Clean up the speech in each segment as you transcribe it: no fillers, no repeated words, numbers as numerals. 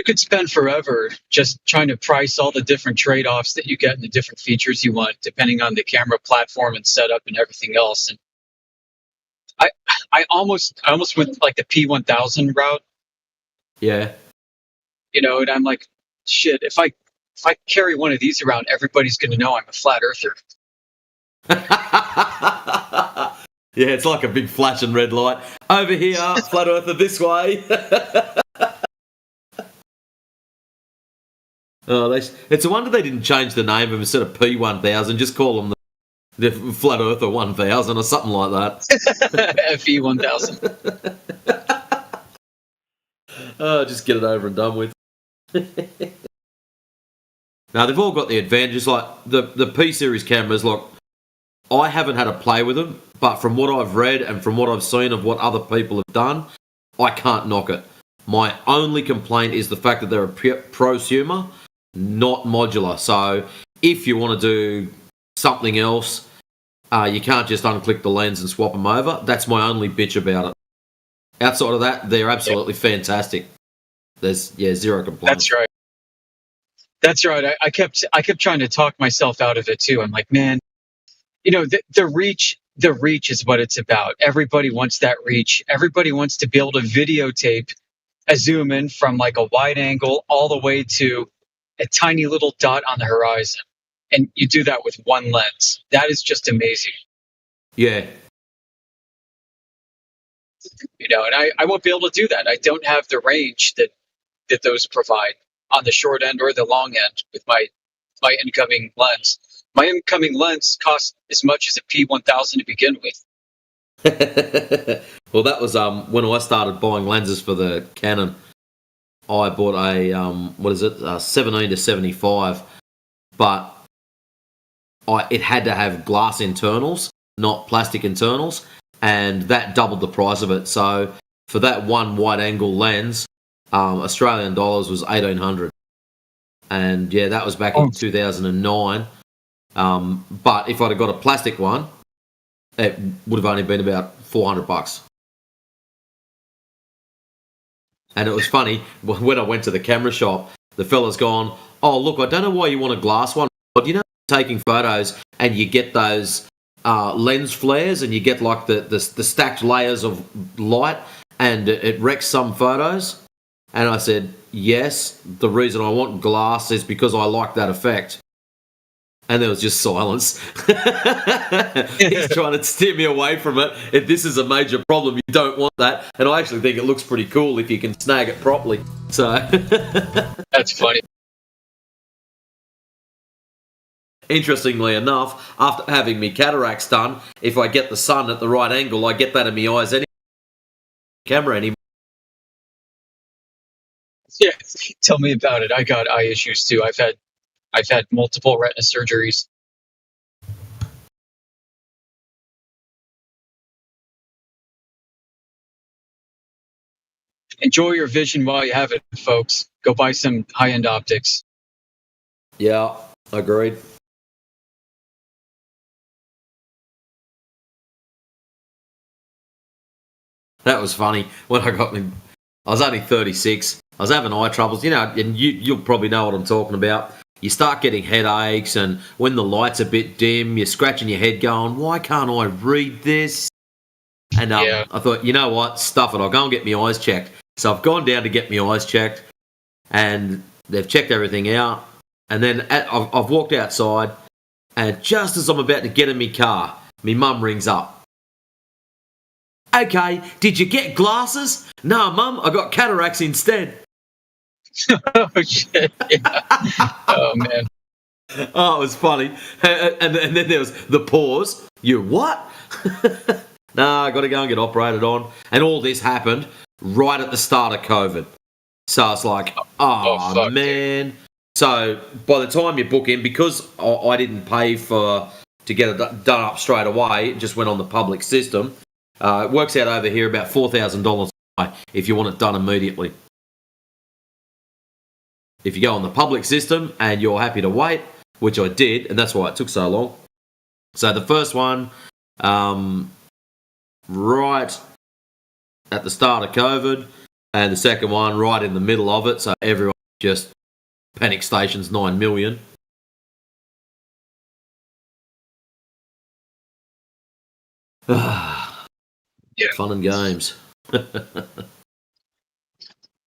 could spend forever just trying to price all the different trade-offs that you get and the different features you want, depending on the camera platform and setup and everything else. And I, I almost went like the P1000 route, Yeah. and I'm like, shit, if I carry one of these around, everybody's going to know I'm a flat earther. Yeah, it's like a big flashing red light. Over here, flat earther this way. Oh, it's a wonder they didn't change the name of them instead of P1000, just call them the Flat Earther 1000 or something like that. FE 1000. Oh, just get it over and done with. Now, they've all got the advantages. Like the P series cameras, like I haven't had a play with them, but from what I've read and from what I've seen of what other people have done, I can't knock it. My only complaint is the fact that they're a prosumer, not modular. So if you want to do something else, you can't just unclick the lens and swap them over. That's my only bitch about it. Outside of that, they're absolutely fantastic. There's zero complaints. That's right. That's right. I kept trying to talk myself out of it too. I'm like, man, the reach is what it's about. Everybody wants that reach. Everybody wants to be able to videotape a zoom in from like a wide angle all the way to a tiny little dot on the horizon. And you do that with one lens. That is just amazing. Yeah. And I won't be able to do that. I don't have the range that those provide on the short end or the long end with my incoming lens. My incoming lens costs as much as a P1000 to begin with. Well, that was when I started buying lenses for the Canon. I bought a 17 to 75, but it had to have glass internals, not plastic internals, and that doubled the price of it. So for that one wide angle lens, Australian dollars was $1,800, and yeah, that was back in 2009. But if I'd have got a plastic one, it would have only been about $400. And it was funny, when I went to the camera shop, the fella's gone, oh, look, I don't know why you want a glass one, but taking photos and you get those lens flares and you get like the stacked layers of light and it wrecks some photos. And I said, yes, the reason I want glass is because I like that effect. And there was just silence. He's trying to steer me away from it. This is a major problem. You don't want that. And I actually think it looks pretty cool if you can snag it properly. So that's funny. Interestingly enough, after having me cataracts done, if I get the sun at the right angle, I get that in my eyes anyway. Camera anymore. Yeah, tell me about it. I got eye issues too. I've had multiple retina surgeries. Enjoy your vision while you have it, folks. Go buy some high-end optics. Yeah, agreed. That was funny. When I was only 36. I was having eye troubles, and you'll probably know what I'm talking about. You start getting headaches, and when the light's a bit dim, you're scratching your head going, why can't I read this? And I thought, you know what, stuff it, I'll go and get my eyes checked. So I've gone down to get my eyes checked, and they've checked everything out. And then I've walked outside, and just as I'm about to get in my car, my mum rings up. Okay, did you get glasses? No, Mum, I got cataracts instead. Oh, shit. Yeah. Oh, man. Oh, it was funny. And then there was the pause. You what? Nah, I got to go and get operated on. And all this happened right at the start of COVID. So it's like, fuck, man. Dude. So by the time you book in, because I didn't pay to get it done up straight away, it just went on the public system. It works out over here about $4,000 if you want it done immediately. If you go on the public system and you're happy to wait, which I did, and that's why it took so long. So the first one, right at the start of COVID, and the second one right in the middle of it, so everyone just Panic Station's 9 million. Fun Yeah. and games.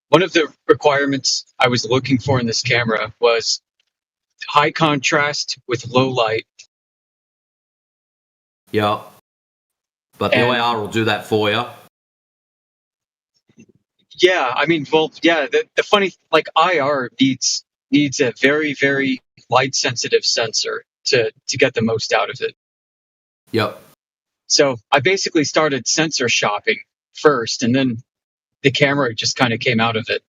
One of the requirements I was looking for in this camera was high contrast with low light. Yeah. But the And IR will do that for you. yeah, I mean, well, yeah, the funny, like IR needs a very, very light sensitive sensor to get the most out of it. Yep. So I basically started sensor shopping first, and then the camera just kind of came out of it.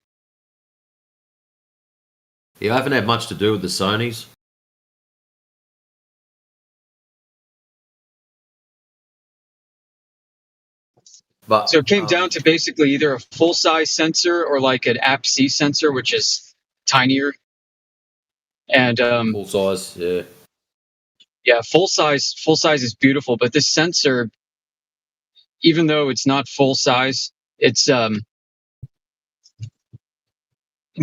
Yeah, I haven't had much to do with the Sonys. So But it came down to basically either a full size sensor or like an APC sensor, which is tinier. And full size, yeah. yeah, full size is beautiful, but this sensor, even though it's not full size, it's in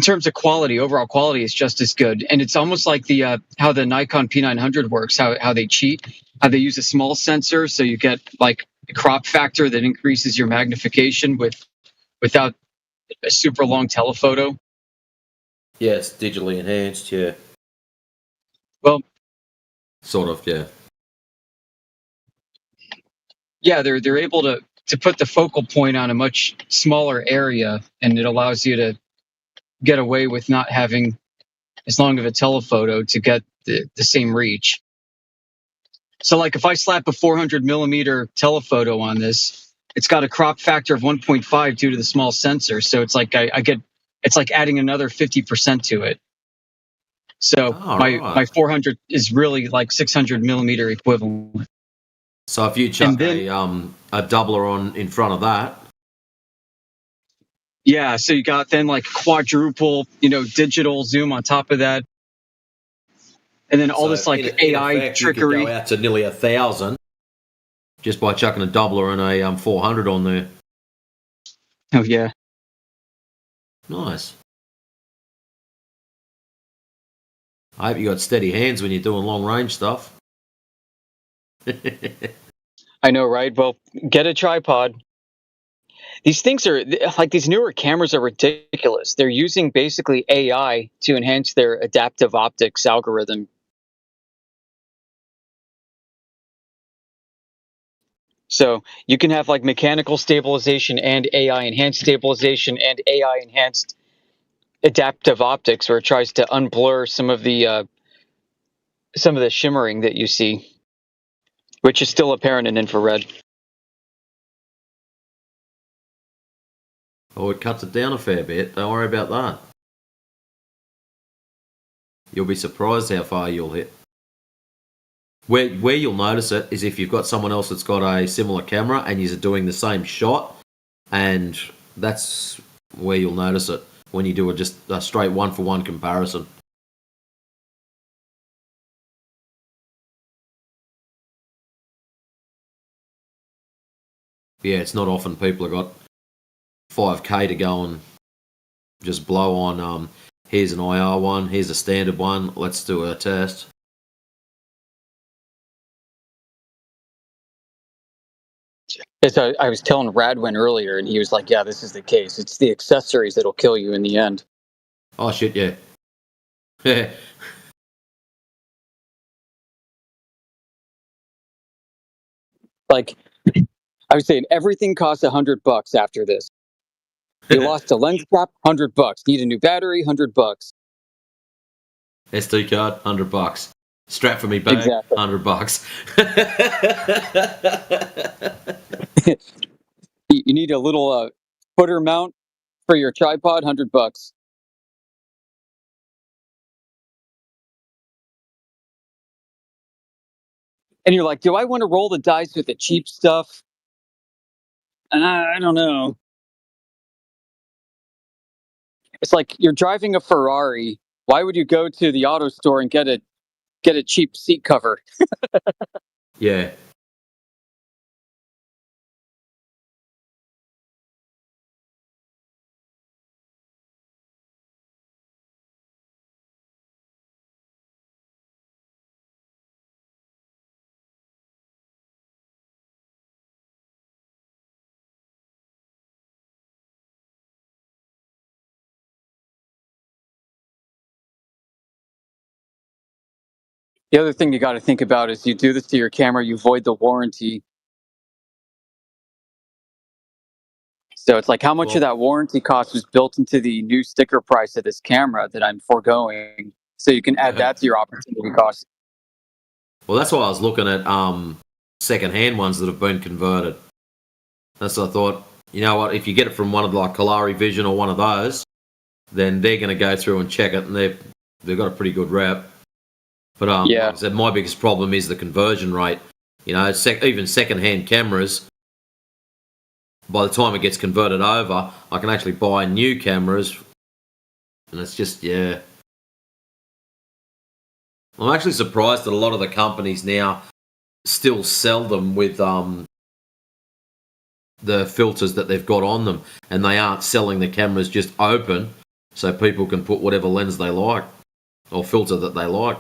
terms of quality, overall quality is just as good. And it's almost like the how the Nikon P900 works, how they cheat, how they use a small sensor, so you get like a crop factor that increases your magnification without a super long telephoto. Yeah, it's digitally enhanced, yeah. Well, Sort of, yeah. yeah, they're able to put the focal point on a much smaller area, and it allows you to get away with not having as long of a telephoto to get the same reach. So like if I slap a 400 millimeter telephoto on this, it's got a crop factor of 1.5 due to the small sensor. So it's like I get, it's like adding another 50% to it. So All my right. 400 is really like 600 millimeter equivalent. So if you And chuck then a doubler on in front of that, yeah, so you got then like quadruple, digital zoom on top of that, and then all so this like in AI effect you could go trickery. out to nearly 1,000 just by chucking a doubler and a 400 on there. Oh yeah. Nice. I hope you got steady hands when you're doing long range stuff. I know, right? Well, get a tripod. These things are like these newer cameras are ridiculous. They're using basically AI to enhance their adaptive optics algorithm. So you can have like mechanical stabilization and AI enhanced stabilization and AI enhanced adaptive optics, where it tries to unblur some of the shimmering that you see, which is still apparent in infrared. Oh, it cuts it down a fair bit. Don't worry about that. You'll be surprised how far you'll hit. Where you'll notice it is if you've got someone else that's got a similar camera and you're doing the same shot, and that's where you'll notice it when you do just a straight one for one comparison. Yeah, it's not often people have got 5K to go and just blow on. Here's an IR one. Here's a standard one. Let's do a test. As I was telling Radwin earlier, and he was like, "Yeah, this is the case. It's the accessories that'll kill you in the end." Oh shit, yeah. Yeah. Like I was saying, everything costs $100 after this. You lost a lens cap, $100. Need a new battery, $100. SD card, $100. Strap for me bag, Exactly. $100. You need a little footer mount for your tripod, $100. And you're like, do I want to roll the dice with the cheap stuff? And I don't know. It's like you're driving a Ferrari. Why would you go to the auto store and get a cheap seat cover? Yeah. The other thing you got to think about is you do this to your camera, you void the warranty. So it's like how much of Well, that warranty cost was built into the new sticker price of this camera that I'm foregoing. So you can add that to your opportunity cost. well, that's why I was looking at second-hand ones that have been converted. That's what I thought. You know what? If you get it from one of like Kalari Vision or one of those, then they're going to go through and check it, and they've got a pretty good rep. But Yeah. like I said, my biggest problem is the conversion rate. You know, even second-hand cameras. By the time it gets converted over, I can actually buy new cameras, and it's just yeah. I'm actually surprised that a lot of the companies now still sell them with the filters that they've got on them, and they aren't selling the cameras just open, so people can put whatever lens they like or filter that they like.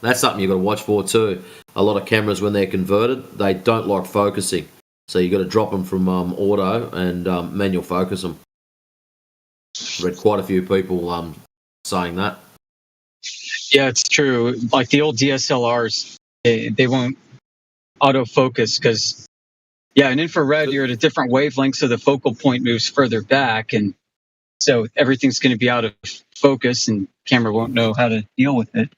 That's something you've got to watch for too. A lot of cameras, when they're converted, they don't like focusing, so you've got to drop them from auto and manual focus them. I've read quite a few people saying that. Yeah, it's true. Like the old DSLRs, they won't autofocus because, yeah, in infrared, you're at a different wavelength, so the focal point moves further back. And so everything's going to be out of focus and camera won't know how to deal with it.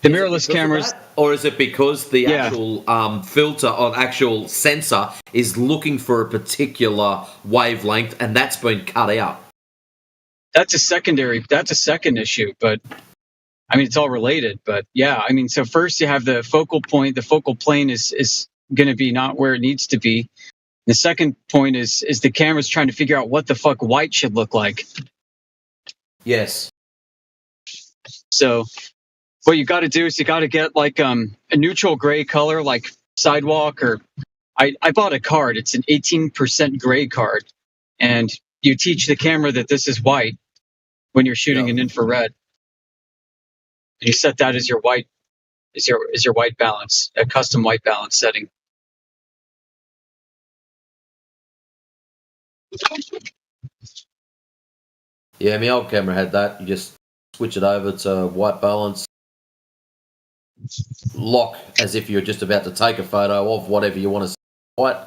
The Is it mirrorless because of cameras, that, or is it because the yeah, actual filter or actual sensor is looking for a particular wavelength and that's been cut out? that's a second issue, but I mean, it's all related, but yeah, I mean, so first you have the focal point, the focal plane is going to be not where it needs to be. The second point is the camera's trying to figure out what the fuck white should look like. Yes. So what you got to do is you got to get like a neutral gray color, like Sidewalk, or I bought a card. It's an 18% gray card, and you teach the camera that this is white when you're shooting Yep. in infrared. And you set that as your white is your white balance, a custom white balance setting. Yeah, my old camera had that. You just switch it over to white balance, lock as if you're just about to take a photo of whatever you want to see white,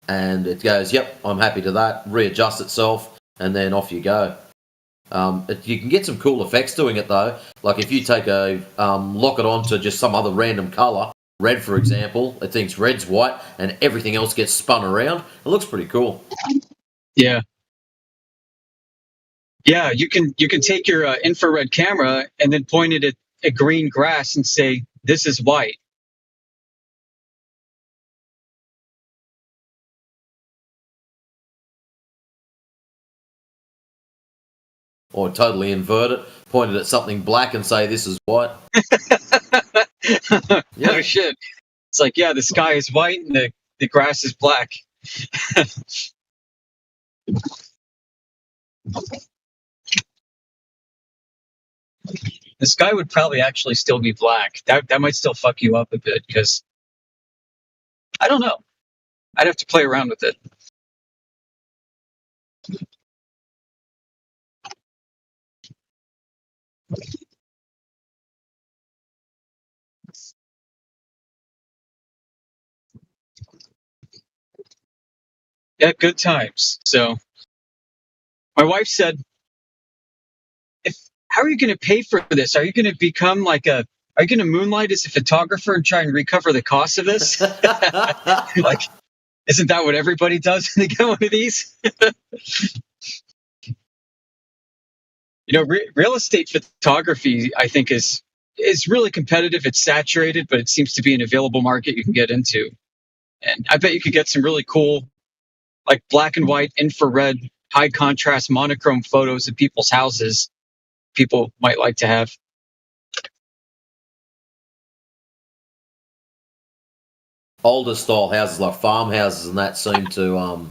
and it goes, yep, I'm happy to that, readjust itself, and then off you go. You can get some cool effects doing it though. Like if you take lock it on to just some other random color, red for example, it thinks red's white, and everything else gets spun around. It looks pretty cool. Yeah, yeah. You can take your infrared camera and then point it at green grass and say this is white. Or totally invert it, point it at something black, and say this is white. Oh Yeah. shit! It's like yeah, the sky is white and the grass is black. The sky would probably actually still be black. That might still fuck you up a bit because I don't know. I'd have to play around with it. Yeah, good times. So my wife said, "If how are you going to pay for this? Are you going to become like a are you going to moonlight as a photographer and try and recover the cost of this? Like, isn't that what everybody does when they get one of these? Real estate photography, I think, is really competitive. It's saturated, but it seems to be an available market you can get into. And I bet you could get some really cool, like black and white, infrared, high contrast, monochrome photos of people's houses. People might like to have. Older style houses like farmhouses and that seem to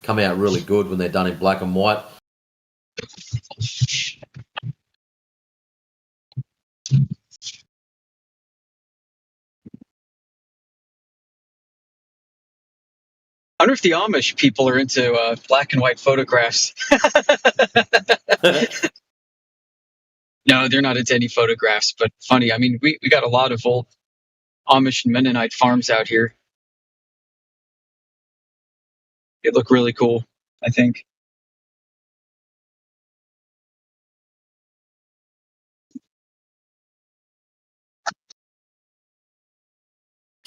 come out really good when they're done in black and white. wonder if the Amish people are into black and white photographs. No, they're not into any photographs, but funny. I mean, we got a lot of old Amish and Mennonite farms out here. They look really cool, I think.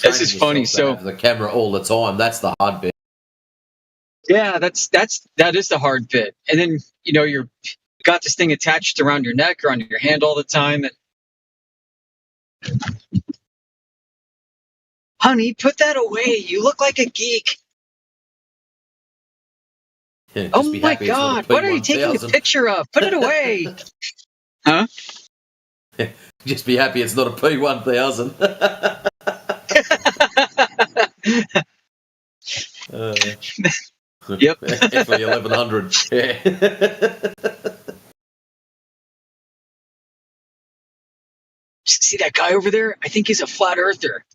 This Training is funny. yourself to So have the camera all the time. That's the hard bit. yeah, that is the hard bit. And then you're got this thing attached around your neck or on your hand all the time. And, honey, put that away. You look like a geek. Yeah, Oh just be my happy it's not a God, what are you taking a P1000. picture of? Put it away. Huh? Just be happy it's not a P1000. Yep. FE 1100. Yeah. See that guy over there? I think he's a flat earther.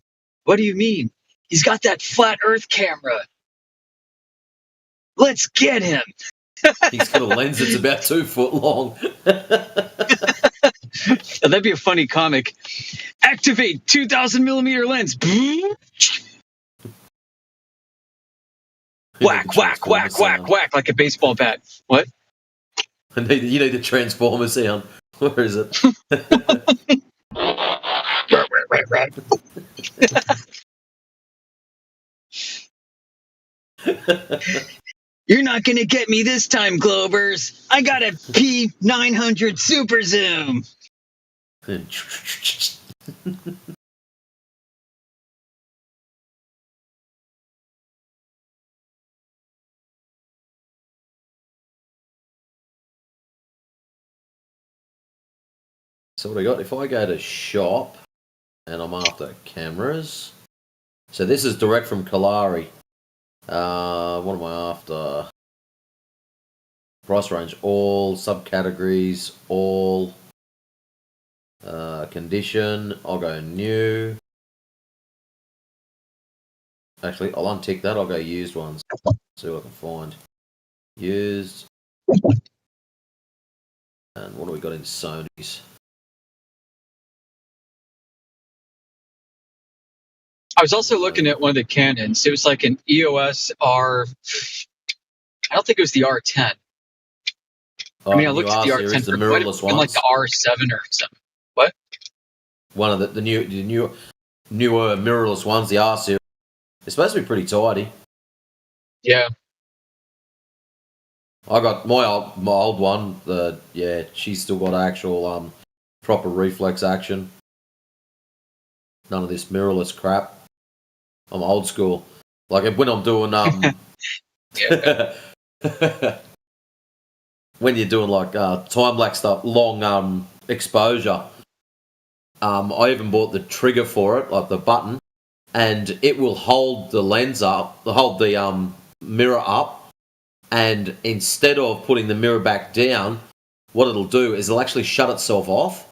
What do you mean? He's got that flat earth camera. Let's get him. He's got a lens that's about 2 foot long. That'd be a funny comic. Activate 2,000 millimeter lens. Whack, whack, whack, whack, whack, like a baseball bat. What? You need the Transformer sound. Where is it? You're not going to get me this time, Globers. I got a P900 Super Zoom. So what I got, if I go to shop and I'm after cameras, so this is direct from Kalari. What am I after? Price range, all subcategories, all condition. I'll go new. Actually, I'll untick that. I'll go used ones. See what I can find. Used. And what do we got in Sony's? I was also looking at one of the Canons. It was like an EOS R. I don't think it was the R10. I mean, I looked at the R10 the for mirrorless ones. like the R7 or something. What? One of the newer mirrorless ones, the R series. It's supposed to be pretty tidy. Yeah. I got my old one. She's still got actual proper reflex action. None of this mirrorless crap. I'm old school. Like when I'm doing when you're doing like time lapse stuff, long exposure. I even bought the trigger for it, like the button, and it will hold the lens up, hold the mirror up, and instead of putting the mirror back down, what it'll do is it'll actually shut itself off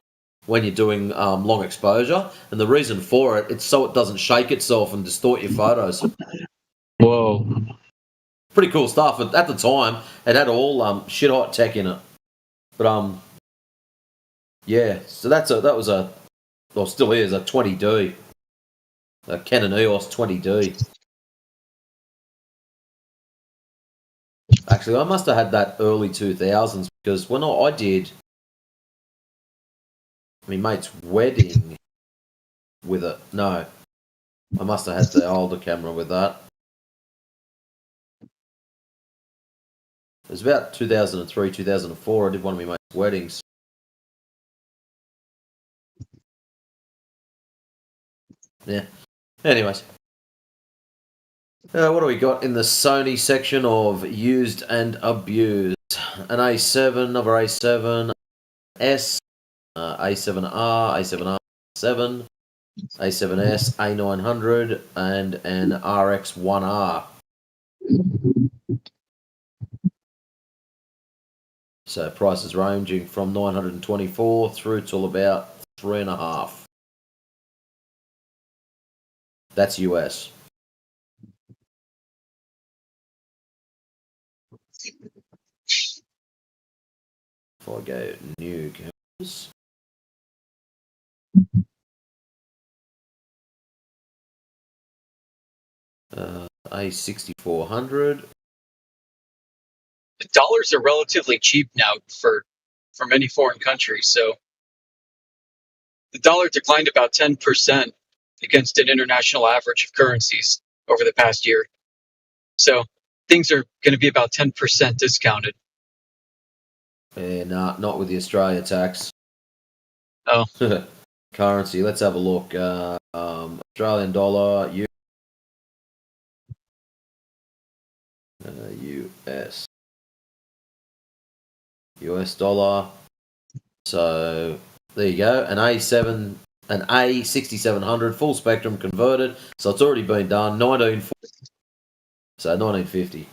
when you're doing long exposure. And the reason for it, it's so it doesn't shake itself and distort your photos. Whoa. Pretty cool stuff. At the time, it had all shit hot tech in it. But yeah. So still is a 20D, a Canon EOS 20D. Actually, I must have had that early 2000s because when I did my mate's wedding with it. No, I must have had the older camera with that. It was about 2003, 2004. I did one of my mate's weddings. Yeah. Anyways. What do we got in the Sony section of used and abused? An A7, another A7, S, A7R, A7R7, A7S, A900, and an RX1R. So prices ranging from 924 through till about 3.5. That's US. If I go new cameras. A6400. The dollars are relatively cheap now for many foreign countries. So the dollar declined about 10% against an international average of currencies over the past year. So things are going to be about 10% discounted. And not with the Australia tax. Oh, Currency. Let's have a look. Australian dollar, US dollar. So there you go. An A6700 full spectrum converted. So it's already been done. 1950.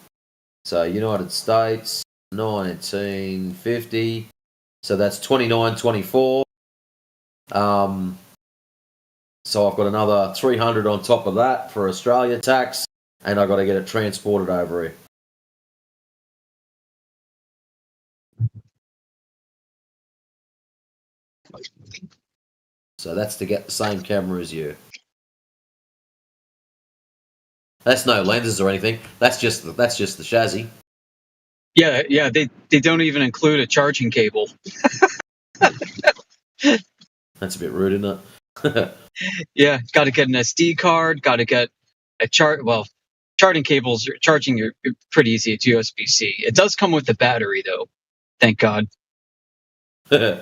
So United States 1950. So that's 29.24. So I've got another 300 on top of that for Australia tax, and I've got to get it transported over here. So that's to get the same camera as you. That's no lenses or anything. That's just the chassis. yeah. They don't even include a charging cable. That's a bit rude, isn't it? Yeah, got to get an SD card. Got to get a charging cables. Charging are pretty easy. It's USB-C. It does come with the battery though. Thank God. Yeah,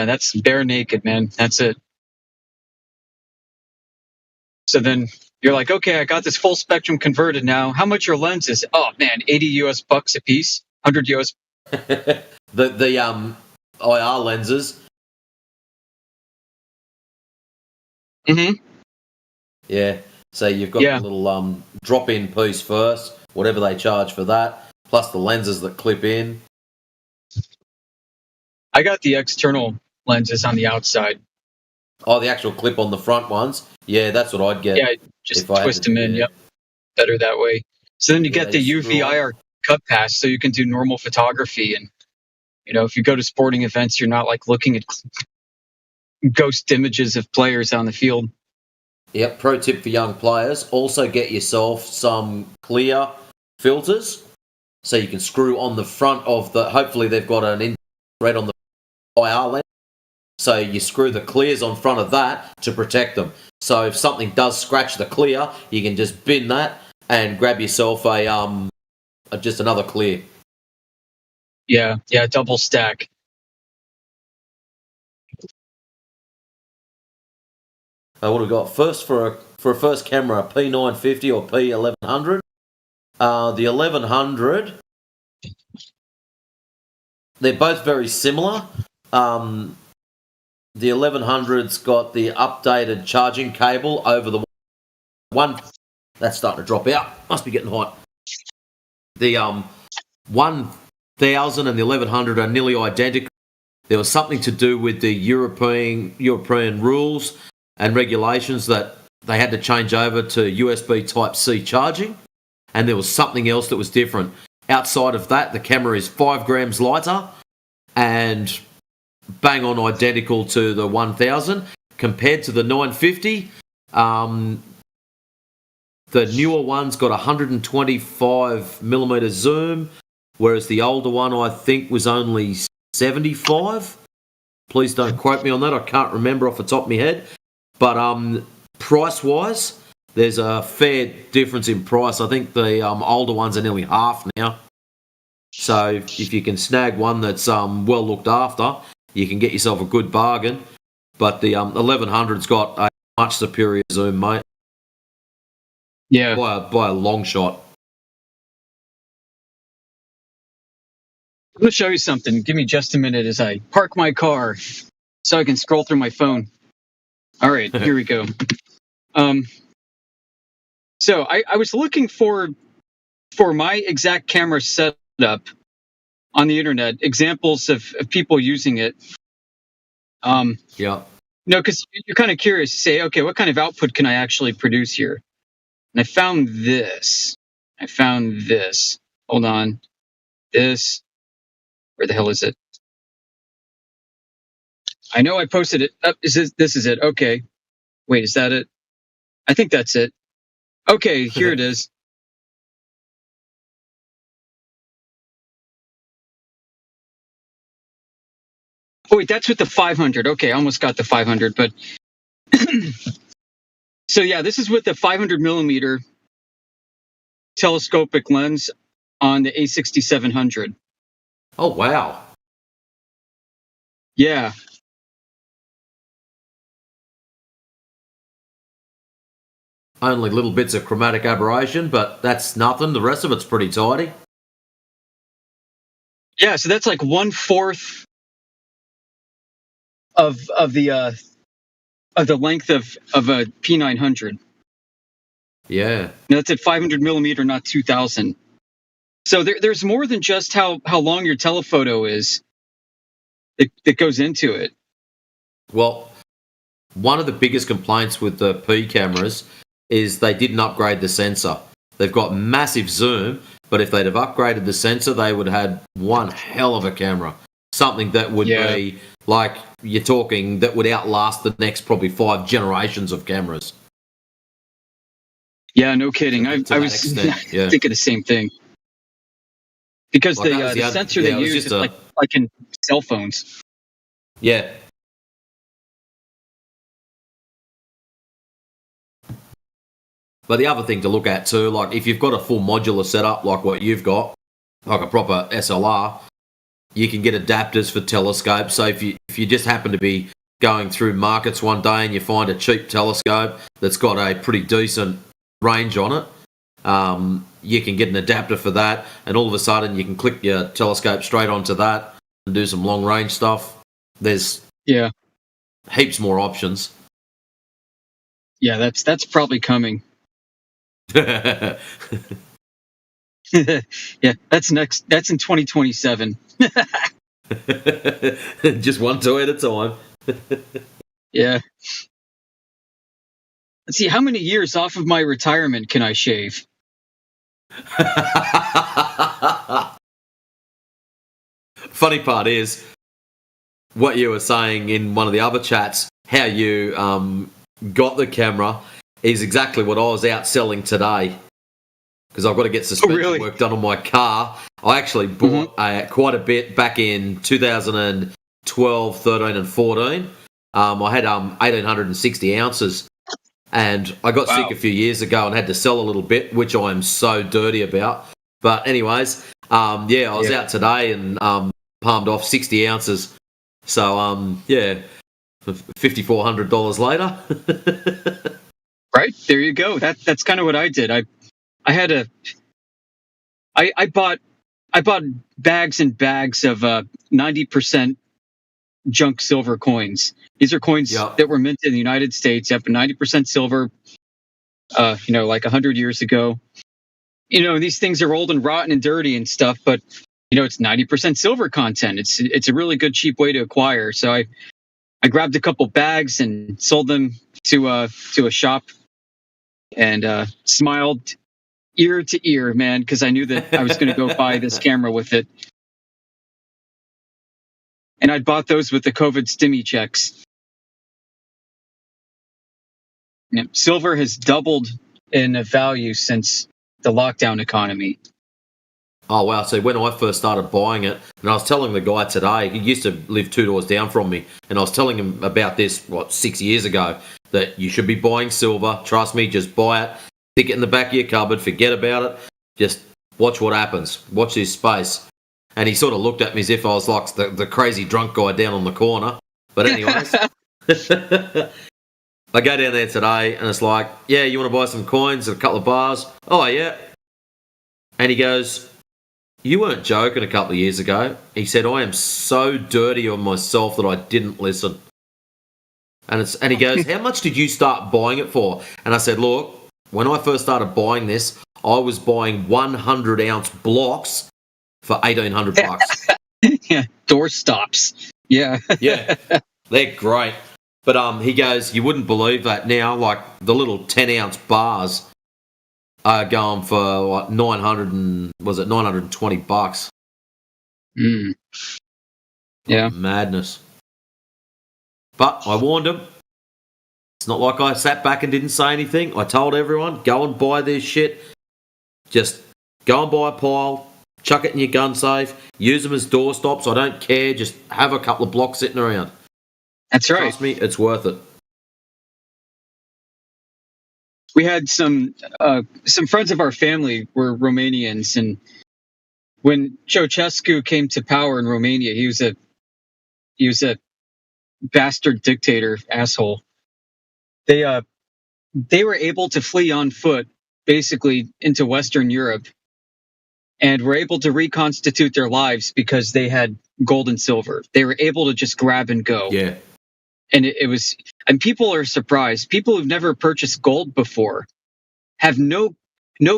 that's bare naked, man. That's it. So then you're like, okay, I got this full spectrum converted now. How much are lenses? Oh man, 80 US bucks a piece, 100 US. the IR lenses. Mm-hmm. Yeah. So you've got the little drop-in piece first, whatever they charge for that, plus the lenses that clip in. I got the external lenses on the outside. Oh, the actual clip on the front ones. Yeah, that's what I'd get. Yeah, just twist them in. Yep, better that way. So then you get the UV IR cut pass, so you can do normal photography. And if you go to sporting events, you're not like looking at ghost images of players on the field. Yep. Pro tip for young players: also get yourself some clear filters, so you can screw on the front of the. Hopefully, they've got an infrared on the IR lens. So you screw the clears on front of that to protect them. So if something does scratch the clear, you can just bin that and grab yourself just another clear. Yeah, double stack. What do we got? First for a first camera, a P950 or P1100. The 1100, they're both very similar. The 1100's got the updated charging cable over the one. That's starting to drop out. Must be getting hot. The 1000 and the 1100 are nearly identical. There was something to do with the European rules and regulations that they had to change over to USB Type-C charging, and there was something else that was different. Outside of that, the camera is 5 grams lighter and bang on identical to the 1000 compared to the 950. The newer one's got 125 millimeter zoom, whereas the older one I think was only 75. Please don't quote me on that. I can't remember off the top of my head. But price-wise, there's a fair difference in price. I think the older ones are nearly half now. So if you can snag one that's well looked after, you can get yourself a good bargain. But the 1100's got a much superior zoom, mate. Yeah. By a long shot. I'm going to show you something. Give me just a minute as I park my car so I can scroll through my phone. All right, here we go. So I was looking for my exact camera setup on the internet, examples of people using it. Yeah. No, because you're kind of curious to say, okay, what kind of output can I actually produce here? And I found this. I found this. Hold on. This. Where the hell is it? I know I posted it. This is it. Okay. Wait, is that it? I think that's it. Okay, here it is. Oh wait, that's with the 500. Okay, I almost got the 500, but so yeah, this is with the 500 millimeter telescopic lens on the A6700. Oh, wow. Yeah, Only little bits of chromatic aberration, but that's nothing. The rest of it's pretty tidy. yeah. So that's like 1/4 of the length of a P900. Yeah. Now that's at 500 millimeter, not 2000. So there's more than just how long your telephoto is that goes into it. Well, one of the biggest complaints with the P cameras is they didn't upgrade the sensor. They've got massive zoom, but if they'd have upgraded the sensor, they would have had one hell of a camera. Something that would be like you're talking that would outlast the next probably 5 generations of cameras. Yeah, no kidding. I was yeah. thinking the same thing. Because Like the sensor they use is like in cell phones. Yeah. But the other thing to look at too, like if you've got a full modular setup like what you've got, like a proper SLR, you can get adapters for telescopes. So if you just happen to be going through markets one day and you find a cheap telescope that's got a pretty decent range on it, you can get an adapter for that, and all of a sudden you can click your telescope straight onto that and do some long range stuff. There's heaps more options. Yeah, that's probably coming. Yeah, that's next. That's in 2027. Just one toy at a time. Yeah. Let's see, how many years off of my retirement can I shave? Funny part is what you were saying in one of the other chats, how you got the camera is exactly what I was out selling today, because I've got to get suspension work done on my car. I actually bought quite a bit back in 2012, 13 and 14. I had 1,860 ounces, and I got sick a few years ago and had to sell a little bit, which I'm so dirty about. But anyways, I was out today and palmed off 60 ounces. So, $5,400 later. Right, there you go. That's kind of what I did. I bought bags and bags of 90% junk silver coins. These are coins that were minted in the United States. Yep, 90% silver. Like 100 years ago. These things are old and rotten and dirty and stuff, but it's 90% silver content. It's a really good, cheap way to acquire. So I grabbed a couple bags and sold them to a shop, and smiled ear to ear, man, because I knew that I was going to go buy this camera with it. And I bought those with the COVID stimmy checks. Silver has doubled in value since the lockdown economy. Oh, wow. So when I first started buying it, and I was telling the guy today, he used to live 2 doors down from me, and I was telling him about this, 6 years ago, that you should be buying silver. Trust me, just buy it. Stick it in the back of your cupboard. Forget about it. Just watch what happens. Watch this space. And he sort of looked at me as if I was like the crazy drunk guy down on the corner. But anyways, I go down there today, and it's like, yeah, you want to buy some coins and a couple of bars? Oh, yeah. And he goes, you weren't joking a couple of years ago. He said, I am so dirty on myself that I didn't listen. And he goes, how much did you start buying it for? And I said, look, when I first started buying this, I was buying 100-ounce blocks for $1,800. Yeah, door stops. Yeah. Yeah, they're great. But he goes, you wouldn't believe that now, like the little 10-ounce bars going for what, 900 and was it $920? Mm. Yeah. Madness. But I warned them. It's not like I sat back and didn't say anything. I told everyone, go and buy this shit. Just go and buy a pile, chuck it in your gun safe, use them as doorstops. I don't care. Just have a couple of blocks sitting around. That's right. Trust me, it's worth it. We had some friends of our family were Romanians, and when Ceausescu came to power in Romania, he was a bastard dictator asshole. They were able to flee on foot basically into Western Europe and were able to reconstitute their lives because they had gold and silver. They were able to just grab and go. Yeah. And and people are surprised. People who've never purchased gold before have no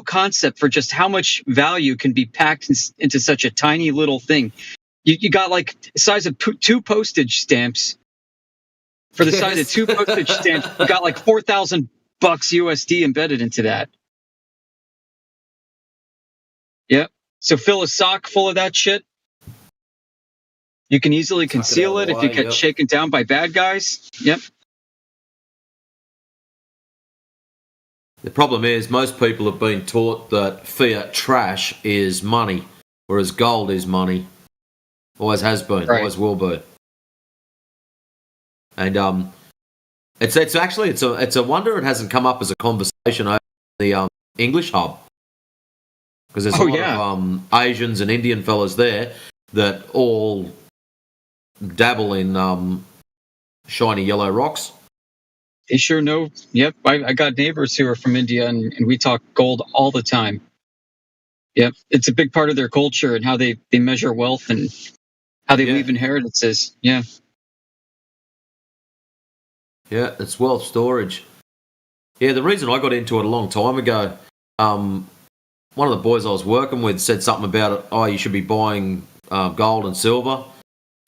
concept for just how much value can be packed into such a tiny little thing. You got like the size of two postage stamps. For the size of two postage stamps, you got like $4,000 USD embedded into that. Yep. So fill a sock full of that shit. You can easily conceal it if you get shaken down by bad guys. Yep. The problem is most people have been taught that fiat trash is money, whereas gold is money. Always has been, right. Always will be. And it's actually it's a wonder it hasn't come up as a conversation over the English hub, because there's a lot of Asians and Indian fellas there that all dabble in shiny yellow rocks. They sure know. Yep, I got neighbors who are from India, and we talk gold all the time. Yep, it's a big part of their culture and how they measure wealth and how they leave inheritances. Yeah. Yeah, it's wealth storage. Yeah, the reason I got into it a long time ago, one of the boys I was working with said something about it. Oh, you should be buying gold and silver.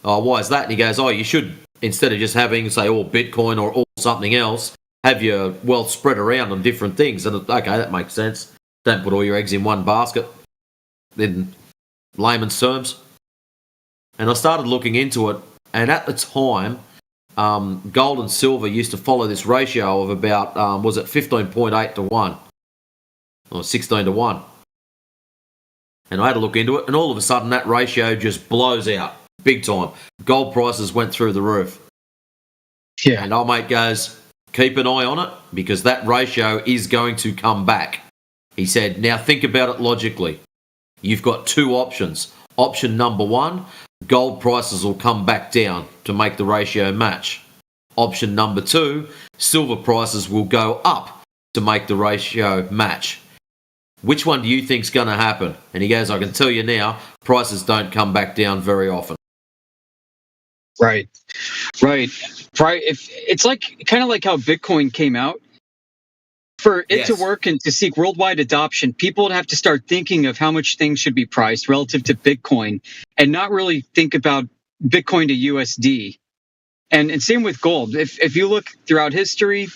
Oh, why is that? And he goes, oh, you should, instead of just having, say, all Bitcoin or all something else, have your wealth spread around on different things. And okay, that makes sense. Don't put all your eggs in one basket, in layman's terms. And I started looking into it, and at the time, gold and silver used to follow this ratio of about, was it 15.8 to 1? Or 16 to 1. And I had to look into it, and all of a sudden that ratio just blows out. Big time. Gold prices went through the roof. Yeah. And our mate goes, keep an eye on it, because that ratio is going to come back. He said, now think about it logically. You've got two options. Option number one, gold prices will come back down to make the ratio match. Option number two, silver prices will go up to make the ratio match. Which one do you think's going to happen? And he goes, I can tell you now, prices don't come back down very often. Right. If it's like kind of like how Bitcoin came out. For it to work and to seek worldwide adoption, people would have to start thinking of how much things should be priced relative to Bitcoin, and not really think about Bitcoin to USD. And same with gold. If you look throughout history,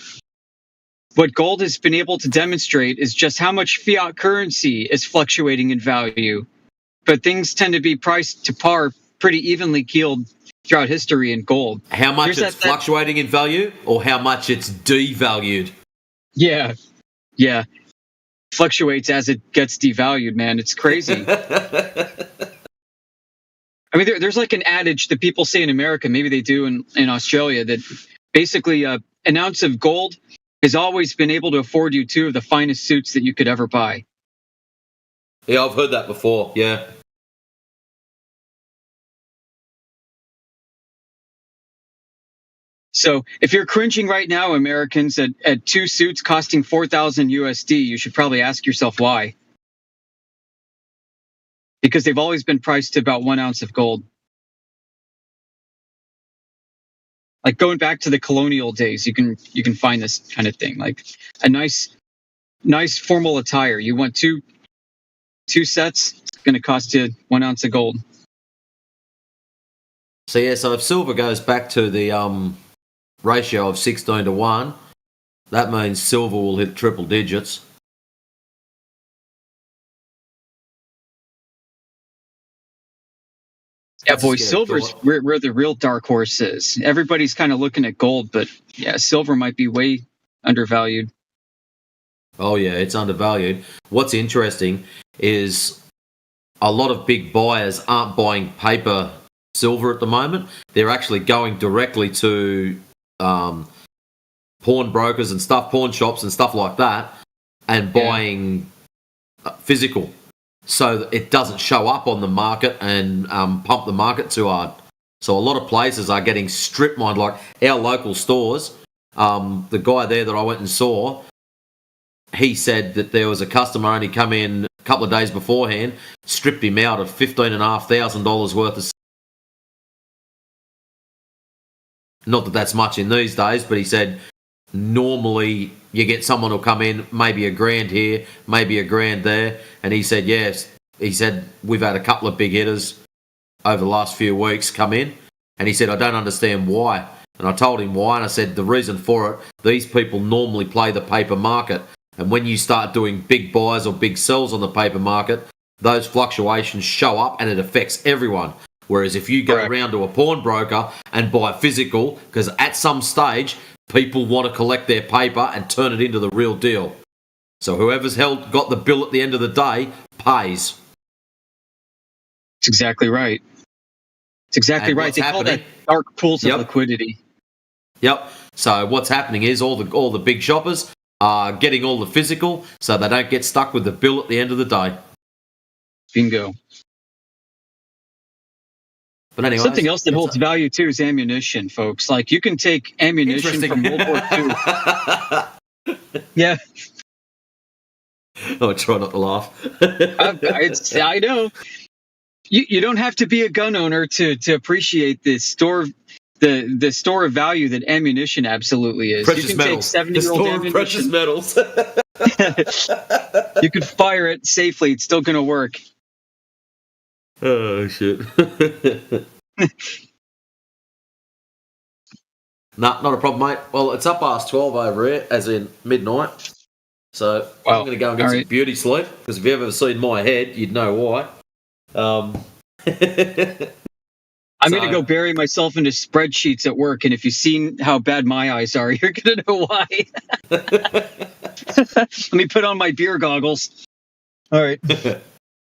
what gold has been able to demonstrate is just how much fiat currency is fluctuating in value. But things tend to be priced to par pretty evenly keeled throughout history in gold. How much it's fluctuating in value, or how much it's devalued? Yeah. Fluctuates as it gets devalued, man. It's crazy. I mean, there's like an adage that people say in America, maybe they do in Australia, that basically an ounce of gold has always been able to afford you two of the finest suits that you could ever buy. Yeah, I've heard that before, yeah. So if you're cringing right now, Americans, at two suits costing 4,000 USD, you should probably ask yourself why. Because they've always been priced to about 1 ounce of gold. Like going back to the colonial days, you can find this kind of thing, like a nice formal attire. You want two sets, it's going to cost you 1 ounce of gold. So yeah, so if silver goes back to the ratio of 16 to 1, that means silver will hit triple digits. Yeah, That's a boy, scary silver's thought. where the real dark horse is. Everybody's kind of looking at gold, but yeah, silver might be way undervalued. Oh yeah, it's undervalued. What's interesting is a lot of big buyers aren't buying paper silver at the moment. They're actually going directly to um, pawnbrokers and stuff, pawn shops and stuff like that, and Yeah, buying physical, so that it doesn't show up on the market and pump the market too hard. So a lot of places are getting strip mined, like our local stores. The guy there that I went and saw, he said that there was a customer only come in a couple of days beforehand, stripped him out of $15,500 worth of. Not that that's much in these days, but he said normally you get someone who'll come in, maybe a grand here, maybe a grand there, and he said yes. He said we've had a couple of big hitters over the last few weeks come in, and he said I don't understand why. And I told him why, and I said the reason for it, these people normally play the paper market, and when you start doing big buys or big sells on the paper market, those fluctuations show up and it affects everyone. Whereas if you go correct. around to a pawnbroker and buy physical, because at some stage people want to collect their paper and turn it into the real deal. So whoever's got the bill at the end of the day pays. It's exactly right. It's exactly And right. what's They call that happening? dark pools of Yep, liquidity. yep. So what's happening is all the big shoppers are getting all the physical, so they don't get stuck with the bill at the end of the day. Bingo. But anyways, Something else that it's holds value too is ammunition, folks. Like you can take ammunition interesting. from World War II. Yeah, I try not to laugh. I know. You don't have to be a gun owner to appreciate the store of value that ammunition absolutely is. You Precious can take metals. The 70-year-old store of precious ammunition. metals. You could fire it safely. It's still going to work. Oh shit. Nah, not a problem, mate. Well, it's up past 12 over here, as in midnight. So I'm Wow. going to go and All get some right. beauty sleep, because if you've ever seen my head, you'd know why. Um, I'm going to go so, bury myself into spreadsheets at work, and if you've seen how bad my eyes are, you're going to know why. Let me put on my beer goggles. All right.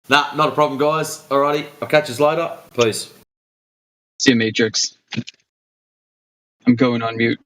nah, not a problem, guys. Alrighty, I'll catch you later. Peace. See you, Matrix. I'm going on mute.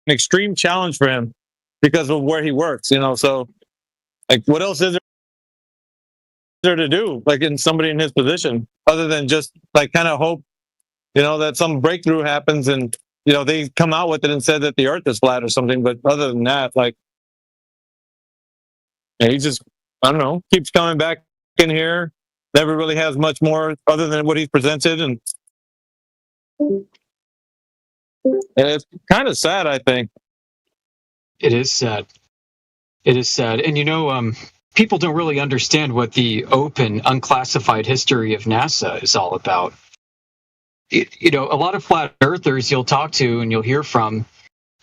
extreme challenge for him because of where he works. So like, what else is there to do? Like, in somebody in his position, other than just like kind of hope, that some breakthrough happens and they come out with it and said that the Earth is flat or something. But other than that, like, he just, I don't know, keeps coming back in here. Never really has much more other than what he's presented, and it's kind of sad, I think. It is sad. It is sad. And people don't really understand what the open, unclassified history of NASA is all about. A lot of flat earthers you'll talk to and you'll hear from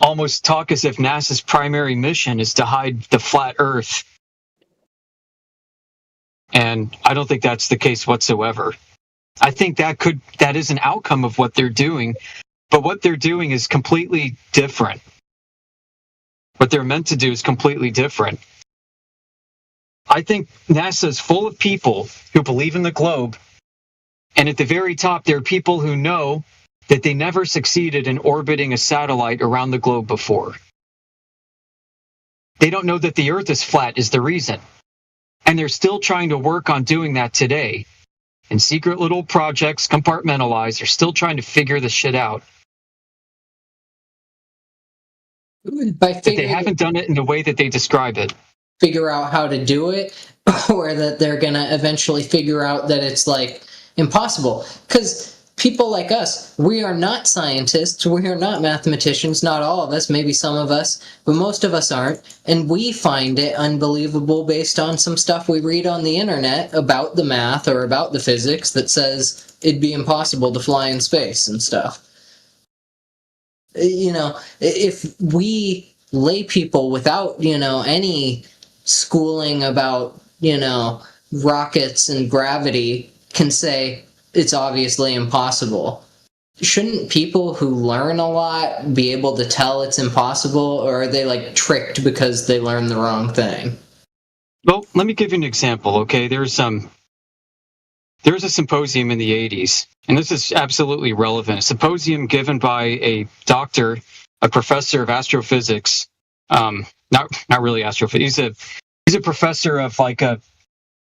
almost talk as if NASA's primary mission is to hide the flat Earth. And I don't think that's the case whatsoever. I think that is an outcome of what they're doing, but what they're doing is completely different. What they're meant to do is completely different. I think NASA is full of people who believe in the globe, and at the very top, there are people who know that they never succeeded in orbiting a satellite around the globe before. They don't know that the Earth is flat is the reason. And they're still trying to work on doing that today. And secret little projects, compartmentalized, are still trying to figure this shit out. But they haven't done it in the way that they describe it. Figure out how to do it, or that they're going to eventually figure out that it's like impossible. Because people like us, we are not scientists, we are not mathematicians, not all of us, maybe some of us, but most of us aren't, and we find it unbelievable based on some stuff we read on the internet about the math or about the physics that says it'd be impossible to fly in space and stuff. If we lay people without, any schooling about, rockets and gravity can say, it's obviously impossible. Shouldn't people who learn a lot be able to tell it's impossible, or are they like tricked because they learned the wrong thing? Well, let me give you an example, okay? There was a symposium in the 80s, and this is absolutely relevant. A symposium given by a doctor, a professor of astrophysics, not really astrophysics. He's a professor of like a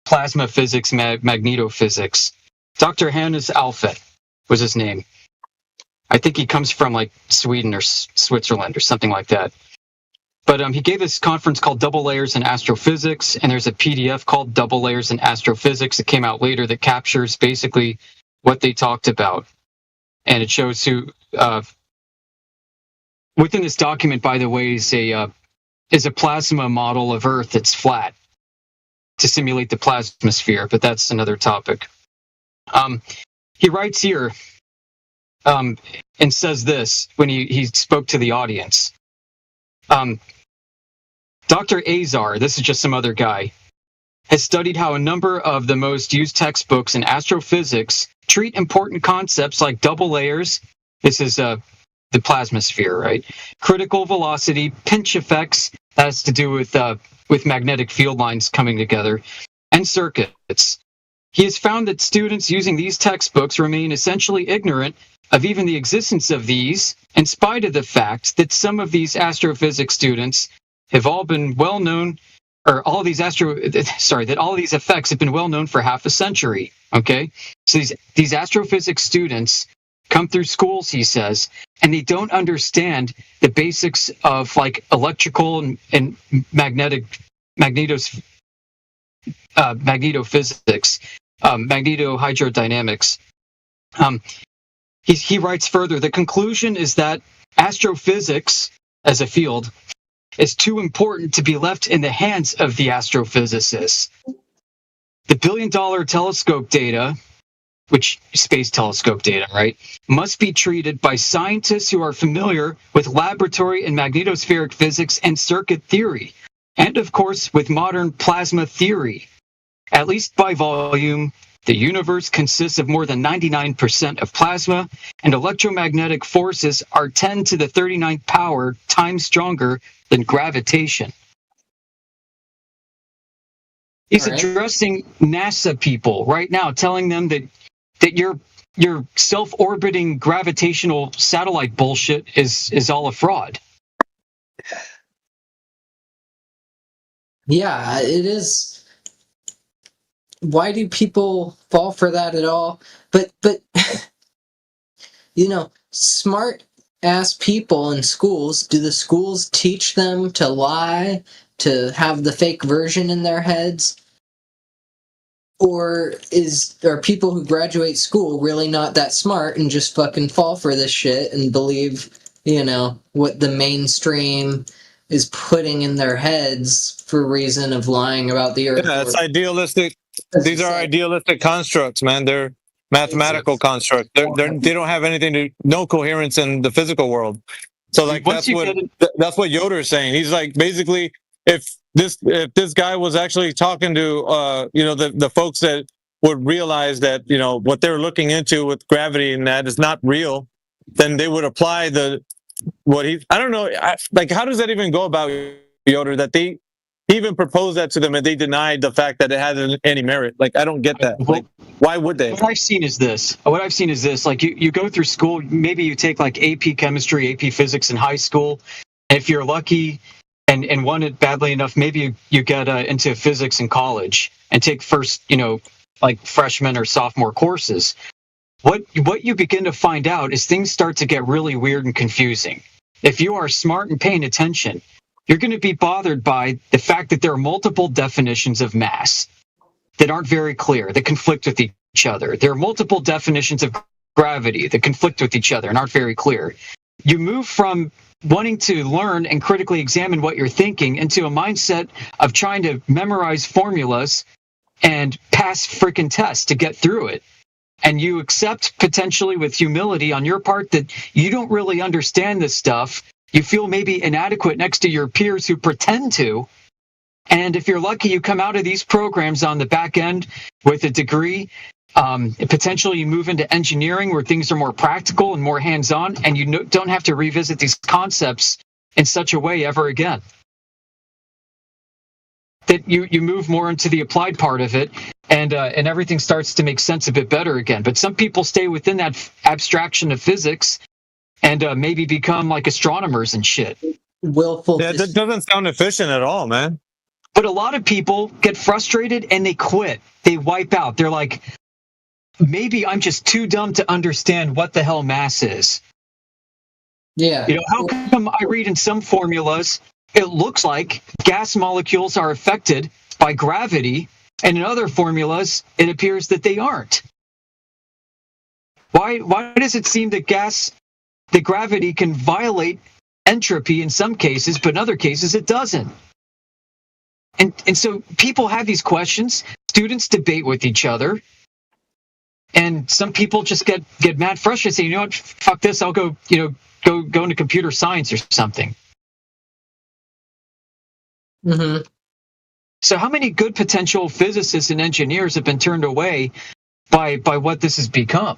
plasma physics, magnetophysics. Dr. Hannes Alfvén was his name. I think he comes from like Sweden or Switzerland or something like that. But he gave this conference called Double Layers in Astrophysics, and there's a PDF called Double Layers in Astrophysics that came out later that captures basically what they talked about. And it shows who, within this document, by the way, is a plasma model of Earth that's flat to simulate the plasmasphere, but that's another topic. He writes here and says this when he spoke to the audience. Dr. Azar, this is just some other guy, has studied how a number of the most used textbooks in astrophysics treat important concepts like double layers. This is the plasmasphere, right? Critical velocity, pinch effects, that has to do with magnetic field lines coming together, and circuits. He has found that students using these textbooks remain essentially ignorant of even the existence of these, in spite of the fact that some of these astrophysics students have all been well known, or all of these that all of these effects have been well known for half a century. Okay, so these astrophysics students come through schools, he says, and they don't understand the basics of like electrical and magnetophysics, magnetohydrodynamics. He writes further, the conclusion is that astrophysics as a field is too important to be left in the hands of the astrophysicists. The billion-dollar telescope data, which space telescope data, right, must be treated by scientists who are familiar with laboratory and magnetospheric physics and circuit theory, and of course with modern plasma theory. At least by volume, the universe consists of more than 99% of plasma, and electromagnetic forces are 10 to the 39th power times stronger than gravitation. He's addressing NASA people right now, telling them that your self-orbiting gravitational satellite bullshit is all a fraud. Yeah, it is. Why do people fall for that at all? But smart ass people in schools, do the schools teach them to lie, to have the fake version in their heads? Or are people who graduate school really not that smart and just fucking fall for this shit and believe, what the mainstream is putting in their heads for reason of lying about the earth? Yeah, it's idealistic. These are idealistic constructs, man. They're mathematical constructs. They don't have anything to no coherence in the physical world. So like Once you that's what Yoder is saying. He's like basically if this guy was actually talking to the folks that would realize that what they're looking into with gravity and that is not real, then they would apply I don't know, like how does that even go about, Yoder, that he even proposed that to them and they denied the fact that it had any merit? Like I don't get that. Like why would they? What I've seen is this. Like you go through school, maybe you take like AP chemistry, AP physics in high school. And if you're lucky and want it badly enough, maybe you get into physics in college and take first, like freshman or sophomore courses. What you begin to find out is things start to get really weird and confusing. If you are smart and paying attention, you're going to be bothered by the fact that there are multiple definitions of mass that aren't very clear, that conflict with each other. There are multiple definitions of gravity that conflict with each other and aren't very clear. You move from wanting to learn and critically examine what you're thinking into a mindset of trying to memorize formulas and pass freaking tests to get through it. And you accept potentially with humility on your part that you don't really understand this stuff. You feel maybe inadequate next to your peers who pretend to. And if you're lucky, you come out of these programs on the back end with a degree. Potentially you move into engineering where things are more practical and more hands-on, and you don't have to revisit these concepts in such a way ever again. That you move more into the applied part of it, and everything starts to make sense a bit better again. But some people stay within that abstraction of physics and maybe become like astronomers and shit. Willful. Yeah, that doesn't sound efficient at all, man. But a lot of people get frustrated and they quit. They wipe out. They're like, maybe I'm just too dumb to understand what the hell mass is. Yeah. How come I read in some formulas, it looks like gas molecules are affected by gravity, and in other formulas, it appears that they aren't. Why does it seem that gravity can violate entropy in some cases, but in other cases it doesn't? And so people have these questions. Students debate with each other. And some people just get mad frustrated, say, you know what, fuck this, I'll go into computer science or something. Mm-hmm. So how many good potential physicists and engineers have been turned away by what this has become?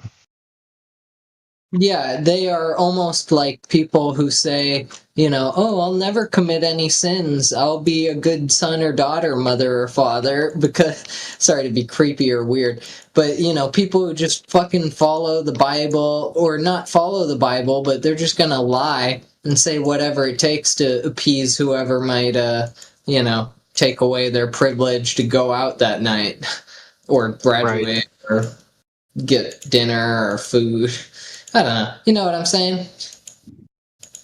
Yeah, they are almost like people who say, I'll never commit any sins. I'll be a good son or daughter, mother or father, because, sorry to be creepy or weird, but, people who just fucking follow the Bible, or not follow the Bible, but they're just gonna lie and say whatever it takes to appease whoever might, take away their privilege to go out that night, or graduate, right, or get dinner or food. I don't know. You know what I'm saying?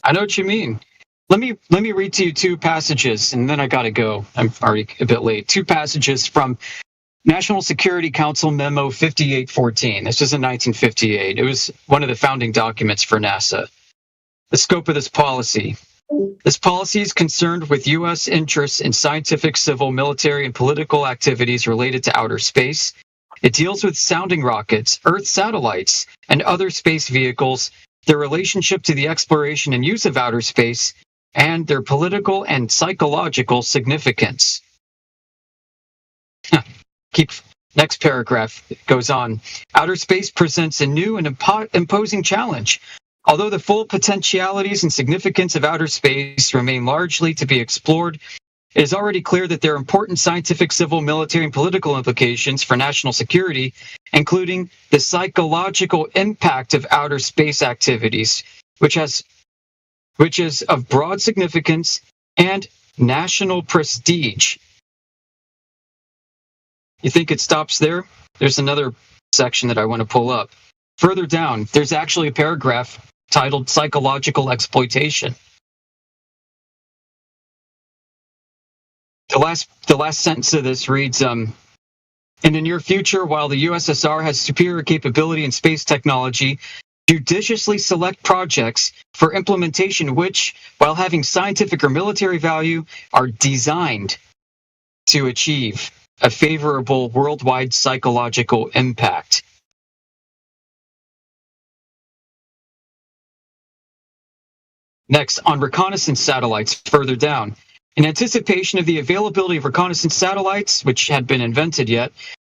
I know what you mean. Let me read to you two passages, and then I gotta go. I'm already a bit late. Two passages from National Security Council Memo 5814. This was in 1958. It was one of the founding documents for NASA. The scope of this policy. This policy is concerned with U.S. interests in scientific, civil, military, and political activities related to outer space. It deals with sounding rockets, Earth satellites, and other space vehicles, their relationship to the exploration and use of outer space, and their political and psychological significance. Next paragraph goes on. Outer space presents a new and imposing challenge. Although the full potentialities and significance of outer space remain largely to be explored, it is already clear that there are important scientific, civil, military, and political implications for national security, including the psychological impact of outer space activities, which has which is of broad significance and national prestige. You think it stops there? There's another section that I want to pull up. Further down, there's actually a paragraph titled Psychological Exploitation. The last sentence of this reads, in the near future, while the USSR has superior capability in space technology, judiciously select projects for implementation which, while having scientific or military value, are designed to achieve a favorable worldwide psychological impact. Next, on reconnaissance satellites, further down. In anticipation of the availability of reconnaissance satellites, which had been invented yet,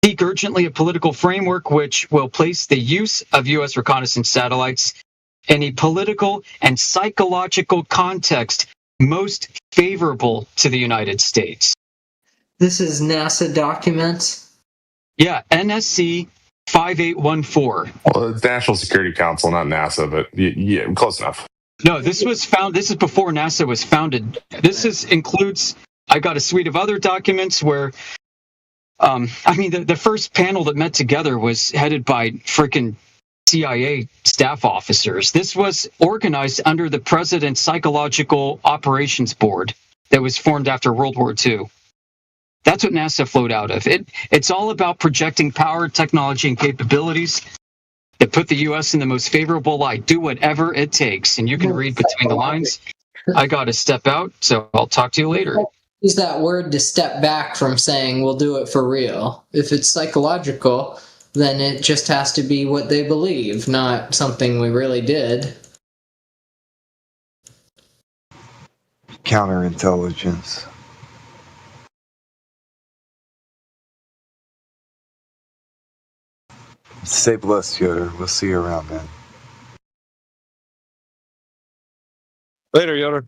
seek urgently a political framework which will place the use of U.S. reconnaissance satellites in a political and psychological context most favorable to the United States. This is NASA documents. Yeah, NSC 5814. Well, it's National Security Council, not NASA, but yeah, close enough. No, this is before NASA was founded. Includes, I got a suite of other documents where, the first panel that met together was headed by frickin' CIA staff officers. This was organized under the President's Psychological Operations Board that was formed after World War II. That's what NASA flowed out of. It's all about projecting power, technology, and capabilities that put the U.S. in the most favorable light. Do whatever it takes. And you can read between the lines. I got to step out, so I'll talk to you later. Use that word to step back from saying we'll do it for real. If it's psychological, then it just has to be what they believe, not something we really did. Counterintelligence. Stay blessed, Yoder. We'll see you around, man. Later, Yoder.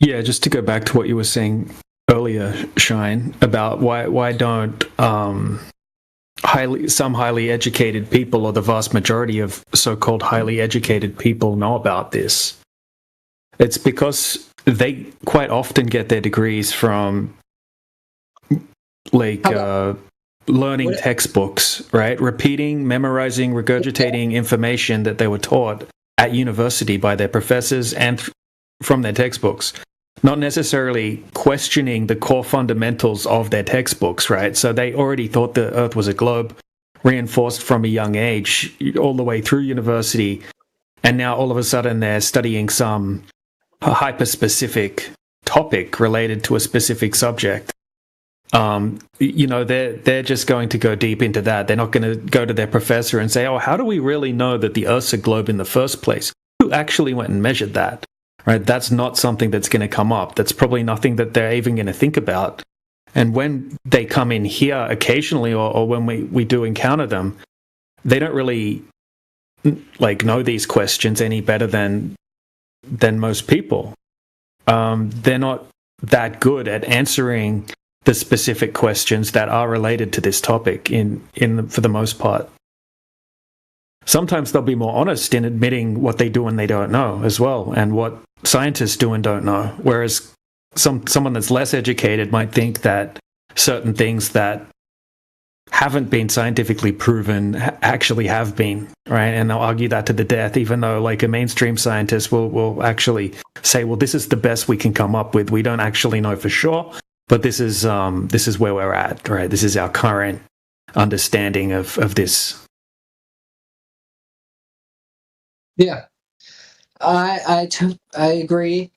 Yeah, just to go back to what you were saying earlier, Shine, about why don't some highly educated people, or the vast majority of so-called highly educated people, know about this? It's because they quite often get their degrees from learning textbooks, right? Repeating, memorizing, regurgitating information that they were taught at university by their professors and from their textbooks, not necessarily questioning the core fundamentals of their textbooks, right? So they already thought the Earth was a globe, reinforced from a young age all the way through university, and now all of a sudden they're studying some hyper-specific topic related to a specific subject. They're just going to go deep into that. They're not going to go to their professor and say, oh, how do we really know that the Earth's a globe in the first place? Who actually went and measured that? Right? That's not something that's going to come up. That's probably nothing that they're even going to think about. And when they come in here occasionally, or when we do encounter them, they don't really know these questions any better than most people. They're not that good at answering the specific questions that are related to this topic for the most part. Sometimes they'll be more honest in admitting what they do and they don't know as well, and what scientists do and don't know. Whereas someone that's less educated might think that certain things that haven't been scientifically proven actually have been, right? And they'll argue that to the death, even though a mainstream scientist will actually say, well, this is the best we can come up with. We don't actually know for sure, but this is where we're at, right? This is our current understanding of this. Yeah, I agree.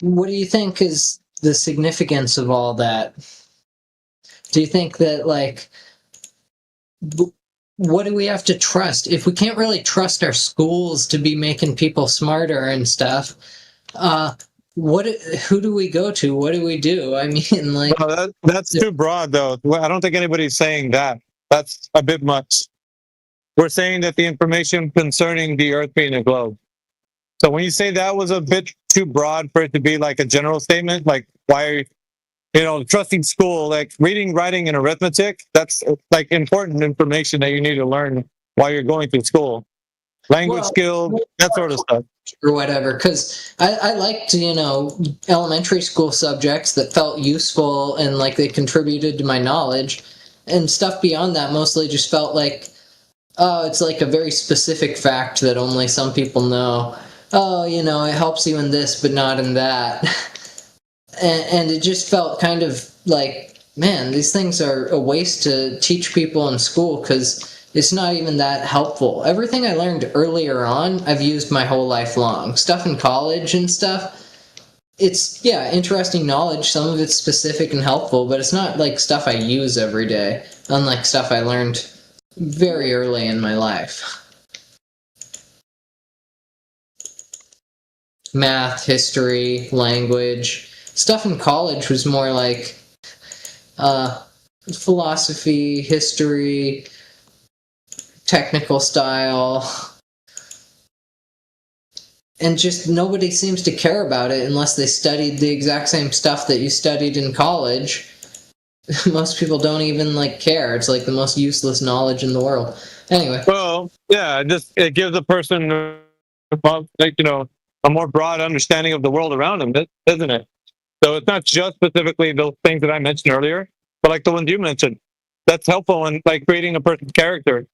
What do you think is the significance of all that? Do you think that, what do we have to trust? If we can't really trust our schools to be making people smarter and stuff, who do we go to? What do we do? I mean, No, that's too broad, though. I don't think anybody's saying that. That's a bit much. We're saying that the information concerning the Earth being a globe. So when you say that was a bit too broad for it to be like a general statement, why trusting school, like reading, writing, and arithmetic. That's like important information that you need to learn while you're going through school. Language Well, skills, that sort of stuff. or whatever, because I liked, elementary school subjects that felt useful and like they contributed to my knowledge, and stuff beyond that mostly just felt like, oh, it's like a very specific fact that only some people know. Oh, it helps you in this but not in that. And it just felt kind of like, man, these things are a waste to teach people in school because it's not even that helpful. Everything I learned earlier on, I've used my whole life long. Stuff in college and stuff, it's, yeah, interesting knowledge. Some of it's specific and helpful, but it's not like stuff I use every day, unlike stuff I learned very early in my life. Math, history, language. Stuff in college was more like philosophy, history, technical style, and just nobody seems to care about it unless they studied the exact same stuff that you studied in college. Most people don't even care. It's like the most useless knowledge in the world. Anyway. Well, yeah, it gives a person a more broad understanding of the world around them, doesn't it? So it's not just specifically those things that I mentioned earlier, but like the ones you mentioned. That's helpful in creating a person's character.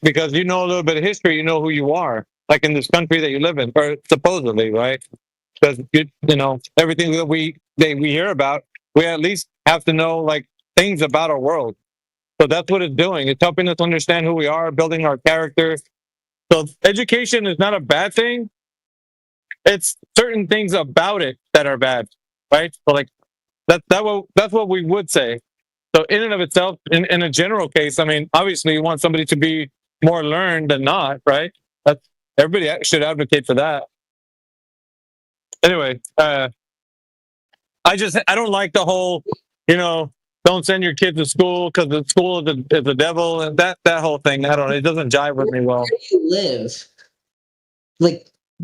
Because you know a little bit of history, you know who you are, like in this country that you live in, or supposedly, right? Because everything that we hear about, we at least have to know things about our world. So that's what it's doing. It's helping us understand who we are, building our character. So education is not a bad thing. It's certain things about it that are bad, right? So that's what we would say. So in and of itself, in a general case, I mean, obviously you want somebody to be more learned than not, right? Everybody should advocate for that. Anyway, I don't like the whole, don't send your kids to school because the school is the devil, and that whole thing. It doesn't jive with me well. Where do you live?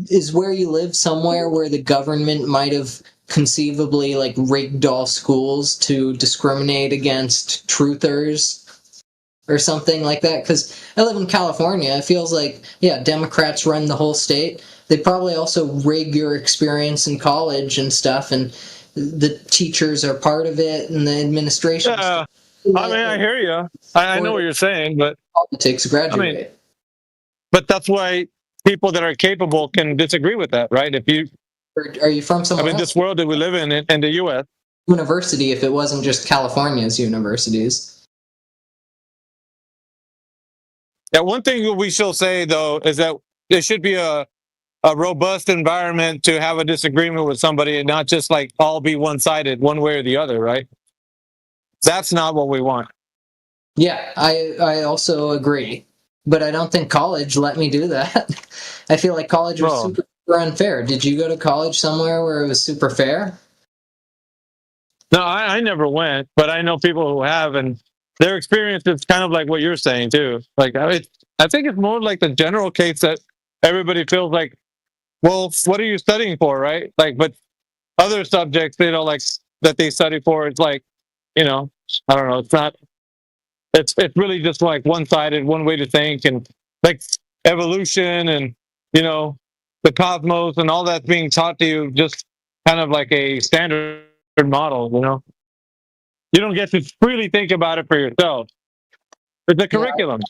Is where you live somewhere where the government might have conceivably rigged all schools to discriminate against truthers or something like that? Because I live in California. It feels like, yeah, Democrats run the whole state. They probably also rig your experience in college and stuff, and the teachers are part of it, and the administration. Yeah, I mean, I hear you. I know what you're saying, but politics graduate. I mean, but that's why people that are capable can disagree with that, right? Are you from somewhere else? This world that we live in the U.S. University, if it wasn't just California's universities. Yeah, one thing we shall say, though, is that there should be a robust environment to have a disagreement with somebody and not just all be one-sided one way or the other, right? That's not what we want. Yeah, I also agree. But I don't think college let me do that. I feel like college was super unfair. Did you go to college somewhere where it was super fair? No, I never went, but I know people who have, and their experience is kind of like what you're saying too. I think it's more like the general case that everybody feels like, well, what are you studying for, right? But other subjects, that they study for, it's I don't know, it's not. It's really just one-sided, one way to think, and evolution and the cosmos and all that's being taught to you just kind of like a standard model. You don't get to really think about it for yourself. It's a curriculum.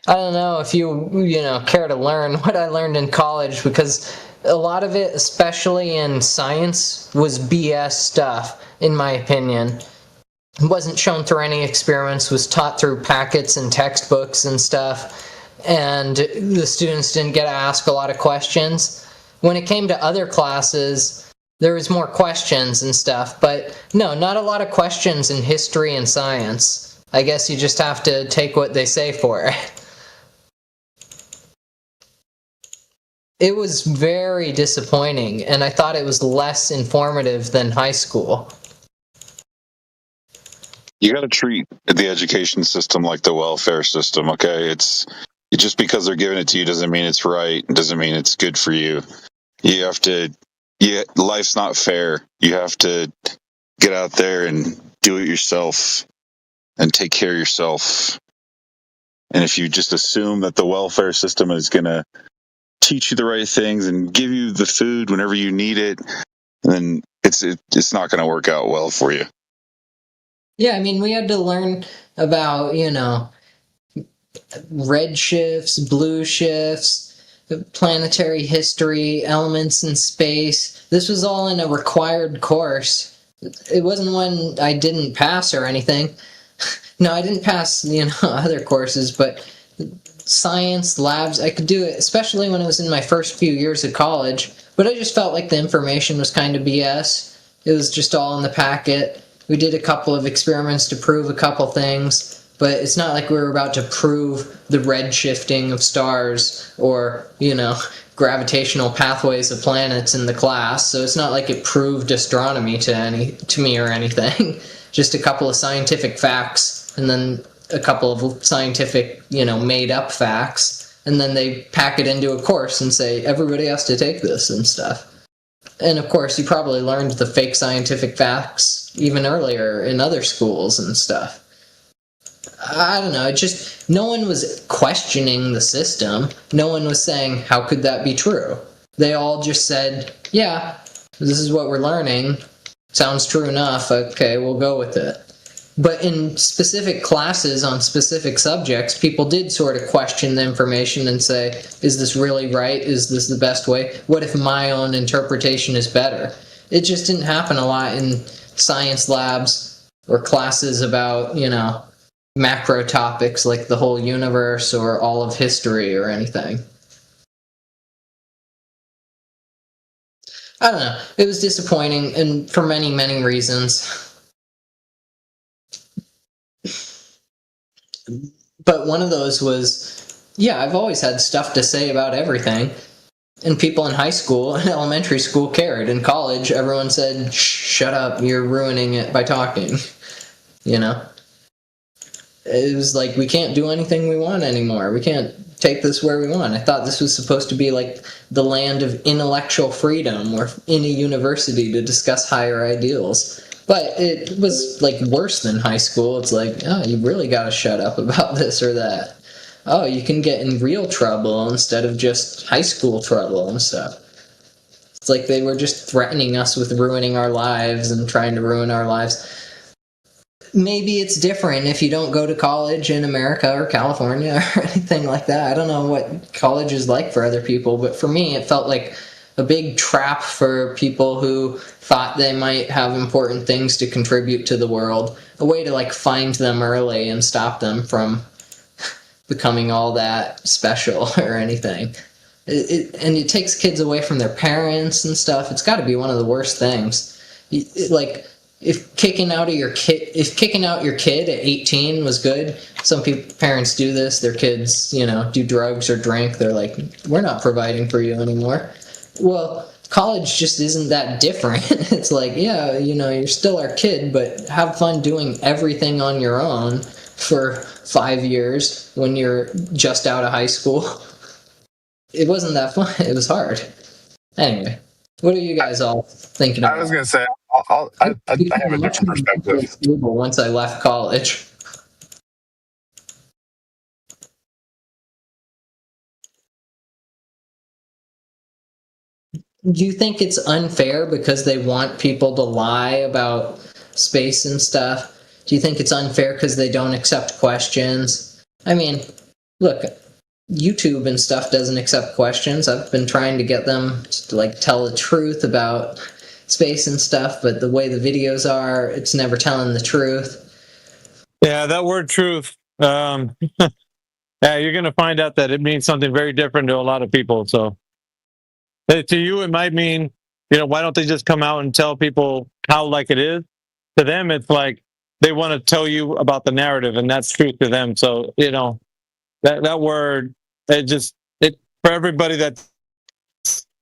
I don't know if you care to learn what I learned in college, because a lot of it, especially in science, was BS stuff, in my opinion. It wasn't shown through any experiments, was taught through packets and textbooks and stuff, and the students didn't get to ask a lot of questions. When it came to other classes, there was more questions and stuff, but no, not a lot of questions in history and science. I guess you just have to take what they say for it. It was very disappointing, and I thought it was less informative than high school. You got to treat the education system like the welfare system, okay? It's just because they're giving it to you doesn't mean it's right. Doesn't mean it's good for you. You have to. Life's not fair. You have to get out there and do it yourself and take care of yourself. And if you just assume that the welfare system is going to teach you the right things and give you the food whenever you need it, then it's not going to work out well for you. Yeah, I mean, we had to learn about, red shifts, blue shifts, planetary history, elements in space. This was all in a required course. It wasn't one I didn't pass or anything. No, I didn't pass, other courses, but science labs, I could do it, especially when it was in my first few years of college. But I just felt like the information was kind of BS. It was just all in the packet. We did a couple of experiments to prove a couple things, but it's not like we were about to prove the red shifting of stars or, gravitational pathways of planets in the class. So it's not like it proved astronomy to me or anything. Just a couple of scientific facts, and then a couple of scientific, made up facts, and then they pack it into a course and say everybody has to take this and stuff. And of course, you probably learned the fake scientific facts even earlier in other schools and stuff. I don't know, no one was questioning the system. No one was saying, how could that be true? They all just said, yeah, this is what we're learning. Sounds true enough. Okay, we'll go with it. But in specific classes on specific subjects, people did sort of question the information and say, is this really right? Is this the best way? What if my own interpretation is better? It just didn't happen a lot in science labs or classes about, macro topics like the whole universe or all of history or anything. I don't know. It was disappointing, and for many, many reasons. But one of those was, I've always had stuff to say about everything. And people in high school and elementary school cared. In college, everyone said, shut up, you're ruining it by talking. It was like, we can't do anything we want anymore. We can't take this where we want. I thought this was supposed to be like the land of intellectual freedom. We're in a university to discuss higher ideals. But it was like worse than high school. It's like, oh, you really got to shut up about this or that. Oh, you can get in real trouble instead of just high school trouble and stuff. It's like they were just threatening us with ruining our lives and trying to ruin our lives. Maybe it's different if you don't go to college in America or California or anything like that. I don't know what college is like for other people, but for me, it felt like a big trap for people who thought they might have important things to contribute to the world. A way to find them early and stop them from becoming all that special or anything. And it takes kids away from their parents and stuff. It's got to be one of the worst things. If kicking out your kid at 18 was good, some parents do this. Their kids, do drugs or drink. They're like, we're not providing for you anymore. Well, college just isn't that different. It's like, you're still our kid, but have fun doing everything on your own for 5 years when you're just out of high school. It wasn't that fun. It was hard. Anyway, what are you guys all thinking about? I was going to say, I have a different perspective. Once I left college. Do you think it's unfair because they want people to lie about space and stuff? Do you think it's unfair because they don't accept questions? I mean, look, YouTube and stuff doesn't accept questions. I've been trying to get them to tell the truth about space and stuff, but the way the videos are, it's never telling the truth. Yeah, that word truth. Yeah, you're going to find out that it means something very different to a lot of people. So to you, it might mean, why don't they just come out and tell people how it is? To them, it's like they want to tell you about the narrative, and that's truth to them. So, that word, it for everybody that's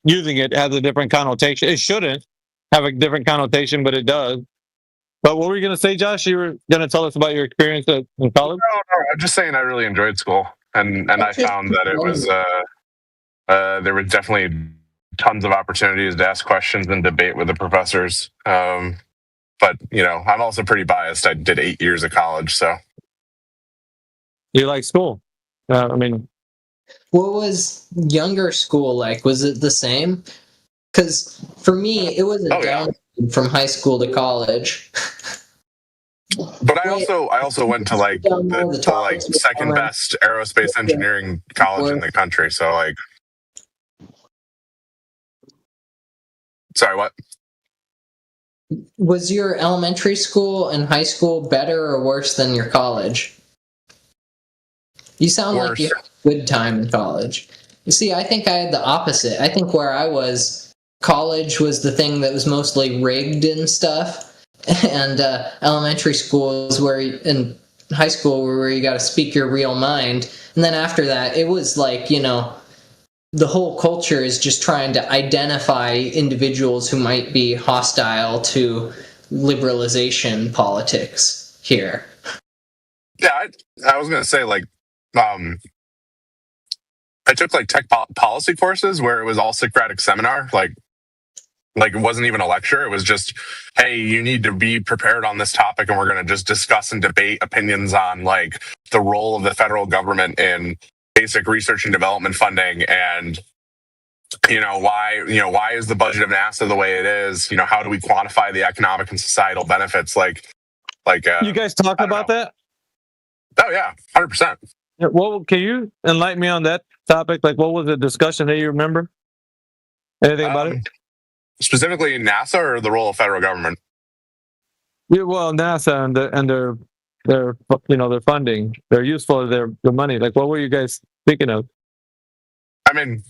using it has a different connotation. It shouldn't have a different connotation, but it does. But what were you going to say, Josh? You were going to tell us about your experience in college? No, I'm just saying I really enjoyed school, and I found that it was there were definitely tons of opportunities to ask questions and debate with the professors. but I'm also pretty biased. I did 8 years of college, so. You like school? I mean, What was younger school like? Was it the same? Because for me, it was a down from high school to college. But I also went to like the second best aerospace engineering college in the country. So like, sorry, what? Was your elementary school and high school better or worse than your college? You sound Worse. like you had a good time in college. You see, I think I had the opposite. I think where I was, college was the thing that was mostly rigged and stuff, and elementary school is and high school where you got to speak your real mind. And then after that, it was like, the whole culture is just trying to identify individuals who might be hostile to liberalization politics here. Yeah, I was gonna say like, I took like tech policy courses where it was all Socratic seminar, like it wasn't even a lecture. It was just, hey, you need to be prepared on this topic, and we're going to just discuss and debate opinions on like the role of the federal government in basic research and development funding, and why is the budget of NASA the way it is? How do we quantify the economic and societal benefits? Like you guys talk about that? Oh yeah, 100%. Yeah, well, can you enlighten me on that topic? Like, what was the discussion that you remember? Anything about it? Specifically NASA or the role of federal government? Yeah, well, NASA and their funding, their useful their money. Like, what were you guys thinking of? I mean,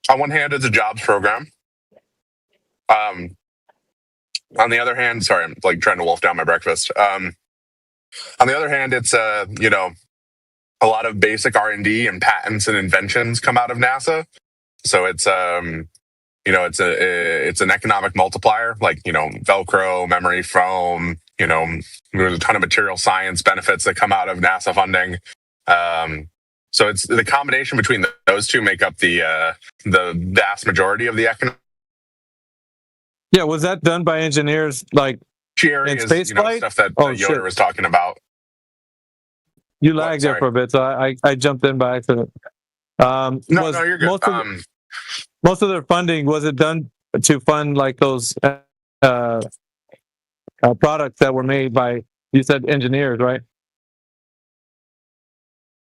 on one hand, it's a jobs program. On the other hand, sorry, I'm like trying to wolf down my breakfast. On the other hand, it's a lot of basic R&D and patents and inventions come out of NASA. So it's it's an economic multiplier, like Velcro, memory foam. There's a ton of material science benefits that come out of NASA funding. So it's the combination between those two make up the vast majority of the economic. Yeah, was that done by engineers like in space flight? Stuff that Yoder was talking about. You lagged there for a bit, so I jumped in by accident. No, you're good. Most of their funding, was it done to fund like those products that were made by, you said engineers, right?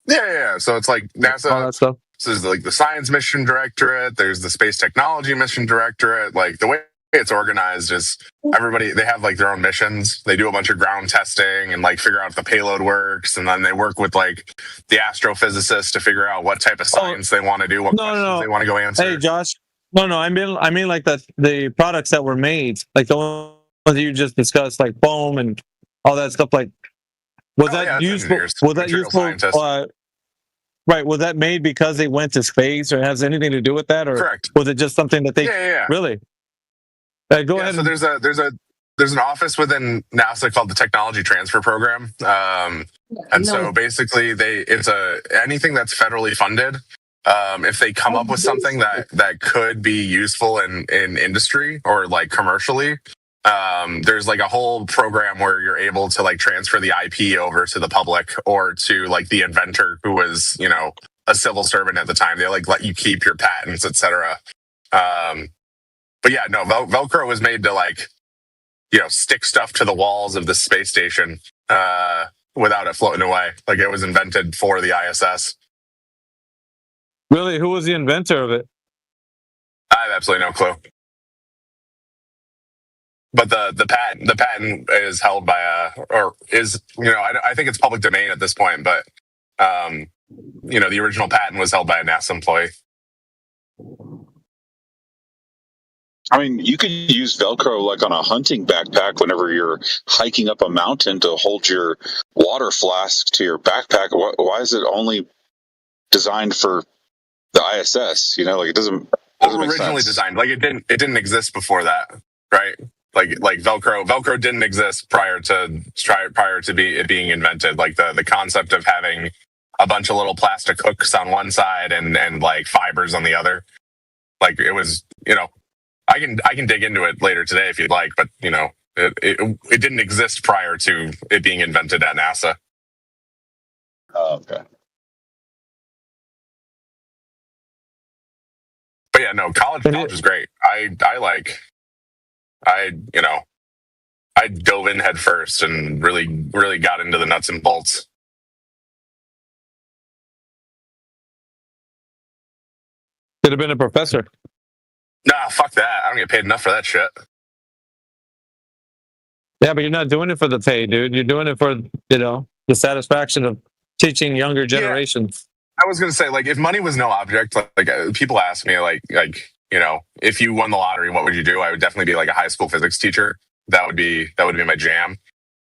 Yeah. So it's like NASA. All that stuff. This is like the Science Mission Directorate. There's the Space Technology Mission Directorate. Like the way it's organized is they have like their own missions. They do a bunch of ground testing and like figure out if the payload works, and then they work with like the astrophysicists to figure out what type of science they want to do, what questions they want to go answer. Hey, Josh. No, I mean like the products that were made, like the ones that you just discussed, like foam and all that stuff. Like, was that useful? Was that useful? Right. Was that made because they went to space, or has anything to do with that, or correct? Was it just something that they really? Go ahead. So there's an office within NASA called the Technology Transfer Program, so basically it's anything that's federally funded. If they come up with something that could be useful in industry or like commercially, there's like a whole program where you're able to like transfer the IP over to the public or to like the inventor who was a civil servant at the time. They like let you keep your patents, etc. But yeah, no, Velcro was made to like, stick stuff to the walls of the space station without it floating away. Like it was invented for the ISS. Really? Who was the inventor of it? I have absolutely no clue. But the patent is held by I think it's public domain at this point, but the original patent was held by a NASA employee. I mean, you could use Velcro like on a hunting backpack whenever you're hiking up a mountain to hold your water flask to your backpack. Why is it only designed for the ISS? Like it doesn't make originally sense. Designed like it didn't exist before that, right? Like Velcro didn't exist prior to it being invented. Like the concept of having a bunch of little plastic hooks on one side and like fibers on the other. Like it was, I can dig into it later today if you'd like, but It didn't exist prior to it being invented at NASA. Oh, okay. But yeah, no, college is great. I dove in head first and really got into the nuts and bolts. Should have been a professor. Nah, fuck that. I don't get paid enough for that shit. Yeah, but you're not doing it for the pay, dude. You're doing it for, the satisfaction of teaching younger generations. I was gonna say, like, if money was no object, people ask me, if you won the lottery, what would you do? I would definitely be like a high school physics teacher. That would be my jam.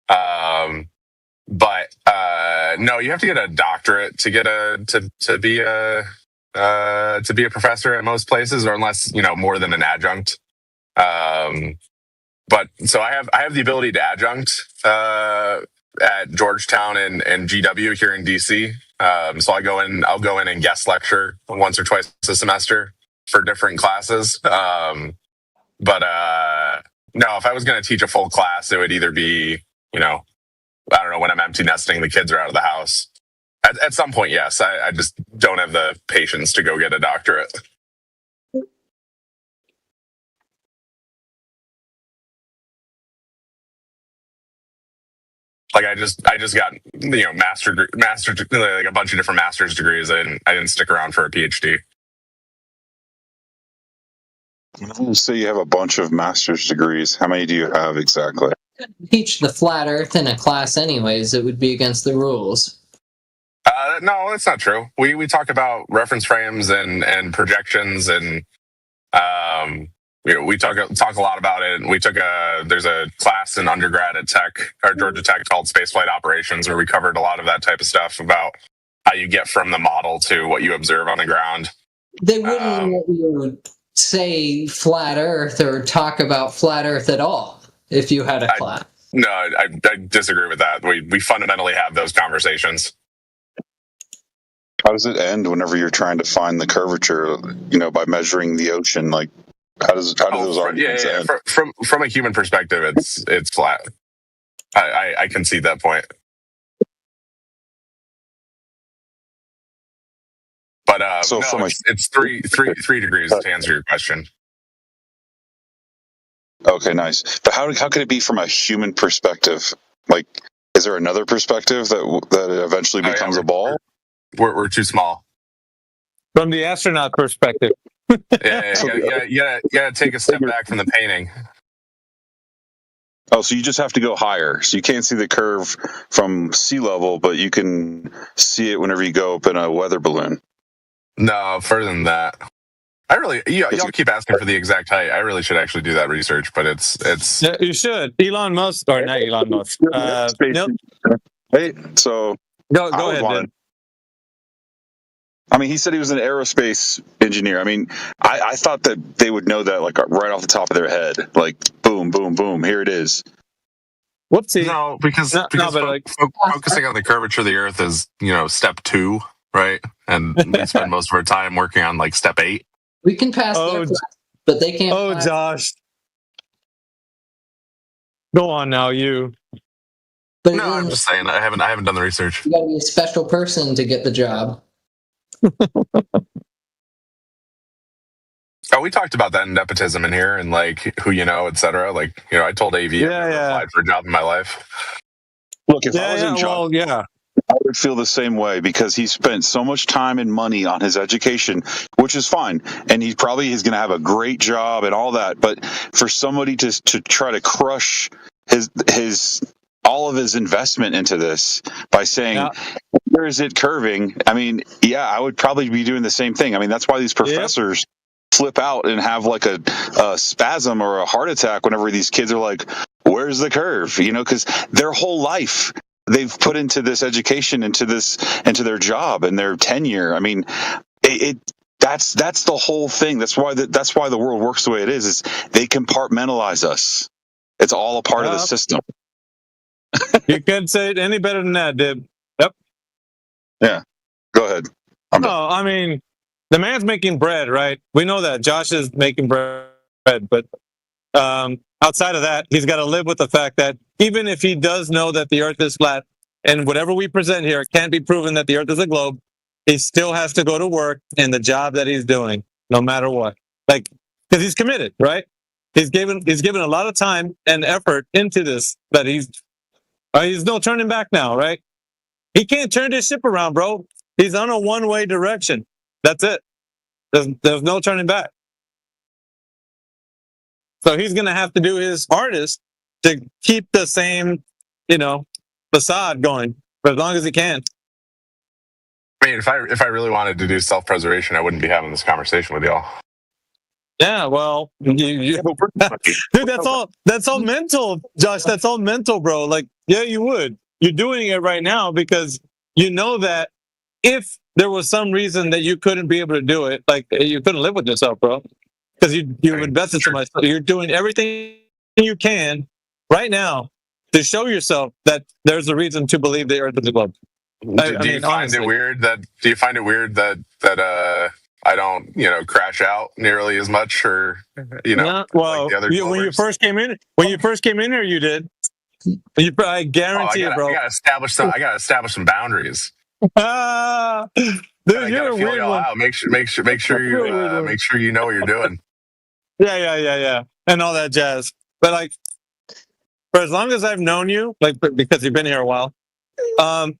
But no, you have to get a doctorate to get to be a professor at most places, or unless more than an adjunct. But so I have the ability to adjunct at Georgetown and GW here in DC. So I'll go in and guest lecture once or twice a semester for different classes. But no, if I was going to teach a full class, it would either be, I don't know, when I'm empty nesting, the kids are out of the house. At some point, yes. I just don't have the patience to go get a doctorate. Like I just got master like a bunch of different master's degrees. I didn't stick around for a PhD. So you have a bunch of master's degrees. How many do you have exactly? Teach the flat Earth in a class, anyways. It would be against the rules. No, that's not true. We talk about reference frames and projections, and we talk a lot about it. We took there's a class in undergrad at Georgia Tech called Spaceflight Operations, where we covered a lot of that type of stuff about how you get from the model to what you observe on the ground. They wouldn't let you say flat Earth or talk about flat Earth at all if you had a class. No, I disagree with that. We fundamentally have those conversations. How does it end whenever you're trying to find the curvature, by measuring the ocean? Like, how do those arguments end? From a human perspective, it's flat. I concede that point. But So no, it's three degrees to answer your question. Okay, nice. But how could it be from a human perspective? Like, is there another perspective that it eventually becomes a ball? We're too small. From the astronaut perspective. You gotta take a step back from the painting. Oh, so you just have to go higher. So you can't see the curve from sea level, but you can see it whenever you go up in a weather balloon. No, further than that. Y'all keep asking for the exact height. I really should actually do that research, but it's. Yeah, you should. Elon Musk, or not Elon Musk. Nope. Hey, so Go ahead, Dan. I mean, he said he was an aerospace engineer. I mean, I thought that they would know that, like, right off the top of their head. Like, boom, boom, boom, here it is. Whoopsie. No, because focusing on the curvature of the Earth is, step 2, right? And we spend most of our time working on, like, step 8. We can pass their class, but they can't. Oh, Josh. Go on now, you. But no, I'm just saying, I haven't done the research. You got to be a special person to get the job. Oh, we talked about that in nepotism in here, and like who etc. Like, I told AV I applied for a job in my life. Look, if I was in John, I would feel the same way, because he spent so much time and money on his education, which is fine, and he probably is going to have a great job and all that. But for somebody to try to crush his all of his investment into this by saying, where is it curving? I mean, I would probably be doing the same thing. I mean, that's why these professors flip out and have like a spasm or a heart attack whenever these kids are like, where's the curve? Because their whole life they've put into this education, into their job and their tenure. I mean, that's the whole thing. That's why the world works the way it is they compartmentalize us. It's all a part of the system. You can't say it any better than that, Dib. Yep. Yeah. Go ahead. I mean, the man's making bread, right? We know that. Josh is making bread, but outside of that, he's got to live with the fact that even if he does know that the Earth is flat, and whatever we present here can't be proven that the Earth is a globe, he still has to go to work in the job that he's doing, no matter what. Like, because he's committed, right? He's given a lot of time and effort into this. That he's no turning back now, right? He can't turn this ship around, bro. He's on a one-way direction. That's it. There's no turning back. So he's going to have to do his hardest to keep the same, facade going for as long as he can. I mean, if I really wanted to do self-preservation, I wouldn't be having this conversation with y'all. Yeah, well, dude, that's all mental, Josh. That's all mental, bro. Like, yeah, you would. You're doing it right now because you know that if there was some reason that you couldn't be able to do it, like you couldn't live with yourself, bro, because you've invested so much. You're doing everything you can right now to show yourself that there's a reason to believe the Earth is a globe. Do you find it weird that I don't crash out nearly as much, or Yeah, well, like the other when you first came in here, you did. I guarantee it, bro. I gotta establish some boundaries. Dude, I you're gotta a feel weird y'all one. out. Make sure you know what you're doing. Yeah, and all that jazz. But like, for as long as I've known you, like because you've been here a while, I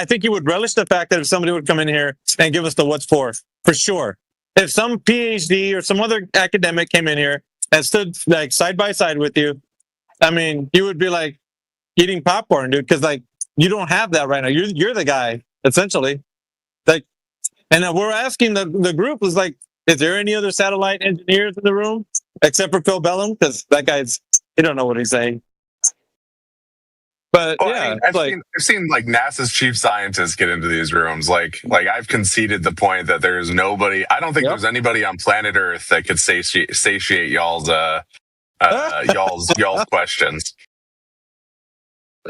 think you would relish the fact that if somebody would come in here and give us the what's for sure. If some PhD or some other academic came in here and stood like side by side with you, I mean, you would be like eating popcorn, dude, because like you don't have that right now. You're the guy essentially. Like, and we're asking the group is like, is there any other satellite engineers in the room except for Phil Bellum? Because that guy's he don't know what he's saying. But Well, yeah, I mean, I've seen like NASA's chief scientists get into these rooms. Like I've conceded the point that there's nobody. I don't think there's anybody on planet Earth that could satiate y'all's questions.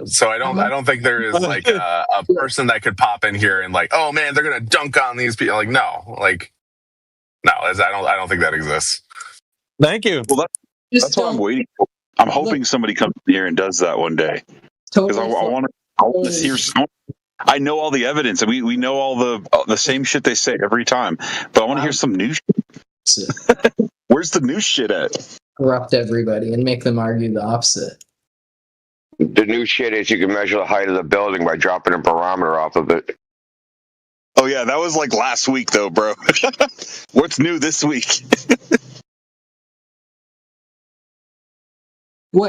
So I don't think there is like a person that could pop in here and like, oh man, they're gonna dunk on these people. Like no, I don't think that exists. Thank you. Well, that's what I'm waiting for. I'm hoping somebody comes in here and does that one day. Because I want to hear some. I know all the evidence, and we know all the same shit they say every time. But I want to hear some new shit. Where's the new shit at? Corrupt everybody and make them argue the opposite. The new shit is you can measure the height of the building by dropping a barometer off of it. Oh yeah, that was like last week though, bro. What's new this week?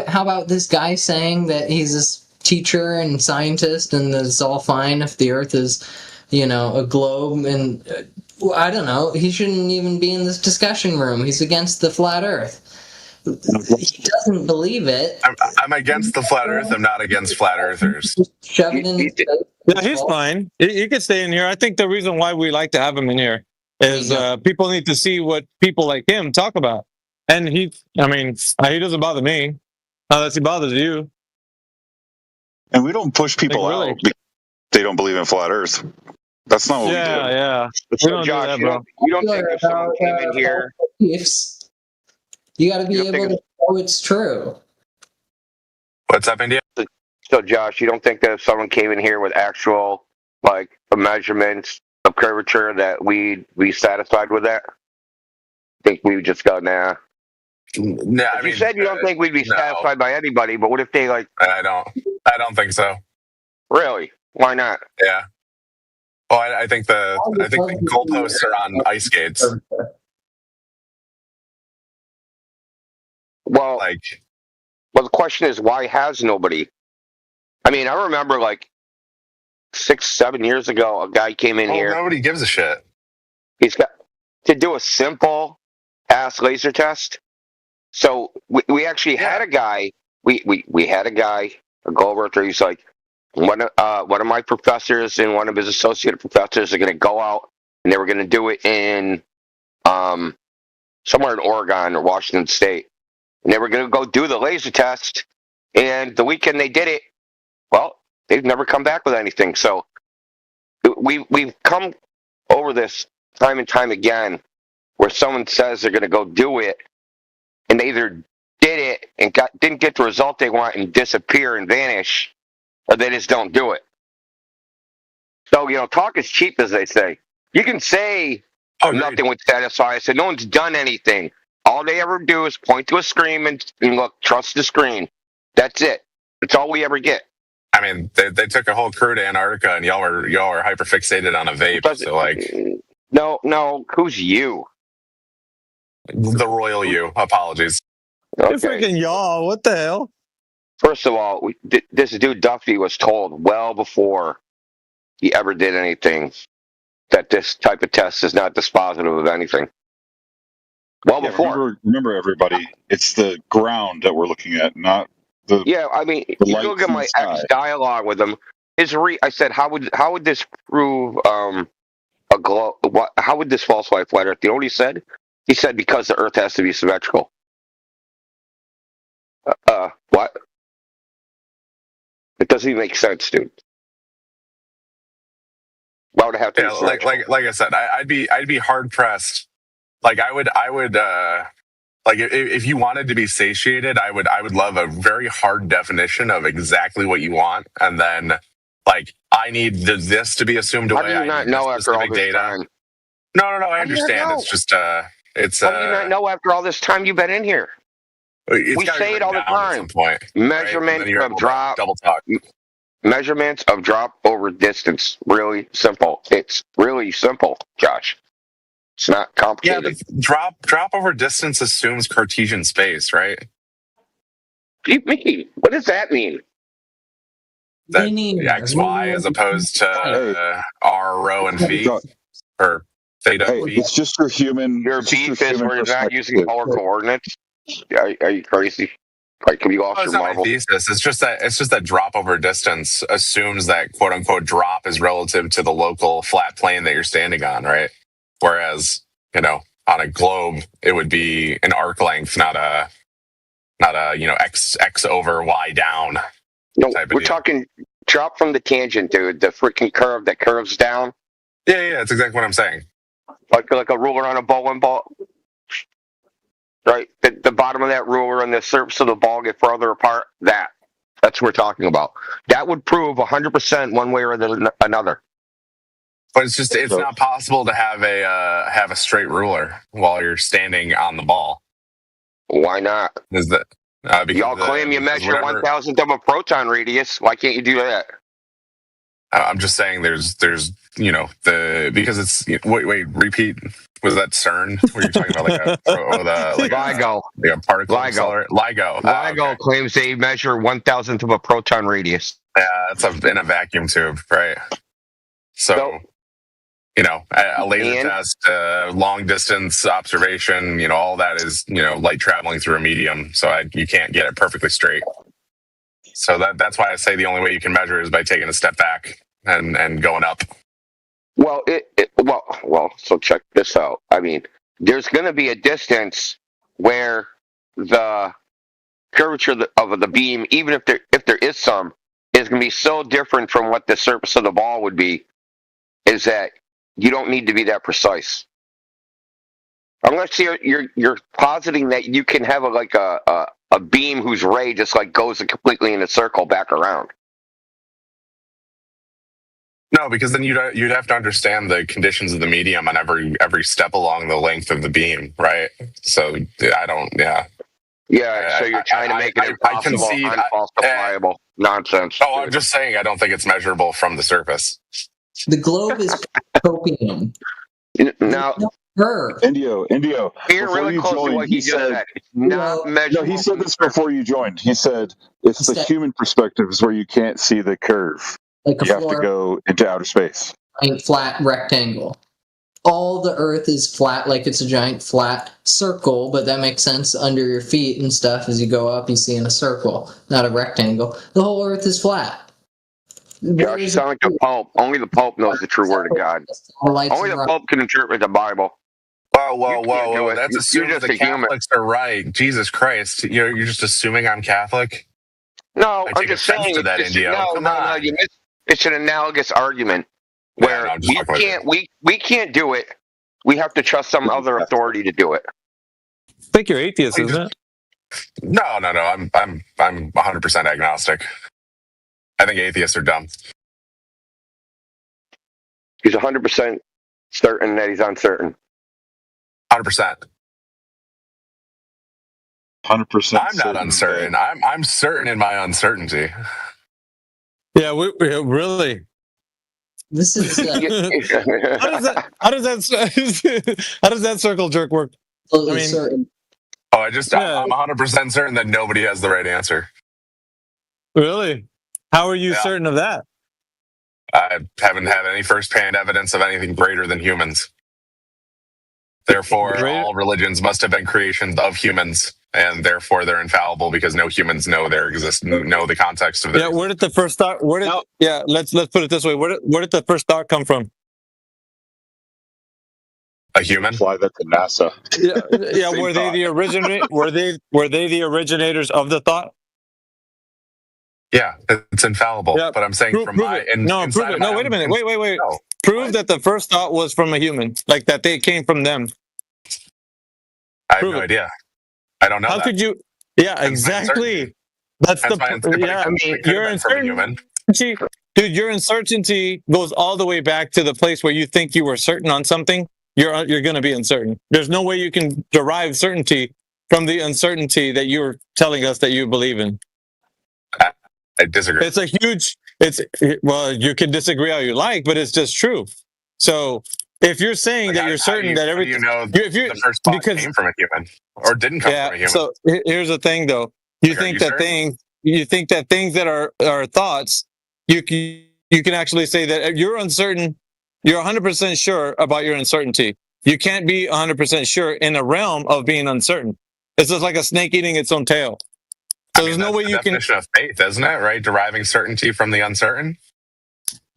How about this guy saying that he's this teacher and scientist and that it's all fine if the Earth is, a globe, and I don't know, he shouldn't even be in this discussion room. He's against the flat Earth. He doesn't believe it. I'm against the flat Earth. I'm not against flat earthers. Shove it in. Yeah, he's fine. He can stay in here. I think the reason why we like to have him in here is people need to see what people like him talk about. And he doesn't bother me unless he bothers you. And we don't push people out because they don't believe in flat Earth. That's not what we do. Yeah. So, Josh, you don't think if someone came in here... You got to be able to know it's true. What's up, India? So, Josh, you don't think that if someone came in here with actual, measurements of curvature that we'd be satisfied with that? I think we would just go, nah. Yeah, you said you don't think we'd be satisfied by anybody, but what if they, I don't think so. Really? Why not? Yeah. Well, I think the goalposts are on ice skates. Well, the question is, why has nobody? I mean, I remember 6-7 years ago, a guy came in here. Nobody gives a shit. He's got to do a simple ass laser test. So we actually had a guy. We had a guy, a go over there. He's like, one of my professors and one of his associate professors are going to go out and they were going to do it in somewhere in Oregon or Washington State. And they were going to go do the laser test, and the weekend they did it, well, they've never come back with anything. So we've come over this time and time again where someone says they're going to go do it, and they either did it and didn't get the result they want and disappear and vanish, or they just don't do it. So, talk is cheap, as they say. You can say nothing would satisfy. I said, no one's done anything. All they ever do is point to a screen and look, trust the screen. That's it. That's all we ever get. I mean, they took a whole crew to Antarctica, and y'all were hyper fixated on a vape. So like, no, who's you? The royal you. Apologies. You're Okay. freaking y'all. What the hell? First of all, this dude Duffy was told well before he ever did anything that this type of test is not dispositive of anything. Well Yeah, before. remember, everybody, it's the ground that we're looking at, not the. Yeah, I mean, The you lights look at in my the sky. ex dialogue with him. I said, how would this prove a glow? What? How would this falsify flat Earth? You know what he said? He said because the Earth has to be symmetrical. What? It doesn't even make sense, dude. Why would it have to be Yeah, symmetrical? like I said, I'd be hard pressed. Like I would like if you wanted to be satiated, I would love a very hard definition of exactly what you want, and then like I need this to be assumed How away. do you not know after all this time? No, I How do you not understand. know? It's just it's How do you not know after all this time you've been in here? it's We gotta be say it written all the down at time. some point. Measurements Then you're of able to drop. double talk. Measurements of drop over distance. Really simple. It's really simple, Josh. It's not Yeah, complicated. the drop over distance assumes Cartesian space, right? What does that mean? That Linear. X, Y as opposed to R, rho, and phi, Hey, or theta, hey, phi. it's just your human. Your it's just beef is human we're not using perspective. polar coordinates. Are you crazy? Like, can you off Oh, your it's not my marble? thesis. It's just that drop over distance assumes that quote unquote drop is relative to the local flat plane that you're standing on, right? Whereas, on a globe, it would be an arc length, not a x over y down. No, type of we're deal. talking drop from the tangent, dude. The freaking curve that curves down, Yeah, that's exactly what I'm saying. like a ruler on a bowling ball. Right, the bottom of that ruler and the surface of the ball get farther apart. That's what we're talking about. That would prove 100% one way or another. But it's not possible to have a straight ruler while you're standing on the ball. Why not? Is that because Y'all claim you because measure 1,000th of a proton radius. Why can't you do that? I'm just saying there's because it's wait repeat, was that CERN? Were you talking about LIGO. a particle LIGO. accelerator? LIGO. LIGO Okay. claims they measure 1,000th of a proton radius. Yeah, it's in a vacuum tube, right? So a laser test, long distance observation, all that is light traveling through a medium, so you can't get it perfectly straight. So that's why I say the only way you can measure is by taking a step back and going up. Well, so check this out. I mean, there's going to be a distance where the curvature of the beam, even if there is some, is going to be so different from what the surface of the ball would be, is that you don't need to be that precise. Unless you're positing that you can have a beam whose ray just goes completely in a circle back around. No, because then you'd have to understand the conditions of the medium on every step along the length of the beam, right? So I don't. Yeah. Yeah. So you're trying to make it impossible, unfalsifiable nonsense. Oh, I'm just saying I don't think it's measurable from the surface. The globe is copium. Now, Indio. You're really close to what he just said. It's not measurable. No, he said this before you joined. He said it's the human perspective is where you can't see the curve. Like you have to go into outer space. Giant flat rectangle. All the Earth is flat, like it's a giant flat circle, but that makes sense under your feet and stuff. As you go up, you see in a circle, not a rectangle. The whole Earth is flat. Josh, you sound like the Pope. Only the Pope knows the true word of God. Only the Pope can interpret the Bible. Whoa. That's assuming the Catholics are right. Jesus Christ. You're just assuming I'm Catholic? No, I'm just saying. To that, Indio. Come on. It's an analogous argument where we can't do it. We have to trust some other authority to do it. I think you're atheist, isn't it? No. I'm 100% agnostic. I think atheists are dumb. He's 100% certain that he's uncertain. 100%. 100%. I'm not uncertain. I'm certain in my uncertainty. Yeah, we really. This is How does that circle jerk work? absolutely I mean- certain. Oh, Yeah. I'm 100% certain that nobody has the right answer. Really? How are you Yeah. certain of that? I haven't had any first-hand evidence of anything greater than humans. Therefore, Greater- all religions must have been creations of humans, and therefore they're infallible because no humans know the context of their. Yeah, where did the first thought? Yeah, let's put it this way. Where did the first thought come from? A human. Fly that to NASA. Yeah. Same Were they thought. the originate? Were they the originators of the thought? Yeah, it's infallible. Yeah, But I'm saying Prove from it. my No, inside prove it. of my No, wait a own- minute. Wait. No. Prove that the first thought was from a human, like that they came from them. I have Prove no it. idea. I don't know. How that. could you? Yeah, That's my exactly. uncertainty. That's That's my uncertainty. yeah. It could have Your been from a uncertainty, human. dude. Your uncertainty goes all the way back to the place where you think you were certain on something. You're going to be uncertain. There's no way you can derive certainty from the uncertainty that you're telling us that you believe in. I disagree. It's a huge. Well, you can disagree all you like, but it's just true. So if you're saying that you're certain that everything, you know, if you're the first thought because came from a human or didn't come from a human. So here's the thing, though. You Like, are think you that certain? things that are thoughts, you can actually say that you're uncertain. You're 100% sure about your uncertainty. You can't be 100% sure in a realm of being uncertain. It's just like a snake eating its own tail. So there's no that's way the you can. definition of faith, isn't it? Right, deriving certainty from the uncertain.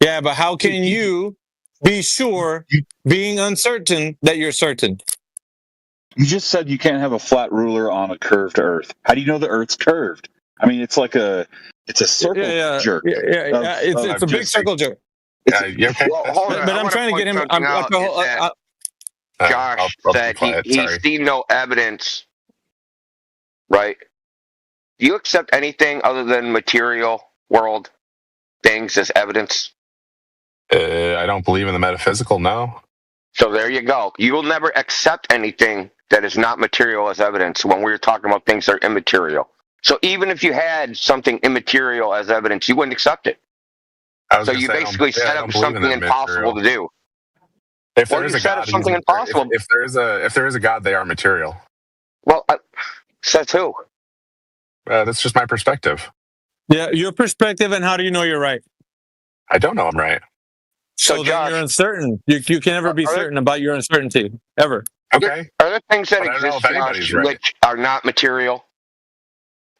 Yeah, but how can you be sure, being uncertain, that you're certain? You just said you can't have a flat ruler on a curved Earth. How do you know the Earth's curved? I mean, it's a circle jerk. Yeah. It's a big just- circle jerk. You okay? Well, hold on. But I I'm wanna trying to point get him. something out, is that Josh I'll said be quiet, he's sorry. seen no evidence, right? Do you accept anything other than material world things as evidence? I don't believe in the metaphysical. No. So there you go. You will never accept anything that is not material as evidence when we're talking about things that are immaterial. So even if you had something immaterial as evidence, you wouldn't accept it. I was So gonna you say, basically I set don't up believe in something the impossible material. to do. If Well, there is you a set up God, something impossible. If there is a God, they are material. Well, says who? That's just my perspective. Yeah, your perspective, and how do you know you're right? I don't know I'm right. So, then Josh, you're uncertain. You can never be are there- certain about your uncertainty ever. Okay. Are there things that But I don't know exist, if anybody's Josh, right. which are not material?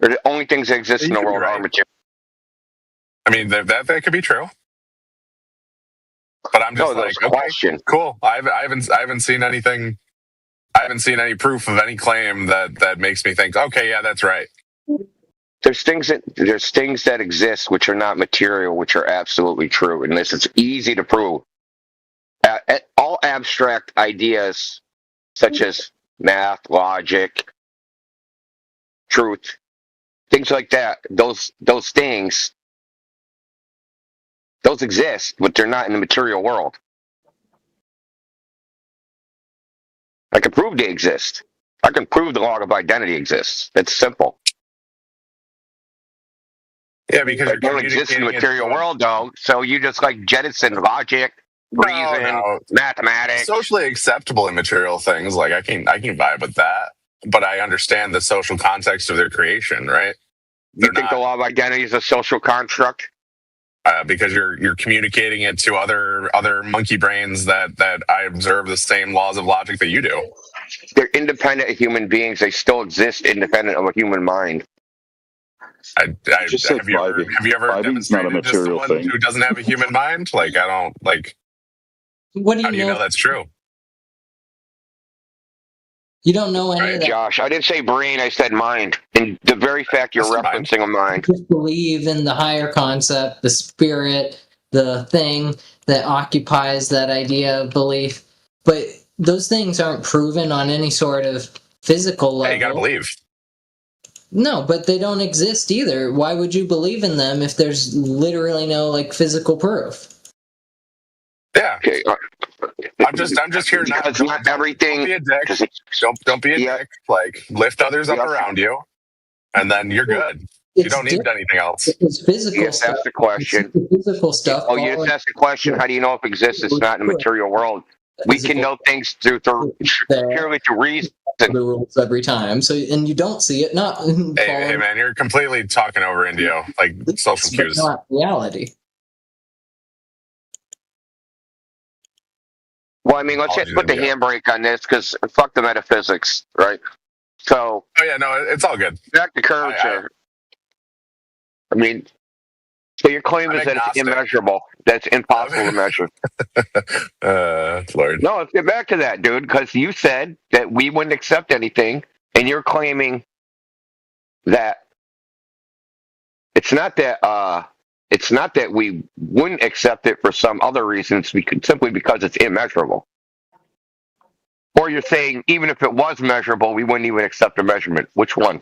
Or the only things that exist in You the could be world are right. material? I mean, that could be true. But I'm just No, like, that's a okay, question. cool. I haven't seen anything. I haven't seen any proof of any claim that makes me think, okay, yeah, that's right. There's things that exist which are not material, which are absolutely true, and this is easy to prove. All abstract ideas, such as math, logic, truth, things like that, those things, those exist, but they're not in the material world. I can prove they exist. I can prove the law of identity exists. It's simple. Yeah, because They don't exist in the material world, though. So you just like jettison logic, reason, mathematics. Socially acceptable immaterial things, like I can vibe with that, but I understand the social context of their creation, right? You think the law of identity is a social construct? Because you're communicating it to other monkey brains that I observe the same laws of logic that you do. They're independent of human beings. They still exist independent of a human mind. Have you ever Vibing's not a demonstrated to material someone thing. who doesn't have a human mind? Like, I don't like. What do How you do you know? know that's true? You don't know any Right, of that. Josh, I didn't say brain, I said mind. And the very fact you're That's mind. referencing a mind. Just believe in the higher concept, the spirit, the thing that occupies that idea of belief. But those things aren't proven on any sort of physical level. Hey, you gotta believe. No, but they don't exist either. Why would you believe in them if there's literally no like physical proof? Yeah. Okay. I'm just here not. Because not everything. Don't be a dick. Don't be a dick. Like lift others up around you, and then you're good. You don't need anything else. It's physical Yes, stuff. that's the question. It's the physical stuff. Oh, yes, that's the question. How do you know if it exists? It's not in the material world. We can know things purely through reason. The rules every time. So, and you don't see it. Not Hey, man, you're completely talking over Indio, like social cues. Not reality. Well, I mean, let's just put the handbrake on this because fuck the metaphysics, right? So. Oh yeah, no, it's all good. Back to curvature. I mean, so your claim is that it's immeasurable. That's impossible to measure. Lord. No, let's get back to that, dude, because you said that we wouldn't accept anything, and you're claiming that it's not that we wouldn't accept it for some other reasons, simply because it's immeasurable. Or you're saying even if it was measurable, we wouldn't even accept a measurement. Which one?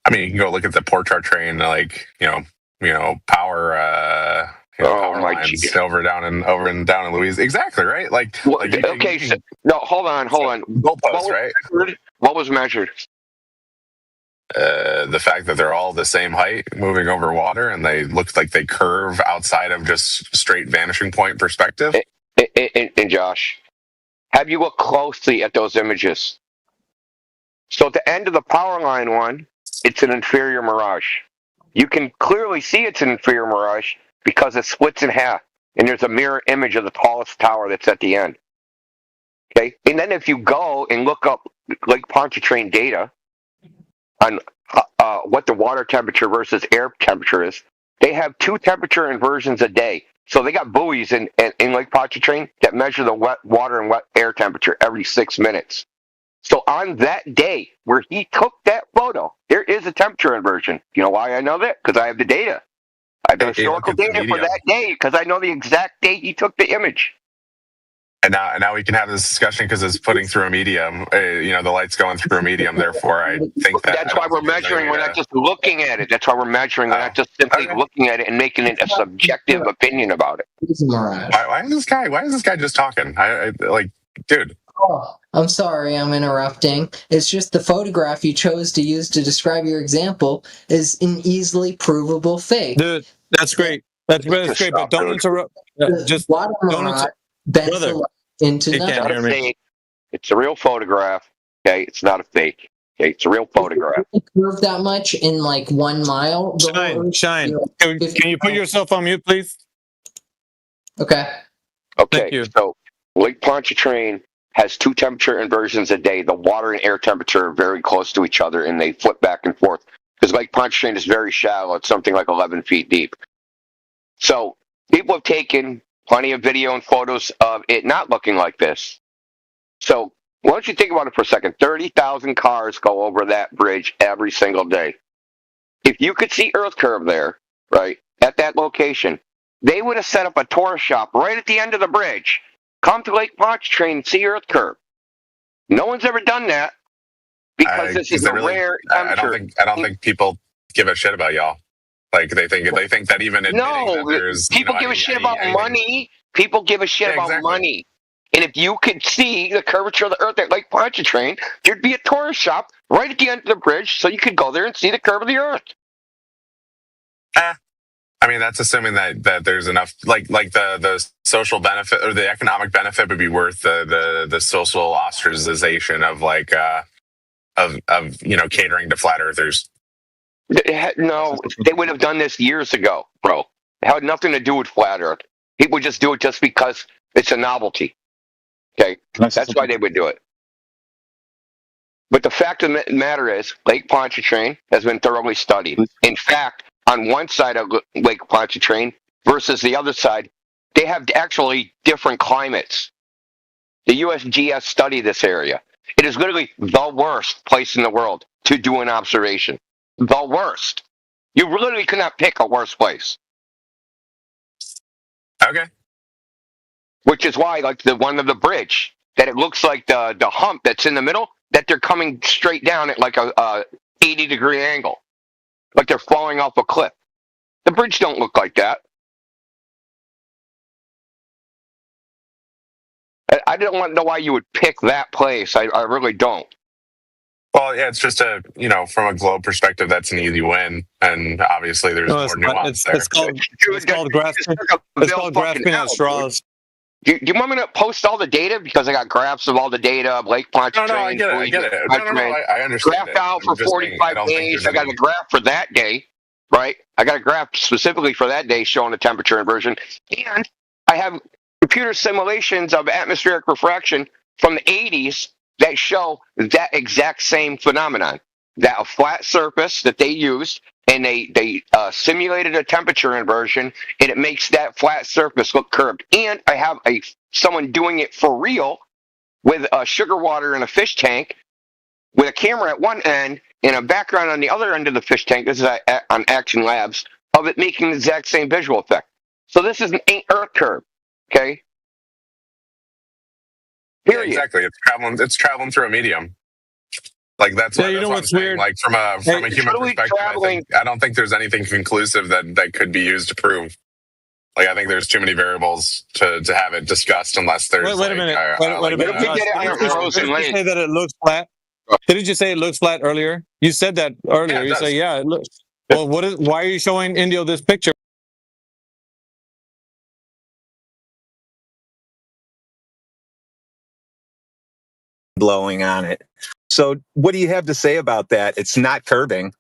I mean, you can go look at the Porchart train, like power. Power lines over and down in Louisiana. Exactly right. Like, no, hold on. Goalposts, right? What was measured? The fact that they're all the same height moving over water, and they look like they curve outside of just straight vanishing point perspective. And Josh, have you looked closely at those images? So at the end of the power line one, it's an inferior mirage. You can clearly see it's an inferior mirage because it splits in half, and there's a mirror image of the tallest tower that's at the end. Okay, and then if you go and look up Lake Pontchartrain data on what the water temperature versus air temperature is, they have 2 temperature inversions a day. So they got buoys in Lake Pontchartrain that measure the wet water and wet air temperature every 6 minutes. So on that day where he took that photo, there is a temperature inversion. You know why I know that? Because I have the data. I have historical data for that day because I know the exact date he took the image. And now we can have this discussion because it's putting through a medium. The light's going through a medium. Therefore, I think that's why we're measuring. We're not just looking at it. That's why we're measuring. We're not just simply looking at it and making it a subjective opinion about it. Why is this guy just talking? Dude. Oh, I'm sorry, I'm interrupting. It's just the photograph you chose to use to describe your example is an easily provable fake. Dude, that's great. That's great, but don't interrupt. Just water mirage bends the light into nothing. It's a real photograph. Okay, it's not a fake. Okay, it's a real photograph. Curve that much in like 1 mile. Shine. Can you put yourself on mute, please? Okay. Okay. So Lake Pontchartrain has 2 temperature inversions a day. The water and air temperature are very close to each other, and they flip back and forth. Because Lake Pontchartrain is very shallow. It's something like 11 feet deep. So people have taken plenty of video and photos of it not looking like this. So why don't you think about it for a second? 30,000 cars go over that bridge every single day. If you could see Earth curve there, right, at that location, they would have set up a tourist shop right at the end of the bridge. Come to Lake Pontchartrain and see Earth curve. No one's ever done that because this is a rare temperature. I don't think people give a shit about y'all. Like they think that even admitting that there's people give a shit about money. People give a shit about money. And if you could see the curvature of the Earth at Lake Pontchartrain, there'd be a tourist shop right at the end of the bridge, so you could go there and see the curve of the Earth. I mean, that's assuming that there's enough, like the social benefit or the economic benefit would be worth the social ostracization of catering to flat earthers. No, they would have done this years ago, bro. It had nothing to do with flat Earth. People would just do it just because it's a novelty. Okay, that's why they would do it. But the fact of the matter is, Lake Pontchartrain has been thoroughly studied. In fact, on one side of Lake Pontchartrain versus the other side, they have actually different climates. The USGS studied this area. It is literally the worst place in the world to do an observation. The worst. You literally could not pick a worse place. Okay. Which is why, like the one of the bridge, that it looks like the hump that's in the middle, that they're coming straight down at like a 80-degree angle, like they're falling off a cliff. The bridge don't look like that. I don't want to know why you would pick that place. I really don't. Well, yeah, it's just from a globe perspective, that's an easy win, and obviously there's No, more nuance there. it's called grasping. It's called grasping at straws. Do you want me to post all the data? Because I got graphs of all the data of Lake Pontchartrain. No, I get it. I understand. Graphed out for 45 days. I got a graph for that day, right? I got a graph specifically for that day showing the temperature inversion. And I have computer simulations of atmospheric refraction from the 80s that show that exact same phenomenon. That a flat surface that they used, and they simulated a temperature inversion, and it makes that flat surface look curved. And I have someone doing it for real with sugar water in a fish tank with a camera at one end and a background on the other end of the fish tank. This is on Action Labs, of it making the exact same visual effect. So this is an Earth curve, okay? Yeah, exactly. It's traveling through a medium. Like that's what I'm saying. Weird? Like from a human perspective, I don't think there's anything conclusive that could be used to prove. Like I think there's too many variables to have it discussed unless there's. Wait a minute. Wait a minute. Did you say that it looks flat? Didn't you say it looks flat earlier? You said that earlier. Yeah, you say it looks. Well, why are you showing Indio this picture? Blowing on it. So what do you have to say about that? It's not curving.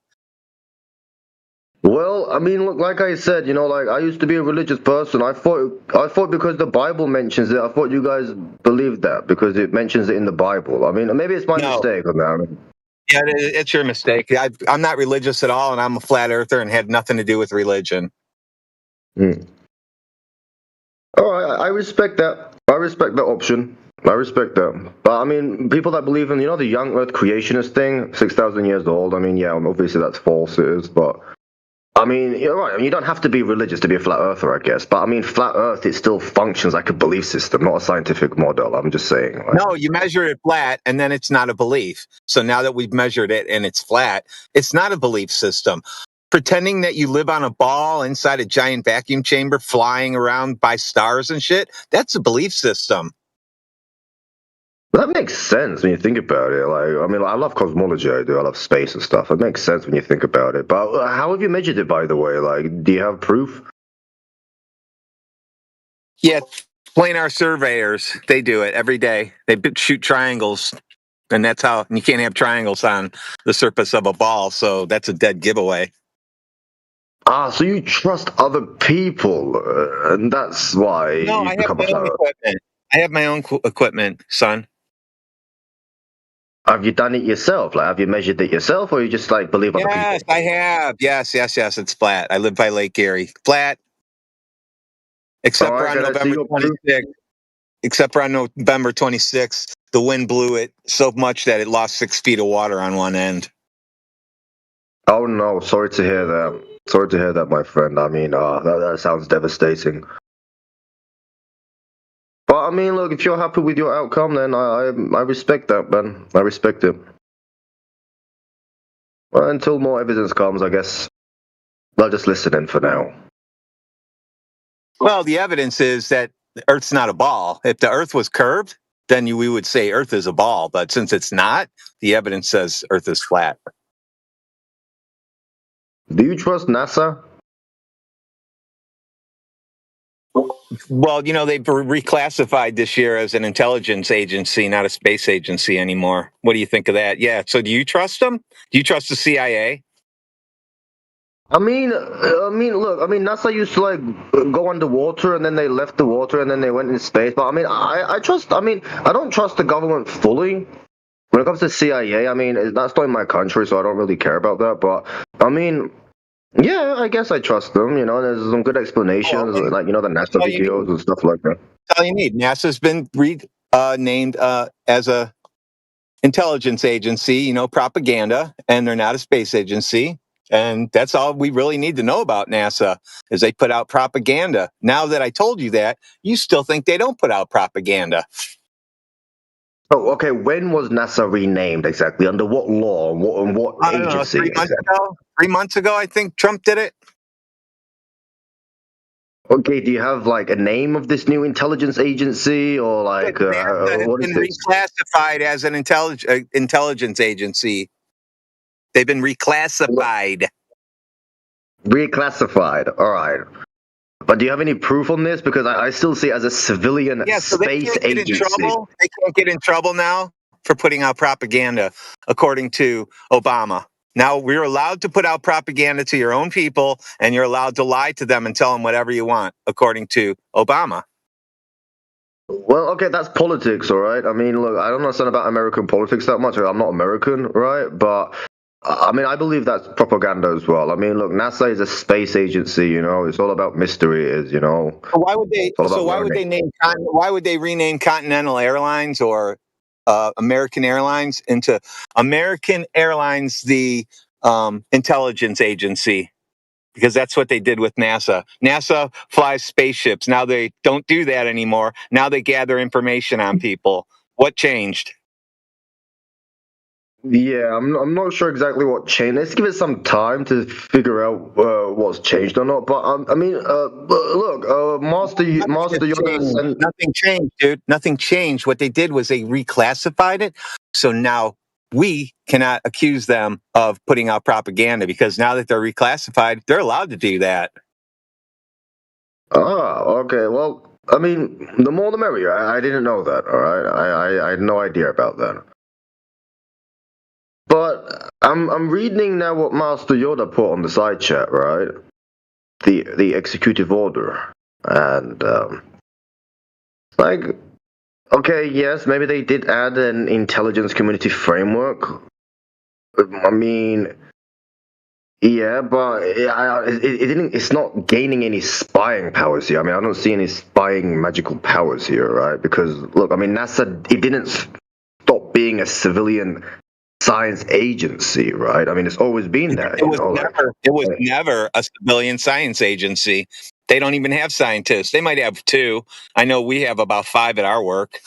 Well, I mean, look, like I said, like I used to be a religious person. I thought because the Bible mentions it, I thought you guys believed that because it mentions it in the Bible. I mean, maybe it's my mistake on that. Yeah, it's your mistake. I'm not religious at all, and I'm a flat earther and had nothing to do with religion. All right, I respect that. I respect that option. I respect that. But I mean, people that believe in, the young earth creationist thing, 6,000 years old, I mean, yeah, obviously that's false, it is, but I mean, you're right. I mean, you don't have to be religious to be a flat earther, I guess. But I mean, flat earth, it still functions like a belief system, not a scientific model. I'm just saying. No, you measure it flat, and then it's not a belief. So now that we've measured it and it's flat, it's not a belief system. Pretending that you live on a ball inside a giant vacuum chamber flying around by stars and shit, that's a belief system. That makes sense when you think about it. Like, I mean, I love cosmology. I do. I love space and stuff. It makes sense when you think about it. But how have you measured it, by the way? Like, do you have proof? Yeah, planar surveyors, they do it every day. They shoot triangles, and that's how you can't have triangles on the surface of a ball. So that's a dead giveaway. So you trust other people, and that's why No, you I have become my a flat own earther. equipment. I have my own equipment, son. Have you done it yourself? Like, have you measured it yourself, or you just like believe other people? Yes, I have. Yes. It's flat. I live by Lake Erie. Flat. Except for on November 26th. Except for on November 26th, the wind blew it so much that it lost 6 feet of water on one end. Oh no! Sorry to hear that. Sorry to hear that, my friend. I mean, that sounds devastating. But I mean, look, if you're happy with your outcome, then I respect that, man. I respect it. Well, until more evidence comes, I guess I'll just listen in for now. Well, the evidence is that the Earth's not a ball. If the Earth was curved, then we would say Earth is a ball. But since it's not, the evidence says Earth is flat. Do you trust NASA? Well, they've reclassified this year as an intelligence agency, not a space agency anymore. What do you think of that? Yeah. So do you trust them? Do you trust the CIA? Look, NASA used to like go underwater and then they left the water and then they went in space. But I mean, I don't trust the government fully. When it comes to CIA, I mean, that's not in my country, so I don't really care about that. But I mean, yeah, I guess I trust them. There's some good explanations, like the NASA videos and stuff like that. That's all you need. NASA's been named as a intelligence agency, propaganda, and they're not a space agency. And that's all we really need to know about NASA is they put out propaganda. Now that I told you that, you still think they don't put out propaganda. Oh, okay. When was NASA renamed exactly? Under what law? And what I don't know, agency? 3 months exactly? ago. 3 months ago, I think Trump did it. Okay. Do you have like a name of this new intelligence agency, or Look, like NASA has what is been this? reclassified as an intelligence agency. They've been reclassified. Reclassified. All right. But do you have any proof on this? Because I still see it as a civilian Yeah, so they space can't get in agency. trouble. They can't get in trouble now for putting out propaganda, according to Obama. Now we're allowed to put out propaganda to your own people, and you're allowed to lie to them and tell them whatever you want, according to Obama. Well, okay, that's politics, all right. I mean, look, I don't understand about American politics that much. I'm not American, right? But I mean, I believe that's propaganda as well. I mean, look, NASA is a space agency. You know, it's all about mystery. It is, you know, So why would they? it's all about So why would learning. they name? Why would they rename Continental Airlines or American Airlines into American Airlines, the intelligence agency? Because that's what they did with NASA. NASA flies spaceships. Now they don't do that anymore. Now they gather information on people. What changed? Yeah, I'm not sure exactly what changed. Let's give it some time to figure out what's changed or not. But I mean, but look, Master Yoda sent. Nothing changed, dude. Nothing changed. What they did was they reclassified it. So now we cannot accuse them of putting out propaganda because now that they're reclassified, they're allowed to do that. Ah, okay. Well, I mean, the more the merrier. I didn't know that. All right, I had no idea about that. But I'm reading now what Master Yoda put on the side chat, right? The executive order, and like, okay, yes, maybe they did add an intelligence community framework. I mean, yeah, but it didn't. It's not gaining any spying powers here. I mean, I don't see any spying magical powers here, right? Because look, I mean, NASA it didn't stop being a civilian science agency, right? I mean, it's always been that. It You was know, never. It was never a civilian science agency. They don't even have scientists. They might have two. I know we have about 5 at our work.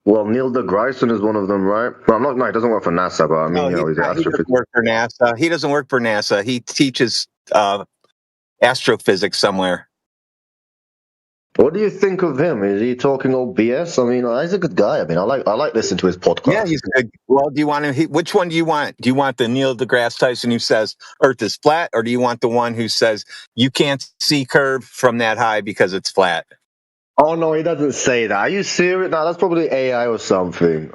well, Neil deGrasse Tyson is one of them, right? Well, I'm not. No, he doesn't work for NASA, but I mean, No, you know, he's an he doesn't astrophysicist. work for NASA. He doesn't work for NASA. He teaches astrophysics somewhere. What do you think of him? Is he talking all BS? I mean, he's a good guy. I mean, I like listening to his podcast. Yeah, he's good. Well, do you want him? Which one do you want? Do you want the Neil deGrasse Tyson who says Earth is flat, or do you want the one who says you can't see curve from that high because it's flat? Oh no, he doesn't say that. Are you serious? No, that's probably AI or something.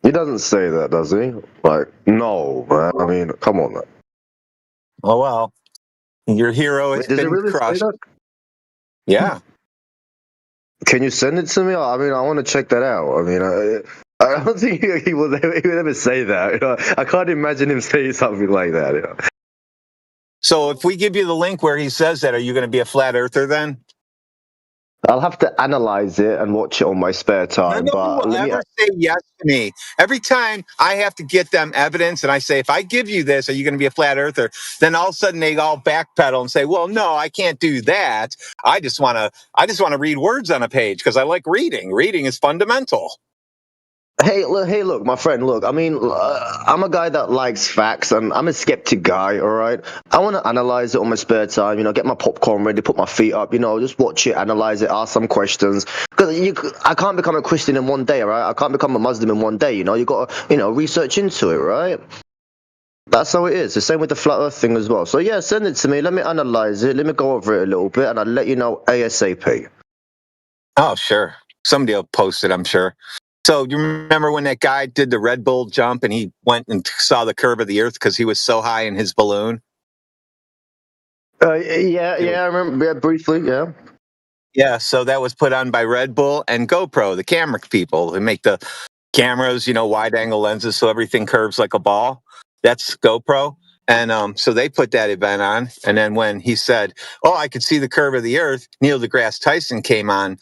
He doesn't say that, does he? Like, no, man. I mean, come on, man. Oh well, your hero has Wait, does he been really say crushed. that? Yeah. Can you send it to me? I mean, I want to check that out. I mean, I don't think he would ever say that. You know? I can't imagine him saying something like that. You know? So if we give you the link where he says that, are you going to be a flat earther then? I'll have to analyze it and watch it on my spare time. Nobody But will let me. ever say yes to me. Every time I have to get them evidence and I say, if I give you this, are you going to be a flat earther? Then all of a sudden they all backpedal and say, well, no, I can't do that. I just want to read words on a page because I like reading. Reading is fundamental. Hey, look, my friend. Look, I mean, I'm a guy that likes facts, and I'm a skeptic guy. All right, I want to analyze it on my spare time. You know, get my popcorn ready, put my feet up. You know, just watch it, analyze it, ask some questions. Because I can't become a Christian in one day. All right, I can't become a Muslim in one day. You know, you got to, research into it. Right. That's how it is. The same with the flat Earth thing as well. So yeah, send it to me. Let me analyze it. Let me go over it a little bit, and I'll let you know ASAP. Oh, sure. Somebody will post it, I'm sure. So you remember when that guy did the Red Bull jump and he went and saw the curve of the Earth because he was so high in his balloon? Yeah, I remember. Yeah, briefly, yeah. Yeah, so that was put on by Red Bull and GoPro, the camera people who make the cameras, wide angle lenses so everything curves like a ball. That's GoPro. And so they put that event on. And then when he said, oh, I could see the curve of the Earth, Neil deGrasse Tyson came on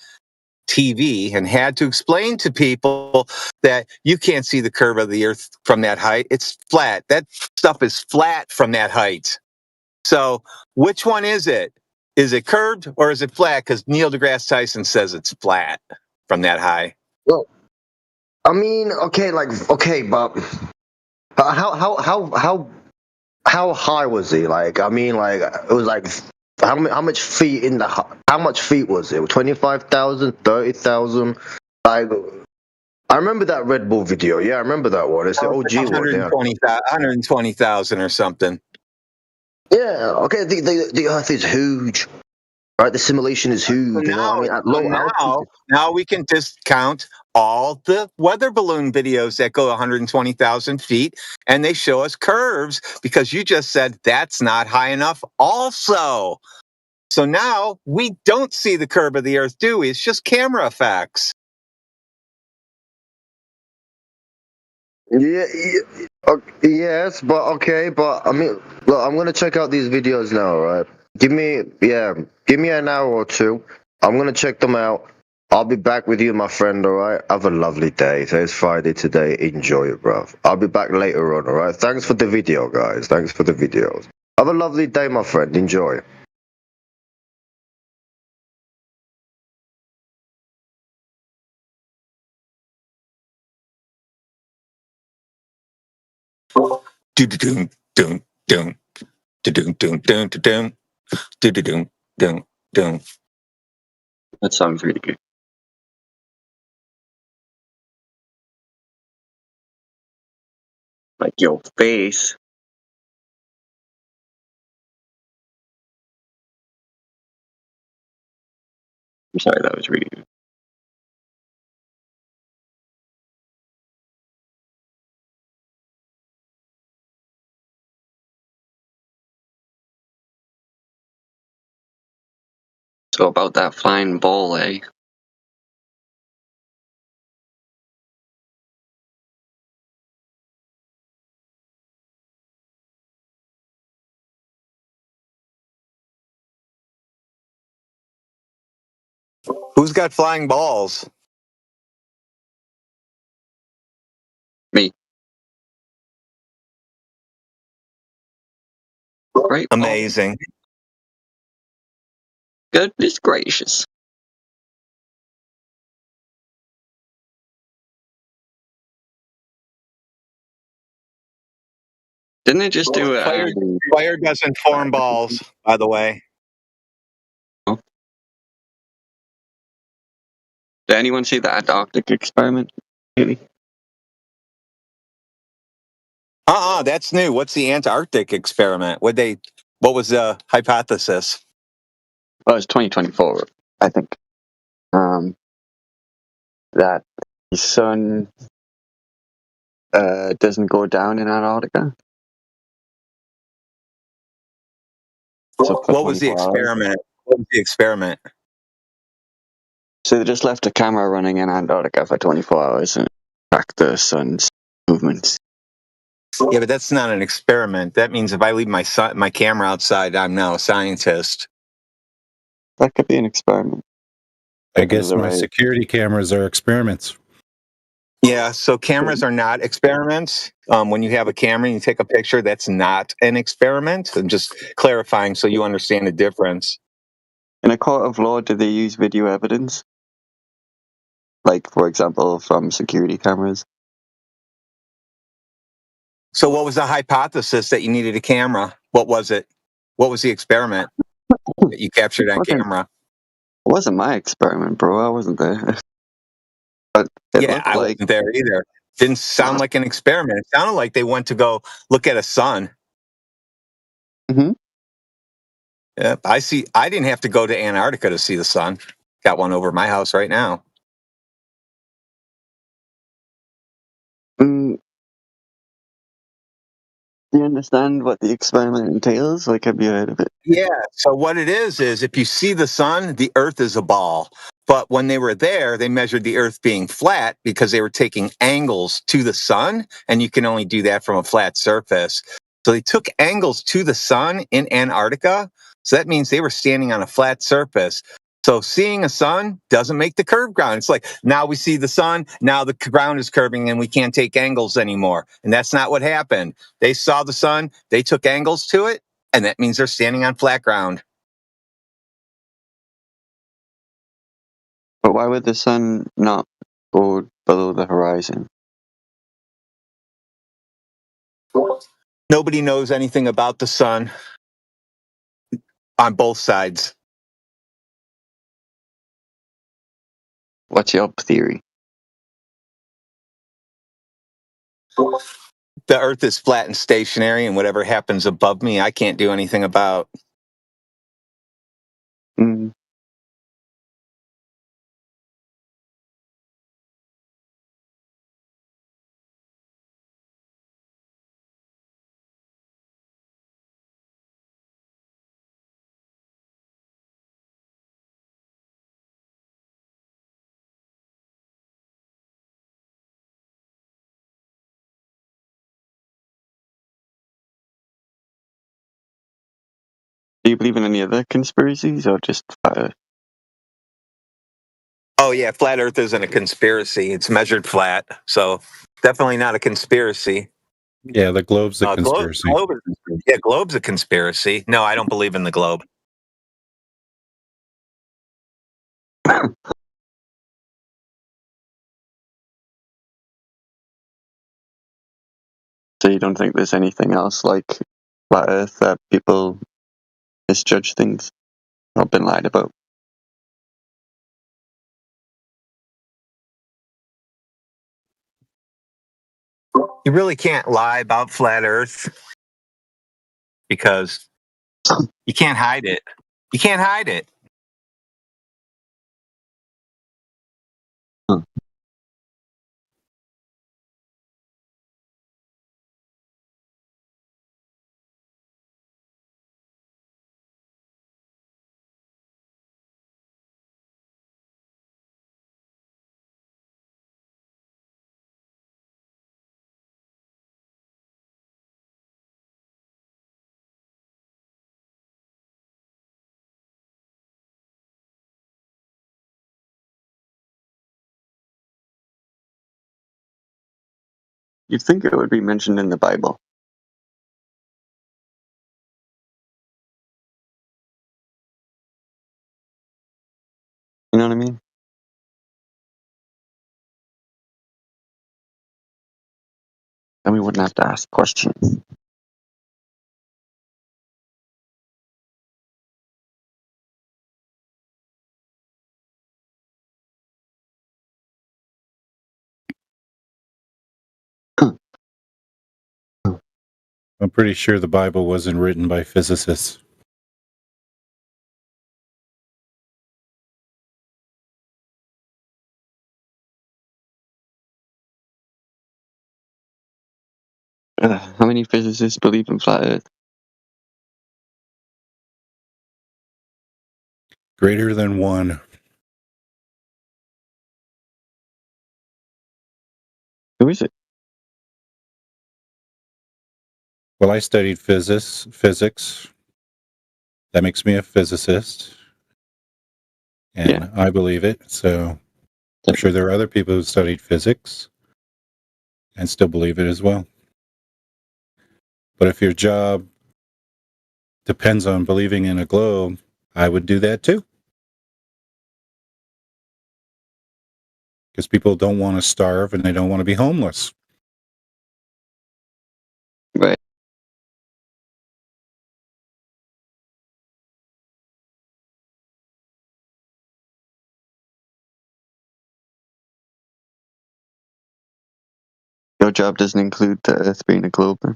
TV and had to explain to people that you can't see the curve of the Earth from that height. It's flat. That stuff is flat from that height. So which one is it? Is it curved or is it flat? Because Neil deGrasse Tyson says it's flat from that high. Well, I mean, okay, like okay, but how high was he? Like, I mean, like it was like how much feet in the how much feet was it? 25,000, 30,000. Like, I remember that Red Bull video. Yeah, I remember that one. It's the OG one. Yeah. 120,000 or something. Yeah. Okay. The Earth is huge, right? The simulation is huge. You know what I mean? At low altitude. Now we can discount all the weather balloon videos that go 120,000 feet, and they show us curves because you just said that's not high enough. Also, so now we don't see the curve of the Earth, do we? It's just camera effects. Yeah, yes, but okay, but I mean, look, I'm gonna check out these videos now, right? Give me an hour or two. I'm gonna check them out. I'll be back with you, my friend, all right? Have a lovely day. Today's Friday today. Enjoy it, bruv. I'll be back later on, all right? Thanks for the video, guys. Thanks for the videos. Have a lovely day, my friend. Enjoy. Doom doom doom doom doom doom doom doom doom doom. That sounds really good. Like your face. I'm sorry, that was really good. So about that flying ball, eh? Who's got flying balls? Me. Right? Amazing. Goodness gracious. Didn't they just do Fire doesn't form balls, by the way. Did anyone see the Antarctic experiment? Really? That's new. What's the Antarctic experiment? What was the hypothesis? Well, it's 2024, I think. That the sun doesn't go down in Antarctica. So What was the experiment? What was the experiment? So they just left a camera running in Antarctica for 24 hours and tracked the sun's movements. Yeah, but that's not an experiment. That means if I leave my camera outside, I'm now a scientist. That could be an experiment. I guess my security cameras are experiments. Yeah, so cameras are not experiments. When you have a camera and you take a picture, that's not an experiment. I'm just clarifying so you understand the difference. In a court of law, do they use video evidence? Like, for example, from security cameras? So what was the hypothesis that you needed a camera? What was it? What was the experiment that you captured on camera? It wasn't my experiment, bro. I wasn't there. But yeah, I wasn't there either. Didn't sound like an experiment. It sounded like they went to go look at a sun. Mm-hmm. Yep, I see. I didn't have to go to Antarctica to see the sun. Got one over my house right now. Do you understand what the experiment entails? Like, have you heard of it? Yeah. So what it is if you see the sun, the Earth is a ball. But when they were there, they measured the Earth being flat because they were taking angles to the sun, and you can only do that from a flat surface. So they took angles to the sun in Antarctica. So that means they were standing on a flat surface. So seeing a sun doesn't make the curved ground. It's like now we see the sun, now the ground is curving and we can't take angles anymore. And that's not what happened. They saw the sun, they took angles to it, and that means they're standing on flat ground. But why would the sun not or below the horizon? Nobody knows anything about the sun on both sides. What's your theory? The Earth is flat and stationary, and whatever happens above me, I can't do anything about. Mm. Do you believe in any other conspiracies or just flat Earth? Oh yeah, flat Earth isn't a conspiracy. It's measured flat, so definitely not a conspiracy. Yeah, the globe's a conspiracy. Globe's a conspiracy. No, I don't believe in the globe. So you don't think there's anything else like flat Earth that people misjudge things or been lied about? You really can't lie about flat Earth because you can't hide it. You can't hide it. Huh. You'd think it would be mentioned in the Bible. You know what I mean? Then we wouldn't have to ask questions. I'm pretty sure the Bible wasn't written by physicists. How many physicists believe in flat Earth? Greater than one. Who is it? Well, I studied physics. That makes me a physicist. And Yeah. I believe it. So I'm sure there are other people who studied physics and still believe it as well. But if your job depends on believing in a globe, I would do that too. Because people don't want to starve and they don't want to be homeless. Right. Your job doesn't include the Earth being a globe, then?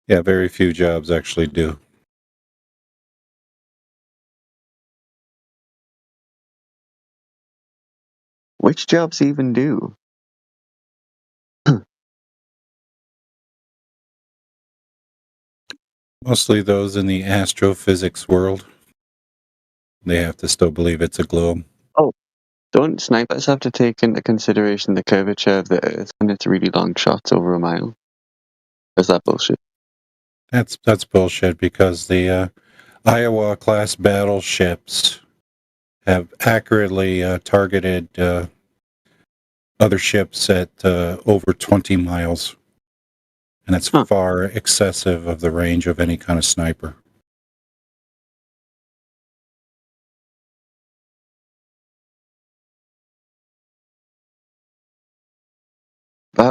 Yeah, very few jobs actually do. Which jobs even do? Mostly those in the astrophysics world. They have to still believe it's a globe. Oh, don't snipers have to take into consideration the curvature of the Earth when it's really long shots over a mile? Is that bullshit? That's bullshit because the Iowa class battleships have accurately targeted other ships at over 20 miles. And that's far excessive of the range of any kind of sniper.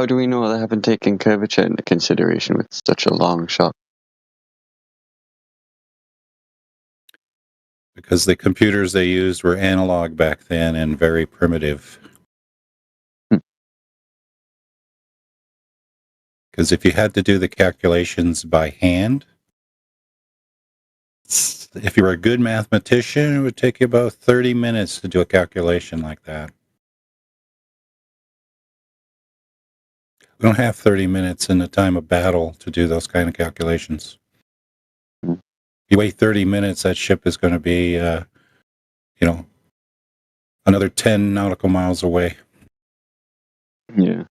How do we know they haven't taken curvature into consideration with such a long shot? Because the computers they used were analog back then and very primitive. Because if you had to do the calculations by hand, if you were a good mathematician, it would take you about 30 minutes to do a calculation like that. We don't have 30 minutes in the time of battle to do those kind of calculations. You wait 30 minutes, that ship is going to be, another 10 nautical miles away. Yeah.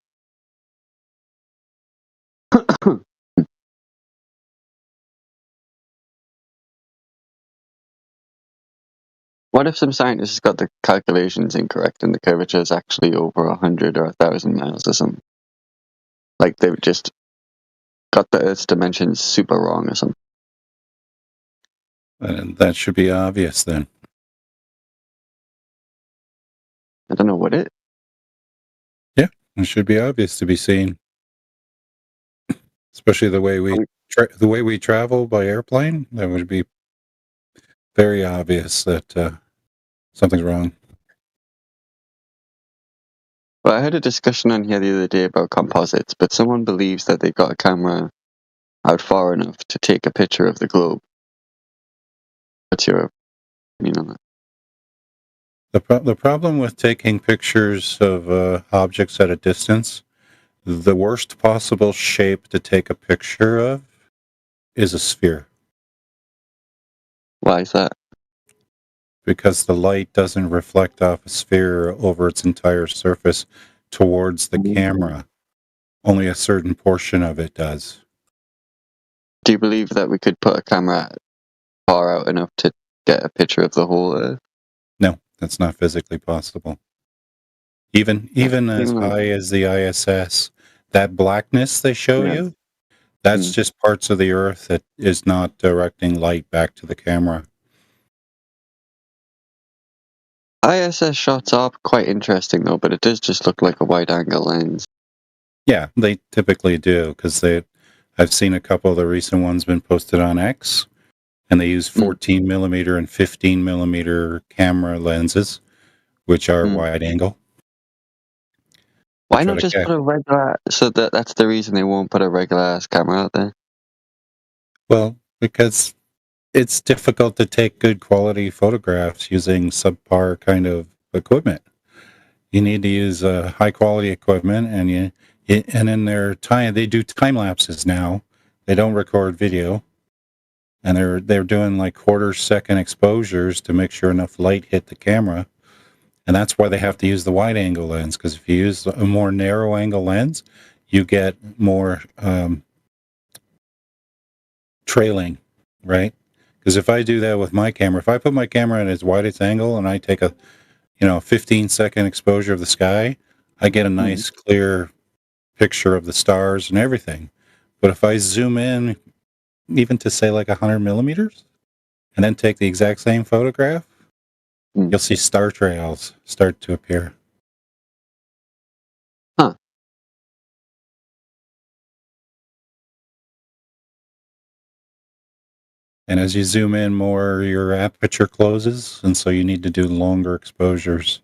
What if some scientists got the calculations incorrect and the curvature is actually over 100 or 1,000 miles or something? Like they've just got the Earth's dimensions super wrong or something. And that should be obvious then. I don't know what it. Yeah, it should be obvious to be seen. Especially the way we travel by airplane, that would be very obvious that something's wrong. Well, I had a discussion on here the other day about composites, but someone believes that they got a camera out far enough to take a picture of the globe. What's your opinion on that? The problem with taking pictures of objects at a distance, the worst possible shape to take a picture of is a sphere. Why is that? Because the light doesn't reflect off a sphere over its entire surface towards the camera. Only a certain portion of it does. Do you believe that we could put a camera far out enough to get a picture of the whole Earth? No, that's not physically possible. Even as high as the ISS, that blackness they show you, that's just parts of the Earth that is not directing light back to the camera. ISS shots are quite interesting though, but it does just look like a wide-angle lens. Yeah, they typically do because I've seen a couple of the recent ones been posted on X, and they use 14 millimeter and 15 millimeter camera lenses, which are wide angle. Why not just put a regular? So that's the reason they won't put a regular ass camera out there. Well, because it's difficult to take good quality photographs using subpar kind of equipment. You need to use high quality equipment, and in their time they do time lapses now. They don't record video, and they're doing like quarter-second exposures to make sure enough light hit the camera, and that's why they have to use the wide angle lens. Because if you use a more narrow angle lens, you get more trailing, right? Because if I do that with my camera, if I put my camera at its widest angle and I take a 15-second exposure of the sky, I get a nice clear picture of the stars and everything. But if I zoom in even to say like 100 millimeters and then take the exact same photograph, you'll see star trails start to appear. Huh. And as you zoom in more, your aperture closes, and so you need to do longer exposures.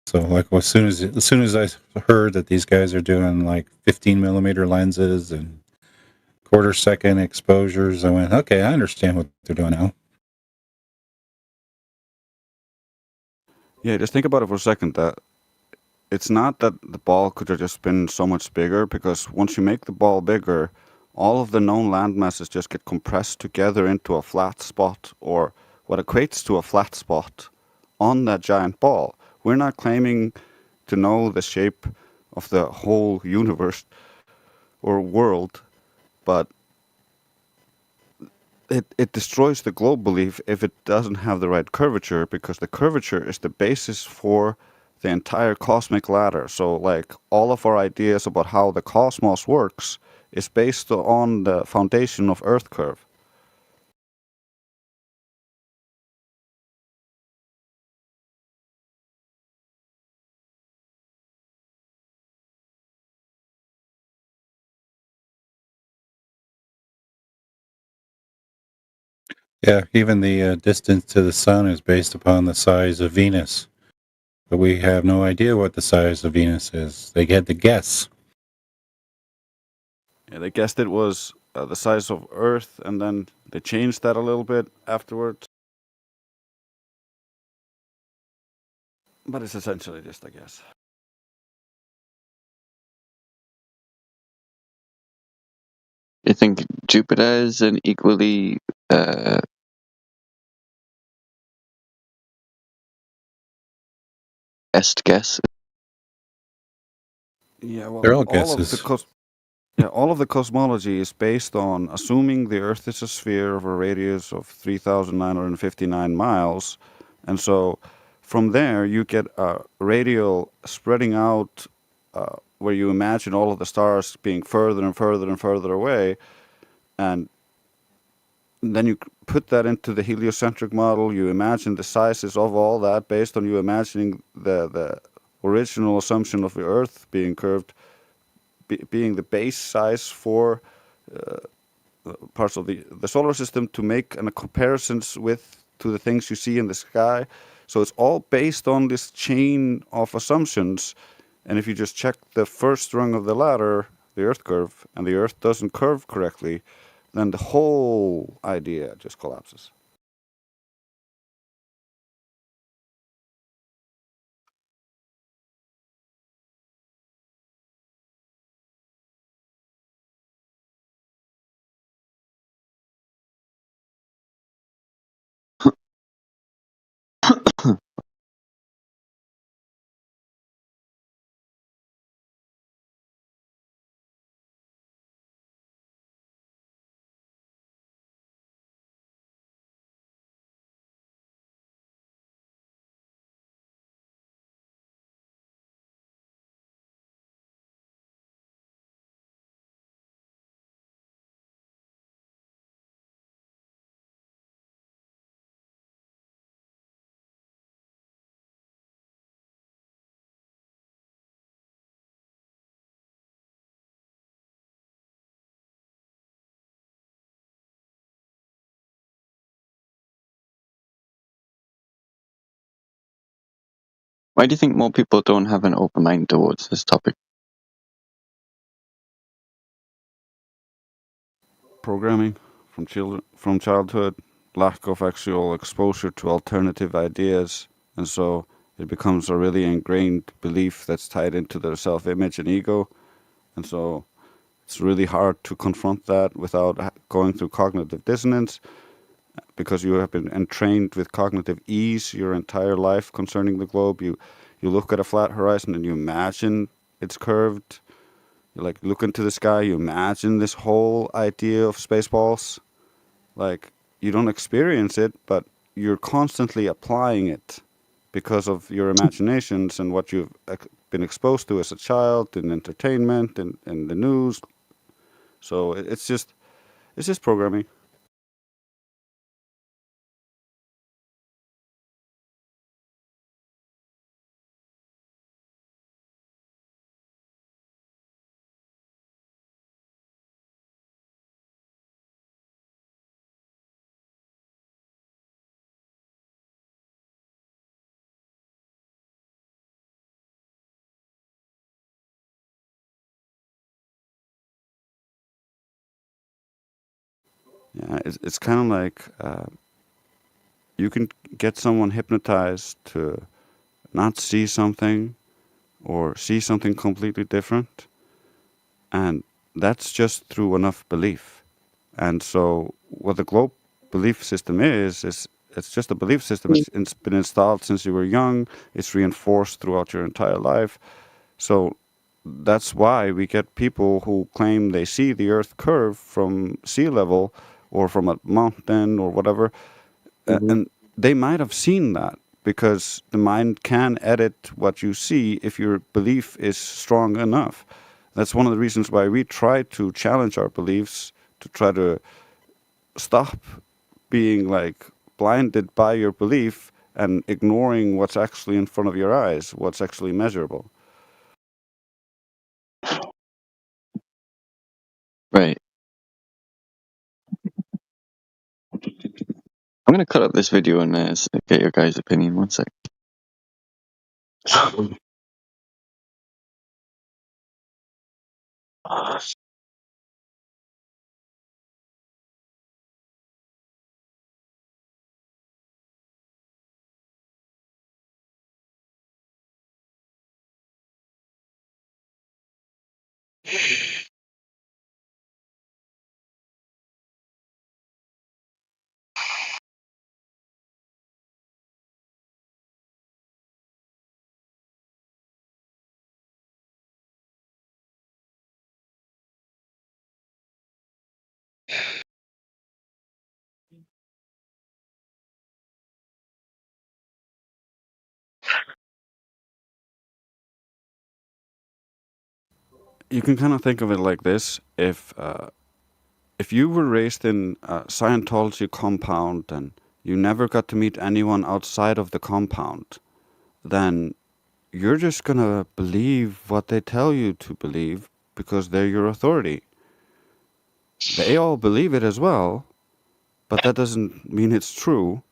So, like as soon as I heard that these guys are doing like 15 millimeter lenses and quarter-second exposures, I went, okay, I understand what they're doing now. Yeah, just think about it for a second. That it's not that the ball could have just been so much bigger, because once you make the ball bigger, all of the known land masses just get compressed together into a flat spot, or what equates to a flat spot on that giant ball. We're not claiming to know the shape of the whole universe or world, but it destroys the globe belief if it doesn't have the right curvature, because the curvature is the basis for the entire cosmic ladder. So like all of our ideas about how the cosmos works is based on the foundation of Earth curve. Yeah, even the distance to the sun is based upon the size of Venus. But we have no idea what the size of Venus is. They had to guess. Yeah, they guessed it was the size of Earth, and then they changed that a little bit afterwards. But it's essentially just a guess. You think Jupiter is an equally best guess? Yeah, well, They're all all of guesses. all of the cosmology is based on assuming the Earth is a sphere of a radius of 3,959 miles, and so from there you get a radial spreading out, where you imagine all of the stars being further and further and further away, and then you put that into the heliocentric model. You imagine the sizes of all that based on you imagining the original assumption of the Earth being curved, being the base size for parts of the solar system to make comparisons with to the things you see in the sky. So it's all based on this chain of assumptions. And if you just check the first rung of the ladder, the Earth curve, and the Earth doesn't curve correctly, then the whole idea just collapses. Why do you think more people don't have an open mind towards this topic? Programming from childhood, lack of actual exposure to alternative ideas, and so it becomes a really ingrained belief that's tied into their self-image and ego, and so it's really hard to confront that without going through cognitive dissonance, because you have been entrained with cognitive ease your entire life concerning the globe. You look at a flat horizon and you imagine it's curved. You like look into the sky, you imagine this whole idea of spaceballs. Like, you don't experience it, but you're constantly applying it because of your imaginations and what you've been exposed to as a child in entertainment and in the news. So it's just programming. Yeah, it's kind of like you can get someone hypnotized to not see something or see something completely different, and that's just through enough belief. And so what the globe belief system is it's just a belief system. It's been installed since you were young. It's reinforced throughout your entire life. So that's why we get people who claim they see the Earth curve from sea level or from a mountain or whatever, and they might have seen that because the mind can edit what you see if your belief is strong enough. That's one of the reasons why we try to challenge our beliefs, to try to stop being like blinded by your belief and ignoring what's actually in front of your eyes, what's actually measurable. Right. I'm gonna cut up this video and get your guys' opinion. One sec. You can kind of think of it like this: if you were raised in a Scientology compound and you never got to meet anyone outside of the compound, then you're just gonna believe what they tell you to believe because they're your authority. They all believe it as well, but that doesn't mean it's true.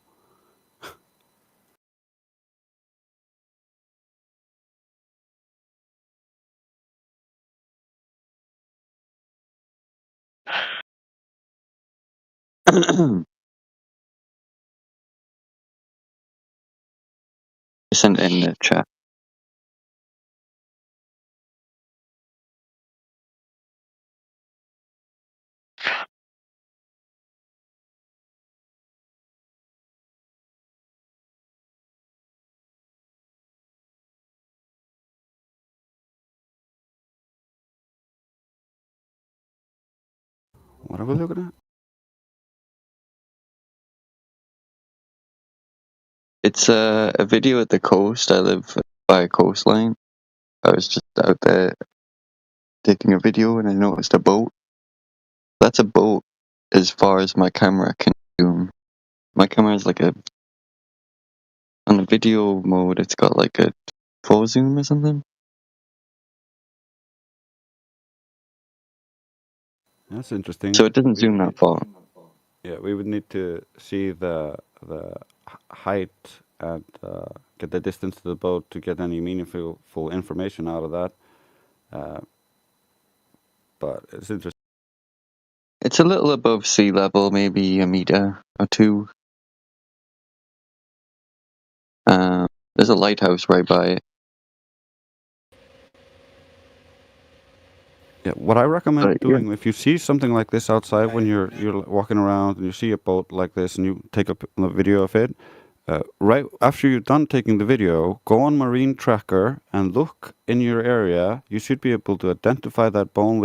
Send it in the chat. What are we looking at? It's a video at the coast. I live by a coastline. I was just out there taking a video and I noticed a boat. That's a boat as far as my camera can zoom. My camera is like on the video mode, it's got like a 4 zoom or something. That's interesting. So it doesn't zoom that far. Yeah, we would need to see the height and get the distance to the boat to get any meaningful information out of that. But it's interesting. It's a little above sea level, maybe a meter or two. There's a lighthouse right by it. Yeah, what I recommend But, doing if you see something like this outside when you're walking around and you see a boat like this and you take a video of it, right after you're done taking the video, go on Marine Tracker and look in your area. You should be able to identify that boat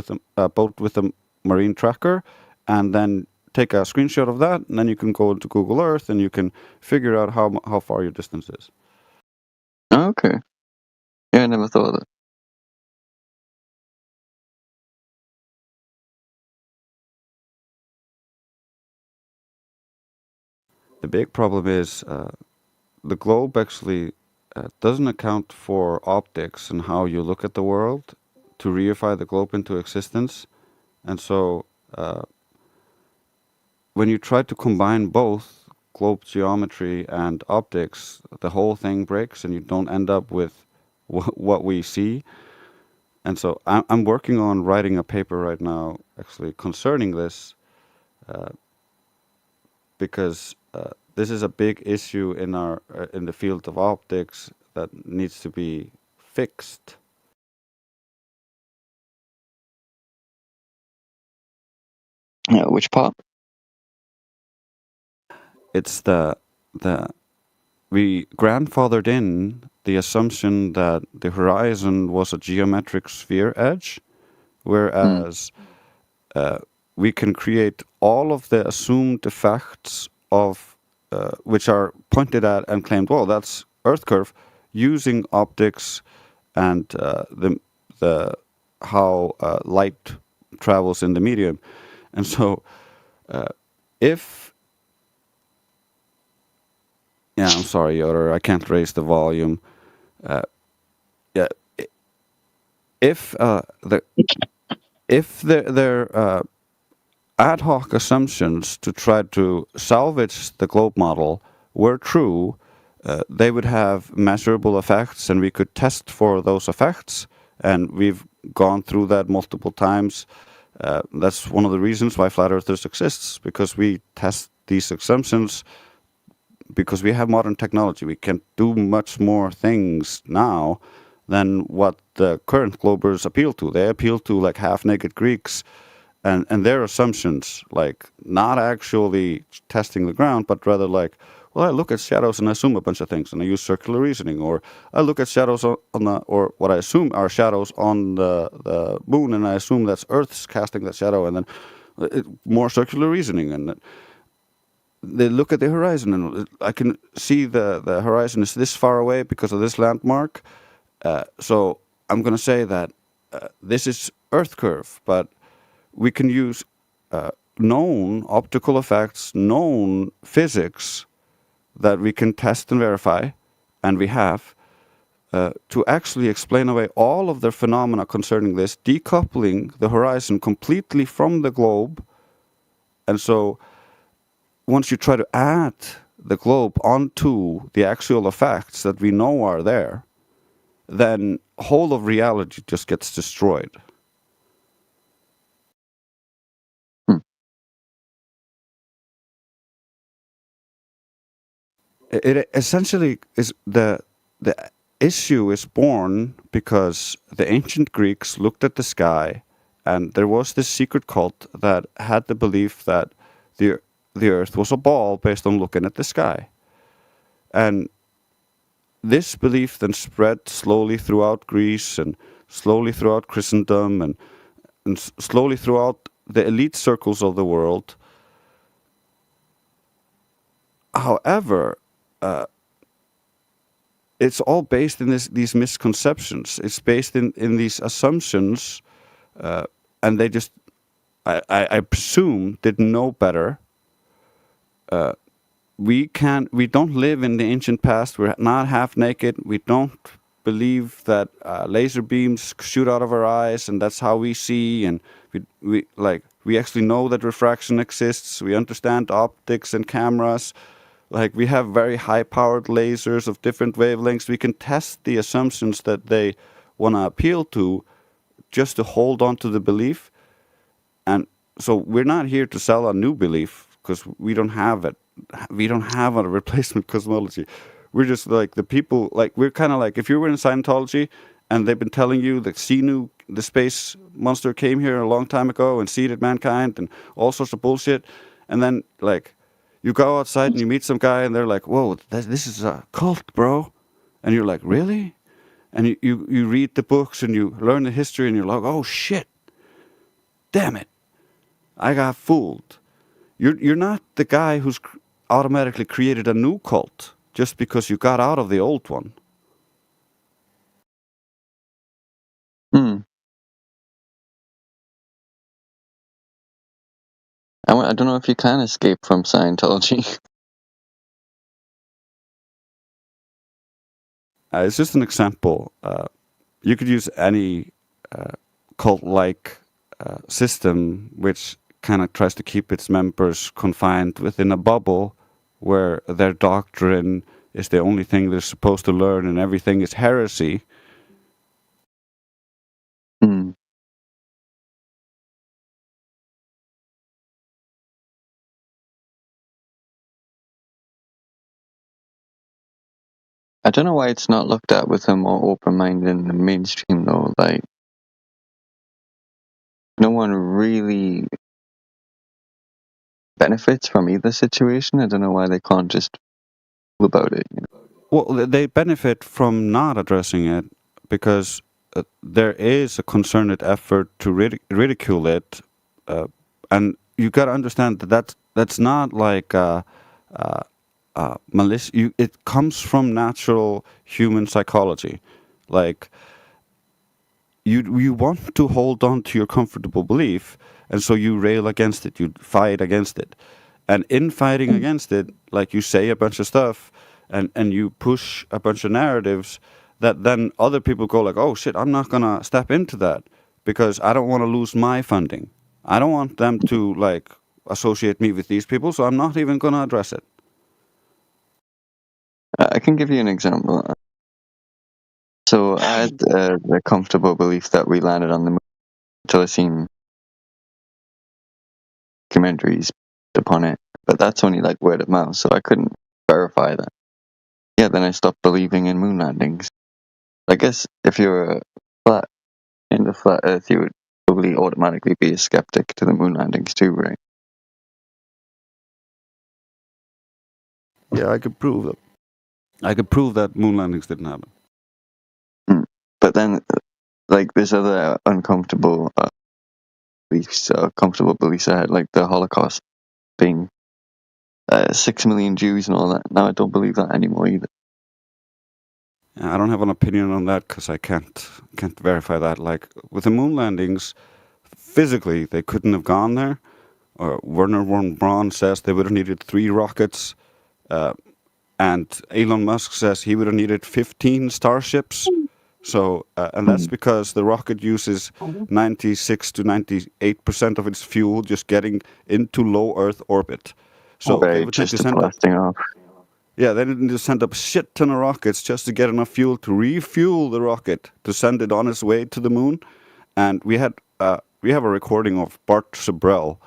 with a Marine Tracker, and then take a screenshot of that, and then you can go into Google Earth and you can figure out how far your distance is. Okay. Yeah, I never thought of that. The big problem is the globe actually doesn't account for optics and how you look at the world to reify the globe into existence. And so when you try to combine both globe geometry and optics, the whole thing breaks and you don't end up with what we see. And so I'm working on writing a paper right now actually concerning this because this is a big issue in in the field of optics that needs to be fixed. Which part? It's we grandfathered in the assumption that the horizon was a geometric sphere edge, whereas we can create all of the assumed effects of which are pointed at and claimed, well, that's Earth curve, using optics and the how light travels in the medium. And so if yeah, I'm sorry, Yoder, I can't raise the volume. Yeah, if ad hoc assumptions to try to salvage the globe model were true, they would have measurable effects, and we could test for those effects. And we've gone through that multiple times. That's one of the reasons why Flat Earthers exists, because we test these assumptions. Because we have modern technology, we can do much more things now than what the current globers appeal to. They appeal to like half-naked Greeks and their assumptions, like not actually testing the ground, but rather like, well, I look at shadows and I assume a bunch of things, and I use circular reasoning, or I look at shadows on the, or what I assume are shadows on the moon, and I assume that's Earth's casting that shadow, and then more circular reasoning, and they look at the horizon, and I can see the horizon is this far away because of this landmark. So I'm going to say that this is Earth curve, but we can use known optical effects, known physics that we can test and verify, and we have, to actually explain away all of the phenomena concerning this, decoupling the horizon completely from the globe. And so once you try to add the globe onto the actual effects that we know are there, then whole of reality just gets destroyed. It essentially is the issue is born because the ancient Greeks looked at the sky, and there was this secret cult that had the belief that the Earth was a ball based on looking at the sky. And this belief then spread slowly throughout Greece and slowly throughout Christendom and slowly throughout the elite circles of the world. However, it's all based in these misconceptions. It's based in these assumptions, and they just, I presume, didn't know better. We don't live in the ancient past. We're not half naked. We don't believe that laser beams shoot out of our eyes, and that's how we see. And we actually know that refraction exists. We understand optics and cameras. Like, we have very high-powered lasers of different wavelengths. We can test the assumptions that they want to appeal to just to hold on to the belief. And so we're not here to sell a new belief, because we don't have it. We don't have a replacement cosmology. We're just like the people, like, we're kind of like, if you were in Scientology and they've been telling you that Xenu, the space monster, came here a long time ago and seeded mankind and all sorts of bullshit, and then, like, you go outside and you meet some guy and they're like, whoa, this is a cult, bro. And you're like, really? And you read the books and you learn the history and you're like, oh, shit. Damn it. I got fooled. You're not the guy who's automatically created a new cult just because you got out of the old one. I don't know if you can escape from Scientology. It's just an example. You could use any cult-like system which kind of tries to keep its members confined within a bubble where their doctrine is the only thing they're supposed to learn and everything is heresy. I don't know why it's not looked at with a more open mind in the mainstream, though. Like, no one really benefits from either situation. I don't know why they can't just do about it. Well, they benefit from not addressing it because there is a concerted effort to ridicule it, and you got to understand that that's not like malicious. It comes from natural human psychology. Like, you want to hold on to your comfortable belief, and so you rail against it, you fight against it. And in fighting against it, like, you say a bunch of stuff and you push a bunch of narratives that then other people go like, oh shit, I'm not going to step into that because I don't want to lose my funding. I don't want them to like associate me with these people, so I'm not even going to address it. I can give you an example. So I had the comfortable belief that we landed on the moon until I seen documentaries upon it, but that's only like word of mouth, so I couldn't verify that. Yeah, then I stopped believing in moon landings. I guess if you're flat in the flat Earth, you would probably automatically be a skeptic to the moon landings too, right? Yeah, I could prove it. I could prove that moon landings didn't happen. But then, like, there's other uncomfortable beliefs, comfortable beliefs I had, like the Holocaust being 6 million Jews and all that. Now I don't believe that anymore either. I don't have an opinion on that because I can't verify that. Like with the moon landings, physically they couldn't have gone there. Werner von Braun says they would have needed 3 rockets, and Elon Musk says he would have needed 15 starships. So, and that's because the rocket uses 96 to 98% of its fuel just getting into low Earth orbit. So they would just need to send blasting off. Yeah, they need to send up a shit ton of rockets just to get enough fuel to refuel the rocket to send it on its way to the moon. And we have a recording of Bart Sibrel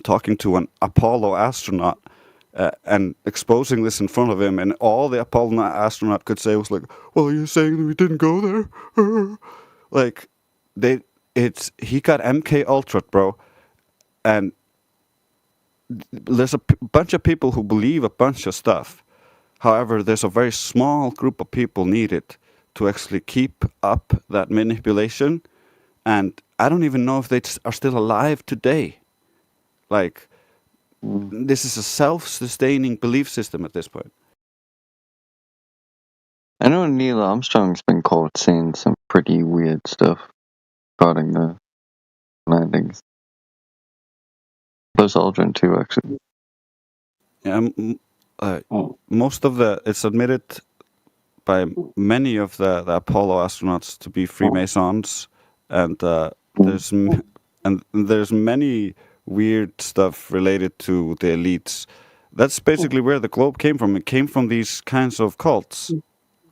talking to an Apollo astronaut and exposing this in front of him, and all the Apollo astronaut could say was like, "Well, you're saying that we didn't go there?" Like, he got MK Ultra, bro, and there's a bunch of people who believe a bunch of stuff. However, there's a very small group of people needed to actually keep up that manipulation, and I don't even know if they are still alive today. Like, this is a self-sustaining belief system at this point. I know Neil Armstrong's been caught saying some pretty weird stuff regarding the landings. Buzz Aldrin too, actually. Yeah, most of it's admitted by many of the Apollo astronauts to be Freemasons, and there's many weird stuff related to the elites. That's basically where the globe came from. It came from these kinds of cults,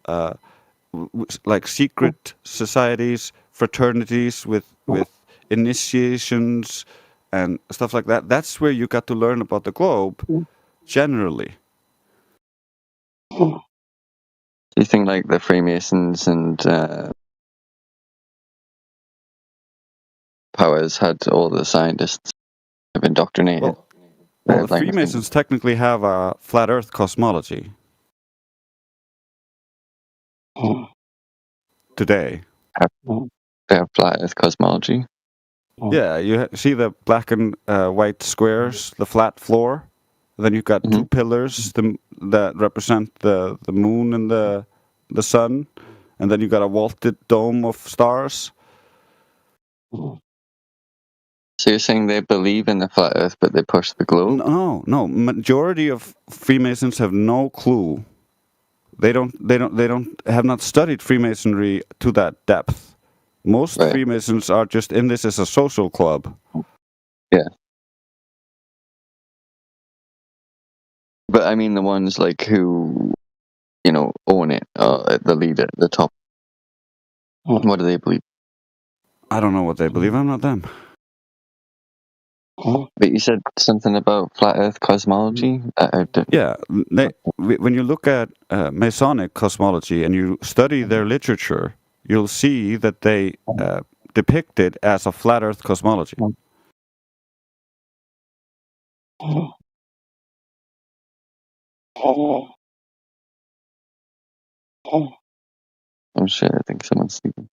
like secret societies, fraternities with initiations and stuff like that. That's where you got to learn about the globe, generally. Do you think like the Freemasons and powers had all the scientists have indoctrinated? Well, the Freemasons technically have a flat Earth cosmology today. They have flat Earth cosmology. Yeah, you see the black and white squares, the flat floor. Then you've got 2 pillars that represent the moon and the sun, and then you've got a vaulted dome of stars. So you're saying they believe in the flat Earth, but they push the globe? No. Majority of Freemasons have no clue. They have not studied Freemasonry to that depth. Most Freemasons are just in this as a social club. Yeah. But I mean the ones like who, own it, the leader, the top. What do they believe? I don't know what they believe. I'm not them. But you said something about flat Earth cosmology? Yeah, when you look at Masonic cosmology and you study their literature, you'll see that they depict it as a flat Earth cosmology. I'm sure. I think someone's sleeping.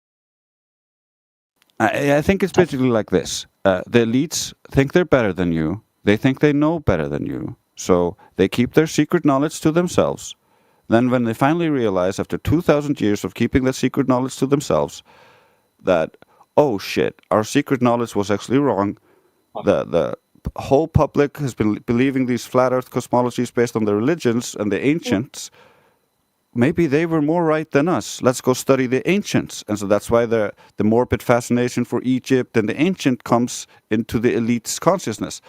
I think it's basically like this. The elites think they're better than you. They think they know better than you. So they keep their secret knowledge to themselves. Then when they finally realize, after 2,000 years of keeping that secret knowledge to themselves, that, oh shit, our secret knowledge was actually wrong. The whole public has been believing these flat Earth cosmologies based on their religions and the ancients maybe they were more right than us. Let's go study the ancients. And so that's why the morbid fascination for Egypt and the ancient comes into the elite's consciousness.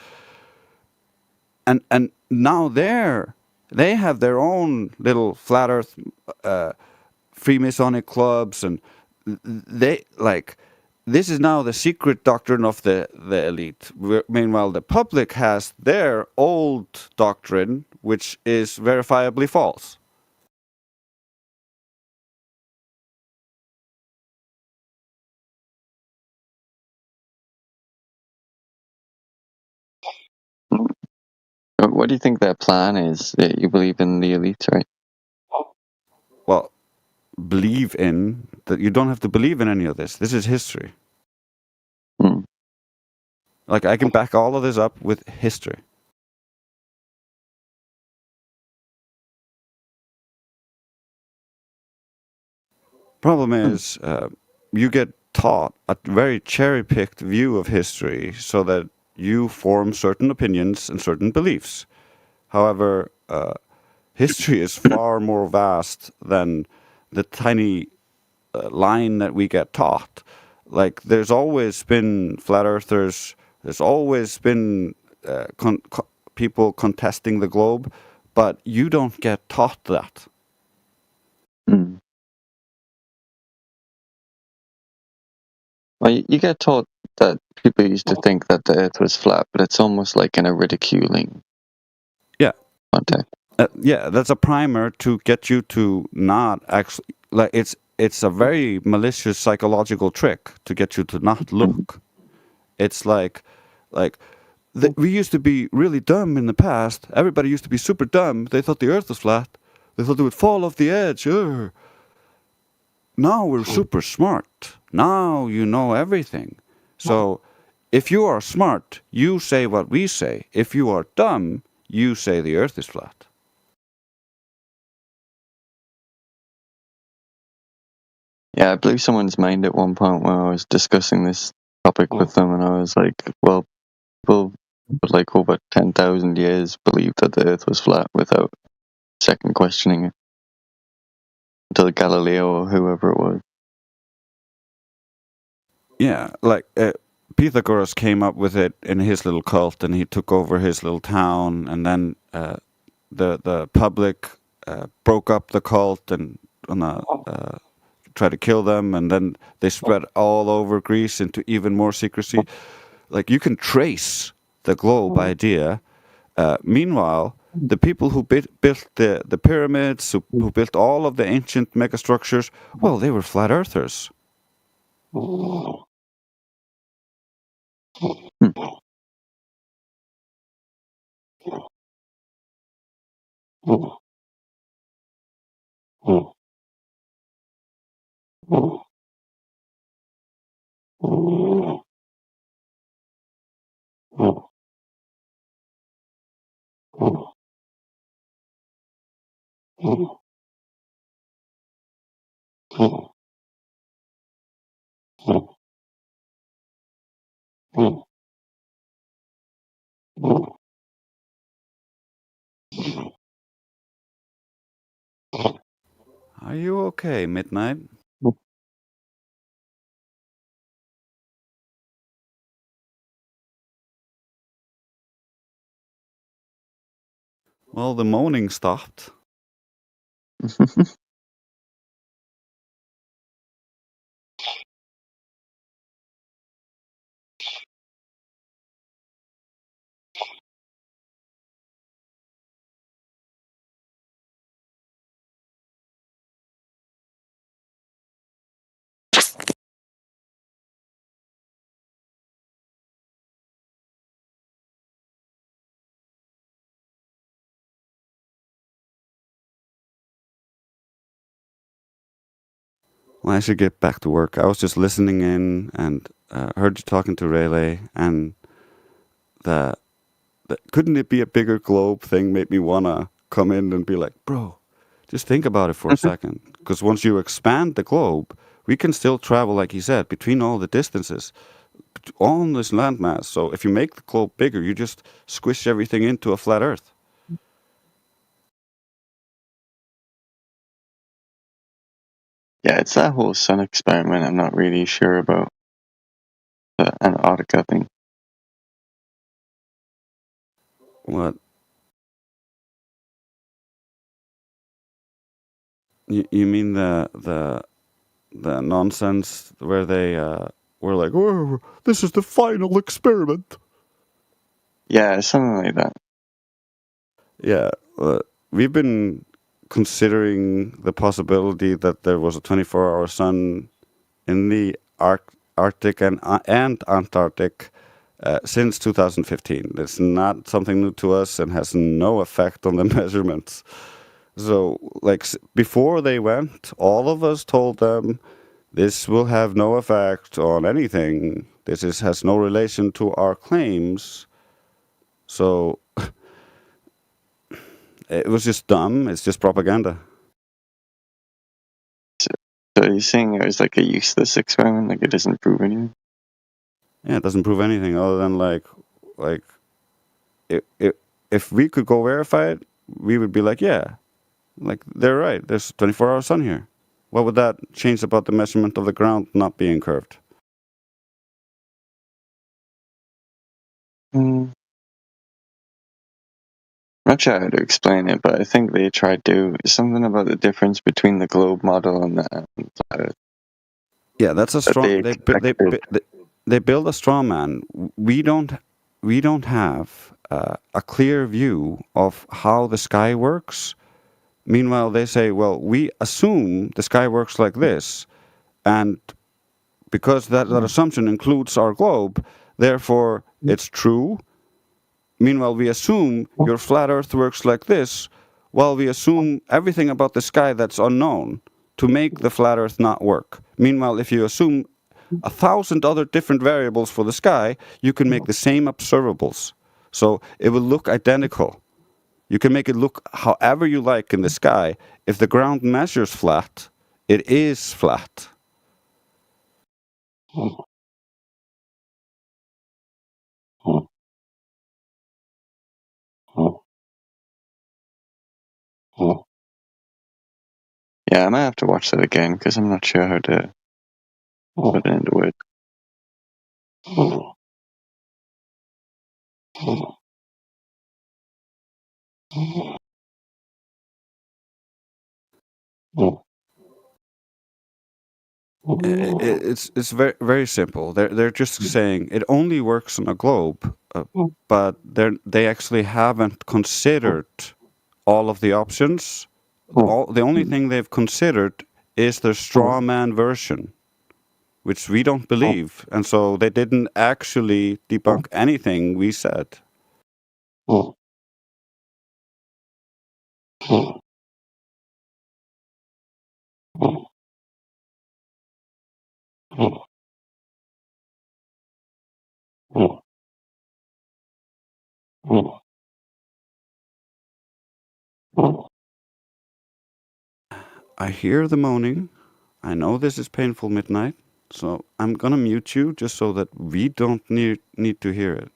And now they have their own little flat earth Freemasonic clubs, and they like this is now the secret doctrine of the elite. Meanwhile, the public has their old doctrine, which is verifiably false. What do you think their plan is? You believe in the elite, right? Well, believe in that you don't have to believe in any of this. This is history. Like I can back all of this up with history. Problem is, you get taught a very cherry-picked view of history so that you form certain opinions and certain beliefs. However, history is far more vast than the tiny line that we get taught. Like, there's always been flat earthers, there's always been people contesting the globe, but you don't get taught that. Well, you get taught that people used to think that the Earth was flat, but it's almost like in a ridiculing context. Yeah, that's a primer to get you to not actually like it's a very malicious psychological trick to get you to not look. It's like we used to be really dumb in the past. Everybody used to be super dumb. They thought the Earth was flat. They thought they would fall off the edge. Ugh. Now we're super smart. Now you know everything. So if you are smart, you say what we say. If you are dumb, you say the Earth is flat. Yeah, I blew someone's mind at one point when I was discussing this topic with them, and I was like, well, people for like over 10,000 years believed that the Earth was flat without second questioning it. Until Galileo or whoever it was. Yeah, like Pythagoras came up with it in his little cult, and he took over his little town, and then the public broke up the cult and tried to kill them, and then they spread all over Greece into even more secrecy. Like, you can trace the globe idea. Meanwhile, the people who built the pyramids, who built all of the ancient megastructures, well, they were flat earthers. Are you okay, Midnight? Well, the moaning stopped. Well, I should get back to work. I was just listening in and heard you talking to Rayleigh, and the couldn't it be a bigger globe thing made me want to come in and be like, bro, just think about it for a second. Because once you expand the globe, we can still travel, like he said, between all the distances on this landmass. So if you make the globe bigger, you just squish everything into a flat Earth. Yeah, it's that whole sun experiment. I'm not really sure about the Antarctica thing. What? You mean the nonsense where they were like, "Oh, this is the final experiment." Yeah, something like that. Yeah, we've been considering the possibility that there was a 24-hour sun in the Arctic and Antarctic since 2015. It's not something new to us and has no effect on the measurements. So, like before they went, all of us told them this will have no effect on anything. Has no relation to our claims. So it was just dumb. It's just propaganda. So are you saying it was like a useless experiment? Like it doesn't prove anything? Yeah, it doesn't prove anything other than like if we could go verify it, we would be like, yeah, like they're right. There's 24-hour sun here. What would that change about the measurement of the ground not being curved? I'm not sure how to explain it, but I think they tried to something about the difference between the globe model and the flat Earth. Yeah, that's a That strong. they expected. They build a straw man. We don't have a clear view of how the sky works. Meanwhile, they say, well, we assume the sky works like this, and because that assumption includes our globe, therefore it's true. Meanwhile, we assume your flat Earth works like this, while we assume everything about the sky that's unknown to make the flat Earth not work. Meanwhile, if you assume 1,000 other different variables for the sky, you can make the same observables. So it will look identical. You can make it look however you like in the sky. If the ground measures flat, it is flat. Yeah, I might have to watch that again because I'm not sure how to put it into words. It's very simple. They're just saying it only works on a globe, but they actually haven't considered all of the options. The only thing they've considered is the straw man version, which we don't believe, and so they didn't actually debunk anything we said. I hear the moaning. I know this is painful midnight, so I'm gonna mute you just so that we don't need to hear it.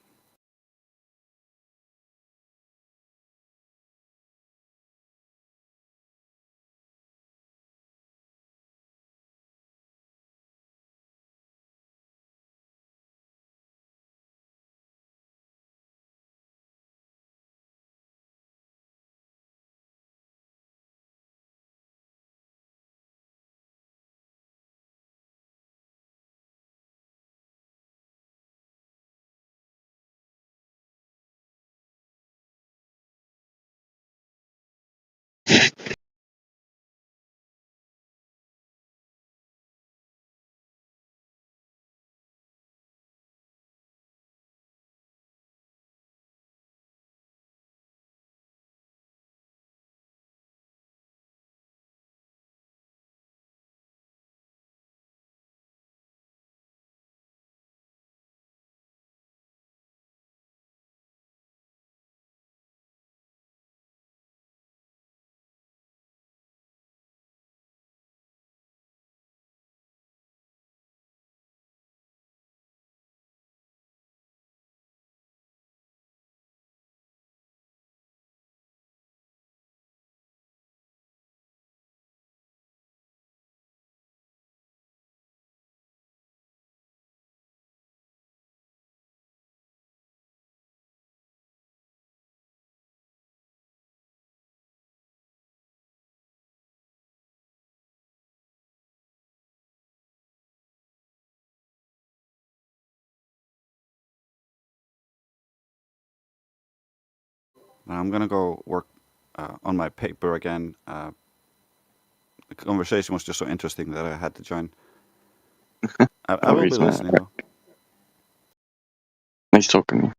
And I'm gonna go work on my paper again. The conversation was just so interesting that I had to join. I No will be worries, man. listening though. Nice talking to you.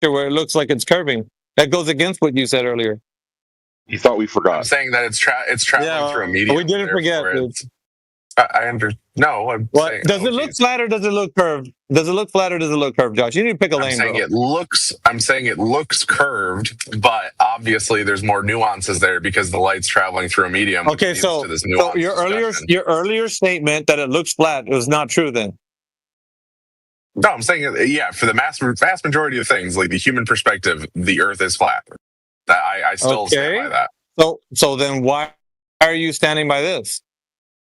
where it looks like it's curving. That goes against what you said earlier. You thought we I'm forgot. saying that it's traveling through a medium. We didn't forget. therefore it's- No, I'm What saying. does it look flat or does it look curved? Does it look flat or does it look curved, Josh? You need to pick a I'm lane, saying bro. I'm saying it looks curved, but obviously there's more nuances there because the light's traveling through a medium. which Okay, leads so, to this so nuanced discussion. your earlier statement that it looks flat was not true then. No, I'm saying, yeah, for the vast majority of things, like the human perspective, the Earth is flat. That I still stand by that. So then why are you standing by this?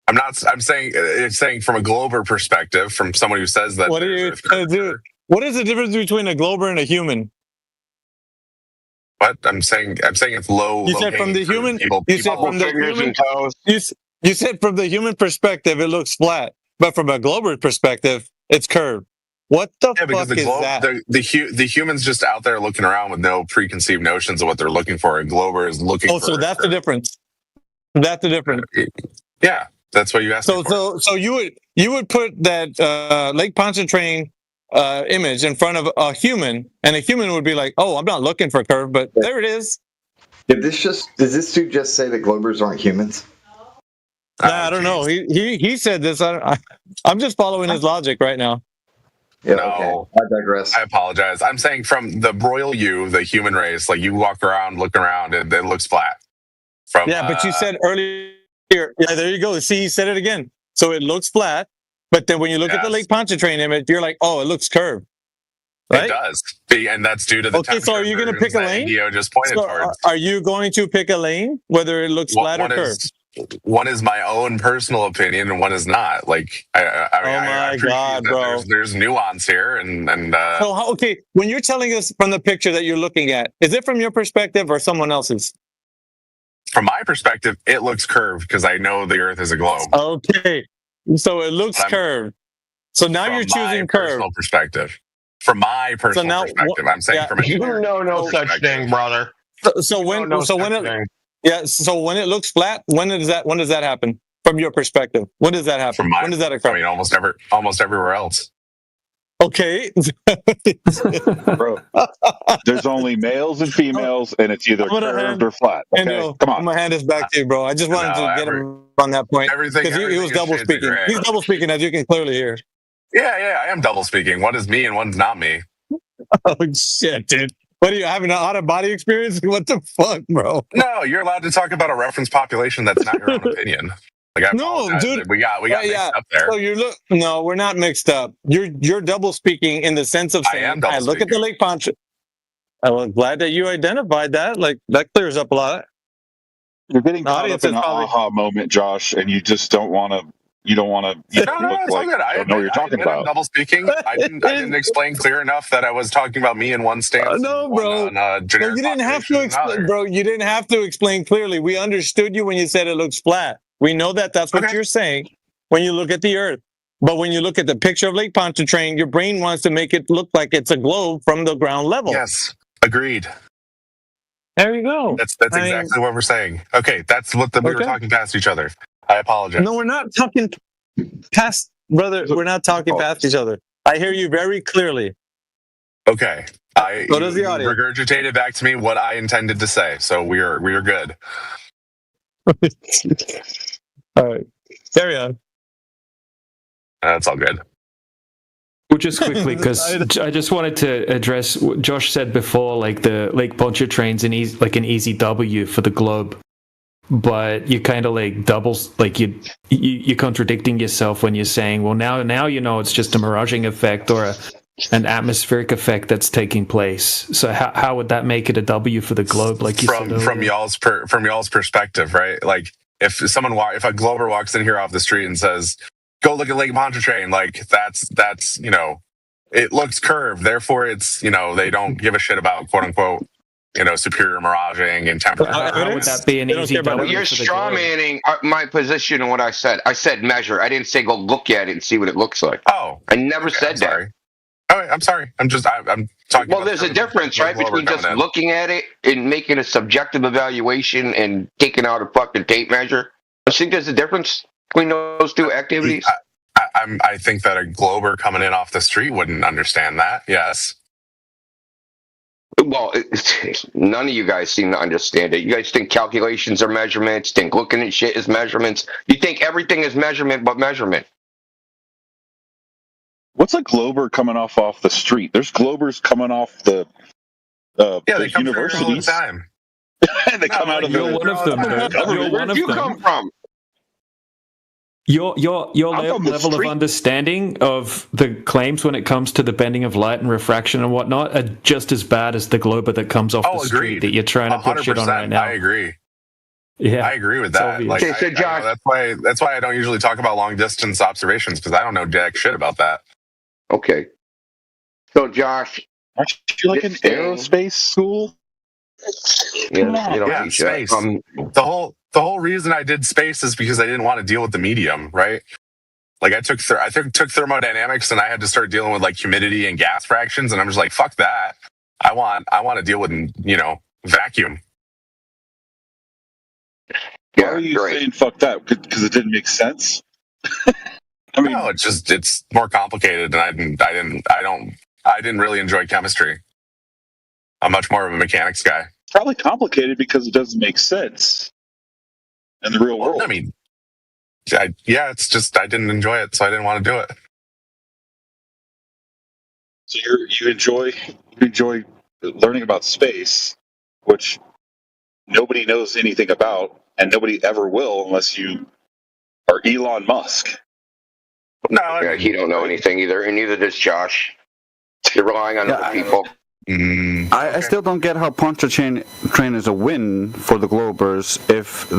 I'm saying it's saying from a glober perspective, from someone who says that. What are you trying to do? What is the difference between a glober and a human? But I'm saying it's low. You said from the human. You said from the human. You said from the human perspective, it looks flat, but from a glober perspective, it's curved. What the because fuck is that? the human's just out there looking around with no preconceived notions of what they're looking for. A glober is looking. Oh, so that's the difference. That's the difference. Yeah, that's what you asked. So you would put that Lake Pontchartrain image in front of a human, and a human would be like, "Oh, I'm not looking for a curve, but there it is." Does this dude just say that globers aren't humans? Nah, I don't know. He said this. I'm just following his logic right now. Yeah, no, okay. I digress. I apologize. I'm saying from the royal you, the human race, like you walk around, look around, it looks flat. But you said earlier. Yeah, there you go. See, he said it again. So it looks flat, but then when you look at the Lake Pontchartrain image, you're like, "Oh, it looks curved." Right? It does, and that's due to the. Okay, so are you going to pick a lane? Indio just pointed towards. Are you going to pick a lane, whether it looks flat or curved? One is my own personal opinion, and one is not. Like, I appreciate God, that bro. There's nuance here, and So okay, when you're telling us from the picture that you're looking at, is it from your perspective or someone else's? from my perspective, it looks curved because I know the Earth is a globe. Okay, so it looks curved. So now you're choosing curved. Personal perspective. From my personal perspective, I'm saying from a no such thing, brother. So when it looks flat, when does that happen? From your perspective, when does that happen? When does that occur? I mean, almost everywhere else. Okay. Bro, there's only males and females, and it's either curved or flat. Okay? Come on. I'm gonna hand this back to you, bro. I just wanted to get him on that point because he was double speaking. He's double speaking, as you can clearly hear. Yeah, I am double speaking. One is me and one's not me. Oh shit, dude! What are you having an out of body experience? What the fuck, bro? No, you're allowed to talk about a reference population that's not your own opinion. Like, no, dude, we got mixed up there. So no, we're not mixed up. You're double speaking in the sense of saying, I look at the Lake Pontchartrain. I'm glad that you identified that. Like that clears up a lot. You're getting caught up in an aha moment, Josh, and you just don't want to. You don't want to look like you don't know what you're talking about. Double speaking. I didn't explain clear enough that I was talking about me in one stance. No, bro. You didn't have to explain, bro. You didn't have to explain clearly. We understood you when you said it looks flat. We know that that's what you're saying when you look at the Earth. But when you look at the picture of Lake Pontchartrain, your brain wants to make it look like it's a globe from the ground level. Yes, agreed. There you go. That's exactly what we're saying. Okay, that's what we were talking past each other. I apologize. No, we're not talking past, brother. We're not talking past each other. I hear you very clearly. Okay. So does the audience. Regurgitated back to me what I intended to say. So we are good. All right. Carry on. That's all good. Well, just quickly, because I just wanted to address what Josh said before, like the Lake Pontchartrain's an easy W for the globe, but you kind of like doubles, like you're contradicting yourself when you're saying, well, now you know it's just a miraging effect or an atmospheric effect that's taking place. So how would that make it a W for the globe? Like you said earlier? from y'all's perspective, right? Like if a glober walks in here off the street and says, go look at Lake Pontchartrain, like that's it looks curved, therefore it's they don't give a shit about quote unquote superior miraging and temperature. How would that be an easy W? You're straw manning my position and what I said. I said measure. I didn't say go look at it and see what it looks like. Oh, I never said that. Sorry. Oh, I'm sorry. I'm talking. Well, there's a difference, right, between just looking at it and making a subjective evaluation and taking out a fucking tape measure. I think there's a difference between those two activities. I think that a glober coming in off the street wouldn't understand that. Yes. Well, none of you guys seem to understand it. You guys think calculations are measurements, think looking at shit is measurements. You think everything is measurement but measurement. What's a glober coming off the street? There's globers coming off the they come through all the universities. time. They come out of You're one of them, dude. You're one of Where'd you them. come from? Your I'm from the level of street. understanding of the claims when it comes to the bending of light and refraction and whatnot are just as bad as the glober that comes off the street Agreed. that you're trying to put shit on right now. I agree. Yeah, I agree with it's that. obvious. Like, Okay, so Josh, that's why I don't usually talk about long distance observations because I don't know jack shit about that. okay. So Josh, Aren't you like an this thing- aerospace school? yeah, you don't Yeah, teach that. space. The whole reason I did space is because I didn't want to deal with the medium, right? Like I took thermodynamics and I had to start dealing with like humidity and gas fractions, and I'm just like, fuck that. I want to deal with vacuum. Why are you saying fuck that? Because it didn't make sense. I mean, no, it's more complicated, and I didn't really enjoy chemistry. I'm much more of a mechanics guy. it's probably complicated because it doesn't make sense in the real world. I mean, it's just I didn't enjoy it, so I didn't want to do it. So you enjoy learning about space, which nobody knows anything about, and nobody ever will unless you are Elon Musk. No, Yeah, he don't know anything either, and neither does Josh. You're relying on other people. I still don't get how Pontchartrain is a win for the Globers if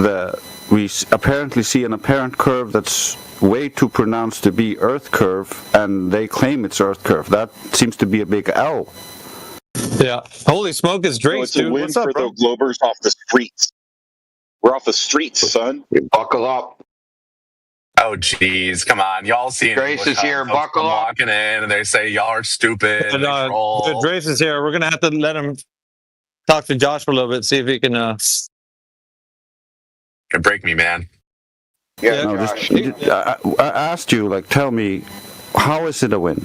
we apparently see an apparent curve that's way too pronounced to be Earth curve, and they claim it's Earth curve. That seems to be a big L. Yeah. Holy smoke, it's Drake's, it's a dude. win What's up, for bro? the Globers off the streets. We're off the streets, son. Buckle up. Oh, geez, come on. Y'all see Grace is here, buckle up. walking in, and they say, y'all are stupid. But, Drace is here. We're going to have to let him talk to Josh for a little bit, see if he can... Could break me, man. Yeah, No, Josh. I asked you, tell me, how is it a win?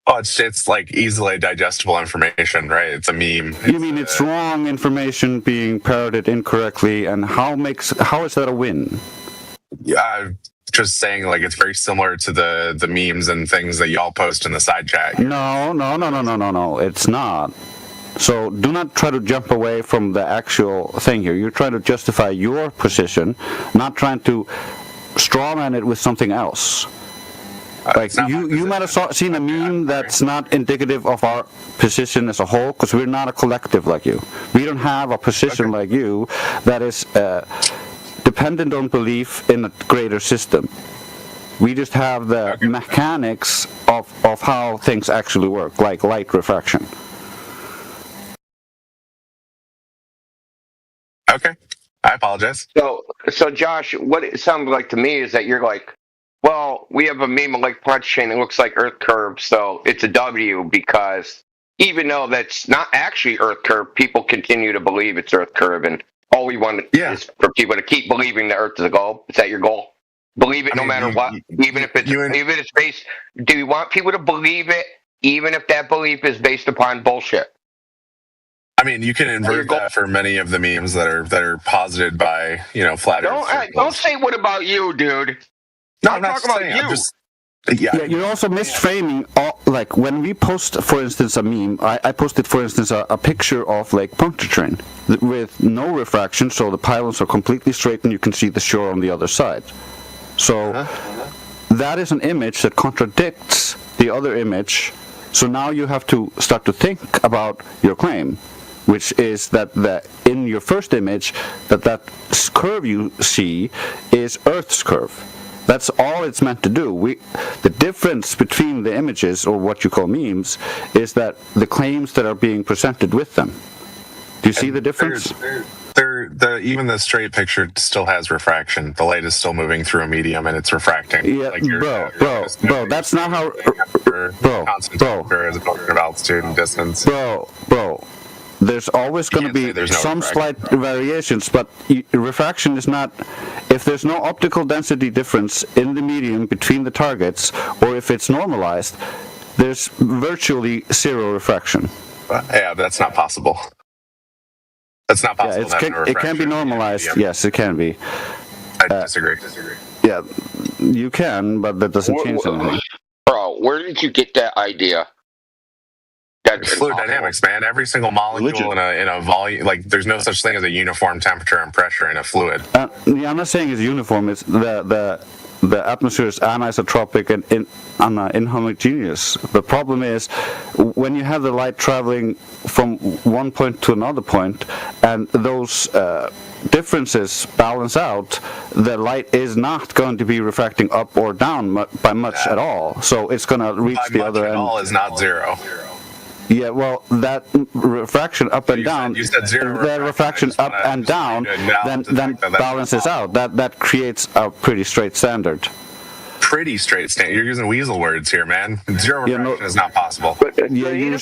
Oh, it's like easily digestible information, right? It's a meme. You mean it's wrong information being parroted incorrectly, and how is that a win? Just saying, like, it's very similar to the memes and things that y'all post in the side chat. No, it's not. So do not try to jump away from the actual thing here. You're trying to justify your position, not trying to strawman it with something else. Like you might have seen a meme that's not indicative of our position as a whole, because we're not a collective like you. We don't have a position like you that is dependent on belief in a greater system. We just have the mechanics of how things actually work, like light refraction. Okay, I apologize. So Josh, what it sounds like to me is that you're like, well, we have a meme of like Pontchartrain. It looks like Earth curve, so it's a W because even though that's not actually Earth curve, people continue to believe it's Earth curve, and all we want is for people to keep believing the Earth is a goal. Is that your goal? Believe it no matter what, even if it's based. Do you want people to believe it, even if that belief is based upon bullshit? I mean, you can invert that for many of the memes that are posited by flat Earth. Don't say what about you, dude. No, I'm talking about you. Yeah, you're also misframing. Like when we post, for instance, a meme, I posted, for instance, a picture of Lake Pontchartrain with no refraction, so the pylons are completely straight and you can see the shore on the other side. So that is an image that contradicts the other image. So now you have to start to think about your claim, which is that in your first image, that curve you see is Earth's curve. That's all it's meant to do. The difference between the images, or what you call memes, is that the claims that are being presented with them. Do you see the difference? Even the straight picture still has refraction. The light is still moving through a medium, and it's refracting. Yeah, bro, that's not how. Constant temperature as opposed to altitude and distance. Bro. There's always going to be some slight variations, but refraction is not. If there's no optical density difference in the medium between the targets, or if it's normalized, there's virtually zero refraction. Yeah, that's not possible. That's not possible. It can be normalized. Yes, it can be. I disagree. Yeah, you can, but that doesn't change anything. Bro, where did you get that idea? Fluid dynamics, man. Every single molecule in a volume, like there's no such thing as a uniform temperature and pressure in a fluid. Yeah, I'm not saying it's uniform. It's the atmosphere is anisotropic and inhomogeneous. The problem is when you have the light traveling from one point to another point, and those differences balance out, the light is not going to be refracting up or down by much at all. So it's going to reach the other end. All is not zero. Yeah, well, that refraction up and down, you said zero the refraction up and down, then balances out. That creates a pretty straight standard. Pretty straight standard. You're using weasel words here, man. Zero refraction is not possible. Yeah, you're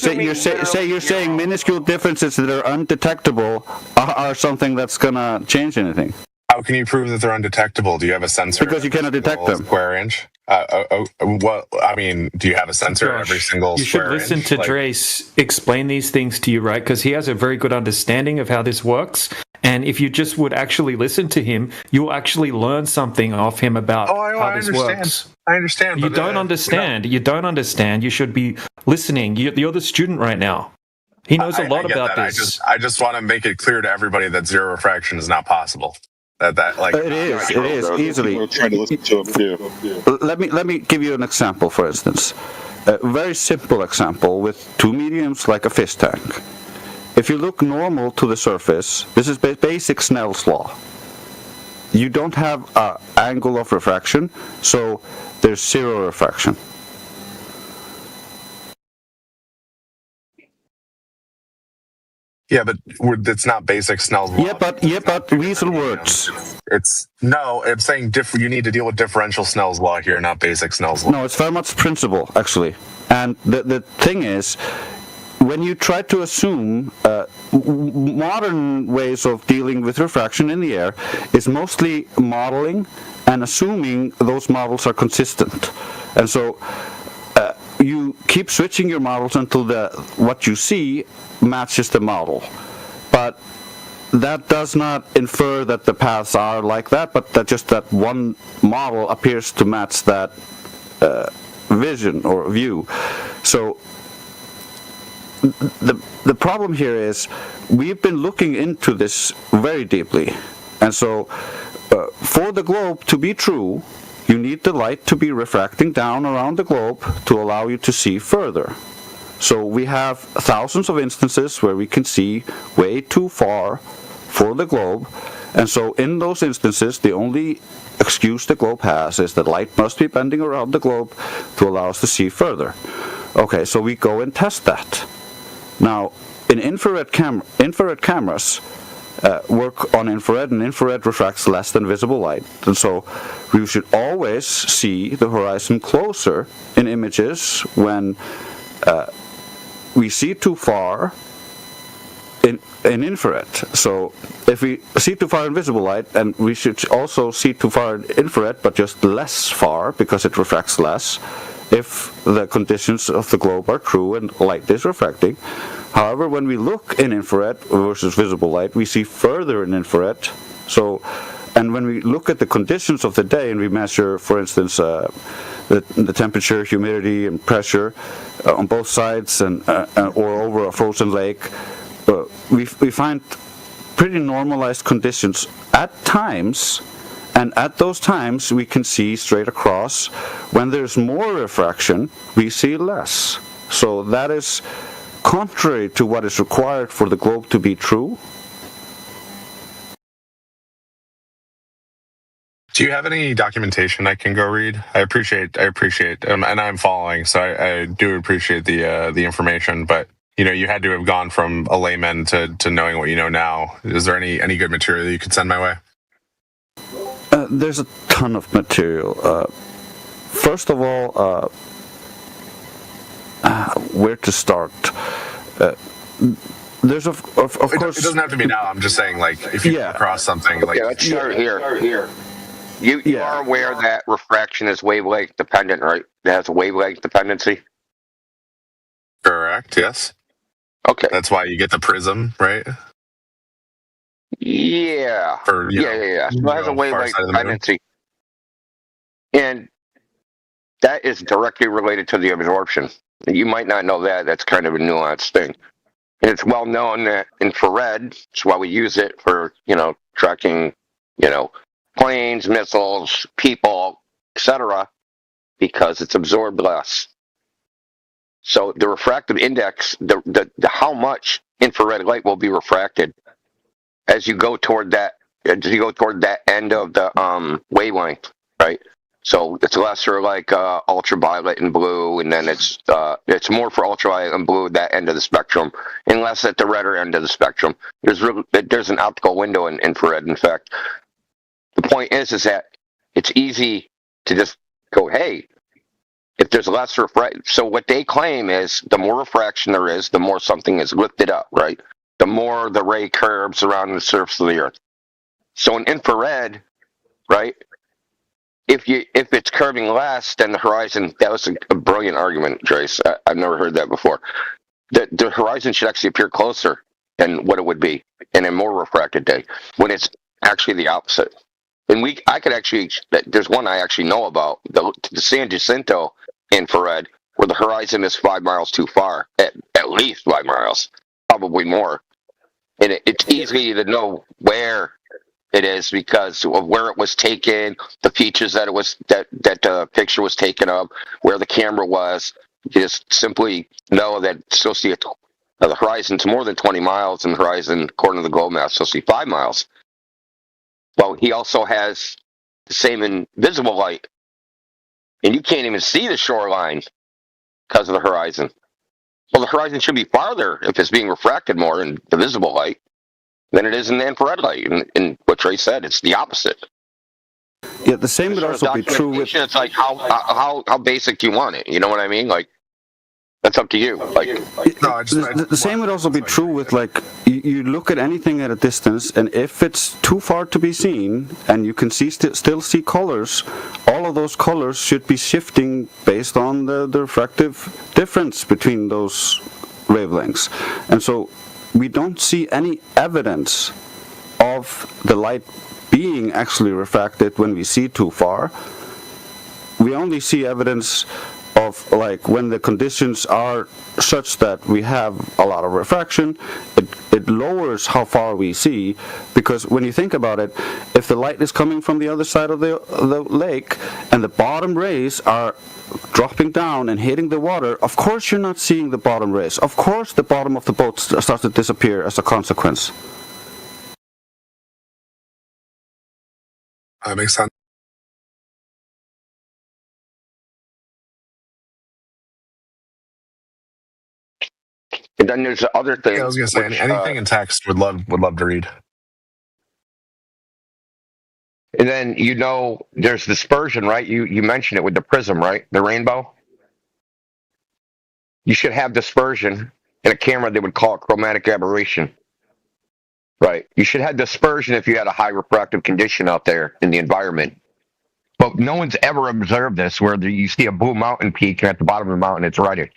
saying minuscule differences that are undetectable are something that's gonna change anything. How can you prove that they're undetectable? Do you have a sensor? Because you cannot detect them. Square inch. Well, I mean, do you have a sensor at every single square inch? You should listen to Drace explain these things to you, right? Because he has a very good understanding of how this works. And if you just would actually listen to him, you'll actually learn something off him about how this works. I understand. You don't understand. You don't understand. You should be listening. You're the student right now. He knows a lot about this. I just want to make it clear to everybody that zero refraction is not possible. It is easily. We're trying to listen to him too. Let me give you an example. For instance, a very simple example with two mediums like a fish tank. If you look normal to the surface, this is basic Snell's law. You don't have an angle of refraction, so there's zero refraction. Yeah, but it's not basic Snell's law. Yeah, but weasel words. I'm saying you need to deal with differential Snell's law here, not basic Snell's law. No, it's very much principle, actually. And the thing is, when you try to assume modern ways of dealing with refraction in the air is mostly modeling and assuming those models are consistent. And so you keep switching your models until what you see matches the model. But that does not infer that the paths are like that, but that one model appears to match that vision or view. So the problem here is we've been looking into this very deeply, and so for the globe to be true, you need the light to be refracting down around the globe to allow you to see further. So we have thousands of instances where we can see way too far for the globe, and so in those instances the only excuse the globe has is that light must be bending around the globe to allow us to see further. Okay, so we go and test that. Now, in infrared cameras work on infrared, and infrared refracts less than visible light. And so we should always see the horizon closer in images when we see too far in infrared. So if we see too far in visible light, and we should also see too far in infrared, but just less far because it refracts less, if the conditions of the globe are true and light is refracting. However, when we look in infrared versus visible light, we see further in infrared. So, and when we look at the conditions of the day and we measure, for instance, the temperature, humidity, and pressure on both sides or over a frozen lake, we find pretty normalized conditions at times. And at those times, we can see straight across. When there's more refraction, we see less. So that is contrary to what is required for the globe to be true. Do you have any documentation I can go read? I appreciate, and I'm following, so I do appreciate the information. But you had to have gone from a layman to knowing what you know now. Is there any good material you could send my way? There's a ton of material. First of all, where to start? There's of course. It doesn't have to be now. I'm just saying, like, if you come across something, like. Okay, let's start here. You are aware that refraction is wavelength dependent, right? It has a wavelength dependency. Correct. Yes. Okay. That's why you get the prism, right? Yeah. Or Yeah. So it has a far wavelength side of the moon. tendency. And that is directly related to the absorption. You might not know that. That's kind of a nuanced thing. And it's well known that infrared, that's why we use it for, tracking, planes, missiles, people, etc., because it's absorbed less. So the refractive index, the how much infrared light will be refracted as you go toward that end of the wavelength, right? So it's lesser like ultraviolet and blue, and then it's more for ultraviolet and blue, that end of the spectrum, and less at the redder end of the spectrum. There's an optical window in infrared. In fact, the point is that it's easy to just go, hey, if there's less refraction. So what they claim is the more refraction there is, the more something is lifted up, right? The more the ray curves around the surface of the Earth. So in infrared, right, if it's curving less than the horizon, that was a brilliant argument, Trace. I've never heard that before. The horizon should actually appear closer than what it would be in a more refracted day, when it's actually the opposite. And there's one I actually know about, the San Jacinto infrared, where the horizon is 5 miles too far, at least 5 miles, probably more. And it's easy to know where it is because of where it was taken, the features that the picture was taken of, where the camera was. You just simply know that it's supposed to be the horizon's more than 20 miles, and the horizon, according to the globe map, is supposed to be 5 miles. Well, he also has the same invisible light, and you can't even see the shoreline because of the horizon. Well, the horizon should be farther if it's being refracted more in the visible light than it is in the infrared light. And what Trey said, it's the opposite. Yeah, the same would also be true with. It's like how basic do you want it? You know what I mean? Like, that's up to you. Like, The same would also be true with, like, you look at anything at a distance, and if it's too far to be seen, and you can still see colors, all of those colors should be shifting based on the refractive difference between those wavelengths. And so we don't see any evidence of the light being actually refracted when we see too far. We only see evidence of, like, when the conditions are such that we have a lot of refraction, it lowers how far we see, because when you think about it, if the light is coming from the other side of the lake and the bottom rays are dropping down and hitting the water, of course you're not seeing the bottom rays. Of course the bottom of the boat starts to disappear as a consequence. That makes sense. and then there's the other thing. Yeah, I was gonna say anything in text would love to read. And then there's dispersion, right? You mentioned it with the prism, right? The rainbow. You should have dispersion in a camera. They would call it chromatic aberration, right? You should have dispersion if you had a high refractive condition out there in the environment. But no one's ever observed this, where you see a blue mountain peak, and at the bottom of the mountain it's reddish,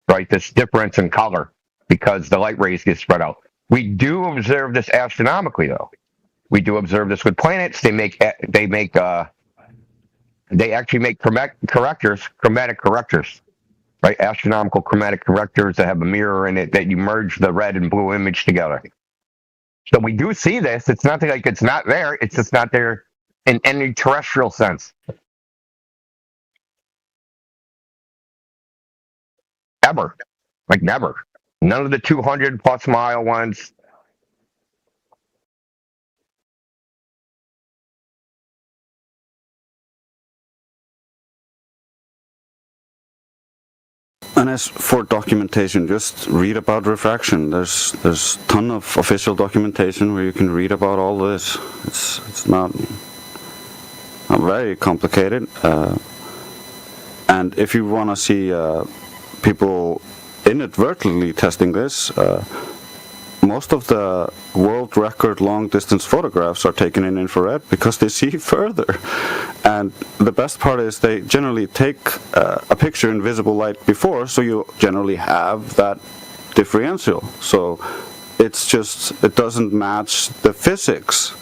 right? This difference in color because the light rays get spread out. We do observe this astronomically, though. We do observe this with planets. They actually make chromatic correctors, right? Astronomical chromatic correctors that have a mirror in it that you merge the red and blue image together. So we do see this. It's not like it's not there. It's just not there in any terrestrial sense. Ever. Like never. None of the 200 plus mile ones. And as for documentation, just read about refraction. There's a ton of official documentation where you can read about all this. It's not very complicated. And if you want to see people inadvertently testing this, most of the world record long distance photographs are taken in infrared because they see further. And the best part is they generally take a picture in visible light before, so you generally have that differential. So it's just, it doesn't match the physics.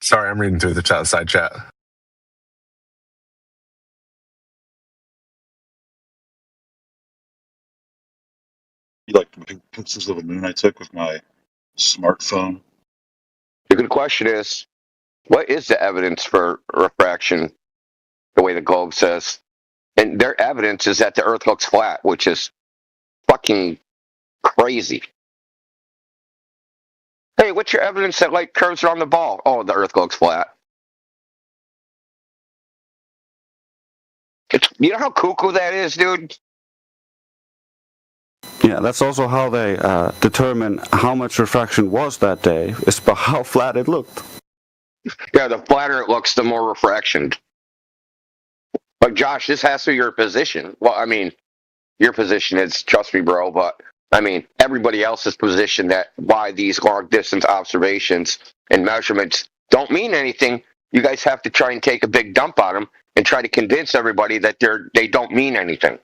Sorry, I'm reading through the side chat. You like pictures of the moon I took with my smartphone? The good question is, what is the evidence for refraction, the way the globe says? And their evidence is that the Earth looks flat, which is fucking crazy. Hey, what's your evidence that light curves around the ball? Oh, the Earth looks flat. You know how cuckoo that is, dude? Yeah, that's also how they determine how much refraction was that day, is by how flat it looked. Yeah, the flatter it looks, the more refraction. But Josh, this has to be your position. Well, I mean, your position is, trust me, bro, but I mean, everybody else's position that why these long distance observations and measurements don't mean anything. You guys have to try and take a big dump on them and try to convince everybody that they don't mean anything.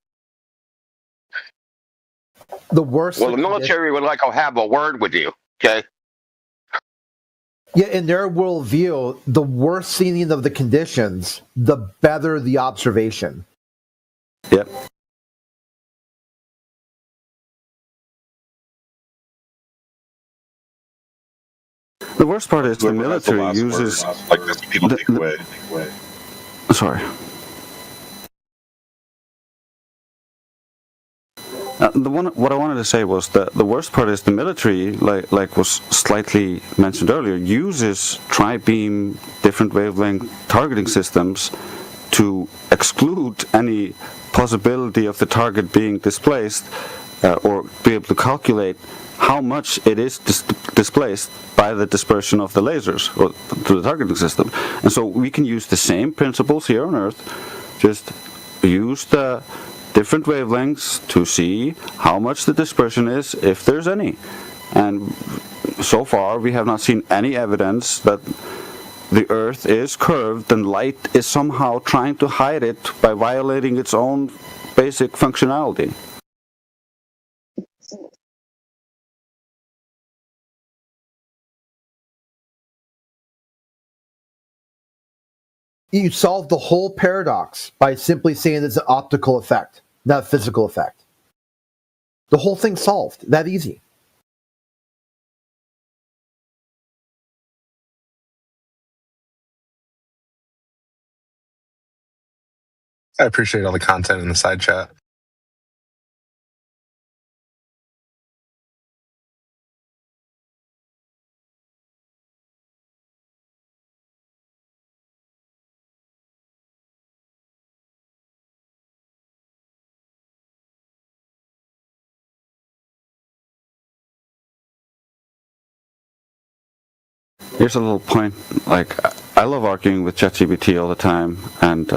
The worst. Well, the military would like to have a word with you, okay? Yeah, in their worldview, the worse seeing of the conditions, the better the observation. Yep. The worst part is the military uses like that's what people take away. Sorry. What I wanted to say was that the worst part is the military, like was slightly mentioned earlier, uses tri-beam different wavelength targeting systems to exclude any possibility of the target being displaced or be able to calculate how much it is displaced by the dispersion of the lasers or through the targeting system. And so we can use the same principles here on Earth, just use the different wavelengths to see how much the dispersion is, if there's any. And so far, we have not seen any evidence that the Earth is curved and light is somehow trying to hide it by violating its own basic functionality. You solve the whole paradox by simply saying it's an optical effect, not a physical effect. The whole thing's solved. That easy. I appreciate all the content in the side chat. Here's a little point. Like, I love arguing with ChatGPT all the time, and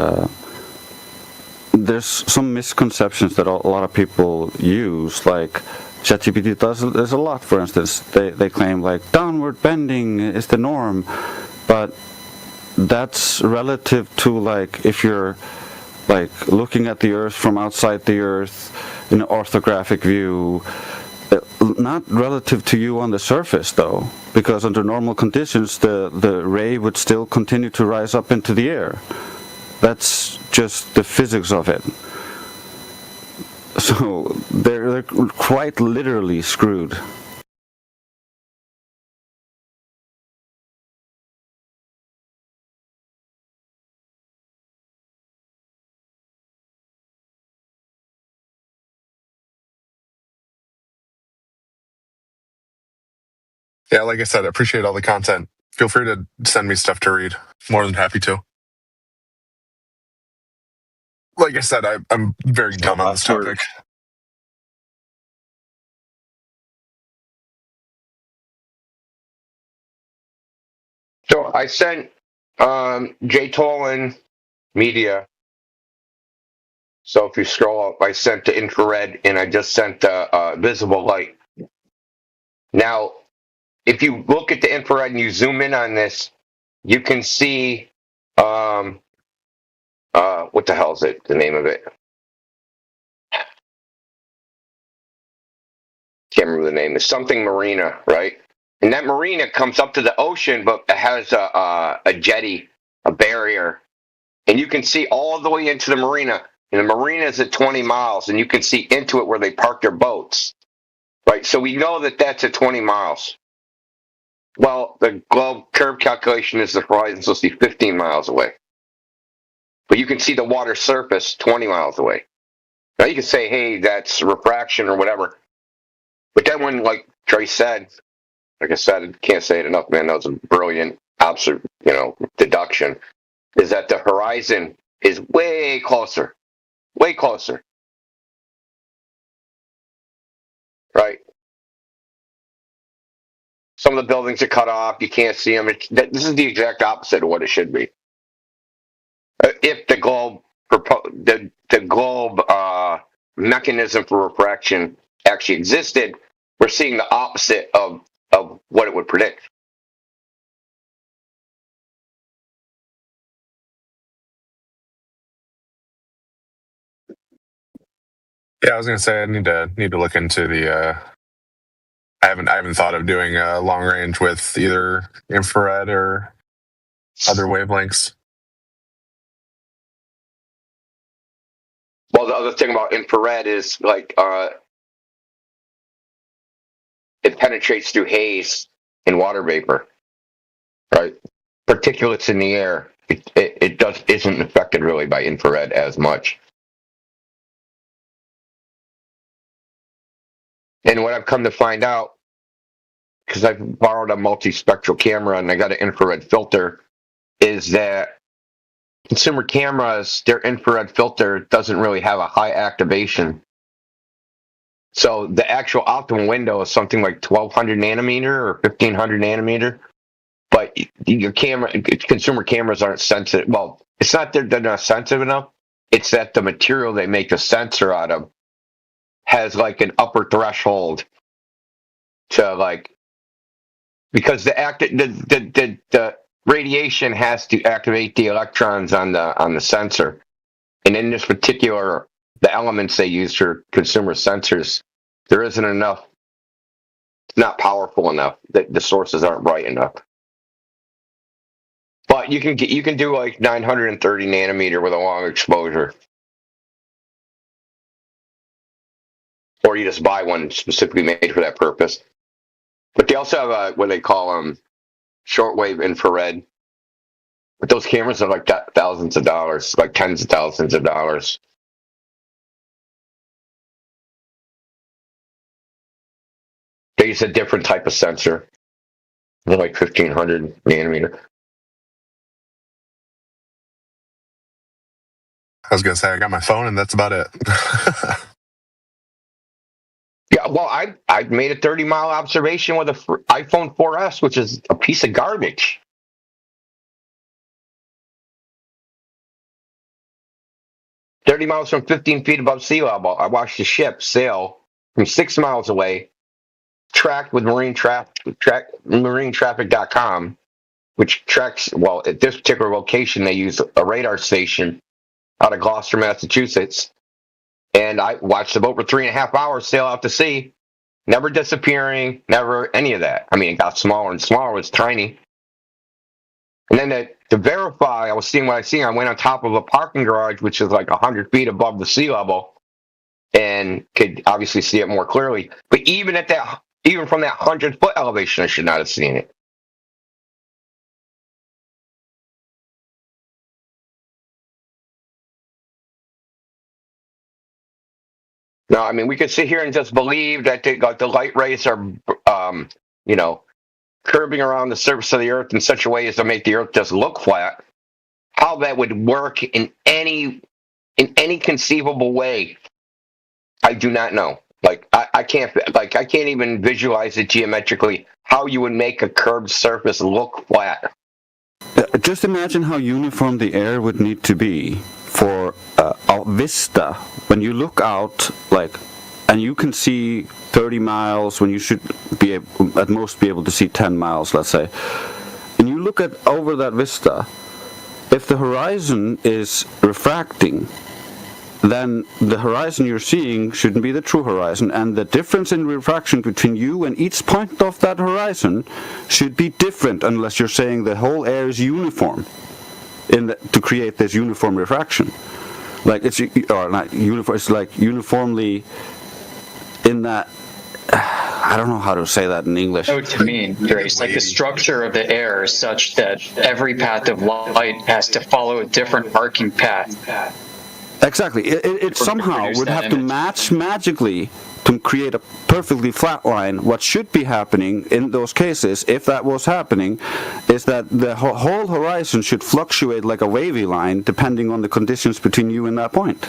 there's some misconceptions that a lot of people use. Like, ChatGPT there's a lot. For instance, they claim like downward bending is the norm, but that's relative to like if you're like looking at the Earth from outside the Earth in an orthographic view. Not relative to you on the surface, though, because under normal conditions, the ray would still continue to rise up into the air. That's just the physics of it. So they're quite literally screwed. Yeah, like I said, I appreciate all the content. Feel free to send me stuff to read. More than happy to. Like I said, I'm very dumb on this topic. So I sent Jay Tolan Media So if you scroll up, I sent the infrared and I just sent visible light. Now, if you look at the infrared and you zoom in on this, you can see, what the hell is it, the name of it? Can't remember the name. It's something marina, right? And that marina comes up to the ocean, but it has a jetty, a barrier. And you can see all the way into the marina. And the marina is at 20 miles, and you can see into it where they park their boats. Right? So we know that that's at 20 miles. Well, the globe curve calculation is the horizon supposed to be 15 miles away. But you can see the water surface 20 miles away. Now you can say, hey, that's refraction or whatever. But then when, like Trey said, like I said, I can't say it enough, man, that was a brilliant deduction, is that the horizon is way closer. Way closer. Right? Some of the buildings are cut off. You can't see them. This is the exact opposite of what it should be. If the globe, the globe mechanism for refraction actually existed, we're seeing the opposite of what it would predict. Yeah, I was gonna say I need to look into the. I haven't thought of doing long range with either infrared or other wavelengths. Well, the other thing about infrared is like it penetrates through haze and water vapor, right? Particulates in the air. It isn't affected really by infrared as much. And what I've come to find out, because I've borrowed a multispectral camera and I got an infrared filter, is that consumer cameras, their infrared filter doesn't really have a high activation. So the actual optimal window is something like 1200 nanometer or 1500 nanometer. But your consumer cameras aren't sensitive. Well, it's not that they're not sensitive enough. It's that the material they make the sensor out of has like an upper threshold to like, because the radiation has to activate the electrons on the sensor, and in this particular, the elements they use for consumer sensors, there isn't enough. It's not powerful enough. The sources aren't bright enough. But you can do like 930 nanometer with a long exposure. Or you just buy one specifically made for that purpose. But they also have what they call shortwave infrared. But those cameras are like thousands of dollars, like tens of thousands of dollars. They use a different type of sensor. They're like 1500 nanometer. I was gonna say I got my phone and that's about it. Yeah, well, I made a 30-mile observation with a iPhone 4S, which is a piece of garbage. "30 miles from 15 feet above sea level, I watched a ship sail from 6 miles away, tracked with marinetraffic.com, which tracks, well, at this particular location, they use a radar station out of Gloucester, Massachusetts. And I watched the boat for 3.5 hours sail out to sea, never disappearing, never any of that. I mean, it got smaller and smaller, it was tiny. And then to verify I was seeing what I seen, I went on top of a parking garage, which is like 100 feet above the sea level, and could obviously see it more clearly. But even from that 100-foot elevation, I should not have seen it. No, I mean, we could sit here and just believe that the light rays are, curving around the surface of the Earth in such a way as to make the Earth just look flat. How that would work in any conceivable way, I do not know. Like I can't even visualize it geometrically how you would make a curved surface look flat. Just imagine how uniform the air would need to be for vista, when you look out, like, and you can see 30 miles when you should be at most be able to see 10 miles, let's say, and you look at over that vista, if the horizon is refracting, then the horizon you're seeing shouldn't be the true horizon, and the difference in refraction between you and each point of that horizon should be different, unless you're saying the whole air is uniform to create this uniform refraction. Like it's or not uniform. It's like uniformly in that. I don't know how to say that in English. know what you mean, Grace. Like the structure of the air is such that every path of light has to follow a different arcing path. Exactly. It somehow would have to match magically to create a perfectly flat line. What should be happening in those cases, if that was happening, is that the whole horizon should fluctuate like a wavy line depending on the conditions between you and that point.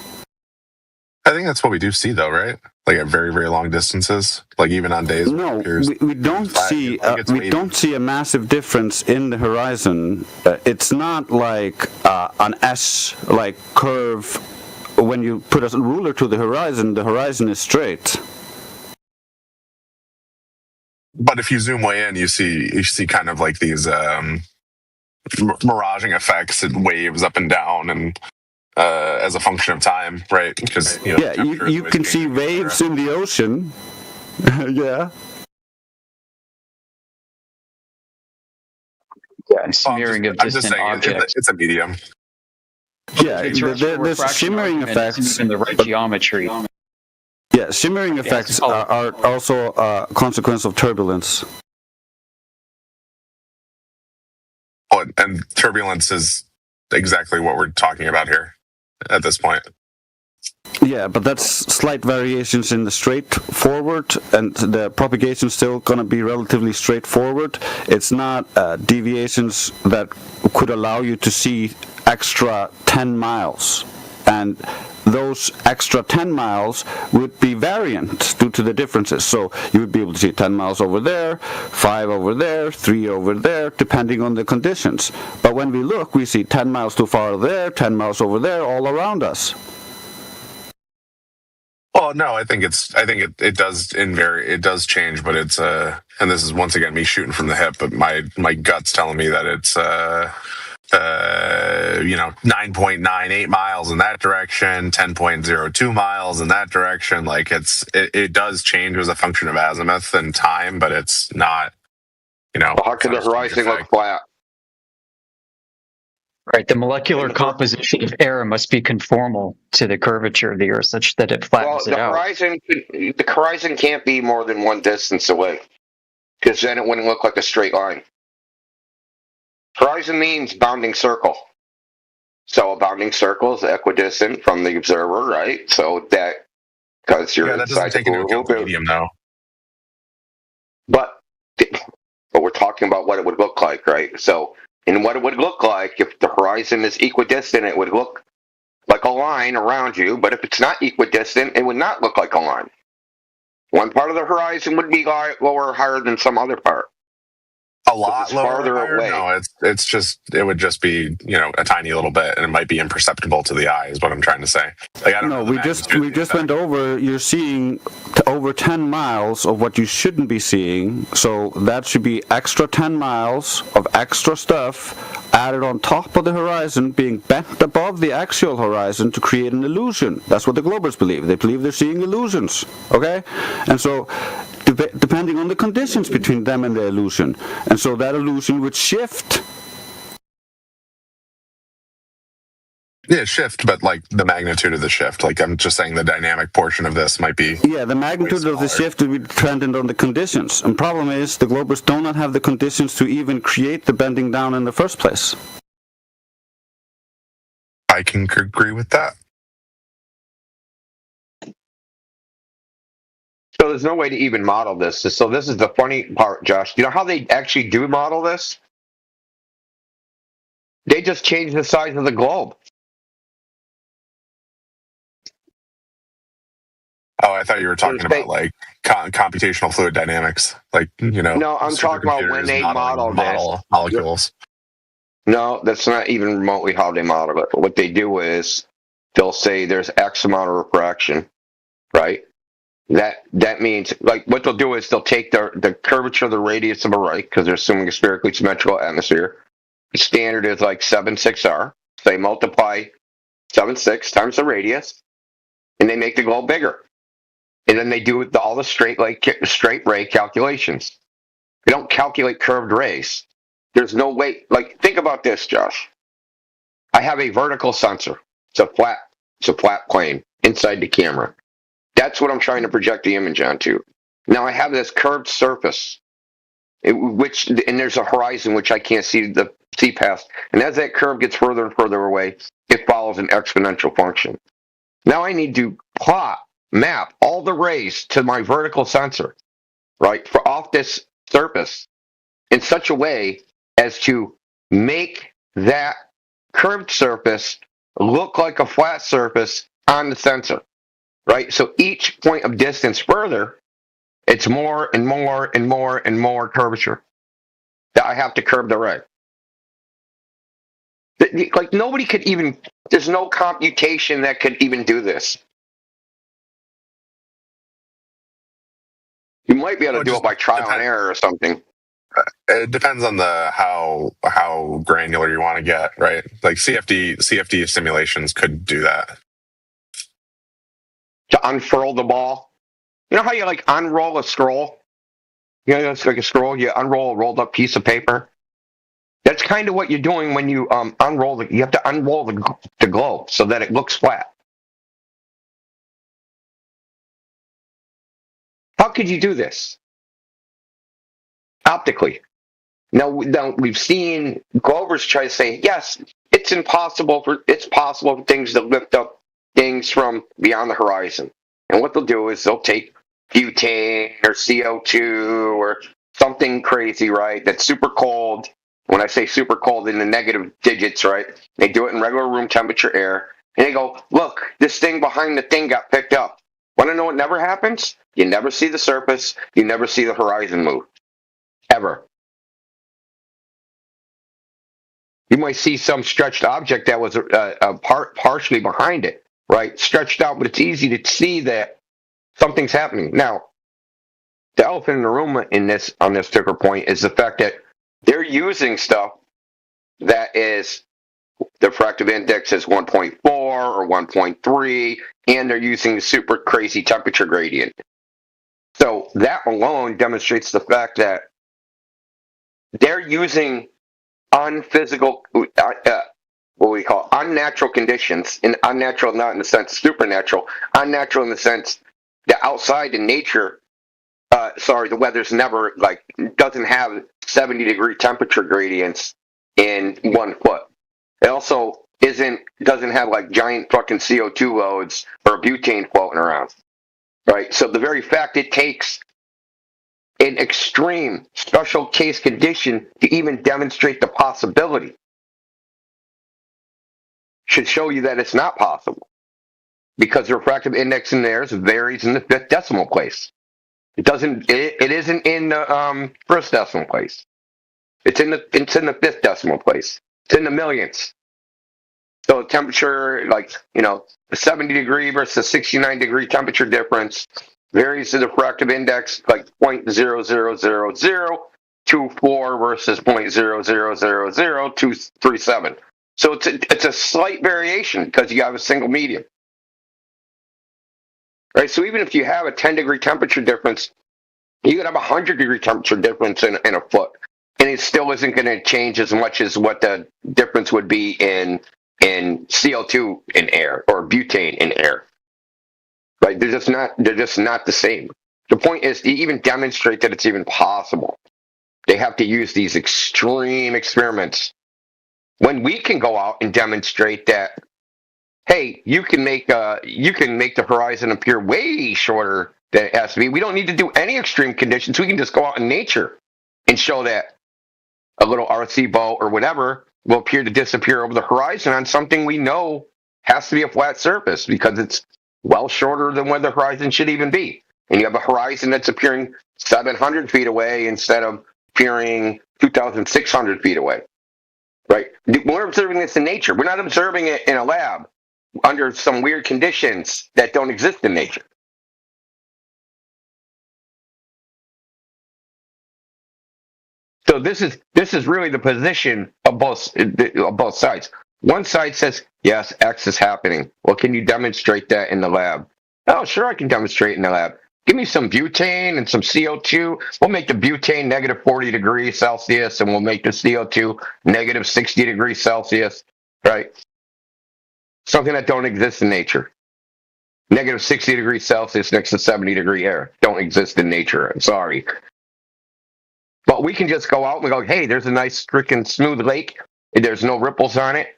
I think that's what we do see, though, right? Like at very, very long distances, like even on days. No, we don't see we don't see a massive difference in the horizon. It's not like an S-like curve. When you put a ruler to the horizon is straight. But if you zoom way in, you see kind of like these miraging effects and waves up and down and. As a function of time, right? Because you can see waves in the ocean. Yeah. Yeah, and smearing of distant objects. It's a medium. Yeah, there's shimmering effects in the right geometry. Yeah, shimmering effects are also a consequence of turbulence. Oh, and turbulence is exactly what we're talking about here. At this point. Yeah, but that's slight variations in the straightforward, and the propagation is still going to be relatively straightforward. It's not deviations that could allow you to see extra 10 miles. And those extra 10 miles would be variant due to the differences. So you would be able to see 10 miles over there, 5 over there, 3 over there, depending on the conditions. But when we look, we see 10 miles too far there, 10 miles over there, all around us. Well, no, I think it does change, but it's and this is once again me shooting from the hip, but my gut's telling me that it's 9.98 miles in that direction, 10.02 miles in that direction. Like it does change as a function of azimuth and time, but it's not, how can the horizon look flat? Right, the molecular composition of air must be conformal to the curvature of the Earth, such that it flattens it out. The horizon can't be more than one distance away, because then it wouldn't look like a straight line. Horizon means bounding circle. So a bounding circle is equidistant from the observer, right? So that, because you're that doesn't take into account the medium, though. But we're talking about what it would look like, right? So, and what it would look like if the horizon is equidistant, it would look like a line around you. But if it's not equidistant, it would not look like a line. One part of the horizon would be lower or higher than some other part. A lot lower away. No, it would just be a tiny little bit, and it might be imperceptible to the eye. Is what I'm trying to say. Like I don't know. We just went over. You're seeing over 10 miles of what you shouldn't be seeing. So that should be extra 10 miles of extra stuff added on top of the horizon, being bent above the actual horizon to create an illusion. That's what the Globers believe. They believe they're seeing illusions. Okay, and so. Depending on the conditions between them and the illusion. And so that illusion would shift. Yeah, shift, but like the magnitude of the shift. Like I'm just saying the dynamic portion of this might be... Yeah, the magnitude of the shift would be dependent on the conditions. And problem is, the Globers do not have the conditions to even create the bending down in the first place. I can agree with that. So there's no way to even model this. So this is the funny part, Josh. You know how they actually do model this? They just change the size of the globe. Oh, I thought you were talking about like computational fluid dynamics. Like, No, I'm talking about when they model molecules. No, that's not even remotely how they model it. What they do is they'll say there's X amount of refraction, right? That means, like, what they'll do is they'll take the curvature of the radius of a right, because they're assuming a spherically symmetrical atmosphere. The standard is like 7.6R. So they multiply 7.6 times the radius, and they make the globe bigger. And then they do all the straight ray calculations. They don't calculate curved rays. There's no way. Like, think about this, Josh. I have a vertical sensor. It's a flat plane inside the camera. That's what I'm trying to project the image onto. Now I have this curved surface, and there's a horizon which I can't see past. And as that curve gets further and further away, it follows an exponential function. Now I need to map all the rays to my vertical sensor, right, off this surface in such a way as to make that curved surface look like a flat surface on the sensor, right? So each point of distance further, it's more and more and more and more curvature that I have to curve the ray. Like, nobody could even, there's no computation that could even do this. You might be able to do it by trial and error or something. It depends on how granular you want to get, right? Like CFD simulations could do that. To unfurl the ball. You know how you like unroll a scroll? You know, it's like a scroll, you unroll a rolled up piece of paper. That's kind of what you're doing when you unroll you have to unroll the globe so that it looks flat. How could you do this? Optically. Now we've seen Glovers try to say, yes, it's possible for things to lift up things from beyond the horizon. And what they'll do is they'll take butane or CO2 or something crazy, right, that's super cold. When I say super cold, in the negative digits, right, they do it in regular room temperature air, and they go, look, this thing behind the thing got picked up. Want to know what never happens? You never see the surface. You never see the horizon move. Ever. You might see some stretched object that was partially behind it, right? Stretched out, but it's easy to see that something's happening. Now, the elephant in the room on this sticker point is the fact that they're using stuff that is, the refractive index is 1.4 or 1.3, and they're using the super crazy temperature gradient. So that alone demonstrates the fact that they're using unphysical, what we call unnatural conditions, and unnatural not in the sense of supernatural, unnatural in the sense that outside in nature, the weather's never, like, doesn't have 70-degree temperature gradients in 1 foot. It also doesn't have like giant fucking CO2 loads or butane floating around, right? So the very fact it takes an extreme special case condition to even demonstrate the possibility should show you that it's not possible, because the refractive index in theirs varies in the 5th decimal place. It isn't in the first decimal place. It's in the 5th decimal place. It's in the millionths. So temperature, like, you know, a 70-degree versus 69-degree temperature difference varies the refractive index like 0.0000024 versus 0.0000237. So it's a slight variation because you have a single medium. Right? So even if you have a 10-degree temperature difference, you could have a 100-degree temperature difference in a foot, and it still isn't going to change as much as what the difference would be in CO2 in air or butane in air. Right? They're just not the same. The point is to even demonstrate that it's even possible, they have to use these extreme experiments. When we can go out and demonstrate that, hey, you can make the horizon appear way shorter than it has to be. We don't need to do any extreme conditions. We can just go out in nature and show that a little RC boat or whatever will appear to disappear over the horizon on something we know has to be a flat surface because it's well shorter than where the horizon should even be. And you have a horizon that's appearing 700 feet away instead of appearing 2,600 feet away. Right? We're observing this in nature. We're not observing it in a lab. under some weird conditions that don't exist in nature. So this is really the position of both sides. One side says, yes, X is happening. Well, can you demonstrate that in the lab? Oh, sure, I can demonstrate in the lab. Give me some butane and some CO2. We'll make the butane negative 40 degrees Celsius, and we'll make the CO2 negative 60 degrees Celsius, right? Something that don't exist in nature. Negative 60 degrees Celsius next to 70 degree air. Don't exist in nature. I'm sorry. But we can just go out and go, hey, there's a nice freaking smooth lake. There's no ripples on it.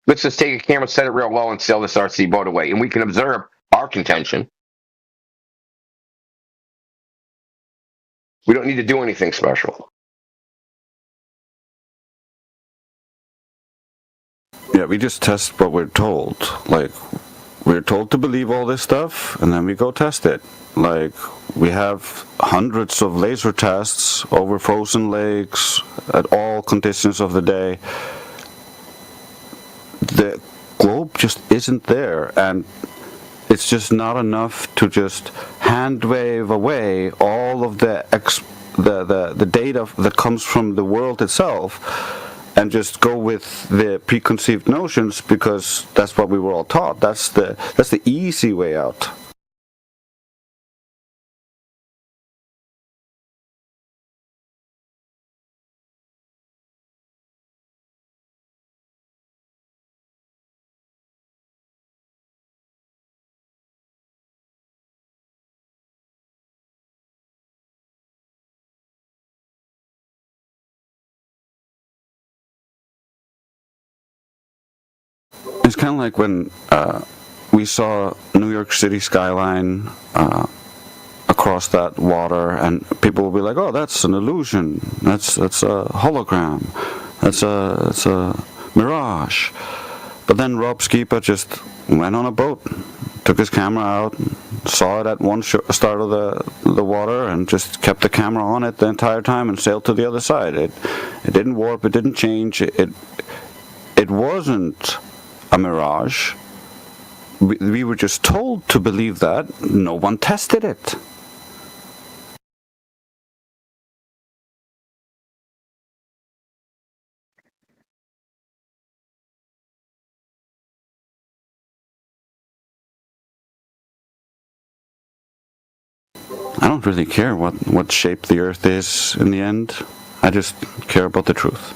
Let's just take a camera, set it real low, and sail this RC boat away. And we can observe our contention. We don't need to do anything special. Yeah, we just test what we're told. Like, we're told to believe all this stuff, and then we go test it. Like, we have hundreds of laser tests over frozen lakes at all conditions of the day. The globe just isn't there, and it's just not enough to just hand wave away all of the data that comes from the world itself and just go with the preconceived notions, because that's what we were all taught. That's the easy way out. It's kind of like when we saw New York City skyline across that water, and people will be like, "Oh, that's an illusion. That's a hologram. That's a mirage." But then Rob Skipa just went on a boat, took his camera out, saw it at one start of the water, and just kept the camera on it the entire time and sailed to the other side. It didn't warp. It didn't change. It wasn't a mirage. We were just told to believe that. No one tested it. I don't really care what shape the Earth is in the end. I just care about the truth.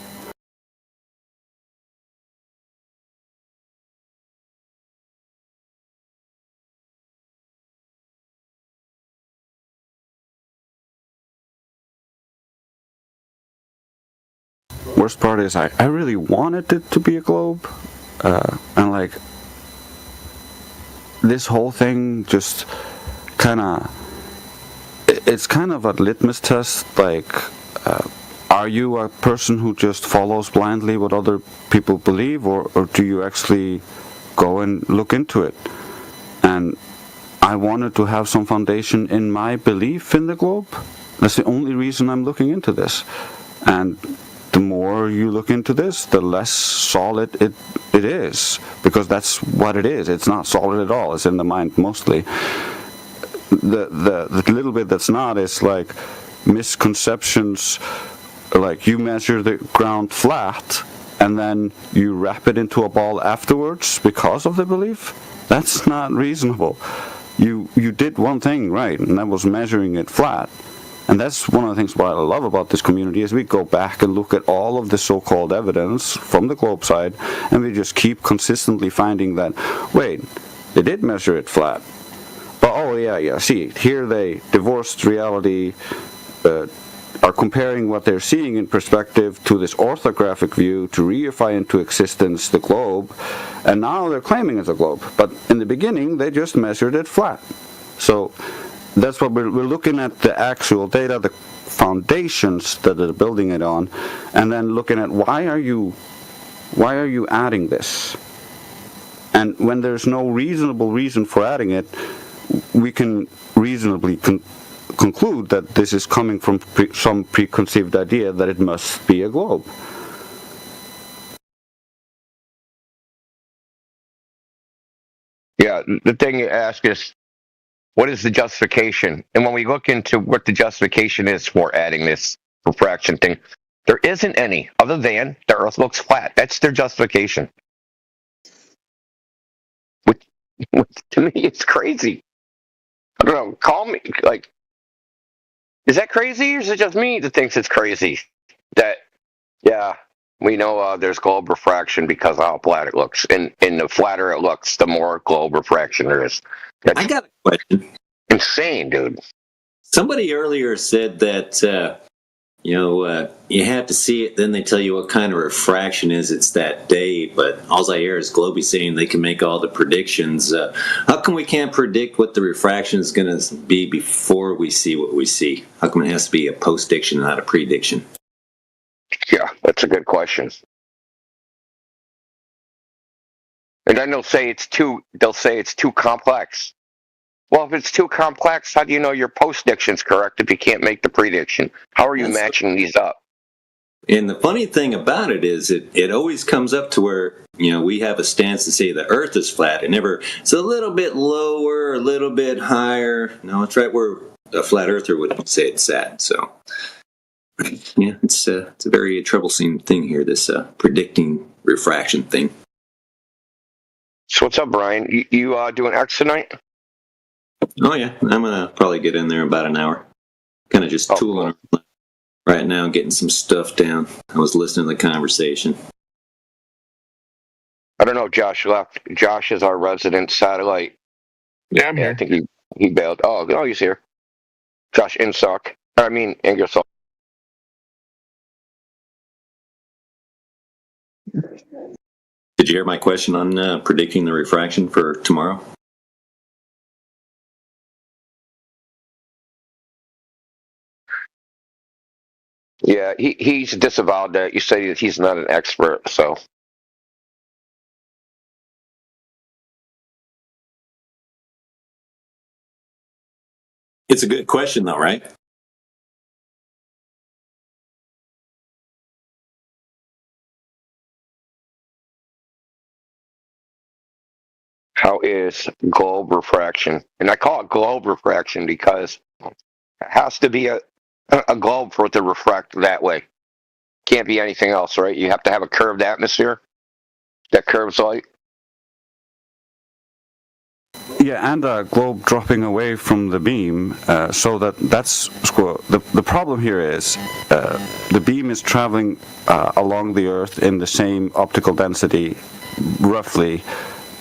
Worst part is I really wanted it to be a globe, and like this whole thing just it's kind of a litmus test. Like, are you a person who just follows blindly what other people believe, or do you actually go and look into it? And I wanted to have some foundation in my belief in the globe. That's the only reason I'm looking into this. And the more you look into this, the less solid it is, because that's what it is. It's not solid at all. It's in the mind mostly. The little bit that's not is like misconceptions. Like, you measure the ground flat and then you wrap it into a ball afterwards because of the belief. That's not reasonable. You did one thing right, and that was measuring it flat. And that's one of the things what I love about this community is we go back and look at all of the so-called evidence from the globe side, and we just keep consistently finding that, wait, they did measure it flat. But oh yeah, see, here they divorced reality, are comparing what they're seeing in perspective to this orthographic view to reify into existence the globe, and now they're claiming it's a globe. But in the beginning, they just measured it flat. So that's what we're looking at, the actual data, the foundations that they're building it on, and then looking at why are you adding this? And when there's no reasonable reason for adding it, we can reasonably conclude that this is coming from some preconceived idea that it must be a globe. the thing you ask is, what is the justification? And when we look into what the justification is for adding this refraction thing, there isn't any other than the Earth looks flat. That's their justification. Which to me, it's crazy. I don't know. Call me like, is that crazy, or is it just me that thinks it's crazy? That yeah, we know there's globe refraction because of how flat it looks, and the flatter it looks, the more globe refraction there is. That's I got a question. insane, dude. Somebody earlier said that you have to see it, then they tell you what kind of refraction is it's that day. But all I hear is Globey saying they can make all the predictions. How come we can't predict what the refraction is going to be before we see what we see? How come it has to be a post-diction, not a prediction? Yeah, that's a good question. And then they'll say it's too complex. Well, if it's too complex, how do you know your post-diction's correct if you can't make the prediction? How are you matching these up? And the funny thing about it is it always comes up to where, we have a stance to say the Earth is flat. It's a little bit lower, a little bit higher. No, it's right where a flat earther would say it's at. So, yeah, it's a very troublesome thing here, this predicting refraction thing. So what's up, Brian? You doing X tonight? Oh, yeah. I'm going to probably get in there in about an hour. Kind of just tooling right now, getting some stuff down. I was listening to the conversation. I don't know. Josh left. Josh is our resident satellite. Yeah, I'm here. I think he bailed. Oh, he's here. Josh Ingersoll. Did you hear my question on predicting the refraction for tomorrow? Yeah, he's disavowed that. You say that he's not an expert, so. It's a good question, though, right? How is globe refraction? And I call it globe refraction because it has to be a globe for it to refract that way. Can't be anything else, right? You have to have a curved atmosphere that curves light. Yeah, and a globe dropping away from the beam, so that's the problem here is the beam is traveling along the Earth in the same optical density, roughly,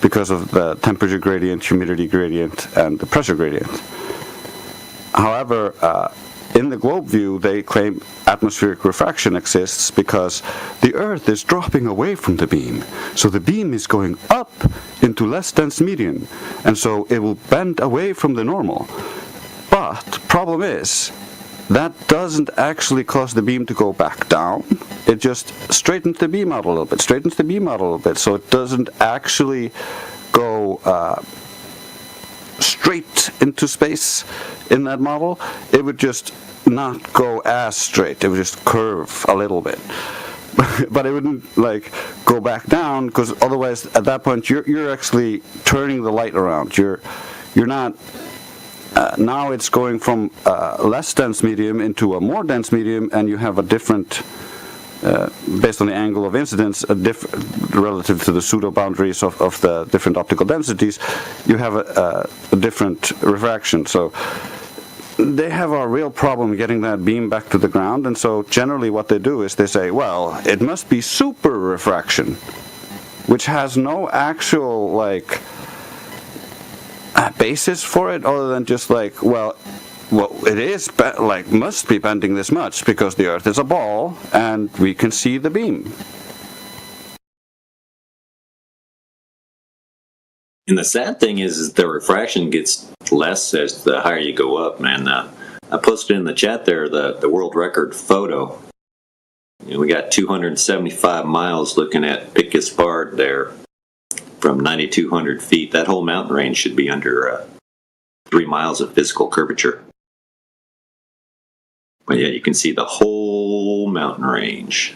because of the temperature gradient, humidity gradient, and the pressure gradient. However, in the globe view, they claim atmospheric refraction exists because the Earth is dropping away from the beam. So the beam is going up into less dense medium, and so it will bend away from the normal. But problem is, that doesn't actually cause the beam to go back down. It just straightens the beam out a little bit, so it doesn't actually go straight into space in that model. It would just not go as straight. It would just curve a little bit. But it wouldn't go back down, because otherwise at that point you're actually turning the light around. You're not now it's going from less dense medium into a more dense medium, and you have a different based on the angle of incidence, relative to the pseudo boundaries of the different optical densities, you have a different refraction. So they have a real problem getting that beam back to the ground, and so generally what they do is they say, well, it must be super refraction, which has no actual basis for it other than just well, it is must be bending this much because the Earth is a ball and we can see the beam. And the sad thing is the refraction gets less as the higher you go up, man. I posted in the chat there the world record photo. We got 275 miles looking at Picus Bard there from 9,200 feet. That whole mountain range should be under 3 miles of physical curvature. But yeah, you can see the whole mountain range.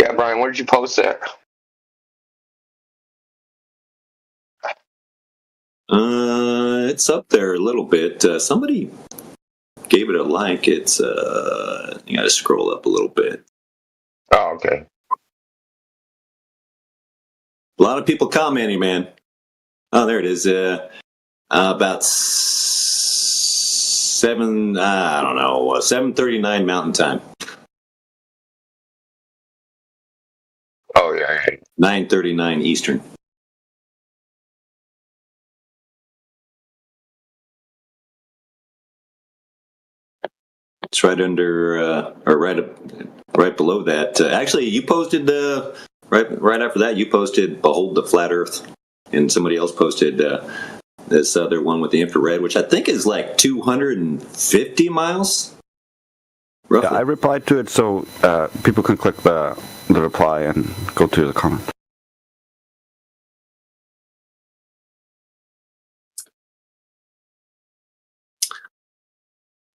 Yeah, Brian, where did you post that? It's up there a little bit. Somebody gave it a like. It's you got to scroll up a little bit. Oh, okay. A lot of people commenting, man. Oh, there it is. About I don't know, 7:39 Mountain Time. Oh yeah. 9:39 Eastern. It's right under, or right below that. Actually, you posted right after that. You posted "Behold the Flat Earth," and somebody else posted this other one with the infrared, which I think is like 250 miles. Roughly. Yeah, I replied to it so people can click the reply and go to the comment.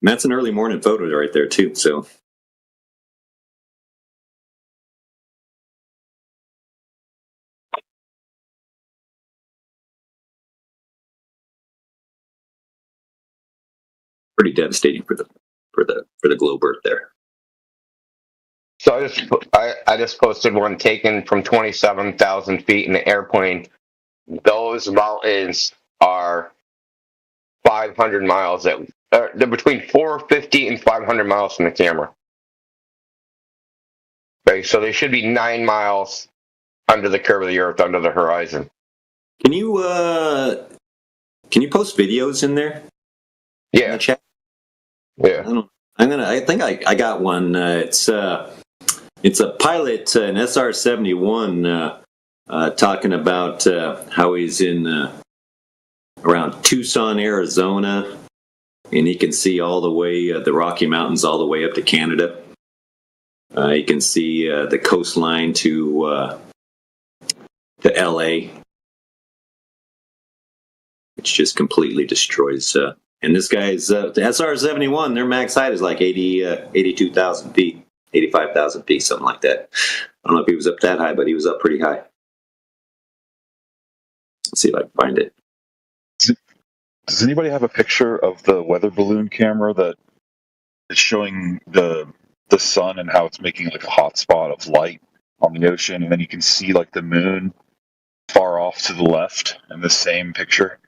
And that's an early morning photo right there too. So. Pretty devastating for the globe Earth there. So I just posted one taken from 27,000 feet in the airplane. Those mountains are 500 miles. They're between 450 and 500 miles from the camera. Okay, so they should be 9 miles under the curve of the Earth, under the horizon. Can you post videos in there? Yeah. In the chat? Yeah. I think I got one. It's a pilot, an SR-71, talking about how he's in around Tucson, Arizona, and he can see all the way the Rocky Mountains all the way up to Canada. You can see the coastline to LA, which just completely destroys. And this guy's the SR-71. Their max height is like 82,000 feet, 85,000 feet, something like that. I don't know if he was up that high, but he was up pretty high. Let's see if I can find it. Does anybody have a picture of the weather balloon camera that is showing the sun and how it's making like a hot spot of light on the ocean, and then you can see like the moon far off to the left in the same picture?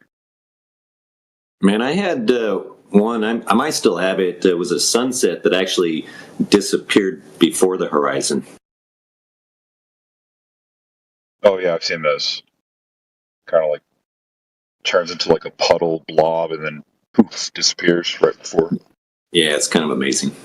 Man, I had one. I might still have it. It was a sunset that actually disappeared before the horizon. Oh yeah, I've seen those. Kind of like turns into like a puddle blob and then poof, disappears right before. Yeah, it's kind of amazing.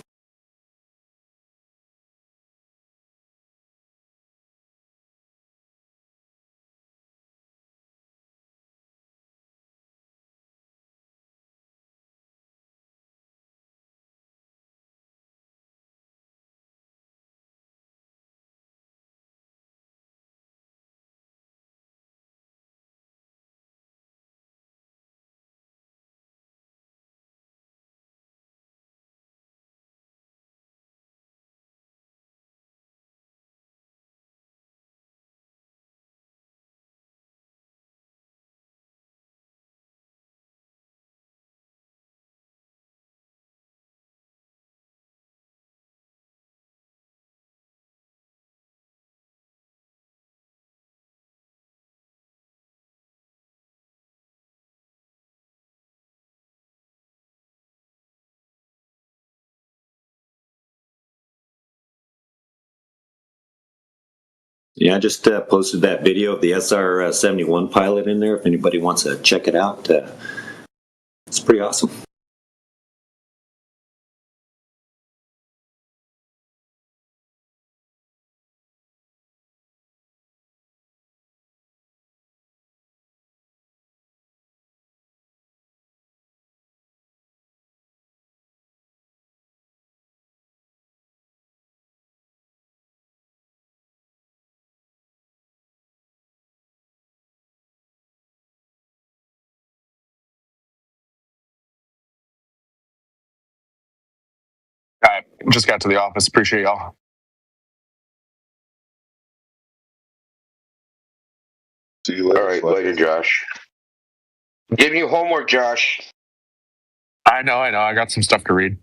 Yeah, I just posted that video of the SR-71 pilot in there. If anybody wants to check it out, it's pretty awesome. I just got to the office. Appreciate y'all. See you later. All right, later, Josh. Give you homework, Josh. I know. I got some stuff to read.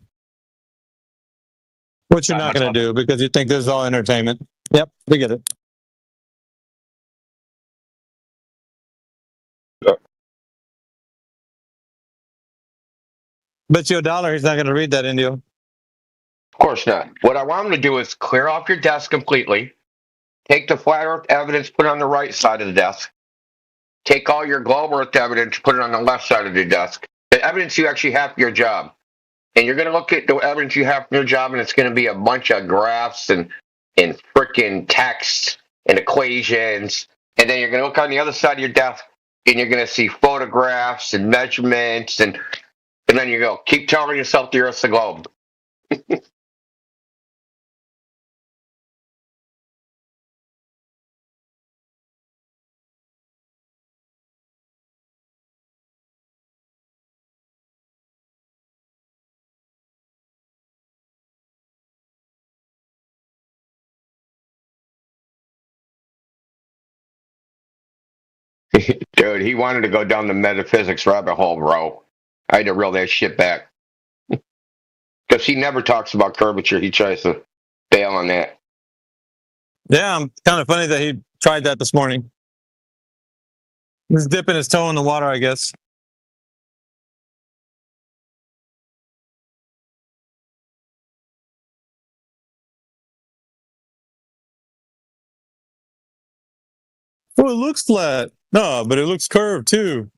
Which you're not That's going to do because you think this is all entertainment. Yep, we get it. Bet you $1 he's not going to read that, Indio. Of course not. What I want him to do is clear off your desk completely. Take the flat Earth evidence, put it on the right side of the desk. Take all your globe Earth evidence, put it on the left side of the desk. The evidence you actually have for your job. And you're going to look at the evidence you have for your job, and it's going to be a bunch of graphs and frickin' text and equations. And then you're going to look on the other side of your desk, and you're going to see photographs and measurements. And then you go, keep telling yourself the Earth's a globe. Dude, he wanted to go down the metaphysics rabbit hole, bro. I had to reel that shit back. Because he never talks about curvature. He tries to bail on that. Yeah, kind of funny that he tried that this morning. He's dipping his toe in the water, I guess. Oh, it looks flat. No, but it looks curved too.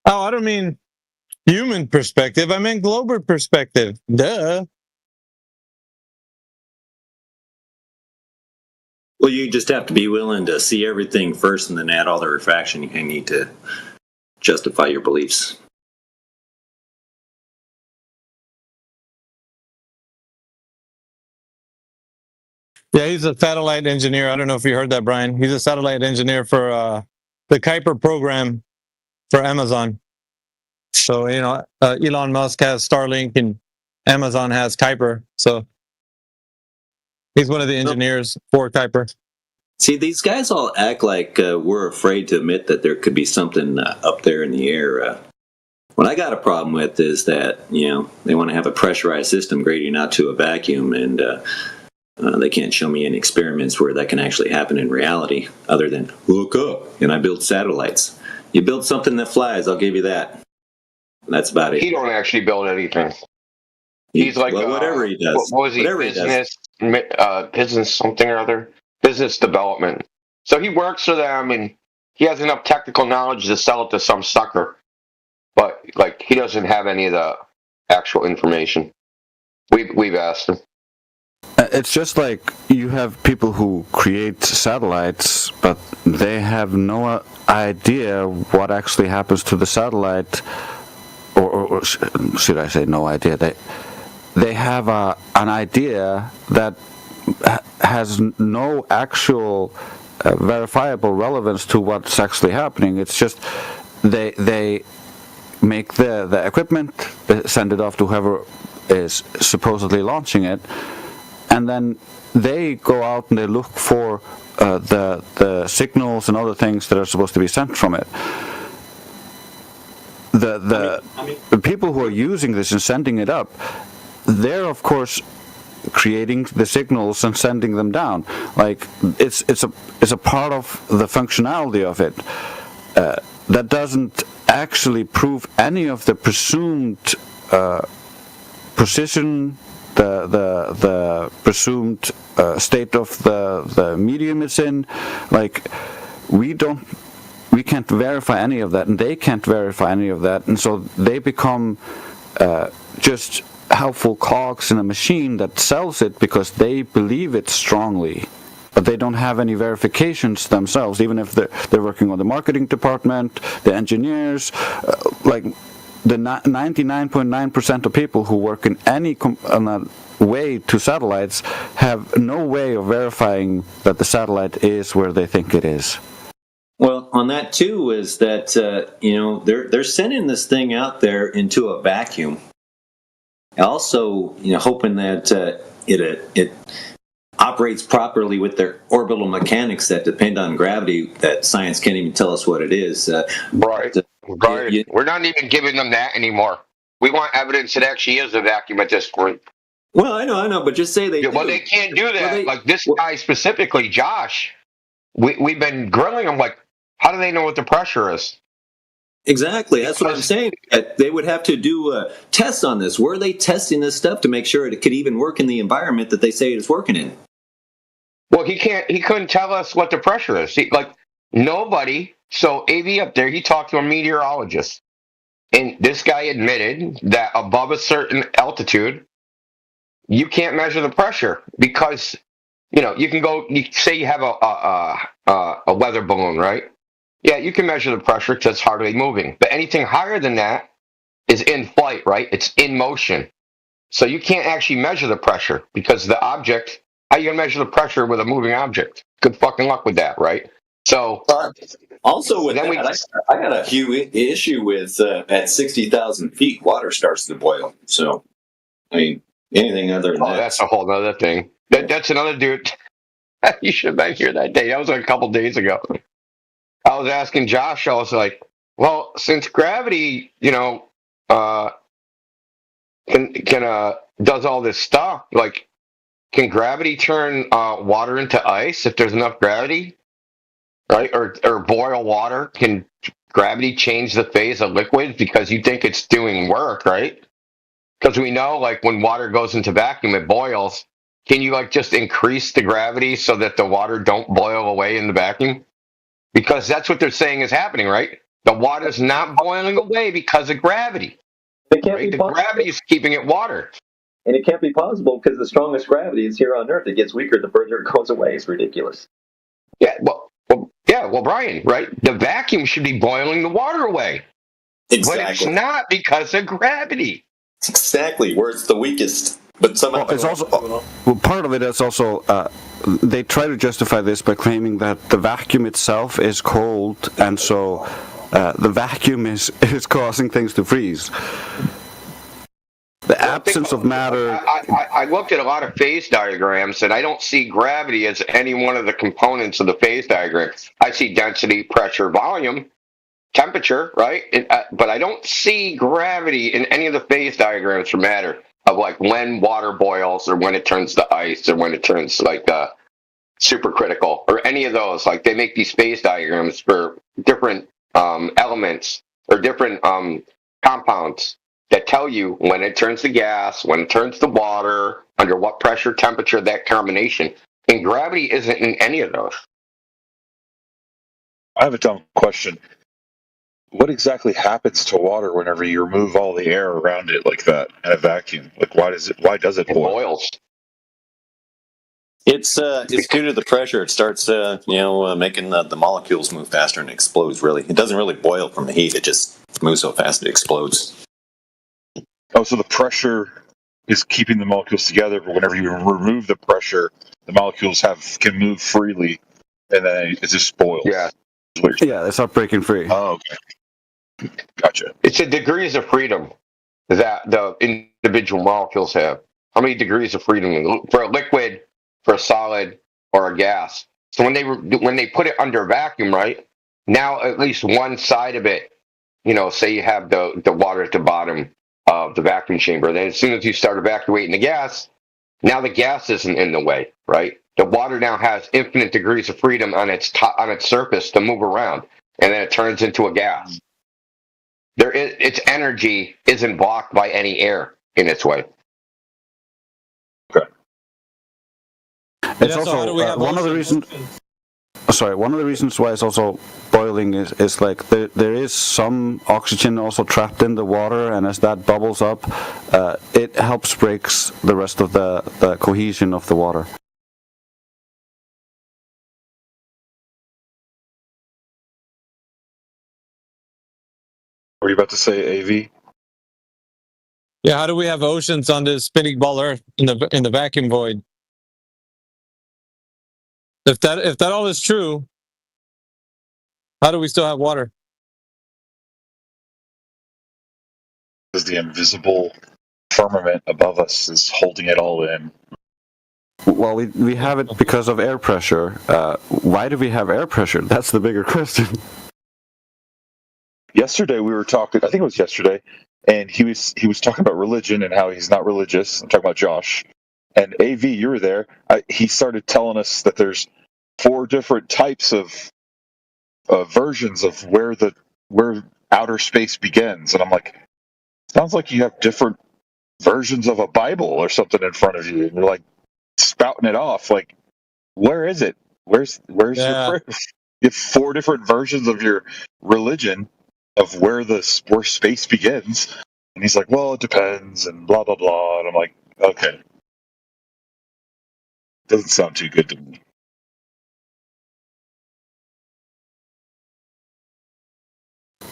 Oh, I don't mean human perspective. I meant global perspective. Duh. Well, you just have to be willing to see everything first and then add all the refraction you need to justify your beliefs. Yeah, he's a satellite engineer. I don't know if you heard that, Brian. He's a satellite engineer for the Kuiper program for Amazon. So, Elon Musk has Starlink and Amazon has Kuiper. So he's one of the engineers for Kuiper. See, these guys all act like we're afraid to admit that there could be something up there in the air. What I got a problem with is that, they want to have a pressurized system grading out to a vacuum, and they can't show me any experiments where that can actually happen in reality other than look up and I build satellites. You build something that flies, I'll give you that. That's about it. He don't actually build anything. He's like whatever he does. What was he? Business something or other. Business development. So he works for them, and he has enough technical knowledge to sell it to some sucker. But he doesn't have any of the actual information. We've asked him. It's just like you have people who create satellites, but they have no idea what actually happens to the satellite, or should I say no idea? They have an idea that has no actual verifiable relevance to what's actually happening. It's just they make the equipment, send it off to whoever is supposedly launching it, and then they go out and they look for the signals and other things that are supposed to be sent from it. The people who are using this and sending it up, they're of course creating the signals and sending them down. It's a part of the functionality of it. That doesn't actually prove any of the presumed precision, the presumed state of the medium it's in. We can't verify any of that, and they can't verify any of that, and so they become just helpful cogs in a machine that sells it because they believe it strongly, but they don't have any verifications themselves, even if they're working on the marketing department, the engineers, the 99.9% of people who work in any way to satellites have no way of verifying that the satellite is where they think it is. Well, on that too is that they're sending this thing out there into a vacuum. Also, hoping that operates properly with their orbital mechanics that depend on gravity, that science can't even tell us what it is. Right. We're not even giving them that anymore. We want evidence it actually is a vacuum at this point. Well, I know, but just say they do. Well, they can't do that. Like this guy specifically, Josh, we've been grilling him like, how do they know what the pressure is? Exactly. That's what I'm saying. They would have to do tests on this. Where are they testing this stuff to make sure it could even work in the environment that they say it's working in? Well, he couldn't tell us what the pressure is. Nobody. So AV up there, he talked to a meteorologist. And this guy admitted that above a certain altitude, you can't measure the pressure because, you can go, you say you have a weather balloon, right? Yeah, you can measure the pressure because it's hardly moving. But anything higher than that is in flight, right? It's in motion. So you can't actually measure the pressure because the object, how are you going to measure the pressure with a moving object? Good fucking luck with that, right? So also with that, I got a huge issue with at 60,000 feet, water starts to boil. So, I mean, anything other than that. That's a whole other thing. That's another dude. You should have been here that day. That was like a couple days ago. I was asking Josh, I was like, well, since gravity, can does all this stuff, like, can gravity turn water into ice if there's enough gravity? Right? Or boil water? Can gravity change the phase of liquids because you think it's doing work, right? Because we know, like, when water goes into vacuum, it boils. Can you, like, just increase the gravity so that the water don't boil away in the vacuum? Because that's what they're saying is happening, right? The water's not boiling away because of gravity. Right? The gravity is keeping it water. And it can't be possible because the strongest gravity is here on Earth. It gets weaker the further it goes away. It's ridiculous. Yeah, well, Brian, right? The vacuum should be boiling the water away. Exactly. But it's not because of gravity. Exactly, where it's the weakest. But somehow it's also part of it is also they try to justify this by claiming that the vacuum itself is cold, and so the vacuum is causing things to freeze. The absence of matter. I looked at a lot of phase diagrams, and I don't see gravity as any one of the components of the phase diagram. I see density, pressure, volume, temperature, right? But I don't see gravity in any of the phase diagrams for matter of, like, when water boils or when it turns to ice or when it turns like supercritical or any of those. Like, they make these phase diagrams for different elements or different compounds that tell you when it turns to gas, when it turns to water, under what pressure, temperature, that combination. And gravity isn't in any of those. I have a dumb question. What exactly happens to water whenever you remove all the air around it like that in a vacuum? Like, why does it boil? It boils. It's due to the pressure. It starts making the molecules move faster and explodes. Really, it doesn't really boil from the heat. It just moves so fast it explodes. Oh, so the pressure is keeping the molecules together, but whenever you remove the pressure, the molecules can move freely, and then it just spoils. Yeah. Yeah, they start breaking free. Oh, okay. Gotcha. It's the degrees of freedom that the individual molecules have. How many degrees of freedom for a liquid, for a solid, or a gas? So when they put it under vacuum, right? Now at least one side of it, say you have the water at the bottom of the vacuum chamber. Then as soon as you start evacuating the gas, now the gas isn't in the way, right? The water now has infinite degrees of freedom on its surface to move around, and then it turns into a gas. Its energy isn't blocked by any air in its way. Okay. It's also one of the reasons. Sorry, one of the reasons why it's also boiling is like there is some oxygen also trapped in the water, and as that bubbles up, it helps breaks the rest of the cohesion of the water. Were you about to say AV? Yeah, how do we have oceans on this spinning ball Earth in the vacuum void? If that all is true, how do we still have water? Because the invisible firmament above us is holding it all in. Well, we have it because of air pressure. Why do we have air pressure? That's the bigger question. Yesterday we were talking. I think it was yesterday, and he was talking about religion and how he's not religious. I'm talking about Josh. And AV, you were there. He started telling us that there's 4 different types of versions of where outer space begins, and I'm like, sounds like you have different versions of a Bible or something in front of you, and you're like spouting it off. Like, where is it? Where's Yeah. your proof? You have 4 different versions of your religion of where space begins, and he's like, well, it depends, and blah blah blah, and I'm like, okay, doesn't sound too good to me.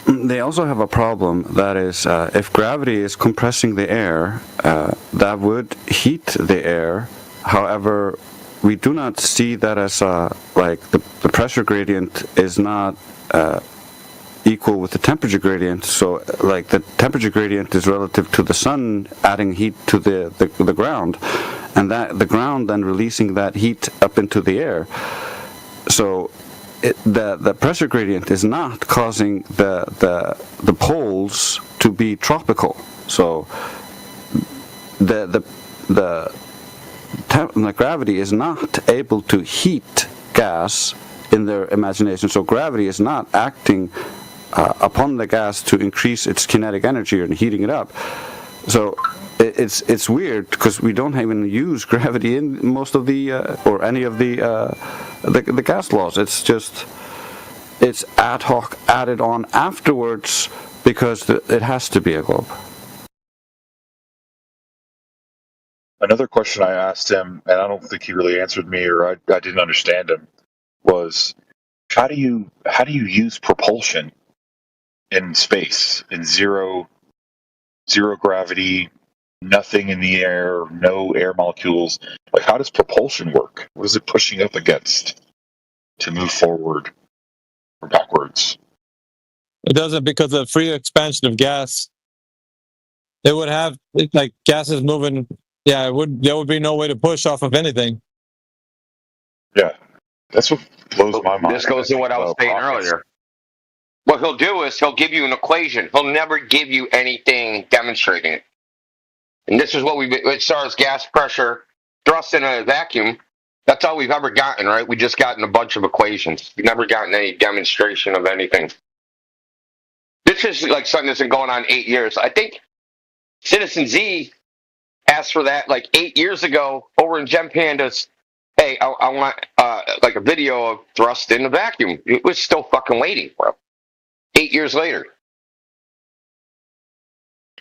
They also have a problem, that is, if gravity is compressing the air, that would heat the air. However, we do not see that as the pressure gradient is not equal with the temperature gradient. So, like, the temperature gradient is relative to the sun adding heat to the ground, and that the ground then releasing that heat up into the air. So the pressure gradient is not causing the poles to be tropical. So the gravity is not able to heat gas in their imagination. So gravity is not acting upon the gas to increase its kinetic energy and heating it up. So it's weird because we don't even use gravity in most of the or any of the gas laws. It's ad hoc added on afterwards because it has to be a globe. Another question I asked him, and I don't think he really answered me, or I didn't understand him, was how do you use propulsion in space in zero gravity, nothing in the air, no air molecules? Like, how does propulsion work? What is it pushing up against to move forward or backwards? It doesn't, because of free expansion of gas. It would have, like, gas is moving. Yeah, there would be no way to push off of anything. Yeah, that's what blows my mind. This goes to what I was saying earlier. What he'll do is he'll give you an equation. He'll never give you anything demonstrating it. And this is what as far as gas pressure, thrust in a vacuum, that's all we've ever gotten, right? We just gotten a bunch of equations. We've never gotten any demonstration of anything. This is like something that's been going on 8 years. I think Citizen Z asked for that like 8 years ago over in Gem Pandas. Hey, I want like a video of thrust in the vacuum. It was still fucking waiting, bro. 8 years later.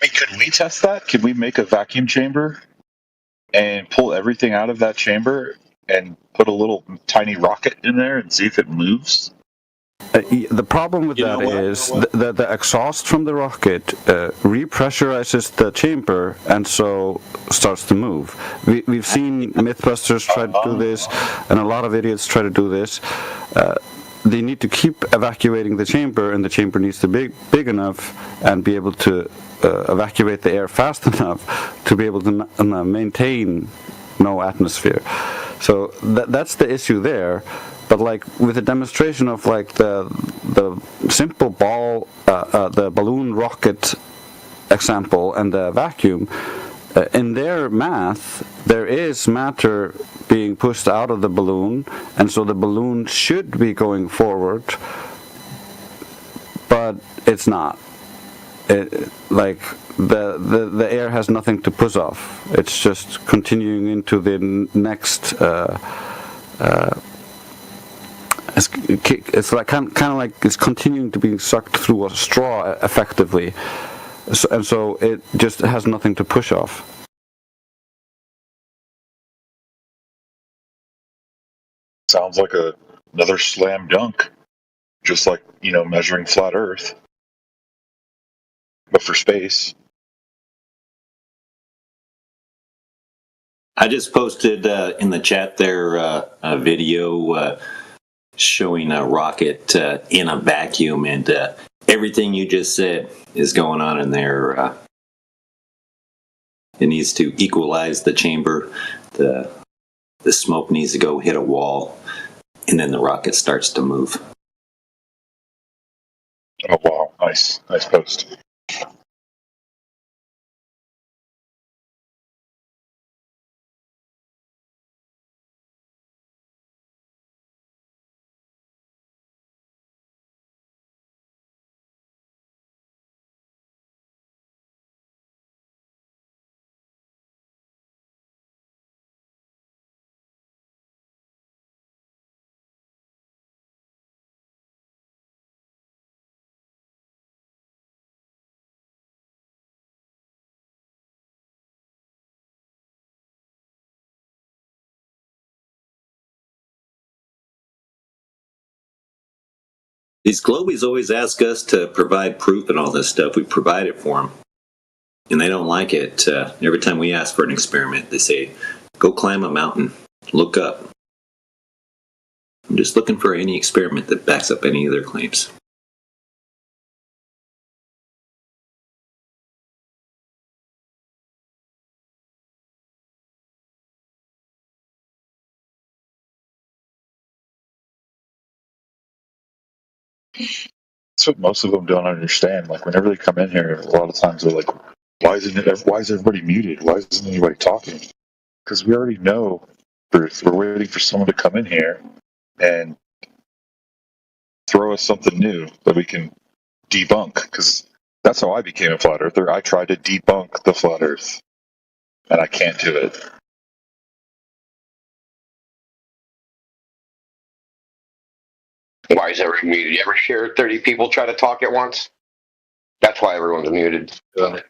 I mean, could we test that? Could we make a vacuum chamber and pull everything out of that chamber and put a little tiny rocket in there and see if it moves? The problem with that is the exhaust from the rocket repressurizes the chamber and so starts to move. We've seen Mythbusters try to do this, and a lot of idiots try to do this. They need to keep evacuating the chamber, and the chamber needs to be big enough and be able to evacuate the air fast enough to be able to maintain no atmosphere. So that's the issue there. But like with a demonstration of like the simple ball, the balloon rocket example and the vacuum, in their math, there is matter being pushed out of the balloon, and so the balloon should be going forward, but it's not. Like the air has nothing to push off. It's just continuing into the next. It's like kind of like it's continuing to be sucked through a straw effectively, so it just has nothing to push off. Sounds like another slam dunk, just like, measuring flat Earth, but for space. I just posted in the chat there a video showing a rocket in a vacuum, and everything you just said is going on in there. It needs to equalize the chamber. The the smoke needs to go hit a wall, and then the rocket starts to move. Oh wow, nice post. These globies always ask us to provide proof and all this stuff. We provide it for them, and they don't like it. Every time we ask for an experiment, they say, "Go climb a mountain, look up." I'm just looking for any experiment that backs up any of their claims. That's what most of them don't understand. Like whenever they come in here, a lot of times they're like, why is everybody muted? Why isn't anybody talking? Because we already know we're waiting for someone to come in here and throw us something new that we can debunk. Because that's how I became a flat earther. I tried to debunk the flat earth, and I can't do it. Why is everyone muted? You ever hear 30 people try to talk at once? That's why everyone's muted. And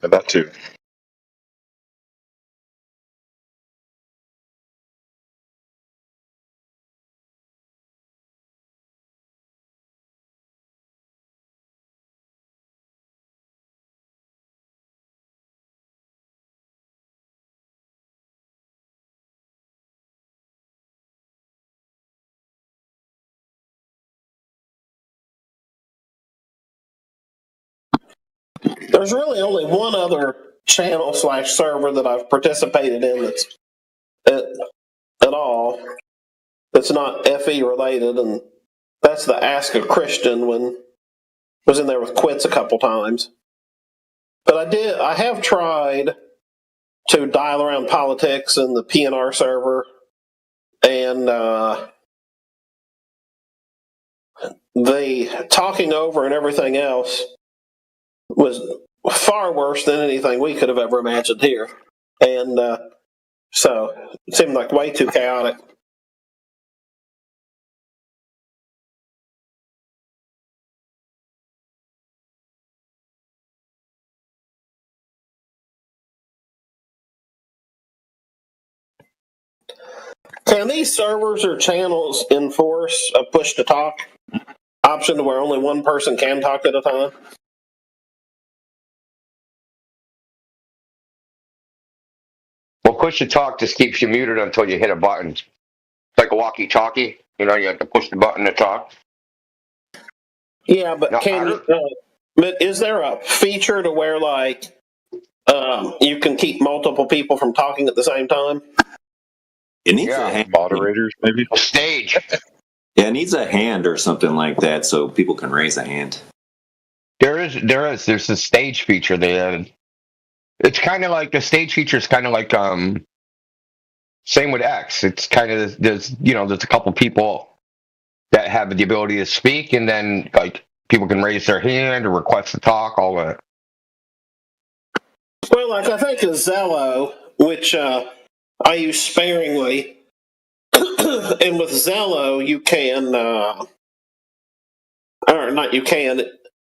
that too. There's really only one other channel / server that I've participated in that's at all that's not FE related, and that's the Ask a Christian. When I was in there with Quits a couple times. But I have tried to dial around politics in the PNR server, and the talking over and everything else was far worse than anything we could have ever imagined here. And so it seemed like way too chaotic. Can these servers or channels enforce a push to talk option to where only one person can talk at a time? Well, push to talk just keeps you muted until you hit a button. It's like a walkie-talkie. You know, you have to push the button to talk. Yeah, but No, but is there a feature to where like you can keep multiple people from talking at the same time? It needs a hand. Moderators, maybe? Stage. Yeah, it needs a hand or something like that so people can raise a hand. There's a stage feature they added. It's kind of like the stage feature is kind of like same with X. It's kind of there's a couple people that have the ability to speak, and then like people can raise their hand or request to talk, all that. Well, like I think of Zello, which I use sparingly, and with Zello you can, or not you can.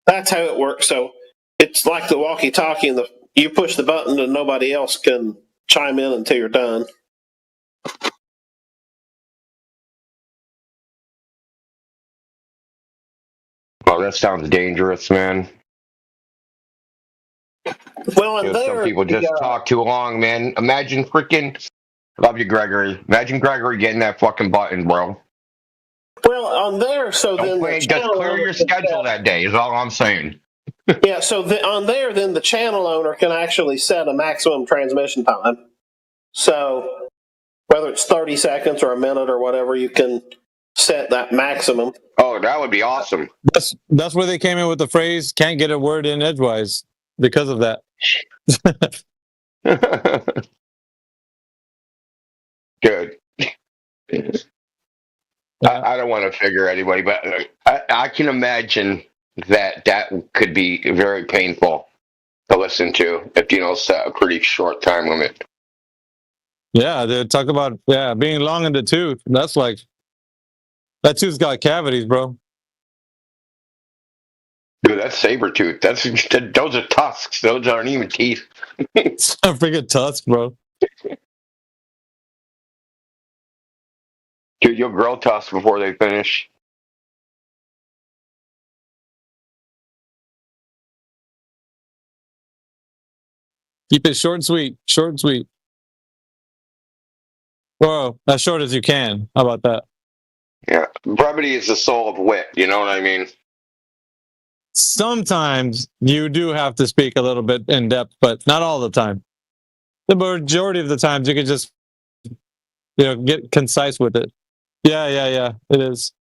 That's how it works. So it's like the walkie-talkie, and you push the button, and nobody else can chime in until you're done. Oh, that sounds dangerous, man. Well, and some people just talk too long, man. Imagine freaking. Love you, Gregory. Imagine Gregory getting that fucking button, bro. Well, on there, so then Just clear your schedule that day. Is all I'm saying. Yeah, so on there, then the channel owner can actually set a maximum transmission time. So it's 30 seconds or a minute or whatever, you can set that maximum. Oh, that would be awesome. That's where they came in with the phrase "can't get a word in edgewise" because of that. Good. I don't want to figure anybody, but I can imagine that could be very painful to listen to if you know set a pretty short time limit. Yeah, they talk about being long in the tooth. That's like that tooth's got cavities, bro. Dude, that's saber tooth. Those are tusks. Those aren't even teeth. It's a freaking tusk, bro. Dude, you'll grow tusks before they finish. Keep it short and sweet. Short and sweet. Well, as short as you can. How about that? Yeah, brevity is the soul of wit. You know what I mean? Sometimes you do have to speak a little bit in depth, but not all the time. The majority of the times you can just, get concise with it. Yeah. It is.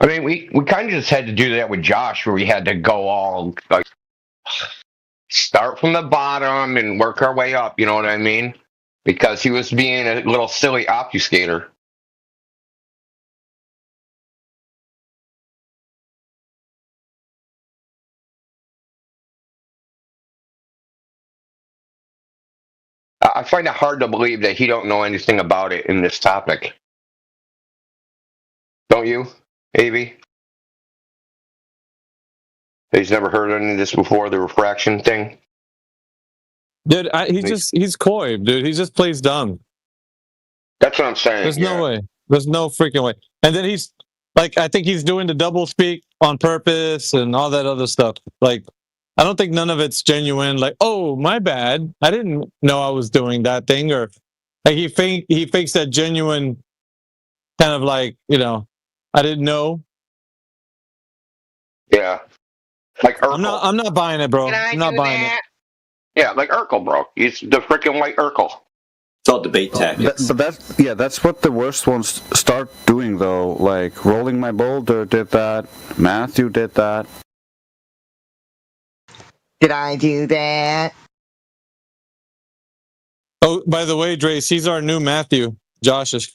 I mean, we kind of just had to do that with Josh, where we had to go all like start from the bottom and work our way up. You know what I mean? Because he was being a little silly obfuscator. I find it hard to believe that he don't know anything about it in this topic. Don't you, Av? He's never heard any of this before, the refraction thing? Dude, he's coy, dude. He just plays dumb. That's what I'm saying. There's no way. There's no freaking way. And then he's like, I think he's doing the double speak on purpose and all that other stuff. Like, I don't think none of it's genuine. Like, oh, my bad. I didn't know I was doing that thing. Or like he fakes that genuine kind of like, I didn't know. Yeah. Like Urkel. I'm not buying it, bro. I'm not buying it. Yeah, like Urkel, bro. He's the freaking white Urkel. It's all debate tactics. But that's what the worst ones start doing, though. Like Rolling My Boulder did that. Matthew did that. Did I do that? Oh, by the way, Drace, he's our new Matthew. Josh is.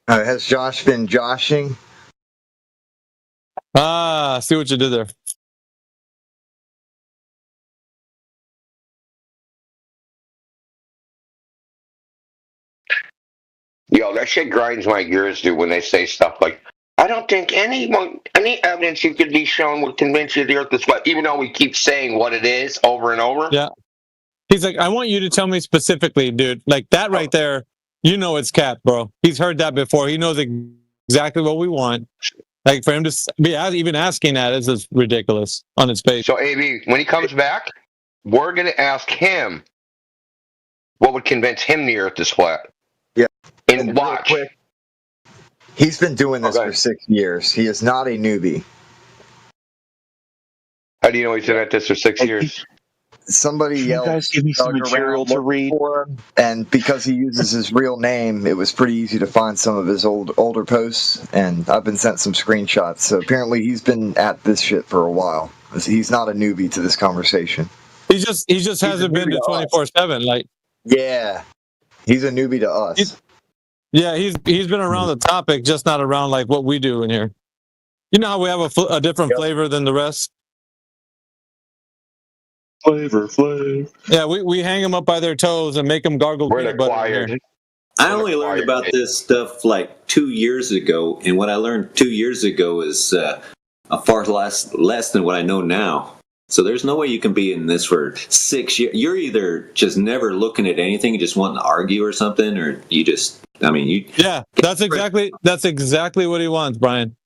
Has Josh been joshing? Ah, see what you did there. Yo, that shit grinds my gears, dude, when they say stuff like, I don't think any evidence you could be shown would convince you the Earth is flat, even though we keep saying what it is over and over. Yeah. He's like, I want you to tell me specifically, dude. Like that right there, it's cap, bro. He's heard that before. He knows exactly what we want. Like for him to be even asking that is just ridiculous on its face. So, AB, when he comes back, we're going to ask him what would convince him the Earth is flat. Yeah. And watch. He's been doing this for 6 years. He is not a newbie. How do you know he's been at this for 6 years? Somebody yelled. You guys give me some material to read. And because he uses his real name, it was pretty easy to find some of his older posts. And I've been sent some screenshots. So apparently he's been at this shit for a while. He's not a newbie to this conversation. He just hasn't been to 24/7. Like, yeah, he's a newbie to us. He's been around the topic, just not around like what we do in here. You know how we have a different flavor than the rest. Flavor. Yeah, we hang them up by their toes and make them gargle peanut butter in here. I only learned about this stuff like 2 years ago, and what I learned 2 years ago is a far less than what I know now. So there's no way you can be in this for 6 years. You're either just never looking at anything, you just wanting to argue or something, or you just, Yeah, that's exactly what he wants, Brian.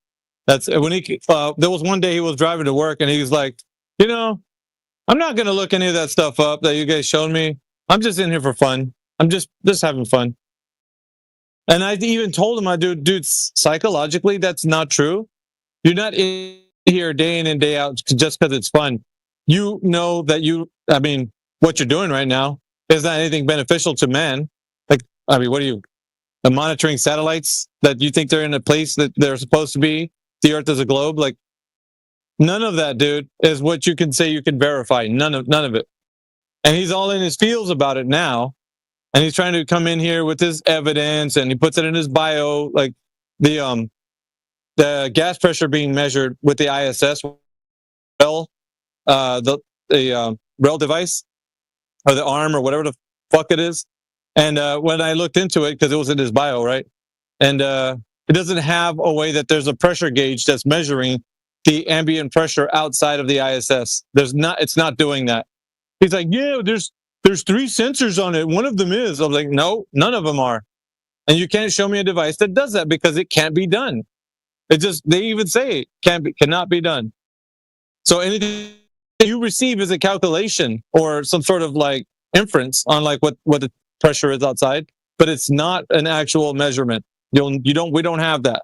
That's when he. There was one day he was driving to work and he was like, I'm not gonna look any of that stuff up that you guys showed me. I'm just in here for fun. I'm just having fun. And I even told him, dude, psychologically, that's not true. You're not in here day in and day out just because it's fun. You know that what you're doing right now is not anything beneficial to man. Like, I mean, what are you monitoring satellites that you think they're in a place that they're supposed to be? The Earth is a globe. Like, none of that, dude, is what you can say you can verify. None of it. And he's all in his feels about it now, and he's trying to come in here with his evidence, and he puts it in his bio, like the gas pressure being measured with the ISS, the REL device, or the arm, or whatever the fuck it is. And when I looked into it, because it was in his bio, right, and it doesn't have a way that there's a pressure gauge that's measuring the ambient pressure outside of the ISS. It's not doing that. He's like, yeah, there's 3 sensors on it. One of them is. I was like, no, none of them are. And you can't show me a device that does that because it can't be done. They even say it cannot be done. So anything you receive is a calculation or some sort of like inference on like what the pressure is outside, but it's not an actual measurement. We don't have that.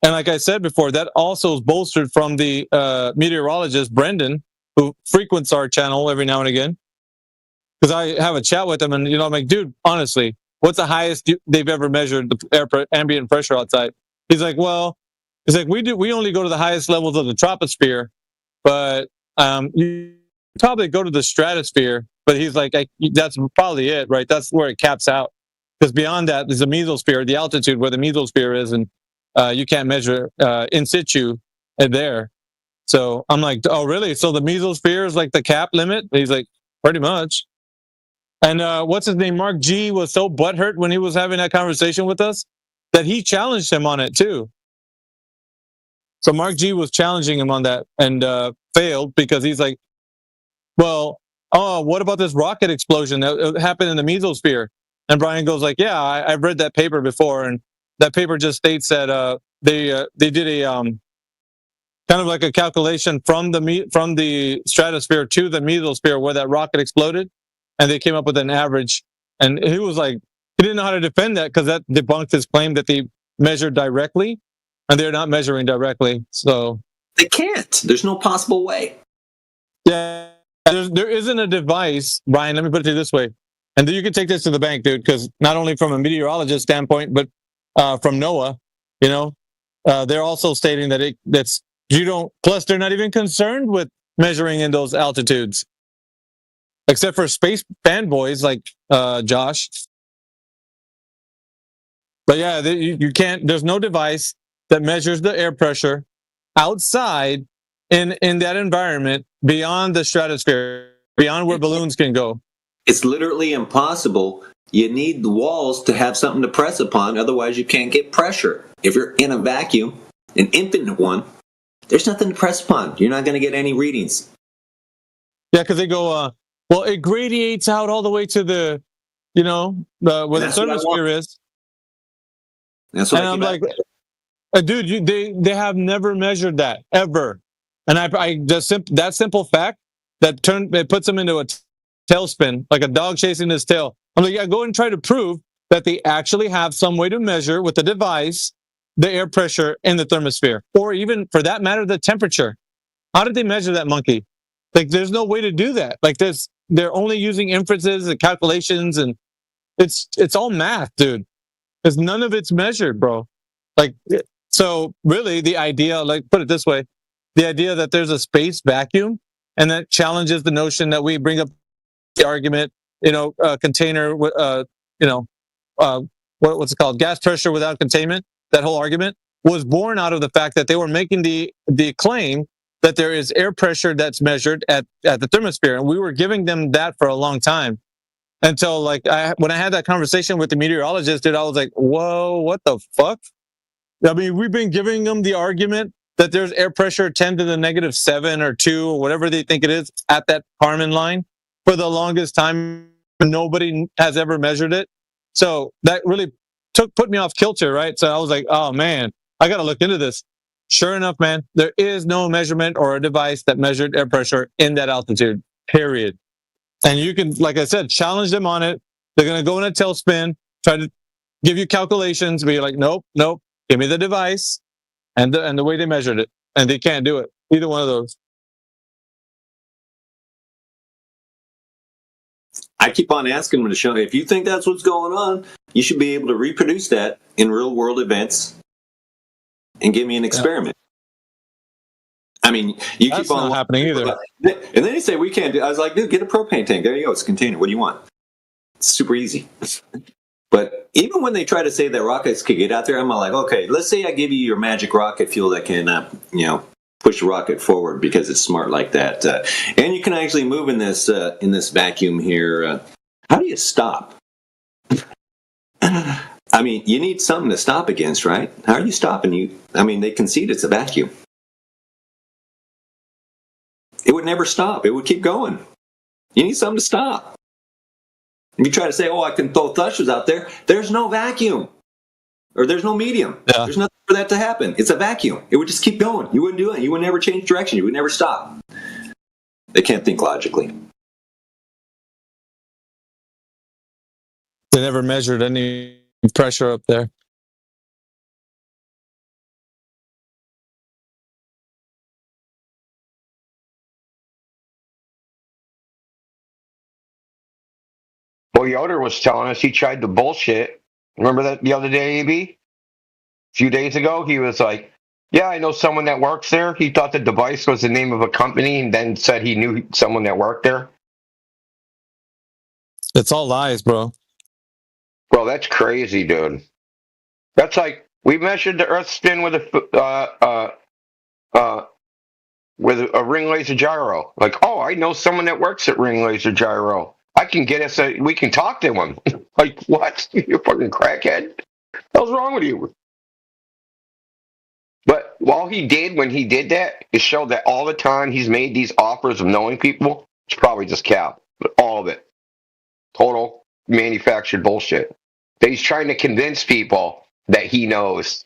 And like I said before, that also is bolstered from the meteorologist Brendan, who frequents our channel every now and again. Because I have a chat with him, and I'm like, dude, honestly, what's the highest they've ever measured the ambient pressure outside? He's like, we only go to the highest levels of the troposphere, but you probably go to the stratosphere. But he's like, that's probably it, right? That's where it caps out. Because beyond that, there's the mesosphere, the altitude where the mesosphere is, and you can't measure in situ there. So I'm like, oh, really? So the mesosphere is like the cap limit? And he's like, pretty much. And what's his name? Mark G was so butthurt when he was having that conversation with us that he challenged him on it too. So Mark G was challenging him on that and failed because he's like, well, what about this rocket explosion that happened in the mesosphere? And Brian goes like, yeah, I've read that paper before, and that paper just states that they did a kind of like a calculation from the stratosphere to the mesosphere where that rocket exploded, and they came up with an average. And he was like, he didn't know how to defend that because that debunked his claim that they measured directly, and they're not measuring directly. So they can't. There's no possible way. Yeah, there isn't a device, Brian. Let me put it this way, and you can take this to the bank, dude. Because not only from a meteorologist standpoint, but from NOAA, they're also stating that that's. You don't. Plus, they're not even concerned with measuring in those altitudes, except for space fanboys like Josh. But yeah, you can't. There's no device that measures the air pressure outside in that environment beyond the stratosphere, beyond where balloons can go. It's literally impossible. You need the walls to have something to press upon, otherwise you can't get pressure. If you're in a vacuum, an infinite one, there's nothing to press upon. You're not going to get any readings. Yeah, because they go, well, it gradiates out all the way to the, where the thermosphere is. That's what I'm like, dude, they have never measured that ever. And I just that simple fact it puts them into a tailspin, like a dog chasing his tail. I'm like, yeah, go and try to prove that they actually have some way to measure with the device the air pressure in the thermosphere, or even for that matter, the temperature. How did they measure that, monkey? Like, there's no way to do that. Like, they're only using inferences and calculations, and it's all math, dude. Because none of it's measured, bro. Like, so really, the idea, like, put it this way, the idea that there's a space vacuum, and that challenges the notion that we bring up the argument, container, what's it called, gas pressure without containment. That whole argument was born out of the fact that they were making the claim that there is air pressure that's measured at the thermosphere, and we were giving them that for a long time until when I had that conversation with the meteorologist, dude, I was like, whoa, what the fuck? I mean, we've been giving them the argument that there's air pressure 10 to the -7 or 2 or whatever they think it is at that Kármán line for the longest time. Nobody has ever measured it. So that really put me off kilter, right? So I was like, oh man, I got to look into this. Sure enough, man, there is no measurement or a device that measured air pressure in that altitude, period. And you can, like I said, challenge them on it. They're going to go in a tailspin, try to give you calculations, but you're like, nope, give me the device and the way they measured it. And they can't do it. Either one of those. I keep on asking them to show. If you think that's what's going on, you should be able to reproduce that in real world events and give me an experiment. I mean, you That's keep on not happening either. and then they say we can't do. I was like, dude, get a propane tank. There you go. It's a container. What do you want? It's super easy. But even when they try to say that rockets could get out there, I'm like, okay, let's say I give you your magic rocket fuel that can, push a rocket forward because it's smart like that, and you can actually move in this vacuum here. How do you stop? I mean, you need something to stop against, right? How are you stopping? They concede it's a vacuum. It would never stop. It would keep going. You need something to stop. If you try to say, I can throw thrusters out there, there's no vacuum. Or there's no medium. Yeah. There's nothing for that to happen. It's a vacuum. It would just keep going. You wouldn't do it. You would never change direction. You would never stop. They can't think logically. They never measured any pressure up there. Well, Yoder was telling us he tried to bullshit. Remember that the other day, AB? A few days ago, he was like, yeah, I know someone that works there. He thought the device was the name of a company and then said he knew someone that worked there. It's all lies, bro. Bro, that's crazy, dude. That's like, we measured the Earth's spin with a ring laser gyro. Like, I know someone that works at Ring Laser Gyro. I can get us we can talk to him. Like, what? You fucking crackhead? What the hell's wrong with you? But all he did when he did that is show that all the time he's made these offers of knowing people, it's probably just cap. But all of it. Total manufactured bullshit. That he's trying to convince people that he knows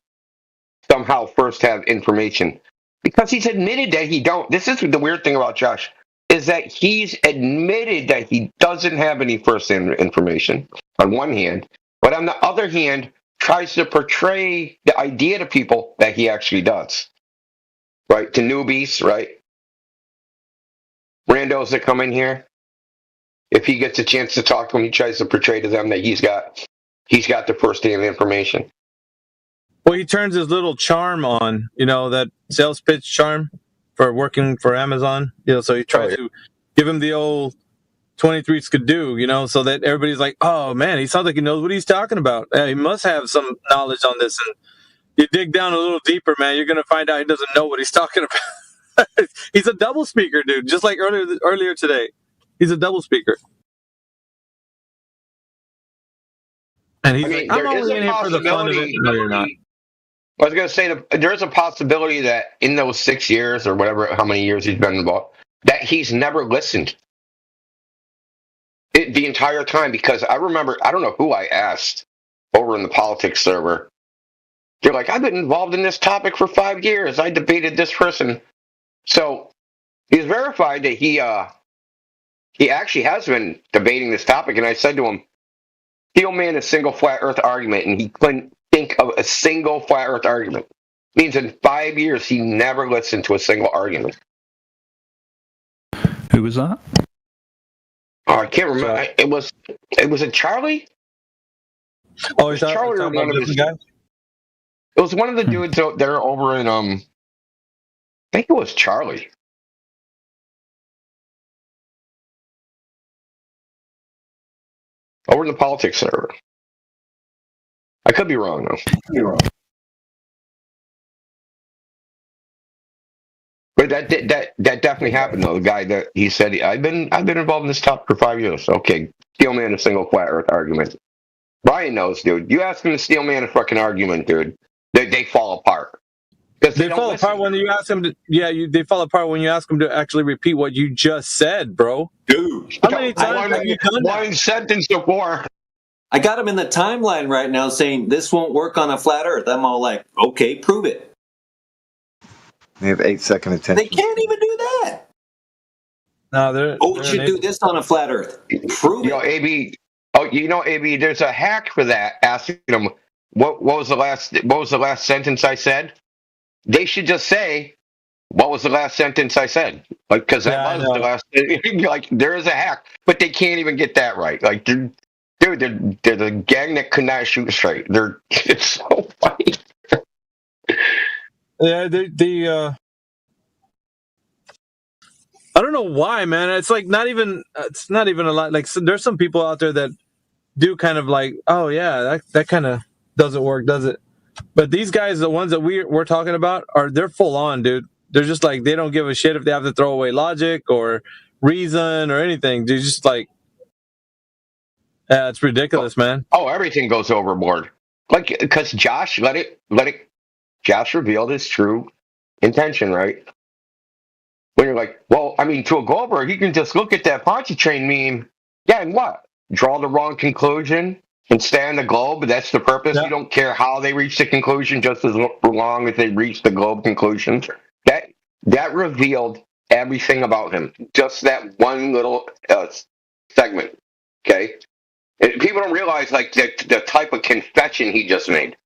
somehow first have information. Because he's admitted that he don't. This is the weird thing about Josh, is that he's admitted that he doesn't have any first-hand information, on one hand, but on the other hand, tries to portray the idea to people that he actually does. Right? To newbies, right? Randos that come in here. If he gets a chance to talk to them, he tries to portray to them that he's got the first-hand information. Well, he turns his little charm on, that sales pitch charm for working for Amazon. So he tries to give him the old 23 skidoo, so that everybody's like, oh, man, he sounds like he knows what he's talking about. He must have some knowledge on this. And you dig down a little deeper, man, you're going to find out he doesn't know what he's talking about. He's a double speaker, dude, just like earlier today. He's a double speaker. And he's I'm only in here for the fun of it. No, you're not. I was going to say there's a possibility that in those 6 years or whatever, how many years he's been involved, that he's never listened the entire time. Because I remember, I don't know who I asked over in the politics server. They're like, I've been involved in this topic for 5 years. I debated this person. So he's verified that he actually has been debating this topic. And I said to him, Steel Man a single flat earth argument, and he couldn't think of a single flat earth argument. Means in 5 years he never listened to a single argument. Who was that? Oh, I can't remember. It was it Charlie? Oh, is that Charlie or one of his guys? It was one of the dudes out there over in I think it was Charlie. Over in the politics server. I could be wrong though. But that definitely happened though. The guy that he said I've been involved in this topic for 5 years. Okay, Steel Man a single flat earth argument. Brian knows, dude. You ask him to Steel Man a fucking argument, dude. They fall apart. They fall apart when you ask them to. Yeah, they fall apart when you ask them to actually repeat what you just said, bro. Dude, how many times have you done that? One sentence before. I got him in the timeline right now saying this won't work on a flat Earth. I'm all like, okay, prove it. They have 8 second attention. They can't even do that. No, they're. It should do this on a flat Earth. Prove it. AB. Oh, AB. There's a hack for that. Asking them what was the last sentence I said. They should just say, what was the last sentence I said? Like, because that was the last. Like, there is a hack, but they can't even get that right. Like, dude, they're the gang that could not shoot straight. It's so funny. Yeah, I don't know why, man. It's like not even a lot. Like, so there's some people out there that do kind of like, oh yeah, that kind of doesn't work, does it? But these guys, the ones that we're talking about, they're full on, dude. They're just like, they don't give a shit if they have to throw away logic or reason or anything. They're just like, yeah, it's ridiculous, man. Oh, everything goes overboard. Like, because Josh Josh revealed his true intention, right? When you're like, well, I mean, to a Goldberg, he can just look at that Pontchartrain meme, yeah, and what? Draw the wrong conclusion and stay on the globe. That's the purpose. You don't care how they reach the conclusion, just as long as they reach the globe conclusion. That revealed everything about him. Just that one little segment. Okay, and people don't realize like the type of confession he just made.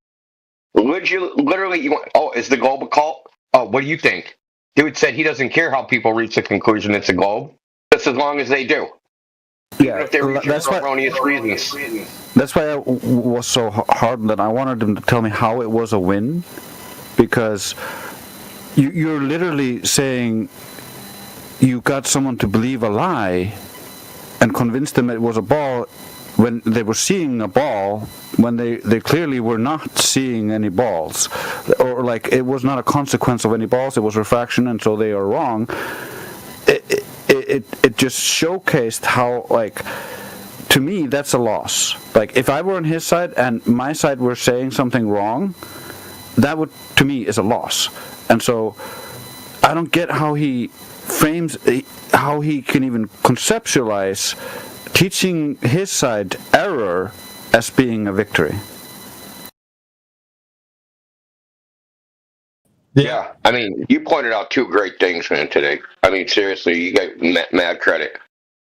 Literally, you want? Oh, is the globe a cult? Oh, what do you think? Dude said he doesn't care how people reach the conclusion it's a globe, just as long as they do. Even if they reach for erroneous reasons. That's why I was so hard that I wanted them to tell me how it was a win, because you're literally saying you got someone to believe a lie and convinced them it was a ball when they were seeing a ball when they clearly were not seeing any balls, or like it was not a consequence of any balls, it was refraction, and so they are wrong. It just showcased how, like, to me, that's a loss. Like, if I were on his side and my side were saying something wrong, that would, to me, is a loss. And so I don't get how he frames, how he can even conceptualize teaching his side error as being a victory. Yeah, I mean, you pointed out two great things, man, today. I mean, seriously, you got mad credit.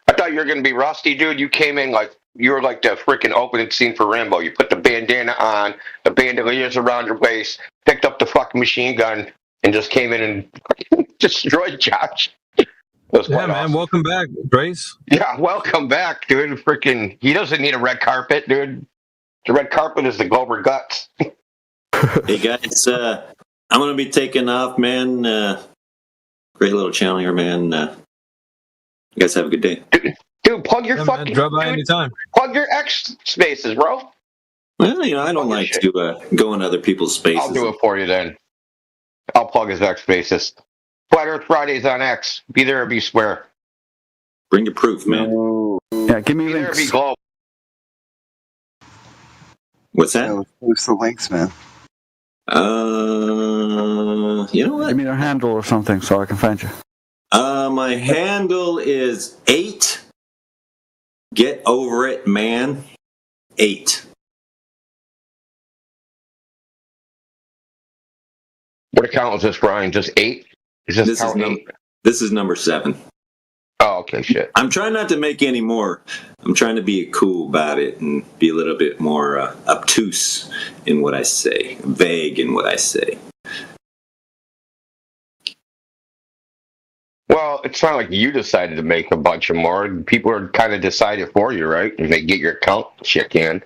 I thought you were going to be rusty, dude. You came in like you were like the freaking opening scene for Rambo. You put the bandana on, the bandoliers around your waist, picked up the fucking machine gun, and just came in and destroyed Josh. Yeah, man. Welcome back, Brace. Yeah, welcome back, dude. Freaking, he doesn't need a red carpet, dude. The red carpet is the Goldberg guts. Hey guys, I'm gonna be taking off, man. Great little channel here, man. You guys have a good day. Dude, plug your fucking. Drop by anytime. Plug your X spaces, bro. Well, you know, I don't like to go in other people's spaces. I'll do it for you then. I'll plug his X spaces. Flat Earth Fridays on X. Be there or be square. Bring your proof, man. Yeah, give me Be there or links. be globe. What's that? Yeah, what's the links, man? You know what? Give me their handle or something so I can find you. My handle is 8. Get over it, man. 8. What account was this, Brian? Just 8? Is this account 8? This is number 7. Oh, okay, shit. I'm trying not to make any more. I'm trying to be cool about it and be a little bit more obtuse in what I say, vague in what I say. Well, it's not like you decided to make a bunch of more. People are kind of decided for you, right? If they get your account, shit can.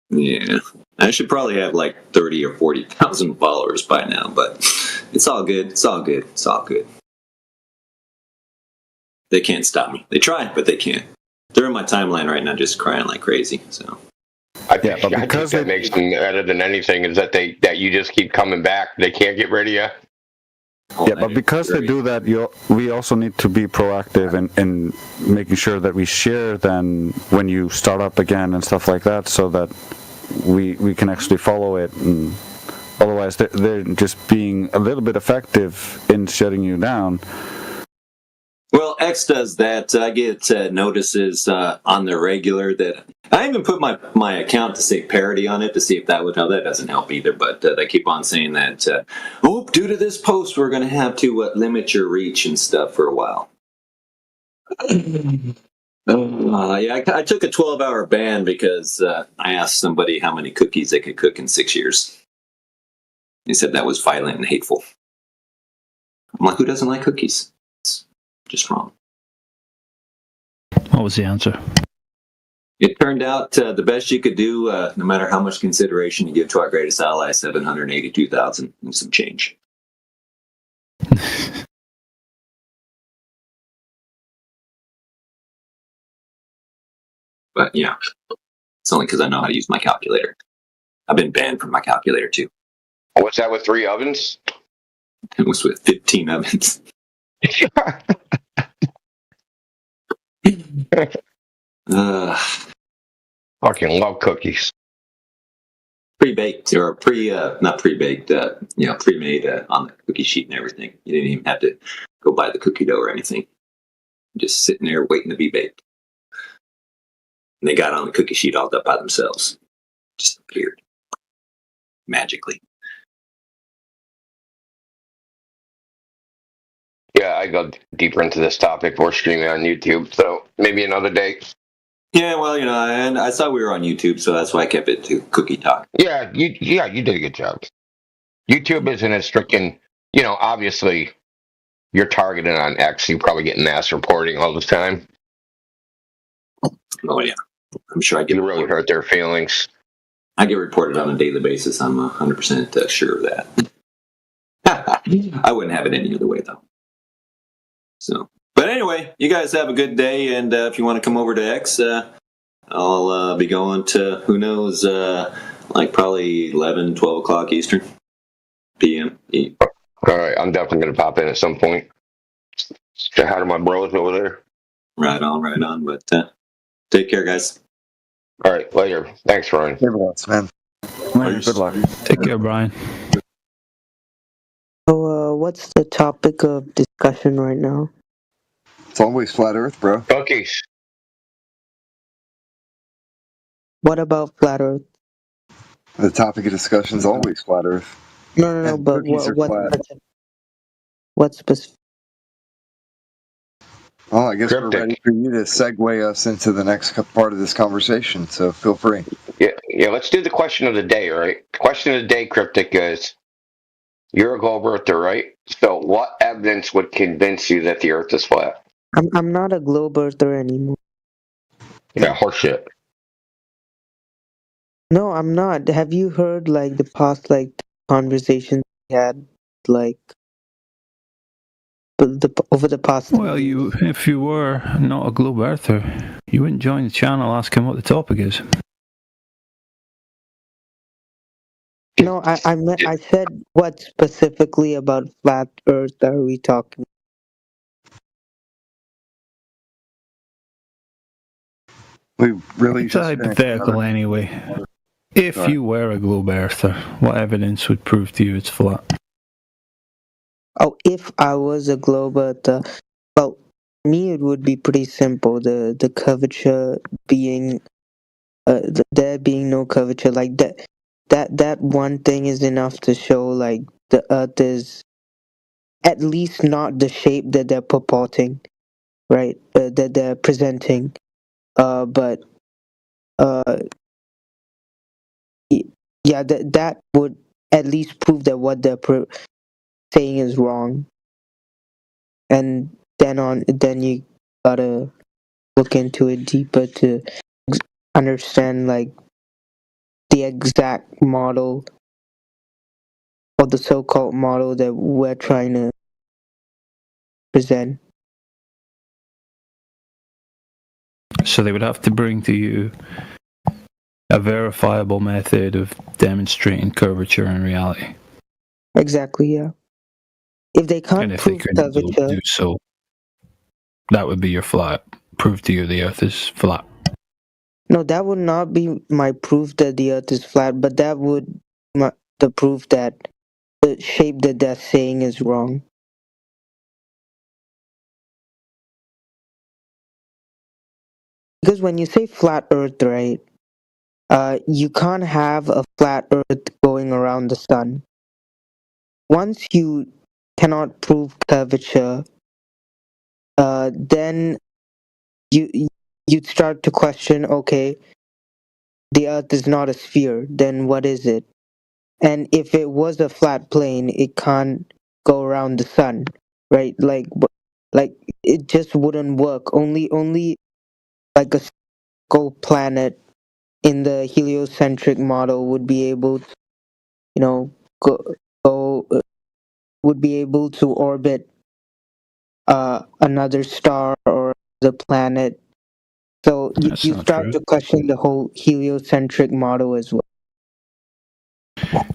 Yeah. I should probably have like 30 or 40,000 followers by now, but it's all good. It's all good. It's all good. They can't stop me. They try, but they can't. They're in my timeline right now just crying like crazy, so. I think that makes them better than anything is that that you just keep coming back. They can't get rid of you. Yeah, but because they do that, we also need to be proactive in making sure that we share then when you start up again and stuff like that, so that we can actually follow it. And otherwise, they're just being a little bit effective in shutting you down. Well, X does that. I get notices on the regular that I even put my account to say parody on it to see if that would help. That doesn't help either, but they keep on saying that, due to this post, we're going to have to limit your reach and stuff for a while. Yeah, I took a 12-hour ban because I asked somebody how many cookies they could cook in 6 years. They said that was violent and hateful. I'm like, who doesn't like cookies? It's just wrong. What was the answer? It turned out the best you could do, no matter how much consideration you give to our greatest ally, 782,000 and some change. But yeah, it's only because I know how to use my calculator. I've been banned from my calculator too. What's that with 3 ovens? It was with 15 ovens. Fucking love cookies. Pre-baked or not pre-baked, pre-made on the cookie sheet and everything. You didn't even have to go buy the cookie dough or anything. Just sitting there waiting to be baked. And they got on the cookie sheet all up by themselves. Just appeared magically. Yeah, I go deeper into this topic. We're streaming on YouTube, so maybe another day. Yeah, well, and I saw we were on YouTube, so that's why I kept it to cookie talk. Yeah, you did a good job. YouTube isn't as strict, and obviously, you're targeted on X. You probably get mass reporting all the time. Oh yeah, I'm sure I get. You really hurt their feelings. I get reported on a daily basis. I'm 100% sure of that. I wouldn't have it any other way though. So, but anyway, you guys have a good day, and if you want to come over to X, I'll be going to, who knows, like probably 11, 12 o'clock Eastern PM. All right, I'm definitely going to pop in at some point. Say hi to my bros over there. Right on. But take care, guys. All right, later. Thanks, Ryan. Man. Good luck. Take care, Brian. So, what's the topic of discussion right now? It's always flat Earth, bro. Cookies. What about flat Earth? The topic of discussion is always flat Earth. No, And but cookies are flat. what's specific? Well, I guess Cryptic. we're ready for you to segue us into the next part of this conversation, so feel free. Yeah. Let's do the question of the day, all right? Question of the day, Cryptic, is you're a globe earther, right? So what evidence would convince you that the Earth is flat? I'm not a globe earther anymore. Yeah, horseshit. No, I'm not. Have you heard like the past conversations we had over the past? Well, if you were not a globe earther, you wouldn't join the channel asking what the topic is. No, I said what specifically about flat Earth are we talking? We really It's a hypothetical anyway. If you were a globe earther, what evidence would prove to you it's flat? Oh, if I was a globe earther, well, me it would be pretty simple. The curvature being, there being no curvature, like that one thing is enough to show like the Earth is at least not the shape that they're purporting, right? That they're presenting. But yeah, that would at least prove that what they're saying is wrong. And then you gotta look into it deeper to understand like the exact model or the so-called model that we're trying to present. So they would have to bring to you a verifiable method of demonstrating curvature in reality. Exactly, yeah. If they can't And if they prove couldn't curvature, do so, that would be your flat. Prove to you the Earth is flat. no, that would not be my proof that the Earth is flat, but that would the proof that the shape that they're saying is wrong. Because when you say flat Earth, right, you can't have a flat Earth going around the sun. Once you cannot prove curvature, then you'd start to question, okay, the Earth is not a sphere, then what is it? And if it was a flat plane, it can't go around the sun. right? Like it just wouldn't work. Only like a single planet in the heliocentric model would be able to, you know, go would be able to orbit another star or the planet. So That's you not start true. to question the whole heliocentric model as well.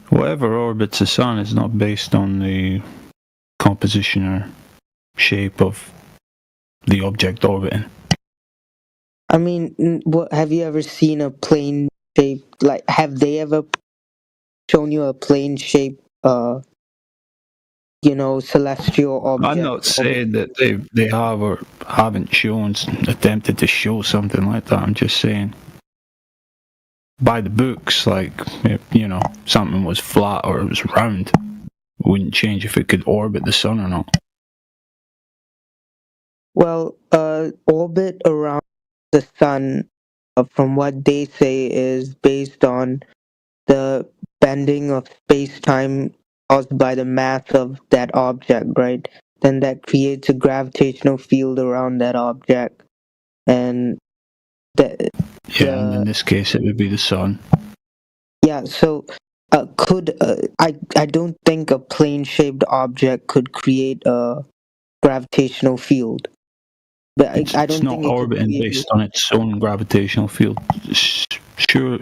Whatever orbits the sun is not based on the composition or shape of the object orbiting. I mean, what have you ever seen a plane shaped? Like, have they ever shown you a plane shaped, celestial object? I'm not saying that they have or haven't attempted to show something like that. I'm just saying, by the books, like, if, something was flat or it was round, it wouldn't change if it could orbit the sun or not. Well, orbit around the sun, from what they say, is based on the bending of space-time caused by the mass of that object, right? Then that creates a gravitational field around that object, and Yeah, and in this case, it would be the sun. yeah. So, I don't think a plane-shaped object could create a gravitational field, but I It's don't not think it could orbiting create. based on its own gravitational field. Sure,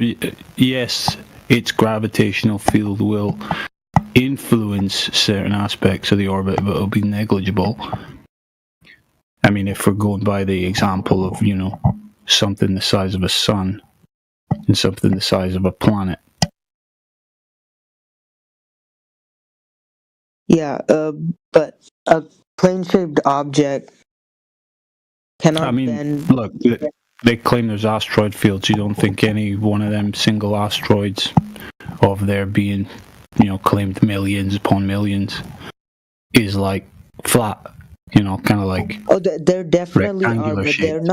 yes, its gravitational field will influence certain aspects of the orbit, but it'll be negligible. I mean, if we're going by the example of, something the size of a sun and something the size of a planet. Yeah, but a plane-shaped object cannot bend. Look, they claim there's asteroid fields. You don't think any one of them single asteroids of there being, claimed millions upon millions is like flat, kind of like Oh, there definitely are, but shape.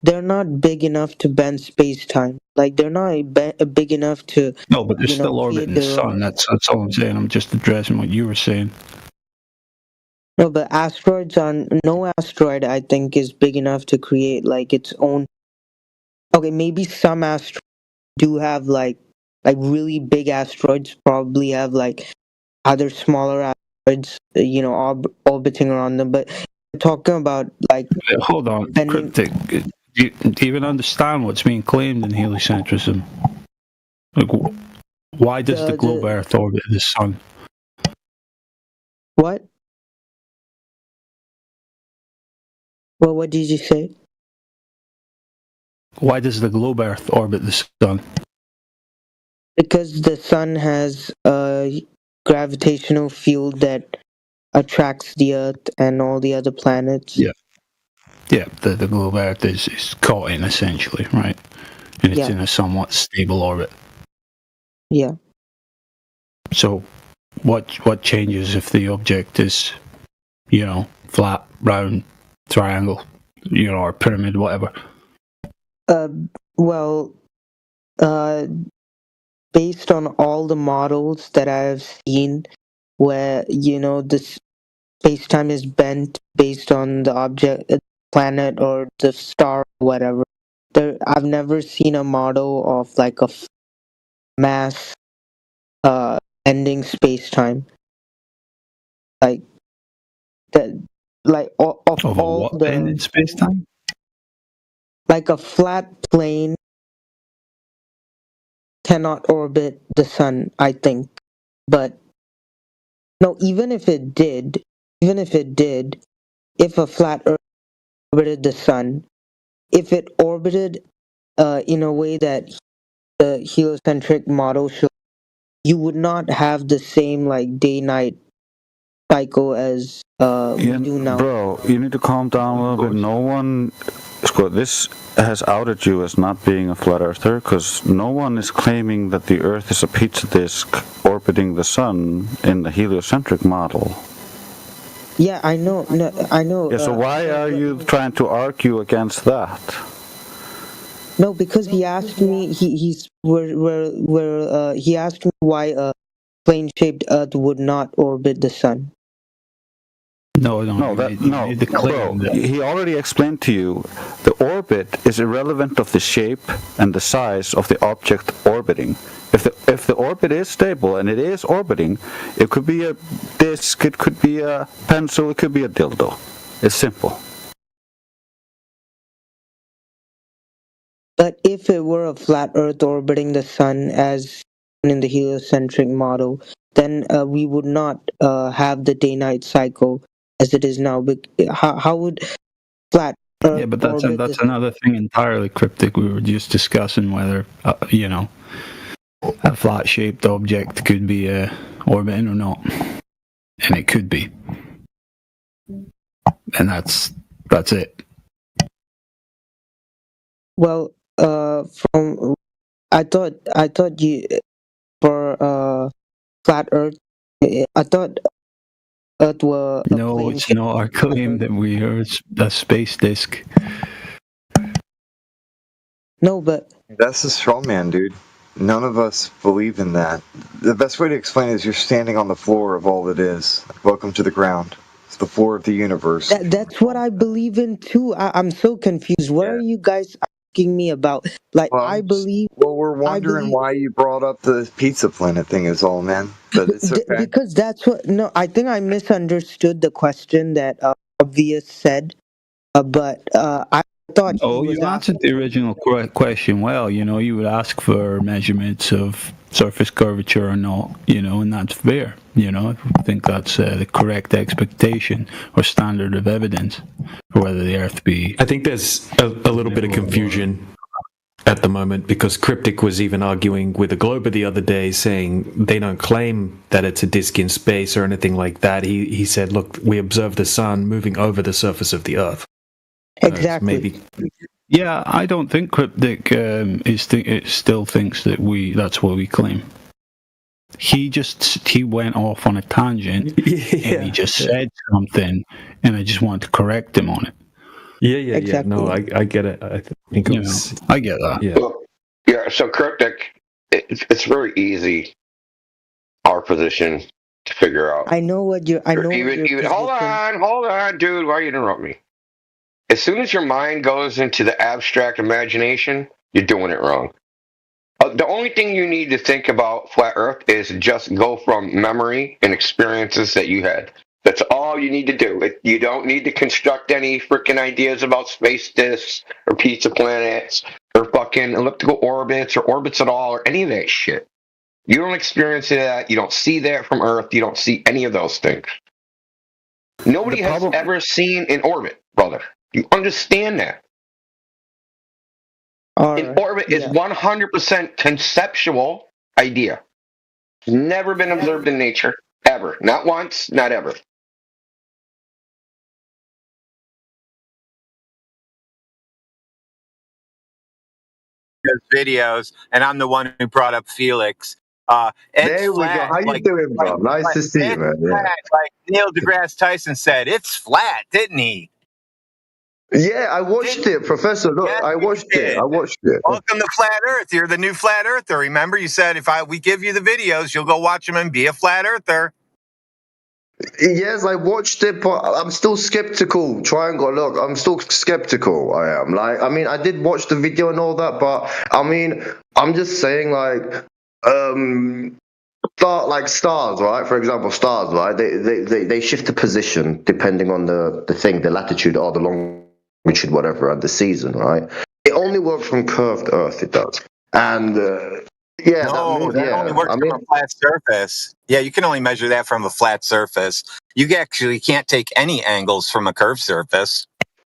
they're not big enough to bend space-time. Like they're not big enough to. No, but they're still create orbiting the their sun. own. That's all I'm saying. I'm just addressing what you were saying. No, but no asteroid I think is big enough to create like its own. Okay, maybe some asteroids do have like really big asteroids probably have like other smaller asteroids, orbiting around them. But we're talking about like. Hold on, Cryptic. Do you even understand what's being claimed in heliocentrism? Like, why does the globe Earth orbit the sun? What? Well, what did you say? Why does the globe Earth orbit the sun? Because the sun has a gravitational field that attracts the Earth and all the other planets. Yeah. Yeah, the globe Earth is caught in, essentially, right? And it's in a somewhat stable orbit. Yeah. So, what changes if the object is, flat, round, triangle, or pyramid, whatever? Well, based on all the models that I've seen, where the space-time is bent based on the object, planet, or the star, or whatever. I've never seen a model of like a mass ending space-time. Like that, like of all what the ending space-time? Like a flat plane cannot orbit the sun, I think. But no, even if it did, if a flat Earth orbited the sun, if it orbited in a way that the heliocentric model shows, you would not have the same like day-night cycle as we do now. Bro, you need to calm down a little bit. No one, Scott, this has outed you as not being a flat earther because no one is claiming that the Earth is a pizza disk orbiting the sun in the heliocentric model. Yeah, I know. No, I know. Yeah, so why are you trying to argue against that? No, because he asked me. He asked me why a plane-shaped Earth would not orbit the sun. No, he made the claim bro, that he already explained to you the orbit is irrelevant of the shape and the size of the object orbiting. If the orbit is stable and it is orbiting, it could be a disc, it could be a pencil, it could be a dildo. It's simple. But if it were a flat Earth orbiting the sun, as in the heliocentric model, then we would not have the day-night cycle as it is now. How would flat Earth yeah, but that's orbit that's the another thing entirely cryptic. We were just discussing whether a flat-shaped object could be orbiting or not, and it could be, and that's it. Well, from I thought you for flat Earth, I thought Earth were a No, plane it's shape. not our claim that we are a space disk. No, but That's a straw man, dude. None of us believe in that. The best way to explain it is you're standing on the floor of all that is. Welcome to the ground. It's the floor of the universe. that's what I believe in too. I'm so confused. What are you guys asking me about? Like, I believe. We're wondering why you brought up the Pizza Planet thing is all, man. But it's okay. Because that's what. No, I think I misunderstood the question that Obvious said. But I thought he Oh, was you answered the original question well. You would ask for measurements of surface curvature or not, and that's fair. I think that's the correct expectation or standard of evidence for whether the Earth be. I think there's a little bit of confusion at the moment because Cryptic was even arguing with a Glober the other day saying they don't claim that it's a disk in space or anything like that. He said, look, we observe the sun moving over the surface of the Earth. Exactly. Maybe. Yeah, I don't think Cryptic it still thinks that that's what we claim. He went off on a tangent and he just said something, and I just wanted to correct him on it. Yeah. No, I get it. I think it was. I get that. Yeah. Well, yeah, so Cryptic, it's very easy, our position, to figure out. I know what you're. I know what Even, your hold position. on, dude, why you interrupt me? As soon as your mind goes into the abstract imagination, you're doing it wrong. The only thing you need to think about flat Earth is just go from memory and experiences that you had. That's all you need to do. You don't need to construct any freaking ideas about space disks or pizza planets or fucking elliptical orbits or orbits at all or any of that shit. You don't experience that. You don't see that from Earth. You don't see any of those things. Nobody has ever seen an orbit, brother. You understand that. An orbit is 100% conceptual idea. Never been observed in nature, ever. Not once, not ever. Videos, and I'm the one who brought up Felix. It's There we go. flat. How you doing, bro? Nice to see you, man. It's flat, like Neil deGrasse Tyson said. It's flat, didn't he? Yeah, I watched it, Professor. Look, Yes, I watched you it. did. I watched it. Welcome to Flat Earth. You're the new Flat Earther. Remember, you said if we give you the videos, you'll go watch them and be a Flat Earther. Yes, I watched it, but I'm still skeptical. Triangle, look, I'm still skeptical. I am. Like, I mean, I did watch the video and all that, but I mean, I'm just saying, like, stars, right? For example, stars, right? They shift the position depending on the latitude or the longitude, whatever, and the season, right? It only works from curved Earth. It does, and yeah, that only works from a flat surface. Yeah, you can only measure that from a flat surface. You actually can't take any angles from a curved surface.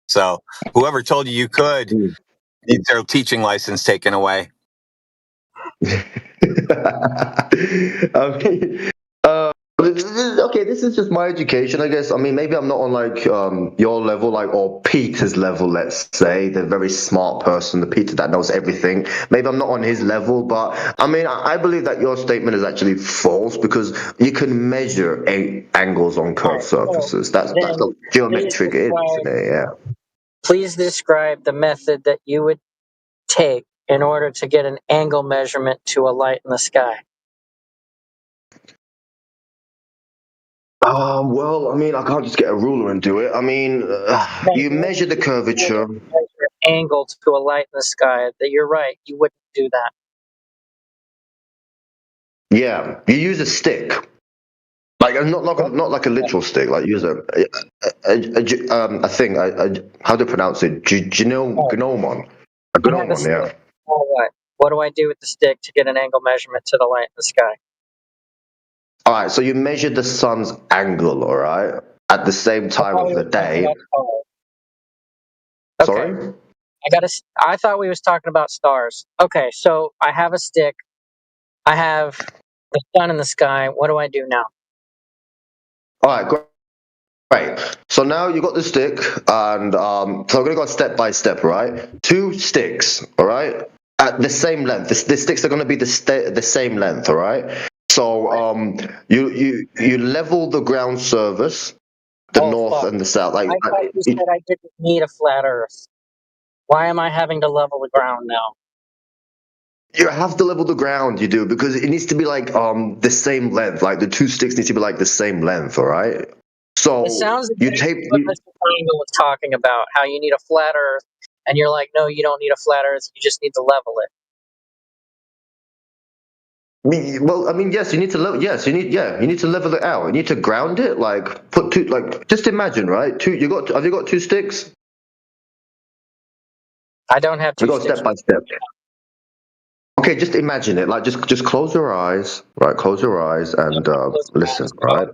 So whoever told you could needs their teaching license taken away. I mean, okay, this is just my education, I guess. I mean, maybe I'm not on like your level, like, or Peter's level, let's say, the very smart person, the Peter that knows everything. Maybe I'm not on his level, but I mean, I believe that your statement is actually false because you can measure angles on curved surfaces. That's the geometric, isn't it? Yeah. Please describe the method that you would take in order to get an angle measurement to a light in the sky. Well, I mean, I can't just get a ruler and do it. I mean, you measure the curvature. Angle to a light in the sky. That you're right. You wouldn't do that. Yeah, you use a stick, like not like a literal stick. Like use a thing. How do you pronounce it? Gnomon. A gnomon. Yeah. What do I do with the stick to get an angle measurement to the light in the sky? All right. So you measure the sun's angle. All right, at the same time of the day. Okay. Sorry. I thought we was talking about stars. Okay, so I have a stick. I have the sun in the sky. What do I do now? All right. Great. So now you got the stick, and so we're gonna go step by step, right? 2 sticks, all right, at the same length. The sticks are gonna be the same length, all right. So you level the ground surface, the north and the south. Like I thought you said I didn't need a flat Earth. Why am I having to level the ground now? you have to level the ground, you do, because it needs to be like the same length. Like the 2 sticks need to be like the same length, all right. So It sounds you like tape. what Mr. Triangle was talking about, how you need a flat Earth, and you're like, no, you don't need a flat Earth. You just need to level it. Well, I mean, yes, you need to level. Yes, you need to level it out. You need to ground it. Like put 2. Like just imagine, right? Have you got 2 sticks? I don't have 2 We go sticks. step by step. Okay, just imagine it. Like just close your eyes, right? Close your eyes and listen, right?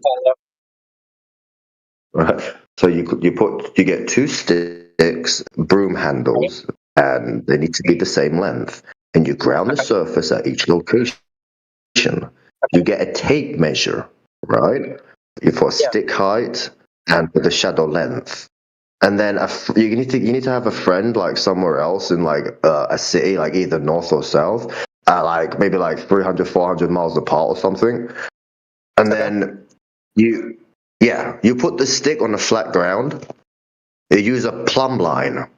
Right. So you get 2 sticks, broom handles, and they need to be the same length. And you ground the surface at each location. You get a tape measure, right? For stick height and for the shadow length. And then you need to have a friend like somewhere else in like a city, like either north or south, like maybe like 300, 400 miles apart or something. And then you put the stick on the flat ground. You use a plumb line.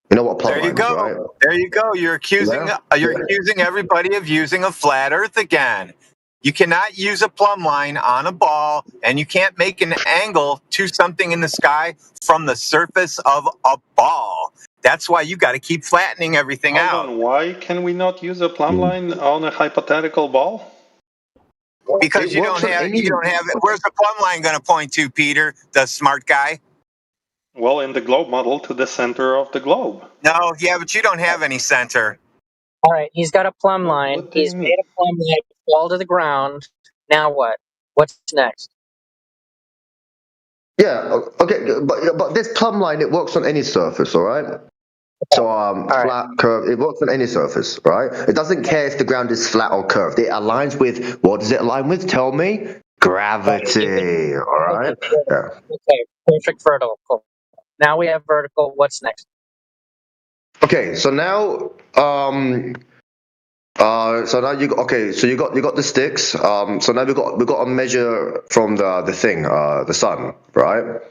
You know what plumb There you line is, go. right? There you go. You're accusing everybody of using a flat Earth again. You cannot use a plumb line on a ball, and you can't make an angle to something in the sky from the surface of a ball. That's why you got to keep flattening everything out. Why can we not use a plumb line on a hypothetical ball? Because you don't have it. Where's the plumb line going to point to, Peter, the smart guy? Well, in the globe model, to the center of the globe. No, yeah, but you don't have any center. All right, he's got a plumb line. He's made a plumb line fall to the ground. Now what? What's next? Yeah, okay, but this plumb line, it works on any surface, all right? So flat, curved, it works on any surface, right? It doesn't care if the ground is flat or curved. It aligns with, what does it align with? Tell me. Gravity, all right? Yeah. Okay, perfect vertical. Now we have vertical. What's next? Okay, so now you got the sticks. So now we got a measure from the thing, the sun, right?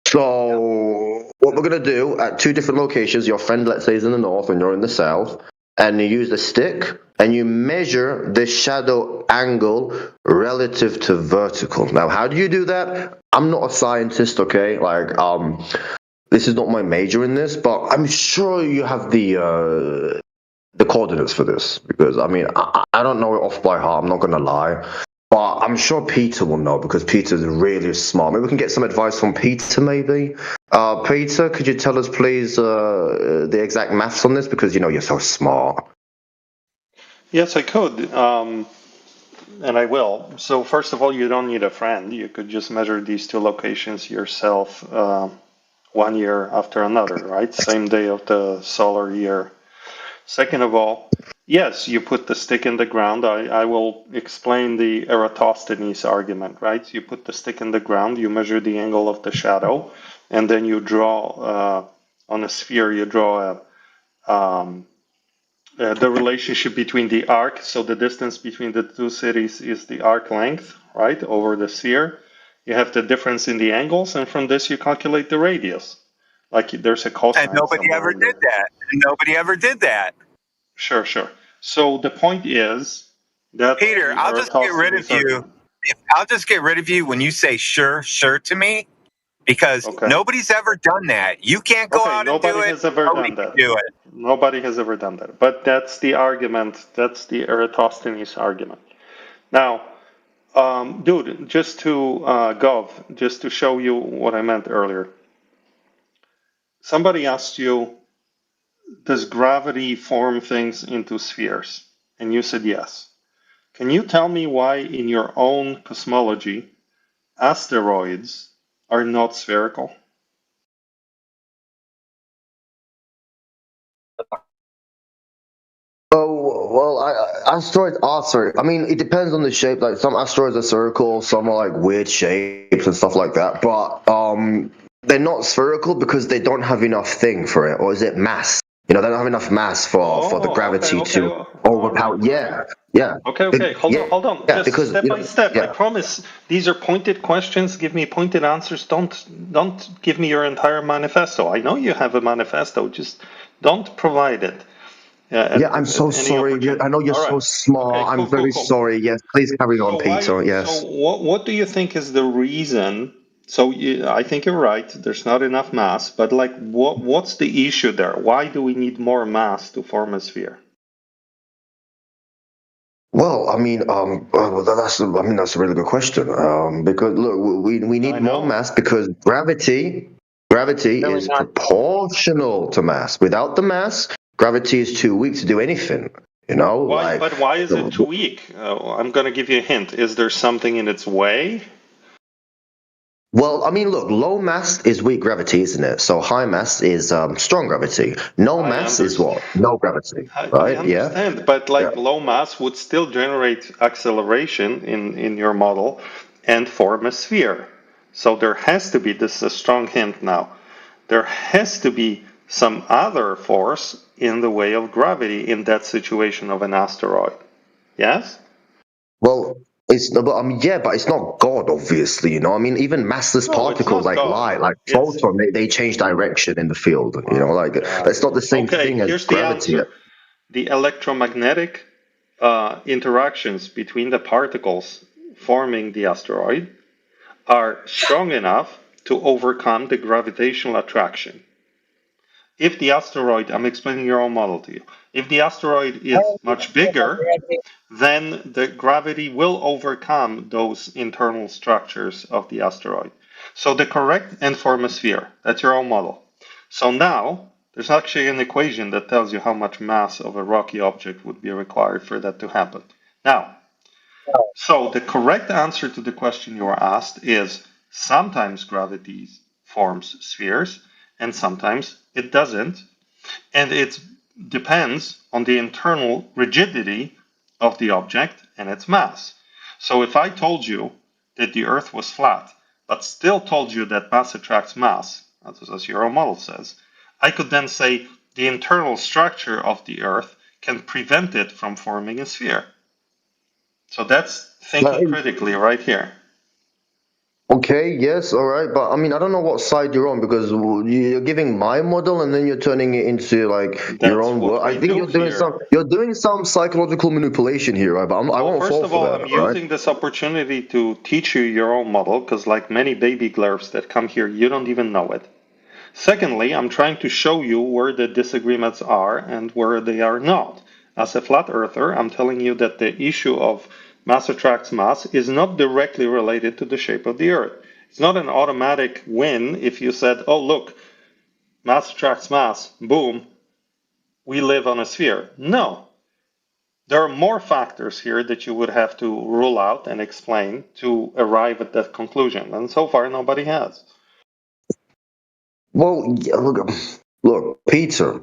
So what we're gonna do at 2 different locations, your friend, let's say, is in the north and you're in the south, and you use the stick and you measure the shadow angle relative to vertical. Now, how do you do that? I'm not a scientist, okay? Like, this is not my major in this, but I'm sure you have the coordinates for this, because I mean I don't know it off by heart. I'm not gonna lie. But I'm sure Peter will know, because Peter's really smart. Maybe we can get some advice from Peter, maybe. Peter, could you tell us, please, the exact maths on this? Because, you're so smart. Yes, I could. And I will. So first of all, you don't need a friend. You could just measure these 2 locations yourself 1 year after another, right? Same day of the solar year. Second of all, yes, you put the stick in the ground. I will explain the Eratosthenes argument, right? You put the stick in the ground, you measure the angle of the shadow, and then you draw, on a sphere, you draw the relationship between the arc. So the distance between the 2 cities is the arc length, right, over the sphere. You have the difference in the angles, and from this you calculate the radius. Like there's a cosine. And nobody ever did that. Sure. So the point is that Peter, I'll just get rid of you. I'll just get rid of you when you say sure to me, because nobody's ever done that. You can't go out and do Nobody it. has ever Nobody done can that. do it. Nobody has ever done that. But that's the argument. That's the Eratosthenes argument. Now, dude, just to just to show you what I meant earlier. Somebody asked you, does gravity form things into spheres? And you said yes. Can you tell me why in your own cosmology asteroids are not spherical? Oh, well, asteroids are spherical. I mean, it depends on the shape. Like, some asteroids are spherical, some are like weird shapes and stuff like that. But they're not spherical because they don't have enough thing for it, or is it mass? You know, they don't have enough mass for the gravity to overpower. Yeah, yeah. Okay. Hold on. Yeah, Just because step by step. I yeah. promise. These are pointed questions. Give me pointed answers. Don't give me your entire manifesto. I know you have a manifesto. Just don't provide it. Yeah, I'm so sorry. I know you're so smart. I'm very sorry. Yes, please carry on, Peter. Yes. So what do you think is the reason? So I think you're right. There's not enough mass, but like, what's the issue there? Why do we need more mass to form a sphere? Well, I mean, that's a really good question. Because look, we need more mass because gravity is proportional to mass. Without the mass, gravity is too weak to do anything. You know, But why is it too weak? I'm going to give you a hint. Is there something in its way? Well, I mean, look, low mass is weak gravity, isn't it? So high mass is strong gravity. No mass is what? No gravity, right? I understand, but like low mass would still generate acceleration in your model and form a sphere. So there has to be, this is a strong hint now, there has to be some other force in the way of gravity in that situation of an asteroid. Yes? Well, it's but but it's not God, obviously. You know, I mean, even massless particles like light, like photon, they change direction in the field. You know, like that's not the same thing as Here's gravity. the answer. The electromagnetic interactions between the particles forming the asteroid are strong enough to overcome the gravitational attraction. If the asteroid, I'm explaining your own model to you, if the asteroid is much bigger, then the gravity will overcome those internal structures of the asteroid. So the correct and form a sphere. That's your own model. So now there's actually an equation that tells you how much mass of a rocky object would be required for that to happen. Now, so the correct answer to the question you were asked is sometimes gravity forms spheres and sometimes it doesn't. And it depends on the internal rigidity of the object and its mass. So if I told you that the Earth was flat, but still told you that mass attracts mass, as your own model says, I could then say the internal structure of the Earth can prevent it from forming a sphere. So that's thinking critically right here. Okay, yes, all right, but I mean, I don't know what side you're on because you're giving my model and then you're turning it into like your own work. I think you're doing some psychological manipulation here, right? But I won't First fall of all, for I'm that, right? using this opportunity to teach you your own model because, like many baby glurbs that come here, you don't even know it. Secondly, I'm trying to show you where the disagreements are and where they are not. As a flat earther, I'm telling you that the issue of mass attracts mass is not directly related to the shape of the Earth. It's not an automatic win if you said, oh, look, mass attracts mass, boom, we live on a sphere. No. There are more factors here that you would have to rule out and explain to arrive at that conclusion. And so far, nobody has. Well, yeah, look, Peter,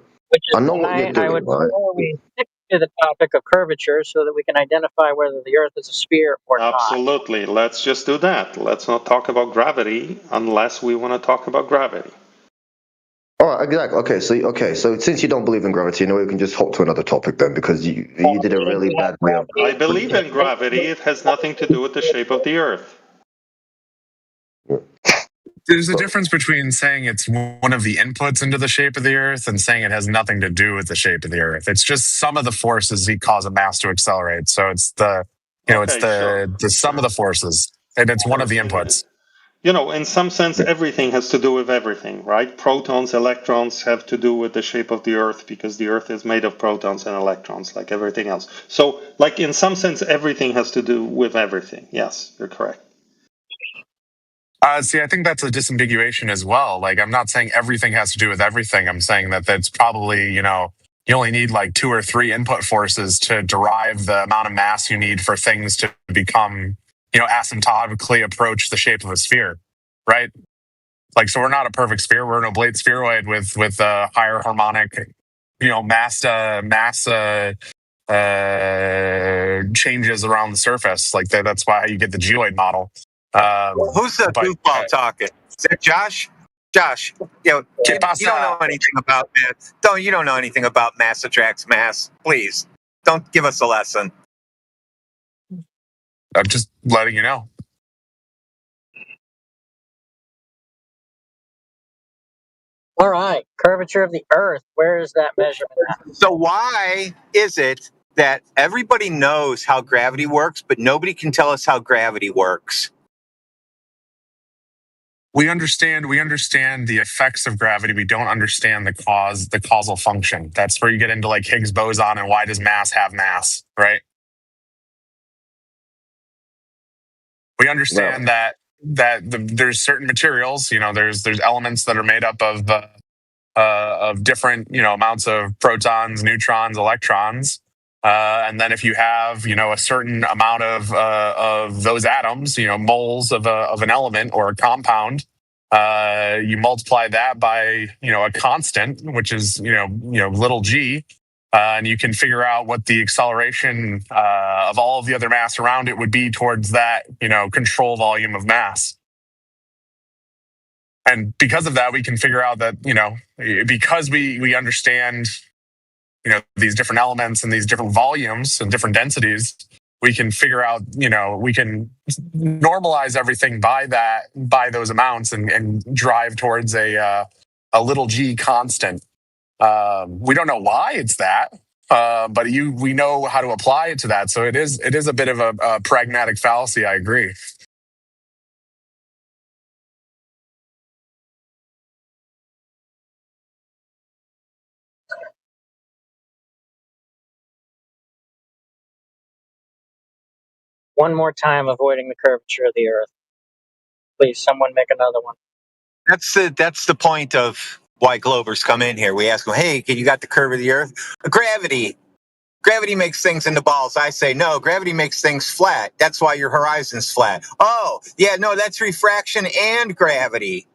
I know what you're doing, I would right? prefer we stick to the topic of curvature so that we can identify whether the Earth is a sphere or not. Absolutely. Let's just do that. Let's not talk about gravity unless we want to talk about gravity. All right, exactly. Okay, so since you don't believe in gravity, you know, we can just hop to another topic then because you did a really bad way of. I believe in gravity. It has nothing to do with the shape of the Earth. There's a difference between saying it's one of the inputs into the shape of the Earth and saying it has nothing to do with the shape of the Earth. It's just some of the forces that cause a mass to accelerate. So it's the It's the sum of the forces, and it's one of the inputs. In some sense, everything has to do with everything, right? Protons, electrons have to do with the shape of the Earth because the Earth is made of protons and electrons, like everything else. So, like in some sense, everything has to do with everything. Yes, you're correct. See, I think that's a disambiguation as well. Like, I'm not saying everything has to do with everything. I'm saying that that's probably, you only need like 2 or 3 input forces to derive the amount of mass you need for things to become, asymptotically approach the shape of a sphere, right? Like, so we're not a perfect sphere. We're an oblate spheroid with a higher harmonic, mass changes around the surface. Like that's why you get the geoid model. Who's the goofball talking? Is that Josh? Josh, you don't know anything about math. You don't know anything about mass attracts mass. Please, don't give us a lesson. I'm just letting you know. All right, curvature of the Earth. Where is that measurement at? So why is it that everybody knows how gravity works, but nobody can tell us how gravity works? We understand the effects of gravity. We don't understand the causal function. That's where you get into like Higgs boson and why does mass have mass, right? We understand that there's certain materials, there's elements that are made up of different, amounts of protons, neutrons, electrons. And then if you have, a certain amount of those atoms, moles of an element or a compound, you multiply that by, a constant, which is, little g, and you can figure out what the acceleration of all of the other mass around it would be towards that, control volume of mass. And because of that, we can figure out that, because we understand, these different elements and these different volumes and different densities, we can figure out, we can normalize everything by those amounts and drive towards a little g constant. We don't know why it's that, but we know how to apply it to that. So it is a bit of a pragmatic fallacy. I agree. One more time, avoiding the curvature of the Earth. Please, someone make another one. That's the point of why Globers come in here. We ask them, hey, you got the curve of the Earth? Gravity. Gravity makes things into balls. I say, no, gravity makes things flat. That's why your horizon's flat. Oh, yeah, no, that's refraction and gravity.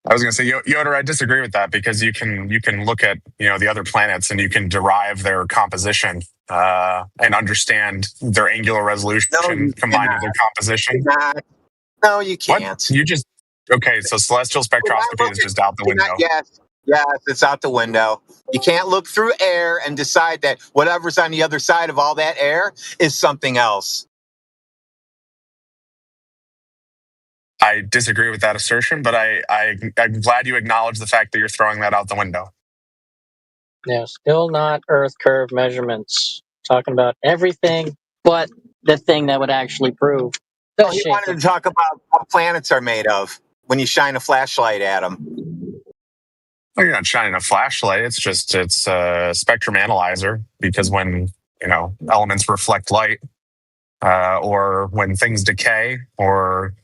I was going to say, Yoder, I disagree with that because you can look at the other planets and you can derive their composition and understand their angular resolution combined with their composition. No, you can't. What? Okay, so celestial spectroscopy is just out the window. Yes, it's out the window. You can't look through air and decide that whatever's on the other side of all that air is something else. I disagree with that assertion, but I'm glad you acknowledge the fact that you're throwing that out the window. Yeah, still not Earth curve measurements. Talking about everything but the thing that would actually prove. Oh, you wanted to talk about what planets are made of when you shine a flashlight at them. Well, you're not shining a flashlight. It's a spectrum analyzer because when, elements reflect light, or when things decay, or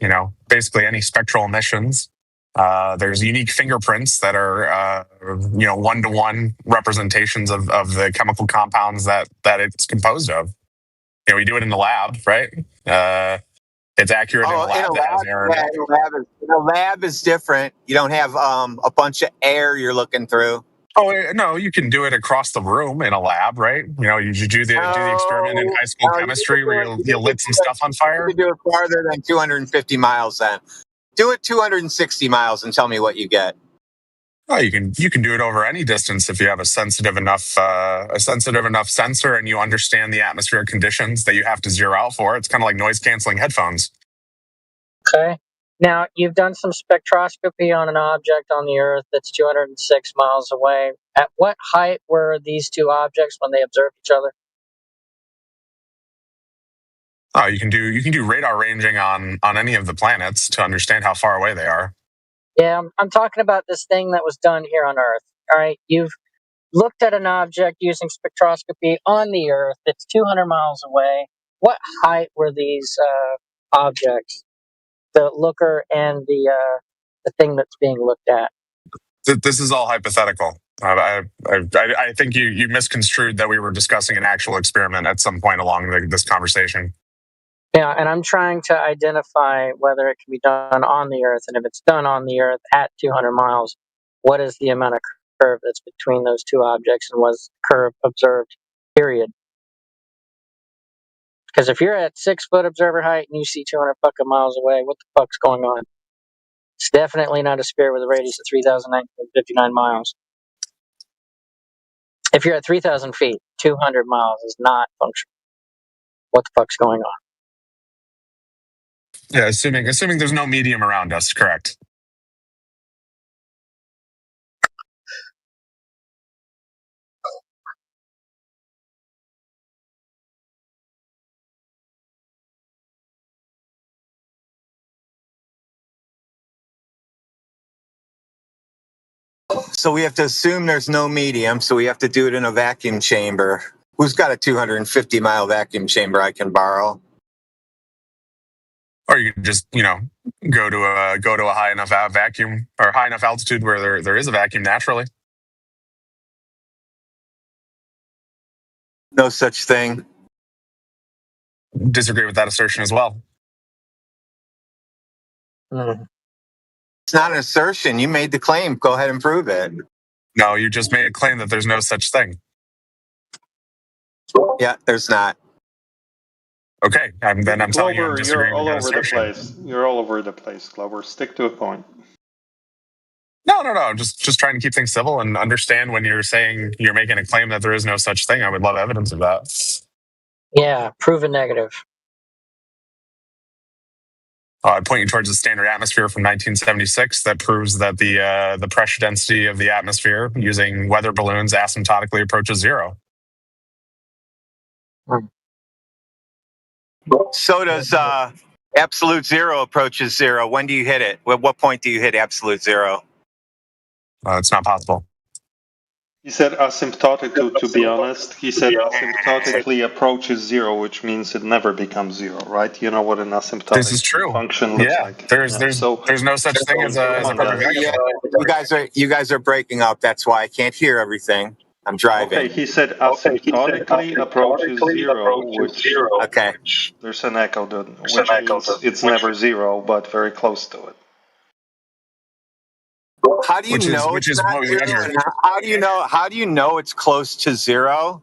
basically any spectral emissions, there's unique fingerprints that are 1-to-1 representations of the chemical compounds that it's composed of. We do it in the lab, right? It's accurate in a lab. In a lab is different. You don't have a bunch of air you're looking through. Oh no, you can do it across the room in a lab, right? You do the experiment in high school chemistry where you lit some stuff on fire. You can do it farther than 250 miles. Then do it 260 miles and tell me what you get. Oh, you can do it over any distance if you have a sensitive enough sensor and you understand the atmospheric conditions that you have to zero out for. It's kind of like noise canceling headphones. Okay. Now, you've done some spectroscopy on an object on the Earth that's 206 miles away. At what height were these two objects when they observed each other? Oh, you can do radar ranging on any of the planets to understand how far away they are. Yeah, I'm talking about this thing that was done here on Earth. All right, you've looked at an object using spectroscopy on the Earth that's 200 miles away. What height were these objects? The looker and the thing that's being looked at. This is all hypothetical. I think you misconstrued that we were discussing an actual experiment at some point along this conversation. Yeah, and I'm trying to identify whether it can be done on the Earth, and if it's done on the Earth at 200 miles, what is the amount of curve that's between those two objects, and was curve observed, period? Because if you're at 6 foot observer height and you see 200 fucking miles away, what the fuck's going on? It's definitely not a sphere with a radius of 3,959 miles. If you're at 3,000 feet, 200 miles is not functional. What the fuck's going on? Yeah, assuming there's no medium around us, correct? So we have to assume there's no medium, so we have to do it in a vacuum chamber. Who's got a 250 mile vacuum chamber I can borrow? Or you can just go to a high enough vacuum or high enough altitude where there is a vacuum naturally. No such thing. Disagree with that assertion as well. It's not an assertion. You made the claim. Go ahead and prove it. No, you just made a claim that there's no such thing. Yeah, there's not. Okay, then I'm telling you I'm Glover, disagreeing you're all with that over the assertion. place. You're all over the place, Glover. Stick to a point. No. Just trying to keep things civil and understand when you're saying you're making a claim that there is no such thing. I would love evidence of that. Yeah, prove a negative. I'd point you towards the standard atmosphere from 1976 that proves that the pressure density of the atmosphere using weather balloons asymptotically approaches zero. So does absolute zero approaches zero. When do you hit it? At what point do you hit absolute zero? It's not possible. He said asymptotic, to be honest. He said asymptotically approaches zero, which means it never becomes zero, right? You know what an asymptotic This is true. function looks like. There's no such thing as a perfect vacuum. You guys are breaking up. That's why I can't hear everything. I'm driving. Okay, he said asymptotically approaches zero, which okay. There's an echo, which means it's never zero, but very close to it. How do you know it's not zero? How do you know it's close to zero?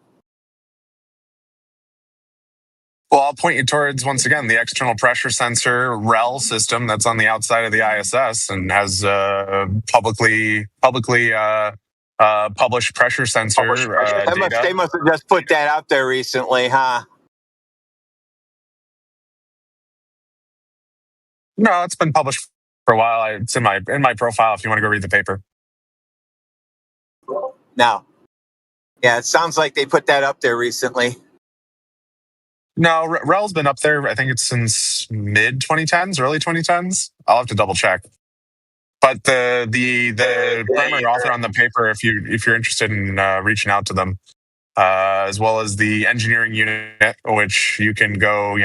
Well, I'll point you towards, once again, the external pressure sensor REL system that's on the outside of the ISS and has publicly published pressure sensor data. They must have just put that out there recently, huh? No, it's been published for a while. It's in my profile if you want to go read the paper. No. Yeah, it sounds like they put that up there recently. No, REL's been up there. I think it's since mid 2010s, early 2010s. I'll have to double check. But the primary author on the paper, if you're interested in reaching out to them, as well as the engineering unit, which you can go,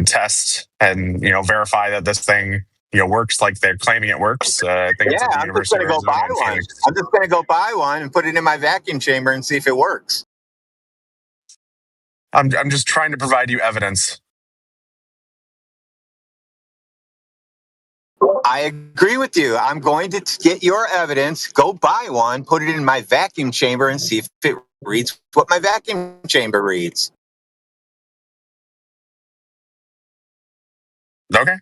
test and verify that this thing works like they're claiming it works. I think it's at the University of Arizona in Phoenix. I'm just going to go buy one and put it in my vacuum chamber and see if it works. I'm just trying to provide you evidence. I agree with you. I'm going to get your evidence, go buy one, put it in my vacuum chamber and see if it reads what my vacuum chamber reads. Okay.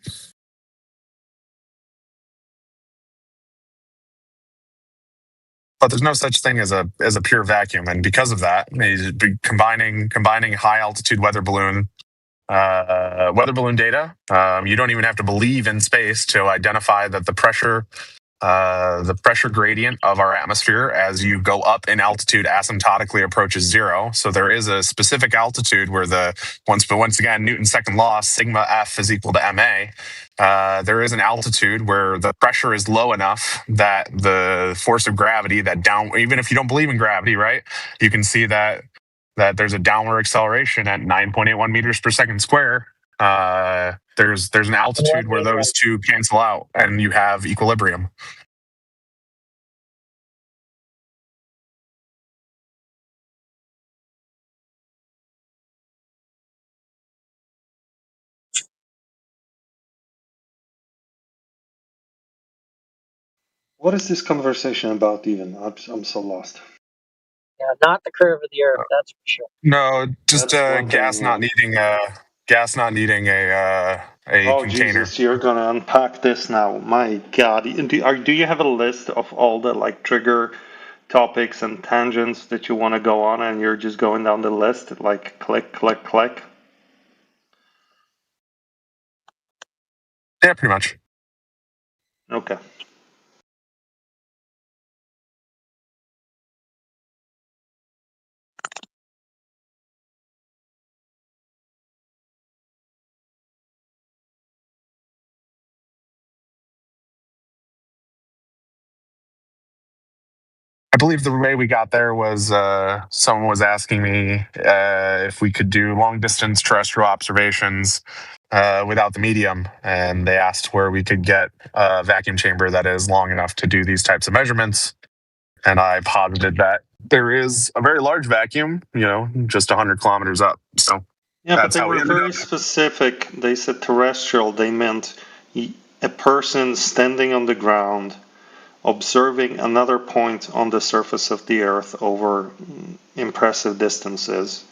But there's no such thing as a pure vacuum, and because of that, combining high altitude weather balloon weather balloon data. You don't even have to believe in space to identify that the pressure gradient of our atmosphere as you go up in altitude asymptotically approaches zero. So there is a specific altitude where once again, Newton's second law, sigma F is equal to ma. There is an altitude where the pressure is low enough that the force of gravity, even if you don't believe in gravity, right, you can see that there's a downward acceleration at 9.81 meters per second square. There's an altitude where those two cancel out and you have equilibrium. What is this conversation about even? I'm so lost. Yeah, not the curve of the Earth, that's for sure. No, just That's one gas thing, not needing a Oh container. Jesus, you're gonna unpack this now. My God, do you have a list of all the like trigger topics and tangents that you want to go on, and you're just going down the list like click, click, click? Yeah, pretty much. Okay. I believe the way we got there was someone was asking me if we could do long distance terrestrial observations without the medium, and they asked where we could get a vacuum chamber that is long enough to do these types of measurements. And I posited that there is a very large vacuum, just 100 kilometers up. So Yeah, but that's they how we were ended very up. specific. They said terrestrial. They meant a person standing on the ground, observing another point on the surface of the Earth over impressive distances.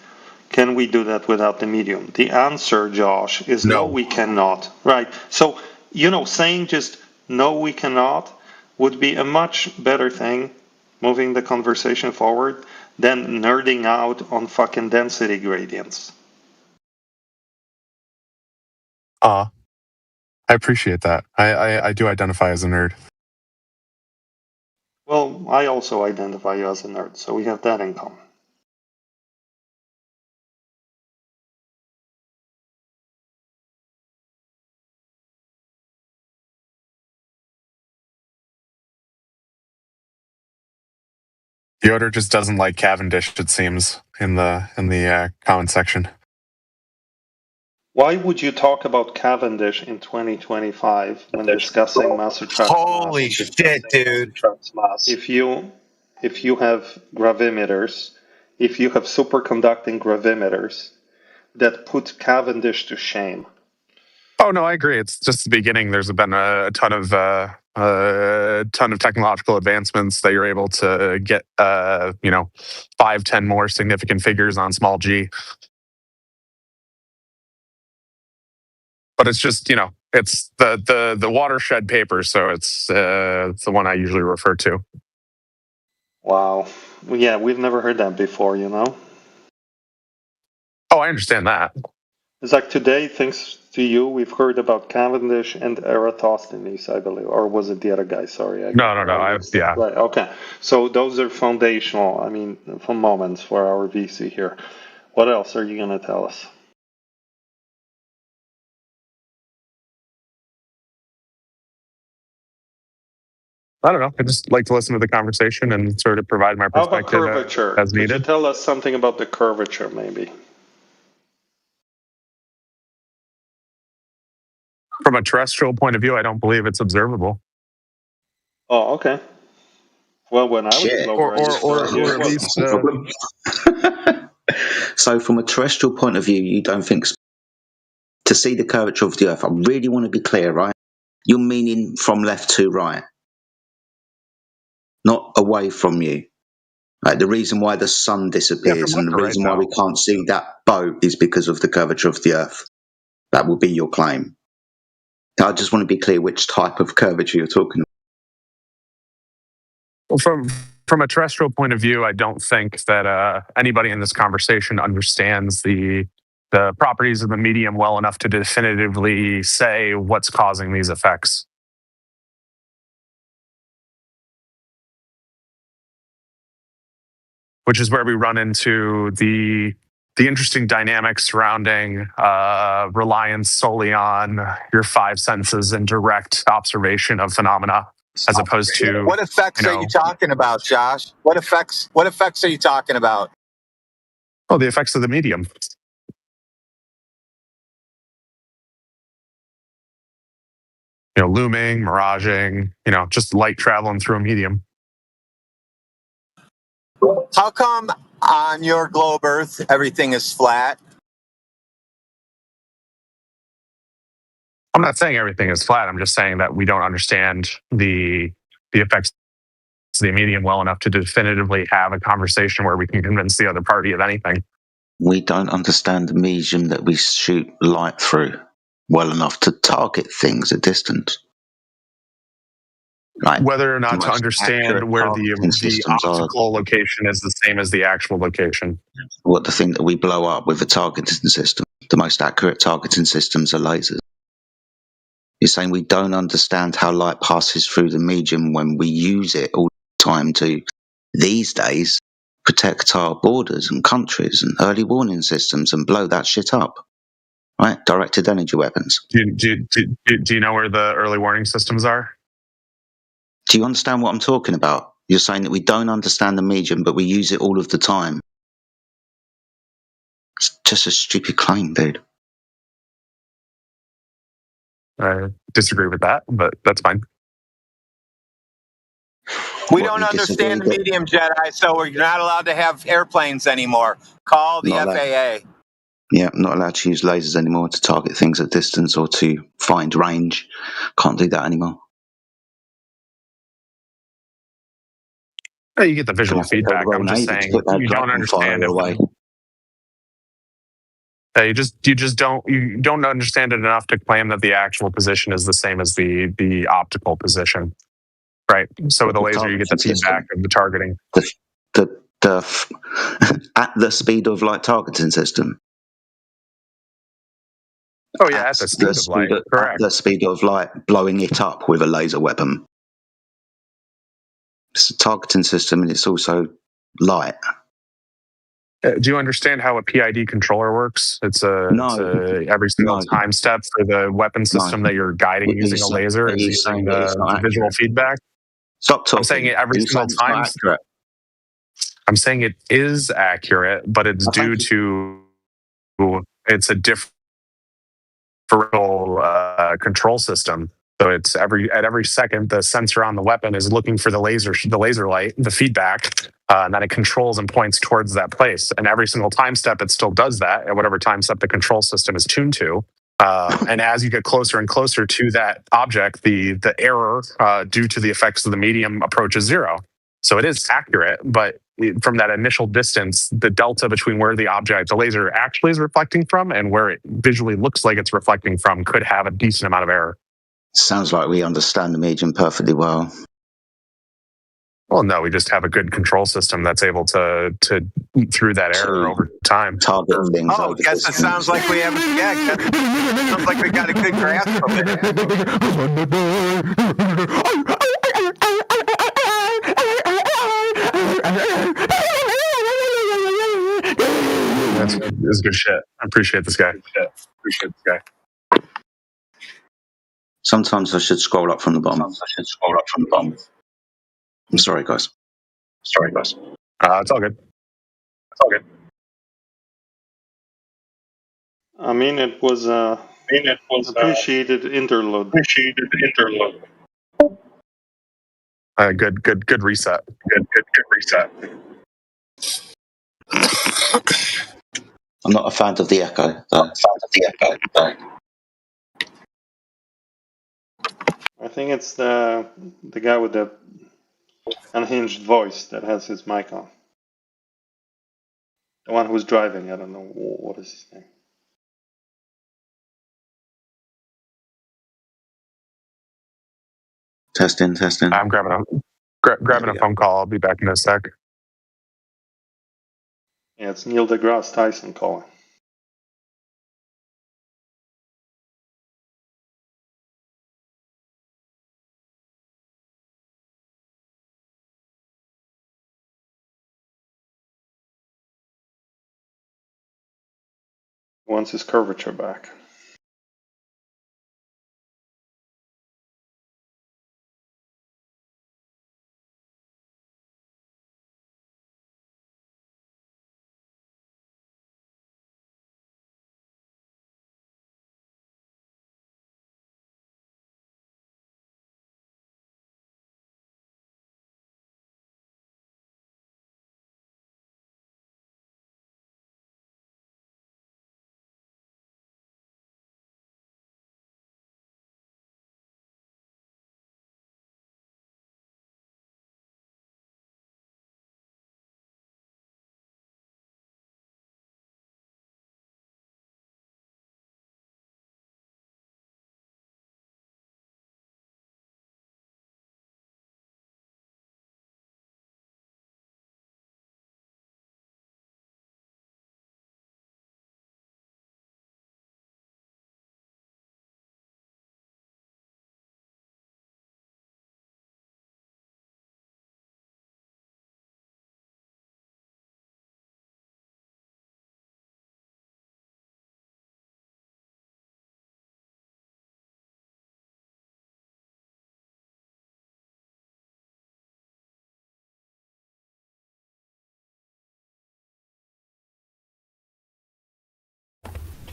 Can we do that without the medium? The answer, Josh, is no, we cannot. Right. So, saying just no, we cannot would be a much better thing, moving the conversation forward, than nerding out on fucking density gradients. I appreciate that. I do identify as a nerd. Well, I also identify you as a nerd, so we have that in common. Yoder just doesn't like Cavendish, it seems, in the comment section. Why would you talk about Cavendish in 2025 when discussing Masserchat's Holy shit, dude. If you have gravimeters, if you have superconducting gravimeters that put Cavendish to shame. Oh no, I agree. It's just the beginning. There's been a ton of technological advancements that you're able to get 5, 10 more significant figures on small g. But it's just it's the watershed paper, so it's the one I usually refer to. Wow. Yeah, we've never heard that before, Oh, I understand that. It's like today, thanks to you, we've heard about Cavendish and Eratosthenes, I believe. Or was it the other guy? Sorry. No. Yeah. Right, okay. So those are foundational, for moments for our VC here. What else are you going to tell us? I don't know. I just like to listen to the conversation and sort of provide my How about perspective curvature? as Could you needed. tell us something about the curvature, maybe? From a terrestrial point of view, I don't believe it's observable. Oh, okay. Well, when I was Shit. Glover, Or at least. So, from a terrestrial point of view, you don't think to see the curvature of the Earth? I really want to be clear, right? You're meaning from left to right, not away from you. Like the reason why the sun disappears and the reason why we can't see that boat is because of the curvature of the Earth. That would be your claim. I just want to be clear which type of curvature you're talking about. From a terrestrial point of view, I don't think that anybody in this conversation understands the the properties of the medium well enough to definitively say what's causing these effects. Which is where we run into the interesting dynamics surrounding reliance solely on your five senses and direct observation of phenomena, as opposed to what effects are you talking about, Josh? What effects are you talking about? Oh, the effects of the medium. Looming, miraging, just light traveling through a medium. How come on your globe Earth everything is flat? I'm not saying everything is flat. I'm just saying that we don't understand the effects of the medium well enough to definitively have a conversation where we can convince the other party of anything. We don't understand the medium that we shoot light through well enough to target things at distance. Right. Whether or not to understand where the optical location is the same as the actual location. What the thing that we blow up with a targeting system, the most accurate targeting systems are lasers. You're saying we don't understand how light passes through the medium when we use it all the time to, these days, protect our borders and countries and early warning systems and blow that shit up. Right? Directed energy weapons. Do you know where the early warning systems are? Do you understand what I'm talking about? You're saying that we don't understand the medium, but we use it all of the time. It's just a stupid claim, dude. I disagree with that, but that's fine. We don't understand the medium, Jedi, so we're not allowed to have airplanes anymore. Call the FAA. Yeah, not allowed to use lasers anymore to target things at distance or to find range. Can't do that anymore. You get the visual feedback. I'm just saying you don't understand it. You don't understand it enough to claim that the actual position is the same as the optical position, right? So with a laser, you get the feedback of the targeting. At the speed of light targeting system. Oh yeah, at the speed of light. Correct. At the speed of light, blowing it up with a laser weapon. It's a targeting system, and it's also light. Do you understand how a PID controller works? It's every single time step for the weapon system that you're guiding using a laser is using the visual feedback. Stop talking. I'm saying it every single time. I'm saying it is accurate, but it's due to it's a different control system. So it's at every second, the sensor on the weapon is looking for the laser light, the feedback, and then it controls and points towards that place. And every single time step, it still does that at whatever time step the control system is tuned to. And as you get closer and closer to that object, the error due to the effects of the medium approaches zero. So it is accurate, but from that initial distance, the delta between where the laser actually is reflecting from and where it visually looks like it's reflecting from could have a decent amount of error. Sounds like we understand the medium perfectly well. Well, no, we just have a good control system that's able to eat through that error over time. Target things. Oh, I guess it sounds like we have. Yeah, sounds like we got a good grasp of it. That's good shit. I appreciate this guy. Sometimes I should scroll up from the bottom. I'm sorry, guys. It's all good. I mean, it was appreciated interlude. Good reset. Good reset. I'm not a fan of the echo, though. I think it's the guy with the unhinged voice that has his mic on. The one who's driving. I don't know what is his name. Testing. I'm grabbing a phone call. I'll be back in a sec. Yeah, it's Neil deGrasse Tyson calling. wants his curvature back.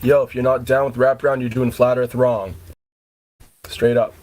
Yo, if you're not down with wraparound, you're doing flat earth wrong. Straight up.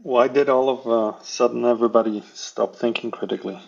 Why did all of a sudden everybody stop thinking critically?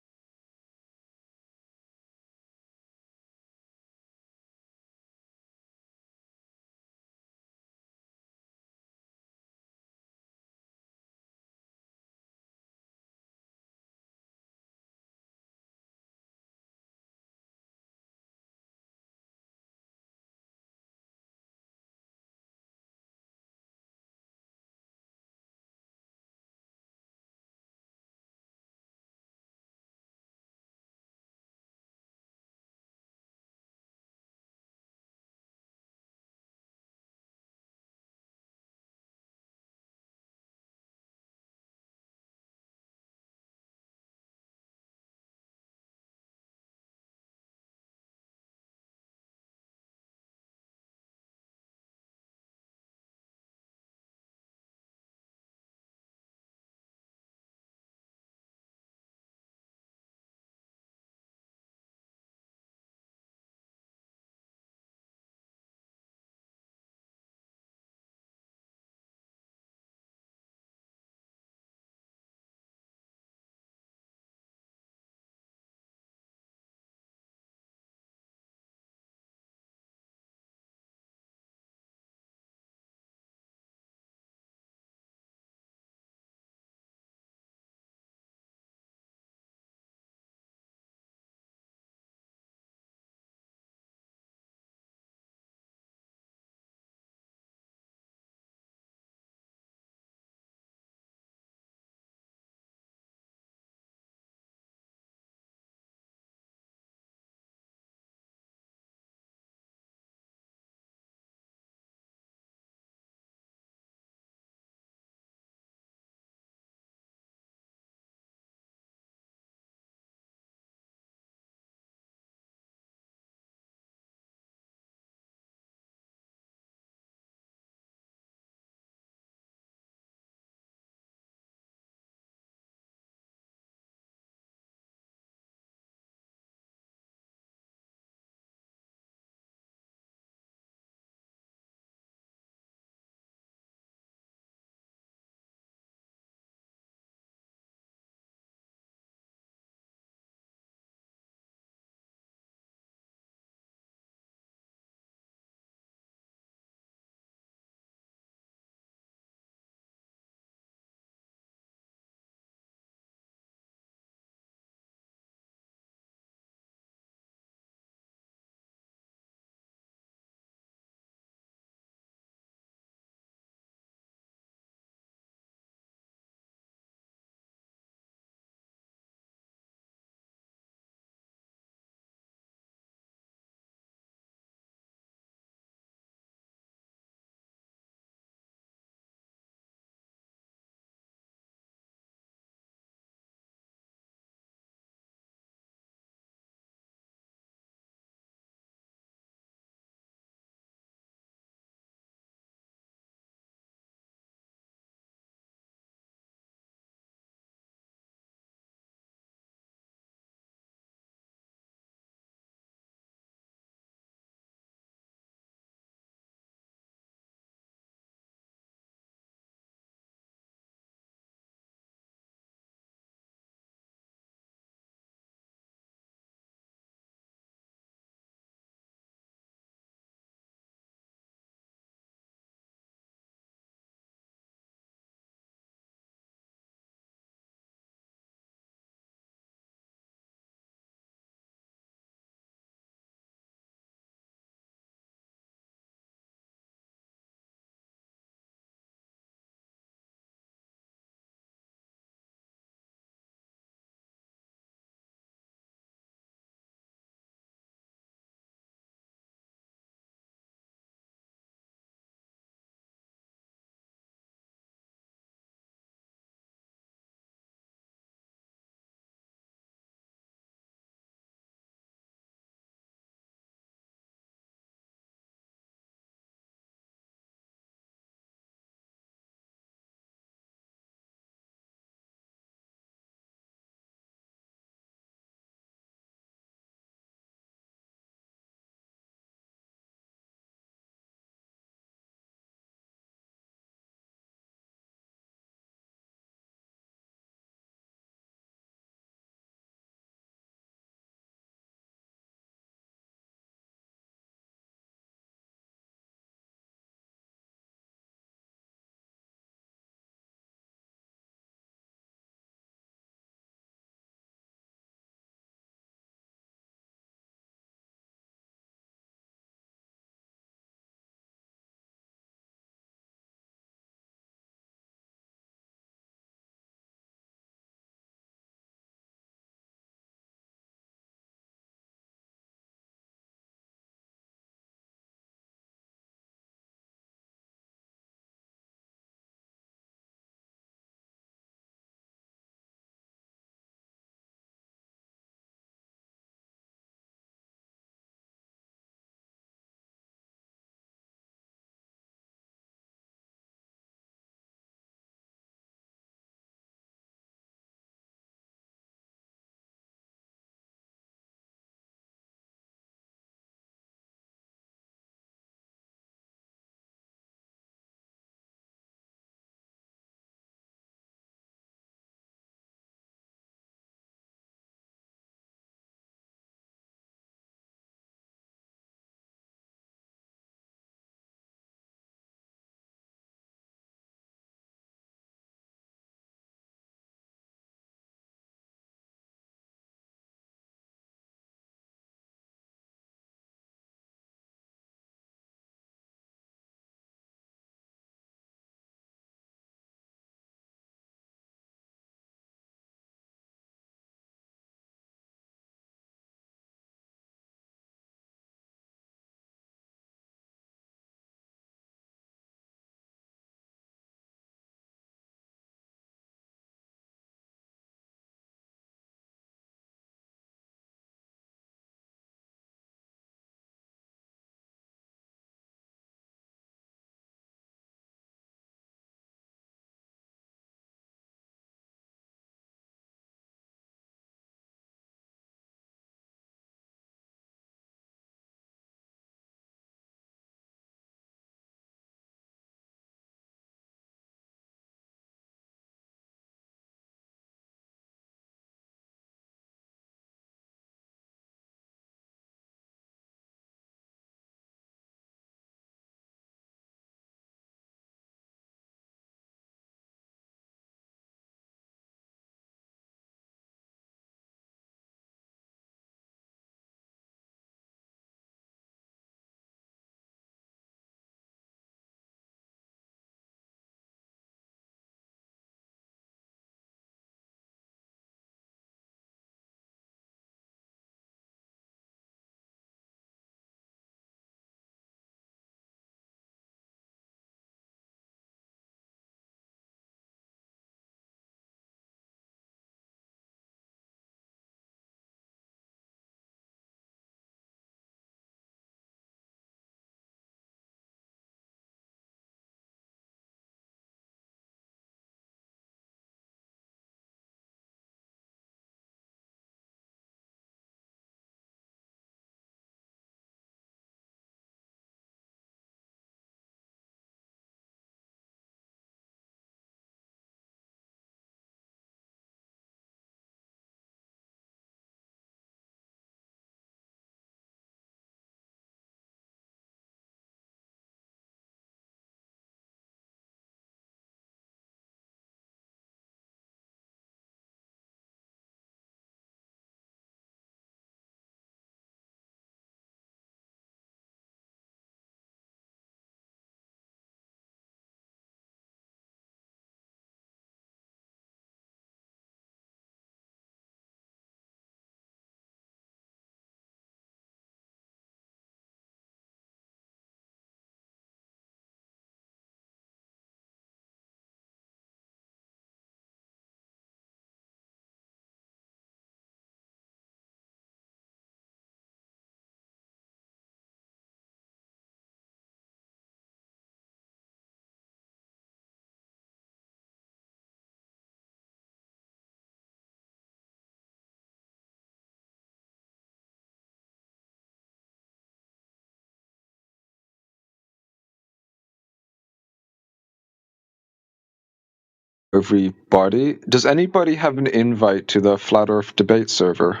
everybody. Does anybody have an invite to the Flat Earth debate server?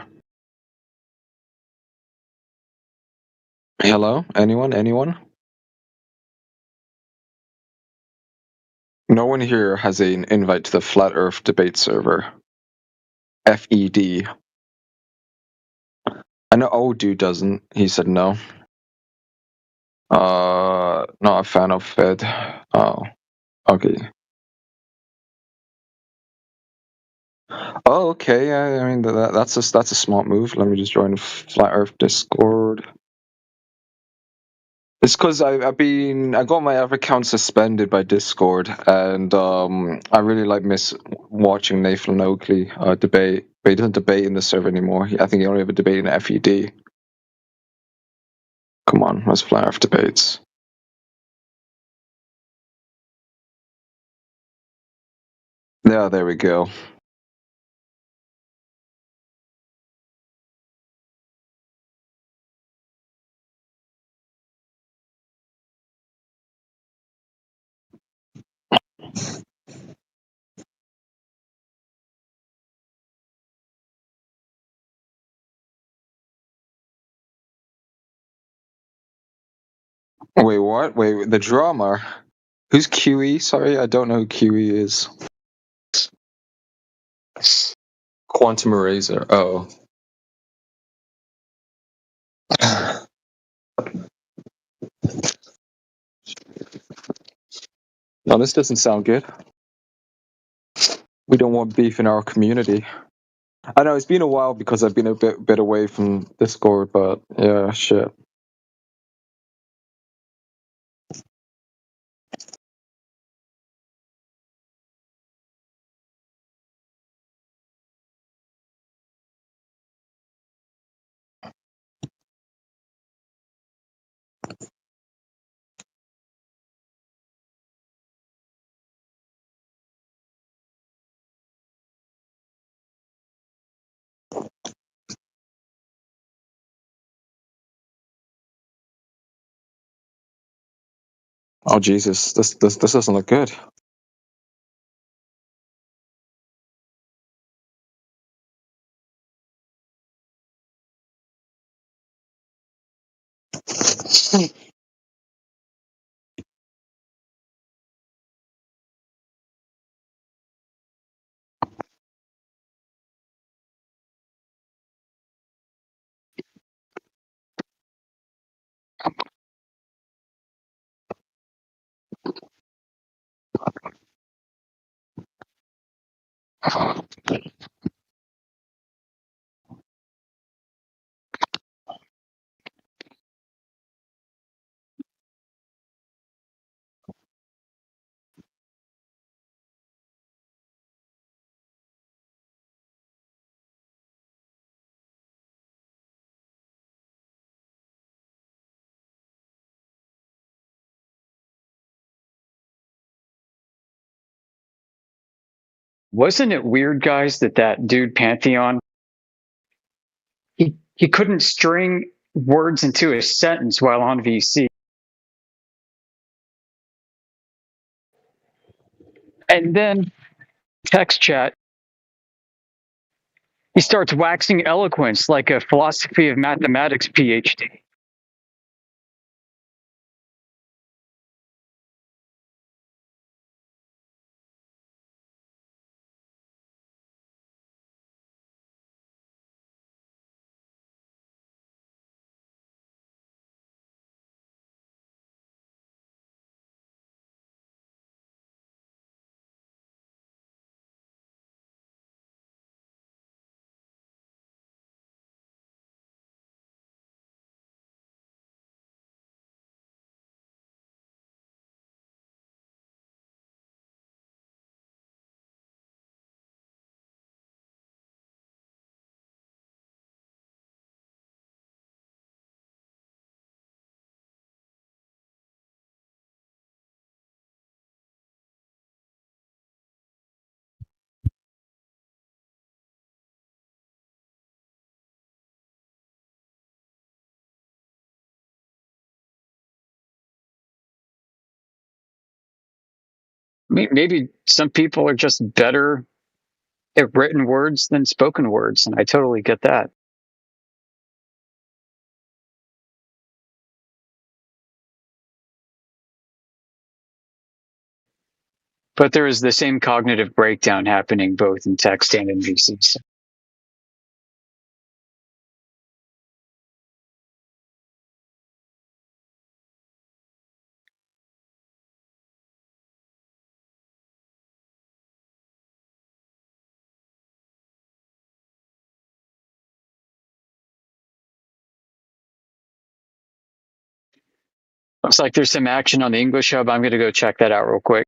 Hello? Anyone? No one here has an invite to the Flat Earth debate server. FED. I know old dude doesn't. He said no. Not a fan of Fed. Oh, okay. Oh, okay. Yeah, I mean that's a smart move. Let me just join Flat Earth Discord. It's because I got my other account suspended by Discord, and I really miss watching Nathan Oakley debate, but he doesn't debate in the server anymore. I think he only ever debated in FED. Come on, let's Flat Earth debates. Yeah, there we go. Wait, what? Wait, the drama? Who's QE? Sorry, I don't know who QE is. Quantum Eraser. Oh. No, this doesn't sound good. We don't want beef in our community. I know it's been a while because I've been a bit away from Discord, but yeah, shit. Oh Jesus, this doesn't look good. Wasn't it weird, guys, that dude Pantheon, he couldn't string words into a sentence while on VC. And then text chat, he starts waxing eloquence like a philosophy of mathematics PhD. Maybe some people are just better at written words than spoken words, and I totally get that. But there is the same cognitive breakdown happening both in text and in VCs. Looks like there's some action on the English Hub. I'm going to go check that out real quick.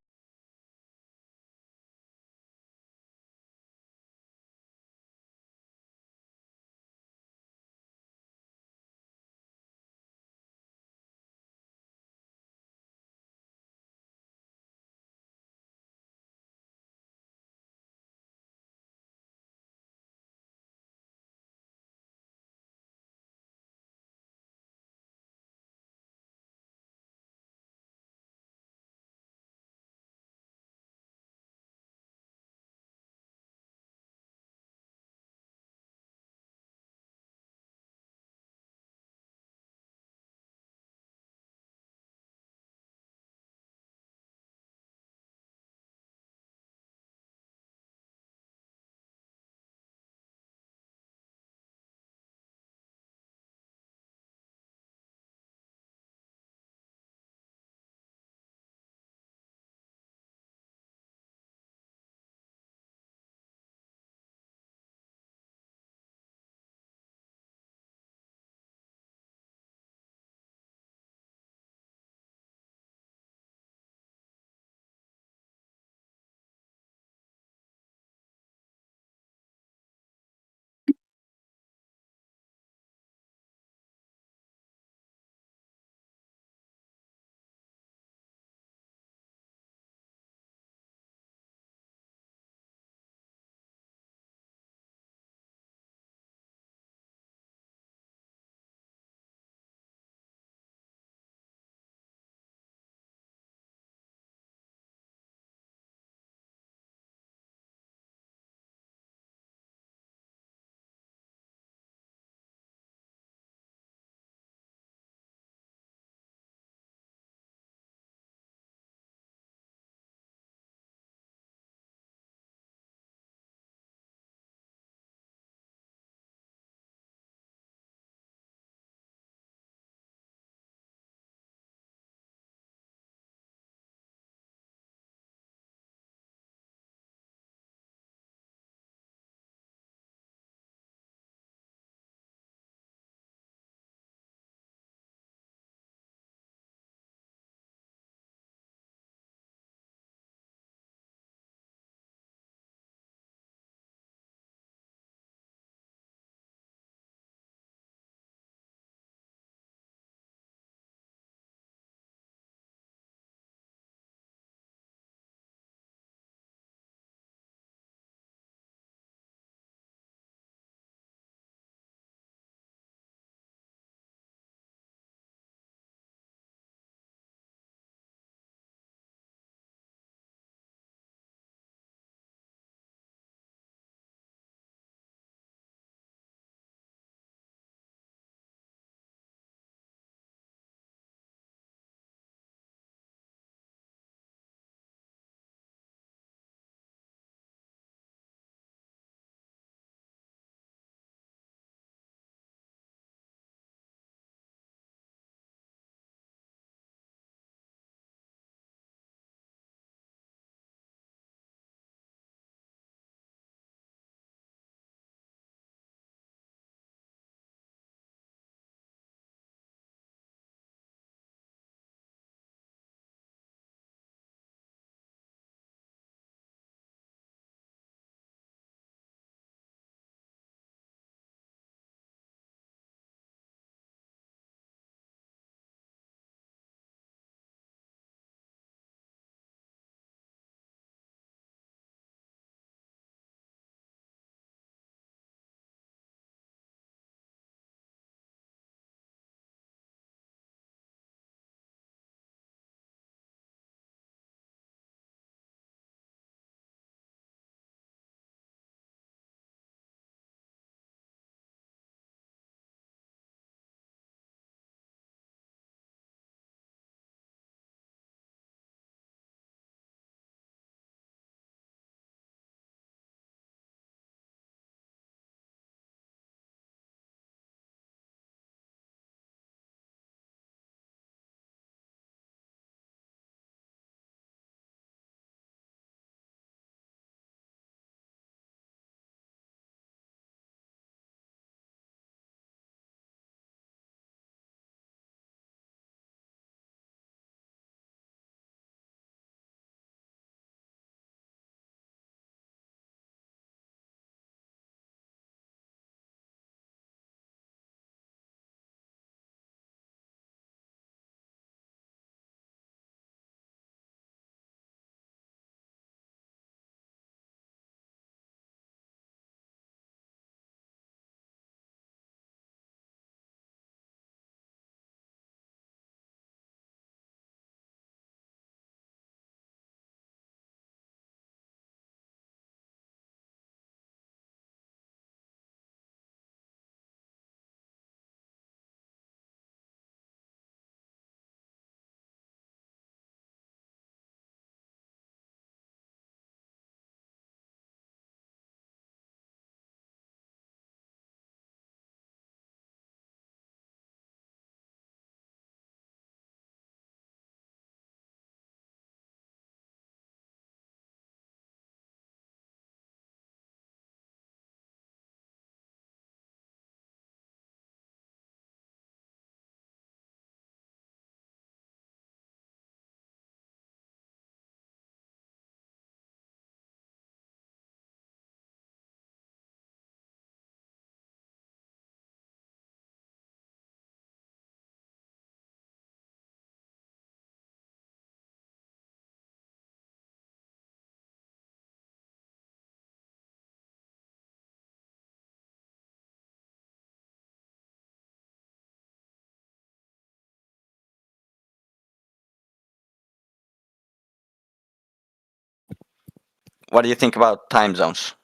what do you think about time zones?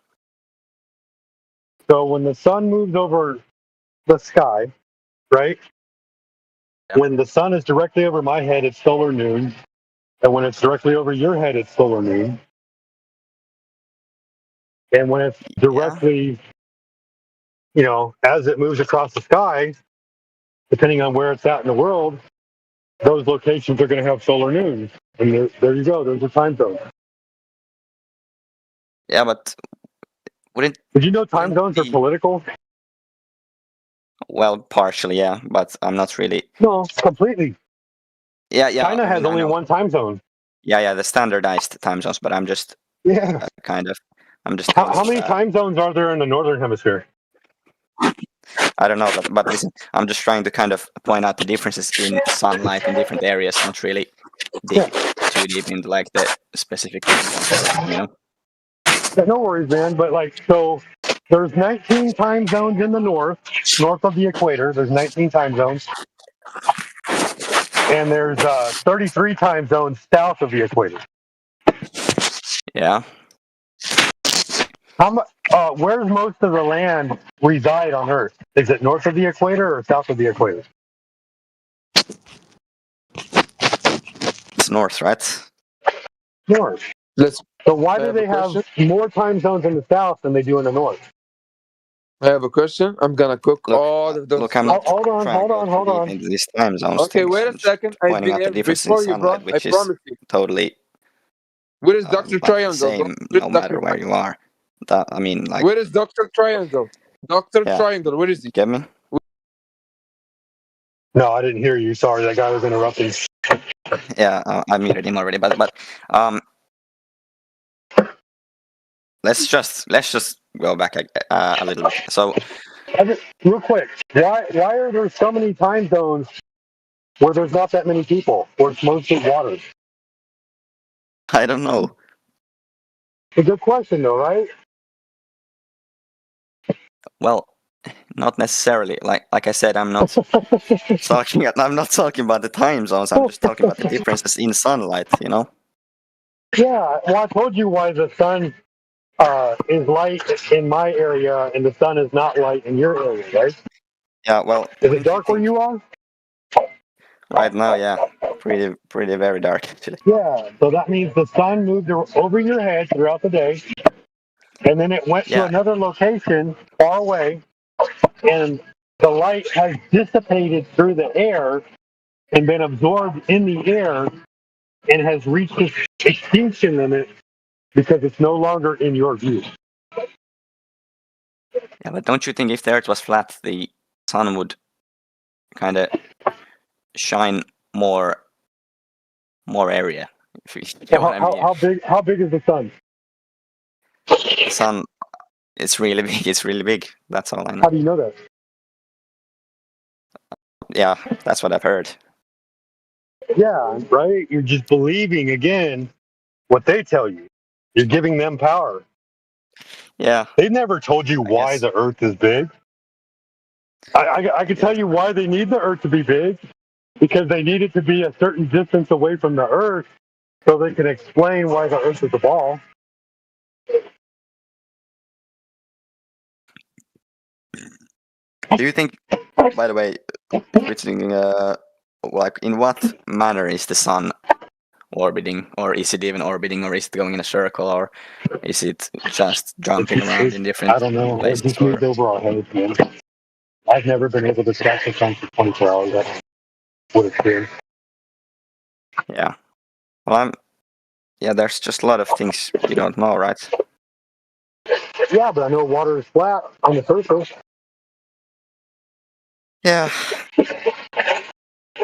So when the sun moves over the sky, right? When the sun is directly over my head, it's solar noon. And when it's directly over your head, it's solar noon. And when it's directly, you know, as it moves across the sky, depending on where it's at in the world, those locations are going to have solar noon. And there you go. There's a time zone. Yeah, but wouldn't... Did you know time zones are political? Well, partially, yeah, but I'm not really... No, completely. Yeah. China has only one time zone. Yeah, the standardized time zones, but I'm just... Yeah. I'm just... How many time zones are there in the Northern Hemisphere? I don't know, but listen, I'm just trying to kind of point out the differences in sunlight in different areas, not really dig too deep into like the specific, you know? Yeah, no worries, man. But like, so there's 19 time zones in the north of the equator. There's 19 time zones, and there's 33 time zones south of the equator. Yeah. How much? Where's most of the land reside on Earth? Is it north of the equator or south of the equator? It's north, right? North. So why do they have more time zones in the south than they do in the north? I have a question. I'm gonna cook all of those. Look, I'm not hold on. into these time zones. Okay, wait a second. I've Pointing been out the here difference in before you, bro. sunlight, I which is promise you. totally Where is Dr. like Triangle? the same, no matter where you are. That, I mean, like... Where is Dr. Triangle? Dr. Yeah. Triangle, where is he? Get me? No, I didn't hear you. Sorry, that guy was interrupting. Yeah, I muted him already, but let's just go back a little bit. So, real quick, why are there so many time zones where there's not that many people, where it's mostly water? I don't know. It's a good question, though, right? Well, not necessarily. Like I said, I'm not talking. I'm not talking about the time zones. I'm just talking about the differences in sunlight. You know. Yeah. Well, I told you why the sun is light in my area and the sun is not light in your area, right? Yeah. Well. Is it dark where you are? Right now, yeah, pretty very dark actually. Yeah. So that means the sun moved over your head throughout the day, and then it went to another location far away, and the light has dissipated through the air and been absorbed in the air and has reached its extinction limit because it's no longer in your view. Yeah, but don't you think if the Earth was flat, the sun would kind of shine more area? If you get what I mean. How big is the sun? The sun, it's really big. It's really big. That's all I know. How do you know that? Yeah, that's what I've heard. Yeah, right? You're just believing, again, what they tell you. You're giving them power. Yeah. They've never told you why the Earth is big. I can tell you why they need the Earth to be big. Because they need it to be a certain distance away from the Earth so they can explain why the Earth is a ball. Do you think, by the way, like in what manner is the sun orbiting, or is it even orbiting, or is it going in a circle, or is it just jumping around in different I don't know. places? It just moved over our heads, man. I've never been able to track the sun for 24 hours. That's what it's been. Yeah. Well, there's just a lot of things you don't know, right? Yeah, but I know water is flat on the surface. Yeah.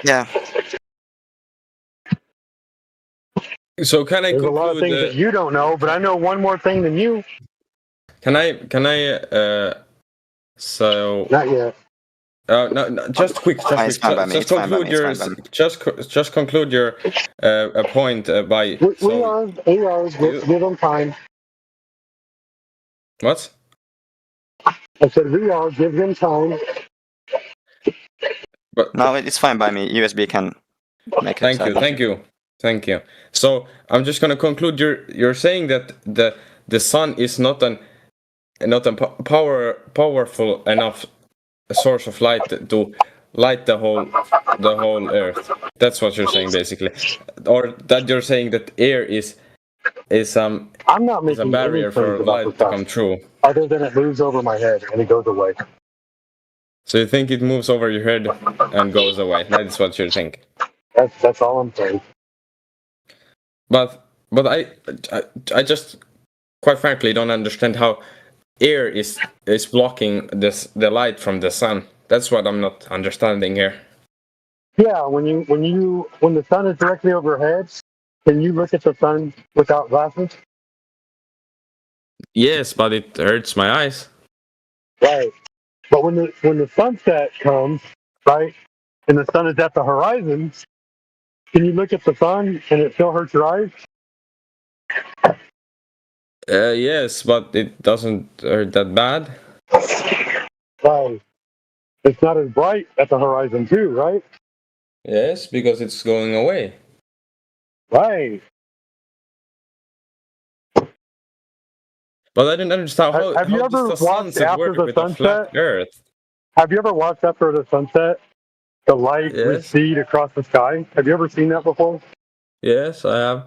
Yeah. So can I There's conclude, a lot of things that you don't know, but I know one more thing than you. Can I so Not yet. No, just quick. Just conclude your point by. We are. Give them time. What? I said we are. Give them time. But no, it's fine by me. USB can make it. Thank you. So I'm just gonna conclude. You're saying that the sun is not a powerful enough source of light to light the whole Earth. That's what you're saying, basically, or that you're saying that air is I'm not is a making barrier any for claims about light the to sun, come true. other than it moves over my head and it goes away. So you think it moves over your head and goes away? That is what you think. That's all I'm saying. But I just quite frankly don't understand how air is blocking the light from the sun. That's what I'm not understanding here. Yeah, when the sun is directly overhead, can you look at the sun without glasses? Yes, but it hurts my eyes. Right. But when the sunset comes, right, and the sun is at the horizon, can you look at the sun and it still hurts your eyes? Yes, but it doesn't hurt that bad. Right. It's not as bright at the horizon too, right? Yes, because it's going away. Right. But I didn't understand how. Have you how ever does the watched sunset after work the with a flat sunset? Earth? Have you ever watched after the sunset, the light Yes. recede across the sky? Have you ever seen that before? Yes, I have.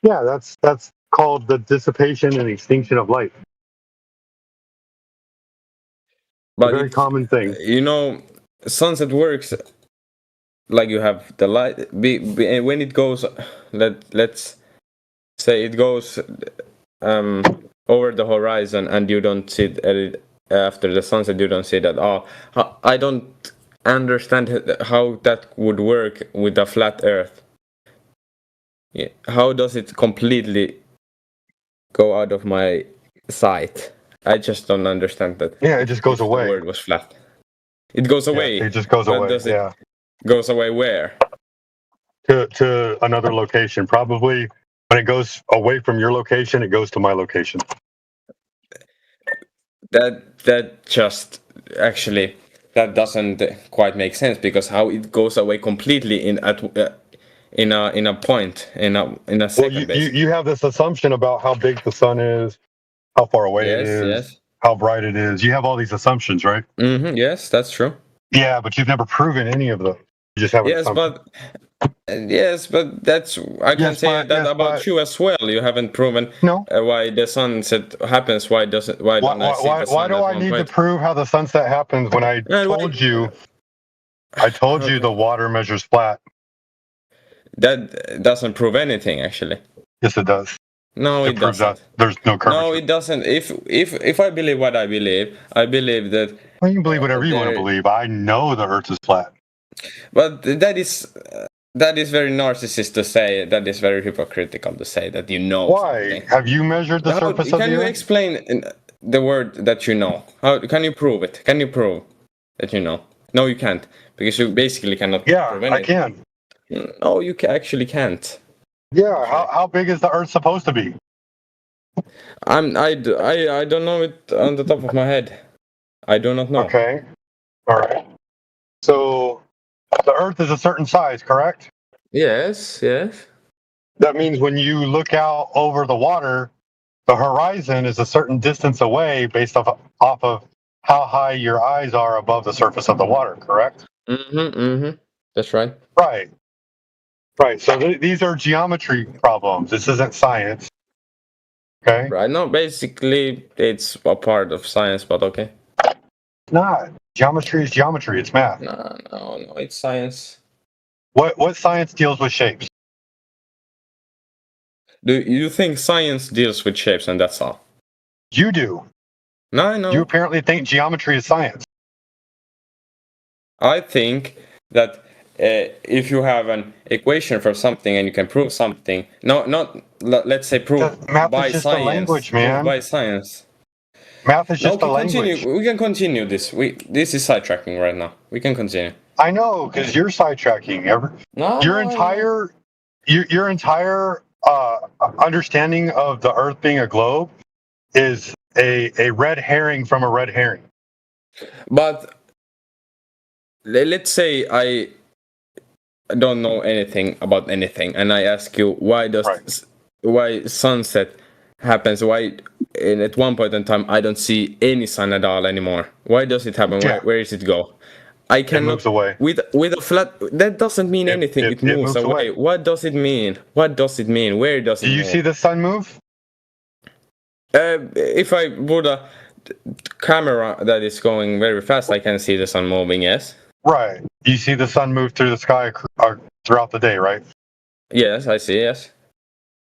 Yeah, that's called the dissipation and extinction of light. But a very common thing. You know, sunset works like you have the light. When it goes, let's say it goes over the horizon, and you don't see it after the sunset. You don't see that. Oh, I don't understand how that would work with a flat Earth. Yeah. How does it completely go out of my sight? I just don't understand that. Yeah, it just goes If away. The word was flat. It goes away. It just goes But away. does it Yeah. goes away where? To another location. Probably when it goes away from your location, it goes to my location. That just actually that doesn't quite make sense, because how it goes away completely in a point in a second. Well, you have this assumption about how big the sun is, how far away it is, Yes. how bright it is. You have all these assumptions, right? Mm-hmm, yes, that's true. Yeah, but you've never proven any of them. You just have an assumption. But that's I can say that about but- you as well. You haven't proven why the sunset happens. Why don't I see the Why sun do at I one need to point? prove how the sunset happens when I told you? I told you the water measures flat. That doesn't prove anything, actually. Yes, it does. No, it proves doesn't. that there's no curvature. No, it doesn't. If I believe what I believe that. Well, you can believe whatever you want to believe. I know the Earth is flat. But that is very narcissist to say. That is very hypocritical to say that you know. Why? Something. Have you measured the surface of the Can you Earth? explain the word that you know? How can you prove it? Can you prove that you know? No, you can't, because you basically cannot prove anything. I can. No, you actually can't. Yeah, how big is the Earth supposed to be? I don't know it on the top of my head. I do not know. Okay. All right. So the Earth is a certain size, correct? Yes. That means when you look out over the water, the horizon is a certain distance away based off of how high your eyes are above the surface of the water, correct? Mm-hmm. That's right. Right. So these are geometry problems. This isn't science. Okay. Right. No, basically it's a part of science, but okay. It's not. Geometry is geometry. It's math. No, it's science. What science deals with shapes? Do you think science deals with shapes and that's all? You do. No, I know. You apparently think geometry is science. I think that if you have an equation for something and you can prove something, let's say prove Math by is just science. a language, man. By science. Math is just a language. Continue. We can continue this. This is sidetracking right now. We can continue. I know, because you're sidetracking. Your entire understanding of the Earth being a globe is a red herring from a red herring. But let's say I don't know anything about anything, and I ask you why sunset happens, why at one point in time I don't see any sun at all anymore? Why does it happen? Where does it go? I cannot. It moves away. With a flat, that doesn't mean anything. It moves away. What does it mean? What does it mean? Where does it? Do you see the sun move? If I put a camera that is going very fast, I can see the sun moving. Yes. Right. You see the sun move through the sky throughout the day, right? Yes, I see. Yes.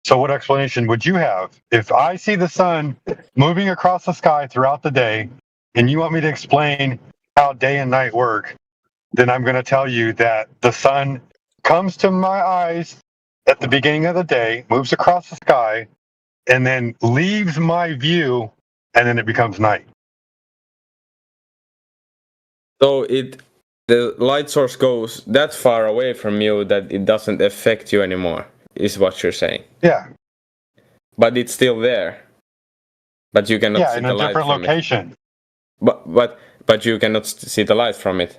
So what explanation would you have if I see the sun moving across the sky throughout the day, and you want me to explain how day and night work? Then I'm going to tell you that the sun comes to my eyes at the beginning of the day, moves across the sky, and then leaves my view, and then it becomes night. So the light source goes that far away from you that it doesn't affect you anymore, is what you're saying. Yeah. But it's still there. But you cannot see the light from it. Yeah, in a different location. But you cannot see the light from it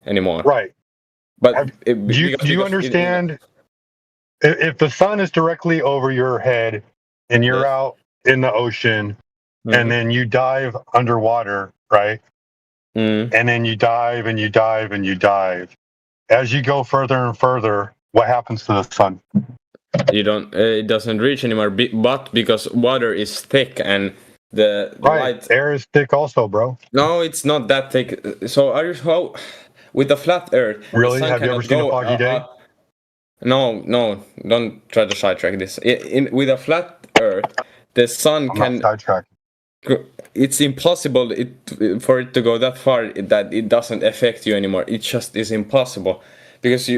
anymore. Right. But do you understand? If the sun is directly over your head and you're out in the ocean, and then you dive underwater, right? And then you dive and you dive and you dive. As you go further and further, what happens to the sun? It doesn't reach anymore, but because water is thick and the light... air is thick also, bro. No, it's not that thick. So with the flat Earth... Really? Have you ever seen a foggy day? No, don't try to sidetrack this. With a flat Earth, the sun can... It's impossible for it to go that far that it doesn't affect you anymore. It just is impossible. Because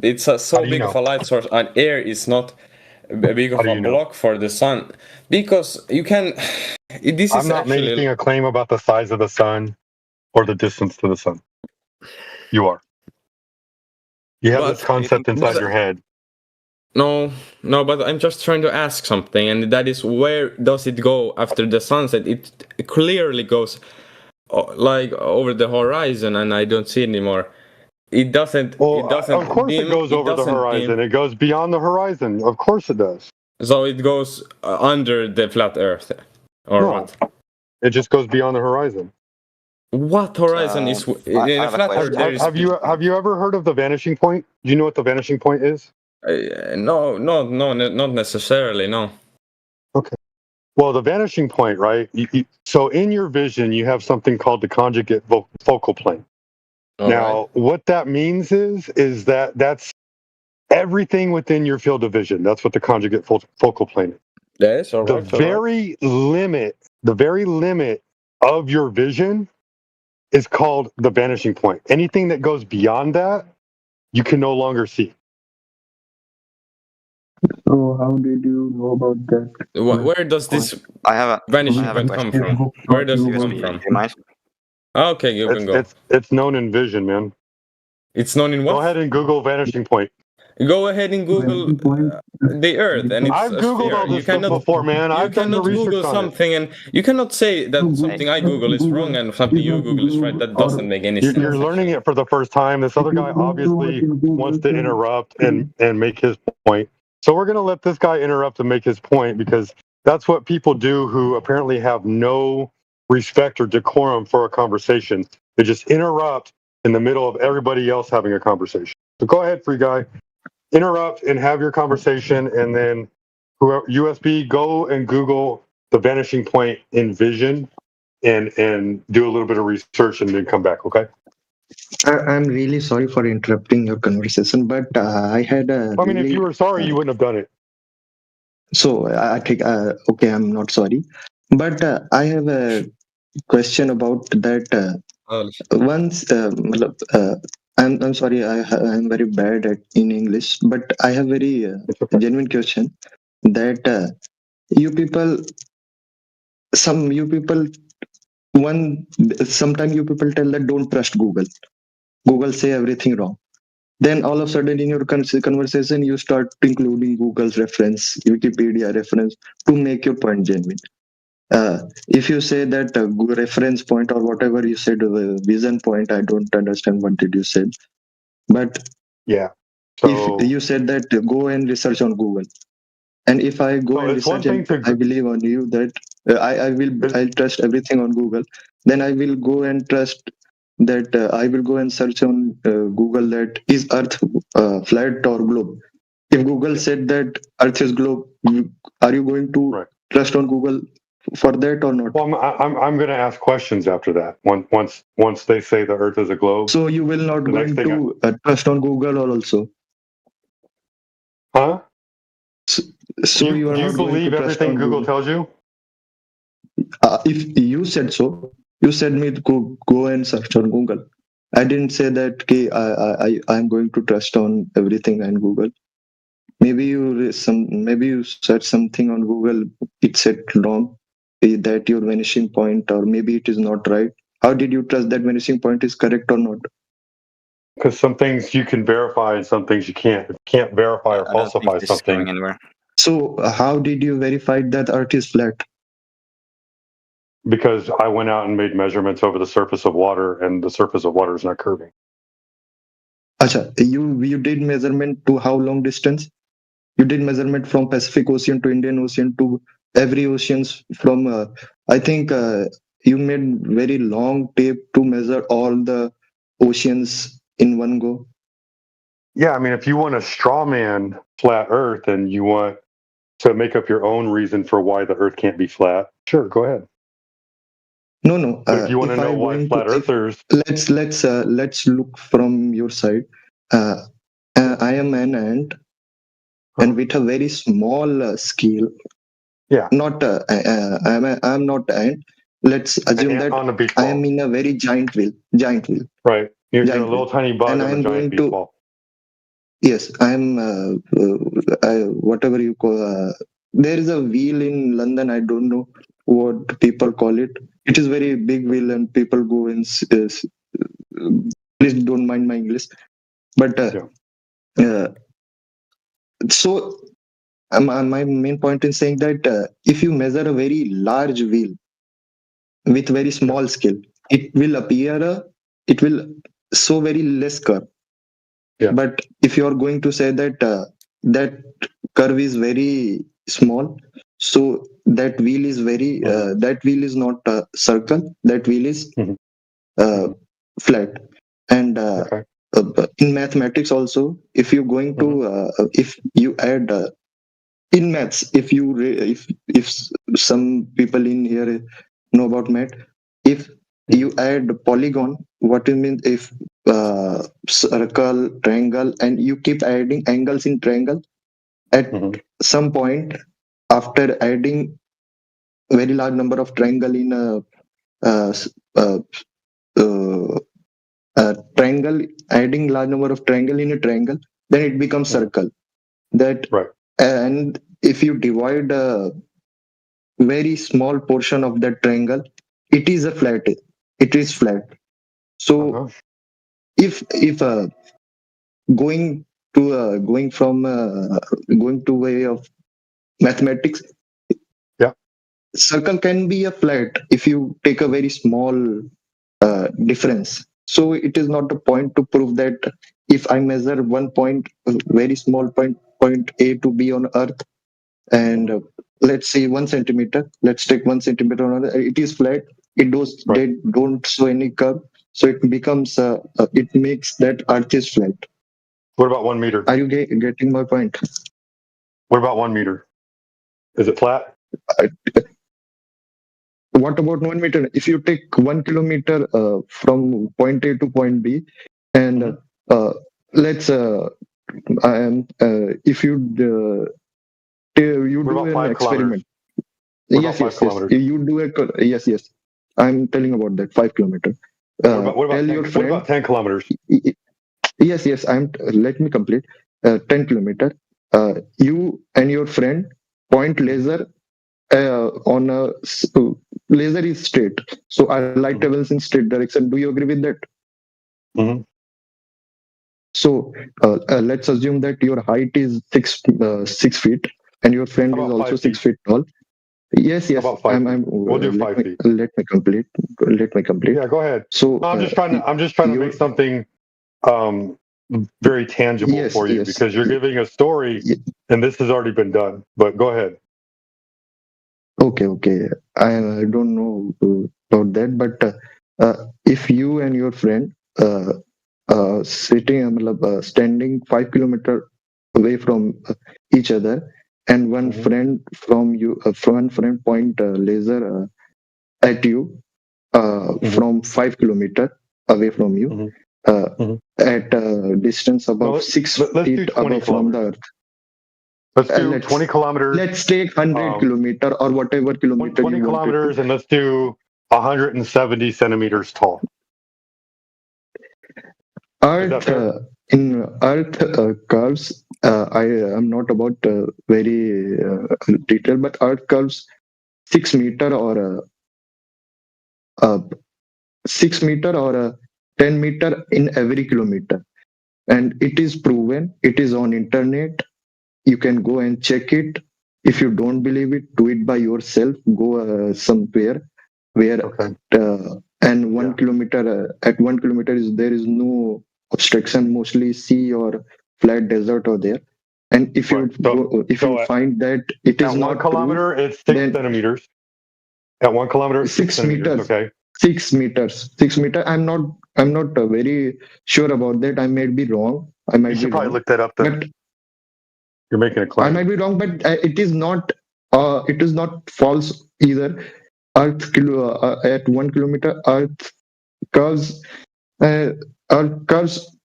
it's so big of a light source, and air is not big of a block for the sun. Because you can... I'm not making a claim about the size of the sun or the distance to the sun. You are. You have this concept inside your head. No, but I'm just trying to ask something, and that is, where does it go after the sunset? It clearly goes like over the horizon, and I don't see it anymore. It doesn't. Well, of course it goes over the horizon. It goes beyond the horizon. Of course it does. So it goes under the flat Earth, or what? It just goes beyond the horizon. What horizon is in a flat Earth? Have you ever heard of the vanishing point? Do you know what the vanishing point is? No, not necessarily. No. Okay. Well, the vanishing point, right? So in your vision, you have something called the conjugate focal plane. Now, what that means is that that's everything within your field of vision. That's what the conjugate focal plane is. Yes, The very limit of your vision is called the vanishing point. Anything that goes beyond that, you can no longer see. So how did you know about that? Where does this vanishing point come from? Where does it come from? Okay, you can go. It's known in vision, man. It's known in what? Go ahead and Google vanishing point. Go ahead and Google the Earth, and it's I've Googled all this stuff before, man. I've done the research Google something, and you cannot say that something I Google is wrong and something you Google is right. That doesn't make any sense. You're learning it for the first time. This other guy obviously wants to interrupt and make his point. So we're going to let this guy interrupt and make his point, because that's what people do who apparently have no respect or decorum for a conversation. They just interrupt in the middle of everybody else having a conversation. So go ahead, free guy. Interrupt and have your conversation, and then whoever USB, go and Google the vanishing point in vision and do a little bit of research and then come back, okay? I'm really sorry for interrupting your conversation, but I had a... I mean, if you were sorry, you wouldn't have done it. So I think, okay, I'm not sorry. But I have a question about that. I'm sorry, I'm very bad in English, but I have very genuine question that sometimes you people tell that don't trust Google. Google say everything wrong. Then all of a sudden in your conversation, you start including Google's reference, Wikipedia reference to make your point genuine. If you say that reference point or whatever you said, vision point, I don't understand what did you say. But yeah, if you said that go and research on Google, And if I go and it's one research thing and I believe on you that I'll trust everything on Google, then I will go and trust that I will go and search on Google that is Earth flat or globe. If Google said that Earth is globe, are you going to trust on Google for that or not? Well, I'm going to ask questions after that. Once they say the Earth is a globe. So you will not going to trust on Google also. Huh? So do you believe everything Google tells you? If you said so, you said me to go and search on Google. I didn't say that. Okay, I'm going to trust on everything on Google. Maybe you search something on Google. It said wrong. That your vanishing point, or maybe it is not right. How did you trust that vanishing point is correct or not? Because some things you can verify and some things you can't. If you can't verify or falsify something. So how did you verify that Earth is flat? Because I went out and made measurements over the surface of water, and the surface of water is not curving. Acha, you did measurement to how long distance? You did measurement from Pacific Ocean to Indian Ocean to every oceans from. I think you made very long tape to measure all the oceans in one go. Yeah, I mean, if you want to straw man flat Earth and you want to make up your own reason for why the Earth can't be flat, sure, go ahead. No. But if you want to know why flat Earthers, let's look from your side. I am an ant, and with a very small scale. Yeah. Not I'm not ant. Let's assume that I am in a very giant wheel. Right. You're a little tiny bug and on a giant beach ball. Yes, I'm whatever you call. There is a wheel in London. I don't know what people call it. It is very big wheel, and people go and. Please don't mind my English, but so my main point is saying that if you measure a very large wheel with very small scale, it will appear it will show very less curve. Yeah. But if you are going to say that that curve is very small, so that wheel is very that wheel is not a circle. That wheel is flat. And in mathematics also, if you're going to if you add in maths, if some people in here know about math, if you add polygon, what it means if circle, triangle, and you keep adding angles in triangle, at some point after adding very large number of triangle in a triangle, adding large number of triangle in a triangle, then it becomes circle. That and if you divide a very small portion of that triangle, it is a flat. It is flat. So if going to way of mathematics, circle can be a flat if you take a very small difference. So it is not a point to prove that if I measure one point, very small point A to B on Earth, and let's say 1 centimeter. Let's take 1 centimeter on Earth. It is flat. They don't show any curve, so it becomes it makes that Earth is flat. What about 1 meter? Are you getting my point? What about 1 meter? Is it flat? What about 1 meter? If you take 1 kilometer from point A to point B, and let's if you do an experiment. Yes. You do yes. I'm telling about that 5 kilometer. What about 10 kilometers? Yes. Let me complete. 10 kilometer. You and your friend point laser on a laser is straight, so our light travels in straight direction. Do you agree with that? So let's assume that your height is 6 feet and your friend is also 6 feet tall. Yes. We'll do 5 feet. Let me complete. Yeah, go ahead. So I'm just trying to make something very tangible Yes, for you yes. because you're giving a story and this has already been done. But go ahead. Okay. I don't know about that, but if you and your friend standing 5 kilometer away from each other, and one friend one friend point laser at you from 5 kilometer away from you, at a distance above Well, 6 feet above from the earth. Let's do 20 kilometers. Let's take 100 kilometer or whatever kilometer 20 you want kilometers, and let's do 170 centimeters tall. Earth in Earth curves. I am not about very detailed, but Earth curves 6 meter or 6 meter or 10 meter in every kilometer, and it is proven. It is on internet. You can go and check it. If you don't believe it, do it by yourself. Go somewhere where and 1 kilometer at 1 kilometer there is no obstruction, mostly sea or flat desert or there. And if you find that it is at not 1 kilometer, it's 6 centimeters. At 1 kilometer, it's 6 meters. Okay. 6 meters. 6 meter. I'm not very sure about that. I might be wrong. I might You should be probably wrong. look that up then. But you're making a claim. I might be wrong, but it is not. It is not false either. At 1 kilometer, Earth curves. Earth curves.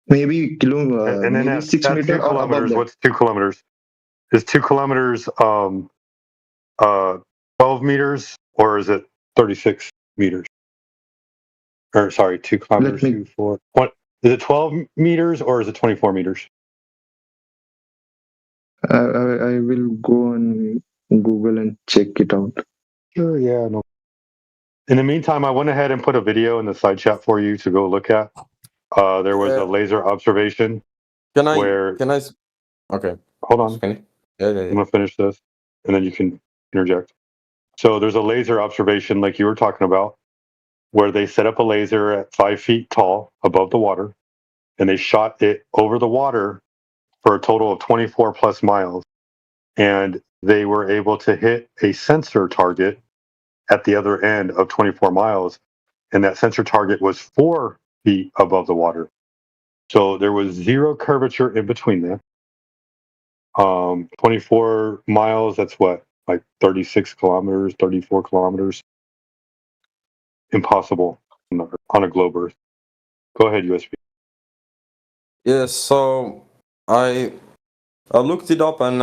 Maybe and then maybe at 6 2 meter or above kilometers, that. what's 2 kilometers? Is 2 kilometers 12 meters or is it 36 meters? Or sorry, 2 kilometers, 2, 4. What is it? 12 meters or is it 24 meters? I will go on Google and check it out. Sure, yeah. No. In the meantime, I went ahead and put a video in the side chat for you to go look at. There was a laser observation. Can I? Where, Okay. Hold on. Yeah. I'm going to finish this and then you can interject. So there's a laser observation like you were talking about where they set up a laser at 5 feet tall above the water and they shot it over the water for a total of 24 plus miles. And they were able to hit a sensor target at the other end of 24 miles. And that sensor target was 4 feet above the water. So there was zero curvature in between there. 24 miles, that's what? Like 36 kilometers, 34 kilometers. Impossible on a globe Earth. Go ahead, USB. Yes, so I looked it up and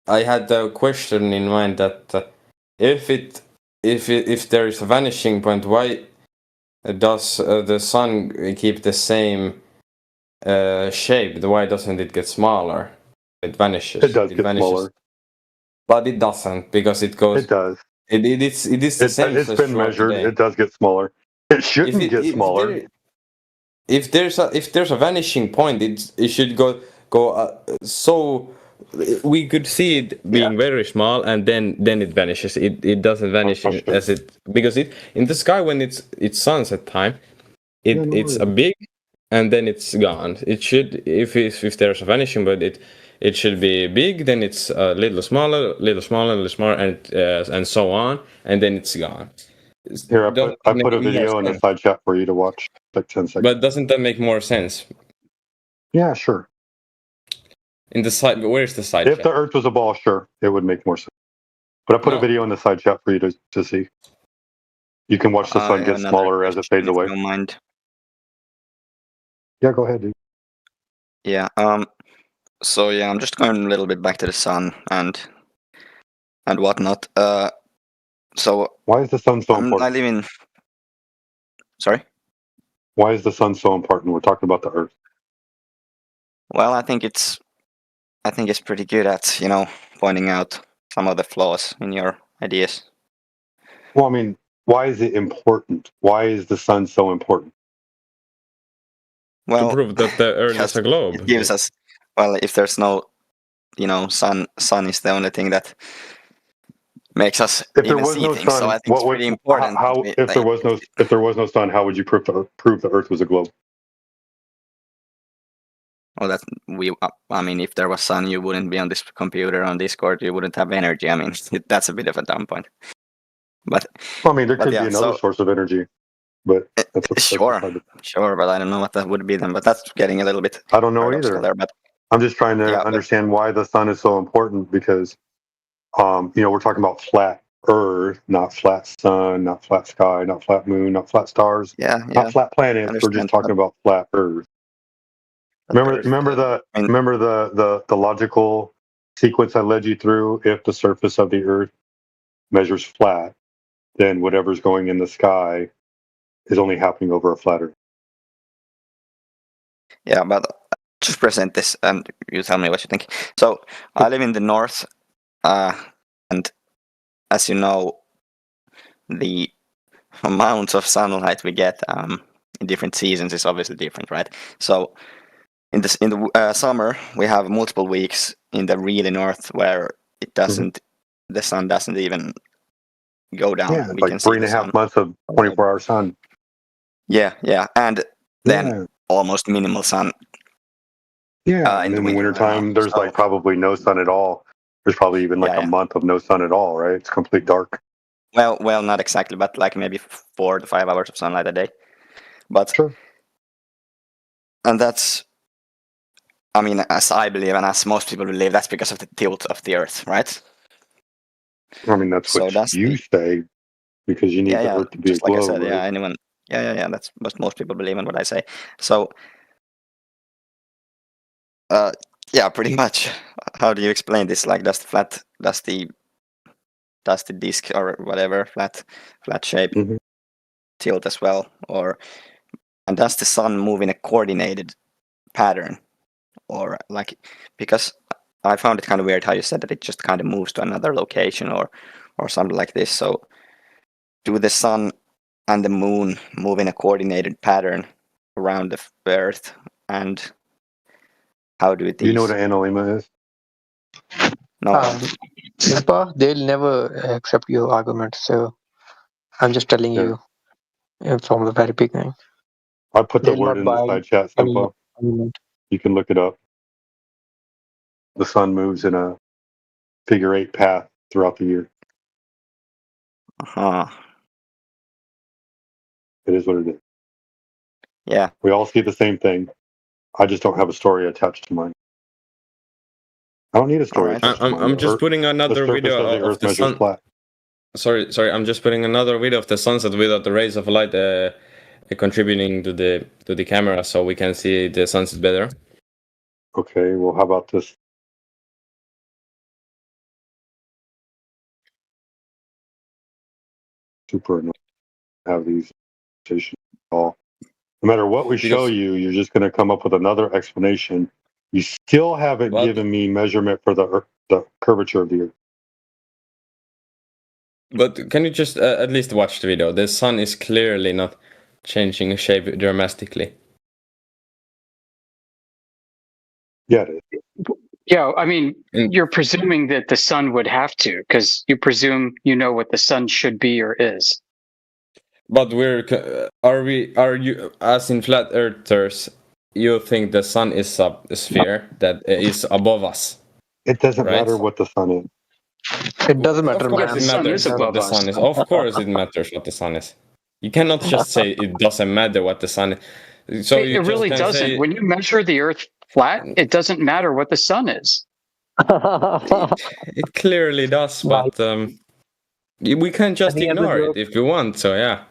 I had a question in mind that if there is a vanishing point, why does the sun keep the same shape? Why doesn't it get smaller? It vanishes. It does get smaller. But it doesn't because it goes. It does. It is the same. It's been measured. It does get smaller. It shouldn't get smaller. If there's a vanishing point, it should go. So we could see it being very small, and then it vanishes. It doesn't vanish as it because it in the sky when it's sunset time, it's a big, and then it's gone. It should if there's a vanishing point, it should be big, then it's a little smaller, and so on, and then it's gone. Here, I put a video in the side chat for you to watch, like 10 seconds. But doesn't that make more sense? Yeah, sure. In the side, where's the side If chat? the Earth was a ball, sure, it would make more sense. But I put a video in the side chat for you to see. You can watch the sun get smaller as it fades away. Don't mind. Yeah, go ahead, dude. Yeah. So yeah, I'm just going a little bit back to the sun and whatnot. So why is the sun so important? I live in. Sorry. Why is the sun so important? We're talking about the Earth. Well, I think it's pretty good at pointing out some of the flaws in your ideas. Well, I mean, why is it important? Why is the sun so important? Well, to prove that the Earth is a globe. It gives us. Well, if there's no, sun is the only thing that makes us If there even was see no things. So I sun, think it's pretty important. how that if there was no sun, how would you prove the Earth was a globe? Well, that we. I mean, if there was sun, you wouldn't be on this computer on Discord. You wouldn't have energy. I mean, that's a bit of a dumb point. But Well, I mean, there could yeah, be another so source of energy, but that's sure, but I don't know what that would be then. But that's getting a little bit I don't know paradoxical either. there. But I'm just trying to yeah, but understand why the sun is so important because, we're talking about flat Earth, not flat sun, not flat sky, not flat moon, not flat stars, yeah, not flat planets. We're just understand. talking about flat Earth. Remember the logical sequence I led you through. If the surface of the Earth measures flat, then whatever's going in the sky is only happening over a flat Earth. Yeah, but just present this and you tell me what you think. So I live in the north, and as you know, the amount of sunlight we get in different seasons is obviously different, right? So in the summer we have multiple weeks in the really north where it doesn't, the sun doesn't even go down. Yeah, We like can see 3.5 months of 24-hour sun. Yeah, and then almost minimal sun. Yeah, and in the wintertime, there's like probably no sun at all. There's probably even like a month of no sun at all, right? It's complete dark. Well, not exactly, but like maybe 4 to 5 hours of sunlight a day. But sure. And that's, I mean, as I believe, and as most people believe, that's because of the tilt of the Earth, right? I mean, that's what you say, because you need the Earth to be just a globe. Like I said, right? anyone, that's what most people believe in what I say. So, pretty much. How do you explain this? Like, does the disc or whatever flat shape tilt as well, and does the sun move in a coordinated pattern, or like, because I found it kind of weird how you said that it just kind of moves to another location or something like this. So do the sun and the moon move in a coordinated pattern around the Earth, and how do Do you know what an analemma is? No. Simpa, they'll never accept your argument. So I'm just telling you from the very beginning. I put the They'll word not in the buy side chat, any Simpa. argument. You can look it up. The sun moves in a figure 8 path throughout the year. It is what it is. Yeah. We all see the same thing. I just don't have a story attached to mine. I don't need a story attached to mine. I'm just putting another the video of the Earth measures sun. flat. Sorry. I'm just putting another video of the sunset without the rays of light contributing to the camera, so we can see the sunset better. Okay. Well, how about this? Super annoying to have these conversations at all. No matter what we show you, you're just going to come up with another explanation. You still haven't given me measurement for the curvature of the Earth. But can you just at least watch the video? The sun is clearly not changing shape dramatically. Yeah, it is. Yeah, I mean, you're presuming that the sun would have to, because you presume you know what the sun should be or is. But are you, as in flat earthers, you think the sun is a sphere that is above us? It doesn't matter what the sun is. It doesn't matter. Of course, it matters what the sun is. Of course, it matters what the sun is. You cannot just say it doesn't matter what the sun is. So it really doesn't. When you measure the Earth flat, it doesn't matter what the sun is. It clearly does, but we can just ignore it if we want. So yeah.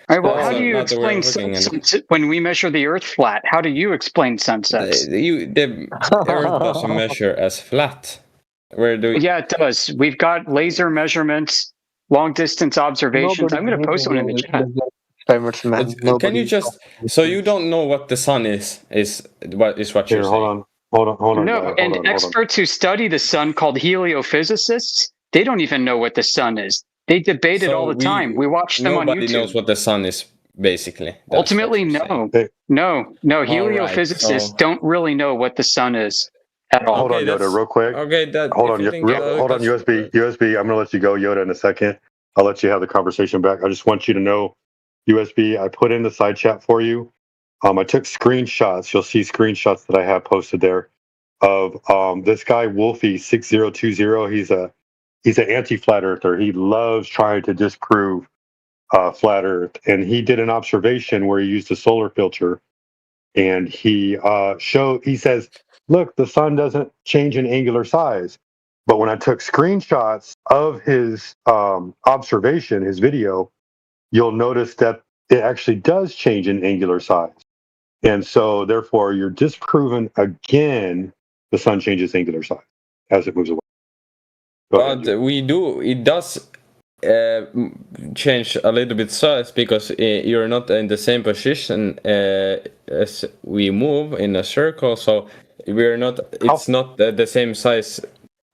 All right, well, how do you explain sunsets when we measure the Earth flat? How do you explain sunsets? The Earth doesn't measure as flat. Yeah, it does. We've got laser measurements, long distance observations. I'm going to post one in the chat. Can you just? So you don't know what the sun is what you're saying? Hold on. No, experts who study the sun, called heliophysicists, they don't even know what the sun is. They debate it all the time. We watch them on YouTube. Nobody knows what the sun is, basically. Ultimately, no. No, heliophysicists don't really know what the sun is. at all. Hold on, Okay, Yoda, real quick. Okay, that. Hold if on, you think, hold on, USB. I'm gonna let you go, Yoda, in a second. I'll let you have the conversation back. I just want you to know, USB. I put in the side chat for you. I took screenshots. You'll see screenshots that I have posted there of this guy Wolfie6020. He's an anti-flat earther. He loves trying to disprove flat Earth, and he did an observation where he used a solar filter, and he says, look, the sun doesn't change in angular size. But when I took screenshots of his observation, his video, you'll notice that it actually does change in angular size. And so, therefore, you're disproven again the sun changes angular size as it moves away. But it does change a little bit size because you're not in the same position as we move in a circle, so we're not. It's not the same size.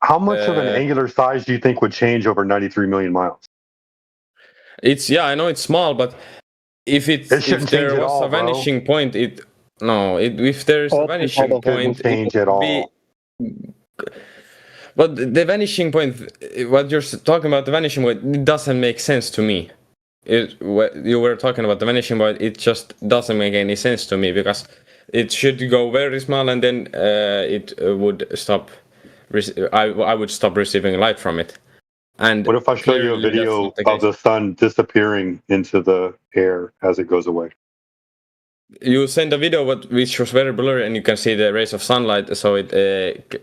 How much of an angular size do you think would change over 93 million miles? I know it's small, but if there was a vanishing point, if there's a vanishing point, change at all. But the vanishing point, what you're talking about, the vanishing point, it doesn't make sense to me. You were talking about the vanishing point, it just doesn't make any sense to me because it should go very small and then it would stop. I would stop receiving light from it. And what if I show you a video of the sun disappearing into the air as it goes away? You send a video which was very blurry, and you can see the rays of sunlight. So it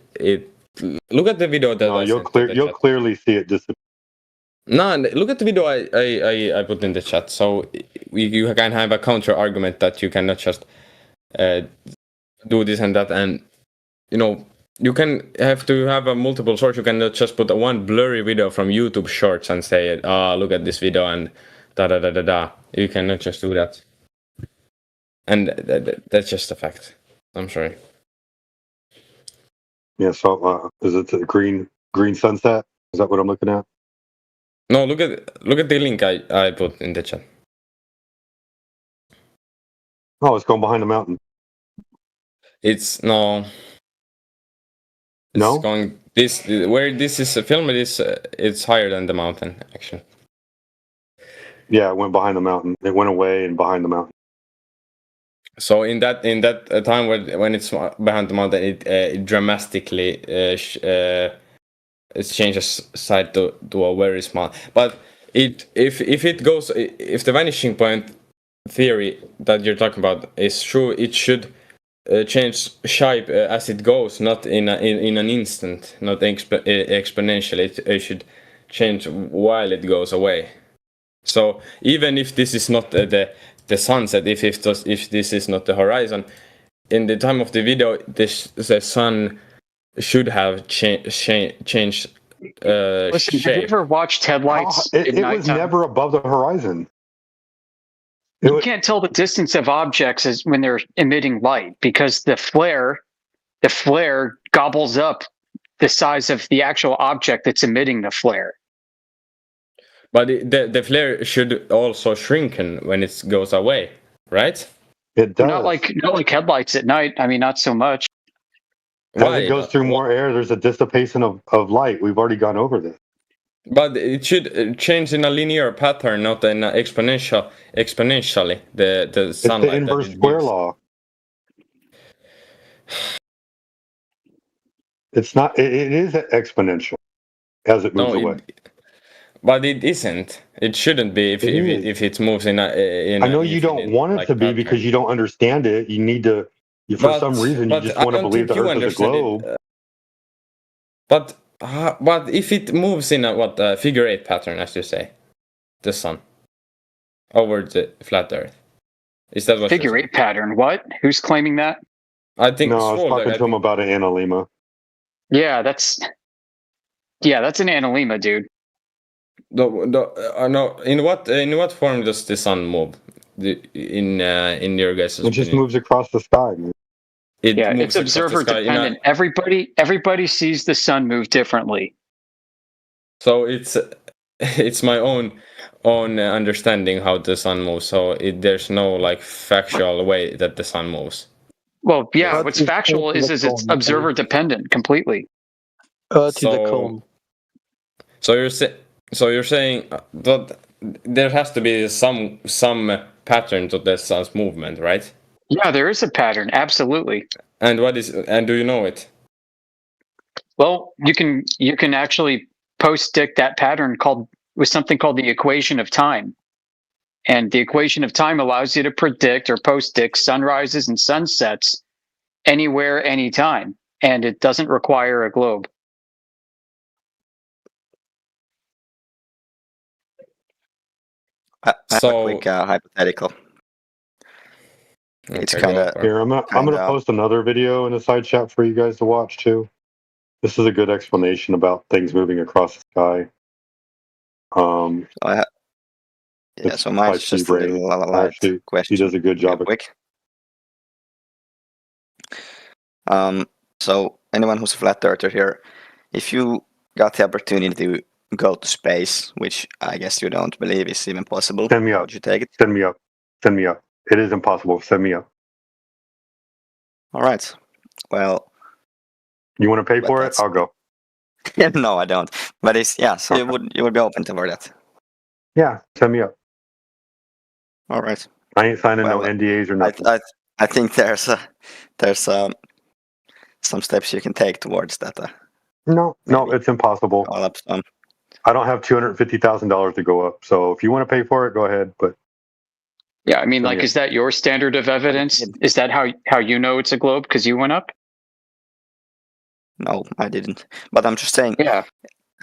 look at the video that you'll clearly see it disappear. No, look at the video I put in the chat. So you can have a counter argument that you cannot just do this and that, and you can have to have a multiple source. You cannot just put one blurry video from YouTube Shorts and say, look at this video and da da da da da. You cannot just do that. And that's just a fact. I'm sorry. Yeah, so is it the green sunset? Is that what I'm looking at? No, look at the link I put in the chat. Oh, it's going behind the mountain. It's no. It's going where this is filmed. It's higher than the mountain actually. Yeah, it went behind the mountain. It went away and behind the mountain. So in that time when it's behind the mountain, it dramatically it changes side to a very small. But if the vanishing point theory that you're talking about is true, it should change shape as it goes, not in an instant, not exponentially. It should change while it goes away. So even if this is not the sunset, if this is not the horizon, in the time of the video, the sun should have changed Listen, shape. have you ever watched headlights? It was never above the horizon. You can't tell the distance of objects as when they're emitting light because the flare gobbles up the size of the actual object that's emitting the flare. But the flare should also shrinken when it goes away, right? It does. Not like headlights at night. I mean, not so much. As it goes through more air, there's a dissipation of light. We've already gone over this. But it should change in a linear pattern, not in an exponentially. The sunlight. It's the inverse square law. It's not. It is exponential as it moves away. But it isn't. It shouldn't be if it moves in a. I know you don't want it to be because you don't understand it. You need to. For some reason, you just want to believe the Earth is a globe. But if it moves in a figure 8 pattern, as you say, the sun over the flat Earth, is that what figure 8 pattern? What? Who's claiming that? I think. No, I was talking to him about an analemma. Yeah, that's an analemma, dude. No. In what form does the sun move? In your guys' It just moves across the sky. Man. It's observer dependent. Everybody sees the sun move differently. So it's my own understanding how the sun moves. So there's no factual way that the sun moves. Well, yeah. Earth What's is factual is the it's cone. observer dependent completely. Earth is a cone. So you're saying that there has to be some pattern to the sun's movement, right? Yeah, there is a pattern. Absolutely. And do you know it? Well, you can actually post-dict that pattern with something called the equation of time. And the equation of time allows you to predict or post-dict sunrises and sunsets anywhere, anytime. And it doesn't require a globe. I have a quick hypothetical. It's kind of Here, I'm gonna post another video in the side chat for you guys to watch too. This is a good explanation about things moving across the sky. So mine's just a little light question. He does a good job. Quick. So anyone who's a flat earther here, if you got the opportunity to go to space, which I guess you don't believe is even possible, Send me up. would you take it? Send me up. Send me up. It is impossible. Send me up. All right. Well, you want to pay for it? I'll go. No, I don't. But so you would be open to for that. Yeah, send me up. All right. I ain't signing no NDAs or nothing. I think there's some steps you can take towards that. No, it's impossible. All up some. I don't have $250,000 to go up. So if you want to pay for it, go ahead. But yeah, I mean, like, is that your standard of evidence? Is that how you know it's a globe because you went up? No, I didn't. But I'm just saying. Yeah.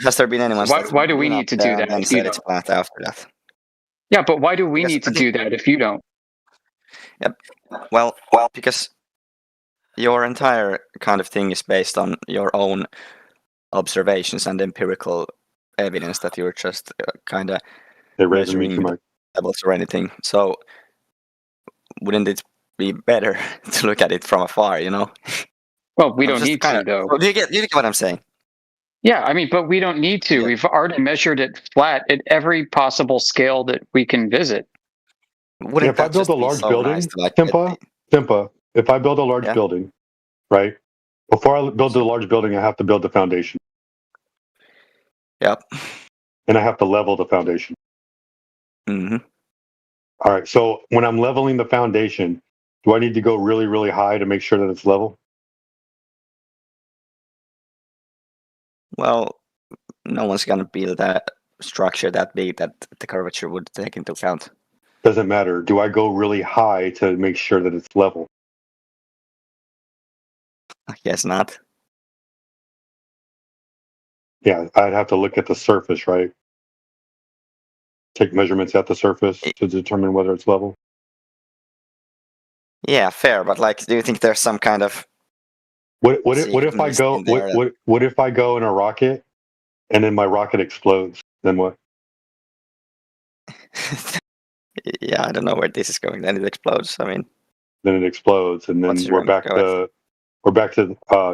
Has there been anyone? Why do we need to do that? And said it's flat after that. Yeah, but why do we need to do that if you don't? Yep. Well, because your entire kind of thing is based on your own observations and empirical evidence that you're just kind of measuring levels or anything. So wouldn't it be better to look at it from afar, you know? Well, we don't need to, though. Do you get what I'm saying? Yeah, I mean, but we don't need to. We've already measured it flat at every possible scale that we can visit. If I build a large building, Simpa, if I build a large building, right? Before I build the large building, I have to build the foundation. Yep. And I have to level the foundation. Mm-hmm. All right. So when I'm leveling the foundation, do I need to go really, really high to make sure that it's level? Well, no one's going to build that structure that big that the curvature would take into account. Doesn't matter. Do I go really high to make sure that it's level? I guess not. Yeah, I'd have to look at the surface, right? Take measurements at the surface to determine whether it's level. Yeah, fair. But like, do you think there's some kind of what if I go what if I go in a rocket and then my rocket explodes? Then what? Yeah, I don't know where this is going. Then it explodes. I mean, then it explodes, and then we're back to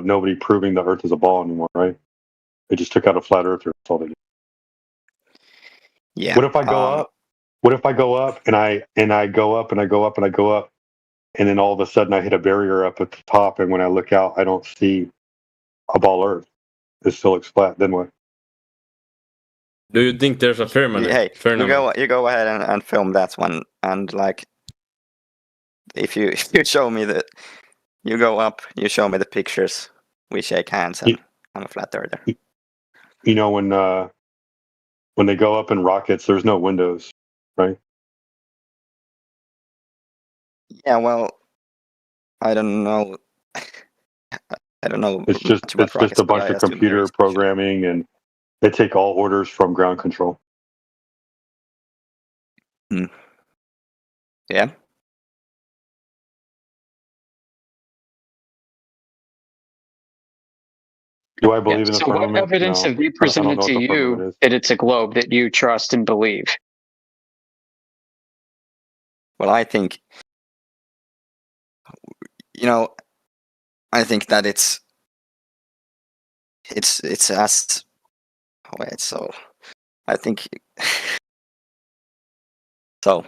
nobody proving the Earth is a ball anymore, right? They just took out a flat earther. That's all they did. Yeah. What if I go up? What if I go up and I go up and I go up and I go up, and then all of a sudden I hit a barrier up at the top, and when I look out, I don't see a ball Earth. It still looks flat. Then what? Do you think there's a firmament? Hey, you go ahead and film that one, and like, if you show me that you go up, you show me the pictures, we shake hands, and I'm a flat earther. You know, when they go up in rockets, there's no windows, right? Yeah, well, I don't know. I don't know. It's just a bunch of computer programming, and they take all orders from ground control. Yeah. Do I believe in the so firmament? what evidence have we presented to you that it's a globe that you trust and believe? Well, I think, I think that it's as wait, so I think so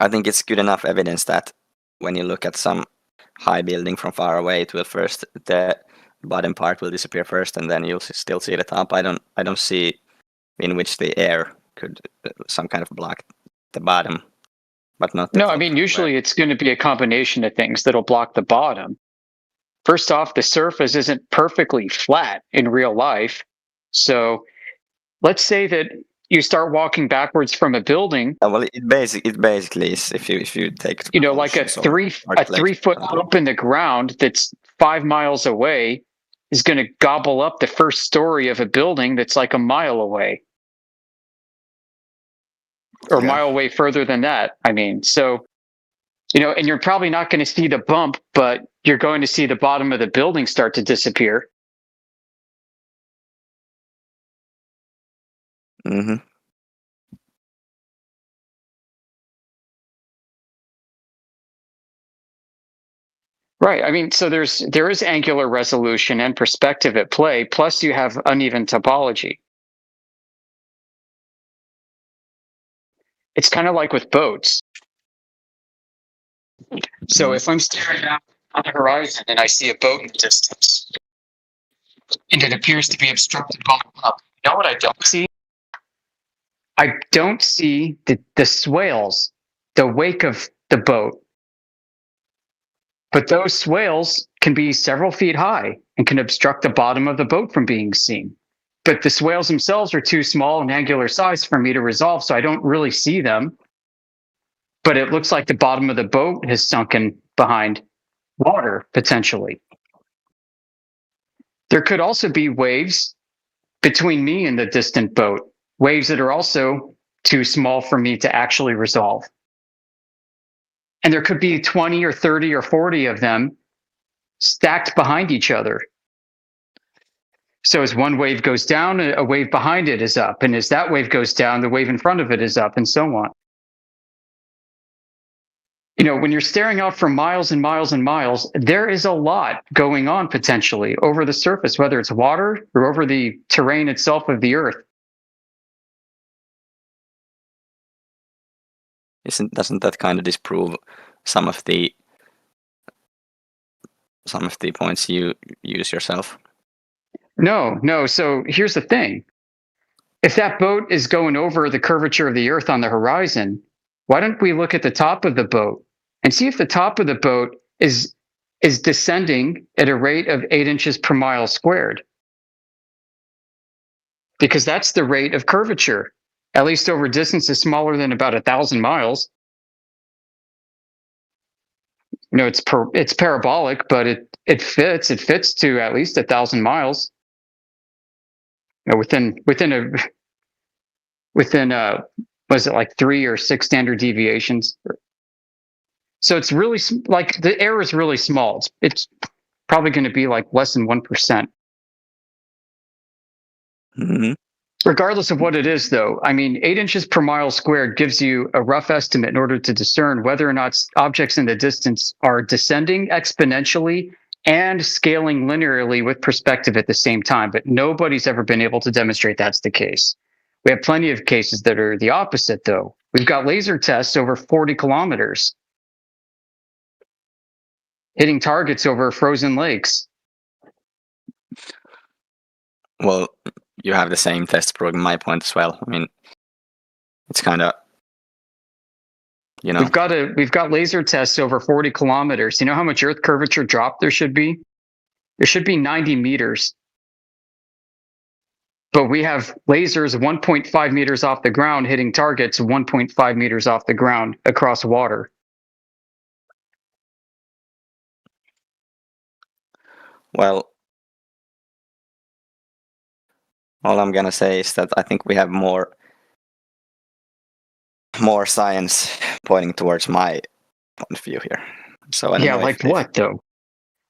I think it's good enough evidence that when you look at some high building from far away, it will first the bottom part will disappear first, and then you'll still see the top. I don't see in which the air could some kind of block the bottom, but not the No, top. I mean, usually it's going to be a combination of things that'll block the bottom. First off, the surface isn't perfectly flat in real life. So let's say that you start walking backwards from a building. Well, it basically is if you take Like a 3 foot bump in the ground that's 5 miles away is going to gobble up the first story of a building that's like a mile away. Or a mile away further than that. I mean, so, and you're probably not going to see the bump, but you're going to see the bottom of the building start to disappear. Mm-hmm. Right. I mean, so there is angular resolution and perspective at play, plus you have uneven topology. It's kind of like with boats. So if I'm staring out on the horizon and I see a boat in the distance, and it appears to be obstructed going up, you know what I don't see? I don't see the swales, the wake of the boat. But those swales can be several feet high and can obstruct the bottom of the boat from being seen. But the swales themselves are too small and angular size for me to resolve, so I don't really see them. But it looks like the bottom of the boat has sunken behind water, potentially. There could also be waves between me and the distant boat, waves that are also too small for me to actually resolve. And there could be 20 or 30 or 40 of them stacked behind each other. So as one wave goes down, a wave behind it is up. And as that wave goes down, the wave in front of it is up, and so on. When you're staring out for miles and miles and miles, there is a lot going on potentially over the surface, whether it's water or over the terrain itself of the Earth. Doesn't that kind of disprove some of the points you use yourself? No. So here's the thing. If that boat is going over the curvature of the Earth on the horizon, why don't we look at the top of the boat and see if the top of the boat is descending at a rate of 8 inches per mile squared? Because that's the rate of curvature, at least over distances smaller than about 1,000 miles. It's parabolic, but it fits. It fits to at least 1,000 miles. Within was it like 3 or 6 standard deviations? So it's really like the error is really small. It's probably going to be like less than 1%. Mm-hmm. Regardless of what it is, though, I mean, 8 inches per mile squared gives you a rough estimate in order to discern whether or not objects in the distance are descending exponentially and scaling linearly with perspective at the same time. But nobody's ever been able to demonstrate that's the case. We have plenty of cases that are the opposite, though. We've got laser tests over 40 kilometers, hitting targets over frozen lakes. Well, you have the same test proving my point as well. I mean, it's kind of, We've got laser tests over 40 kilometers. You know how much Earth curvature drop there should be? There should be 90 meters. But we have lasers 1.5 meters off the ground hitting targets 1.5 meters off the ground across water. Well, all I'm gonna say is that I think we have more science pointing towards my point of view here. So I don't know like what though?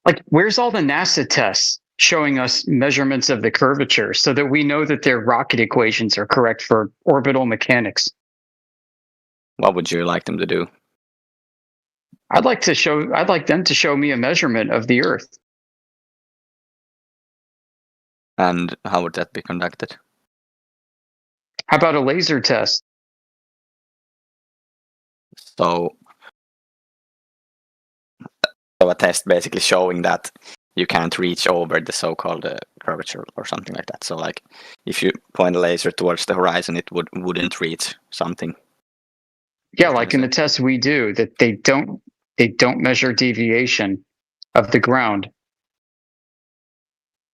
Like, where's all the NASA tests showing us measurements of the curvature so that we know that their rocket equations are correct for orbital mechanics? What would you like them to do? I'd like them to show me a measurement of the Earth. And how would that be conducted? How about a laser test? So a test basically showing that you can't reach over the so-called curvature or something like that. So like if you point a laser towards the horizon, it wouldn't reach something. Yeah, like in the tests we do, that they don't measure deviation of the ground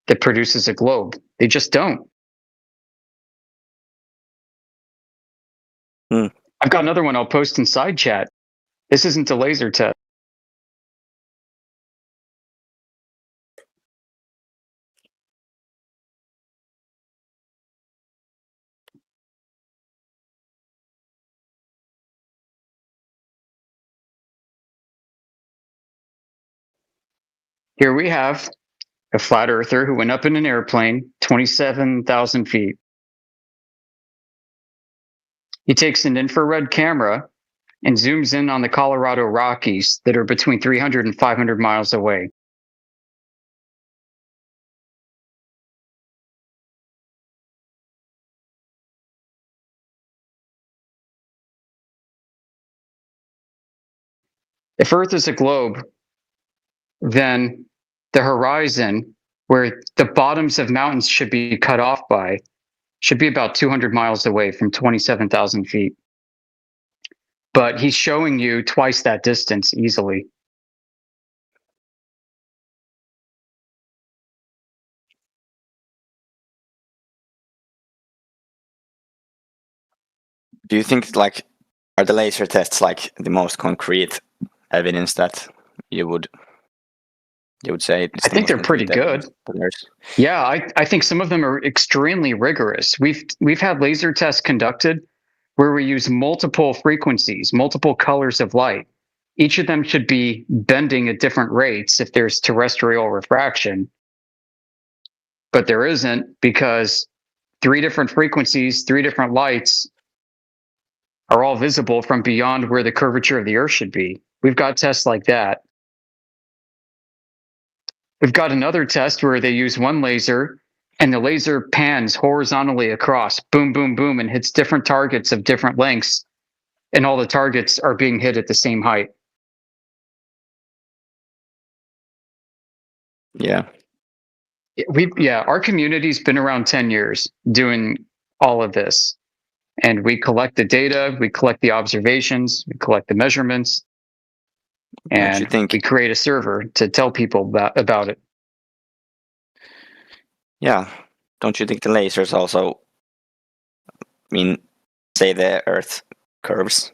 that produces a globe. They just don't. I've got another one I'll post in side chat. This isn't a laser test. Here we have a flat earther who went up in an airplane, 27,000 feet. He takes an infrared camera and zooms in on the Colorado Rockies that are between 300 and 500 miles away. If Earth is a globe, then the horizon, where the bottoms of mountains should be cut off by, should be about 200 miles away from 27,000 feet. But he's showing you twice that distance easily. Do you think like are the laser tests like the most concrete evidence that you would say? I think they're pretty good. Yeah, I think some of them are extremely rigorous. We've had laser tests conducted where we use multiple frequencies, multiple colors of light. Each of them should be bending at different rates if there's terrestrial refraction. But there isn't, because 3 different frequencies, 3 different lights are all visible from beyond where the curvature of the Earth should be. We've got tests like that. We've got another test where they use one laser and the laser pans horizontally across, boom, boom, boom, and hits different targets of different lengths. And all the targets are being hit at the same height. Yeah. Our community's been around 10 years doing all of this. And we collect the data, we collect the observations, we collect the measurements, and we create a server to tell people about it. Yeah. Don't you think the lasers also, say the Earth curves?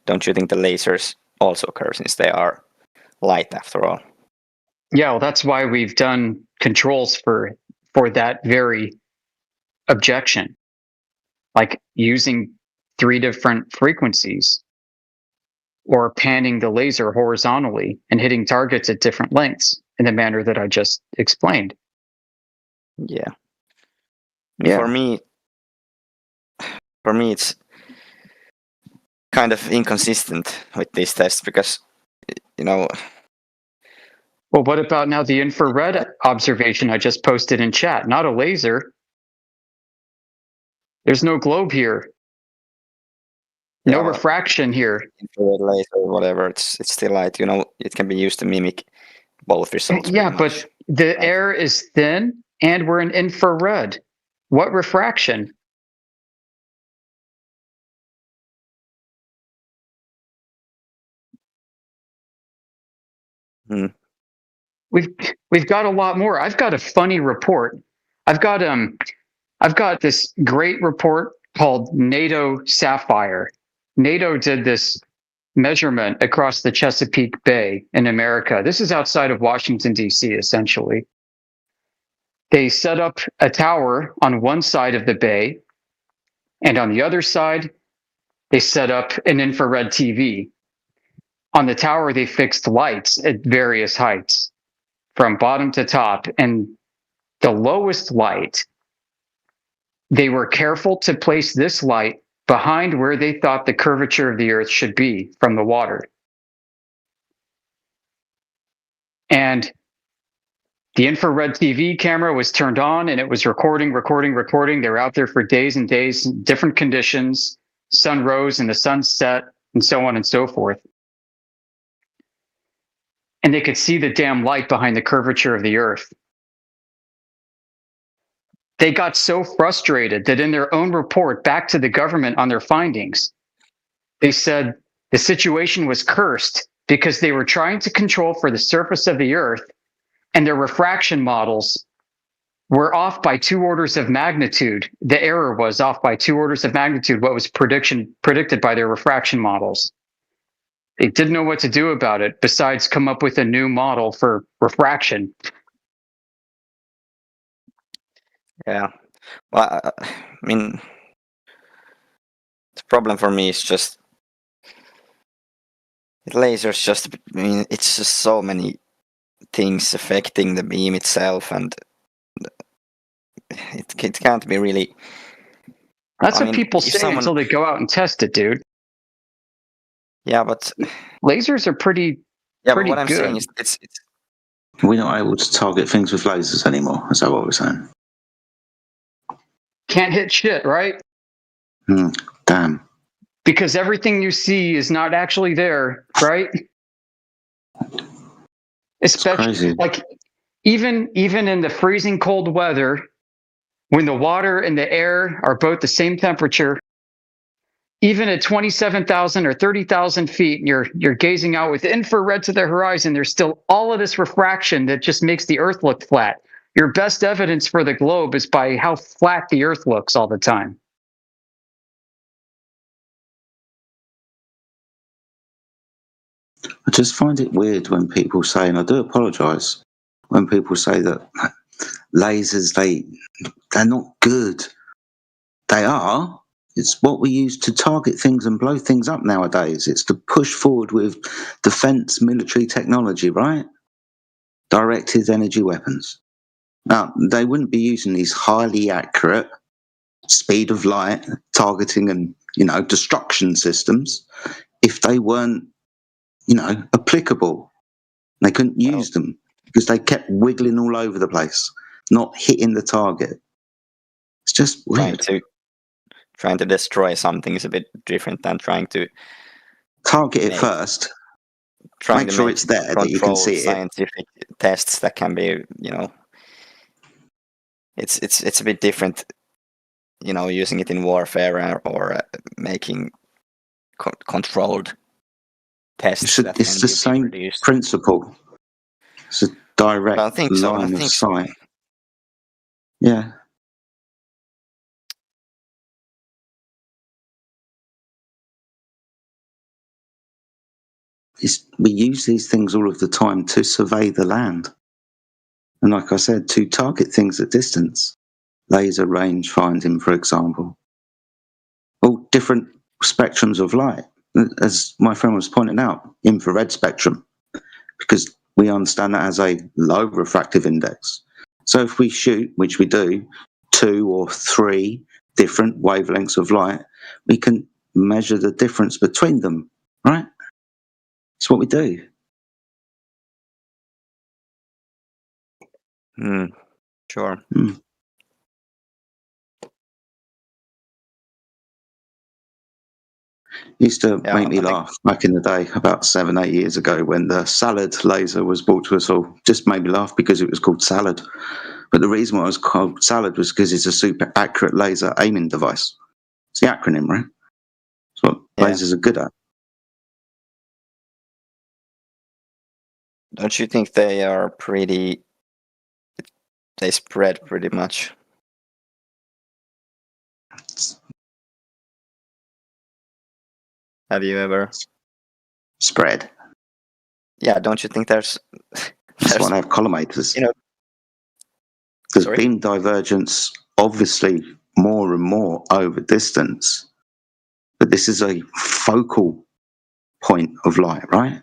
Don't you think the lasers also curve since they are light after all? Yeah, well, that's why we've done controls for that very objection. Like using 3 different frequencies or panning the laser horizontally and hitting targets at different lengths in the manner that I just explained. Yeah. For me, it's kind of inconsistent with these tests because, Well, what about now the infrared observation I just posted in chat? Not a laser. There's no globe here. No refraction here. Infrared laser or whatever, it's still light. It can be used to mimic both results. Yeah, but the air is thin and we're in infrared. What refraction? We've got a lot more. I've got a funny report. I've got this great report called NATO Sapphire. NATO did this measurement across the Chesapeake Bay in America. This is outside of Washington, D.C., essentially. They set up a tower on one side of the bay, and on the other side, they set up an infrared TV. On the tower, they fixed lights at various heights, from bottom to top, and the lowest light, they were careful to place this light behind where they thought the curvature of the Earth should be from the water. And the infrared TV camera was turned on and it was recording. They were out there for days and days, different conditions, sun rose and the sun set, and so on and so forth. and they could see the damn light behind the curvature of the Earth. They got so frustrated that in their own report back to the government on their findings, they said the situation was cursed because they were trying to control for the surface of the Earth, and their refraction models were off by 2 orders of magnitude. The error was off by 2 orders of magnitude what was predicted by their refraction models. They didn't know what to do about it besides come up with a new model for refraction. Yeah. Well, I mean, the problem for me is just lasers. Just, I mean, it's just so many things affecting the beam itself, and it can't be really. That's I what mean, people if say someone- until they go out and test it, dude. Yeah, but lasers are pretty. Yeah, pretty but what I'm good. saying is, it's We're not able to target things with lasers anymore. Is that what we're saying? Can't hit shit, right? Damn. Because everything you see is not actually there, right? Especially crazy. like even in the freezing cold weather, when the water and the air are both the same temperature, even at 27,000 or 30,000 feet, and you're gazing out with infrared to the horizon, there's still all of this refraction that just makes the Earth look flat. Your best evidence for the globe is by how flat the Earth looks all the time. I just find it weird when people say, and I do apologise, when people say that lasers, they're not good. They are. It's what we use to target things and blow things up nowadays. It's to push forward with defence military technology, right? Directed energy weapons. Now, they wouldn't be using these highly accurate speed of light targeting and, destruction systems if they weren't, applicable. They couldn't use them because they kept wiggling all over the place, not hitting the target. It's just weird. Trying to destroy something is a bit different than trying to target it first. Trying Make to sure it's there that you can see it. Scientific tests that can be, it's a bit different, using it in warfare or making controlled tests. It's the same principle. It's a direct line of sight. Yeah. We use these things all of the time to survey the land. And like I said, to target things at distance. Laser range finding, for example. All different spectrums of light. As my friend was pointing out, infrared spectrum. Because we understand that as a low refractive index. So if we shoot, which we do, 2 or 3 different wavelengths of light, we can measure the difference between them, right? It's what we do. Sure. Used to make me laugh back in the day, about 7-8 years ago, when the SALAD laser was brought to us all. Just made me laugh because it was called SALAD. But the reason why it was called SALAD was because it's a super accurate laser aiming device. It's the acronym, right? It's what lasers are good at. Don't you think they spread pretty much? Have you ever spread? Yeah, don't you think That's why they have collimators. Because beam divergence, obviously, more and more over distance. But this is a focal point of light, right?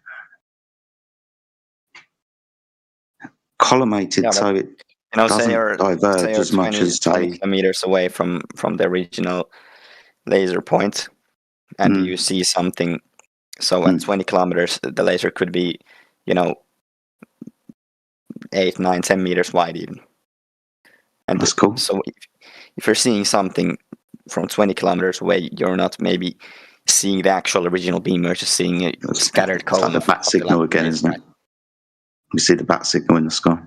Collimated, so it doesn't diverge as much as 20 kilometers away from the original laser point, and you see something. So at 20 kilometers, the laser could be, 8, 9, 10 meters wide even. And that's cool. So if you're seeing something from 20 kilometers away, you're not maybe seeing the actual original beam, you're just seeing a scattered column. It's like the bat signal again, isn't it? We see the bat signal in the sky.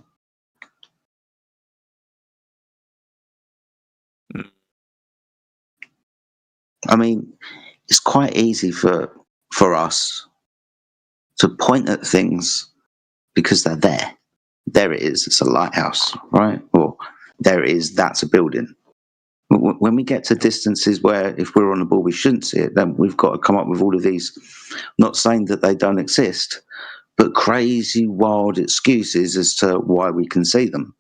I mean, it's quite easy for us to point at things because they're there. There it is. It's a lighthouse, right? Or there it is. That's a building. When we get to distances where if we're on a ball we shouldn't see it, then we've got to come up with all of these, not saying that they don't exist, but crazy, wild excuses as to why we can see them.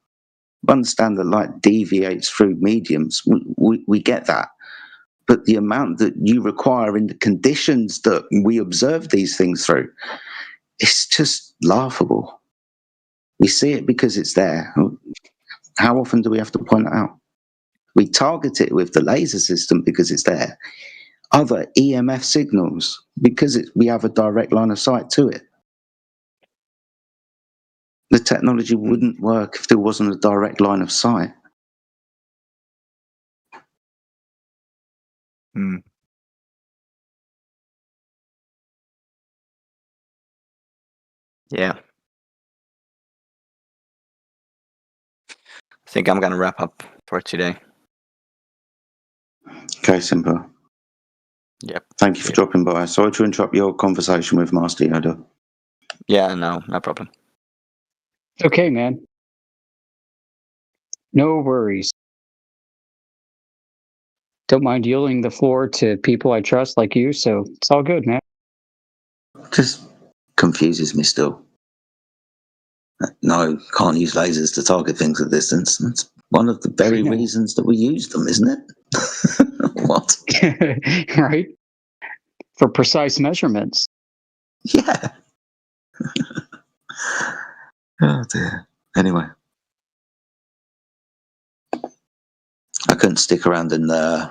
We understand that light deviates through mediums. We get that. But the amount that you require in the conditions that we observe these things through, it's just laughable. We see it because it's there. How often do we have to point it out? We target it with the laser system because it's there. Other EMF signals because we have a direct line of sight to it. The technology wouldn't work if there wasn't a direct line of sight. Yeah. I think I'm gonna wrap up for today. Okay, Simba. Yep. Thank you for dropping by. Sorry to interrupt your conversation with Master Yoda. Yeah, no problem. Okay, man. No worries. Don't mind yielding the floor to people I trust like you, so it's all good, man. Just confuses me still. No, can't use lasers to target things at distance. That's one of the very reasons that we use them, isn't it? What? Right? For precise measurements. Yeah. Oh dear. Anyway. I couldn't stick around in the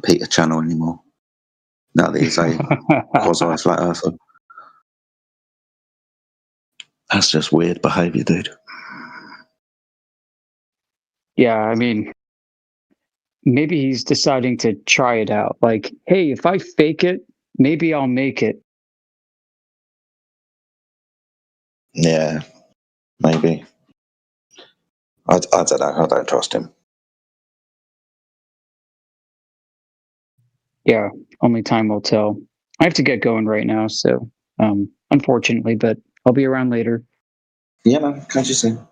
Peter channel anymore. Now that he's a quasi-flat earther. That's just weird behaviour, dude. Yeah, I mean, maybe he's deciding to try it out. Like, hey, if I fake it, maybe I'll make it. Yeah, maybe. I don't know. I don't trust him. Yeah, only time will tell. I have to get going right now, so unfortunately, but I'll be around later. Yeah, man. Catch you soon.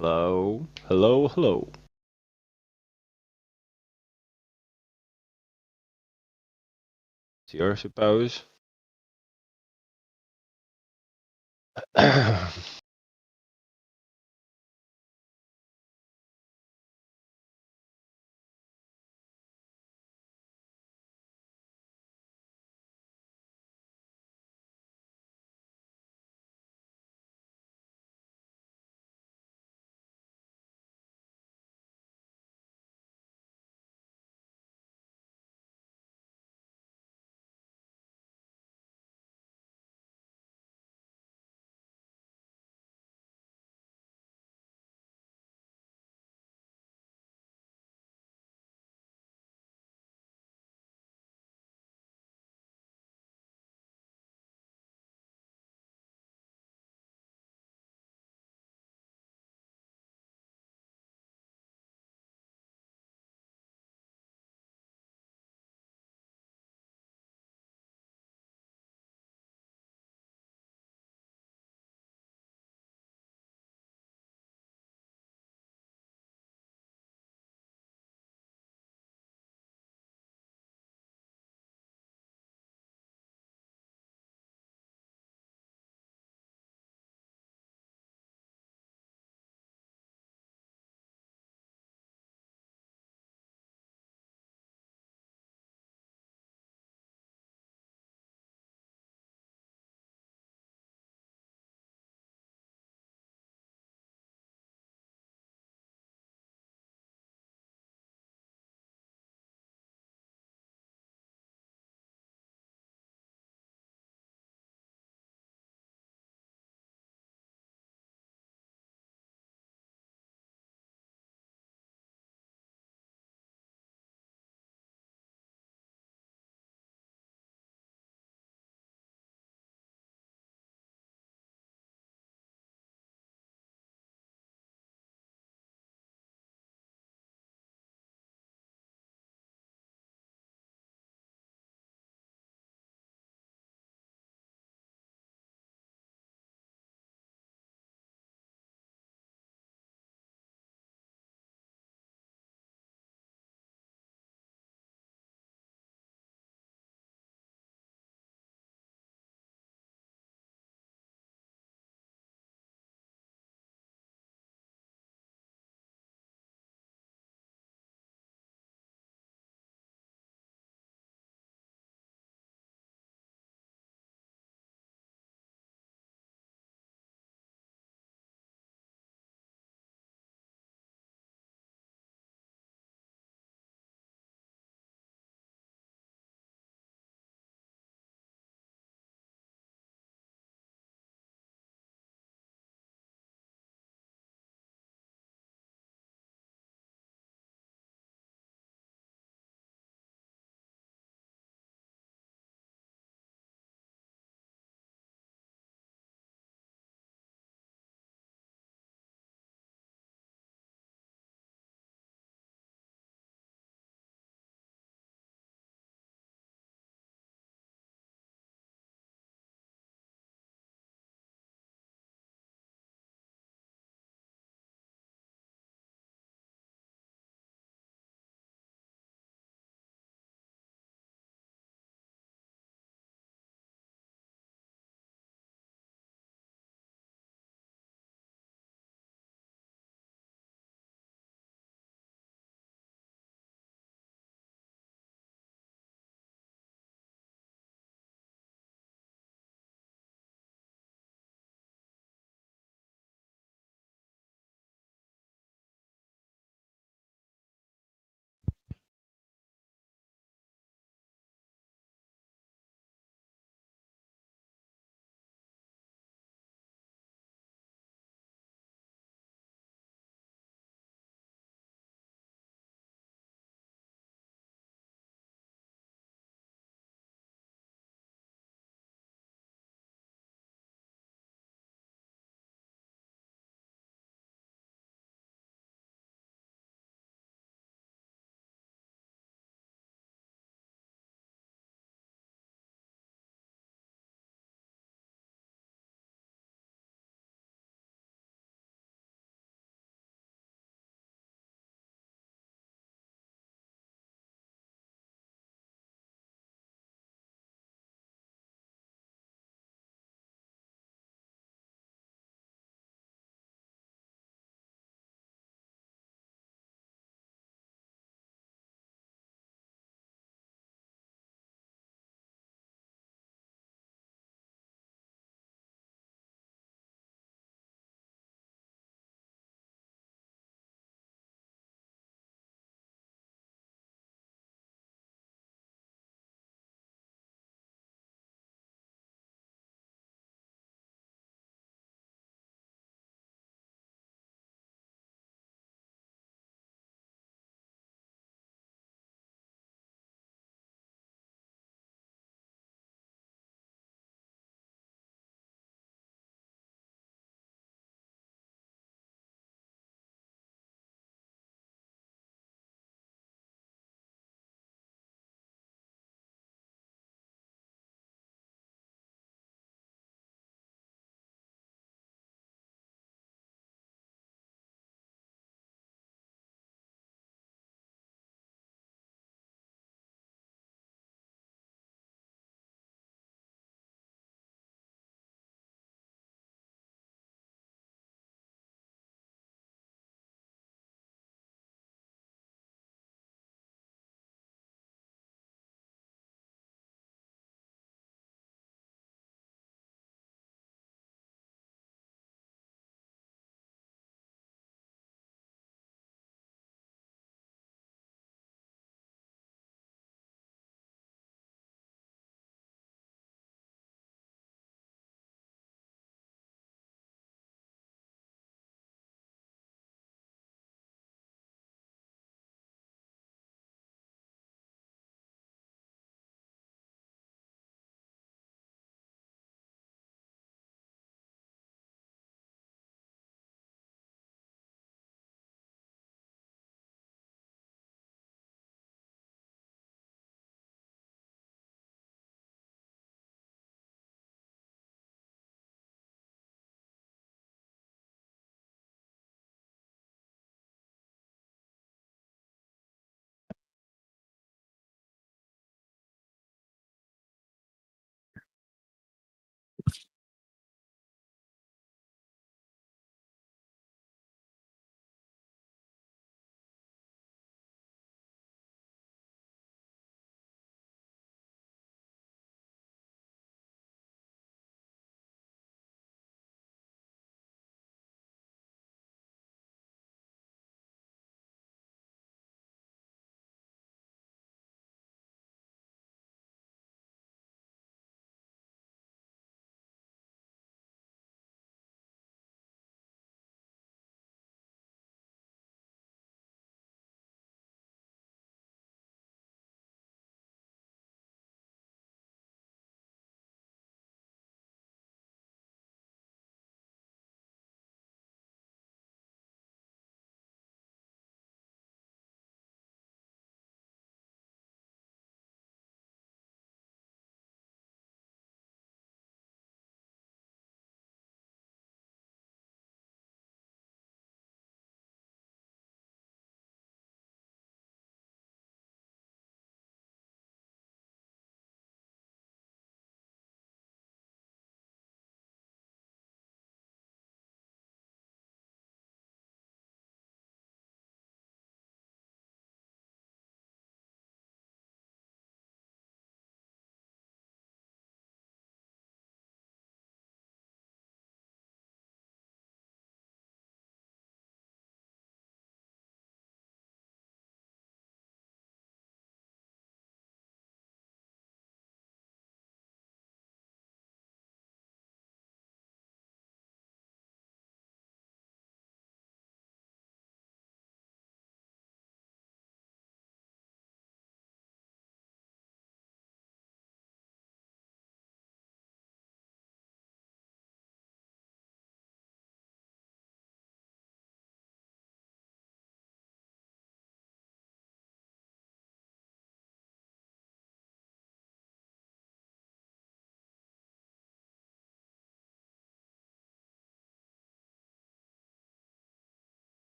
Hello, hello, hello. It's your suppose.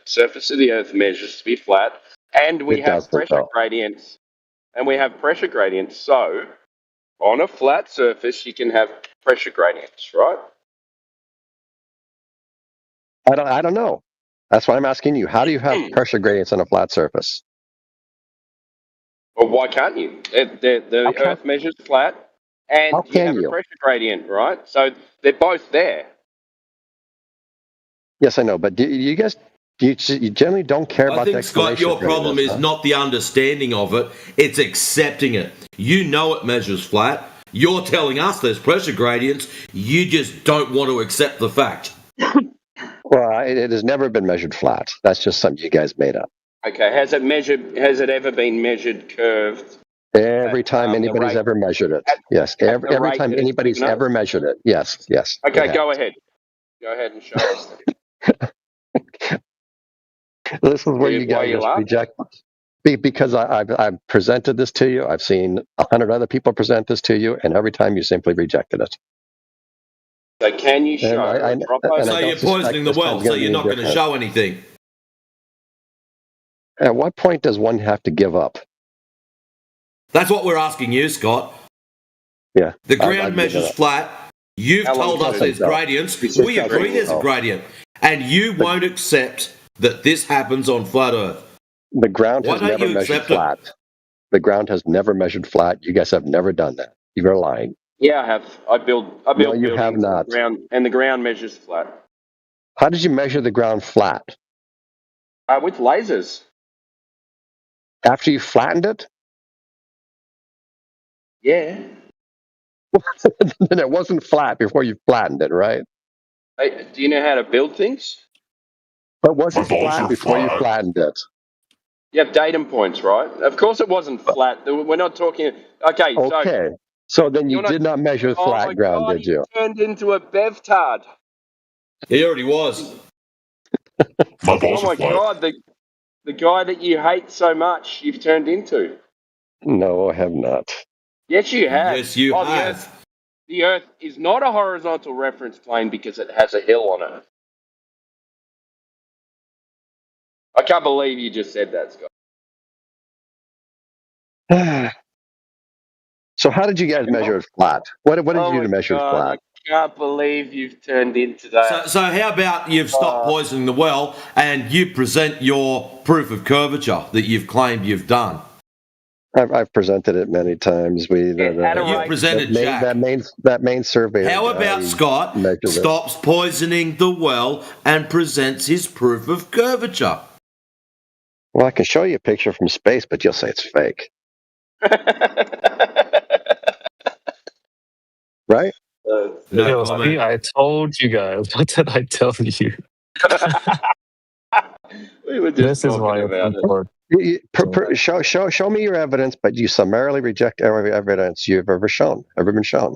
surface of the Earth measures to be flat, and we It have doesn't, pressure though. gradients. So, on a flat surface, you can have pressure gradients, right? I don't know. That's why I'm asking you. How do you have pressure gradients on a flat surface? Well, why can't you? The Earth measures flat, and How you can have a you? pressure gradient, right? So they're both there. Yes, I know, but you guys, you generally don't care I about the think, Scott, explanation. your of problem this, is huh? not the understanding of it, it's accepting it. You know it measures flat. You're telling us there's pressure gradients. You just don't want to accept the fact. Well, it has never been measured flat. That's just something you guys made up. Okay, has it ever been measured curved? Every time the anybody's rate- ever measured it. Yes. Every rate time that it's anybody's given us? ever measured it. Yes. Yes. Okay, it go has. ahead. Go ahead and show us. This is where you Why guys you just laughing? reject. Because I've presented this to you. I've seen 100 other people present this to you, and every time you simply rejected it. So can you And show I- a and drop I So don't you're suspect poisoning the this time's well, gonna so be you're any not going to different. show anything. At what point does one have to give up? That's what we're asking you, Scott. Yeah. The I've ground given measures up. flat. You've How long told us does there's it go? gradients. It We doesn't agree there's a go. gradient. And you won't accept that this happens on flat Earth. The ground Why has don't never you measured accept it? flat. The ground has never measured flat. You guys have never done that. You're lying. Yeah, I have. I build No, buildings you have not. and the ground measures flat. How did you measure the ground flat? With lasers. After you flattened it? Yeah. Then it wasn't flat before you flattened it, right? Hey, do you know how to build things? But was it flat before you flattened it? You have datum points, right? Of course it wasn't flat. We're not talking... Okay, Okay. So then you You're not- did not measure Oh flat my ground, God, did you? turned into a bevtard. He already was. Oh my God, the guy that you hate so much, you've turned into. No, I have not. Yes, you have. Yes, you Oh, have. The Earth is not a horizontal reference plane because it has a hill on it. I can't believe you just said that, Scott. So how did you guys measure it flat? What did you do to measure it God, flat? I can't believe you've turned into that. So how about you've stopped poisoning the well and you present your proof of curvature that you've claimed you've done? I've presented it many times. You presented Jack. that main survey. How about Scott stops poisoning the well and presents his proof of curvature? Well, I can show you a picture from space, but you'll say it's fake. Right? Yo, see, I told you guys. What did I tell you? We were This is why it's important. Show me your evidence, but you summarily reject every evidence you've ever been shown.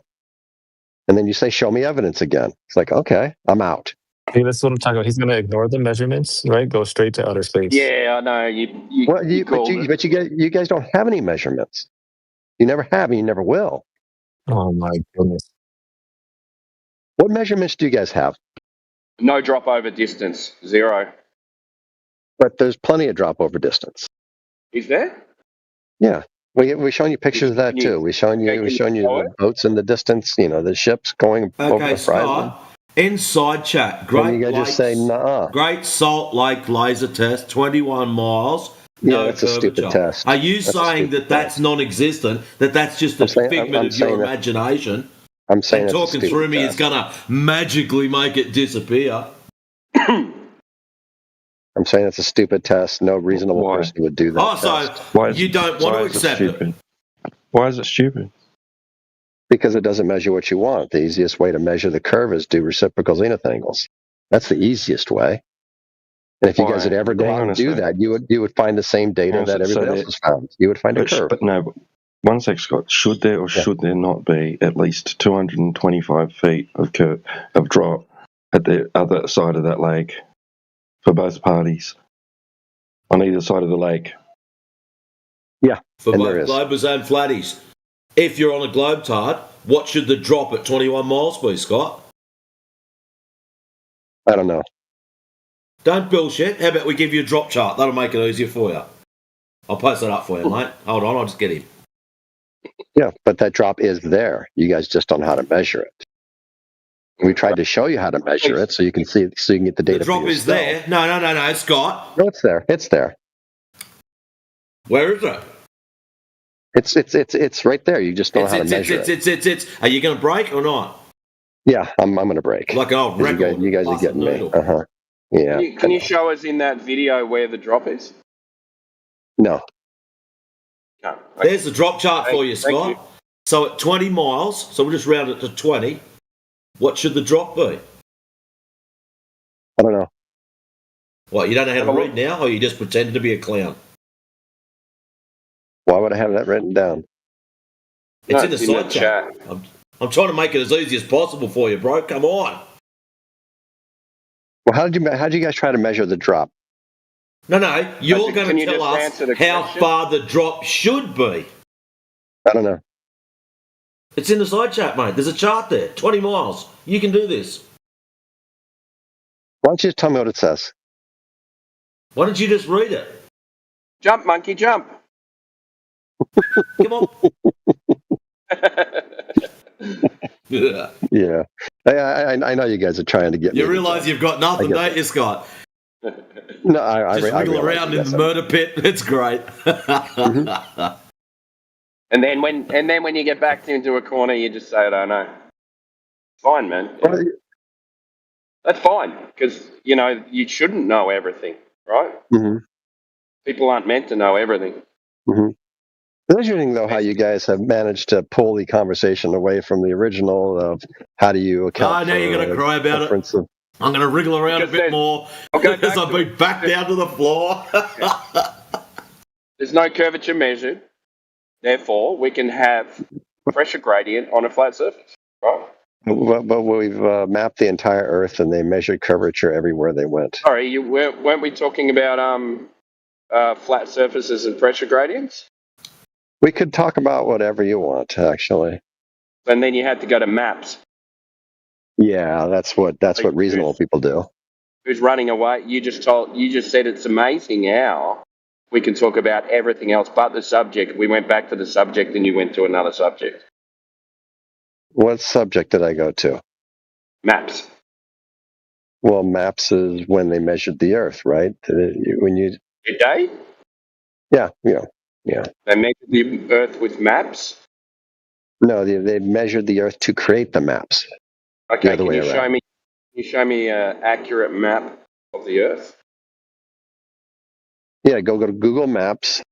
And then you say, show me evidence again. It's like, okay, I'm out. See, that's what I'm talking about. He's going to ignore the measurements, right? Go straight to outer space. Yeah, I know. But you guys don't have any measurements. You never have, and you never will. Oh my goodness. What measurements do you guys have? No drop over distance, 0. But there's plenty of drop over distance. Is there? Yeah, we're showing you pictures of that too. We're showing you the boats in the distance. You know, the ships going over Okay, the horizon. Scott, inside chat, And Great you guys just say, "Nuh-uh." Great Salt Lake laser test, 21 miles. Yeah, No that's a stupid curvature. test. Are you That's a saying stupid that's non-existent? That's just a figment I'm of your saying that- imagination? I'm saying and it's a talking stupid through me test. is going to magically make it disappear. I'm saying it's a stupid test. No reasonable person would do that. Oh, so you don't want to accept it? Why is it stupid? Because it doesn't measure what you want. The easiest way to measure the curve is do reciprocal zenith angles. That's the easiest way. And if you guys had ever go out and do that, you would find the same data that everybody else has found. You would find a curve. But no, one sec, Scott. Should there or should there not be at least 225 feet of drop at the other side of that lake for both parties on either side of the lake? Yeah, For both globers and flatties. If you're on a globetard, what should the drop at 21 miles be, Scott? I don't know. Don't bullshit. How about we give you a drop chart? That'll make it easier for you. I'll post that up for you, mate. Hold on, I'll just get him. Yeah, but that drop is there. You guys just don't know how to measure it. We tried to show you how to measure it so you can see, so you can get the data. The drop is there. No, Scott. No, it's there. It's there. Where is it? It's right there. You just don't know how to measure it. It's. Are you going to break or not? Yeah, I'm going to break. Like an old record. You guys are getting me. Yeah. Can you show us in that video where the drop is? No. No. Okay. There's the drop chart for you, Scott. you. So at 20 miles, so we'll just round it to 20. What should the drop be? I don't know. What, you don't know how to read now, or you just pretending to be a clown? Why would I have that written down? It's in the side chat. I'm trying to make it as easy as possible for you, bro. Come on. Well, how did you guys try to measure the drop? No, you're going to tell us how question? far the drop should be. I don't know. It's in the side chat, mate. There's a chart there. 20 miles. You can do this. Why don't you just tell me what it says? Why don't you just read it? Jump, monkey, jump. Come on. Yeah. I know you guys are trying to get me. You realise you've got nothing, don't you, Scott? No, I just wriggle around in the murder pit. It's great. And then when you get backed into a corner, you just say, "I don't know." Fine, man. Yeah. That's fine because you shouldn't know everything, right? Mm-hmm. People aren't meant to know everything. Mm-hmm. It's interesting, though, how you guys have managed to pull the conversation away from the original of how do you account. Now you're going to cry about it. I'm going to wriggle around a bit more because I've been back down to the floor. There's no curvature measured. Therefore, we can have pressure gradient on a flat surface, right? But we've mapped the entire Earth, and they measured curvature everywhere they went. Sorry, weren't we talking about flat surfaces and pressure gradients? We could talk about whatever you want, actually. And then you had to go to maps. Yeah, that's what reasonable people do. Who's running away? You just said it's amazing how we can talk about everything else but the subject. We went back to the subject, and you went to another subject. What subject did I go to? Maps. Well, maps is when they measured the Earth, right? When you Did they? Yeah. They measured the Earth with maps. No, they measured the Earth to create the maps. Okay, can you show me an accurate map of the Earth? Yeah, go to Google Maps,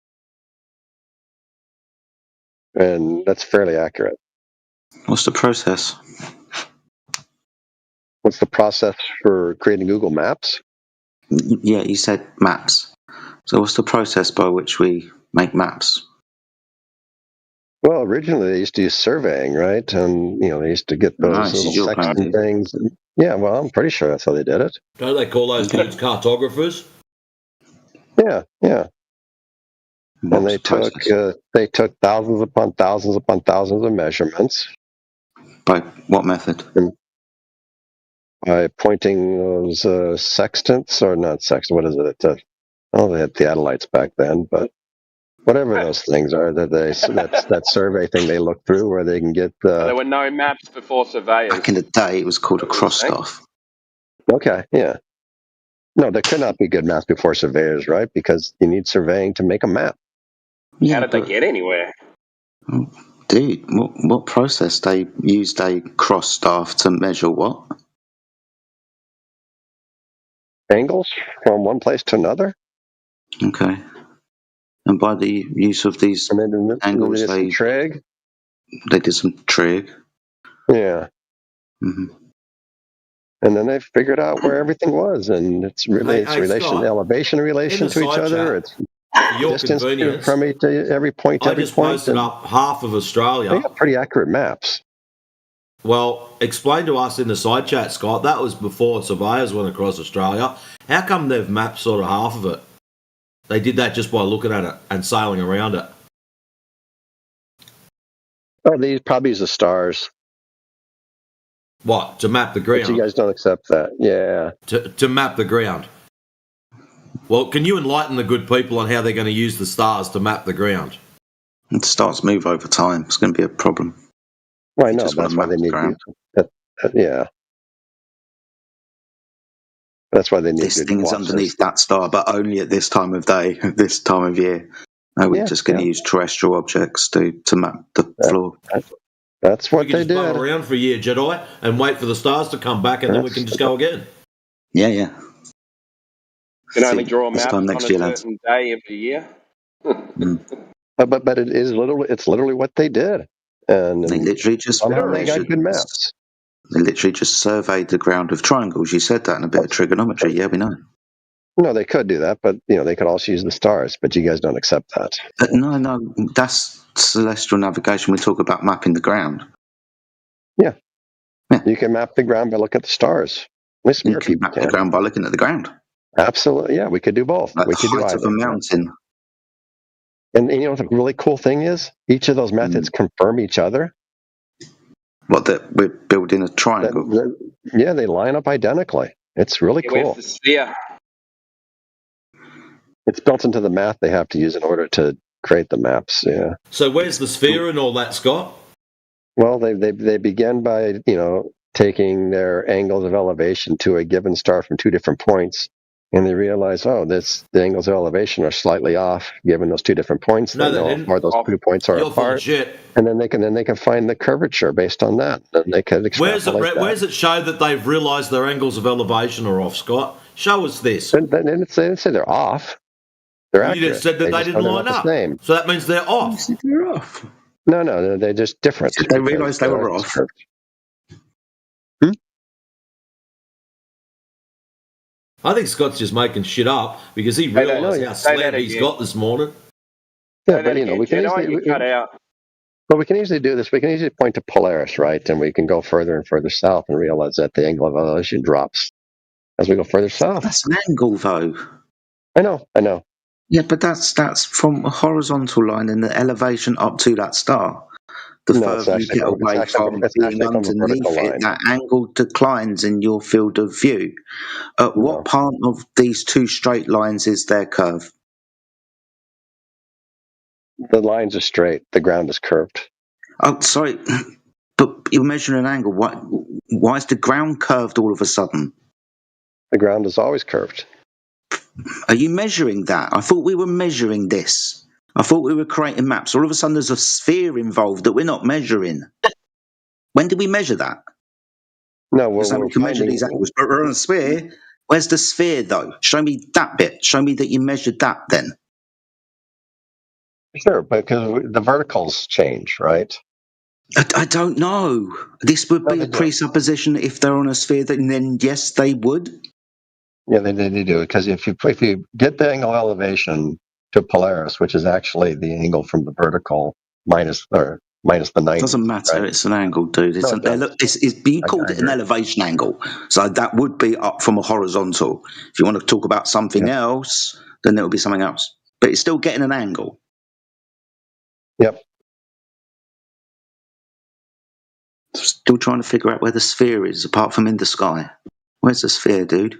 and that's fairly accurate. What's the process? What's the process for creating Google Maps? Yeah, you said maps. So what's the process by which we make maps? Well, originally they used to use surveying, right? And they used to get those little sextant things. Yeah, well, I'm pretty sure that's how they did it. Don't they call those dudes cartographers? Yeah. And they took thousands upon thousands upon thousands of measurements. By what method? By pointing those sextants, or not sextant, what is it? They had theodolites back then, but whatever those things are, that survey thing they look through where they can get... there were no maps before surveyors. Back in the day, it was called a cross staff. Okay, yeah. No, there could not be good maps before surveyors, right? Because you need surveying to make a map. How did they get anywhere? Dude, what process? They used a cross staff to measure what? Angles from one place to another. Okay. And by the use of these angles, they did some trig. They did some trig. Yeah. Mm-hmm. And then they figured out where everything was, and it's relation, Scott, elevation relation to each other. It's distance from every point to every point. I just posted up half of Australia. They got pretty accurate maps. Well, explain to us in the side chat, Scott. That was before surveyors went across Australia. How come they've mapped sort of half of it? They did that just by looking at it and sailing around it. Oh, they probably use the stars. What? To map the ground? But you guys don't accept that. Yeah. To map the ground. Well, can you enlighten the good people on how they're going to use the stars to map the ground? The stars move over time. It's going to be a problem. Well, I know. That's why they need to. Yeah. That's why they need this good thing's watches. underneath that star, but only at this time of day, this time of year. No, we're just going to use terrestrial objects to map the floor. That's what we can they just did. Blow around for a year, Jedi, and wait for the stars to come back, and then we can just go again. Yeah. You can only draw maps on a certain day of the year. But it is literally, it's literally what they did. And they literally just somehow they got good maps. They literally just surveyed the ground of triangles. You said that in a bit of trigonometry. Yeah, we know. No, they could do that, but they could also use the stars. But you guys don't accept that. No, that's celestial navigation. We talk about mapping the ground. Yeah. You can map the ground by looking at the stars. You can map the ground by looking at the ground. Absolutely, yeah. We could do both. Like we could the do height either. of a mountain. And you know what the really cool thing is? Each of those methods confirm each other. What, that we're building a triangle? Yeah, they line up identically. It's really cool. Where's the sphere? It's built into the math they have to use in order to create the maps. Yeah. So where's the sphere and all that, Scott? Well, they begin by taking their angles of elevation to a given star from two different points, and they realize, the angles of elevation are slightly off given those two different points. No, they know they didn't. where those 2 points are You're full of apart, shit. and then they can find the curvature based on that. And they can extrapolate that. Where's it show that they've realised their angles of elevation are off, Scott? Show us this. And they didn't say they're off. They're accurate. You just said that they didn't line up. So that means they're off. They're off. No, they're just different. They realised they were off. I think Scott's just making shit up because he realised how slammed he's got this morning. Yeah, but we can easily cut out. But we can easily do this. We can easily point to Polaris, right? And we can go further and further south and realize that the angle of elevation drops as we go further south. That's an angle, though. I know. Yeah, but that's from a horizontal line in the elevation up to that star. The further you get away from being underneath it, that angle declines in your field of view. At what part of these two straight lines is there curve? The lines are straight. The ground is curved. Oh, sorry, but you're measuring an angle. Why is the ground curved all of a sudden? The ground is always curved. Are you measuring that? I thought we were measuring this. I thought we were creating maps. All of a sudden there's a sphere involved that we're not measuring. When did we measure that? No, we can measure these angles, but we're on a sphere. Where's the sphere, though? Show me that bit. Show me that you measured that, then. Sure, because the verticals change, right? I don't know. This would be a presupposition if they're on a sphere, then yes, they would. Yeah, they do. Because if you get the angle elevation to Polaris, which is actually the angle from the vertical minus the 90. Doesn't matter. Right? It's an angle, dude. You called it an elevation angle, so that would be up from a horizontal. If you want to talk about something else, then it will be something else. But it's still getting an angle. Yep. Still trying to figure out where the sphere is, apart from in the sky. Where's the sphere, dude?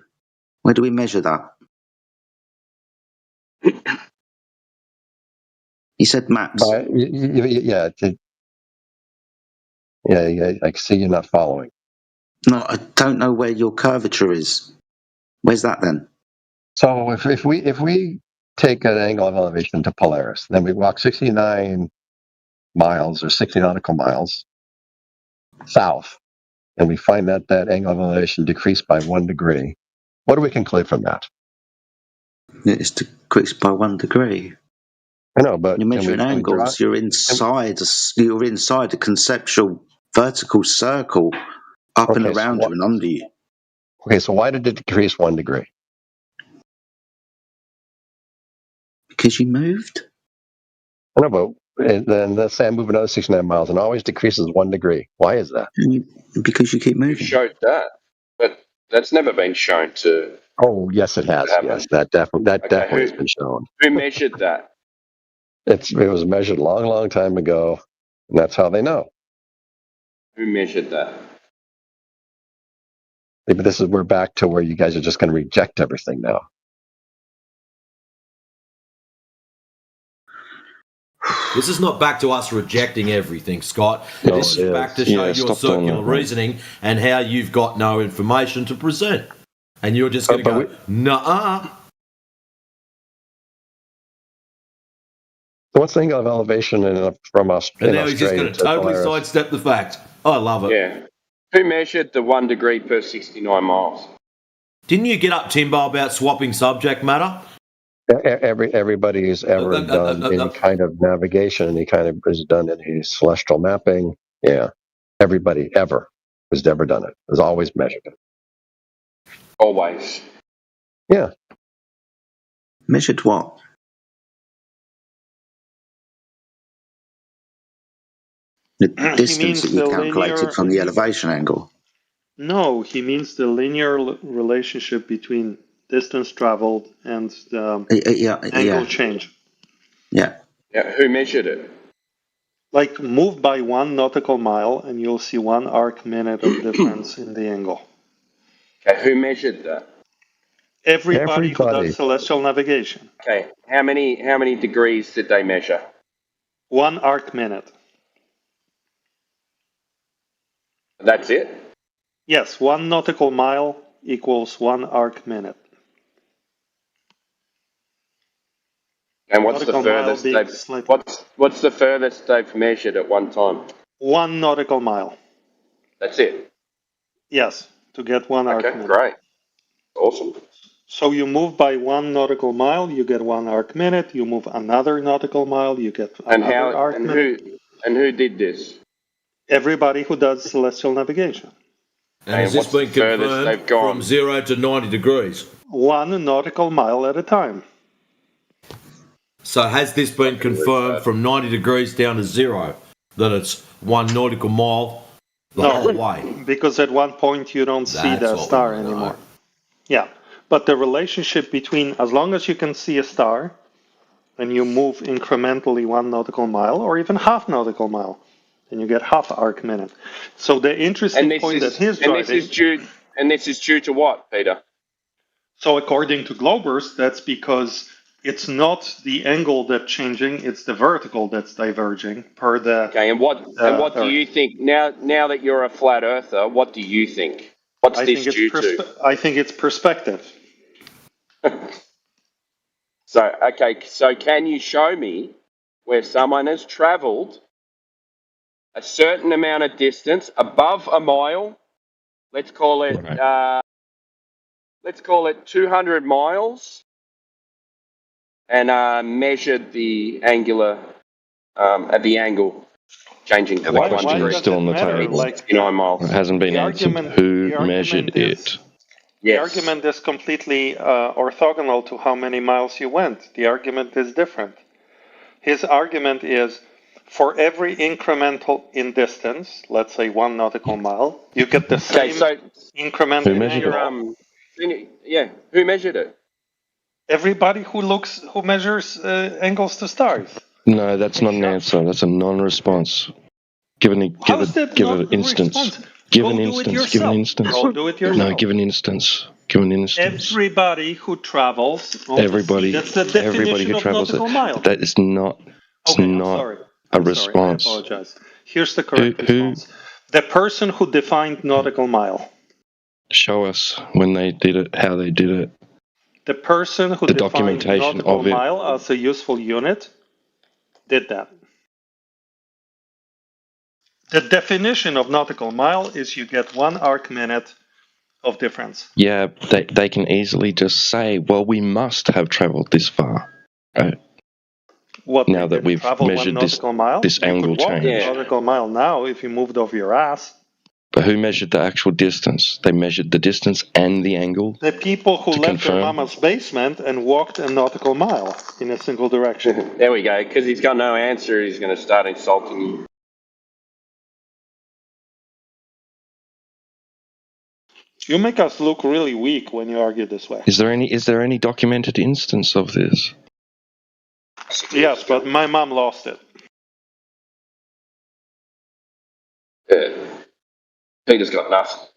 Where do we measure that? You said maps. Yeah, I see you're not following. No, I don't know where your curvature is. Where's that then? So if we take an angle of elevation to Polaris, then we walk 69 miles or 60 nautical miles south, and we find that angle of elevation decreased by 1 degree. What do we conclude from that? It's decreased by 1 degree. I know, but you're measuring angles. You're inside a conceptual vertical circle up and around you and under you. Okay, so why did it decrease 1 degree? Because you moved. I know, but then let's say I move another 69 miles and it always decreases 1 degree. Why is that? Because you keep moving. You showed that, but that's never been shown to. Oh, yes, it has. Yes, that definitely has been shown. Who measured that? It was measured a long, long time ago, and that's how they know. Who measured that? But we're back to where you guys are just going to reject everything now. This is not back to us rejecting everything, Scott. No, This is back to show your stop doing circular that, mate. reasoning and how you've got no information to present. And you're just going to go, nuh-uh. What's the thing of elevation from us? And now he's just going to totally Polaris? sidestep the fact. I love it. Yeah. Who measured the 1 degree per 69 miles? Didn't you get up, Timbo, about swapping subject matter? Everybody who's ever done any kind of navigation, any kind of has done any celestial mapping, yeah, everybody ever has ever done it. Has always measured it. Always. Yeah. Measured what? The distance that you calculated from the elevation angle. No, he means the linear relationship between distance traveled and the angle change. Yeah. Yeah. Who measured it? Like move by 1 nautical mile and you'll see 1 arc minute of difference in the angle. Okay. Who measured that? Everybody who does celestial navigation. Okay. How many degrees did they measure? 1 arc minute. That's it? Yes, 1 nautical mile equals 1 arc minute. And what's the furthest what's the furthest they've measured at one time? 1 nautical mile. That's it? Yes, to get 1 arc minute. Great. Awesome. So you move by 1 nautical mile, you get 1 arc minute. You move another nautical mile, you get another arc minute. Who did this? Everybody who does celestial navigation. And has this been confirmed from 0 to 90 degrees? 1 nautical mile at a time. So has this been confirmed from 90 degrees down to 0, that it's 1 nautical mile the whole way? Because at one point you don't see the star anymore. Yeah, but the relationship between, as long as you can see a star, and you move incrementally 1 nautical mile, or even half nautical mile, and you get half arc minute. So the interesting point that he's driving... This is due to what, Peter? So according to Globers, that's because it's not the angle that's changing, it's the vertical that's diverging per the... Okay, and what do you think, now that you're a flat earther, what do you think? What's this due to? I think it's perspective. So can you show me where someone has travelled a certain amount of distance above a mile? Let's call it 200 miles, and measured the angle changing. The question is still on the table. It hasn't been answered. Who measured it? The argument is completely orthogonal to how many miles you went. The argument is different. His argument is, for every incremental in distance, let's say 1 nautical mile, you get the same increment in angle. Who measured it? Everybody who measures angles to stars. No, that's not an answer. That's a non-response. Give an instance. Give an instance. Go do it yourself. No, give an instance. Give an instance. Everybody who travels. Everybody who travels. That is not. It's not a response. I apologize. Here's the correct response. The person who defined nautical mile. Show us when they did it, how they did it. The person who defined nautical mile as a useful unit did that. The definition of nautical mile is you get 1 arc minute of difference. Yeah, they can easily just say, well, we must have travelled this far. Right? Now that we've measured this angle change. Nautical mile now if you moved off your ass. But who measured the actual distance? They measured the distance and the angle? The people who left their mama's basement and walked a nautical mile in a single direction. There we go. Because he's got no answer, he's going to start insulting you. You make us look really weak when you argue this way. Is there any documented instance of this? Yes, but my mom lost it. Peter's got nothing.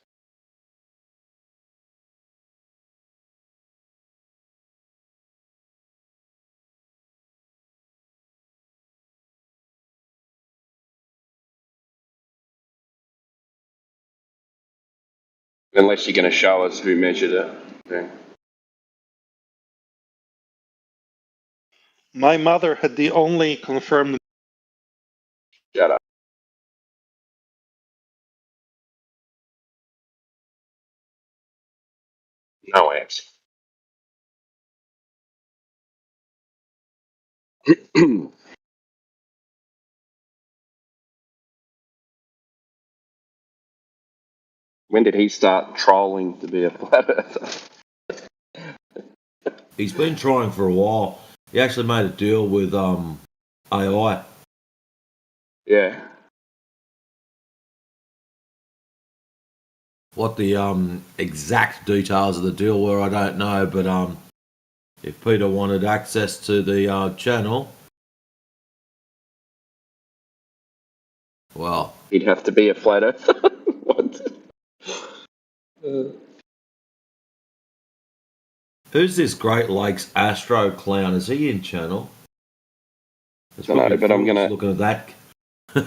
Unless you're going to show us who measured it. Yeah. My mother had the only confirmed. Shut up. No answer. When did he start trolling to be a flat earther? He's been trying for a while. He actually made a deal with AI. Yeah. What the exact details of the deal were, I don't know, but if Peter wanted access to the channel, well, he'd have to be a flat earther. What? Who's this Great Lakes Astro Clown? Is he in channel? I don't know, but I'm gonna looking at that. I'll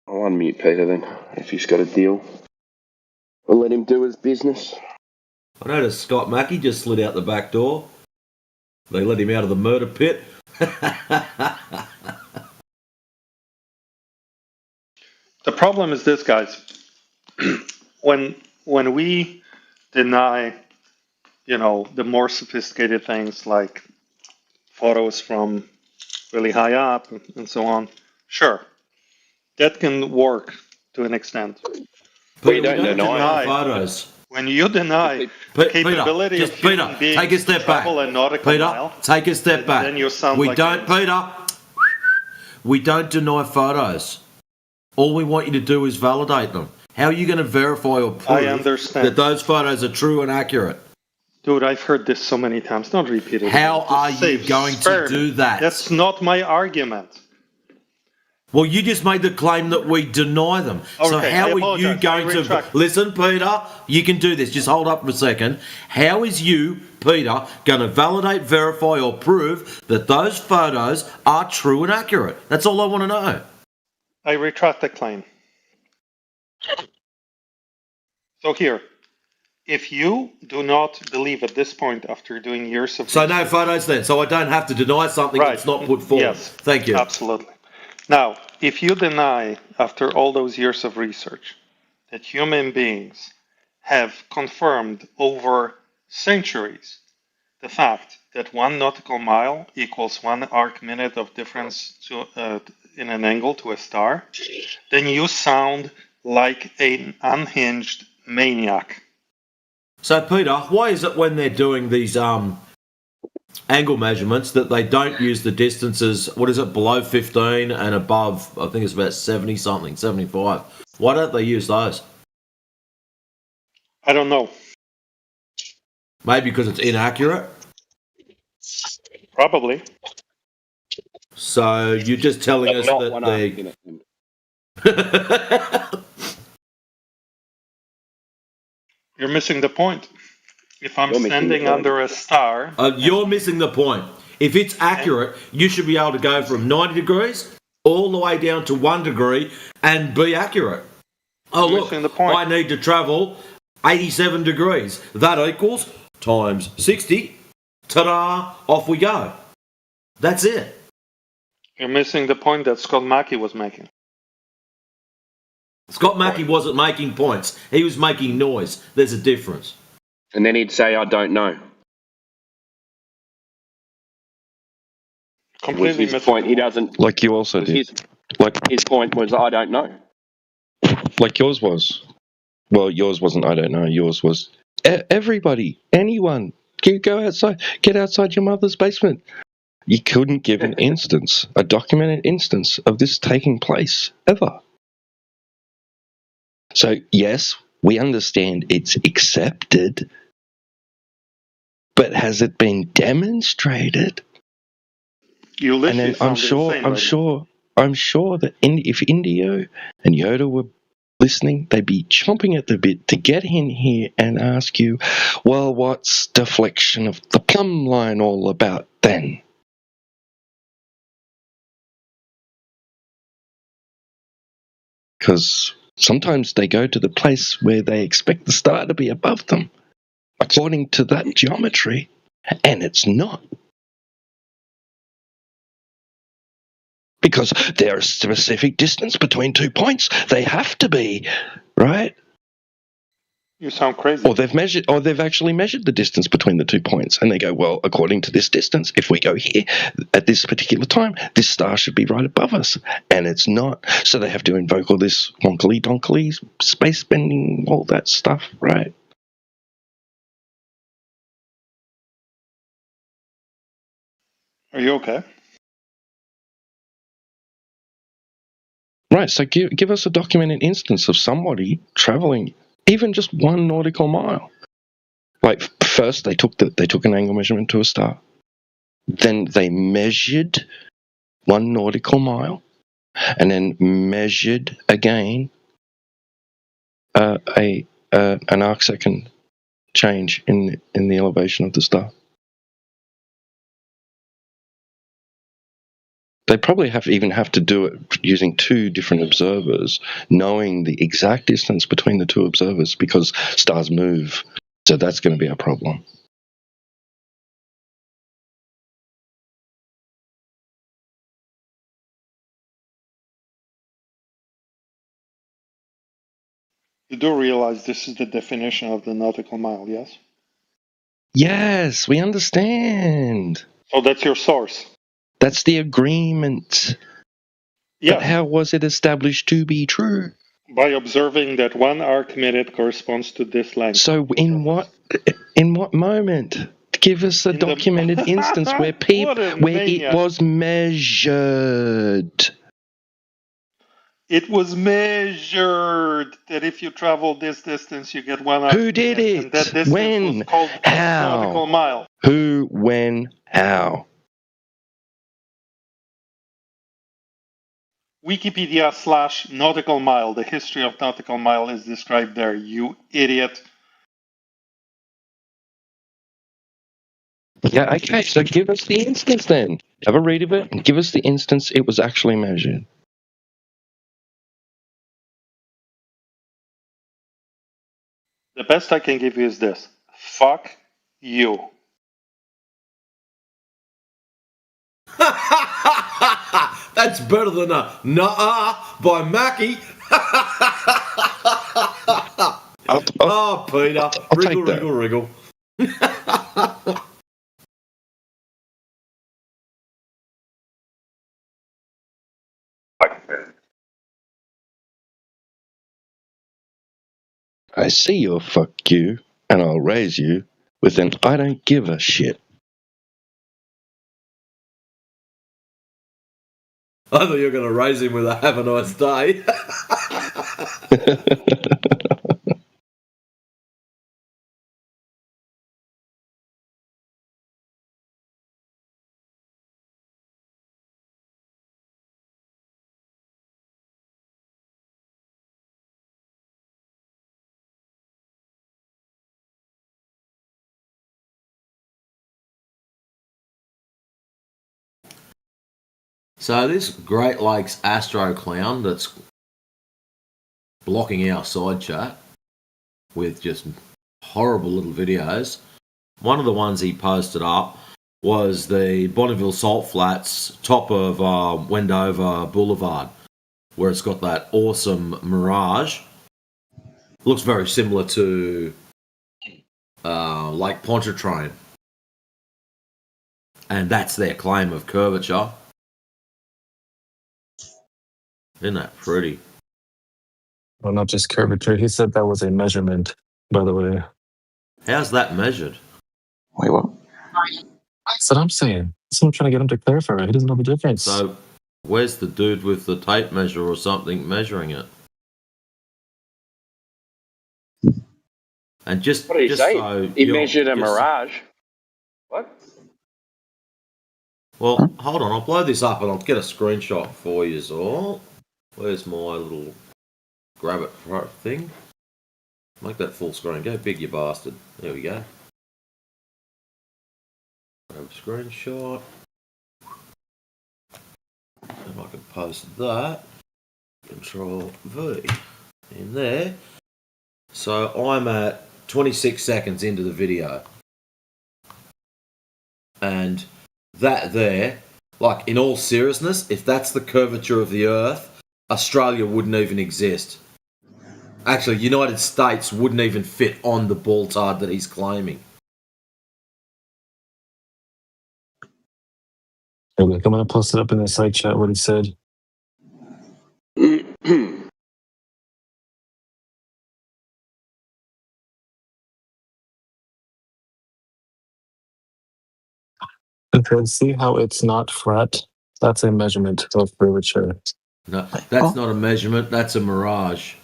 unmute Peter then, if he's got a deal. We'll let him do his business. I noticed Scott Mackey just slid out the back door. They let him out of the murder pit. The problem is this, guys. when we deny, the more sophisticated things like photos from really high up and so on, sure, that can work to an extent. We don't deny photos. When you deny the capability of human beings take a step to travel back. a nautical Peter, mile, take a step back. then you sound we like don't, Peter. We don't deny photos. All we want you to do is validate them. How are you going to verify or prove I understand. that those photos are true and accurate? Dude, I've heard this so many times. Don't repeat it. How Just are you save going to sperm. do that? That's not my argument. Well, you just made the claim that we deny them. So Okay, how I are you apologize. going I to... retract. Listen, Peter, you can do this. Just hold up for a second. How is you, Peter, going to validate, verify or prove that those photos are true and accurate? That's all I want to know. I retract the claim. So here, if you do not believe at this point after doing years of... So no photos then. So I don't have to deny something that's not put forward. Yes. Thank you. Absolutely. Now, if you deny after all those years of research that human beings have confirmed over centuries the fact that 1 nautical mile equals 1 arc minute of difference to, in an angle to a star, then you sound like an unhinged maniac. So Peter, why is it when they're doing these angle measurements that they don't use the distances, what is it, below 15 and above, I think it's about 70 something, 75. Why don't they use those? I don't know. Maybe because it's inaccurate? Probably. So you're just telling But us not that one they... You're missing the point. If I'm You're missing the standing point. under a star... You're missing the point. If it's accurate, you should be able to go from 90 degrees all the way down to 1 degree and be accurate. Oh, look, I need to travel 87 degrees. That equals times 60. Ta-da, off we go. That's it. You're missing the point that Scott Mackey was making. Scott Mackey wasn't making points. He was making noise. There's a difference. And then he'd say, I don't know. Completely his point. He doesn't... Like you also did. His point was, I don't know. Like yours was. Well, yours wasn't, I don't know. Yours was everybody, anyone. Go outside. Get outside your mother's basement. You couldn't give an instance, a documented instance of this taking place, ever. So, yes, we understand it's accepted, but has it been demonstrated? You literally And then I'm sure that if Indio and Yoda were listening, they'd be chomping at the bit to get in here and ask you, well, what's deflection of the plumb line all about then? Because Sometimes they go to the place where they expect the star to be above them, according to that geometry, and it's not. Because there's a specific distance between 2 points. They have to be, right? You sound crazy. Or they've actually measured the distance between the 2 points, and they go, well, according to this distance, if we go here at this particular time, this star should be right above us, and it's not. So they have to invoke all this wonkly donkly space bending, all that stuff, right? Are you okay? Right. So give us a documented instance of somebody traveling even just 1 nautical mile. Like first they took an angle measurement to a star. Then they measured 1 nautical mile, and then measured again an arcsecond change in the elevation of the star. They probably have to do it using 2 different observers, knowing the exact distance between the 2 observers, because stars move. So that's going to be a problem. You do realize this is the definition of the nautical mile, yes? Yes, we understand. So that's your source. That's the agreement. Yes. But how was it established to be true? By observing that 1 Archimedes corresponds to this length. So in what moment? Give us a documented instance where it was measured. It was measured that if you travel this distance, you get 1 Who did it? And that distance When? was called How? nautical mile. Who? When? How? Wikipedia / nautical mile. The history of nautical mile is described there, you idiot. Yeah, okay, so give us the instance then. Have a read of it and give us the instance it was actually measured. The best I can give you is this. Fuck you. That's better than a nuh-uh by Mackie. Oh, Peter. Wriggle, wriggle. I see your fuck you, and I'll raise you with an I don't give a shit. I thought you were going to raise him with a have a nice day. So this Great Lakes Astro Clown that's blocking our side chat with just horrible little videos. One of the ones he posted up was the Bonneville Salt Flats top of Wendover Boulevard, where it's got that awesome mirage. Looks very similar to Lake Pontchartrain. And that's their claim of curvature. Isn't that pretty? Well, not just curvature. He said that was a measurement, by the way. How's that measured? Wait, what? That's what I'm saying. That's what I'm trying to get him to clarify. He doesn't know the difference. So, where's the dude with the tape measure or something measuring it? And just what did he say? So he measured a mirage. What? Well, hold on. I'll blow this up and I'll get a screenshot for you all. Where's my little grab it thing? Make that full screen. Go big, you bastard. There we go. Grab a screenshot. And I can post that. Control V. in there. So I'm at 26 seconds into the video. And that there, like in all seriousness, if that's the curvature of the Earth, Australia wouldn't even exist. Actually, United States wouldn't even fit on the balltard that he's claiming. Okay, I'm gonna post it up in the side chat what he said. Okay, see how it's not flat? That's a measurement of curvature. No, that's not a measurement, that's a mirage.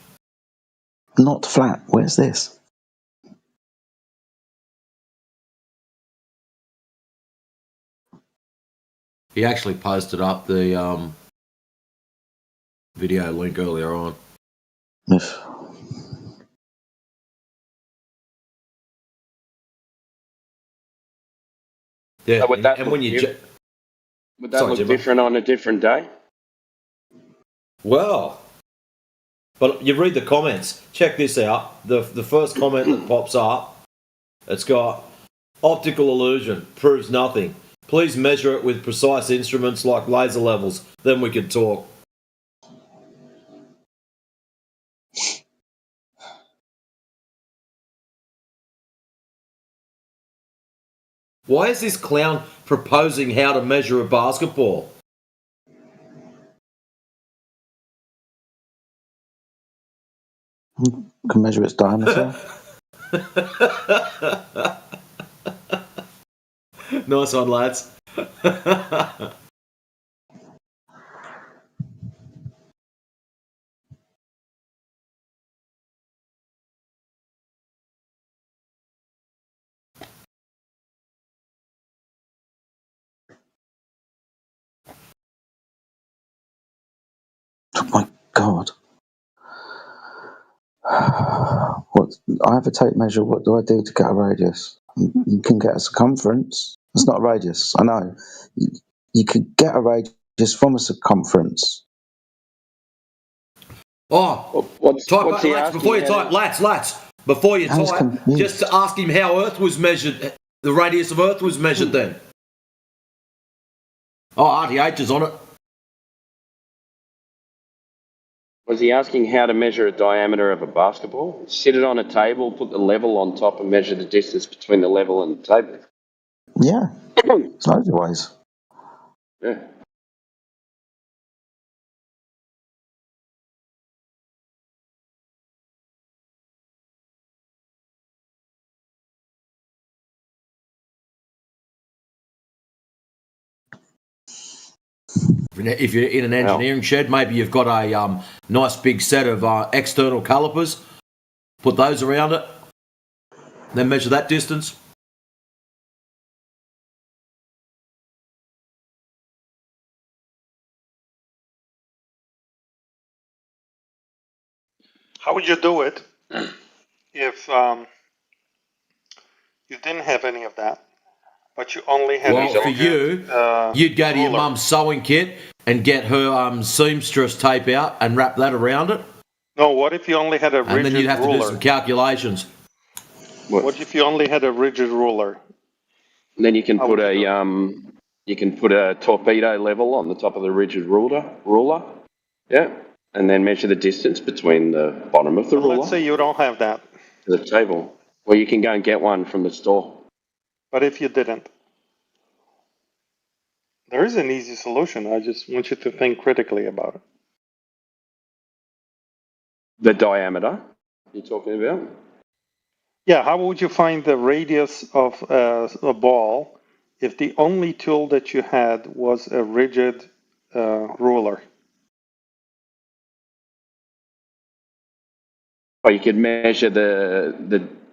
Not flat. Where's this? He actually posted up the video link earlier on. Yes. Yeah, So would that and look, when you would that look different on a different day? Well, but you read the comments. Check this out. The first comment that pops up, it's got optical illusion proves nothing. Please measure it with precise instruments like laser levels. Then we can talk. Why is this clown proposing how to measure a basketball? You can measure its diameter. Nice one, lads. Oh my god. What? I have a tape measure. What do I do to get a radius? You can get a circumference. It's not a radius. I know. You could get a radius from a circumference. Oh, what's he Lats, asking before you how type, Lats, before you I was type, confused. just to ask him how Earth was measured, the radius of Earth was measured then. Oh, RTH is on it. Was he asking how to measure a diameter of a basketball? Sit it on a table, put the level on top, and measure the distance between the level and the table. Yeah. There's loads of ways. Yeah. If you're in an engineering shed, maybe you've got a nice big set of external calipers. Put those around it. Then measure that distance. How would you do it if you didn't have any of that, but you only had Well, for you, you'd go to your mum's sewing kit and get her seamstress tape out and wrap that around it. No, what if you only had a rigid ruler? And then you'd have to do some calculations. What if you only had a rigid ruler? And then you can put a torpedo level on the top of the rigid ruler. Yeah. And then measure the distance between the bottom of the ruler. Let's say you don't have that. To the table. Well, you can go and get one from the store. But if you didn't? There is an easy solution. I just want you to think critically about it. The diameter you're talking about? Yeah, how would you find the radius of a ball if the only tool that you had was a rigid ruler? Or you could measure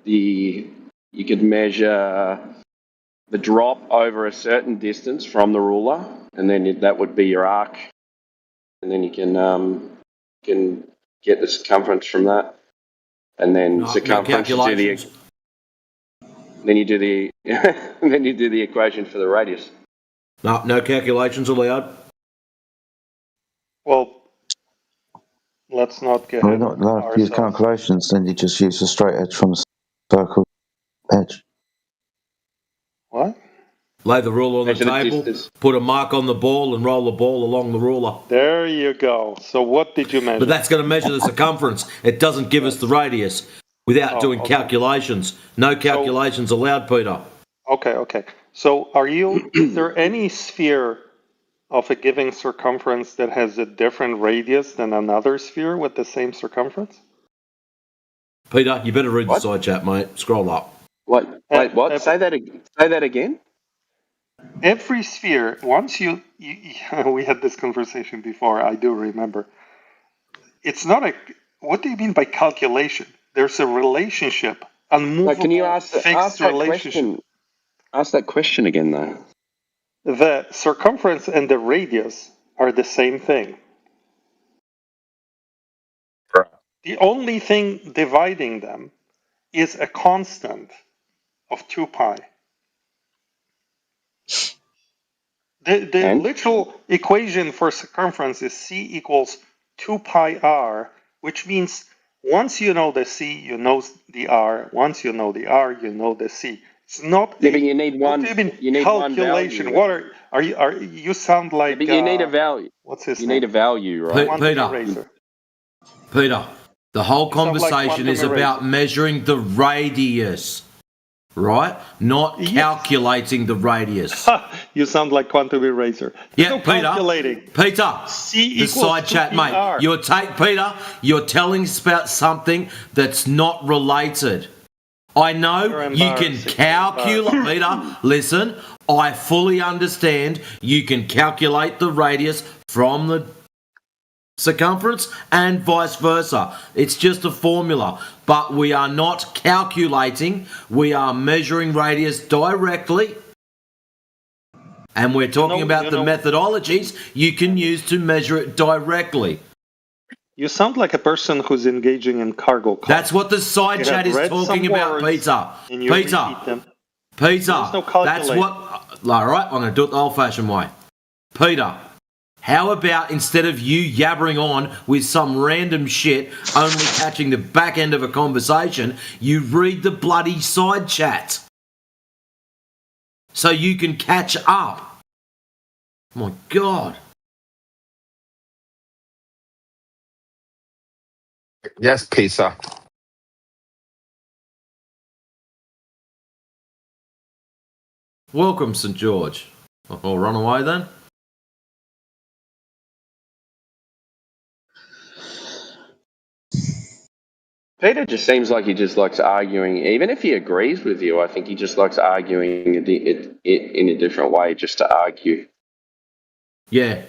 you could measure the drop over a certain distance from the ruler, and then that would be your arc, and then you can get the circumference from that, and then circumference then you do the then you do the equation for the radius. No calculations allowed. Well, let's not get Well, not allowed to use ourselves. calculations, then you just use the straight edge from the circle edge. What? Lay the ruler on the Measure the table, distance. put a mark on the ball, and roll the ball along the ruler. There you go. So what did you measure? But that's going to measure the circumference. It doesn't give us the radius without doing calculations. No calculations allowed, Peter. Okay. So is there any sphere of a given circumference that has a different radius than another sphere with the same circumference? Peter, you better read the side chat, mate. Scroll up. What? Wait, what? Say that again. Every sphere, once you we had this conversation before, I do remember. It's not what do you mean by calculation? There's a relationship, unmovable, Can you ask fixed that relationship. question? Ask that question again, though. The circumference and the radius are the same thing. The only thing dividing them is a constant of 2 pi. The literal equation for circumference is c equals 2 pi r, which means once you know the c, you know the r. Once you know the r, you know the c. It's not. Yeah, but you need one. You need calculation. one value. What are you sound like? But you need a value. What's his You name? need a value, right? Peter, the whole sound like conversation is quantum about measuring the radius, right? Not calculating the radius. You sound like quantum eraser. Yeah, No Peter. calculating. Peter, C the equals side chat, 2 mate. PR. Peter, you're telling us about something that's not related. I know you can calculate, Peter, listen, I fully understand you can calculate the radius from the circumference and vice versa. It's just a formula, but we are not calculating, we are measuring radius directly. And we're talking about the methodologies you can use to measure it directly. You sound like a person who's engaging in cargo calls. That's what the side chat is talking about, Peter. Peter, that's what... All right, I'm going to do it the old-fashioned way. Peter, how about instead of you yabbering on with some random shit, only catching the back end of a conversation, you read the bloody side chat so you can catch up. Oh my God. Yes, Peter. Welcome, St. George. I'll run away then. Peter just seems like he just likes arguing. Even if he agrees with you, I think he just likes arguing it in a different way just to argue. Yeah.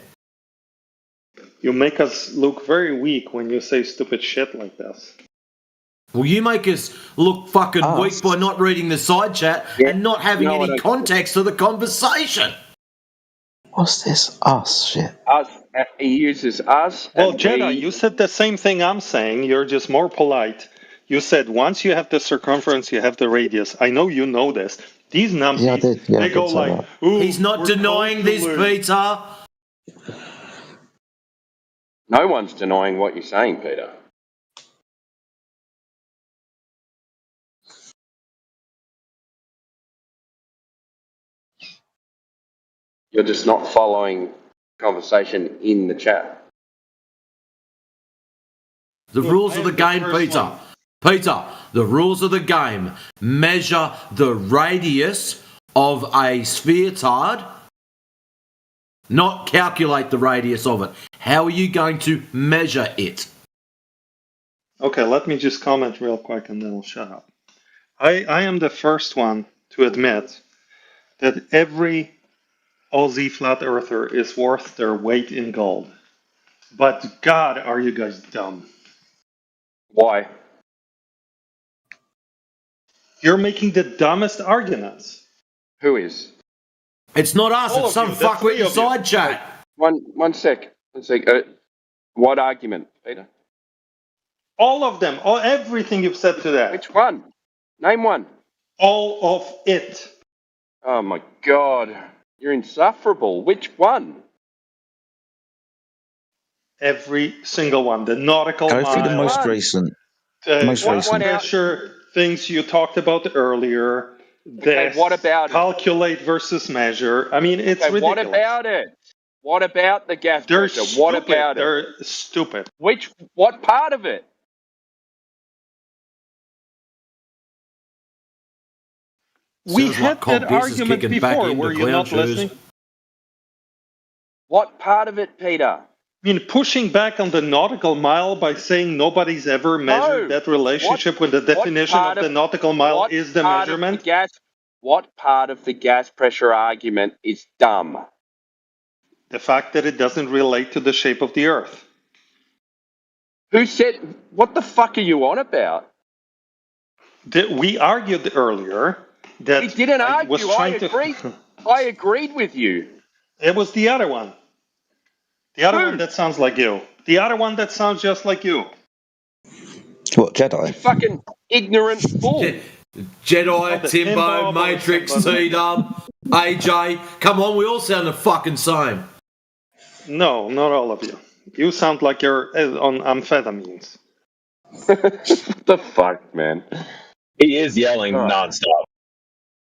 You make us look very weak when you say stupid shit like this. Well, you make us look fucking weak by not reading the side chat and not having any context to the conversation. What's this us shit? Us. He uses us. Well, Jedi, you said the same thing I'm saying. You're just more polite. You said once you have the circumference, you have the radius. I know you know this. These numbers, they go like, ooh, he's not denying this, Peter. No one's denying what you're saying, Peter. You're just not following conversation in the chat. The rules of the game, Peter. Peter, the rules of the game. Measure the radius of a spheretard, not calculate the radius of it. How are you going to measure it? Okay, let me just comment real quick and then I'll shut up. I am the first one to admit that every Aussie flat earther is worth their weight in gold. But God, are you guys dumb? Why? You're making the dumbest arguments. Who is? It's not us, it's some fuckwit in side chat. One sec. What argument, Peter? All of them. Everything you've said to that. Which one? Name one. All of it. Oh my God. You're insufferable. Which one? Every single one. The nautical Go through the mile, most recent. Most gas recent. pressure things you talked about earlier. Okay, what about calculate versus measure. I mean, it's Okay, ridiculous. what about it? What about the gas They're pressure? stupid. What about it? They're stupid. What part of it? We Sounds had like Cobb that Biz is argument kicking back before. into Were you clown not shoes. listening? What part of it, Peter? I mean, pushing back on the nautical mile by saying nobody's ever measured that relationship when the definition of the nautical mile is the measurement. What part of the gas pressure argument is dumb? The fact that it doesn't relate to the shape of the Earth. Who said? What the fuck are you on about? We argued earlier that We didn't I argue. was trying I agreed with you. It was the other one. The other one that sounds like you. The other one that sounds just like you. What, Jedi? Fucking ignorant fool. Jedi, Timbo, Matrix, T-Dub, AJ. Come on, we all sound the fucking same. No, not all of you. You sound like you're on amphetamines. What the fuck, man? He is yelling nonstop.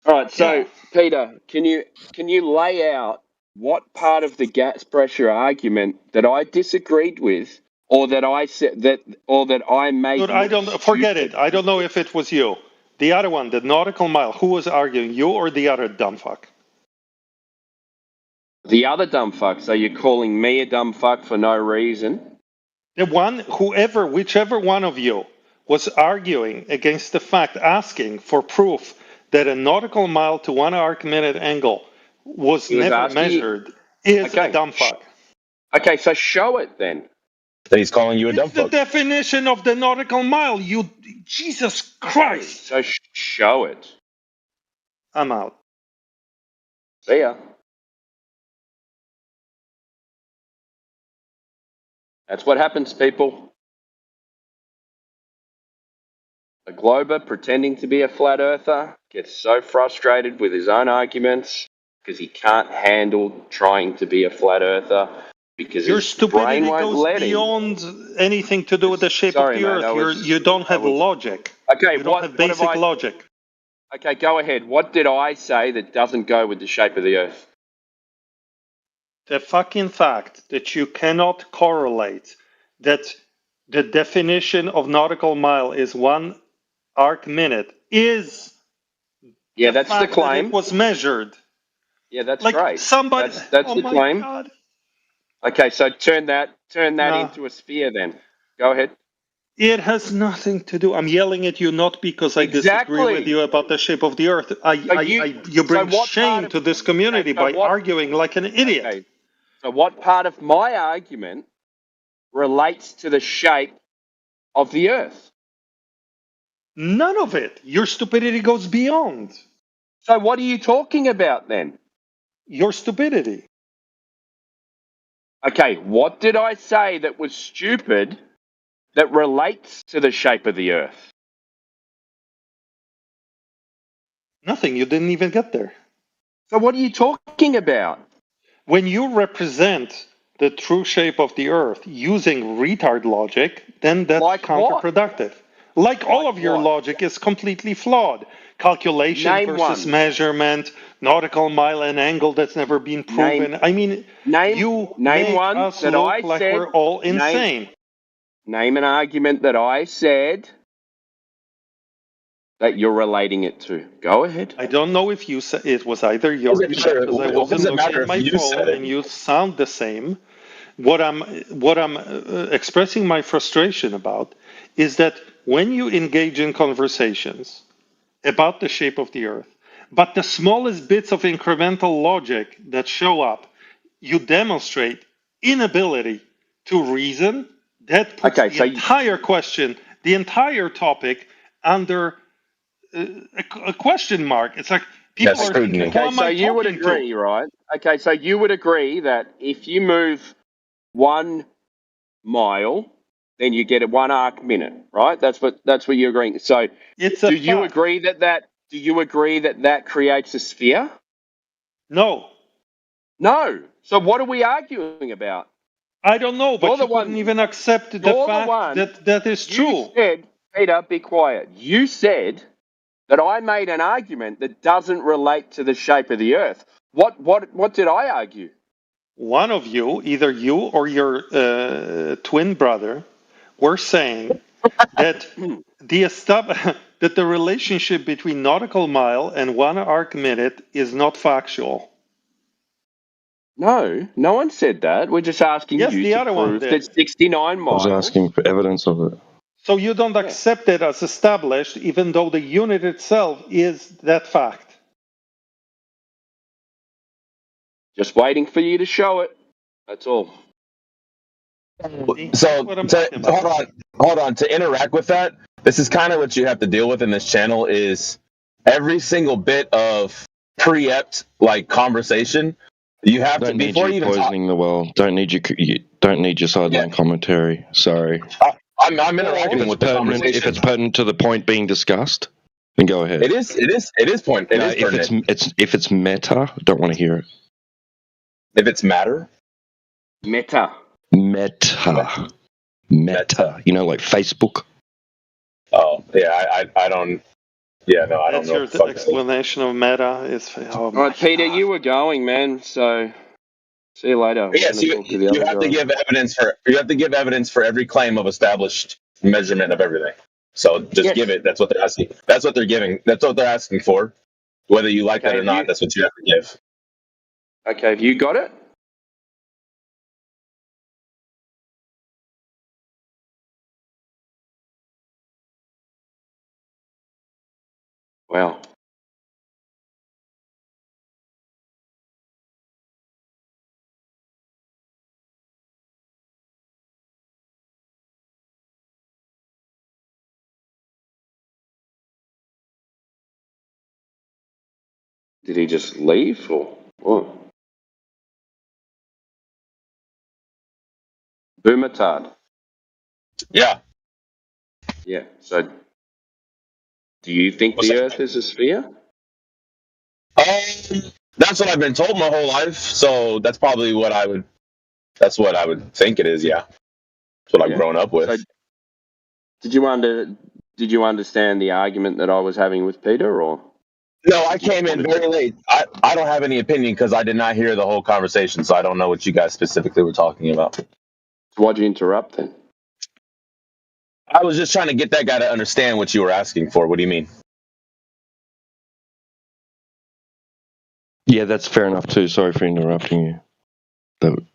All right, so Peter, can you lay out what part of the gas pressure argument that I disagreed with, or that I said that I made? Dude, I don't forget it. I don't know if it was you. The other one, the nautical mile. Who was arguing, you or the other dumb fuck? The other dumb fuck. So you're calling me a dumb fuck for no reason? The one, whichever one of you was arguing against the fact, asking for proof that a nautical mile to 1 arc-minute angle was never measured, is a dumb fuck. Okay, so show it then. So he's calling you a dumb It's the fuck. definition of the nautical mile. You, Jesus Christ! So show it. I'm out. See ya. That's what happens, people. A glober pretending to be a flat earther gets so frustrated with his own arguments because he can't handle trying to be a flat earther because Your his stupidity brain won't goes let him. beyond anything to do with the shape of the Earth. You don't have logic. Okay, you don't have basic logic. Okay, go ahead. What did I say that doesn't go with the shape of the Earth? The fucking fact that you cannot correlate that the definition of nautical mile is 1 arc-minute is that's the fact claim. That it was measured. Yeah, that's like right. Somebody, that's the claim. God. Okay, so turn that into a sphere then. Go ahead. It has nothing to do. I'm yelling at you not because I disagree with you about the shape of the Earth. You bring shame to this community by arguing like an idiot. Okay. So what part of my argument relates to the shape of the Earth? None of it. Your stupidity goes beyond. So what are you talking about then? Your stupidity. Okay, what did I say that was stupid that relates to the shape of the Earth? Nothing. You didn't even get there. So what are you talking about? When you represent the true shape of the Earth using retard logic, then that's counterproductive. Like all of your logic is completely flawed. Calculation versus measurement, nautical mile and angle that's never been proven. Name one us that look I like said. We're all insane. Name an argument that I said that you're relating it to. Go ahead. I don't know if you said it was either your because I wasn't looking at my phone and you sound the same. What I'm expressing my frustration about is that when you engage in conversations about the shape of the Earth, but the smallest bits of incremental logic that show up, you demonstrate inability to reason. That puts the entire question, the entire topic, under a question mark. It's like people are thinking, okay, so you would agree, right? Okay, so you would agree that if you move 1 mile, then you get a 1 arc-minute, right? That's what you're agreeing. So do you agree that creates a sphere? No. No. So what are we arguing about? I don't know, but You're the you couldn't one. even accept the You're the fact one. that is true. You said, Peter, be quiet. You said that I made an argument that doesn't relate to the shape of the Earth. What did I argue? One of you, either you or your twin brother, were saying that that the relationship between nautical mile and 1 arc minute is not factual. No, no one said that. We're just asking Yes, you the to other one prove did. that 69 I was miles. asking for evidence of it. So you don't accept it as established, even though the unit itself is that fact. Just waiting for you to show it. That's all. So hold on. To interact with that, this is kind of what you have to deal with in this channel is every single bit of pre-ept like conversation. You have Don't to before need you you even poisoning the well. Don't need your sideline commentary. Sorry. I'm interacting with the conversation. If it's pertinent to the point being discussed, then go ahead. It is point. It is pertinent. If it's meta, I don't want to hear it. If it's matter. Meta. You know, like Facebook. Oh yeah, I don't. Yeah, no, I don't know. That's your explanation of meta. Is all right, Peter, you were going, man. So see you later. Yes, you have to give evidence for every claim of established measurement of everything. So just give it. That's what they're asking. That's what they're giving. That's what they're asking for. Whether you like that or not, that's what you have to give. Okay, have you got it? Well. Did he just leave or what? Boomertard. Yeah. Yeah. So, do you think the Earth is a sphere? That's what I've been told my whole life. So that's probably what I would. That's what I would think it is. Yeah. That's what I've grown up with. So, did you understand the argument that I was having with Peter, or? No, I came in very late. I don't have any opinion because I did not hear the whole conversation, so I don't know what you guys specifically were talking about. Why'd you interrupt then? I was just trying to get that guy to understand what you were asking for. What do you mean? Yeah, that's fair enough too. Sorry for interrupting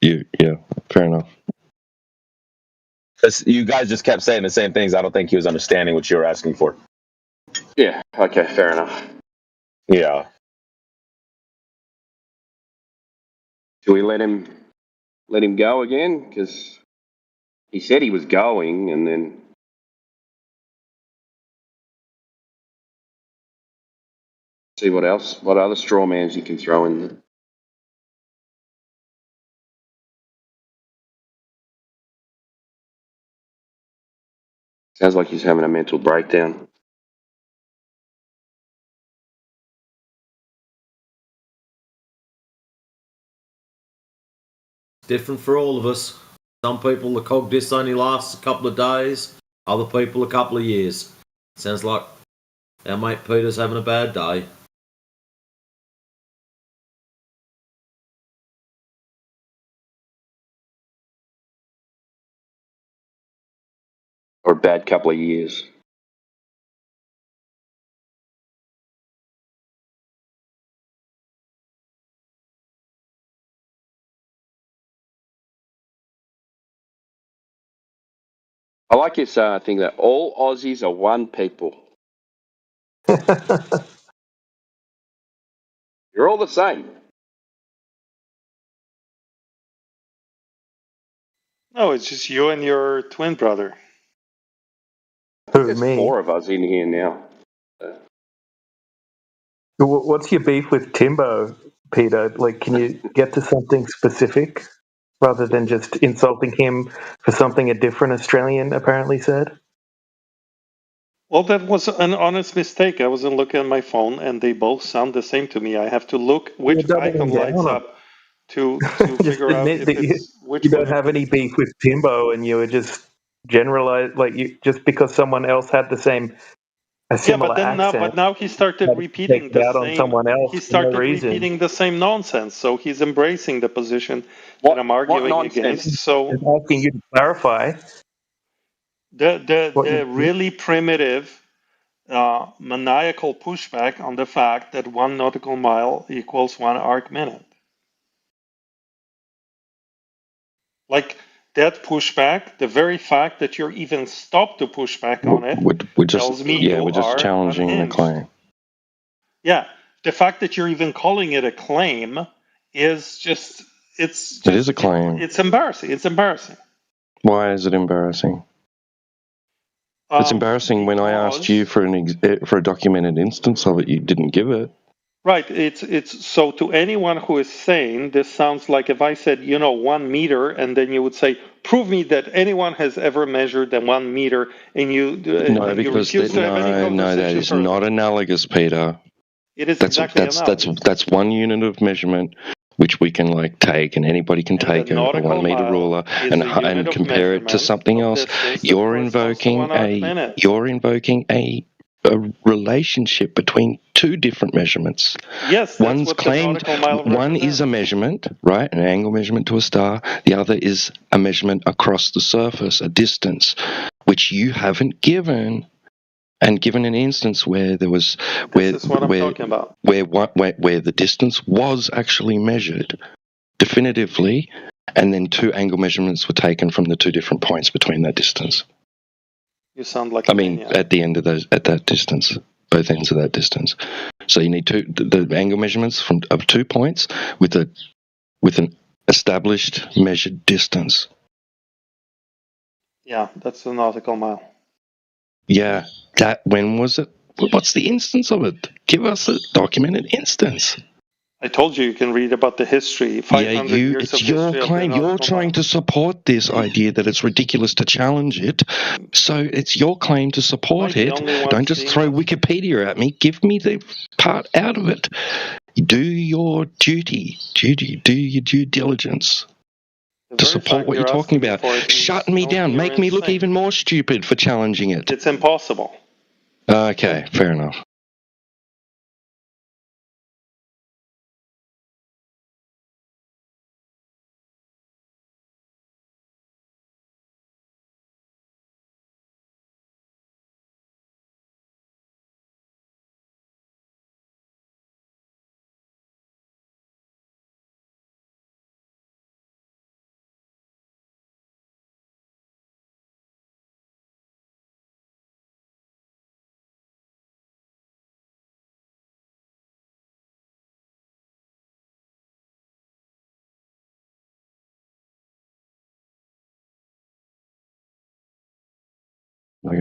you. Yeah, fair enough. Because you guys just kept saying the same things. I don't think he was understanding what you were asking for. Yeah. Okay. Fair enough. Yeah. Do we let him go again? Because he said he was going, and then see what other straw mans you can throw in there. Sounds like he's having a mental breakdown. Different for all of us. Some people, the cog disc only lasts a couple of days. Other people, a couple of years. Sounds like our mate Peter's having a bad day. Or a bad couple of years. I like your thing that all Aussies are one people. You're all the same. No, it's just you and your twin brother. There's 4 of us in here now. What's your beef with Timbo, Peter? Like, can you get to something specific rather than just insulting him for something a different Australian apparently said? Well, that was an honest mistake. I wasn't looking at my phone, and they both sound the same to me. I have to look which icon lights up. to Just figure out admit if that it's which you don't one. have any beef with Timbo, and you were just generalize just because someone else had a similar accent. Now he started Take repeating it out on someone else He for no started reason. repeating the same nonsense. So he's embracing the position that I'm arguing against. So I'm asking you to clarify. The really primitive, maniacal pushback on the fact that 1 nautical mile equals 1 arc minute. Like that pushback, the very fact that you're even stopped to push back on it tells me we're just challenging the claim. Yeah, the fact that you're even calling it a claim is just it is a claim. It's embarrassing. It's embarrassing. Why is it embarrassing? It's embarrassing when I asked you for a documented instance of it, you didn't give it. Right. It's so to anyone who is saying this sounds like if I said 1 meter, and then you would say, prove me that anyone has ever measured than 1 meter, and that is not analogous, Peter. It is that's 1 unit of measurement which we can take, and anybody can take a 1 meter ruler and compare it to something else. You're invoking a relationship between 2 different measurements. Yes, one's claimed. One is a measurement, right, an angle measurement to a star. The other is a measurement across the surface, a distance, which you haven't given. And given an instance where there was where the distance was actually measured definitively, and then 2 angle measurements were taken from the 2 different points between that distance. You sound like at the end of at that distance, both ends of that distance. So you need the angle measurements of 2 points with an established measured distance. Yeah, that's a nautical mile. Yeah, when was it? What's the instance of it? Give us a documented instance. I told you can read about the history. 500 years of your history claim. You're trying to support this idea that it's ridiculous to challenge it. So it's your claim to support it. Don't just throw Wikipedia at me. Give me the part out of it. Do your duty. Do your due diligence. To support what you're talking about. Shut me down. Make me look even more stupid for challenging it. It's impossible. Okay, fair enough.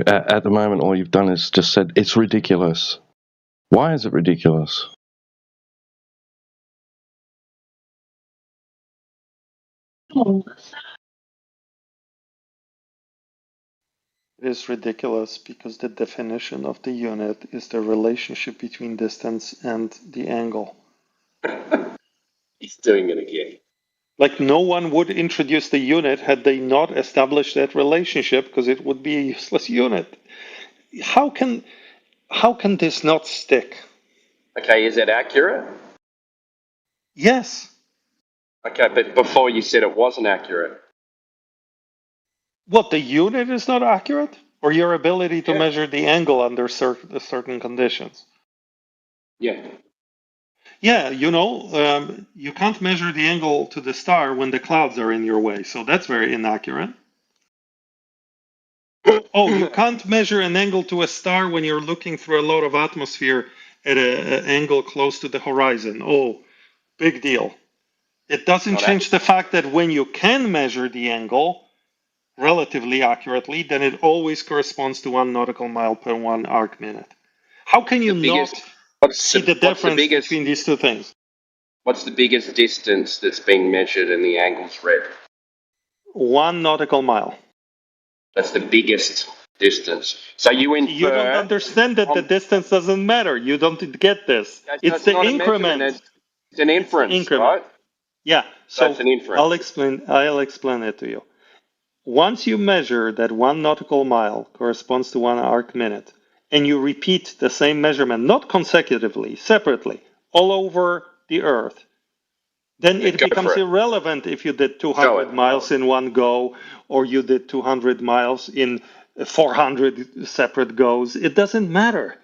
At the moment, all you've done is just said it's ridiculous. Why is it ridiculous? It is ridiculous because the definition of the unit is the relationship between distance and the angle. He's doing it again. Like no one would introduce the unit had they not established that relationship, because it would be a useless unit. How can this not stick? Okay, is it accurate? Yes. Okay, but before you said it wasn't accurate. What, the unit is not accurate? Or your ability to measure the angle under certain conditions? Yeah. Yeah, you can't measure the angle to the star when the clouds are in your way, so that's very inaccurate. Oh, you can't measure an angle to a star when you're looking through a lot of atmosphere at an angle close to the horizon. Oh, big deal. It doesn't change the fact that when you can measure the angle relatively accurately, then it always corresponds to 1 nautical mile per 1 arc minute. How can you not see the difference between these 2 things? What's the biggest distance that's been measured and the angle's read? 1 nautical mile. That's the biggest distance. So you infer... You don't understand that the distance doesn't matter. You don't get this. It's the increment. It's an inference, right? Yeah, so That's an inference. I'll explain it to you. Once you measure that 1 nautical mile corresponds to 1 arc minute, and you repeat the same measurement, not consecutively, separately, all over the Earth, then it becomes irrelevant if you did 200 miles in one go or you did 200 miles in 400 separate goes. It doesn't matter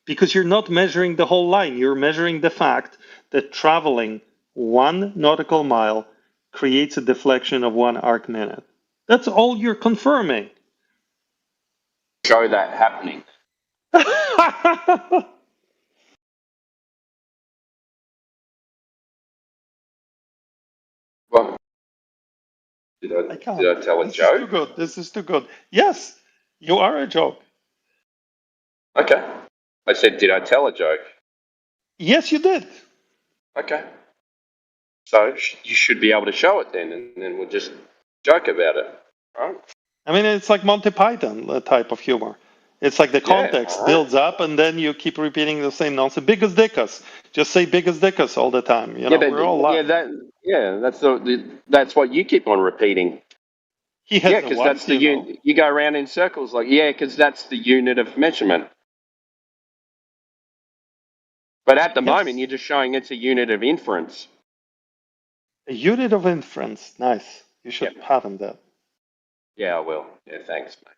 because you're not measuring the whole line. You're measuring the fact that traveling 1 nautical mile creates a deflection of 1 arc minute. That's all you're confirming. Show that happening. Well, did I tell a joke? This is too good. This is too good. Yes, you are a joke. Okay. I said, did I tell a joke? Yes, you did. Okay. So you should be able to show it then, and then we'll just joke about it, right? I mean, it's like Monty Python type of humor. It's like the context builds up, and then you keep repeating the same nonsense. Biggest dickus. Just say biggest dickus all the time. You know, we're all laughing. That's what you keep on repeating. He has because that's the unit. You go around in circles, like because that's the unit of measurement. But at the moment, you're just showing it's a unit of inference. A unit of inference. Nice. You should patent that. Yeah, I will. Yeah, thanks, mate.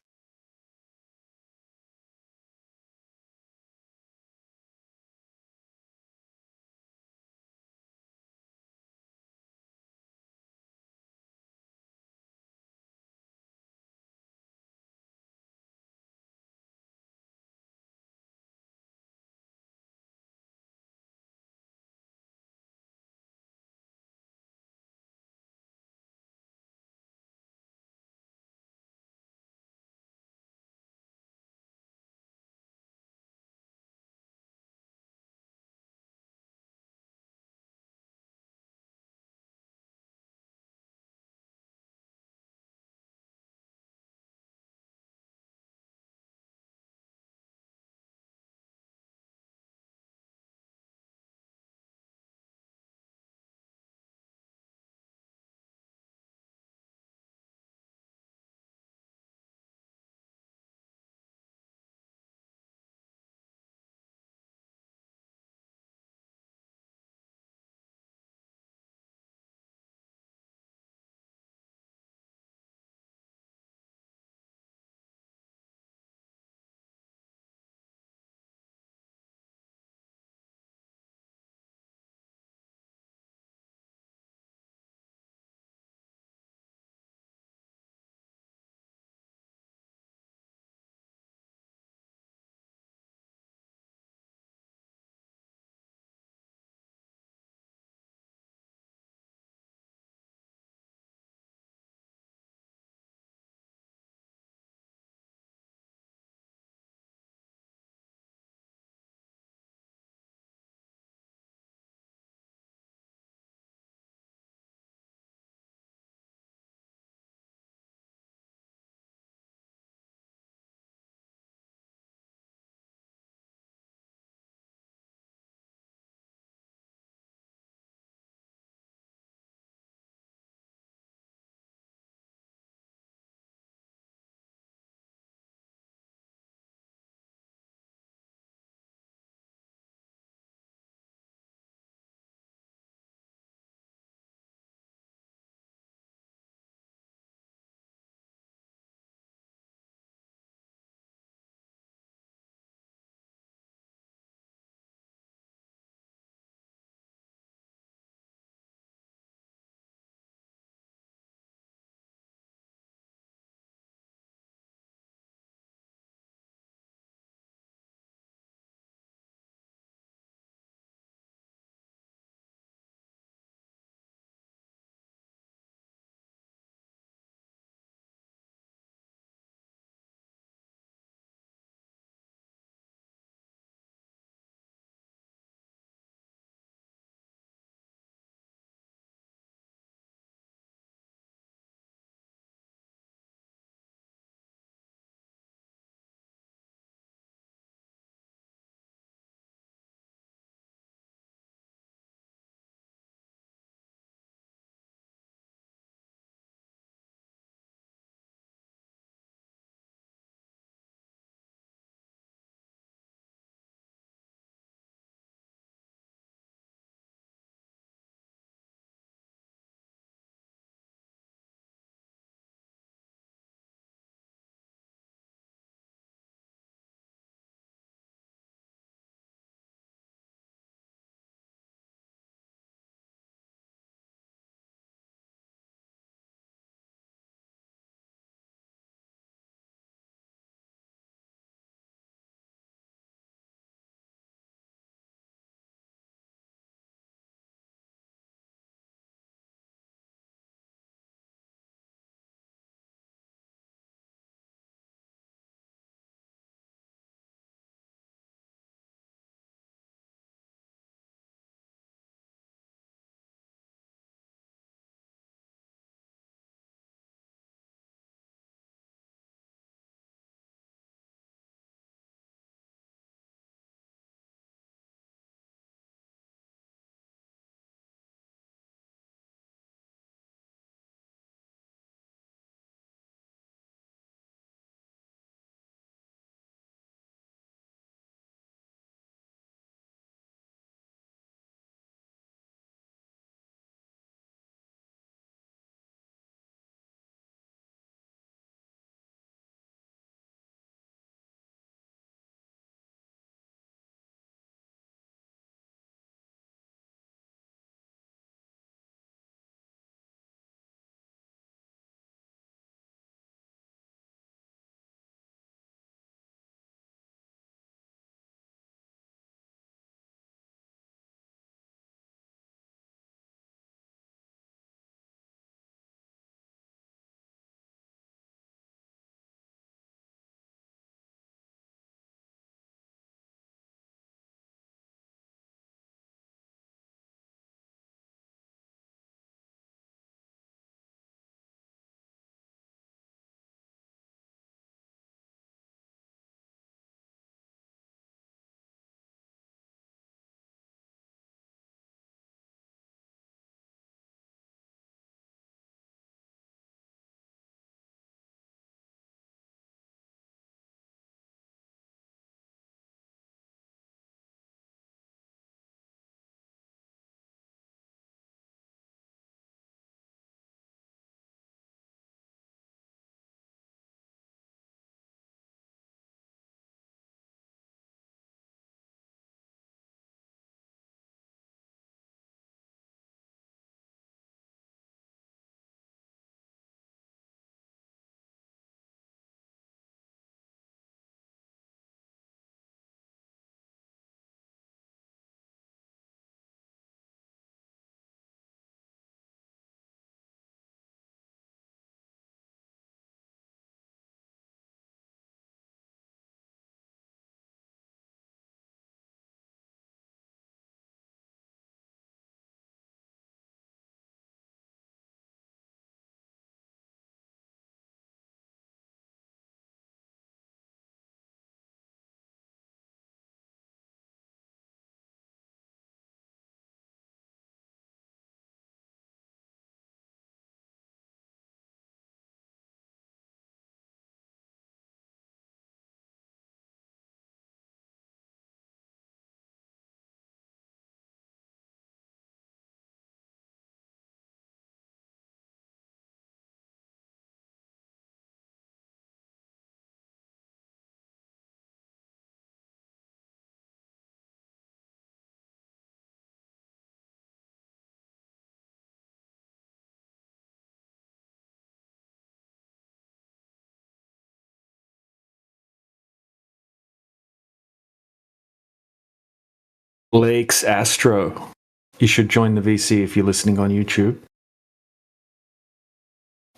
Lakes Astro. You should join the VC if you're listening on YouTube.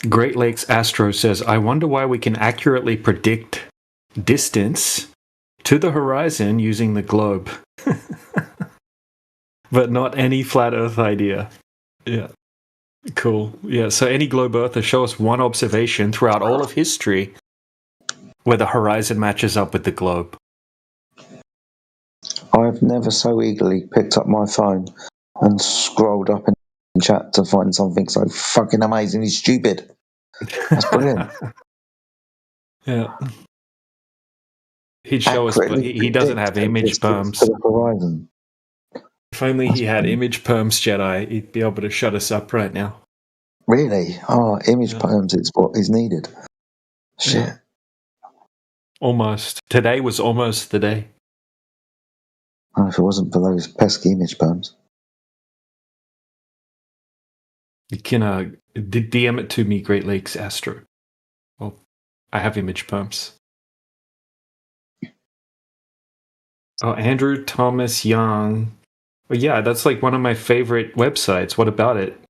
Great Lakes Astro says, I wonder why we can accurately predict distance to the horizon using the globe, but not any flat Earth idea. Yeah. Cool. Yeah, so any globe earther, show us one observation throughout all of history where the horizon matches up with the globe. I've never so eagerly picked up my phone and scrolled up in chat to find something so fucking amazingly stupid. That's brilliant. Yeah. He'd show us, but he doesn't have image perms. To the horizon. If only he had image perms, Jedi, he'd be able to shut us up right now. Really? Oh, image perms is what is needed. Shit. Yeah. Almost. Today was almost the day. Oh, if it wasn't for those pesky image perms. You can DM it to me, Great Lakes Astro. Well, I have image perms. Oh, Andrew Thomas Young. Well, yeah, that's like one of my favorite websites. What about it?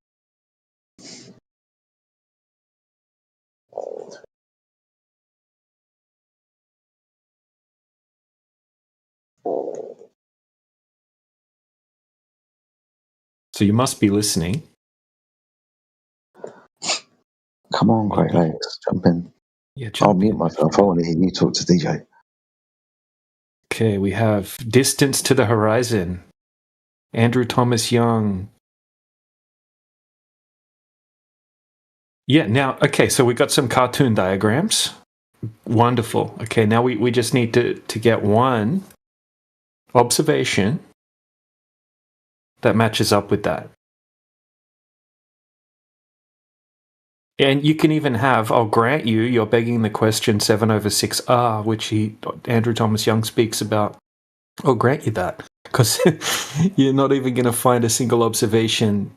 So you must be listening. Come on, Great Lakes, jump in. Yeah, I'll mute myself. I want to hear you talk to DJ. Okay, we have Distance to the Horizon. Andrew Thomas Young. Yeah, now, okay, so we got some cartoon diagrams. Wonderful. Okay, now we just need to get one observation that matches up with that. And you can even have, I'll grant you're begging the question 7/6R, which Andrew Thomas Young speaks about. I'll grant you that, because you're not even going to find a single observation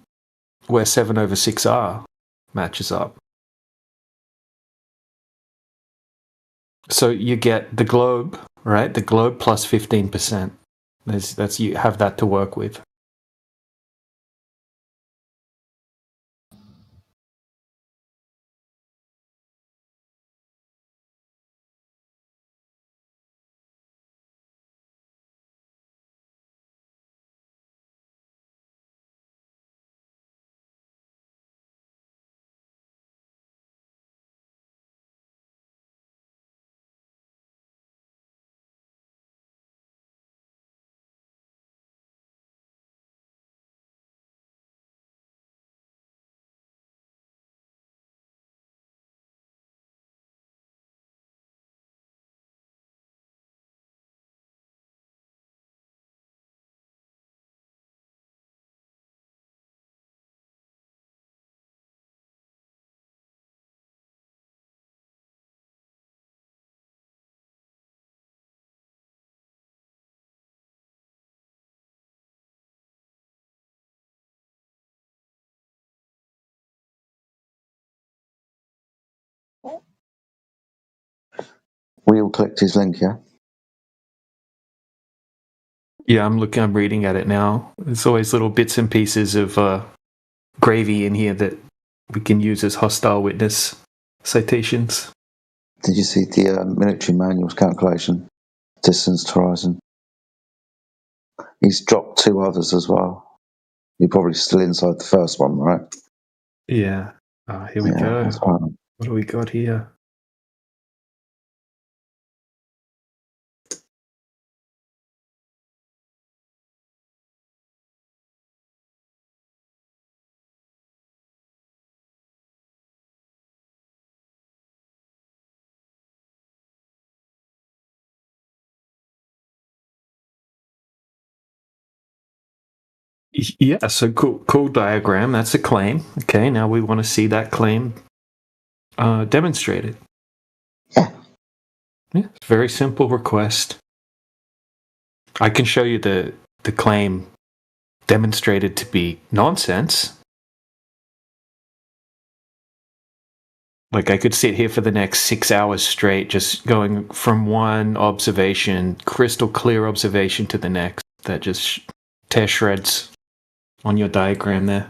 where 7/6R matches up. So you get the globe, right? The globe plus 15%. That's you have that to work with. We all clicked his link, yeah? Yeah, I'm reading at it now. There's always little bits and pieces of gravy in here that we can use as hostile witness citations. Did you see the military manual's calculation? Distance to horizon. He's dropped 2 others as well. You're probably still inside the first one, right? Yeah. Here we go. That's right. What do we got here? Yeah, so cool diagram. That's a claim. Okay, now we want to see that claim demonstrated. Yeah, it's a very simple request. I can show you the claim demonstrated to be nonsense. Like, I could sit here for the next 6 hours straight, just going from one observation, crystal clear observation, to the next that just tear shreds on your diagram there.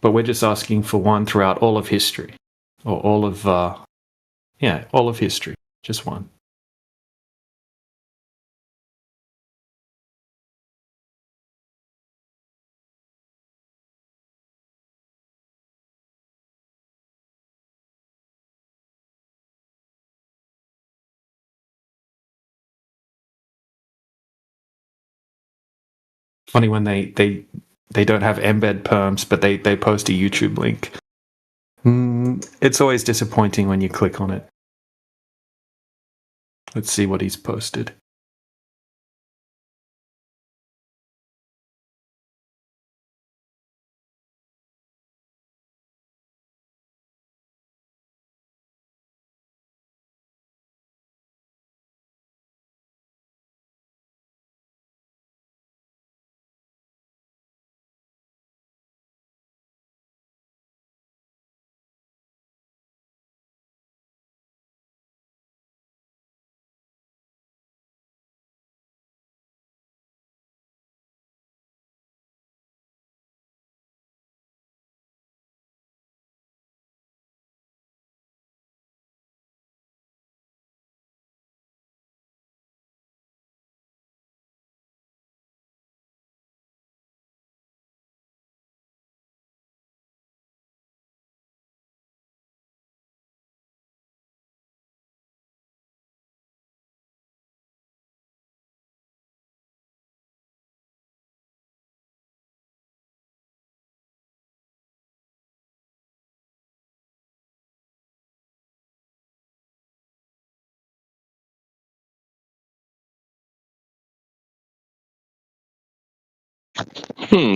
But we're just asking for one throughout all of history. Or all of history. Just one. Funny when they don't have embed perms, but they post a YouTube link. It's always disappointing when you click on it. Let's see what he's posted.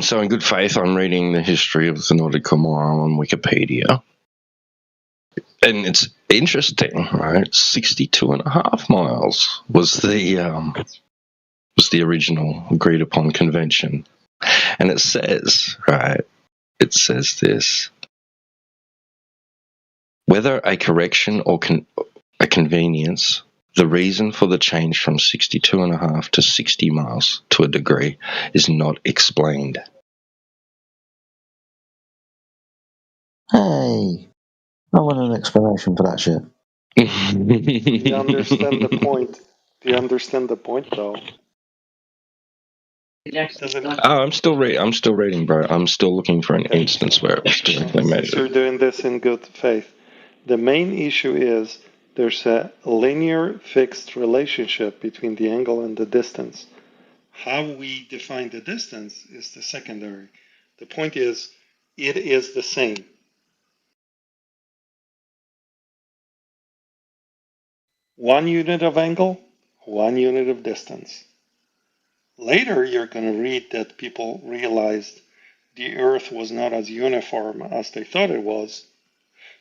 So in good faith, I'm reading the history of the Nautical Mile on Wikipedia. And it's interesting, right? 62.5 miles was the original agreed upon convention. And it says, right, it says this. Whether a correction or a convenience, the reason for the change from 62.5 to 60 miles to a degree is not explained. Hey, I want an explanation for that shit. Do you understand the point? Do you understand the point, though? I'm still reading, bro. I'm still looking for an instance where it was directly Since measured. you're doing this in good faith, the main issue is there's a linear fixed relationship between the angle and the distance. How we define the distance is the secondary. The point is, it is the same. One unit of angle, one unit of distance. Later, you're going to read that people realized the Earth was not as uniform as they thought it was.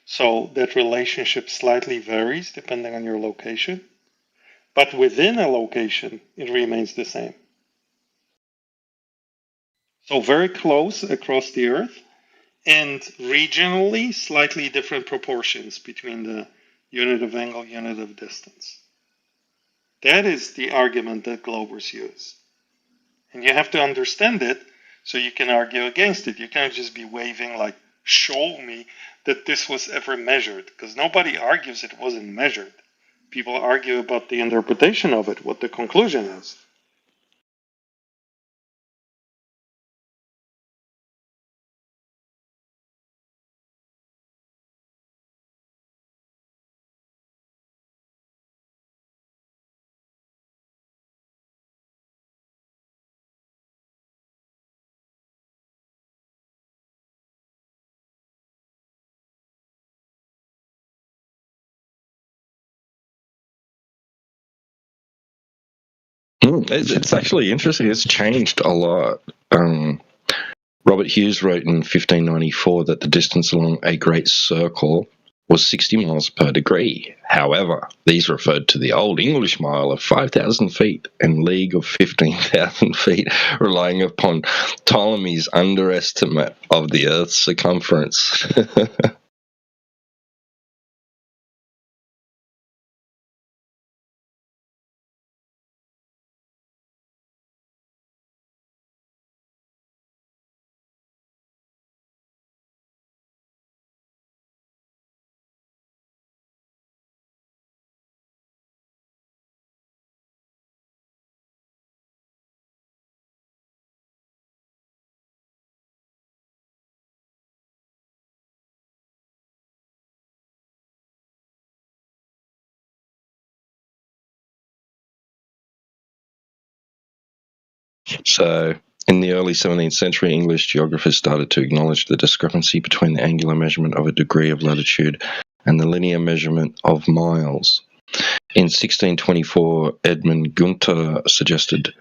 So that relationship slightly varies depending on your location. But within a location, it remains the same. So very close across the Earth, and regionally, slightly different proportions between the unit of angle, unit of distance. That is the argument that Globers use. And you have to understand it so you can argue against it. You can't just be waving like, show me that this was ever measured, because nobody argues it wasn't measured. People argue about the interpretation of it, what the conclusion is. It's actually interesting. It's changed a lot. Robert Hughes wrote in 1594 that the distance along a great circle was 60 miles per degree. However, these referred to the Old English mile of 5,000 feet and league of 15,000 feet, relying upon Ptolemy's underestimate of the Earth's circumference. So, in the early 17th century, English geographers started to acknowledge the discrepancy between the angular measurement of a degree of latitude and the linear measurement of miles. In 1624, Edmund Gunther suggested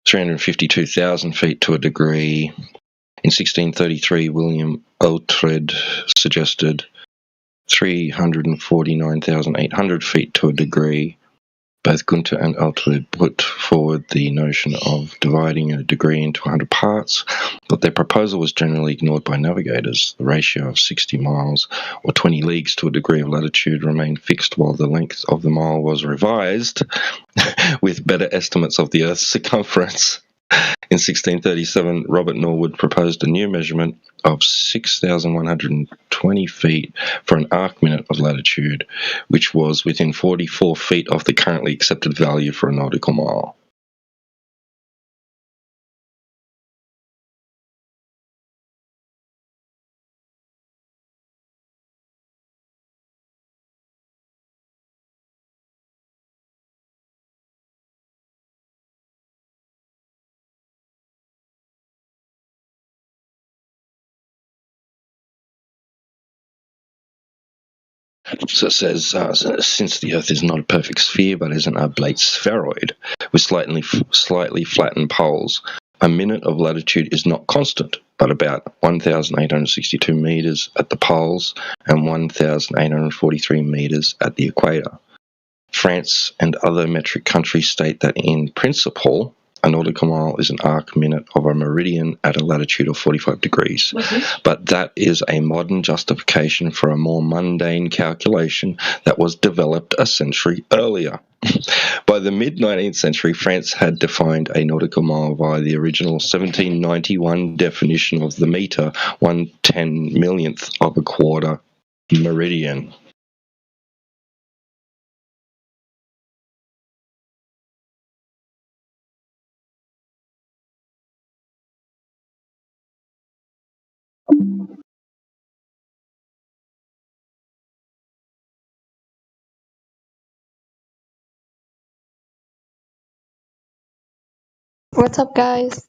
352,000 feet to a degree. In 1633, William Oughtred suggested 349,800 feet to a degree. Both Gunther and Oughtred put forward the notion of dividing a degree into 100 parts, but their proposal was generally ignored by navigators. The ratio of 60 miles or 20 leagues to a degree of latitude remained fixed, while the length of the mile was revised with better estimates of the Earth's circumference. In 1637, Robert Norwood proposed a new measurement of 6,120 feet for an arc minute of latitude, which was within 44 feet of the currently accepted value for a nautical mile. So it says, since the Earth is not a perfect sphere but is an oblate spheroid with slightly flattened poles, a minute of latitude is not constant, but about 1,862 meters at the poles and 1,843 meters at the equator. France and other metric countries state that in principle, a nautical mile is an arc minute of a meridian at a latitude of 45 degrees. But that is a modern justification for a more mundane calculation that was developed a century earlier. By the mid-19th century, France had defined a nautical mile via the original 1791 definition of the metre, 1/10 millionth of a quarter meridian. What's up, guys?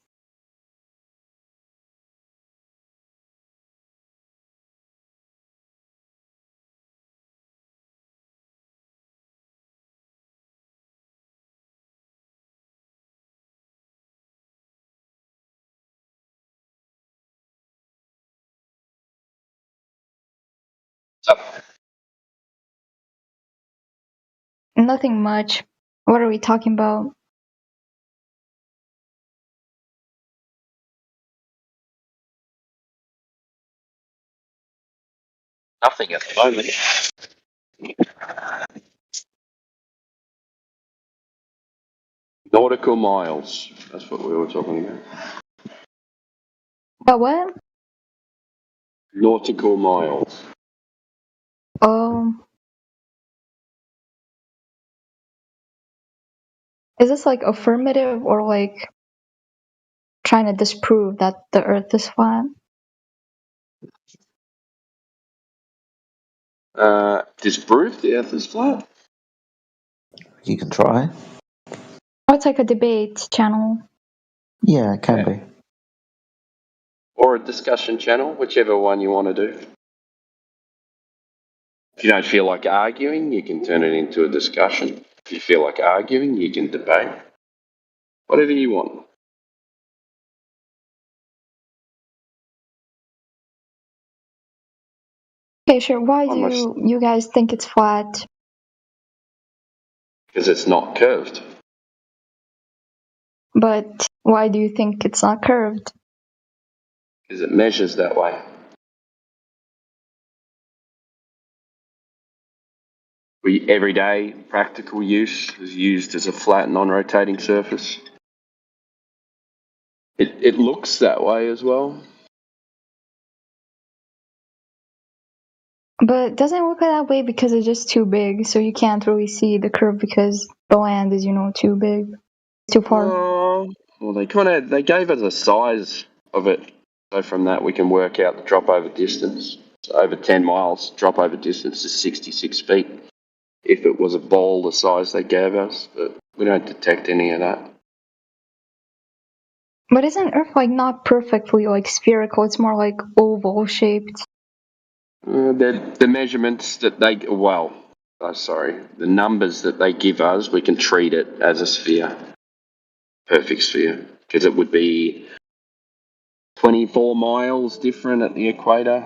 Nothing much. What are we talking about? Nothing at the moment. Nautical miles. That's what we were talking about. About what? Nautical miles. Is this like affirmative or like trying to disprove that the Earth is flat? Disprove the Earth is flat? You can try. Oh, it's like a debate channel. Yeah, it can be. Or a discussion channel, whichever one you want to do. If you don't feel like arguing, you can turn it into a discussion. If you feel like arguing, you can debate. Whatever you want. Okay, sure. Why do you guys think it's flat? Because it's not curved. But why do you think it's not curved? Because it measures that way. Everyday practical use is used as a flat, non-rotating surface. It looks that way as well. But doesn't it look that way because it's just too big, so you can't really see the curve because the land is, too big, too far. Well, they gave us a size of it, so from that we can work out the drop over distance. So over 10 miles, drop over distance is 66 feet. If it was a ball the size they gave us, but we don't detect any of that. But isn't Earth like not perfectly like spherical? It's more like oval shaped. The measurements that the numbers that they give us, we can treat it as a sphere, perfect sphere, because it would be 24 miles different at the equator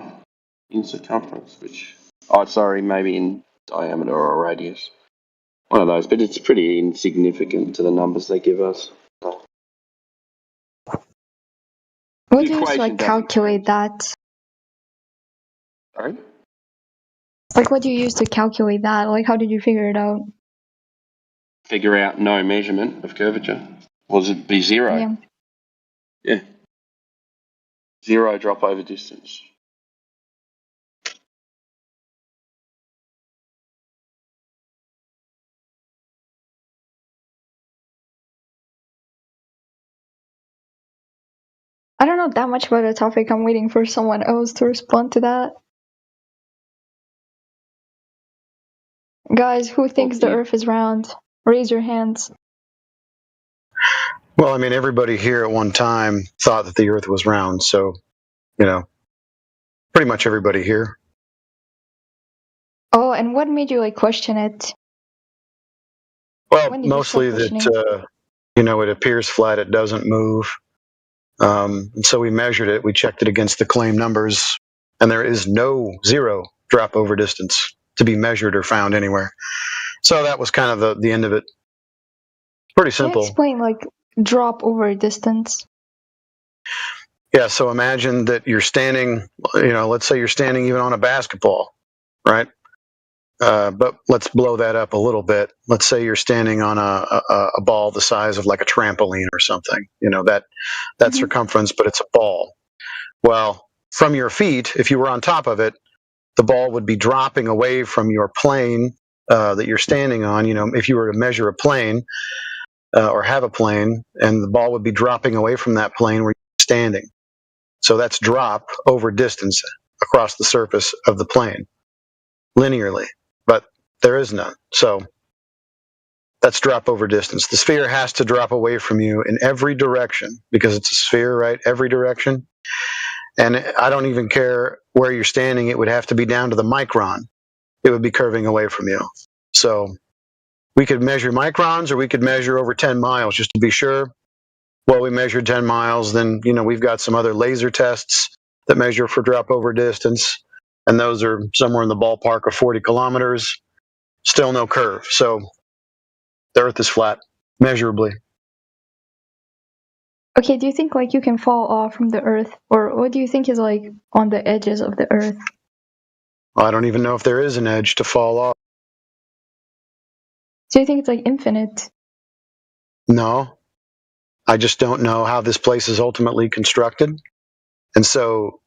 in circumference, maybe in diameter or radius. One of those, but it's pretty insignificant to the numbers they give us. What do you use to like calculate that? Sorry? Like, what do you use to calculate that? Like, how did you figure it out? Figure out no measurement of curvature. Was it be zero? Yeah. Yeah. Zero drop over distance. I don't know that much about the topic. I'm waiting for someone else to respond to that. Guys, who thinks the Earth is round? Raise your hands. Well, I mean, everybody here at one time thought that the Earth was round, so, you know, pretty much everybody here. Oh, and what made you like question it? Well, mostly that, you know, it appears flat, it doesn't move. And so we measured it, we checked it against the claim numbers, and there is zero drop over distance to be measured or found anywhere. So that was kind of the end of it. Pretty simple. Can you explain like drop over distance? Yeah, so imagine that you're standing, you know, let's say you're standing even on a basketball, right? But let's blow that up a little bit. Let's say you're standing on a ball the size of like a trampoline or something. You know, that circumference, but it's a ball. Well, from your feet, if you were on top of it, the ball would be dropping away from your plane that you're standing on. You know, if you were to measure a plane or have a plane, and the ball would be dropping away from that plane where you're standing. So that's drop over distance across the surface of the plane, linearly, but there is none. So that's drop over distance. The sphere has to drop away from you in every direction because it's a sphere, right? Every direction. And I don't even care where you're standing. It would have to be down to the micron. It would be curving away from you. So we could measure microns, or we could measure over 10 miles just to be sure. Well, we measured 10 miles. Then, you know, we've got some other laser tests that measure for drop over distance, and those are somewhere in the ballpark of 40 kilometers. Still no curve. So the Earth is flat, measurably. Okay, do you think like you can fall off from the Earth, or what do you think is like on the edges of the Earth? I don't even know if there is an edge to fall off. Do you think it's like infinite? No, I just don't know how this place is ultimately constructed. And so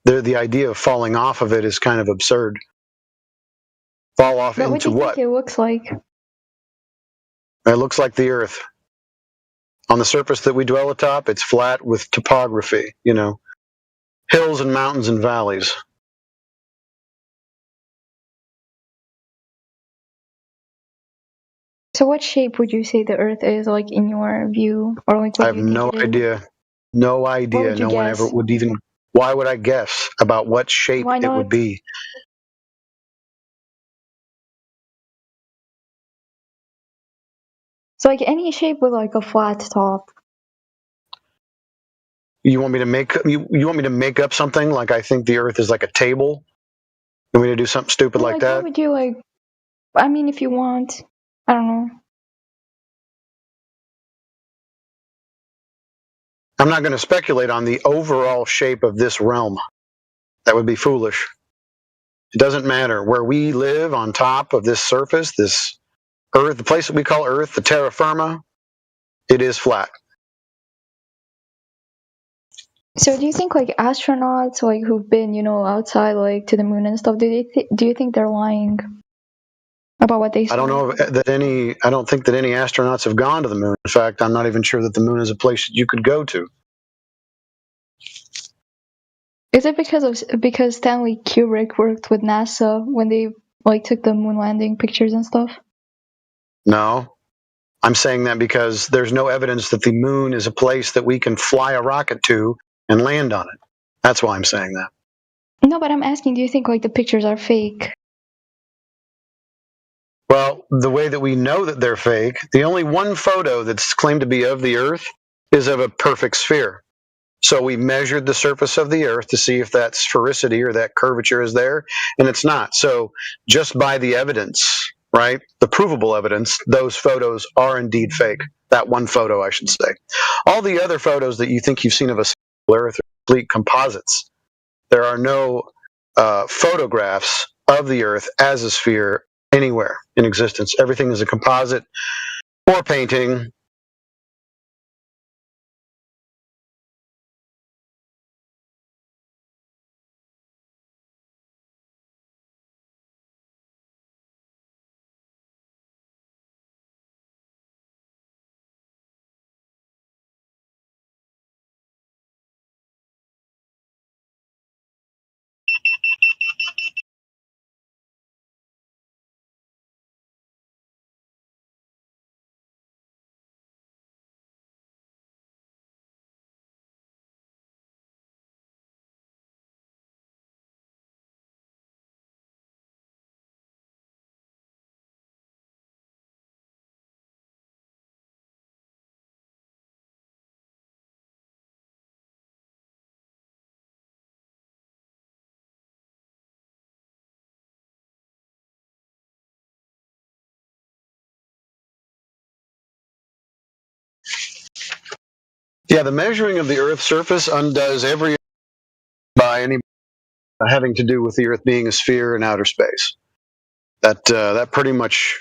the idea of falling off of it is kind of absurd. Fall off But what into do you what? think it looks like? It looks like the Earth. On the surface that we dwell atop, it's flat with topography, you know, hills and mountains and valleys. So what shape would you say the Earth is, like in your view, or like what I have no idea. No idea. No one ever would even. Why would I guess about what shape Why it would not? be? So like any shape with like a flat top. You want me to make you want me to make up something like I think the Earth is like a table? You want me to do something stupid like Like that? what would you like? I mean, if you want, I don't know. I'm not going to speculate on the overall shape of this realm. That would be foolish. It doesn't matter where we live on top of this surface, this Earth, the place that we call Earth, the terra firma. It is flat. So do you think like astronauts like who've been, you know, outside like to the moon and stuff, do you think they're lying about what they saw? I don't know that any. I don't think that any astronauts have gone to the moon. In fact, I'm not even sure that the moon is a place that you could go to. Is it because Stanley Kubrick worked with NASA when they like took the moon landing pictures and stuff? No, I'm saying that because there's no evidence that the moon is a place that we can fly a rocket to and land on it. That's why I'm saying that. No, but I'm asking, do you think like the pictures are fake? Well, the way that we know that they're fake, the only one photo that's claimed to be of the Earth is of a perfect sphere. So we measured the surface of the Earth to see if that sphericity or that curvature is there, and it's not. So just by the evidence, right, the provable evidence, those photos are indeed fake. That one photo, I should say. All the other photos that you think you've seen of a Earth are complete composites. There are no photographs of the Earth as a sphere anywhere in existence. Everything is a composite or painting. Yeah, the measuring of the Earth's surface undoes every by any having to do with the Earth being a sphere in outer space. That pretty much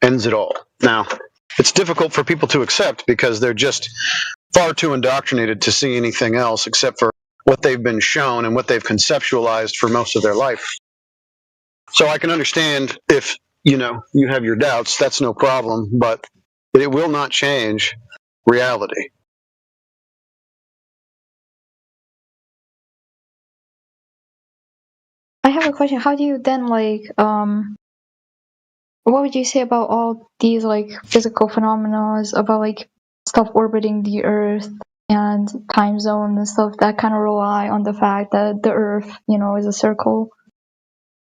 ends it all. Now, it's difficult for people to accept because they're just far too indoctrinated to see anything else except for what they've been shown and what they've conceptualized for most of their life. So I can understand if you have your doubts, that's no problem, but it will not change reality. I have a question. How do you then what would you say about all these like physical phenomena about like stuff orbiting the Earth and time zone and stuff that kind of rely on the fact that the Earth, is a circle?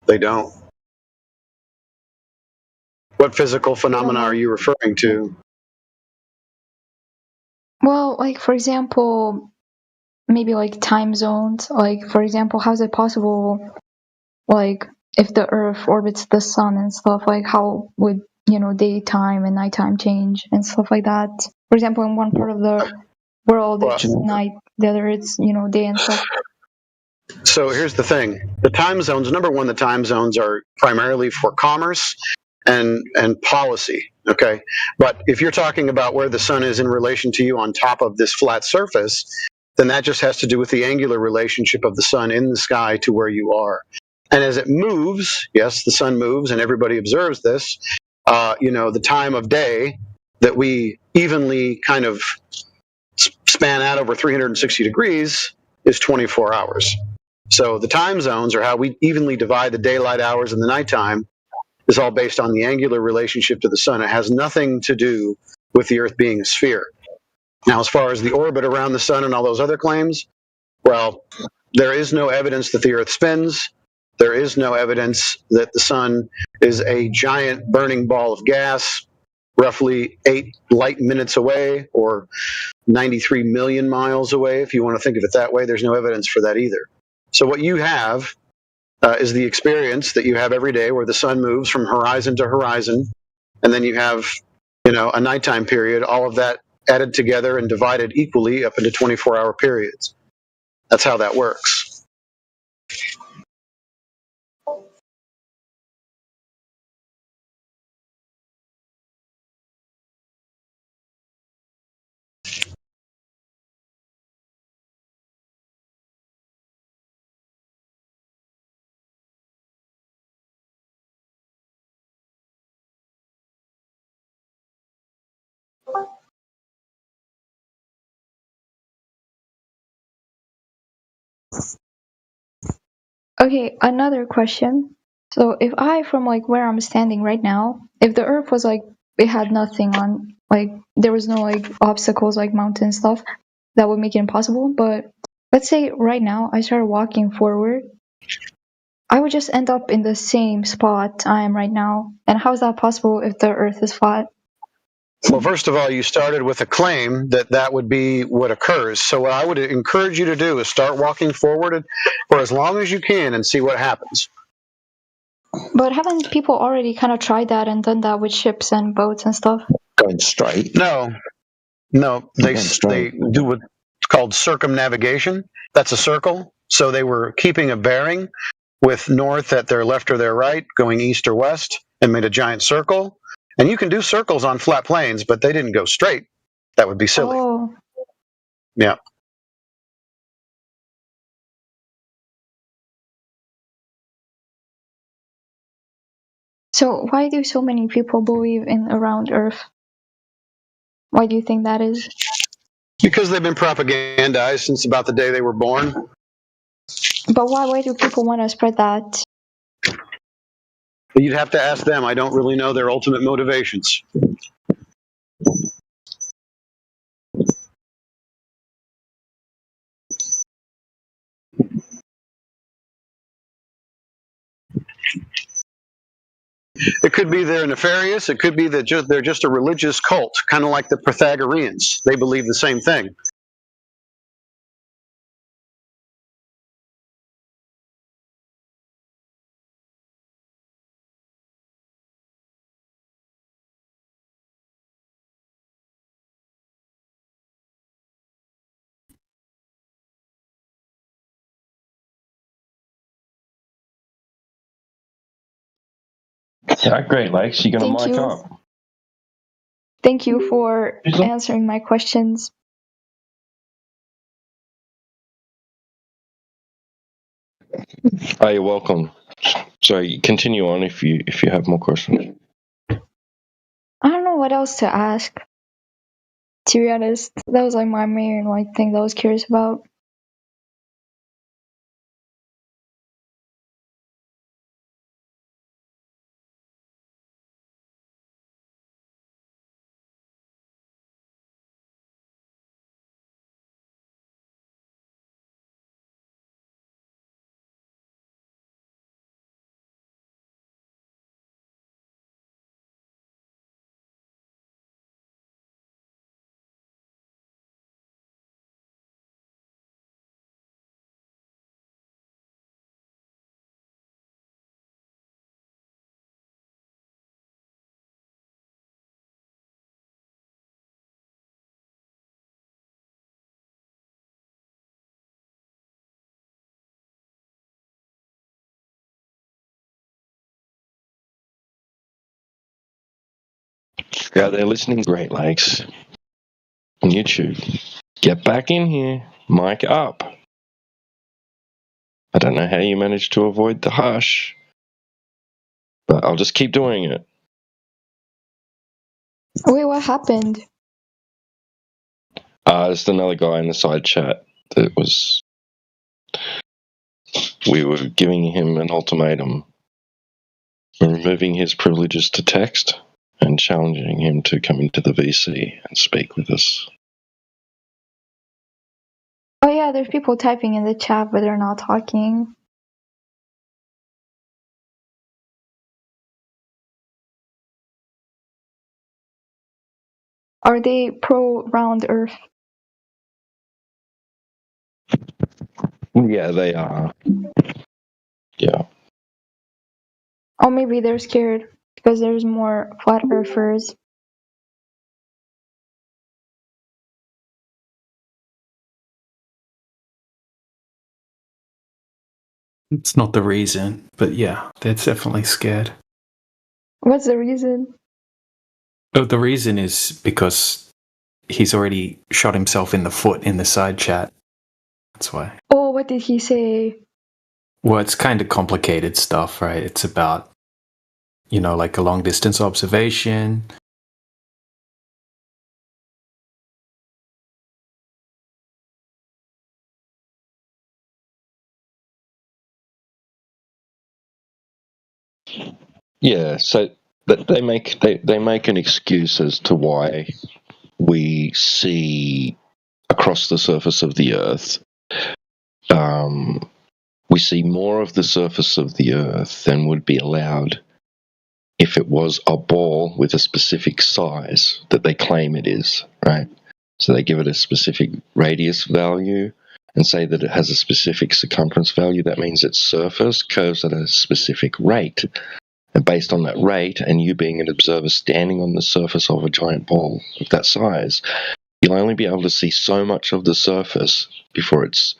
They don't. What physical phenomena are you referring to? Well, like for example, maybe like time zones. Like for example, how is it possible, like if the Earth orbits the sun and stuff, like how would daytime and nighttime change and stuff like that? For example, in one part of the world it's night, the other it's day and stuff. So here's the thing. The time zones, number one, the time zones are primarily for commerce and policy, okay? But if you're talking about where the sun is in relation to you on top of this flat surface, then that just has to do with the angular relationship of the sun in the sky to where you are. And as it moves, yes, the sun moves and everybody observes this, the time of day that we evenly kind of span out over 360 degrees is 24 hours. So the time zones, or how we evenly divide the daylight hours and the nighttime, is all based on the angular relationship to the sun. It has nothing to do with the Earth being a sphere. Now, as far as the orbit around the sun and all those other claims, well, there is no evidence that the Earth spins. There is no evidence that the sun is a giant burning ball of gas, roughly 8 light minutes away, or 93 million miles away, if you want to think of it that way. There's no evidence for that either. So what you have is the experience that you have every day where the sun moves from horizon to horizon, and then you have, a nighttime period, all of that added together and divided equally up into 24-hour periods. That's how that works. Okay, another question. So if I, from like where I'm standing right now, if the Earth was like it had nothing on, like, there was no like obstacles like mountain stuff that would make it impossible. But let's say right now I started walking forward, I would just end up in the same spot I am right now. And how is that possible if the Earth is flat? Well, first of all, you started with a claim that would be what occurs. So what I would encourage you to do is start walking forward for as long as you can and see what happens. But haven't people already kind of tried that and done that with ships and boats and stuff? Going straight. No, they do what's called circumnavigation. That's a circle. So they were keeping a bearing with north at their left or their right, going east or west, and made a giant circle. And you can do circles on flat plains, but they didn't go straight. That would be silly. Oh. Yeah. So why do so many people believe in a round Earth? Why do you think that is? Because they've been propagandized since about the day they were born. But why do people want to spread that? You'd have to ask them. I don't really know their ultimate motivations. It could be they're nefarious. It could be that they're just a religious cult, kind of like the Pythagoreans. They believe the same thing. Yeah, Great Lakes, you got Thank to mic you. up. Thank you for answering my questions. Oh, you're welcome. So continue on if you have more questions. I don't know what else to ask. To be honest, that was like my main like thing that I was curious about. Yeah, they're listening Great Lakes on YouTube. Get back in here. Mic up. I don't know how you managed to avoid the hush, but I'll just keep doing it. Wait, what happened? Just another guy in the side chat that was... We were giving him an ultimatum, removing his privileges to text and challenging him to come into the VC and speak with us. Oh yeah, there's people typing in the chat, but they're not talking. Are they pro round Earth? Yeah, they are. Yeah. Or maybe they're scared because there's more flat earthers. It's not the reason, but yeah, they're definitely scared. What's the reason? Oh, the reason is because he's already shot himself in the foot in the side chat. That's why. Oh, what did he say? Well, it's kind of complicated stuff, right? It's about, like a long distance observation. Yeah, so But they make an excuse as to why we see across the surface of the Earth. We see more of the surface of the Earth than would be allowed if it was a ball with a specific size that they claim it is, right? So they give it a specific radius value and say that it has a specific circumference value. That means its surface curves at a specific rate. And based on that rate, and you being an observer standing on the surface of a giant ball of that size, you'll only be able to see so much of the surface before it's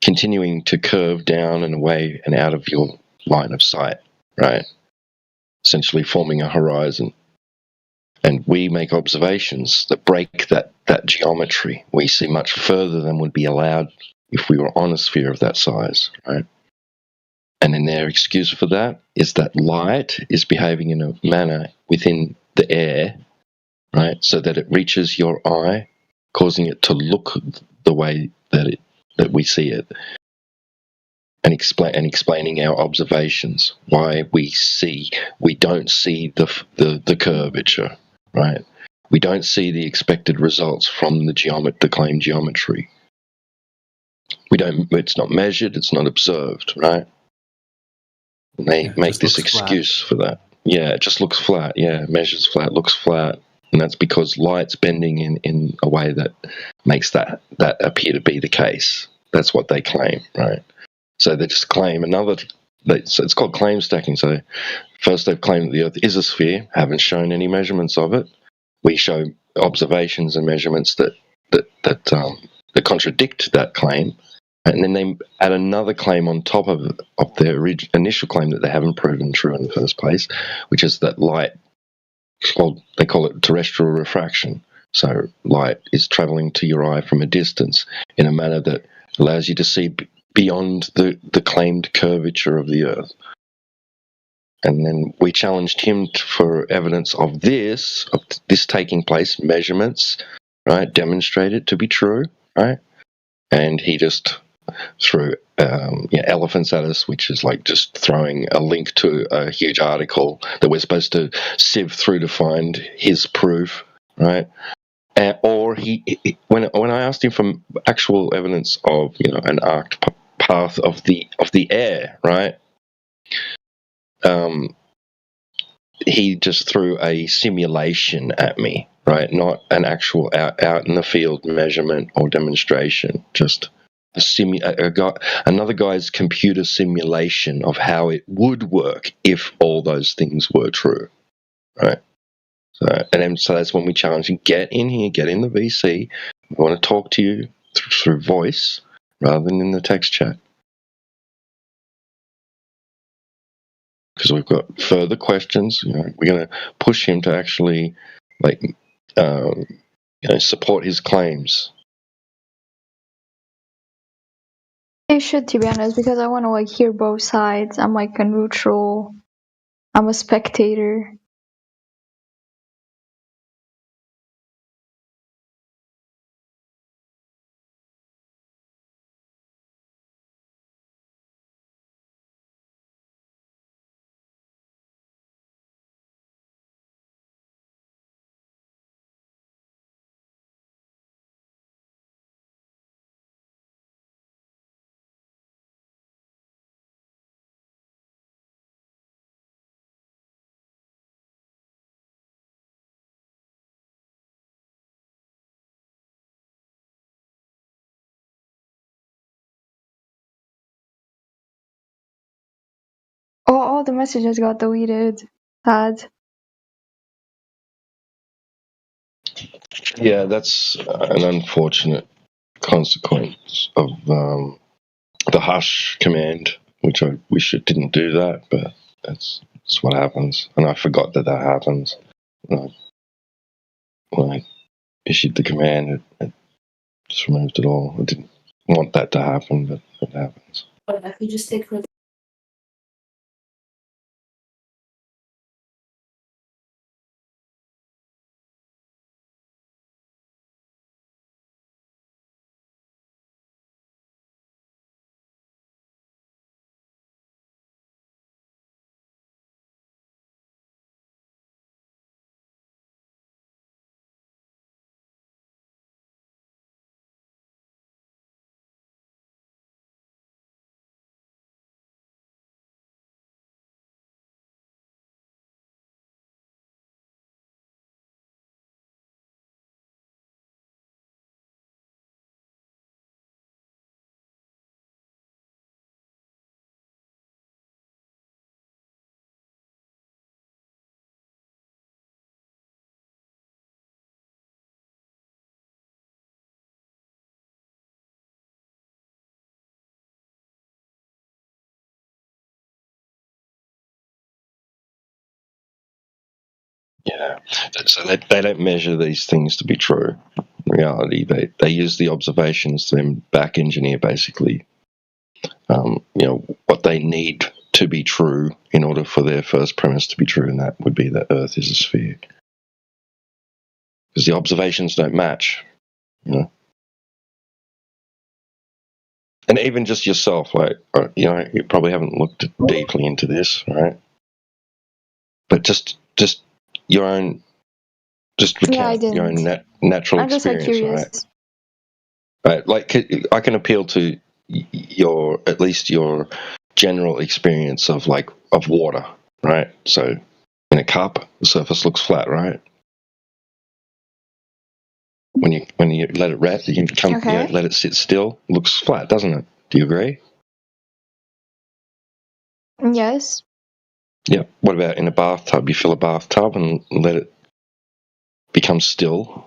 continuing to curve down and away and out of your line of sight, right? Essentially forming a horizon. And we make observations that break that geometry. We see much further than would be allowed if we were on a sphere of that size, right? And then their excuse for that is that light is behaving in a manner within the air, right, so that it reaches your eye, causing it to look the way that we see it, and explaining our observations, why we don't see the curvature, right? We don't see the expected results from the claimed geometry. It's not measured, it's not observed, right? And they make this excuse for that. Yeah, it just looks flat. Yeah, measures flat, looks flat. And that's because light's bending in a way that makes that appear to be the case. That's what they claim, right? So they just claim so it's called claim stacking. So first they've claimed that the Earth is a sphere, haven't shown any measurements of it. We show observations and measurements that contradict that claim. And then they add another claim on top of their initial claim that they haven't proven true in the first place, which is that light, they call it terrestrial refraction. So light is traveling to your eye from a distance in a manner that allows you to see beyond the claimed curvature of the Earth. And then we challenged him for evidence of this taking place, measurements, right, demonstrated to be true, right? And he just threw elephants at us, which is like just throwing a link to a huge article that we're supposed to sieve through to find his proof, right? Or when I asked him for actual evidence of an arced path of the air, right? He just threw a simulation at me, right? Not an actual out in the field measurement or demonstration, just another guy's computer simulation of how it would work if all those things were true, right? So that's when we challenge you: get in here, get in the VC. We want to talk to you through voice rather than in the text chat, because we've got further questions. We're going to push him to actually support his claims. It should, to be honest, because I want to hear both sides. I'm like a neutral. I'm a spectator. Oh, all the messages got deleted. Sad. Yeah, that's an unfortunate consequence of the hush command, which I wish it didn't do that, but that's what happens. And I forgot that happens. When I issued the command, it just removed it all. I didn't want that to happen, but it happens. But I could just take Yeah, so they don't measure these things to be true. In reality, they use the observations to then back engineer basically, what they need to be true in order for their first premise to be true, and that would be that Earth is a sphere. Because the observations don't match, And even just yourself, you probably haven't looked deeply into this, right? But just your own, just recount your own natural I'm just experience, curious. right? Right, like I can appeal to at least your general experience of water, right? So in a cup, the surface looks flat, right? When you let it rest, let it sit still, it looks flat, doesn't it? Do you agree? Yes. Yeah. What about in a bathtub? You fill a bathtub and let it become still.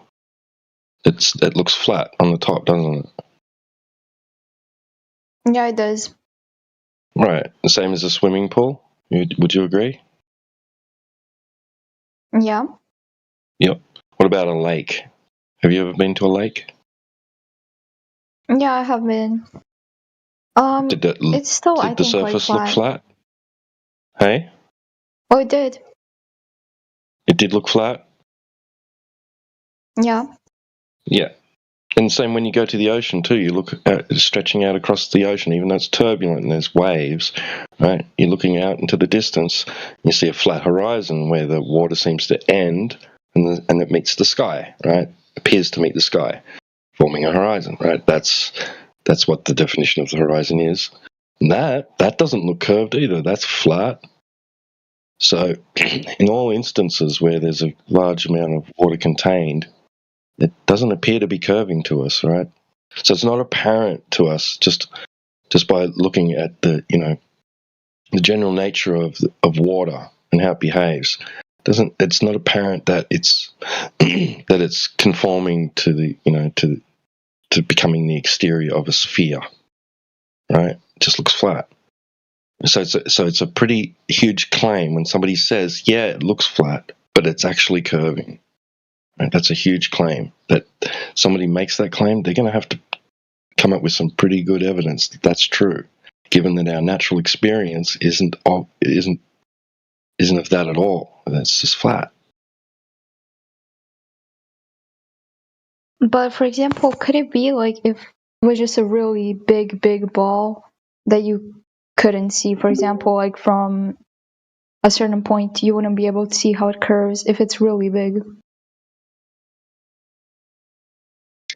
It looks flat on the top, doesn't it? Yeah, it does. Right. The same as a swimming pool. Would you agree? Yeah. Yep. What about a lake? Have you ever been to a lake? Yeah, I have been. It's still, I Did the think, like surface look flat. flat? Hey? Oh, it did. It did look flat? Yeah. Yeah. And same when you go to the ocean too. You look at stretching out across the ocean, even though it's turbulent and there's waves, right? You're looking out into the distance. You see a flat horizon where the water seems to end, and it meets the sky, right? Appears to meet the sky, forming a horizon, right? That's what the definition of the horizon is. And that doesn't look curved either. That's flat. So, in all instances where there's a large amount of water contained, it doesn't appear to be curving to us, right? So it's not apparent to us just by looking at the general nature of water and how it behaves. It's not apparent that it's that it's conforming to the to becoming the exterior of a sphere, right? It just looks flat. So it's a pretty huge claim when somebody says, yeah, it looks flat, but it's actually curving. Right? That's a huge claim. That somebody makes that claim, they're going to have to come up with some pretty good evidence that that's true, given that our natural experience isn't of that at all. That's just flat. But for example, could it be like if it was just a really big ball that you couldn't see, for example, like from a certain point, you wouldn't be able to see how it curves if it's really big?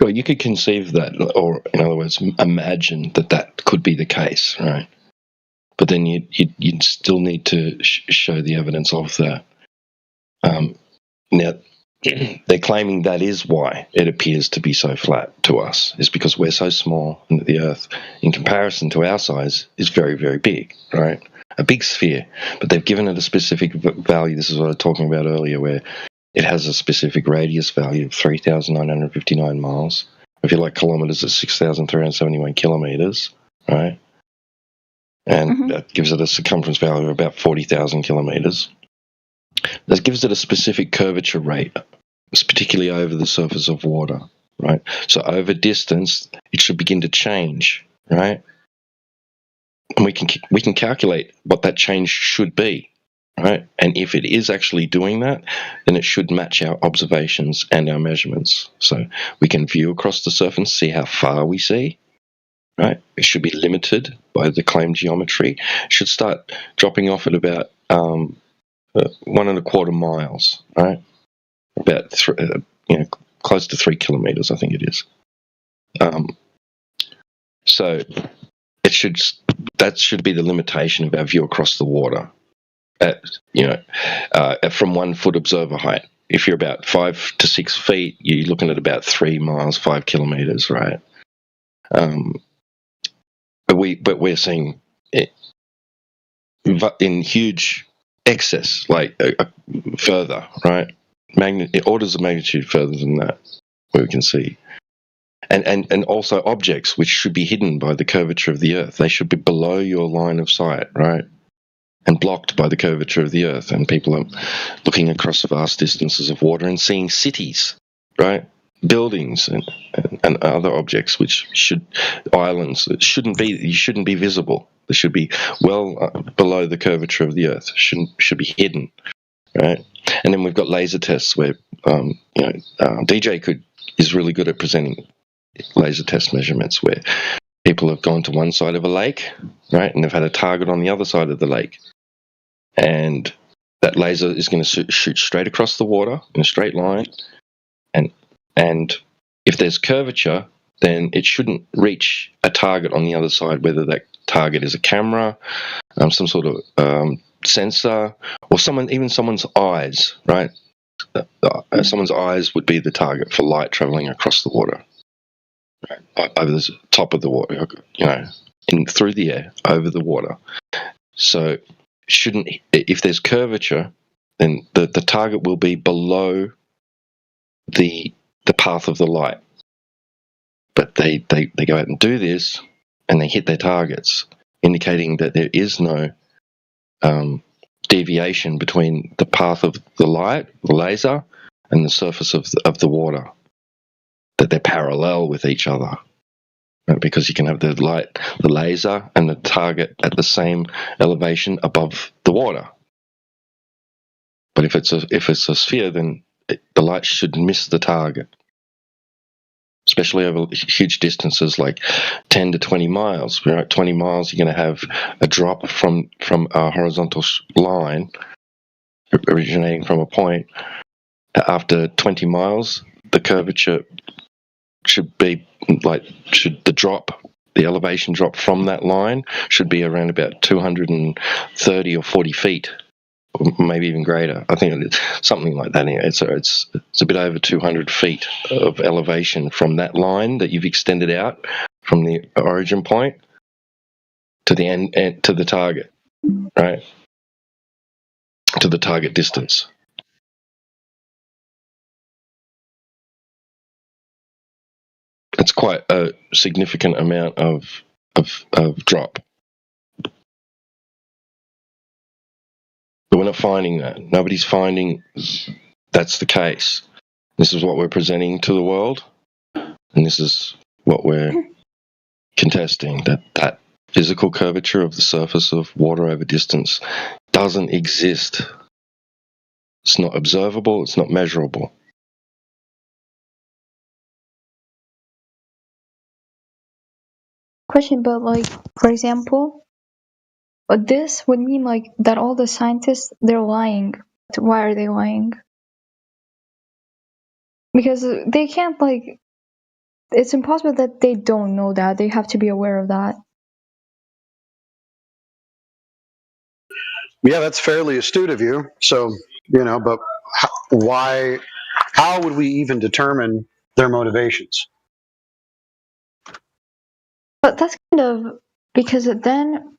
Well, you could conceive that, or in other words, imagine that could be the case, right? But then you'd still need to show the evidence of that. Now, they're claiming that is why it appears to be so flat to us, is because we're so small and the Earth, in comparison to our size, is very, very big, right? A big sphere, but they've given it a specific value. This is what I was talking about earlier, where it has a specific radius value of 3,959 miles. If you like kilometers, it's 6,371 kilometers, right? And that gives it a circumference value of about 40,000 kilometers. That gives it a specific curvature rate, particularly over the surface of water, right? So over distance, it should begin to change, right? And we can calculate what that change should be, right? And if it is actually doing that, then it should match our observations and our measurements. So we can view across the surface, see how far we see, right? It should be limited by the claimed geometry. It should start dropping off at about 1.25 miles, right? About close to 3 kilometers, I think it is. So that should be the limitation of our view across the water. From 1 foot observer height. If you're about 5 to 6 feet, you're looking at about 3 miles, 5 kilometers, right? But we're seeing it in huge excess, like further, right? Orders of magnitude further than that, where we can see. And also objects which should be hidden by the curvature of the Earth. They should be below your line of sight, right? and blocked by the curvature of the Earth. And people are looking across vast distances of water and seeing cities, right? Buildings and other objects islands that shouldn't be visible. They should be well below the curvature of the Earth. Should be hidden, right? And then we've got laser tests where DJ is really good at presenting laser test measurements where people have gone to one side of a lake, right, and they've had a target on the other side of the lake, and that laser is going to shoot straight across the water in a straight line, and if there's curvature, then it shouldn't reach a target on the other side, whether that target is a camera, some sort of sensor, or someone's eyes, right? Someone's eyes would be the target for light traveling across the water, right? Over the top of the water, through the air, over the water. So if there's curvature, then the target will be below the path of the light. But they go out and do this, and they hit their targets, indicating that there is no deviation between the path of the light, the laser, and the surface of the water, that they're parallel with each other, right? Because you can have the laser and the target at the same elevation above the water. But if it's a sphere, then the light should miss the target, especially over huge distances like 10 to 20 miles. Right, 20 miles, you're going to have a drop from a horizontal line originating from a point. After 20 miles, the curvature should be the elevation drop from that line should be around about 230 or 40 feet, or maybe even greater. I think it's something like that. It's a bit over 200 feet of elevation from that line that you've extended out from the origin point to the end to the target, right? To the target distance. It's quite a significant amount of drop. But we're not finding that. Nobody's finding that's the case. This is what we're presenting to the world, and this is what we're contesting, that physical curvature of the surface of water over distance doesn't exist. It's not observable, it's not measurable. Question, but like, for example, this would mean like that all the scientists, they're lying. Why are they lying? Because they can't, like, it's impossible that they don't know that. They have to be aware of that. Yeah, that's fairly astute of you. So, but how would we even determine their motivations? But that's kind of, because then,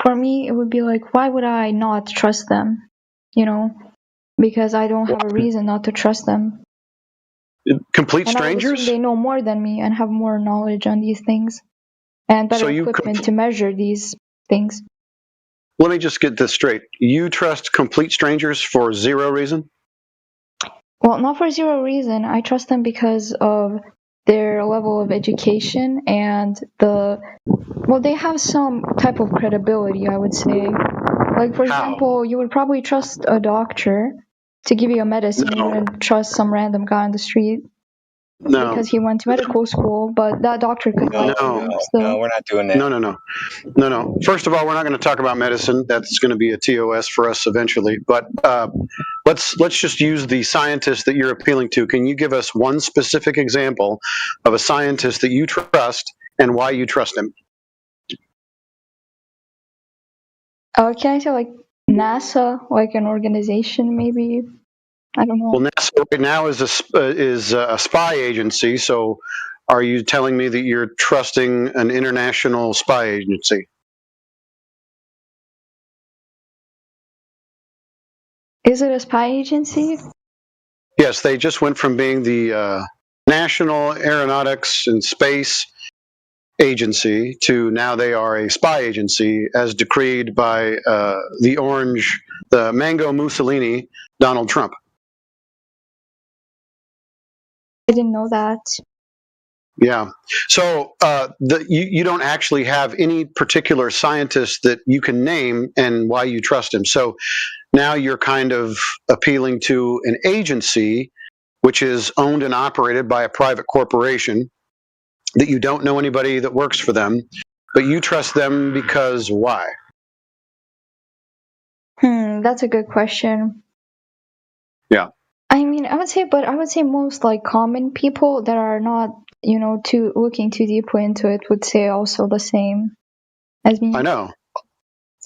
for me, it would be like, why would I not trust them? Because I don't have a reason not to trust them. Complete and strangers? They know more than me and have more knowledge on these things and better equipment to measure these things. Let me just get this straight. You trust complete strangers for zero reason? Well, not for zero reason. I trust them because of their level of education and they have some type of credibility, I would say. Like, for example, you would probably trust a doctor to give you a medicine. No. You wouldn't trust some random guy on the street. No. Because he went to medical school, but that doctor could No, we're not doing that. No. First of all, we're not going to talk about medicine. That's going to be a TOS for us eventually. But let's just use the scientist that you're appealing to. Can you give us one specific example of a scientist that you trust and why you trust him? Can I say like NASA, like an organization, maybe? I don't know. Well, NASA right now is a spy agency. So, are you telling me that you're trusting an international spy agency? Is it a spy agency? Yes, they just went from being the National Aeronautics and Space agency to now they are a spy agency as decreed by the Mango Mussolini, Donald Trump. I didn't know that. Yeah. So you don't actually have any particular scientist that you can name and why you trust him. So now you're kind of appealing to an agency which is owned and operated by a private corporation that you don't know anybody that works for them, but you trust them because why? That's a good question. Yeah. I mean, I would say most like common people that are not, looking too deeply into it would say also the same as me. I know.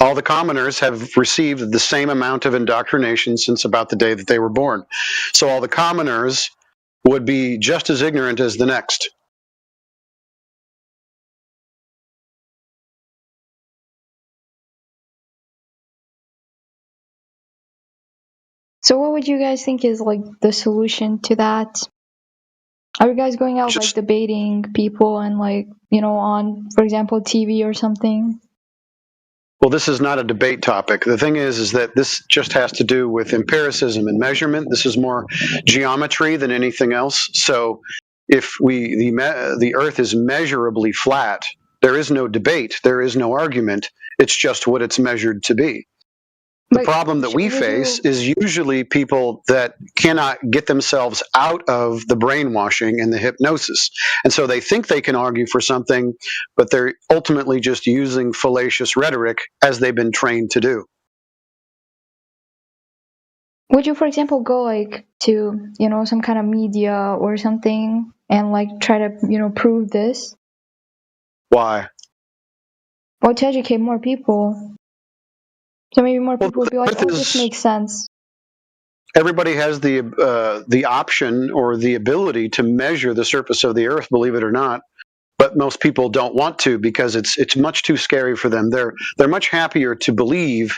All the commoners have received the same amount of indoctrination since about the day that they were born. So all the commoners would be just as ignorant as the next. So what would you guys think is like the solution to that? Are you guys going out like debating people and like, on, for example, TV or something? Well, this is not a debate topic. The thing is that this just has to do with empiricism and measurement. This is more geometry than anything else. So if the Earth is measurably flat, there is no debate, there is no argument. It's just what it's measured to be. The problem that we face is usually people that cannot get themselves out of the brainwashing and the hypnosis. And so they think they can argue for something, but they're ultimately just using fallacious rhetoric as they've been trained to do. Would you, for example, go like to, some kind of media or something and like try to, prove this? Why? Well, to educate more people. So maybe more people would be like, oh, this makes sense. Everybody has the option or the ability to measure the surface of the Earth, believe it or not. But most people don't want to because it's much too scary for them. They're much happier to believe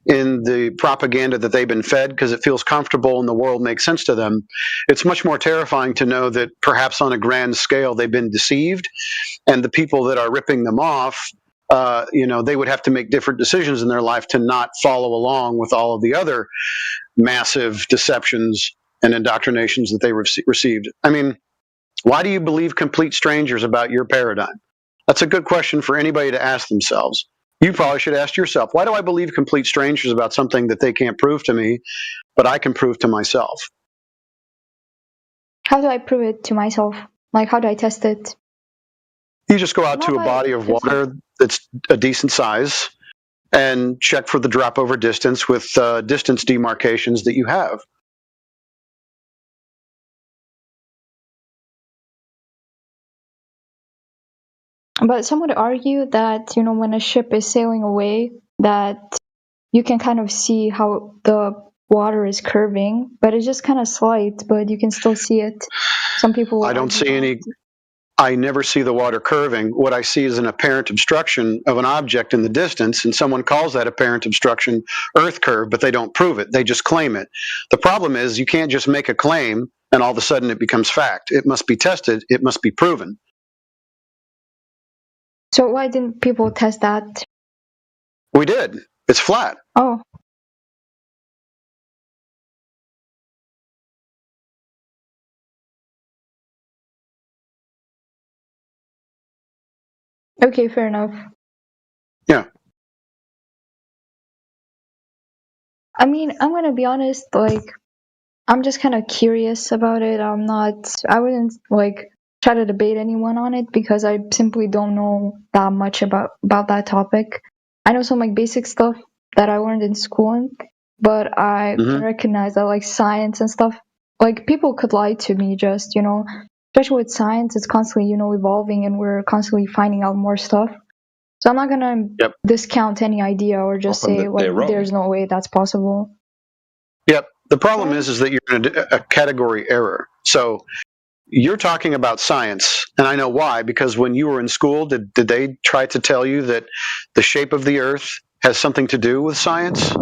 in the propaganda that they've been fed because it feels comfortable and the world makes sense to them. It's much more terrifying to know that perhaps on a grand scale they've been deceived, and the people that are ripping them off, they would have to make different decisions in their life to not follow along with all of the other massive deceptions and indoctrinations that they received. I mean, why do you believe complete strangers about your paradigm? That's a good question for anybody to ask themselves. You probably should ask yourself, why do I believe complete strangers about something that they can't prove to me, but I can prove to myself? How do I prove it to myself? Like, how do I test it? You just go out to a body of water that's a decent size and check for the drop over distance with distance demarcations that you have. But some would argue that, when a ship is sailing away, that you can kind of see how the water is curving, but it's just kind of slight, but you can still see it. Some people I don't see any. I never see the water curving. What I see is an apparent obstruction of an object in the distance, and someone calls that apparent obstruction Earth curve, but they don't prove it. They just claim it. The problem is you can't just make a claim and all of a sudden it becomes fact. It must be tested. It must be proven. So why didn't people test that? We did. It's flat. Oh. Okay, fair enough. Yeah. I mean, I'm gonna be honest, like, I'm just kind of curious about it. I wouldn't, like, try to debate anyone on it because I simply don't know that much about that topic. I know some, like, basic stuff that I learned in school, but I can recognize that, like, science and stuff, like, people could lie to me just, especially with science, it's constantly, evolving and we're constantly finding out more stuff. So I'm not gonna discount any idea or just say, like, there's no way that's possible. Yep. The problem is that you're in a category error. So you're talking about science, and I know why, because when you were in school, did they try to tell you that the shape of the Earth has something to do with science?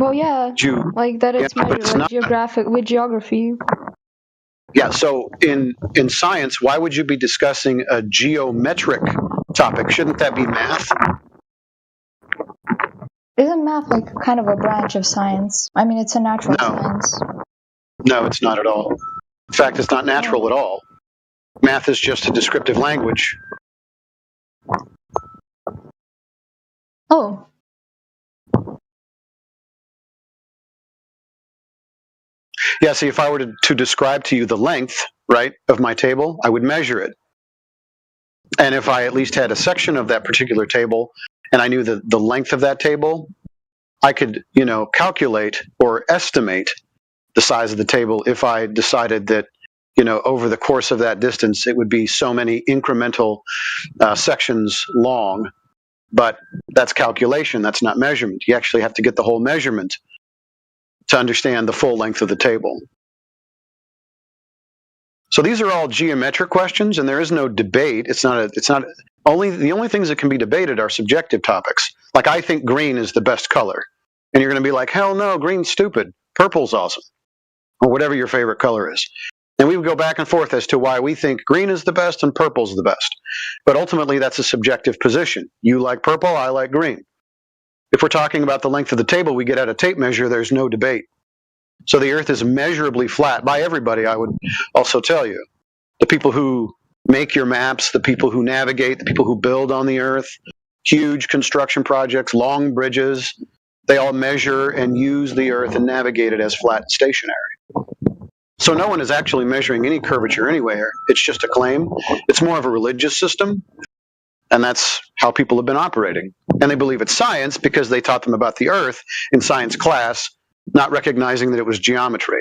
Well, yeah, like that it's measured, like, with geography. Yeah, so in science, why would you be discussing a geometric topic? Shouldn't that be math? Isn't math like kind of a branch of science? I mean, it's a natural science. No, it's not at all. In fact, it's not natural at all. Math is just a descriptive language. Oh. Yeah, see, if I were to describe to you the length, right, of my table, I would measure it. And if I at least had a section of that particular table and I knew the length of that table, I could, calculate or estimate the size of the table if I decided that, over the course of that distance, it would be so many incremental sections long. But that's calculation, that's not measurement. You actually have to get the whole measurement to understand the full length of the table. So these are all geometric questions, and there is no debate. The only things that can be debated are subjective topics. Like, I think green is the best color. And you're going to be like, hell no, green's stupid. Purple's awesome. Or whatever your favorite color is. And we would go back and forth as to why we think green is the best and purple's the best. But ultimately, that's a subjective position. You like purple, I like green. If we're talking about the length of the table we get at a tape measure, there's no debate. So the Earth is measurably flat by everybody, I would also tell you. The people who make your maps, the people who navigate, the people who build on the Earth, huge construction projects, long bridges, they all measure and use the Earth and navigate it as flat and stationary. So no one is actually measuring any curvature anywhere. It's just a claim. It's more of a religious system, and that's how people have been operating. And they believe it's science because they taught them about the Earth in science class, not recognizing that it was geometry.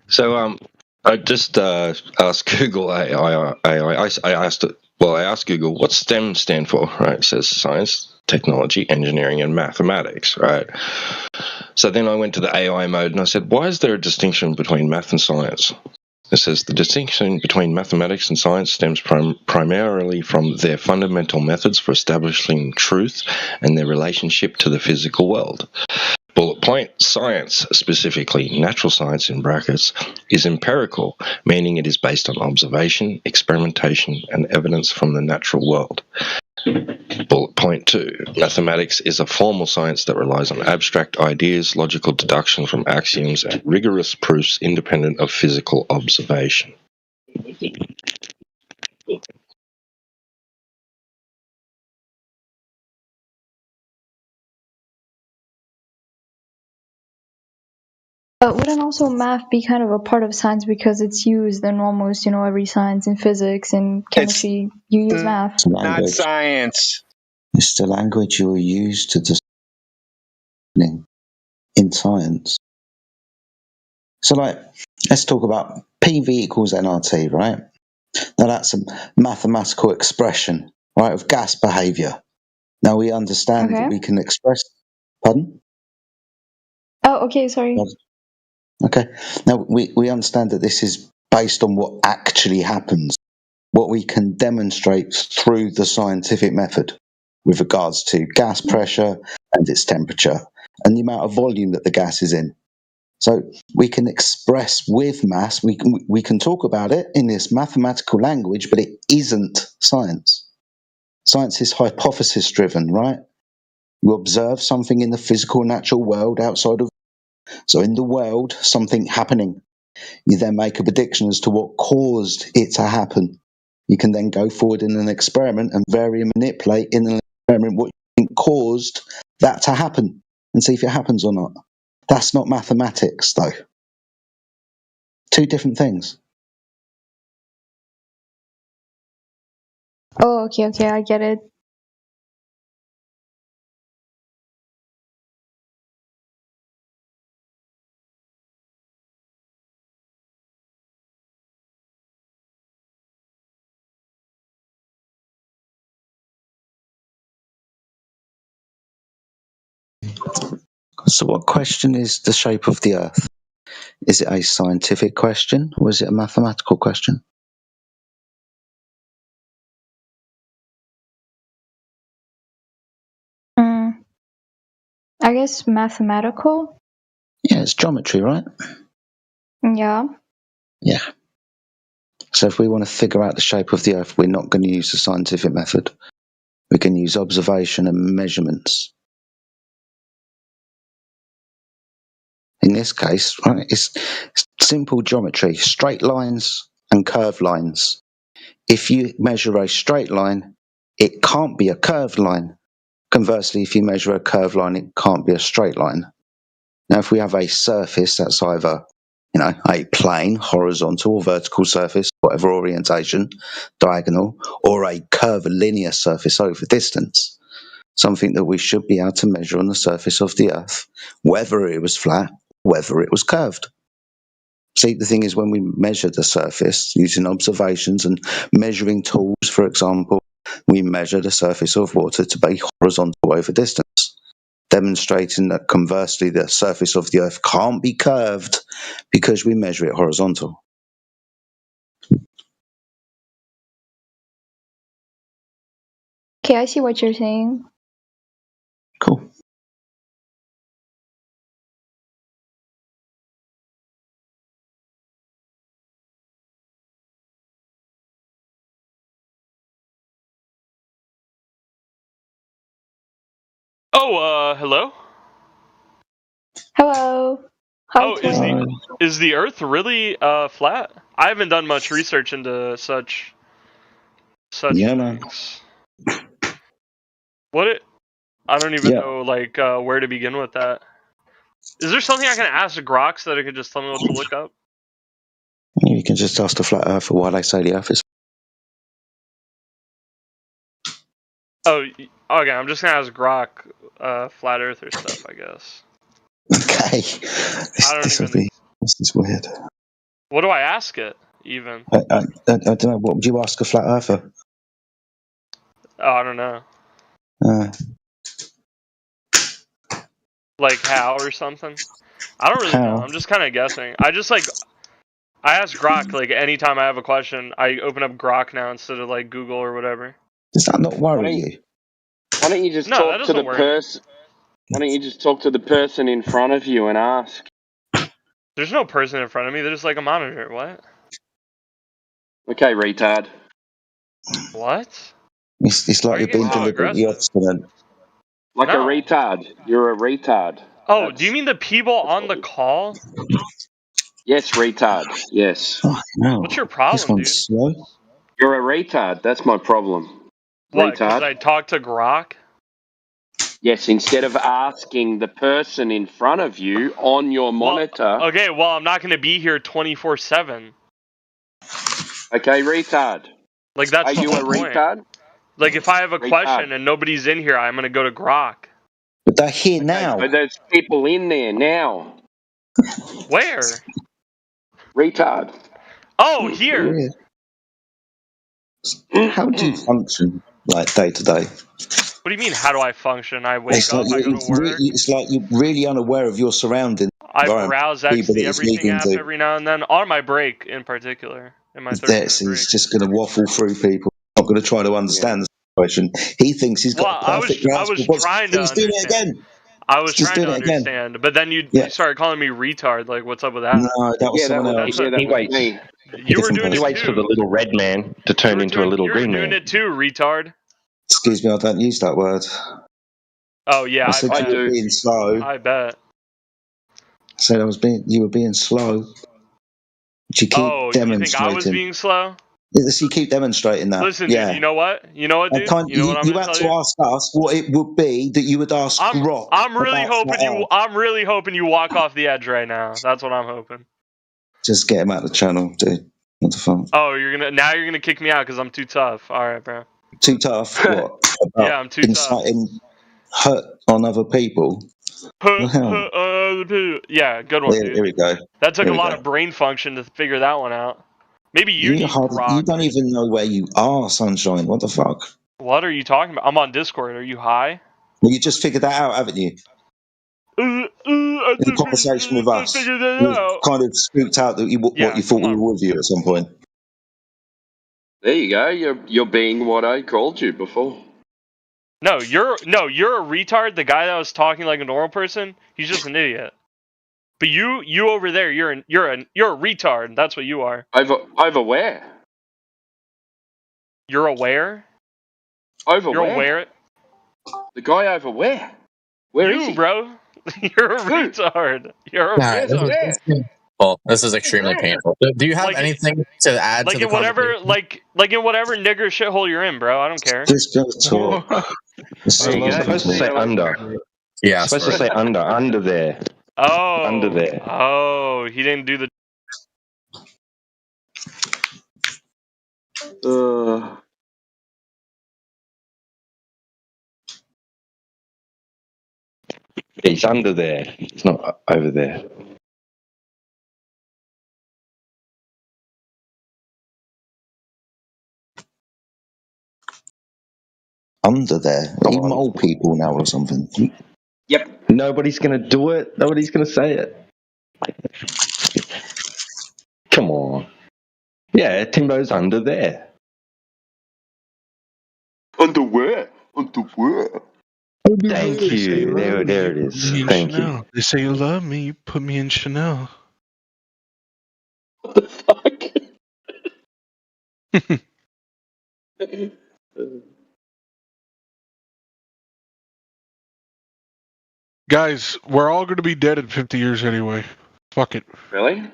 So I just asked Google. I asked it. Well, I asked Google, what's STEM stand for? Right, it says science, technology, engineering, and mathematics. Right. So then I went to the AI mode and I said, why is there a distinction between math and science? It says the distinction between mathematics and science stems primarily from their fundamental methods for establishing truth and their relationship to the physical world. Bullet point, science, specifically natural science in brackets, is empirical, meaning it is based on observation, experimentation, and evidence from the natural world. Bullet point 2, mathematics is a formal science that relies on abstract ideas, logical deduction from axioms, and rigorous proofs independent of physical observation. But wouldn't also math be kind of a part of science because it's used in almost, every science, in physics and chemistry, you use math. It's not science. It's the language you use to describe in science. So, let's talk about PV equals nRT, right? Now, that's a mathematical expression, right, of gas behavior. Now, we understand that we can express... Pardon? Oh, okay, sorry. Okay. Now, we understand that this is based on what actually happens, what we can demonstrate through the scientific method with regards to gas pressure and its temperature and the amount of volume that the gas is in. So we can express with mass, we can talk about it in this mathematical language, but it isn't science. Science is hypothesis driven, right? You observe something in the physical natural world outside of... So in the world, something happening. You then make a prediction as to what caused it to happen. You can then go forward in an experiment and vary and manipulate in an experiment what you think caused that to happen and see if it happens or not. That's not mathematics, though. Two different things. Oh, okay, I get it. So what question is the shape of the Earth? Is it a scientific question or is it a mathematical question? I guess mathematical. Yeah, it's geometry, right? Yeah. Yeah. So if we want to figure out the shape of the Earth, we're not going to use the scientific method. We can use observation and measurements. In this case, right, it's simple geometry, straight lines and curved lines. If you measure a straight line, it can't be a curved line. Conversely, if you measure a curved line, it can't be a straight line. Now, if we have a surface that's either, a plane, horizontal or vertical surface, whatever orientation, diagonal, or a curvilinear surface over distance, something that we should be able to measure on the surface of the Earth, whether it was flat, whether it was curved. See, the thing is, when we measure the surface using observations and measuring tools, for example, we measure the surface of water to be horizontal over distance, demonstrating that conversely the surface of the Earth can't be curved because we measure it horizontal. Okay, I see what you're saying. Cool. Oh, hello? Hello. Hi, Oh, is the Earth really flat? I haven't done much research into such Yeah, man. things. I don't even know where to begin with that. Is there something I can ask Grok so that it could just tell me what to look up? You can just ask the flat earther why they say the Earth is. Oh, okay. I'm just gonna ask Grok flat earther stuff, I guess. Okay. This is weird. What do I ask it, even? I don't know. What would you ask a flat earther? Oh, I don't know. Like how or something? I don't really know. I'm just kind of guessing. I ask Grok anytime I have a question. I open up Grok now instead of Google or whatever. Does that not worry you? Why don't you just talk to the person? Why don't you just talk to the person in front of you and ask? There's no person in front of me. There's a monitor. What? Okay, retard. What? It's like you're being deliberately obstinate. Like a retard. You're a retard. Oh, do you mean the people on the call? Yes, retard. Yes. Oh, no. What's your problem, dude? Slow. You're a retard. That's my problem. What? Because I talk to Grok? Yes, instead of asking the person in front of you on your monitor. Okay, well, I'm not going to be here 24/7. Okay, retard. That's Are the you whole a point. retard? If I have a question and nobody's in here, I'm going to go to Grok. But they're here now. So there's people in there now. Where? Retard. Oh, here. How do you function day to day? What do you mean? How do I function? I wake up. I go to work. It's like you're really unaware of your surroundings. I browse the Everything app every now and then on my break, in particular. In my 30-minute break. He's just going to waffle through people. Not going to try to understand the situation. He thinks he's got a perfect grasp. I was trying to understand. Doing it again. I was trying to understand, but then you started calling me retard. What's up with that? No, that was someone else. He waits. You were doing he it waits too. for the little red man to turn into a little green man. You were doing it too, retard. Excuse me, I don't use that word. Oh yeah, I said you were being slow. I bet. I said you were being slow. But you keep demonstrating. You think I was being slow? You keep demonstrating that. Listen, dude, you know what? Dude? You know what I'm you had to ask us what it would be that you would ask Grok. I'm really hoping you walk off the edge right now. That's what I'm hoping. Just get him out of the channel, dude. What the fuck? Oh, you're gonna kick me out because I'm too tough. All right, bro. Too tough? What? Yeah, I'm too inciting hurt on other people. Yeah, good one, dude. Here we go. That took a lot of brain function to figure that one out. Maybe you need Grok. You don't even know where you are, Sunshine. What the fuck? What are you talking about? I'm on Discord. Are you high? Well, you just figured that out, haven't you? In a conversation with us, you kind of spooked out that you thought we were with you at some point. There you go. You're being what I called you before. No, you're a retard. The guy that was talking like a normal person, he's just an idiot. But you over there, you're a retard. That's what you are. Over where? You're aware? Over You're where? aware? The guy over where? Where is he? Bro? You're a retard. You're a Alright, retard. Well, this is extremely painful. Do you have anything to add Like to the in whatever, conversation? like in whatever nigger shithole you're in, bro. I don't care. This guy talk. You're supposed to say under. Yeah, supposed to say under there. Oh, Under there. Oh, he didn't do the. He's under there. It's not over there. Under there? Are you mole people now or something? Yep. Nobody's going to do it. Nobody's going to say it. Come on. Yeah, Timbo's under there. Under where? Under where? Thank you. There it is. Thank you. They say you love me, you put me in Chanel. What the fuck? Guys, we're all going to be dead in 50 years anyway. Fuck it. Really?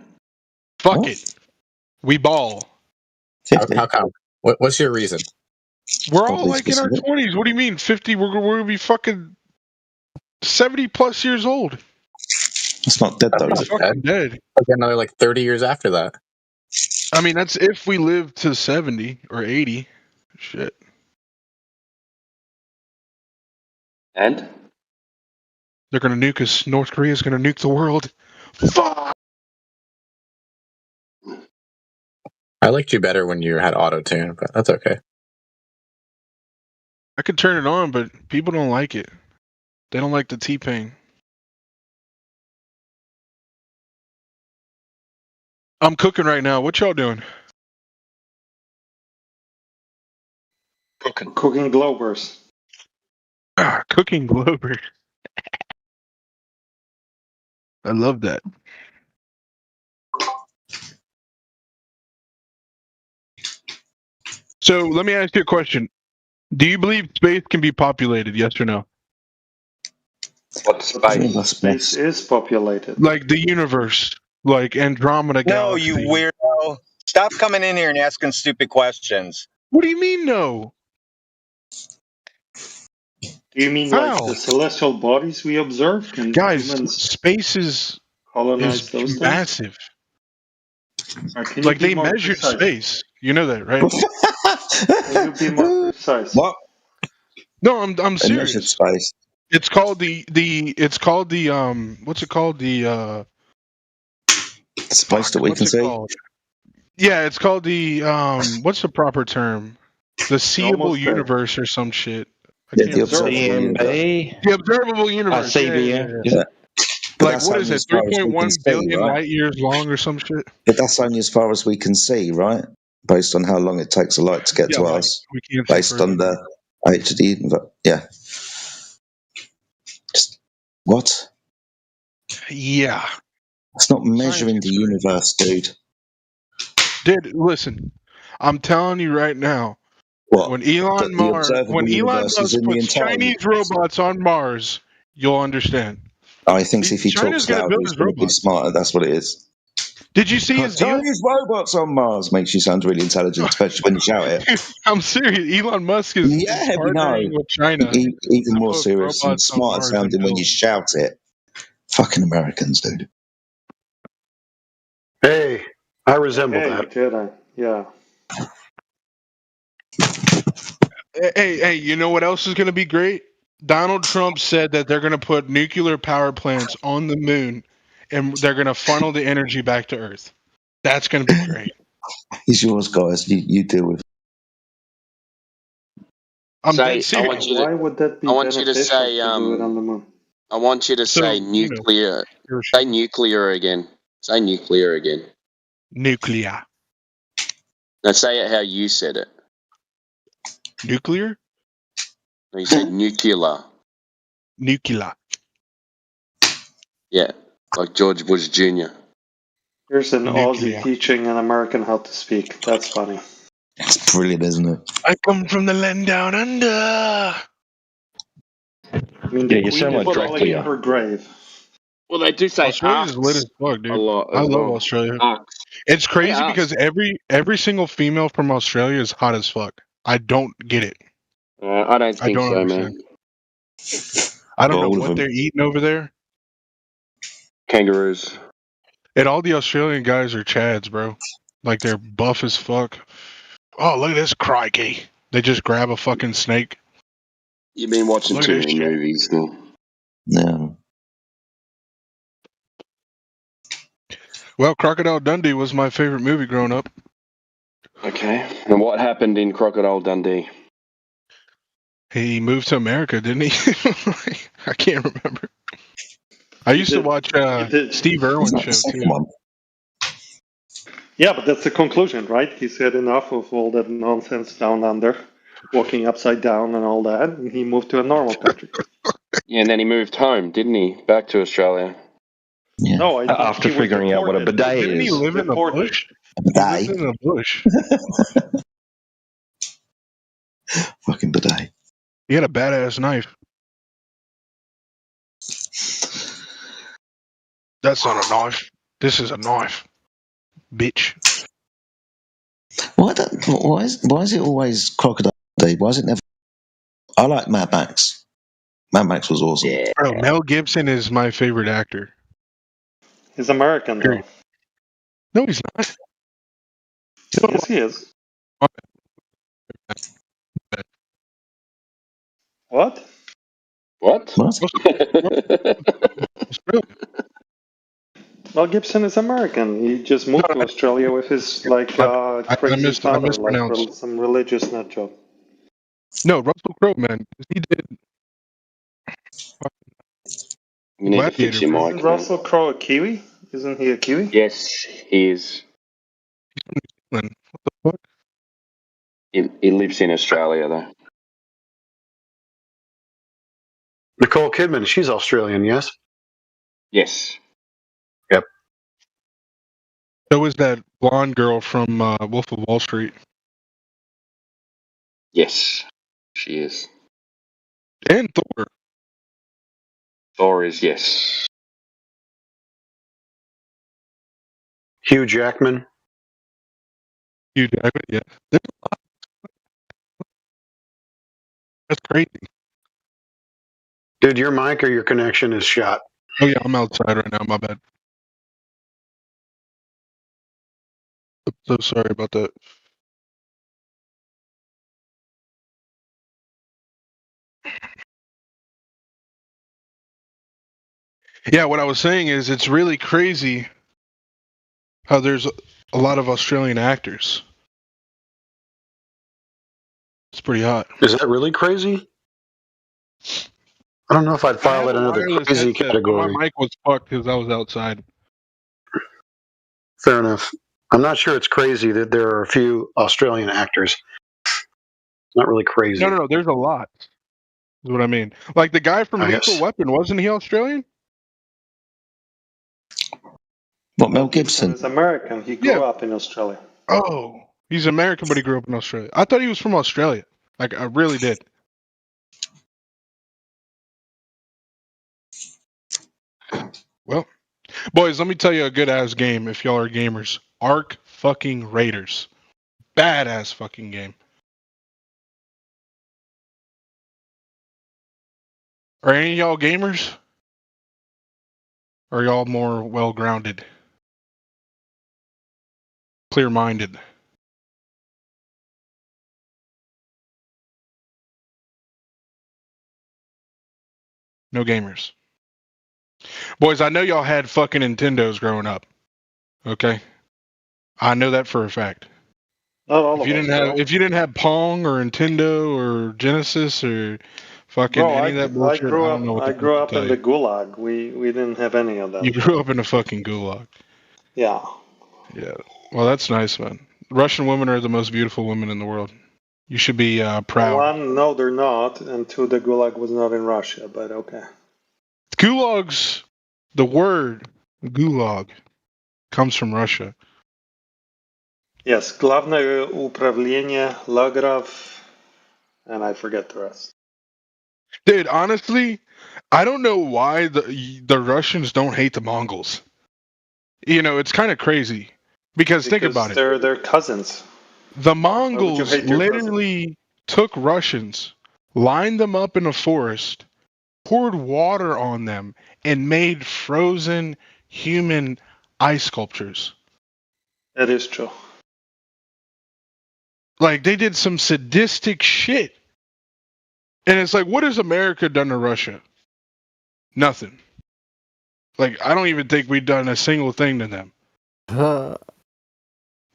Fuck it. We ball. How come? What's your reason? We're all like in our 20s. What do you mean 50? We're going to be fucking 70 plus years old. It's not dead though. It's fucking dead. Like another like 30 years after that. I mean, that's if we live to 70 or 80. Shit. And? They're going to nuke us. North Korea's going to nuke the world. Fuck! I liked you better when you had auto-tune, but that's okay. I could turn it on, but people don't like it. They don't like the T-Pain. I'm cooking right now. What y'all doing? Cooking Globers. Cooking Globers. I love that. So let me ask you a question. Do you believe space can be populated? Yes or no? What's space? Space is populated. Like the universe, like Andromeda No, Galaxy. you weirdo. Stop coming in here and asking stupid questions. What do you mean, no? Do you mean like the celestial bodies we observe? Can Guys, humans space is colonize those things? massive. Can you Like be they more measured precise? space. You know that, right? Can you be more precise? What? No, I'm They measured serious. space. It's called the what's it called? The Space that we what's can it see. called? Yeah, it's called the what's the proper term? The seeable Almost there. universe or some shit. I Yeah, can't the remember. observable universe. CMB. The observable universe. CBM. Yeah. But Like that's what only is it? as far as we can 3.1 see, billion right? light years long or some shit. But that's only as far as we can see, right? Based on how long it takes a light to get Yeah, to light. us. We can't see Based further on than the age of the universe. Yeah. Just, what? Yeah. It's not measuring the universe, dude. Dude, listen. I'm telling you right now. What? When That Elon the Musk observable universe is in the puts entire Chinese universe. robots on Mars, you'll understand. I think if he China's talks gonna loud, build he's his going to be robots. smarter. That's what it is. Did you see his deal? Chinese robots on Mars makes you sound really intelligent, especially when you shout it. I'm serious. Elon Musk is Yeah, we know. partnering with China. Even more put serious and robots on smarter Mars sounding when until- you shout it. Fucking Americans, dude. Hey, I resemble Hey, that. Jedi. Yeah. Hey, you know what else is going to be great? Donald Trump said that they're going to put nuclear power plants on the moon and they're going to funnel the energy back to Earth. That's going to be great. He's yours, guys. You deal with. I'm Say, dead serious. Why would that be I want you to beneficial say, to do it on the moon? I want you to So, say you know, nuclear. Say nuclear again. Say nuclear again. Nuclear. Now say it how you said it. Nuclear? You said nuclear. Nuclear. Yeah, like George Bush Jr. Here's an Nuclear. Aussie teaching an American how to speak. That's funny. It's brilliant, isn't it? I come from the land down under. I mean, Yeah, the you Queen sound is like falling in Dracula. her grave. Well, they do say Australia's lit as fuck, a dude. lot I as love well. Australia. Arcs. It's crazy Yeah, because every single female from Australia is hot as fuck. I don't get it. I don't I think don't so, understand. man. I don't All know of what them. they're eating over there. Kangaroos. And all the Australian guys are Chads, bro. Like they're buff as fuck. Oh, look at this crikey. They just grab a fucking snake. You've been watching Look too at this many shit. movies then. No. Well, Crocodile Dundee was my favorite movie growing up. Okay. And what happened in Crocodile Dundee? He moved to America, didn't he? I can't remember. I used to watch Steve Irwin Isn't that show the second too. one? Yeah, but that's the conclusion, right? He said enough of all that nonsense down under, walking upside down and all that, and he moved to a normal country. Yeah, and then he moved home, didn't he? Back to Australia. Yeah. No, I think After he was figuring out what a deported. bidet Didn't he is. live in the Deported. bush? A He bidet? lived in the bush. Fucking bidet. He had a badass knife. That's not a knife. This is a knife. Bitch. Why is it always Crocodile Dundee? Why is it never? I like Mad Max. Mad Max was awesome. Yeah. Bro, Mel Gibson is my favorite actor. He's American, though. Period. No, he's not. Yes, he is. What? What? Well, Gibson is American. He just moved to Australia with his crazy father, like mispronounced. some religious nut job. No, Russell Crowe, man. He did. You need to fix your mic. Isn't Russell Crowe a Kiwi? Isn't he a Kiwi? Yes, he is. What the fuck? He lives in Australia, though. Nicole Kidman, she's Australian, yes? Yes. Yep. So was that blonde girl from Wolf of Wall Street. Yes, she is. And Thor. Thor is, yes. Hugh Jackman. Hugh Jackman, yeah. That's crazy. Dude, your mic or your connection is shot. Oh yeah, I'm outside right now. My bad. I'm so sorry about that. Yeah, what I was saying is it's really crazy how there's a lot of Australian actors. It's pretty hot. Is that really crazy? I don't know if I'd file that under the Wireless crazy headset, but category. my mic was fucked because I was outside. Fair enough. I'm not sure it's crazy that there are a few Australian actors. It's not really crazy. No, there's a lot. Is what I mean. Like the guy from I Lethal guess. Weapon, wasn't he Australian? What, Mel Gibson? He's American. He grew up in Australia. Oh, he's American, but he grew up in Australia. I thought he was from Australia. Like I really did. Well, boys, let me tell you a good ass game if y'all are gamers. Ark fucking Raiders. Badass fucking game. Are any of y'all gamers? Or are y'all more well grounded? Clear minded? No gamers. Boys, I know y'all had fucking Nintendos growing up. Okay? I know that for a fact. Not all If you didn't have Pong or Nintendo or Genesis or fucking Bro, any of that bullshit, I don't know what I the grew fuck up to tell in the you. Gulag. We didn't have any of that. You grew up in a fucking gulag. Yeah. Yeah. Well, that's nice, man. Russian women are the most beautiful women in the world. You should be proud. One, no, they're not, and two, the Gulag was not in Russia, but okay. Gulags, the word gulag comes from Russia. Yes, Главное управление лагеров, and I forget the rest. Dude, honestly, I don't know why the Russians don't hate the Mongols. You know, it's kind of crazy because think about it. They're their cousins. The Why would you Mongols hate your literally took Russians, lined them up in a forest, poured water on them, and made frozen human ice sculptures. That is true. Like, they did some sadistic shit. And it's like, what has America done to Russia? Nothing. Like, I don't even think we've done a single thing to them.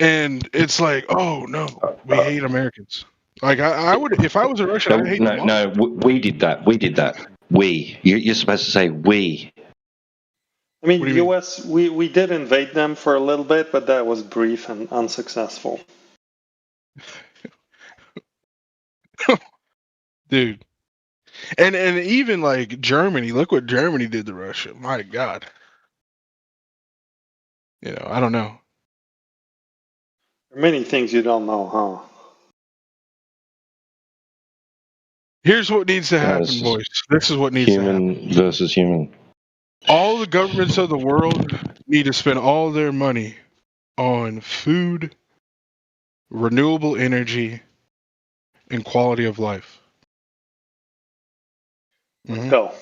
And it's like, oh no, we hate Americans. Like, I would, if I was a Russian, I'd hate them. No, we did that. We did that. You're supposed to say we. I mean, U.S., we did invade them for a little bit, but that was brief and unsuccessful. Dude. And even like Germany, look what Germany did to Russia. My God. You know, I don't know. There are many things you don't know, huh? Here's what needs to happen, Yes. boys. This is what needs to happen. Human versus human. All the governments of the world need to spend all their money on food, renewable energy, and quality of life. Let's go.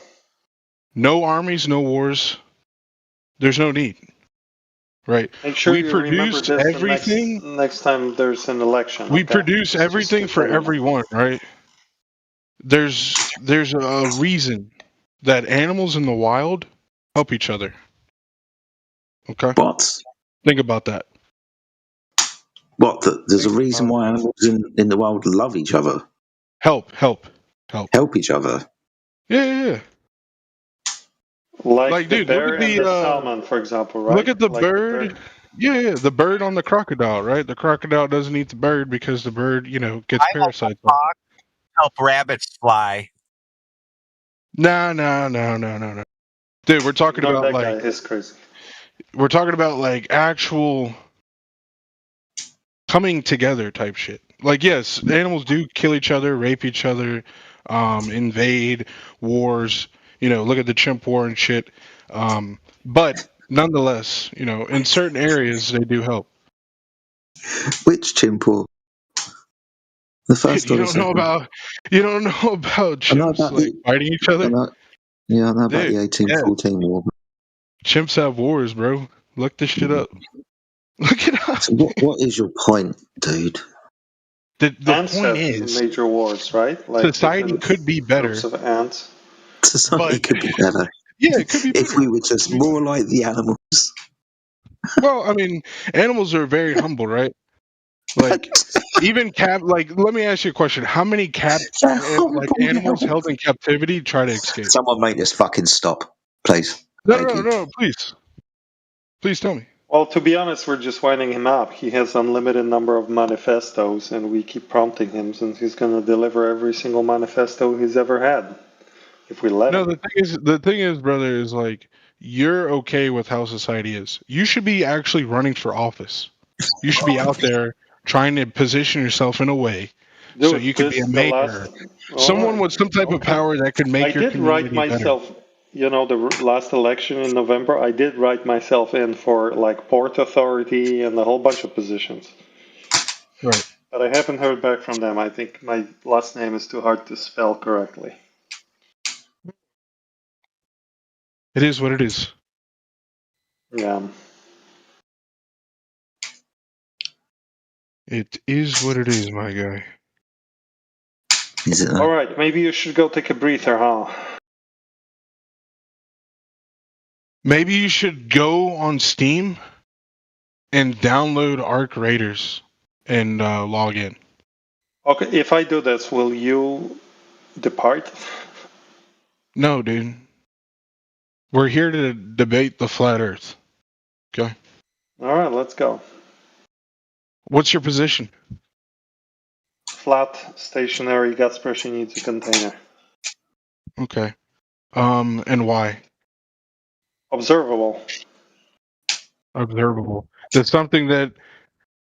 No armies, no wars. There's no need. Right. Make sure we you remember produce this the everything. next time there's an election. We okay? produce Just everything keep for that in mind. everyone, right? There's a reason that animals in the wild help each other. Okay? What? Think about that. What? There's a reason why animals in the world love each other. Help each other. Yeah. Like the dude, bear look at and the salmon, for example, right? Look at the Like bird. Yeah, the bird on the crocodile, right? The crocodile doesn't eat the bird because the bird, gets parasites on it. Help rabbits fly. No. Dude, we're talking Ignore about that guy, like he's crazy. we're talking about like actual coming together type shit. Like, yes, animals do kill each other, rape each other, invade, wars. Look at the chimp war and shit. But nonetheless, in certain areas they do help. Which chimp war? The first You or the don't know second? about chimps like fighting each other. I know about the 1814 war. Chimps have wars, bro. Look this shit up. Look it up. So what is your point, dude? The Ants point have is, major wars, right? Like society different could be better. groups of ants. Society could be better. Yeah, it could be better. If we were just more like the animals. Well, I mean, animals are very humble, right? Like, even let me ask you a question. How many animals held in captivity try to escape? Someone make this fucking stop, please. No, please. Please tell me. Well, to be honest, we're just winding him up. He has unlimited number of manifestos, and we keep prompting him since he's going to deliver every single manifesto he's ever had. If we let him. The thing is, brother, is like, you're okay with how society is. You should be actually running for office. You should be out there trying to position yourself in a way so you could be a mayor. Someone with some type of power that could make your community better. I did write myself, the last election in November, I did write myself in for like Port Authority and a whole bunch of positions. Right. But I haven't heard back from them. I think my last name is too hard to spell correctly. It is what it is. Yeah. It is what it is, my guy. Is it? All right, maybe you should go take a breather, huh? Maybe you should go on Steam and download Arc Raiders and log in. Okay, if I do this, will you depart? No, dude. We're here to debate the flat Earth. Okay? All right, let's go. What's your position? flat, stationary gas pressure needs a container. Okay. And why? Observable. Observable. Does something that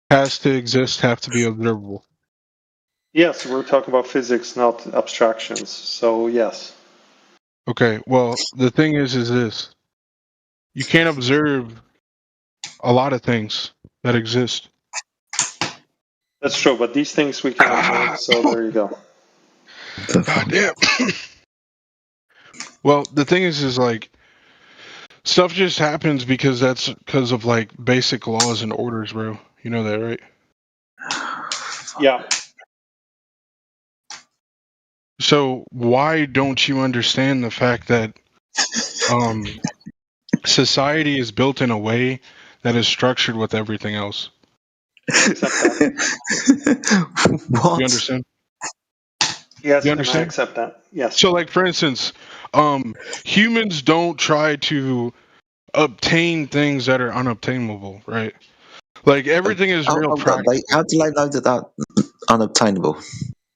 has to exist have to be observable? Yes, we're talking about physics, not abstractions. So yes. Okay. Well, the thing is this: you can't observe a lot of things that exist. That's true, but these things we can observe, so there you go. God damn. Well, the thing is like stuff just happens because that's because of like basic laws and orders, bro. You know that, right? Yeah. So why don't you understand the fact that society is built in a way that is structured with everything else? What? You understand? Yes, You and I understand? accept that. Yes. So, like for instance, humans don't try to obtain things that are unobtainable, right? Like everything is real practical. How do they know that that's unobtainable?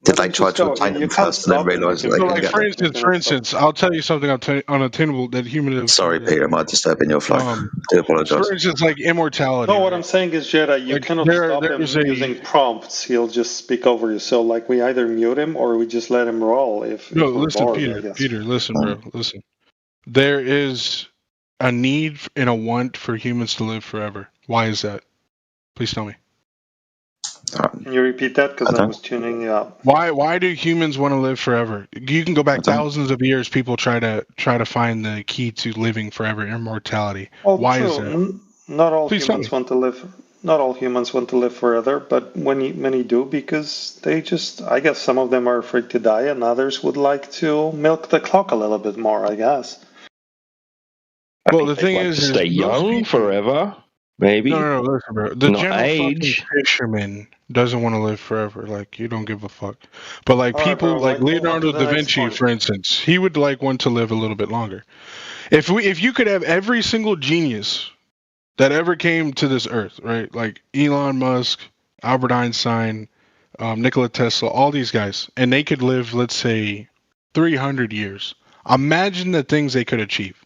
Did they try to obtain them first and then realise that they So, couldn't like get them? for instance, I'll tell you something unobtainable that humans. Sorry, Peter, am I disturbing your flow? Do apologise. For instance, like immortality. No, what I'm saying is, Jedi, you Like, cannot stop him there's a- using prompts. He'll just speak over you. So, like, we either mute him or we just let him roll if No, we're listen, bored, I Peter. guess. Peter, listen, bro. Listen. There is a need and a want for humans to live forever. Why is that? Please tell me. Can you repeat that? Because I was tuning you up. Why do humans want to live forever? You can go back thousands of years. People try to find the key to living forever, immortality. Well, Why true. is that? Not all Please tell humans want to live. Not all humans want to live forever, but many do because they just. I guess some of them are afraid to die, and others would like to milk the clock a little bit more. I guess. Well, the thing Like is, to stay young forever, maybe. No, listen, bro. The Not general age. fucking fisherman doesn't want to live forever. Like, you don't give a fuck. But like All right, people, bro, like move on Leonardo to the da next Vinci, point. for instance, he would like want to live a little bit longer. If you could have every single genius that ever came to this earth, right? Like Elon Musk, Albert Einstein, Nikola Tesla, all these guys, and they could live, let's say, 300 years. Imagine the things they could achieve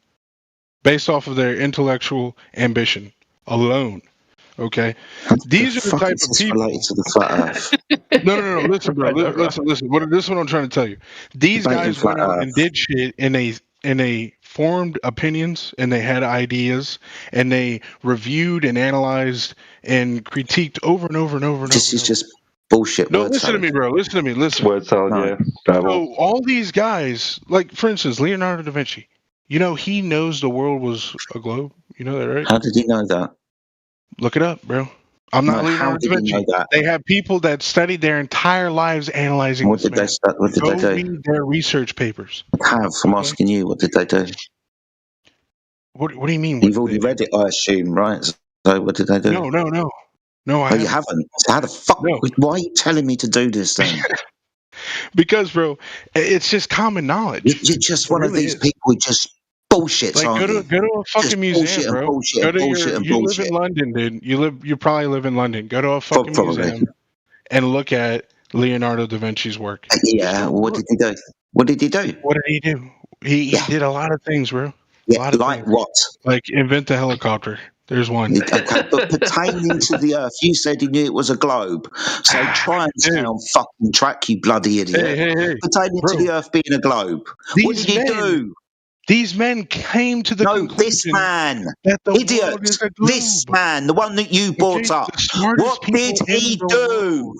based off of their intellectual ambition alone. Okay, these are the type of people. Related to the flat Earth. No. Listen, bro. Listen. This is what I'm trying to tell you. These Debating guys flat went out Earth. and did shit, and they formed opinions, and they had ideas, and they reviewed and analyzed and critiqued over and over and over and This over. is just bullshit. No, word listen to salad. me, bro. Listen to me. Listen. Word salad, yeah. Babble. So all these guys, like for instance, Leonardo da Vinci. You know, he knows the world was a globe. You know that, right? How did he know that? Look it up, bro. I'm not No, how Leonardo did da he know Vinci. that? They have people that studied their entire lives analyzing What this did they man. stu- What did Go they do? read their research papers. I'm asking you. What did they do? What do you mean? You've already read it, I assume, right? So what did they do? No, I Oh, you haven't. So how the fuck? No. Why are you telling me to do this then? Because, bro, it's just common knowledge. You're just It one of really these is. people who just bullshits, Like aren't go you? to a fucking Just museum, bullshit and bro. bullshit Go and to bullshit and you live bullshit. in London, dude. You probably live in London. Go to a fucking Probably. museum and look at Leonardo da Vinci's work. Yeah. What did he do? What did he do? What did he do? He did a lot of things, bro. A Yeah. lot of Like things. what? Like invent the helicopter. There's one. Okay, but pertaining to the Earth, you said he knew it was a globe. So try and sound fucking track, you bloody idiot. Hey, Pertaining to bro. the Earth being a globe. What did he do? These men came to the conclusion this man, that the idiot, world is a globe. this man, the one that you brought up. The smartest What people did in he the do? world.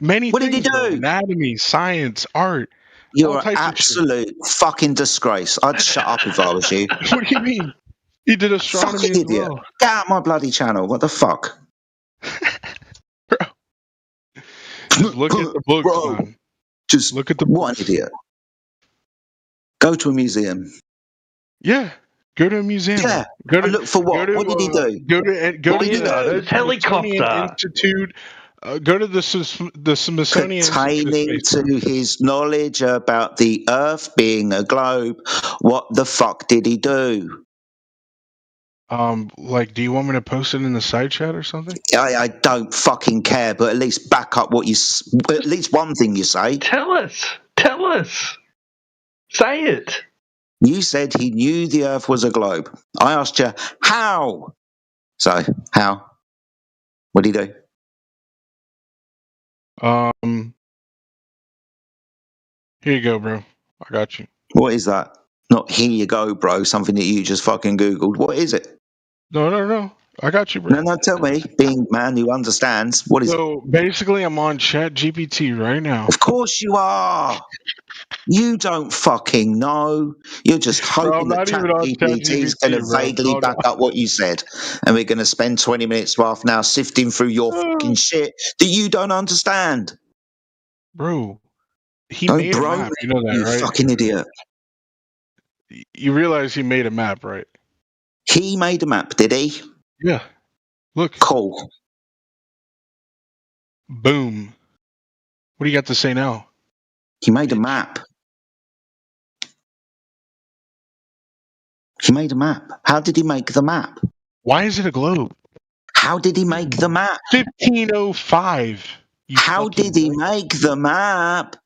Many What did he things, bro. do? Anatomy, science, art. You're all an types absolute fucking disgrace. I'd shut up if I was you. What do you mean? He did astronomy Fucking as idiot. well. Get out my bloody channel. What the fuck? Just look at the books, Bro, man. Just look at the what an idiot. Go to a museum. Yeah. Go to a museum. Yeah. Go to look for what? What did he do? Go to Leonardo's helicopter. Institute. Go to the Smithsonian Pertaining Institute. to his knowledge about the Earth being a globe, what the fuck did he do? Like, do you want me to post it in the side chat or something? I don't fucking care, but at least back up what at least one thing you say. Tell us. Say it. You said he knew the Earth was a globe. I asked you, how? So, how? What did he do? Here you go, bro. I got you. What is that? Not here you go, bro. Something that you just fucking Googled. What is it? No. I got you, bro. No, tell me. Being a man who understands, what is it? So basically, I'm on Chat GPT right now. Of course you are. You don't fucking know. You're just hoping that ChatGPT is going to vaguely back up what you said. And we're going to spend 20 minutes to half an hour sifting through your fucking shit that you don't understand. Bro, he made a map. You know that, right? You fucking idiot. You realize he made a map, right? He made a map, did he? Yeah. Look. Cool. Boom. What do you got to say now? He made a map. He made a map. How did he make the map? Why is it a globe? How did he make the map? 1505. How did he make the map?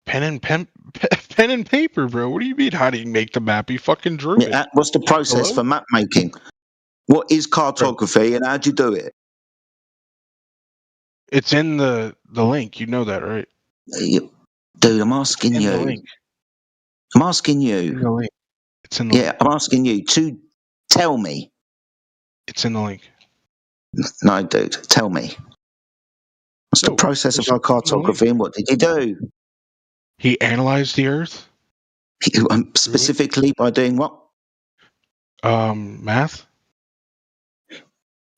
Pen and paper, bro. What do you mean? How did he make the map? He fucking drew it. What's the process for map making? What is cartography and how'd you do it? It's in the link. You know that, right? Dude, I'm asking you. I'm asking you. It's in the link. I'm asking you to tell me. It's in the link. No, dude, tell me. What's the process of cartography and what did he do? He analyzed the Earth. Specifically by doing what? Math.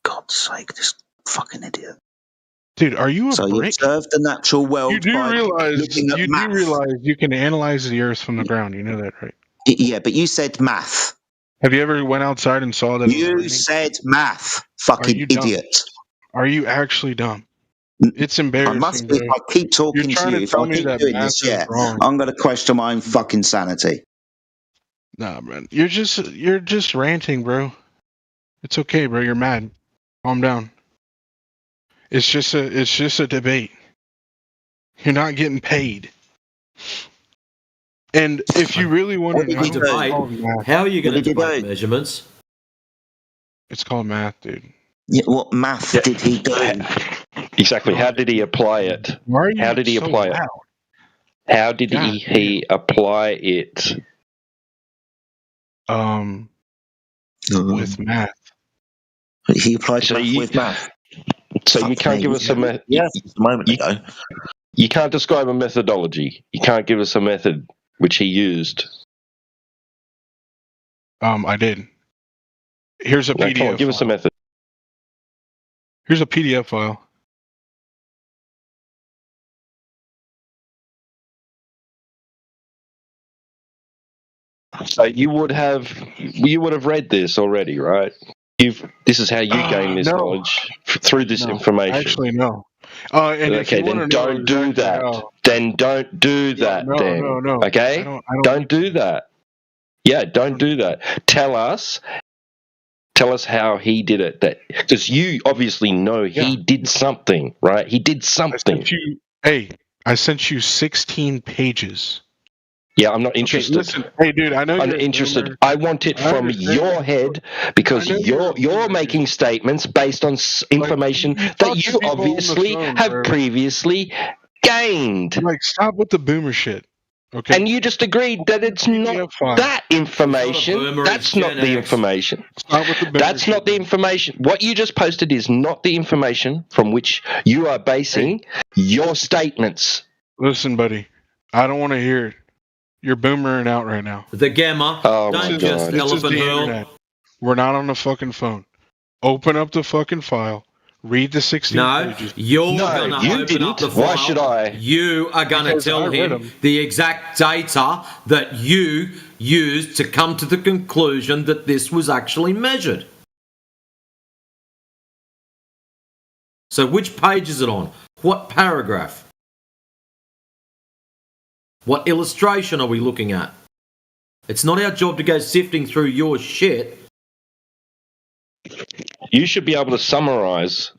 God's sake, this fucking idiot. Dude, are you a so brick? You observe the natural world. You do realize you can analyze the Earth from the ground. You know that, right? Yeah, but you said math. Have you ever went outside and saw that? You said math, fucking idiot. Are you actually dumb? It's embarrassing. I must be. I keep talking to you. If I keep doing this, I'm going to question my own fucking sanity. Nah, man, you're just ranting, bro. It's okay, bro. You're mad. Calm down. It's just a debate. You're not getting paid. And if you really want to know, how are you going to debate measurements? It's called math, dude. Yeah, what math did he do? Exactly. How did he apply it? How did he apply it? How did he apply it? With math. He applied with math. So you can't give us a method. Yes, a moment ago. You can't describe a methodology. You can't give us a method which he used. I did. Here's a PDF. Come on, give us a method. Here's a PDF file. So you would have read this already, right? This is how you gain this knowledge through this information. Actually, no. Okay, then don't do that. Then don't do that. No. Okay, don't do that. Yeah, don't do that. Tell us how he did it. Because you obviously know he did something, right? He did something. I sent you 16 pages. Yeah, I'm not interested. Listen, hey, dude, I know I'm not interested. I want it from your head because you're making statements based on information that you obviously have previously gained. Like, stop with the boomer shit. Okay. And you just agreed that it's not that information. That's not the information. That's not the information. What you just posted is not the information from which you are basing your statements. Listen, buddy, I don't want to hear it. You're boomering out right now. The gamma. Don't just elephant hurl. We're not on the fucking phone. Open up the fucking file. Read the 16 pages. You're going to open up the file. Why should I? You are going to tell him the exact data that you used to come to the conclusion that this was actually measured. So which page is it on? What paragraph? What illustration are we looking at? It's not our job to go sifting through your shit. you should be able to summarize.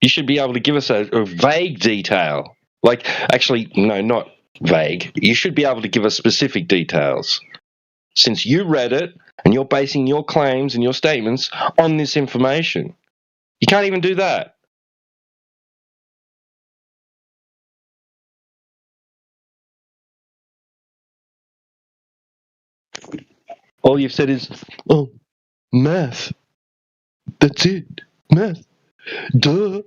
You should be able to give us a vague detail. Like, actually, no, not vague. You should be able to give us specific details. Since you read it and you're basing your claims and your statements on this information. You can't even do that. All you've said is, oh, math. That's it. Math. Duh.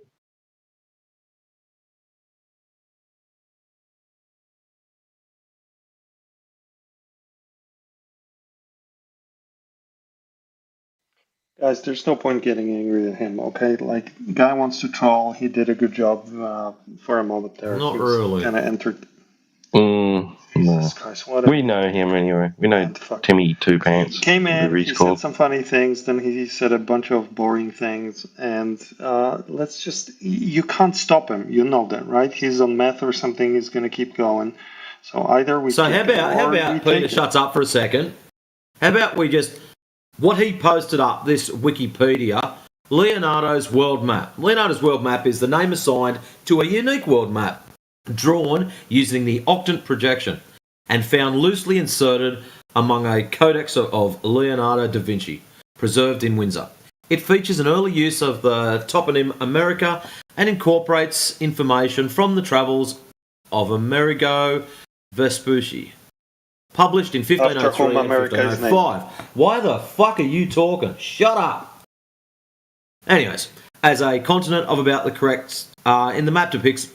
Guys, there's no point getting angry at him, okay? Like, guy wants to troll. He did a good job for a moment there. Not He was really. kind of entered. No. Christ, what a- We know him anyway. We know Timmy Two Pants. Came in, whatever he he's said called. some funny things, then he said a bunch of boring things, and let's just, you can't stop him, you know that, right? He's on meth or something, he's going to keep going. So either we So kick him how or we about take Peter it. shuts up for a second? How about we just, what he posted up, this Wikipedia, Leonardo's world map. Leonardo's world map is the name assigned to a unique world map, drawn using the octant projection, and found loosely inserted among a codex of Leonardo da Vinci, preserved in Windsor. It features an early use of the toponym America and incorporates information from the travels of Amerigo Vespucci, published in After 1503 whom and America is named. 1505. Why the fuck are you talking? Shut up! Anyways, as a continent of about the correct, in the map depicts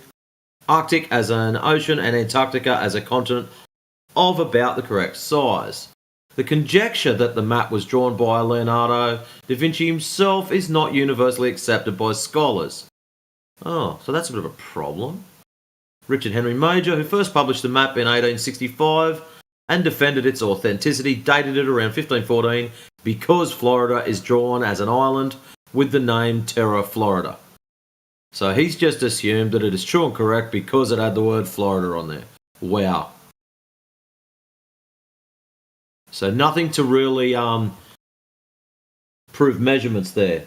Arctic as an ocean and Antarctica as a continent of about the correct size. The conjecture that the map was drawn by Leonardo da Vinci himself is not universally accepted by scholars. Oh, so that's a bit of a problem. Richard Henry Major, who first published the map in 1865 and defended its authenticity, dated it around 1514 because Florida is drawn as an island with the name Terra Florida. So he's just assumed that it is true and correct because it had the word Florida on there. Wow. So nothing to really prove measurements there.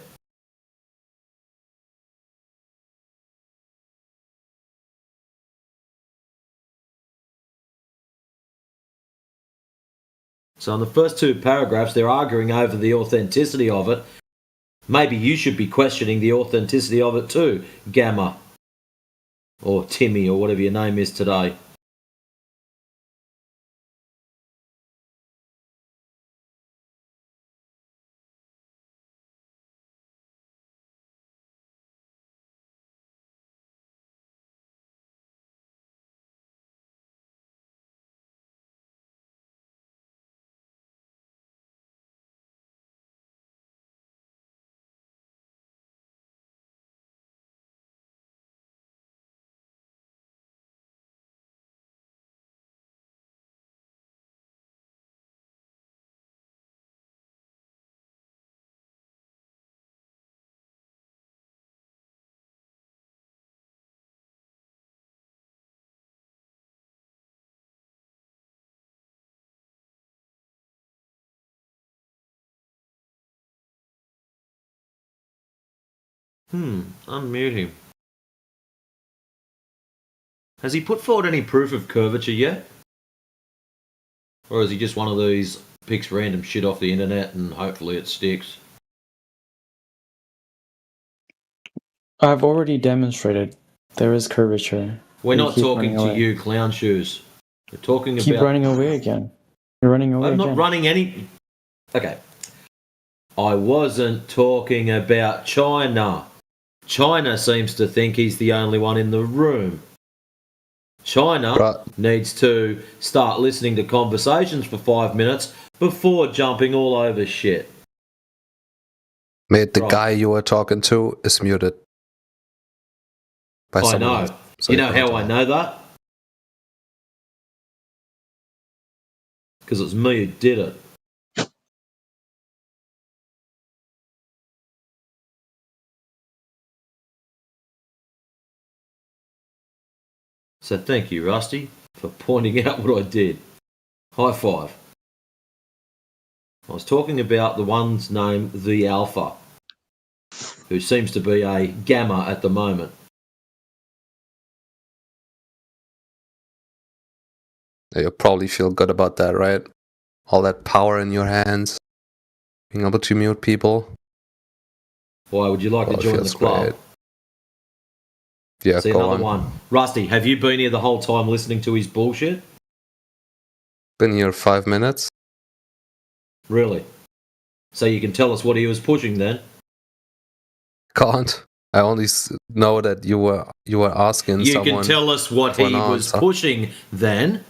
So in the first two paragraphs, they're arguing over the authenticity of it. Maybe you should be questioning the authenticity of it too, Gamma. Or Timmy, or whatever your name is today. Unmute him. Has he put forward any proof of curvature yet? Or is he just one of these picks random shit off the internet and hopefully it sticks? I've already demonstrated there is curvature. We're You not keep talking running to away. you, Clown Shoes. We're talking Keep about... running away again. You're running away I'm not again. running any... Okay. I wasn't talking about China. China seems to think he's the only one in the room. China needs to start listening to conversations for 5 minutes before jumping all over shit. Mate, the guy you were talking to is muted. By I someone know. else. So You know can't how talk. I know that? Because it was me who did it. So thank you, Rusty, for pointing out what I did. High five. I was talking about the one's named the Alpha, who seems to be a Gamma at the moment. You probably feel good about that, right? All that power in your hands, being able to mute people. Why would you like to join the club? Great. Yeah, See go another on. one. Rusty, have you been here the whole time listening to his bullshit? Been here 5 minutes. Really? So you can tell us what he was pushing then? Can't. I only know that you were asking You someone. can tell us what for he an was answer. pushing then.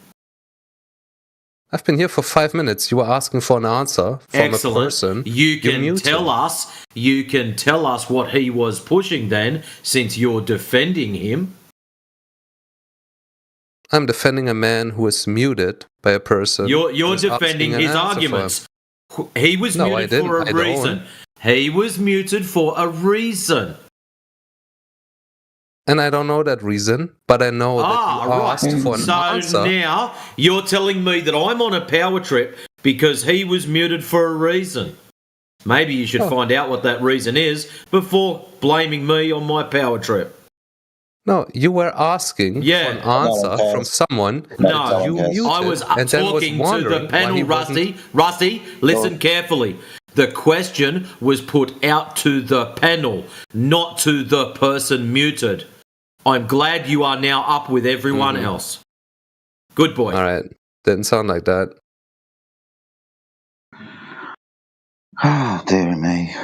I've been here for 5 minutes. You were asking for an answer from Excellent. a person. You can muted. tell us. You can tell us what he was pushing then, since you're defending him. I'm defending a man who is muted by a person. You're who's defending asking an his answer for him. arguments. He was No, I muted didn't. for I a don't. reason. He was muted for a reason. And I don't know that reason, but I know that you right. asked for an So answer. now you're telling me that I'm on a power trip because he was muted for a reason. Maybe you should find out what that reason is before blaming me on my power trip. No, you were asking for an answer from someone. No, you muted, I was and then was talking to wondering the why panel, he wasn't- Rusty, listen carefully. The question was put out to the panel, not to the person muted. I'm glad you are now up with everyone else. Good boy. All right. Didn't sound like that. Oh, dear me.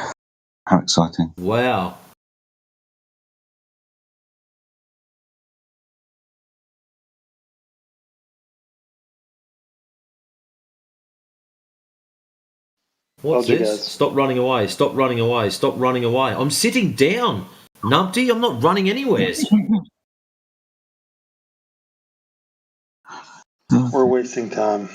How exciting. Wow. What's Told you this? guys. Stop running away. Stop running away. Stop running away. I'm sitting down. Numpty, I'm not running anywhere. We're wasting time.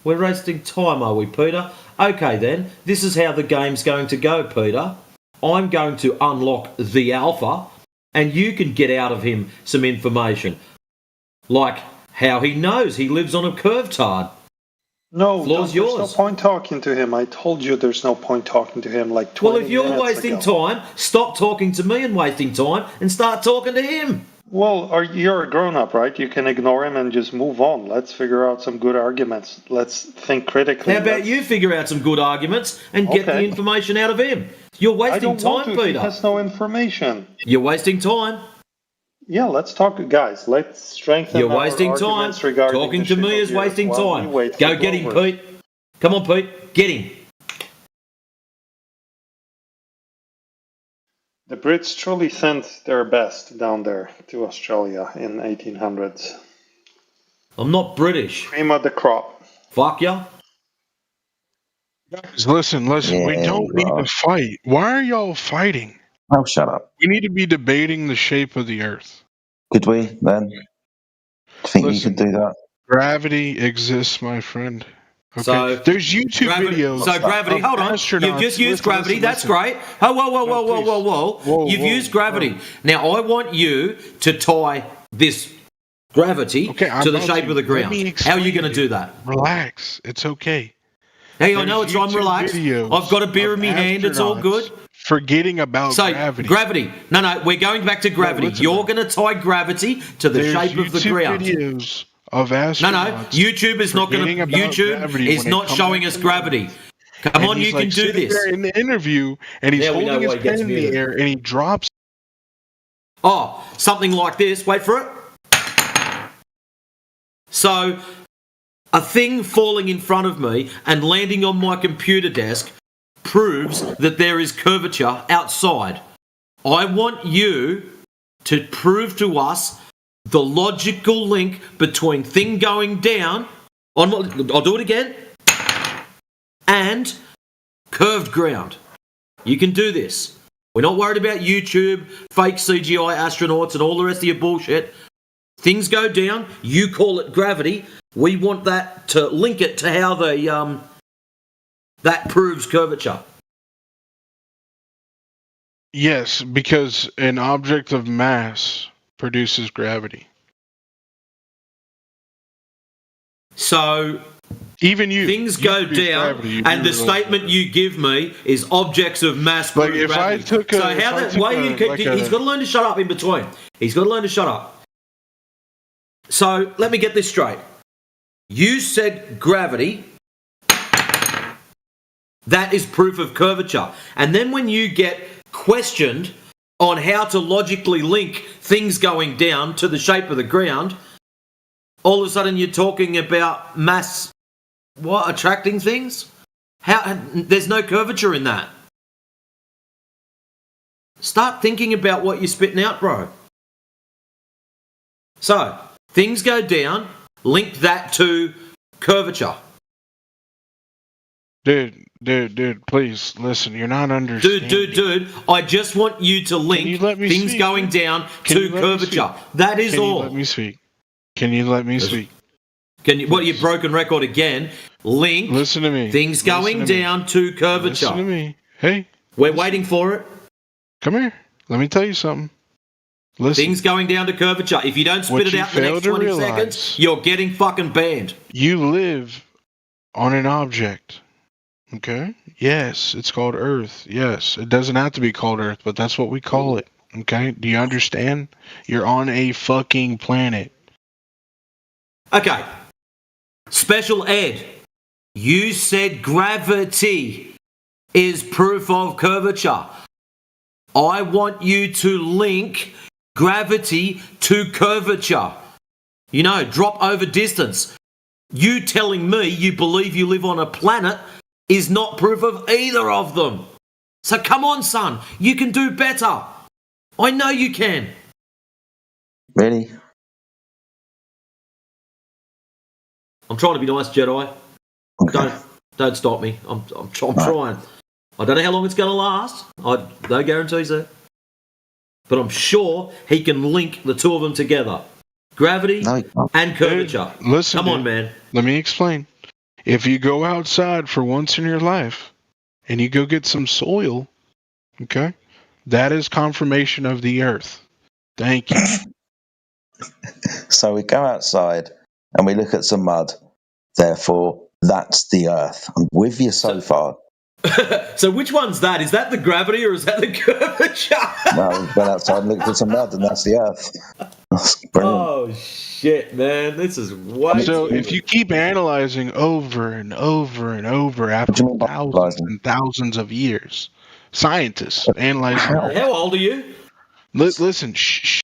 We're wasting time, are we, Peter? Okay, then. This is how the game's going to go, Peter. I'm going to unlock the Alpha, and you can get out of him some information. Like how he knows he lives on a curve tard. No, Floor's there's no yours. point talking to him. I told you there's no point talking to him like 20 Well, if you're minutes wasting ago. time, stop talking to me and wasting time and start talking to him. Well, you're a grown-up, right? You can ignore him and just move on. Let's figure out some good arguments. Let's think critically. How about you figure out some good arguments and get the information out of him? You're I wasting don't want time, to. He Peter. has no information. You're wasting time. Yeah, let's talk, guys. Let's strengthen You're our wasting time. arguments regarding Talking the to ship me of is the Earth wasting while we time. wait Go for get him, Glover. Pete. Come on, Pete. Get him. The Brits truly sent their best down there to Australia in 1800s. I'm not British. Cream of the crop. Fuck ya. Guys, listen. We don't need to fight. Why are y'all fighting? Oh, shut up. We need to be debating the shape of the Earth. Could we, then? Think you could do that? Gravity exists, my friend. Okay. So there's YouTube videos. So gravity, of hold on. astronauts. You've just used gravity. That's great. Oh, whoa. You've used gravity. Now I want you to tie this gravity to the shape of the ground. How are you going to do that? Relax. It's okay. Hey, I know it's I'm relaxed. I've got a beer in my hand. It's all good. Forgetting about So, gravity. No, we're going back to gravity. You're going to tie gravity to the There's shape of the YouTube ground. videos of astronauts. YouTube is not going to. forgetting about YouTube gravity is when it not comes showing back us to gravity. Come And on, he's you like can do sitting this. there in the interview, and he's Yeah, we know holding why his he gets pen in the muted. air, and he drops. Oh, something like this. Wait for it. So, a thing falling in front of me and landing on my computer desk proves that there is curvature outside. I want you to prove to us the logical link between thing going down, I'll do it again, and curved ground. You can do this. We're not worried about YouTube, fake CGI astronauts and all the rest of your bullshit. Things go down, you call it gravity. We want that to link it to how the that proves curvature. Yes, because an object of mass produces gravity. So even things go down, gravity, and the statement you give me is objects of mass prove if gravity. I took so how that way you could, he's got to learn to shut up in between. He's got to learn to shut up. So let me get this straight. You said gravity. That is proof of curvature. And then when you get questioned on how to logically link things going down to the shape of the ground, all of a sudden you're talking about mass, attracting things? There's no curvature in that. Start thinking about what you're spitting out, bro. So, things go down, link that to curvature. Dude, please listen. You're not understanding. Dude, I just want you to link things going down to curvature. That is all. Can you let me speak? Can you let me speak? What, your broken record again? Link. Listen to me. Things going down to curvature. Listen to me. Hey. We're waiting for it. Come here. Let me tell you something. Listen. Things going down to curvature. If you don't spit it out in the next 20 seconds, you're getting fucking banned. You live on an object. Okay? Yes, it's called Earth. Yes, it doesn't have to be called Earth, but that's what we call it. Okay? Do you understand? You're on a fucking planet. Okay. Special ed. You said gravity is proof of curvature. I want you to link gravity to curvature. You know, drop over distance. You telling me you believe you live on a planet is not proof of either of them. So come on, son. You can do better. I know you can. Really? I'm trying to be nice, Jedi. Okay. Don't stop me. I'm trying. I don't know how long it's going to last. No guarantees there. But I'm sure he can link the two of them together. Gravity and curvature. Dude, listen, Come on, man. Let me explain. If you go outside for once in your life and you go get some soil, okay, that is confirmation of the earth. Thank you. So we go outside and we look at some mud. Therefore, that's the earth. I'm with you so far. So which one's that? Is that the gravity or is that the curvature? No, we went outside and looked at some mud and that's the earth. That's brilliant. Oh, shit, man. This is way So if you keep analyzing over and over and over after thousands and thousands of years, scientists analyzing. How old are you? Listen, shh.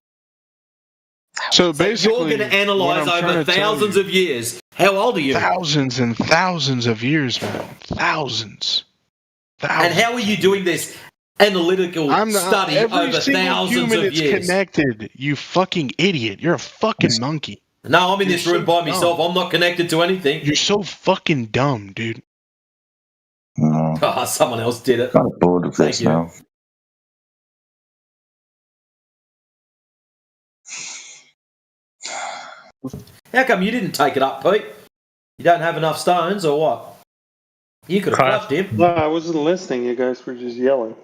So basically, you're going to analyze over thousands of years. How old are you? Thousands and thousands of years, man. Thousands. And how are you doing this analytical study over thousands of years? Connected, you fucking idiot. You're a fucking monkey. No, I'm in this room by myself. I'm not connected to anything. You're so fucking dumb, dude. No. Someone else did it. I'm bored of this now. How come you didn't take it up, Pete? You don't have enough stones or what? You could have flushed him. No, I wasn't listening. You guys were just yelling.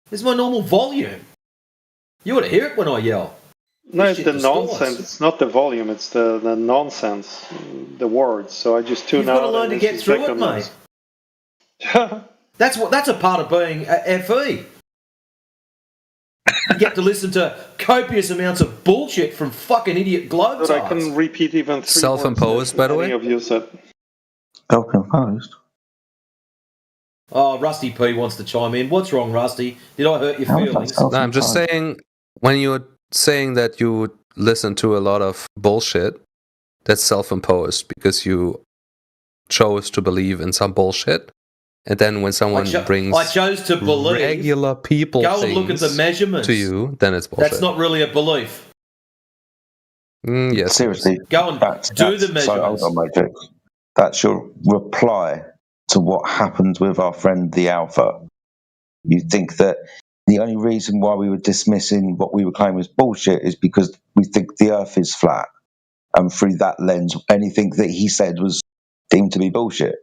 This is my normal volume. You ought to hear it when I yell. No, it's the nonsense. It's not the volume. It's the nonsense, the words. So I just tune out. You've got to learn to get through it, mate. That's a part of being a FE. You get to listen to copious amounts of bullshit from fucking idiot globetrotters. But I can repeat even 3 Self-imposed, by the way? Of you said. Self-imposed? Oh, Rusty P wants to chime in. What's wrong, Rusty? Did I hurt your feelings? No, I'm just saying, when you're saying that you listen to a lot of bullshit, that's self-imposed because you chose to believe in some bullshit. And then when someone brings I chose to believe regular people go and look at the measurements to you, then it's bullshit. That's not really a belief. Yes. Seriously. Go and do the measurements. So, hold on, Matrix. That's your reply to what happened with our friend the Alpha. You think that the only reason why we were dismissing what we were claiming was bullshit is because we think the Earth is flat. And through that lens, anything that he said was deemed to be bullshit.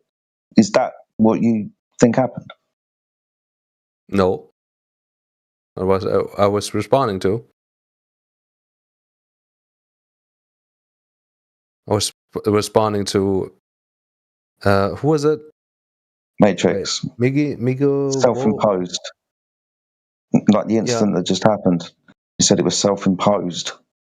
Is that what you think happened? No. I was responding to. I was responding to who was it? Matrix. Migo. Self-imposed. Like the incident that just happened. You said it was self-imposed.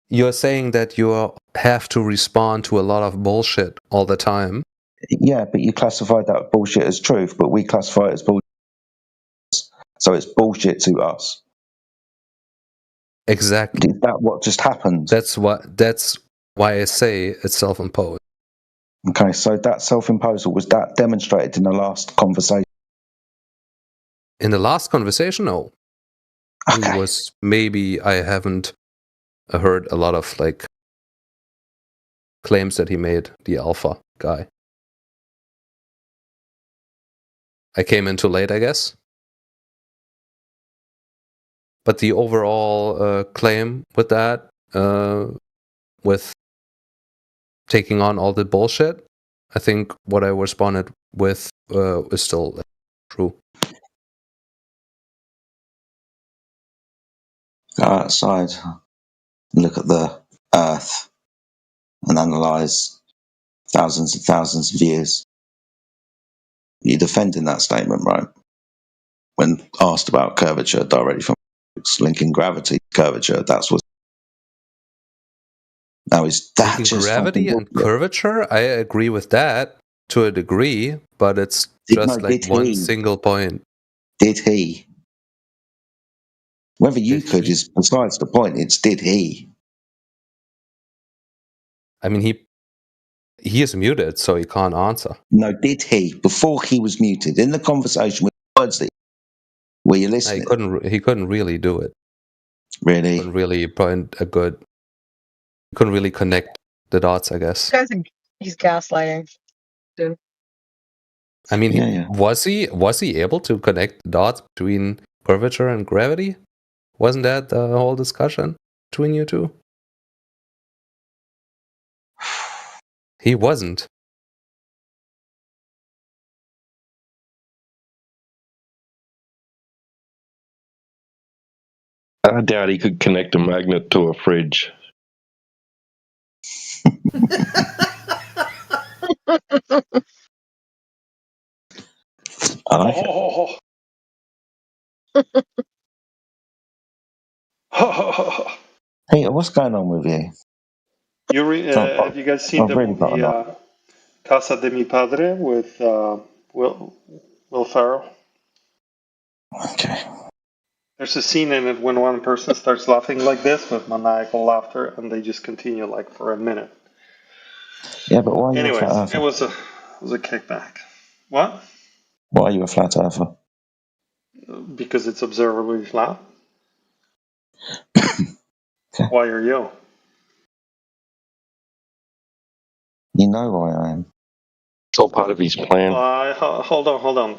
You're saying that you have to respond to a lot of bullshit all the time. Yeah, but you classified that bullshit as truth, but we classify it as bullshit. So it's bullshit to us. Exactly. Is that what just happened? That's why I say it's self-imposed. Okay, so that self-imposal, was that demonstrated in the last conversation? In the last conversation, no. Okay. It was maybe I haven't heard a lot of like claims that he made, the alpha guy. I came in too late, I guess. But the overall claim with that, with taking on all the bullshit, I think what I responded with is still true. Go outside, look at the Earth, and analyse thousands of years. You're defending that statement, right? When asked about curvature directly from linking gravity to curvature, that's what. Now, is that Linking just gravity fucking and curvature? I agree with that to a degree, but it's just like one single point. Did he? Whether you could is besides the point. It's did he? I mean, he is muted, so he can't answer. No, did he? Before he was muted, in the conversation with words that were you listening? He couldn't really do it. Really? Couldn't really point a good. Couldn't really connect the dots, I guess. He's gaslighting, dude. I mean, was he able to connect the dots between curvature and gravity? Wasn't that the whole discussion between you two? He wasn't. I doubt he could connect a magnet to a fridge. I like it. Peter, what's going on with you? Have you guys seen the movie Casa de Mi Padre with Will Ferrell? Okay. There's a scene in it when one person starts laughing like this with maniacal laughter, and they just continue like for a minute. Yeah, but why are you Anyways, a flat earther? it was a kickback. What? Why are you a flat earther? Because it's observably flat. Why are you? You know why I am. It's all part of his plan. Hold on.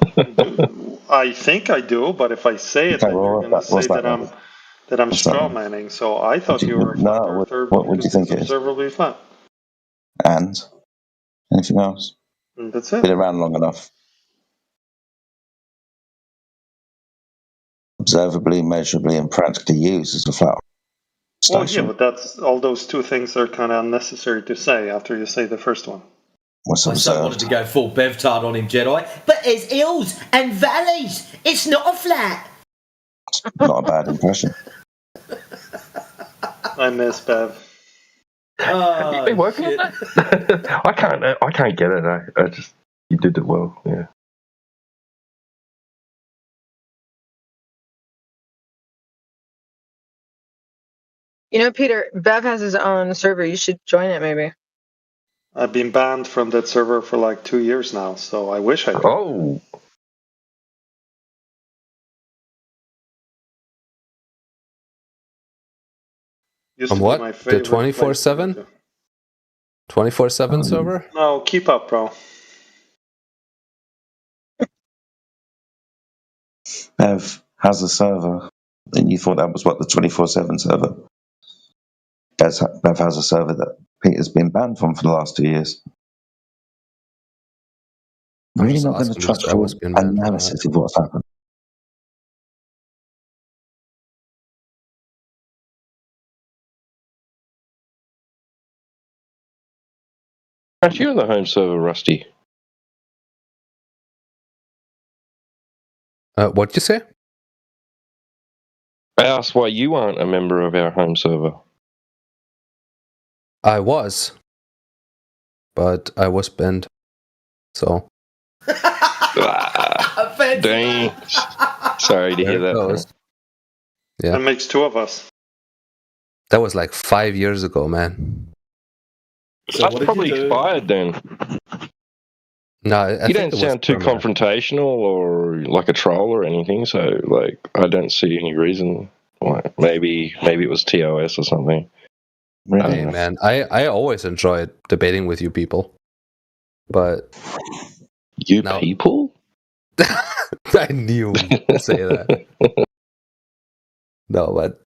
I think I do, but if I say it, then you're going to say that I'm straw manning. So I thought you were a flat earther would you think it's observably flat. And anything else? And that's it. Been around long enough. Observably, measurably, and practically used as a flat Well, station. yeah, but that's all those two things are kind of unnecessary to say after you say the first one. What's My son wanted to go full Bevtard on him, Jedi. But there's hills and valleys. It's not a flat. Not a bad impression. I miss Bev. Have you been working on that? I can't get it. I just you did it well. Yeah. You know, Peter, Bev has his own server. You should join it, maybe. I've been banned from that server for like 2 years now, so I wish I could. Oh. Used From to what? be my The favorite 24/7? 24/7 server? No, keep up, bro. Bev has a server, and you thought that was what the 24/7 server. Bev has a server that Peter's been banned from for the last 2 years. I'm Really just not going to asking trust because I your was being banned from that. analysis of what's happened. Aren't you on the home server, Rusty? What'd you say? I asked why you aren't a member of our home server. I was, but I was banned. So. Dang. Sorry to hear that. Yeah. That makes two of us. That was like 5 years ago, man. So That's probably expired then. No, I you think don't sound too confrontational or like a troll or anything, so like I don't see any reason why. Maybe it was TOS or something. Hey man, I always enjoyed debating with you people, but you people? I knew you'd say that. No, but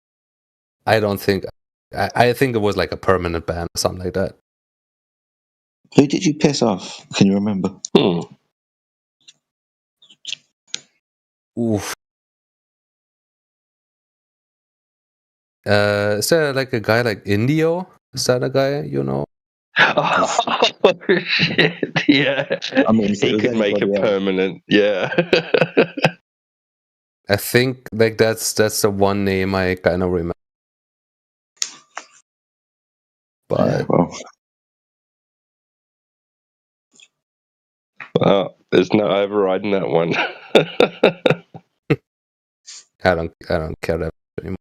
I don't think. I think it was like a permanent ban or something like that. Who did you piss off? Can you remember? Oof. Is there like a guy like Indio? Is that a guy you know? Oh shit! Yeah, I mean, he could make it permanent. Yeah. I think like that's the one name I kind of remember. But well, there's no overriding that one. I don't care that anymore.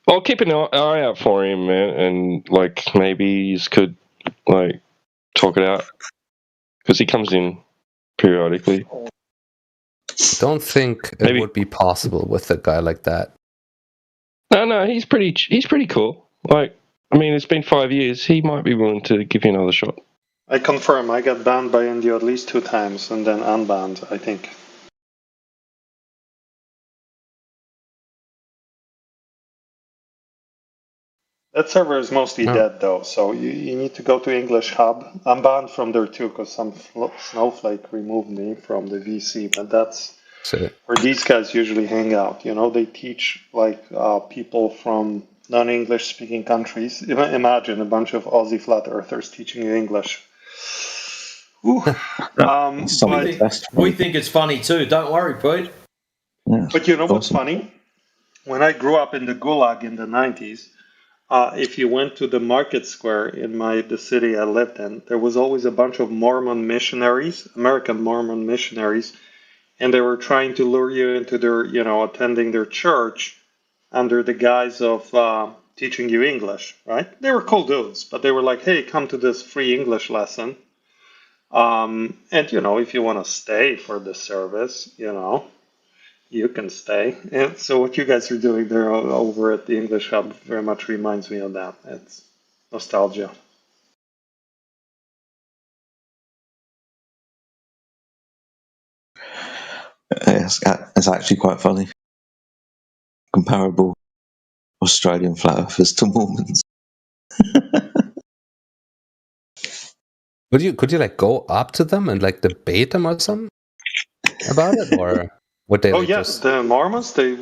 I'll keep an eye out for him, man, and like maybe he could like talk it out because he comes in periodically. Don't think it would be possible with a guy like that. No, he's pretty cool. Like, I mean, it's been 5 years. He might be willing to give you another shot. I confirm. I got banned by Indio at least 2 times and then unbanned, I think. That server is mostly dead though, so you need to go to English Hub. I'm banned from there too because some snowflake removed me from the VC, but that's where these guys usually hang out. You know, they teach like people from non-English speaking countries. Imagine a bunch of Aussie flat earthers teaching you English. We think it's funny too. Don't worry, Pete. But you know what's funny? When I grew up in the Gulag in the 90s, if you went to the market square in the city I lived in, there was always a bunch of Mormon missionaries, American Mormon missionaries, and they were trying to lure you into their, attending their church under the guise of teaching you English, right? They were cool dudes, but they were like, hey, come to this free English lesson. And, if you want to stay for the service, you can stay. And so what you guys are doing there over at the English Hub very much reminds me of that. It's nostalgia. It's actually quite funny. Comparable Australian flat earthers to Mormons. Could you like go up to them and like debate them or something about it, or would they? Oh yes, the Mormons. They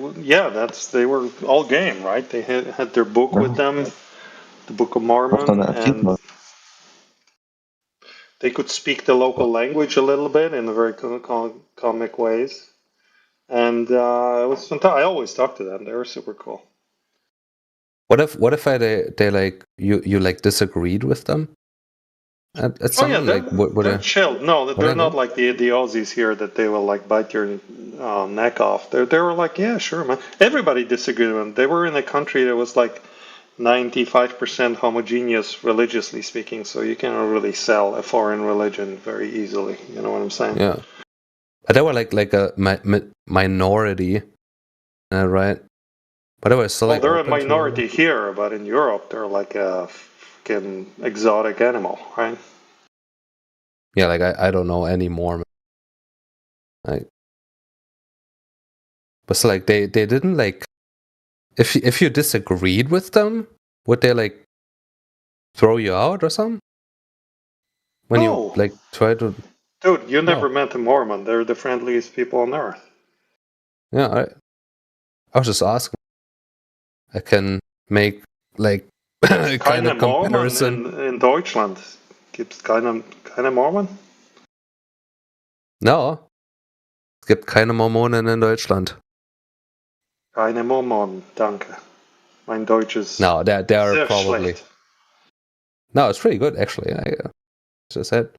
were all game, right? They had their book with them, the Book of Mormon, and they could speak the local language a little bit in a very comic ways. And it was fantastic. I always talk to them. They were super cool. What if they like you like disagreed with them? At something they're chill. No, they're not like the Aussies here that they will like bite your neck off. They were like, yeah, sure, man. Everybody disagreed with them. They were in a country that was like 95% homogeneous religiously speaking, so you cannot really sell a foreign religion very easily. You know what I'm saying? Yeah. But they were like a minority, right? But they were still like. They're a minority here, but in Europe they're like a fucking exotic animal, right? Yeah, like I don't know anymore. Like, but so like they didn't like. If you disagreed with them, would they like throw you out or something? When you like try to. Dude, you never met a Mormon. They're the friendliest people on earth. Yeah, I was just asking. I can make like kind Keine of Mormon comparison. in Deutschland. Gibt's keine Mormon? No. Es gibt keine Mormonen in Deutschland. Keine Mormon, danke. Mein Deutsch ist No, they are sehr probably. schlecht. No, it's pretty good actually. As I said.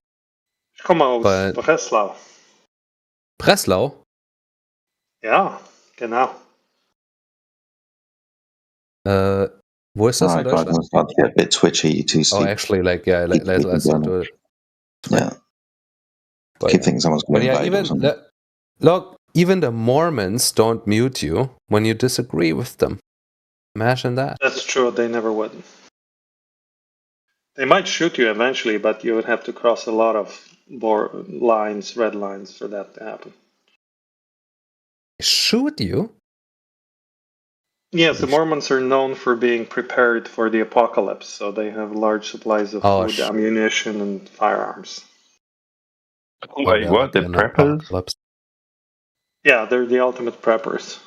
Ich komme aus But Breslau. Breslau? Ja, genau. Wo ist das in Alright, guys, I'm Deutschland? starting to get a bit twitchy. You two Oh, keep, actually, like, yeah, keep let's not do it. Yeah. But, Keep thinking someone's going to invade or something. Look, even the Mormons don't mute you when you disagree with them. Imagine that. That's true, they never would. They might shoot you eventually, but you would have to cross a lot of red lines for that to happen. Shoot you? Yes, the Mormons are known for being prepared for the apocalypse, so they have large supplies of food, ammunition, and firearms. Wait, what? They're preppers? Yeah, they're the ultimate preppers.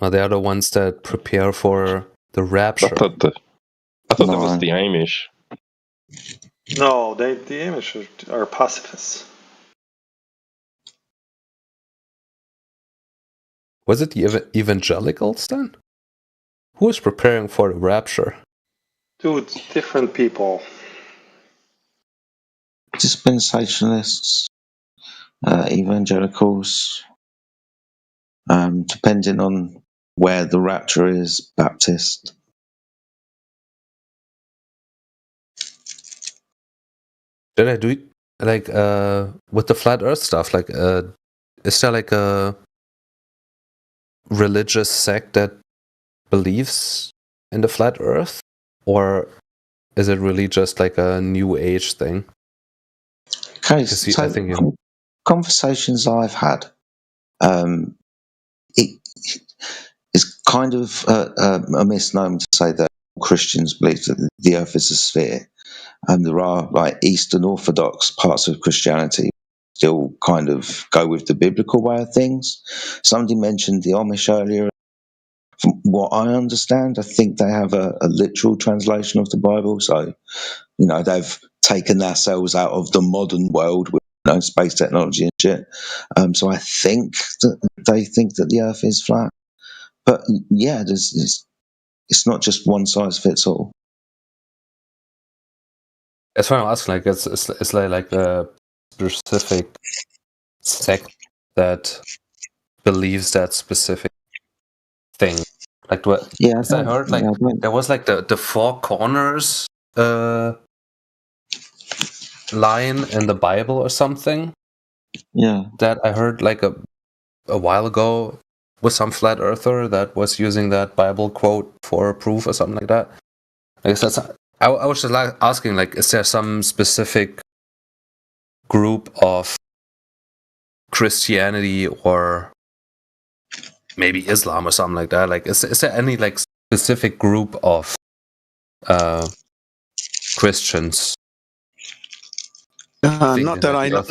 Well, they are the ones that prepare for the rapture. I thought that was the Amish. No, the Amish are pacifists. Was it the evangelicals then? Who is preparing for the rapture? Dude, different people. Dispensationalists, evangelicals, depending on where the rapture is, Baptist. Did I do it like with the flat earth stuff? Like, is there like a religious sect that believes in the flat earth? Or is it really just like a new age thing? Okay, so conversations I've had, it's kind of a misnomer to say that Christians believe that the earth is a sphere. There are like Eastern Orthodox parts of Christianity still kind of go with the biblical way of things. Somebody mentioned the Amish earlier. From what I understand, I think they have a literal translation of the Bible. So, they've taken themselves out of the modern world with space technology and shit. So I think that they think that the earth is flat. But yeah, it's not just one size fits all. That's why I'm asking. Like, it's like a specific sect that believes that specific thing. Like what? Yeah, I heard like there was like the four corners line in the Bible or something. Yeah, that I heard like a while ago with some flat earther that was using that Bible quote for proof or something like that. I guess that's. I was just like asking, like, is there some specific group of Christianity or maybe Islam or something like that? Like, is there any like specific group of Christians? Not that I know.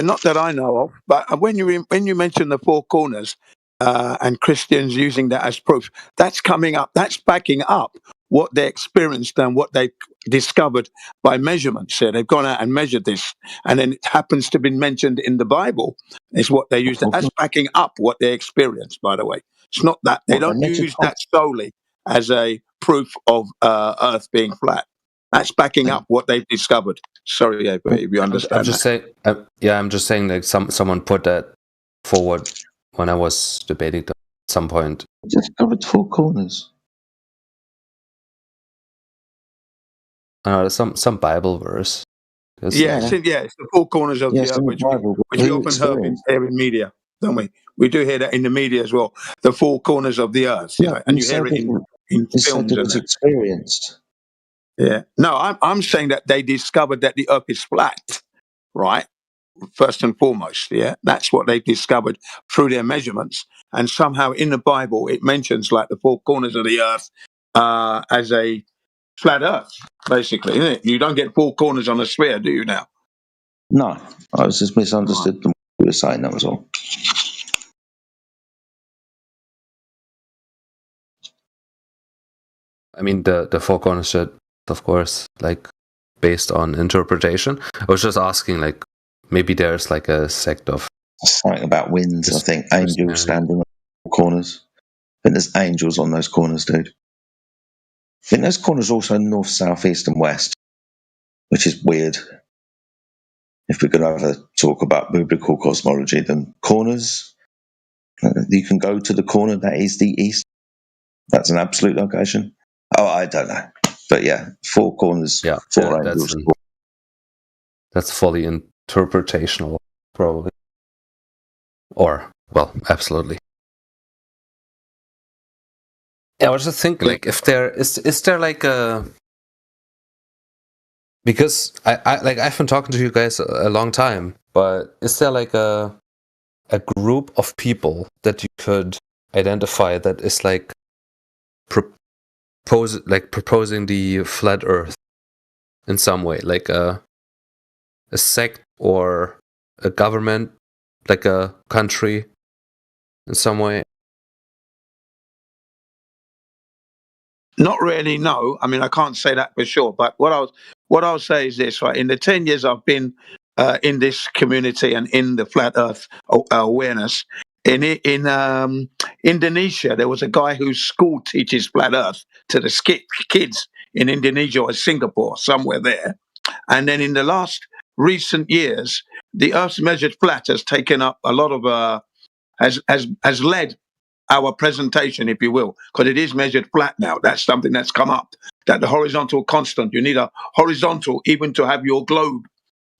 Not that I know of. But when you mention the four corners and Christians using that as proof, that's coming up. That's backing up what they experienced and what they discovered by measurements. So they've gone out and measured this, and then it happens to be mentioned in the Bible. Is what they used. That's backing up what they experienced. By the way, it's not that they don't use that solely as a proof of Earth being flat. That's backing up what they've discovered. Sorry, if you understand. I'm just saying. I'm just saying that someone put that forward when I was debating at some point. Just covered four corners. There's some Bible verse. It's the four corners of the earth, which we often hear in media, don't we? We do hear that in the media as well. The four corners of the earth, and you hear it in films. It was experienced. Yeah. No, I'm saying that they discovered that the earth is flat, right? First and foremost, that's what they discovered through their measurements. And somehow in the Bible, it mentions like the four corners of the earth as a flat earth, basically, isn't it? You don't get four corners on a sphere, do you now? No, I was just misunderstood what you were saying, that was all. I mean, the four corners shit, of course, like based on interpretation. I was just asking, like, maybe there's like a sect of something about winds. I think angels standing on corners. I think there's angels on those corners, dude. I think those corners are also north, south, east, and west, which is weird. If we're going to have a talk about biblical cosmology, then corners, you can go to the corner that is the east. That's an absolute location. Oh, I don't know. But yeah, four corners, four angels. That's fully interpretational, probably. Or, well, absolutely. Yeah, I was just thinking, like, if there is there like a, because I like I've been talking to you guys a long time, but is there like a group of people that you could identify that is like proposing the flat Earth in some way, like a sect or a government, like a country in some way? Not really, no. I mean, I can't say that for sure. But what I'll say is this: right, in the 10 years I've been in this community and in the flat Earth awareness, in Indonesia, there was a guy whose school teaches flat Earth to the kids in Indonesia or Singapore, somewhere there. And then in the last recent years, the Earth's measured flat has taken up a lot of has led our presentation, if you will, because it is measured flat now. That's something that's come up, that the horizontal constant, you need a horizontal even to have your globe.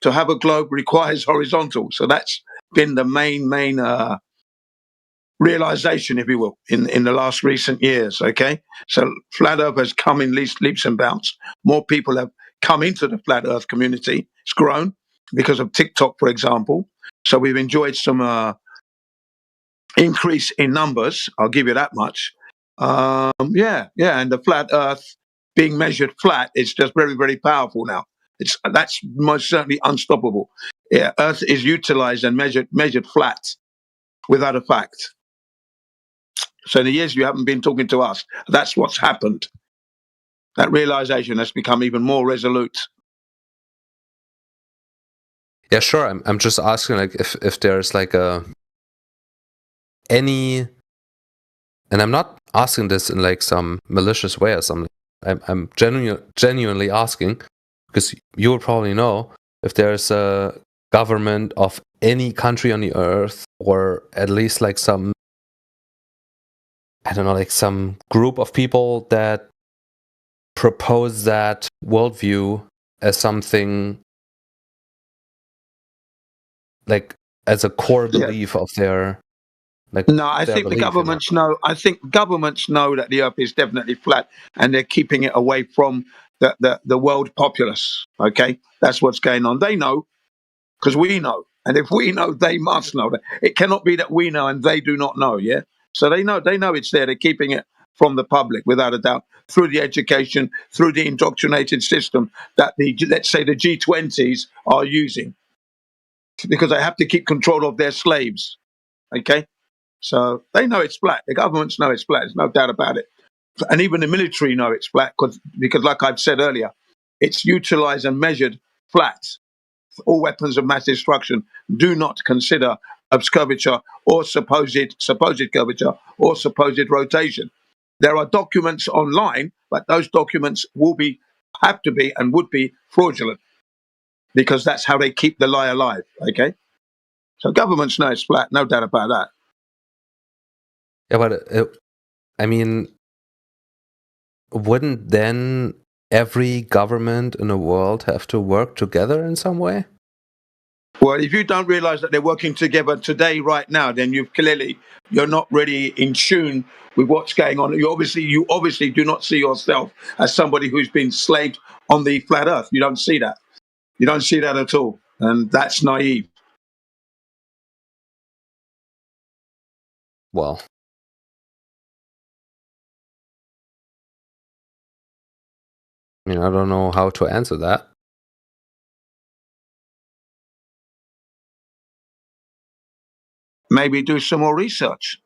To have a globe requires horizontal. So that's been the main realization, if you will, in the last recent years, okay? So flat Earth has come in leaps and bounds. More people have come into the flat Earth community. It's grown because of TikTok, for example. So we've enjoyed some increase in numbers. I'll give you that much. Yeah, and the flat Earth being measured flat is just very, very powerful now. That's most certainly unstoppable. Yeah, Earth is utilized and measured flat without a fact. So in the years you haven't been talking to us, that's what's happened. That realization has become even more resolute. Yeah, sure. I'm just asking, like, if there's like any, and I'm not asking this in like some malicious way or something. I'm genuinely asking, because you will probably know if there's a government of any country on the earth, or at least like some, I don't know, like some group of people that propose that worldview as something, like as a core belief of their, like. No, I think the governments know. I think governments know that the Earth is definitely flat, and they're keeping it away from the world populace. Okay, that's what's going on. They know because we know, and if we know, they must know. That it cannot be that we know and they do not know. Yeah, so they know. They know it's there. They're keeping it from the public, without a doubt, through the education, through the indoctrinated system that let's say the G20s are using, because they have to keep control of their slaves. Okay. So they know it's flat. The governments know it's flat. There's no doubt about it. And even the military know it's flat because, like I've said earlier, it's utilized and measured flat. All weapons of mass destruction do not consider curvature or supposed curvature or supposed rotation. There are documents online, but those documents have to be and would be fraudulent, because that's how they keep the lie alive. Okay, so governments know it's flat, no doubt about that. Yeah, but I mean, wouldn't then every government in the world have to work together in some way? Well, if you don't realize that they're working together today, right now, then you're not really in tune with what's going on. You obviously do not see yourself as somebody who's been slaved on the flat Earth. You don't see that. You don't see that at all, and that's naive. Well, I mean, I don't know how to answer that. Maybe do some more research.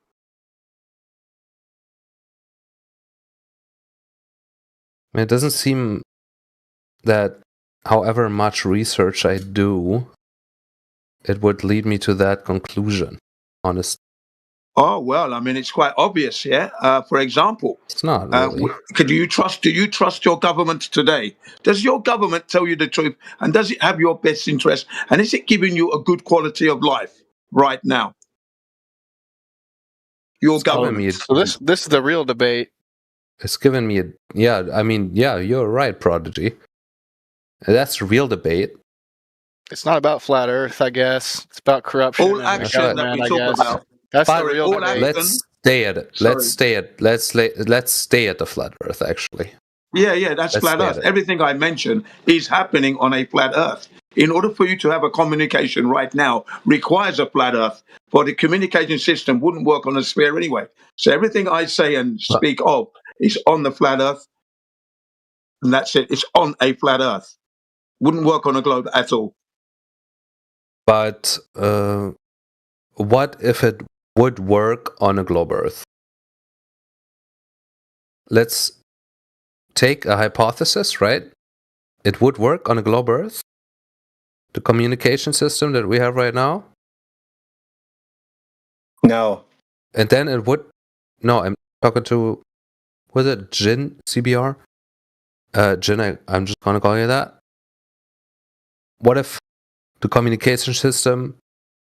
It doesn't seem that however much research I do, it would lead me to that conclusion, honestly. Oh well, I mean, it's quite obvious, yeah. For example, it's not really. Do you trust your government today? Does your government tell you the truth, and does it have your best interest, and is it giving you a good quality of life right now? Your government. So this is the real debate. It's given me you're right, Prodigy. That's the real debate. It's not about flat Earth, I guess. It's about corruption. All action that we talk about. That's the real debate. Let's stay at it. Let's stay at the flat Earth. Actually. Yeah, that's flat Earth. Everything I mentioned is happening on a flat Earth. In order for you to have a communication right now requires a flat Earth, but the communication system wouldn't work on a sphere anyway. So everything I say and speak of is on the flat Earth, and that's it. It's on a flat Earth. Wouldn't work on a globe at all. But what if it would work on a globe Earth? Let's take a hypothesis, right? It would work on a globe Earth? The communication system that we have right now? No. And then it would... No, I'm talking to... Was it Jin, CBR? Jin, I'm just going to call you that. What if the communication system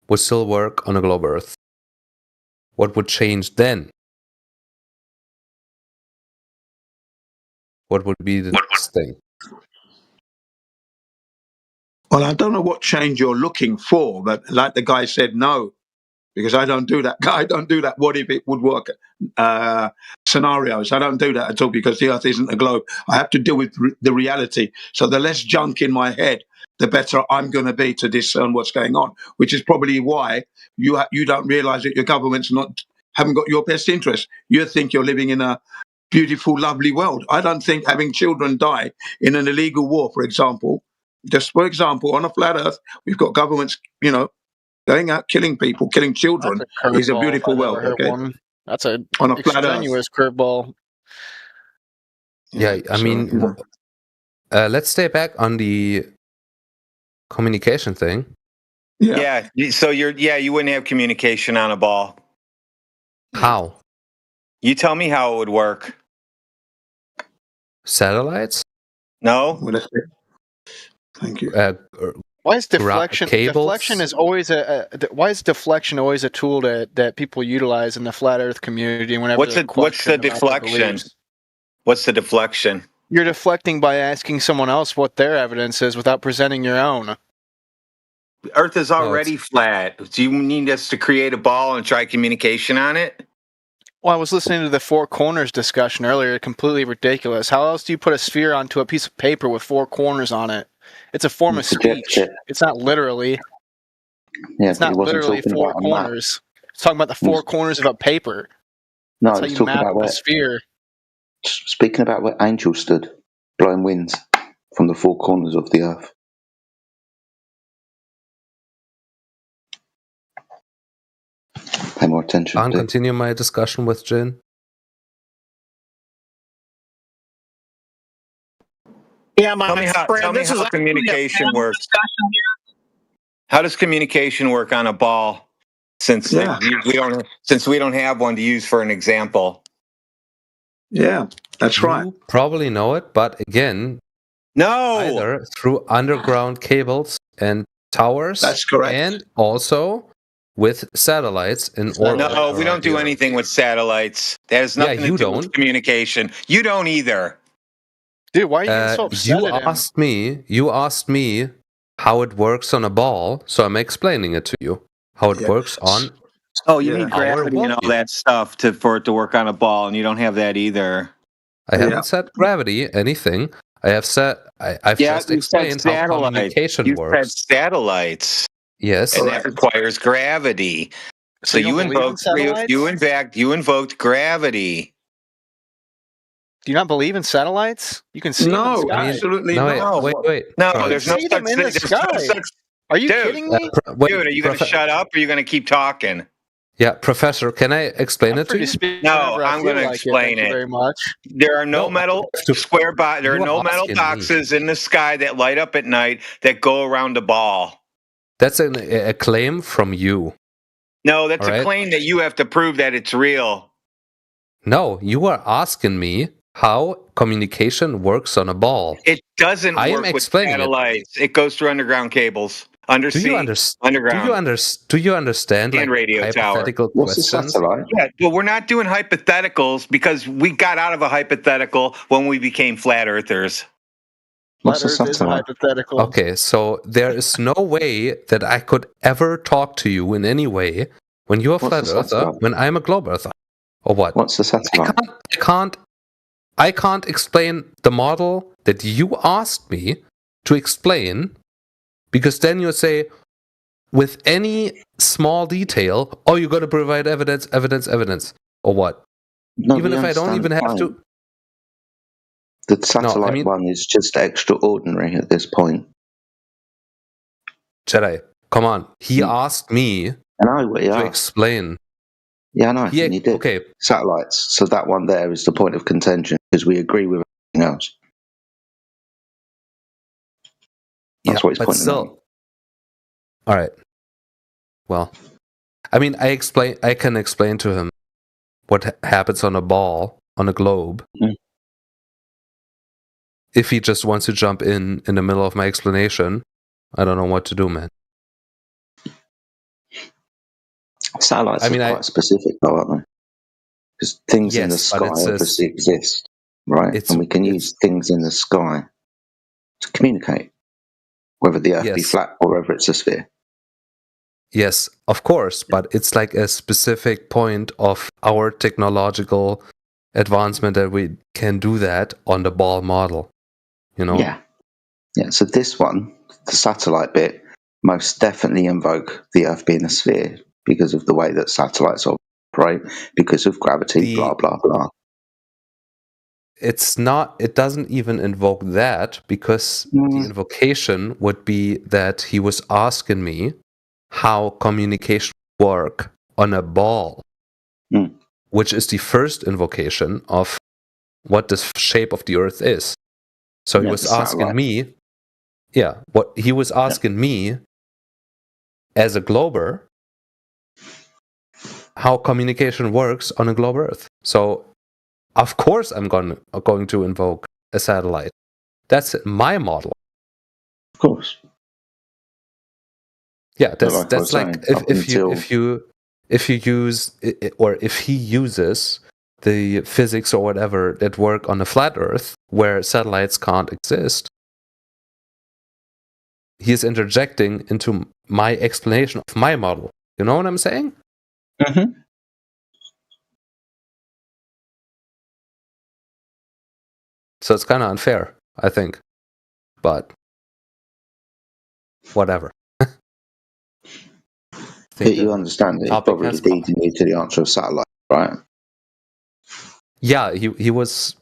would still work on a globe Earth? What would change then? What would be the next thing? Well, I don't know what change you're looking for, but like the guy said, no, because I don't do that. I don't do that. What if it would work scenarios? I don't do that at all because the Earth isn't a globe. I have to deal with the reality. So the less junk in my head, the better I'm going to be to discern what's going on, which is probably why you don't realize that your government's haven't got your best interest. You think you're living in a beautiful, lovely world. I don't think having children die in an illegal war, for example, just for example, on a flat Earth, we've got governments, going out killing people, killing children. Is a beautiful world. Okay, that's a on a flat extraneous curveball. Yeah, I mean, let's stay back on the communication thing. Yeah. So you wouldn't have communication on a ball. How? You tell me how it would work. Satellites? No. Thank you. Why is deflection? Deflection is always why is deflection always a tool that people utilize in the flat Earth community? Whenever what's the deflection? What's the deflection? You're deflecting by asking someone else what their evidence is without presenting your own. Earth is already flat. Do you need us to create a ball and try communication on it? Well, I was listening to the four corners discussion earlier. Completely ridiculous. How else do you put a sphere onto a piece of paper with four corners on it? It's a form of speech. It's not literally. Yeah, it's not literally four corners. It's talking about the four corners of a paper. No, that's how you map a sphere. Speaking about where Angel stood, blowing winds from the four corners of the Earth. Pay more attention. I'll continue my discussion with Jin. Yeah, tell me how communication works. How does communication work on a ball? Since we don't have one to use for an example. Yeah, that's right. You probably know it, but again, either through underground cables and towers. That's correct. And also with satellites in orbit. No, we don't do anything with satellites. That has nothing to do with communication. You don't either. Dude, why are you getting so upset You asked me how it works on a ball, so I'm explaining it to you. How it works on... Oh, you need gravity and all that stuff for it to work on a ball, and you don't have that either. I haven't said gravity, anything. I have said... I've just explained how communication works. You said satellites. Yes. And that requires gravity. So you invoked gravity. Do you not believe in satellites? You can see them in the sky. Absolutely no. Wait. No, there's no see them in the sky. Are you kidding me? Dude, are you going to shut up or are you going to keep talking? Yeah, Professor, can I explain it to you? No, I'm going to explain it. Very much. There are no metal square there are no metal boxes in the sky that light up at night that go around a ball. That's a claim from you. No, that's a claim that you have to prove that it's real. No, you are asking me how communication works on a ball. It doesn't I am work with explaining satellites. It goes through underground cables, undersea, underground. Do you understand and like, radio hypothetical tower. questions? Yeah, but we're not doing hypotheticals because we got out of a hypothetical when we became flat earthers. What's a satellite? Hypothetical. Okay, so there is no way that I could ever talk to you in any way when you're a flat earther, when I'm a globe earther, or what? What's the satellite? I can't explain the model that you asked me to explain, because then you say, with any small detail, oh, you got to provide evidence, or what? No, even if I don't even have to. The satellite one is just extraordinary at this point. Jedi, come on. He asked me to explain. Yeah, I know. You did. Okay. Satellites. So that one there is the point of contention because we agree with everything else. That's what he's pointing out. All right. Well, I mean, I can explain to him what happens on a ball, on a globe. Mm. If he just wants to jump in the middle of my explanation, I don't know what to do, man. Satellites are quite specific, though, aren't they? Because things in the sky obviously exist, right? And we can use things in the sky to communicate, whether the Earth be flat or whether it's a sphere. Yes, of course, but it's like a specific point of our technological advancement that we can do that on the ball model, you know? Yeah. So this one, the satellite bit, most definitely invoke the Earth being a sphere because of the way that satellites operate, because of gravity, blah, blah, blah. It doesn't even invoke that, because the invocation would be that he was asking me how communication work on a ball, which is the first invocation of what the shape of the Earth is. So he was asking me, what he was asking me as a glober, how communication works on a globe Earth. So, of course, I'm going to invoke a satellite. That's my model. Of course. Yeah, that's like if you use or if he uses the physics or whatever that work on a flat Earth where satellites can't exist, he is interjecting into my explanation of my model. You know what I'm saying? Mm-hmm. So it's kind of unfair, I think. But whatever. You understand that he's probably leading you to the answer of satellite, right? Yeah, he was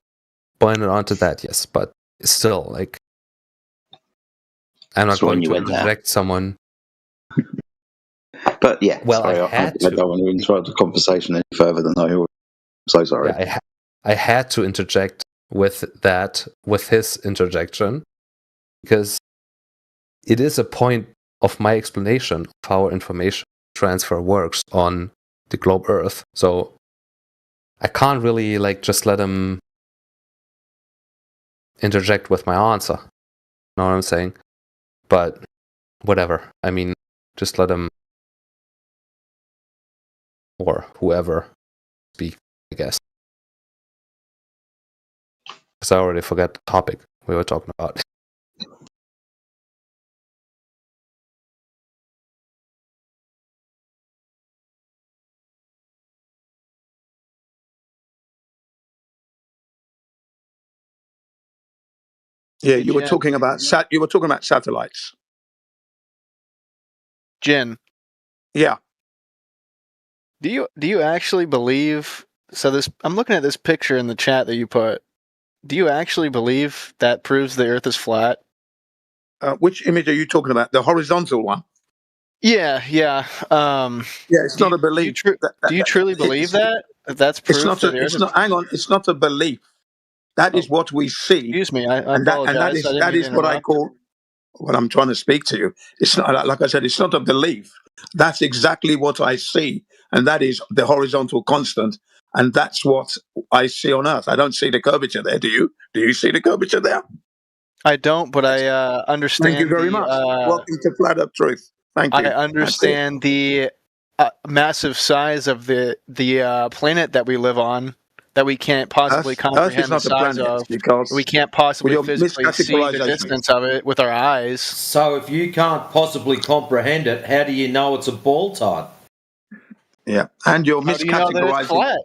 pointed onto that, yes, but still, like, I'm not going to interject someone. But yeah, well, sorry, I don't want to interrupt the conversation any further than I. I'm so sorry. Yeah, I had to interject with his interjection, because it is a point of my explanation of how information transfer works on the globe Earth. So I can't really just let him interject with my answer. You know what I'm saying? But whatever. I mean, just let him or whoever speak, I guess. Because I already forgot the topic we were talking about. Yeah, you were talking about satellites. Jin. Yeah. Do you actually believe? So this, I'm looking at this picture in the chat that you put. Do you actually believe that proves the Earth is flat? Which image are you talking about? The horizontal one? Yeah. It's not a belief. Do you truly believe that? That's proof. It's not. Hang on. It's not a belief. That is what we see. Excuse me. I apologize. That is what I call. What I'm trying to speak to you. It's not, like I said, it's not a belief. That's exactly what I see, and that is the horizontal constant, and that's what I see on Earth. I don't see the curvature there. Do you? Do you see the curvature there? I don't, but I understand. Thank you very much. Welcome to Flat Earth Truth. Thank you. I understand the massive size of the planet that we live on, that we can't possibly comprehend the size of. We can't possibly physically see the distance of it with our eyes. So if you can't possibly comprehend it, how do you know it's a ball type? Yeah, and you're miscategorizing.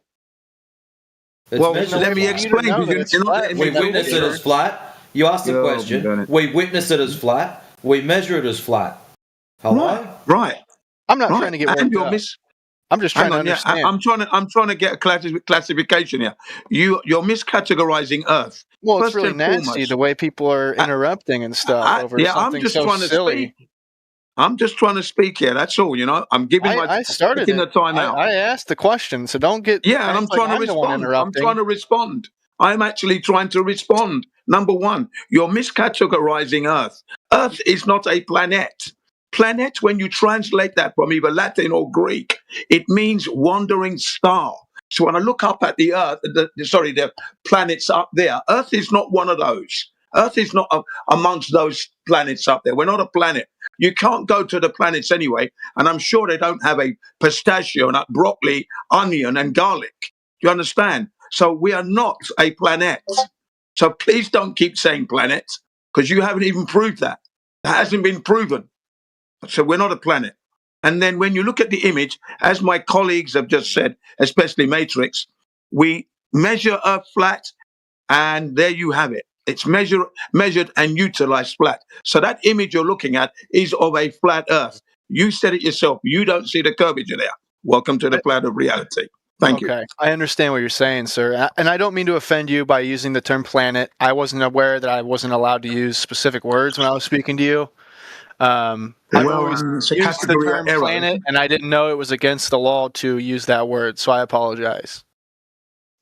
Well, let me explain. We witness it as flat. You asked the question. We witness it as flat. We measure it as flat. Hello? Right. I'm not trying to get worked up. I'm just trying to understand. I'm trying to get a classification here. You're miscategorizing Earth. Well, it's really nasty the way people are interrupting and stuff over something so silly. I'm just trying to speak here. That's all. I'm giving I started the time out. I asked the question, so don't get. Yeah, and I'm trying to respond. I'm trying to respond. I'm actually trying to respond. Number one, you're miscategorizing Earth. Earth is not a planet. Planet, when you translate that from either Latin or Greek, it means wandering star. So when I look up at the Earth, the planets up there, Earth is not one of those. Earth is not amongst those planets up there. We're not a planet. You can't go to the planets anyway, and I'm sure they don't have a pistachio, and broccoli, onion, and garlic. Do you understand? So we are not a planet. So please don't keep saying planet, because you haven't even proved that. That hasn't been proven. So we're not a planet. And then when you look at the image, as my colleagues have just said, especially Matrix, we measure Earth flat, and there you have it. It's measured and utilized flat. So that image you're looking at is of a flat Earth. You said it yourself. You don't see the curvature there. Welcome to the planet of reality. Thank you. Okay, I understand what you're saying, sir. And I don't mean to offend you by using the term planet. I wasn't aware that I wasn't allowed to use specific words when I was speaking to you. I've always used the term planet, and I didn't know it was against the law to use that word, so I apologize.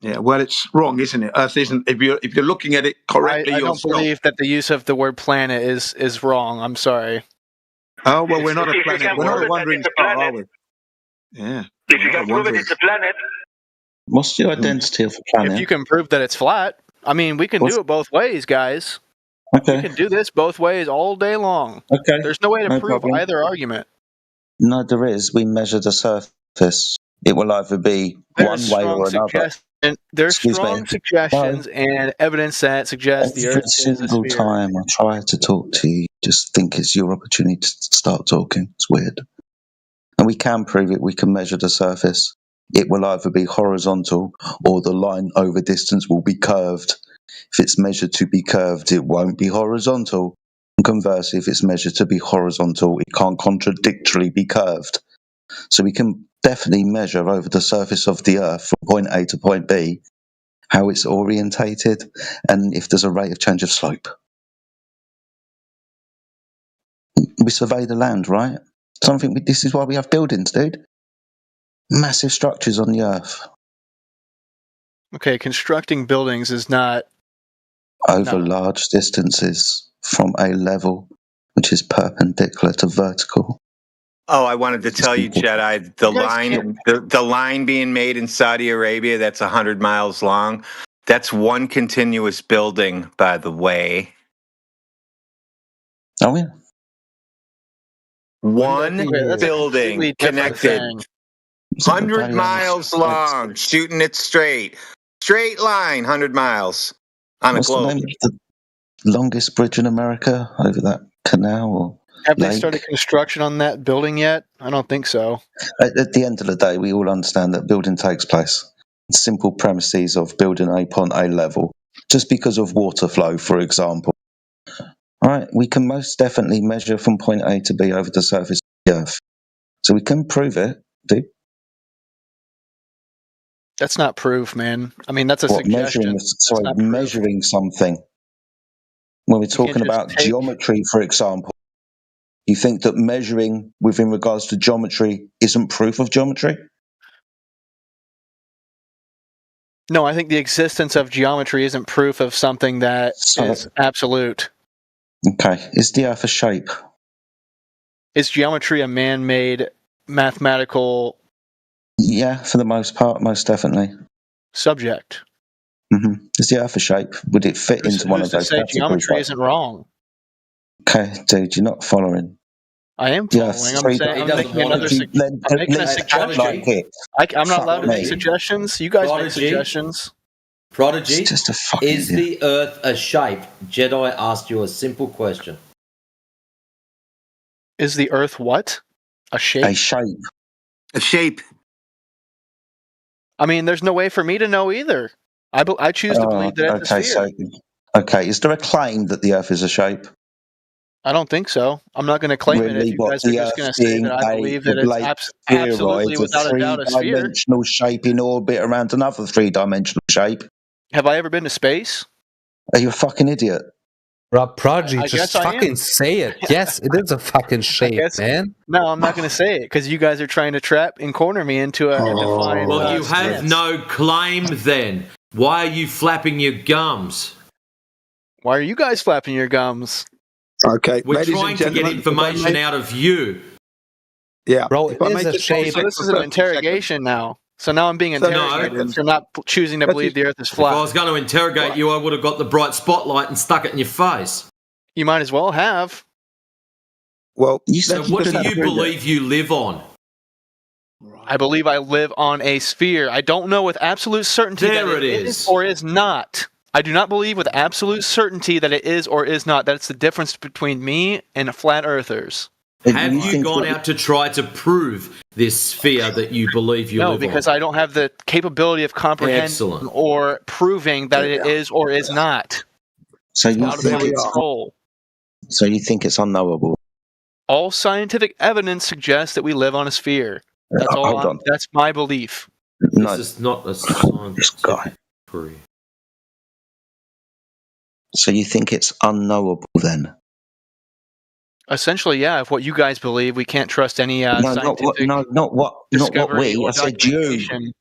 Yeah, well, it's wrong, isn't it? Earth isn't. If you're looking at it correctly, I don't believe that the use of the word planet is wrong. I'm sorry. Oh well, we're not a planet. We're not a wandering star, are we? Yeah. If you can prove it, it's a planet. What's the identity of a planet? If you can prove that it's flat, I mean, we can do it both ways, guys. Okay. We can do this both ways all day long. Okay. There's no way to prove problem. either argument. No, there is. We measure the surface. It will either be one way or another. There's strong suggestions and evidence that suggests the Earth is a sphere. Every single time I try to talk to you, just think it's your opportunity to start talking. It's weird. And we can prove it. We can measure the surface. It will either be horizontal or the line over distance will be curved. If it's measured to be curved, it won't be horizontal. And conversely, if it's measured to be horizontal, it can't contradictorily be curved. So we can definitely measure over the surface of the Earth from point A to point B how it's orientated and if there's a rate of change of slope. We survey the land, right? This is why we have buildings, dude. Massive structures on the Earth. Okay, constructing buildings is not over large distances from a level which is perpendicular to vertical. Oh, I wanted to tell you, Jedi, the line being made in Saudi Arabia that's 100 miles long, that's one continuous building, by the way. Oh, yeah. One building connected. 100 miles long, shooting it straight. Straight line, 100 miles on a globe. What's the name of the longest bridge in America over that canal? Or have they started construction on that building yet? I don't think so. At the end of the day, we all understand that building takes place. Simple premises of building upon a level. Just because of water flow, for example. All right, we can most definitely measure from point A to B over the surface of the Earth. So we can prove it, dude. That's not proof, man. I mean, that's a suggestion. Measuring something. When we're talking about geometry, for example, You think that measuring within regards to geometry isn't proof of geometry? No, I think the existence of geometry isn't proof of something that is absolute. Okay. Is the Earth a shape? Is geometry a man-made mathematical? Yeah, for the most part, most definitely. Subject. Mm-hmm. Is the Earth a shape? Would it fit into one of those categories? Geometry isn't wrong. Okay, dude, you're not following. I am following. I'm making another suggestion. I'm not allowed to make suggestions. You guys make suggestions. Prodigy, just a fucking is the Earth a shape? Jedi asked you a simple question. Is the Earth what? A shape? A shape. A shape. I mean, there's no way for me to know either. I choose to believe that it's a sphere. Okay, is there a claim that the Earth is a shape? I don't think so. I'm not going to claim it if you guys are just going to say that I believe that it's absolutely without a doubt a sphere. Three-dimensional shape in orbit around another three-dimensional shape. Have I ever been to space? Are you a fucking idiot? Rob Prodigy, just fucking say it. Yes, it is a fucking shape, man. No, I'm not going to say it because you guys are trying to trap and corner me into a defined. Well, you have no claim then. Why are you flapping your gums? Why are you guys flapping your gums? Okay, we're trying to get information out of you. Yeah, bro, it is a shape. So this is an interrogation now. So now I'm being interrogated for not choosing to believe the Earth is flat. If I was going to interrogate you, I would have got the bright spotlight and stuck it in your face. You might as well have. Well, so what do you believe you live on? I believe I live on a sphere. I don't know with absolute certainty that it is or is not. I do not believe with absolute certainty that it is or is not. That's the difference between me and flat earthers. Have you gone out to try to prove this sphere that you believe you live on? No, because I don't have the capability of comprehending or proving that it is or is not. So you think it's unknowable? All scientific evidence suggests that we live on a sphere. That's all. That's my belief. No, this is not a scientific proof. So you think it's unknowable then? Essentially, yeah. If what you guys believe, we can't trust any scientific. Not what we. I said you.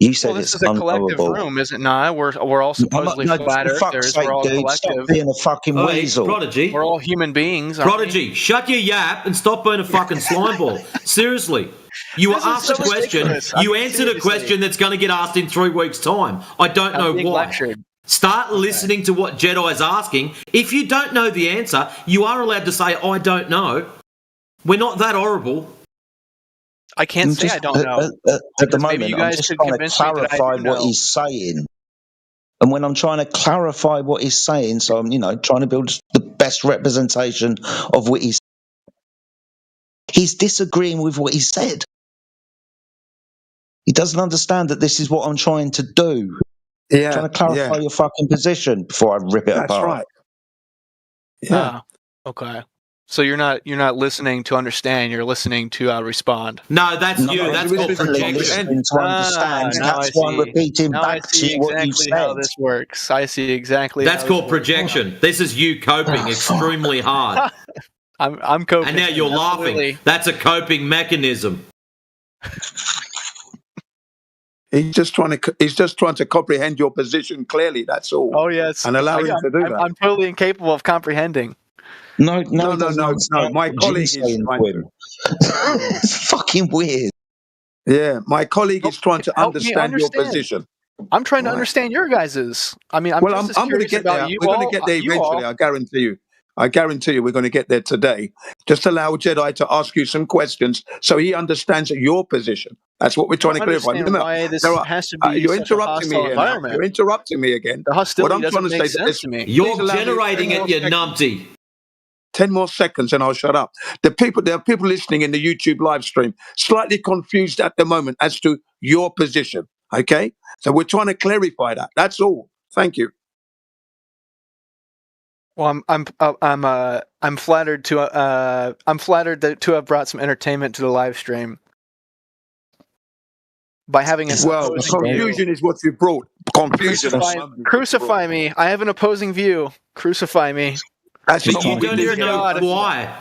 You said this it's is a collective room, is it not? We're all supposedly flat earthers. We're all collective. Stop being a fucking weasel. Prodigy. We're all human beings. Prodigy, shut your yap and stop being a fucking slime ball. Seriously. You were asked a question. You answered a question that's going to get asked in 3 weeks' time. I don't know why. Start listening to what Jedi is asking. If you don't know the answer, you are allowed to say, I don't know. We're not that horrible. I can't say I don't know. At the moment, I'm just trying to clarify what he's saying. And when I'm trying to clarify what he's saying, so I'm, trying to build the best representation of what he's disagreeing with what he said. He doesn't understand that this is what I'm trying to do. Yeah, trying to clarify your fucking position before I rip it apart. That's right. Yeah. Okay. So you're not listening to understand. You're listening to respond. No, that's you. That's called projection. To understand. That's why I'm repeating back to you what you said. How this works. I see exactly. That's called projection. This is you coping extremely hard. I'm coping. And now you're laughing. That's a coping mechanism. He's just trying to comprehend your position clearly. That's all. Oh yes, and allow him to do that. I'm totally incapable of comprehending. No. My colleague is it's fucking weird. Yeah, my colleague is trying to understand your position. I'm trying to understand your guys's. I mean, I'm going to get there. We're going to get there eventually. I guarantee you. We're going to get there today. Just allow Jedi to ask you some questions so he understands your position. That's what we're trying to clarify. Why this has to be you're interrupting me here. You're interrupting me again. The hostility doesn't make sense to me. You're generating it, you numpty. 10 more seconds and I'll shut up. There are people listening in the YouTube live stream, slightly confused at the moment as to your position. Okay? So we're trying to clarify that. That's all. Thank you. Well, I'm flattered to have brought some entertainment to the live stream by having confusion is what you brought. Confusion. Crucify me. I have an opposing view. Crucify me. That's But not you what we don't do even here. know why.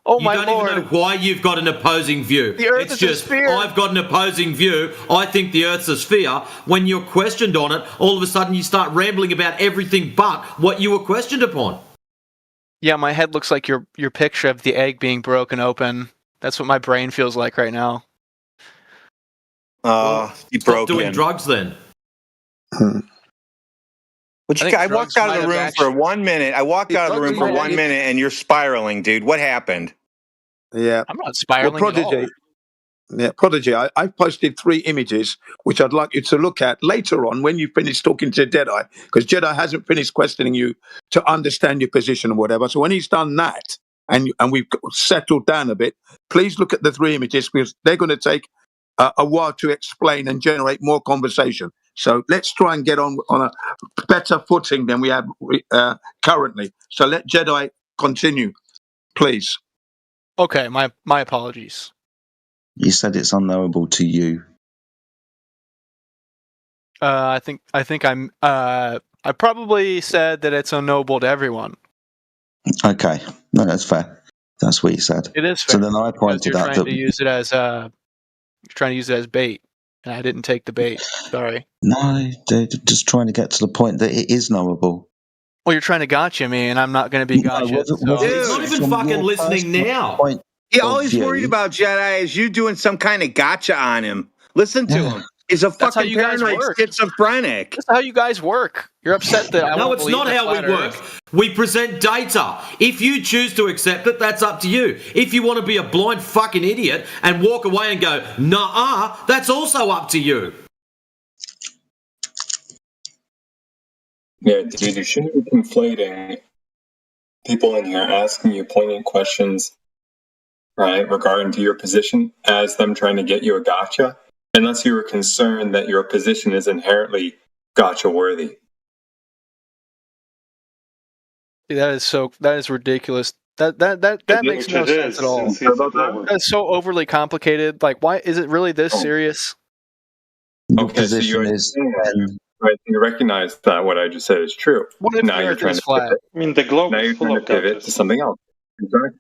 Oh You my don't lord! even know why you've got an opposing view. The Earth It's is a just, sphere. I've got an opposing view. I think the Earth's a sphere. When you're questioned on it, all of a sudden you start rambling about everything but what you were questioned upon. Yeah, my head looks like your picture of the egg being broken open. That's what my brain feels like right now. You Stop broke doing in. drugs then. But I walked out of the room for 1 minute. I walked out of the room for 1 minute, and you're spiraling, dude. What happened? Yeah. I'm not spiraling at all. Yeah, Prodigy, I've posted 3 images which I'd like you to look at later on when you finish talking to Jedi, because Jedi hasn't finished questioning you to understand your position or whatever. So when he's done that and we've settled down a bit, please look at the 3 images, because they're going to take a while to explain and generate more conversation. So let's try and get on a better footing than we have currently. So let Jedi continue, please. Okay, my apologies. You said it's unknowable to you. I think I probably said that it's unknowable to everyone. Okay, no, that's fair. That's what you said. It is fair. So then I pointed out that You're trying to use it as bait, and I didn't take the bait. Sorry. no, dude, just trying to get to the point that it is knowable. Well, you're trying to gotcha me, and I'm not going to be gotcha. Dude, He's not even fucking listening now. All he's worried about, Jedi, is you doing some kind of gotcha on him. Listen to him. He's a That's how fucking you guys paranoid work. schizophrenic. That's how you guys work. You're upset that I No, won't it's believe not the how we flat work. Earth. We present data. If you choose to accept it, that's up to you. If you want to be a blind fucking idiot and walk away and go, nah, that's also up to you. Yeah, dude, you shouldn't be conflating people in here asking you poignant questions, right, regarding to your position as them trying to get you a gotcha, unless you were concerned that your position is inherently gotcha worthy. That is ridiculous. That makes no sense at all. That's so overly complicated. Like, why is it really this serious? Okay, so you understand, right? You recognize that what I just said is true. What if now the you're Earth trying is to flat? pivot. I mean, the globe Now you're trying to pivot to something else.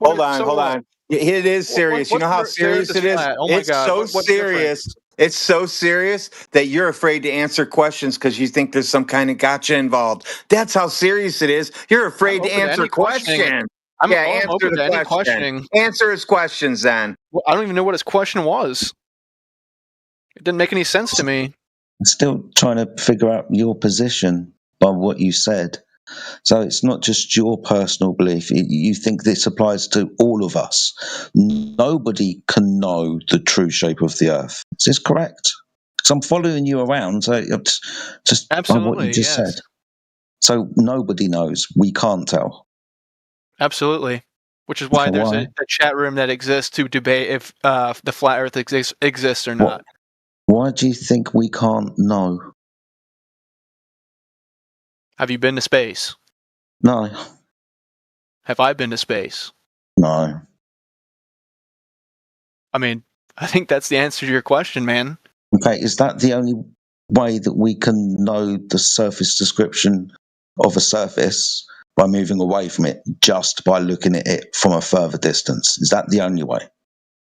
Hold on. It is serious. You know how serious it is? Oh my It's God. so What's serious. It's so serious that you're afraid to answer questions because you think there's some kind of gotcha involved. That's how serious it is. You're afraid to answer questions. Answer open the to any question. questioning. Answer his questions then. Well, I don't even know what his question was. It didn't make any sense to me. I'm still trying to figure out your position by what you said. So it's not just your personal belief. You think this applies to all of us. Nobody can know the true shape of the Earth. Is this correct? So I'm following you around. So just by what you just said. So nobody knows. We can't tell. Absolutely. Which is why So there's why? a chat room that exists to debate if the flat Earth exists or not. Why do you think we can't know? Have you been to space? No. Have I been to space? No. I mean, I think that's the answer to your question, man. Okay, is that the only way that we can know the surface description of a surface, by moving away from it, just by looking at it from a further distance? Is that the only way?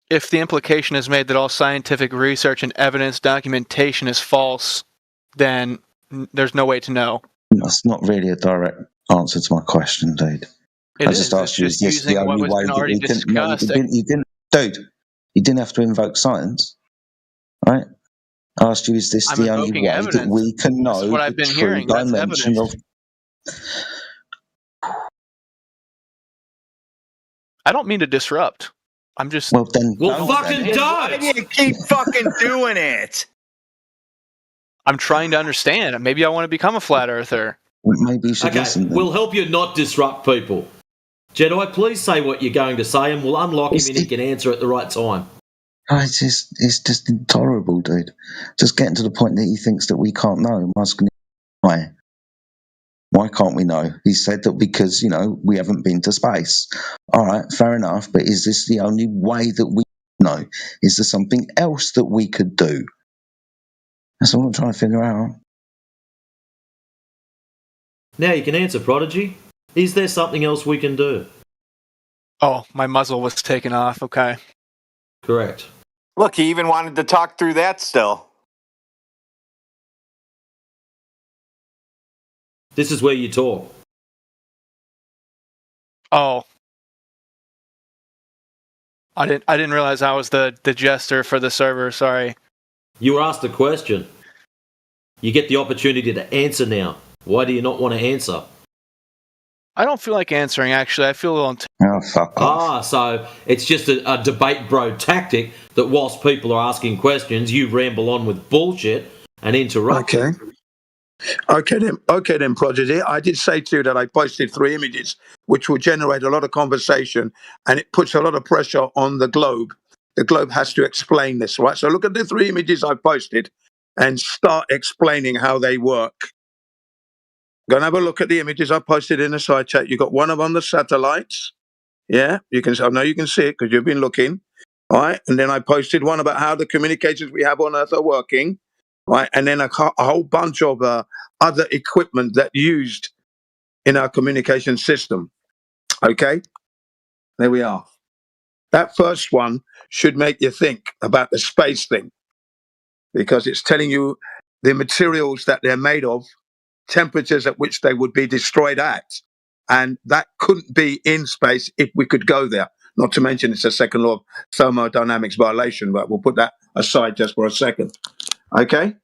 If the implication is made that all scientific research and evidence documentation is false, then there's no way to know. That's not really a direct answer to my question, dude. I just asked you, is this the only way that we can... No, you didn't, dude, you didn't have to invoke science, right? I asked you, is this the only way that we can know the true dimension of... I don't mean to disrupt. I'm just... Well, then... fucking don't! Why do you keep fucking doing it? I'm trying to understand. Maybe I want to become a flat earther. Maybe you should listen. We'll help you not disrupt people. Jedi, please say what you're going to say and we'll unlock him and he can answer at the right time. It's just intolerable, dude. Just getting to the point that he thinks that we can't know. I'm asking him why can't we know? He said that because, we haven't been to space. All right, fair enough, but is this the only way that we know? Is there something else that we could do? That's what I'm trying to figure out. Now you can answer, Prodigy. Is there something else we can do? Oh, my muzzle was taken off. Okay. Correct. Look, he even wanted to talk through that still. This is where you talk. Oh. I didn't realize I was the jester for the server. Sorry. You were asked a question. You get the opportunity to answer now. Why do you not want to answer? I don't feel like answering, actually. I feel a little... Oh, fuck off. So it's just a debate bro tactic that whilst people are asking questions, you ramble on with bullshit and interrupt. Okay then, Prodigy. I did say to you that I posted 3 images, which will generate a lot of conversation, and it puts a lot of pressure on the globe. The globe has to explain this, right? So look at the 3 images I posted and start explaining how they work. Go and have a look at the images I posted in the side chat. You got one of them on the satellites. Yeah, you can. I know you can see it because you've been looking. All right, and then I posted one about how the communications we have on Earth are working. Right, and then a whole bunch of other equipment that used in our communication system. Okay, there we are. That first one should make you think about the space thing, because it's telling you the materials that they're made of, temperatures at which they would be destroyed at. And that couldn't be in space if we could go there. Not to mention it's a second law of thermodynamics violation, but we'll put that aside just for a second. Okay?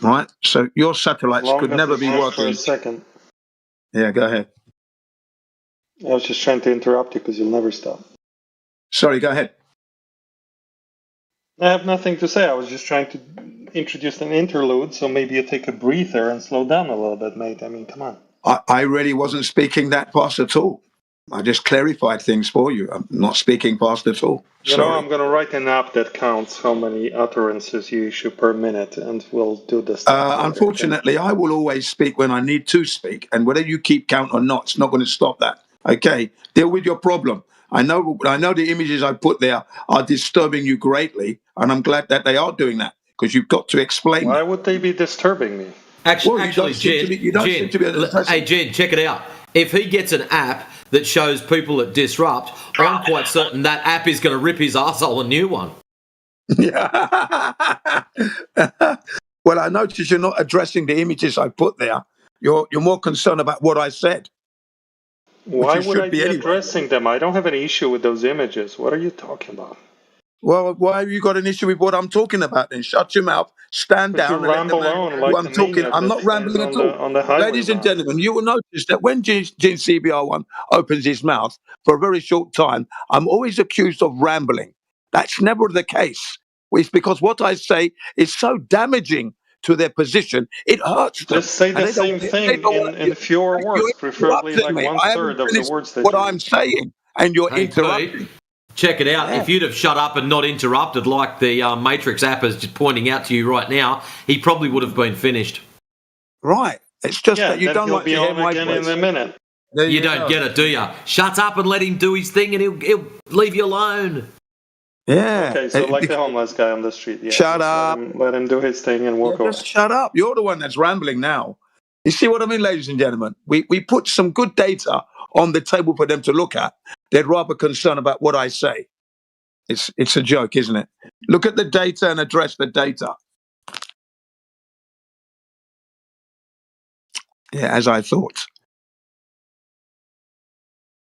Right? So your satellites could never be working. For a second. Yeah, go ahead. I was just trying to interrupt you because you'll never stop. Sorry, go ahead. I have nothing to say. I was just trying to introduce an interlude, so maybe you take a breather and slow down a little bit, mate. I mean, come on. I really wasn't speaking that fast at all. I just clarified things for you. I'm not speaking fast at all. You know, I'm going to write an app that counts how many utterances you issue per minute, and we'll do this. Unfortunately, I will always speak when I need to speak, and whether you keep count or not, it's not going to stop that. Okay? Deal with your problem. I know the images I put there are disturbing you greatly, and I'm glad that they are doing that, because you've got to explain. Why would they be disturbing me? Actually, Jen, hey, Jen, check it out. If he gets an app that shows people that disrupt, I'm quite certain that app is going to rip his arsehole a new one. Yeah. Well, I notice you're not addressing the images I put there. You're more concerned about what I said. Why would I be addressing them? I don't have any issue with those images. What are you talking about? Well, why have you got an issue with what I'm talking about then? Shut your mouth, stand down, and ramble on like I'm talking. I'm not rambling at all. Ladies and gentlemen, you will notice that when Gene CBR1 opens his mouth for a very short time, I'm always accused of rambling. That's never the case. It's because what I say is so damaging to their position, it hurts them. Just say the same thing in fewer words, preferably like 1/3 of the words that what I'm saying, and you're interrupting. Pete, check it out. Yeah. If you'd have shut up and not interrupted like the Matrix app is just pointing out to you right now, he probably would have been finished. Right. It's just that you don't like to hear my voice. In a minute. You don't get it, do you? Shut up and let him do his thing, and he'll leave you alone. Yeah. Okay, so like the homeless guy on the street. Yeah, shut up. Let him do his thing and walk away. Just shut up. You're the one that's rambling now. You see what I mean, ladies and gentlemen? We put some good data on the table for them to look at. They're rather concerned about what I say. It's a joke, isn't it? Look at the data and address the data. Yeah, as I thought.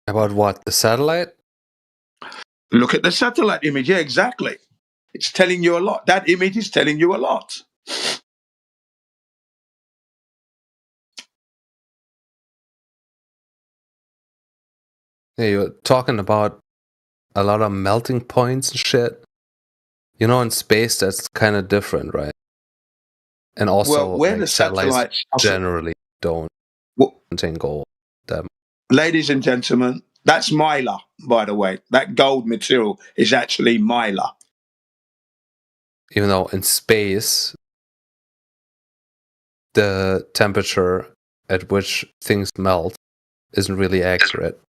About what? The satellite? Look at the satellite image. Yeah, exactly. It's telling you a lot. That image is telling you a lot. Yeah, you're talking about a lot of melting points and shit. You know, in space, that's kind of different, right? And also, where the satellites generally don't contain gold. Ladies and gentlemen, that's Mylar, by the way. That gold material is actually Mylar. Even though in space, the temperature at which things melt isn't really accurate.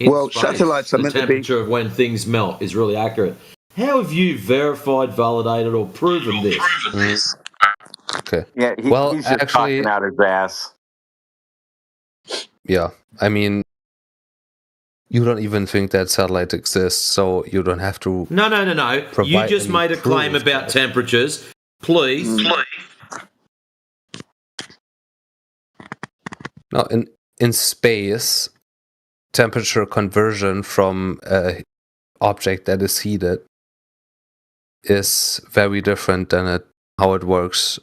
Well, satellites are meant to be. The temperature of when things melt is really accurate. How have you verified, validated, or proven this? Okay. Yeah, Well, he's just actually, talking out his ass. yeah. I mean, you don't even think that satellite exists, so you don't have to. No. You provide just any made a claim proof about that- temperatures. Please. No, in space, temperature conversion from a object that is heated is very different than how it works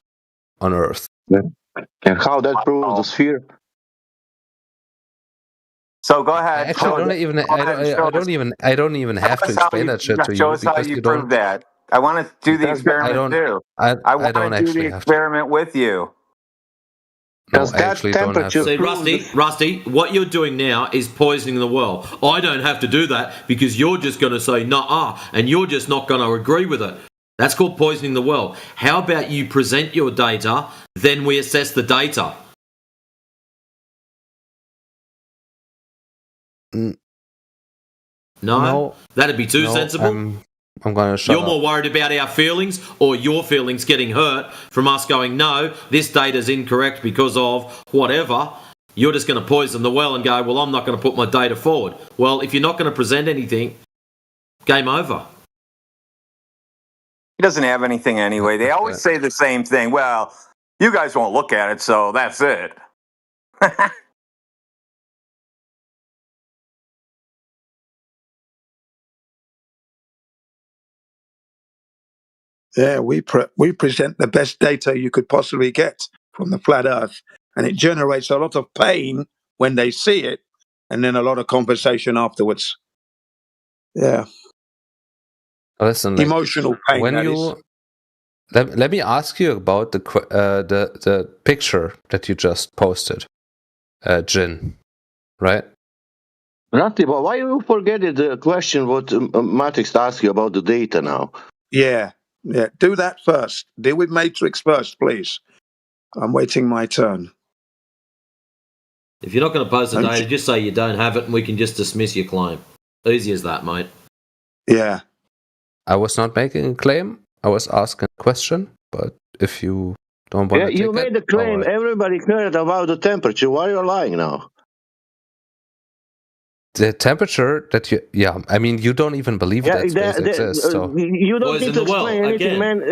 on Earth. And how that proves the sphere? So go ahead. Actually, I don't even have to explain that shit to you. Show us how because you you prove don't. that. I want to do the experiment too. I want don't to do actually the have to. experiment with you. No, I actually don't have to. See, Rusty, what you're doing now is poisoning the well. I don't have to do that because you're just going to say nah, and you're just not going to agree with it. That's called poisoning the well. How about you present your data, then we assess the data? No? That'd be too sensible? I'm going to shut You're more worried about our feelings or your feelings getting hurt from us going, no, this data's incorrect because of whatever. You're just going to poison the well and go, well, I'm not going to put my data forward. Well, if you're not going to present anything, game over. He doesn't have anything anyway. They always say the same thing. Well, you guys won't look at it, so that's it. Yeah, we present the best data you could possibly get from the flat Earth, and it generates a lot of pain when they see it, and then a lot of conversation afterwards. Yeah, Listen, emotional pain. When that you is. let me ask you about the picture that you just posted, Jin, right? Ranti, but why you forget the question what Matrix asked you about the data now? Yeah. Do that first. Deal with Matrix first, please. I'm waiting my turn. If you're not going to post the data, just say you don't have it and we can just dismiss your claim. Easy as that, mate. Yeah. I was not making a claim. I was asking a question, but if you don't want to take you made a claim. right. Everybody cared about the temperature. Why are you lying now? The temperature that I mean, you don't even believe that space exists. So you don't need to explain anything, man.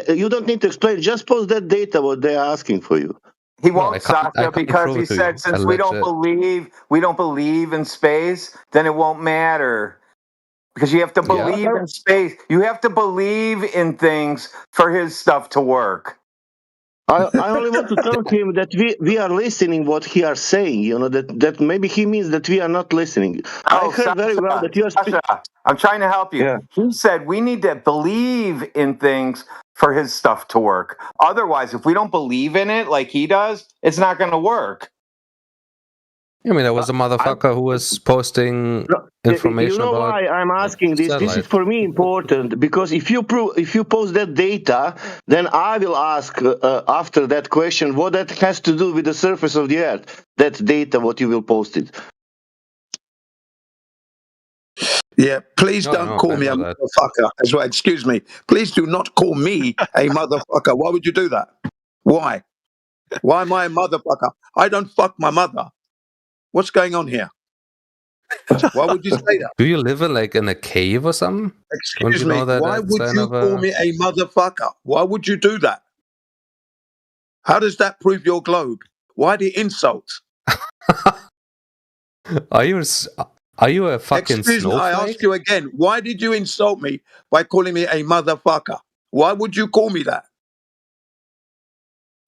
You don't need to explain. Just post that data what they're asking for you. He won't, Sasha, because he said since we don't believe in space, then it won't matter. Because you have to believe in space. You have to believe in things for his stuff to work. I only want to tell him that we are listening what he are saying. You know that maybe he means that we are not listening. I heard very well that you are speaking. I'm trying to help you. Yeah. He said we need to believe in things for his stuff to work. Otherwise, if we don't believe in it like he does, it's not going to work. I mean, there was a motherfucker who was posting information. You know about why I'm asking this? satellite. This is for me important because if you post that data, then I will ask after that question what that has to do with the surface of the Earth. That data, what you will post it. Yeah, please don't call me a motherfucker as well. Excuse me. Please do not call me a motherfucker. Why would you do that? Why? Why am I a motherfucker? I don't fuck my mother. What's going on here? Why would you say that? Do you live in a cave or something? Excuse me. Why would you call me a motherfucker? Why would you do that? How does that prove your globe? Why the insult? Are you a fucking Excuse me, I snowflake? ask you again. Why did you insult me by calling me a motherfucker? Why would you call me that?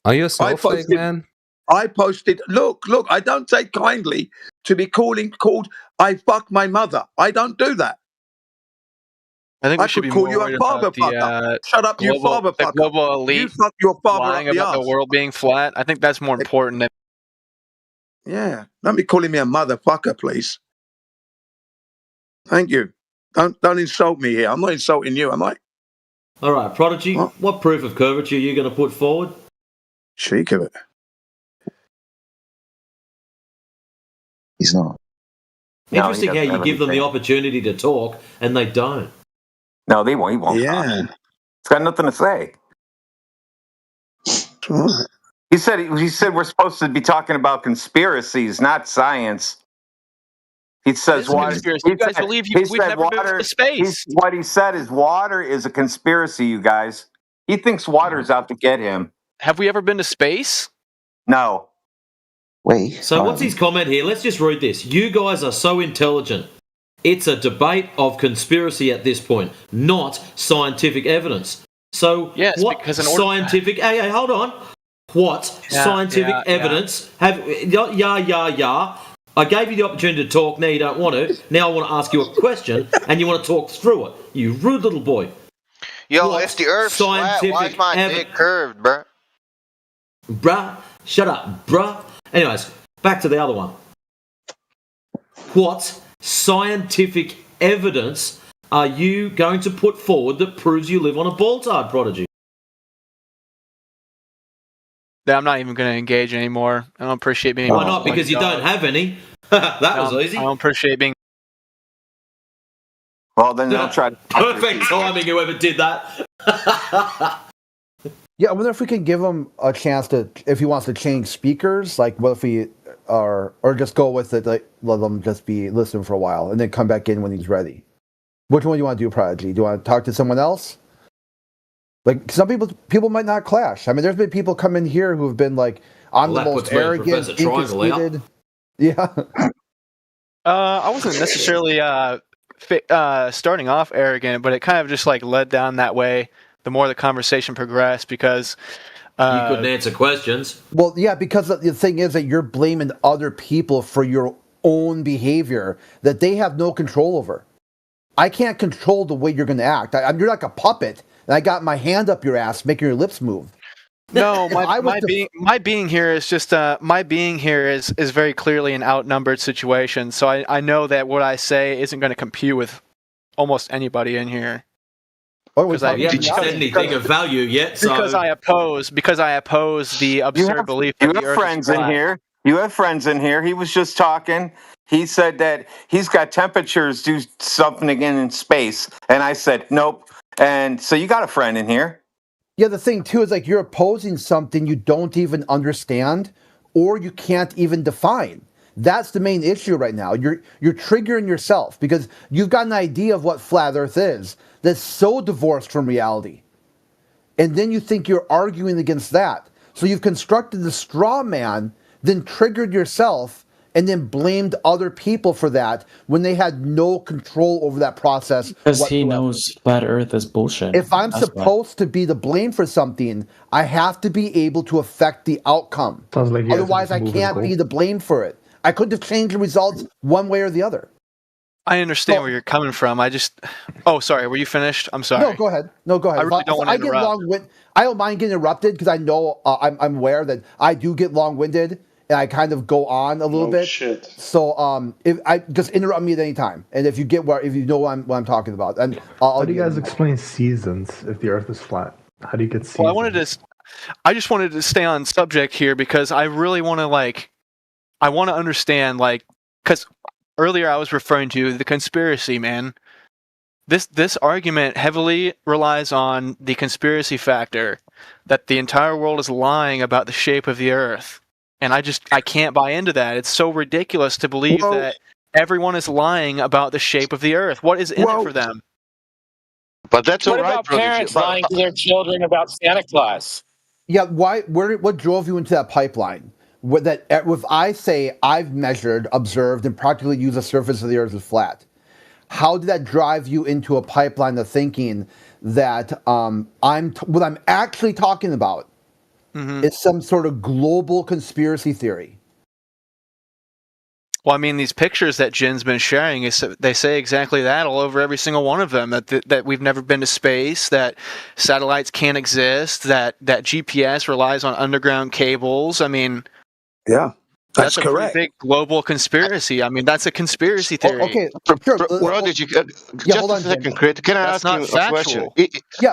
Are you a snowflake, man? I posted, look, I don't take kindly to be called I fuck my mother. I don't do that. I think we should be call more you worried a father about fucker. Shut up, you father the fucker. global elite You fuck your father lying up the about the arse. world being flat. I think that's more important than. Yeah, don't be calling me a motherfucker, please. Thank you. Don't insult me here. I'm not insulting you, am I? All right, Prodigy, what proof of curvature are you going to put forward? Cheek of it. He's not. Interesting how you give them the opportunity to talk and they don't. No, they won't. He won't. Yeah. It's got nothing to say. He said we're supposed to be talking about conspiracies, not science. He says It's a water. conspiracy. You guys believe we've never been to space. What he said is water is a conspiracy. You guys. He thinks water's out to get him. Have we ever been to space? No. So what's his comment here? Let's just read this. You guys are so intelligent. It's a debate of conspiracy at this point, not scientific evidence. So yes, what because in order- scientific... Hey, hold on. What scientific evidence have... Yeah. I gave you the opportunity to talk. Now you don't want to. Now I want to ask you a question, and you want to talk through it. You rude little boy. Yo, if the Earth's flat, why is my dick curved, bruh? Bruh, shut up, bruh. Anyways, back to the other one. What scientific evidence are you going to put forward that proves you live on a ball-tard, Prodigy? I'm not even going to engage anymore. I don't appreciate being... Why not? Because you don't have any. That was easy. I don't appreciate being... Well, then they'll try to... Perfect timing, whoever did that. Yeah, I wonder if we can give him a chance to, if he wants to change speakers, like what if we are, or just go with it, like let them just be listening for a while and then come back in when he's ready. Which one do you want to do, Prodigy? Do you want to talk to someone else? Like some people might not clash. I mean, there's been people come in here who have been like, I'm the most arrogant, inconsiderate. Yeah. I wasn't necessarily starting off arrogant, but it kind of just like led down that way the more the conversation progressed because... you couldn't answer questions. Well, yeah, because the thing is that you're blaming other people for your own behavior that they have no control over. I can't control the way you're going to act. You're like a puppet, and I got my hand up your ass making your lips move. No, my being here is just my being here is very clearly an outnumbered situation. So I know that what I say isn't going to compute with almost anybody in here. Because you haven't said anything of value yet. So. Because I oppose the absurd belief that the Earth is flat. You have friends in here. He was just talking. He said that he's got temperatures do something again in space, and I said nope. And so you got a friend in here. Yeah, the thing too is like you're opposing something you don't even understand or you can't even define. That's the main issue right now. You're triggering yourself because you've got an idea of what flat Earth is that's so divorced from reality. And then you think you're arguing against that. So you've constructed the straw man, then triggered yourself, and then blamed other people for that when they had no control over that process. Because he knows flat Earth is bullshit. If I'm supposed to be the blame for something, I have to be able to affect the outcome. Otherwise, I can't be the blame for it. I couldn't have changed the results one way or the other. I understand where you're coming from. Oh, sorry. Were you finished? I'm sorry. No, go ahead. I really don't want to interrupt. I don't mind getting interrupted because I know I'm aware that I do get long-winded and I kind of go on a little bit. Shit. So if I just interrupt me at any time, and if you know what I'm talking about, and how do you guys explain seasons if the Earth is flat? How do you get seasons? Well, I just wanted to stay on subject here because I really want to I want to understand because earlier I was referring to the conspiracy, man. This argument heavily relies on the conspiracy factor that the entire world is lying about the shape of the Earth. And I can't buy into that. It's so ridiculous to believe that everyone is lying about the shape of the Earth. What is in it for them? But that's what about parents lying to their children about Santa Claus? Yeah, what drove you into that pipeline? If I say I've measured, observed, and practically used the surface of the Earth as flat, how did that drive you into a pipeline of thinking that what I'm actually talking about is some sort of global conspiracy theory? Well, I mean, these pictures that Jin's been sharing, they say exactly that all over every single one of them, that we've never been to space, that satellites can't exist, that GPS relies on underground cables. I mean... Yeah, that's a correct. Big global conspiracy. I mean, that's a conspiracy theory. Okay, sure. Just a second, Crit. Can I ask you a question?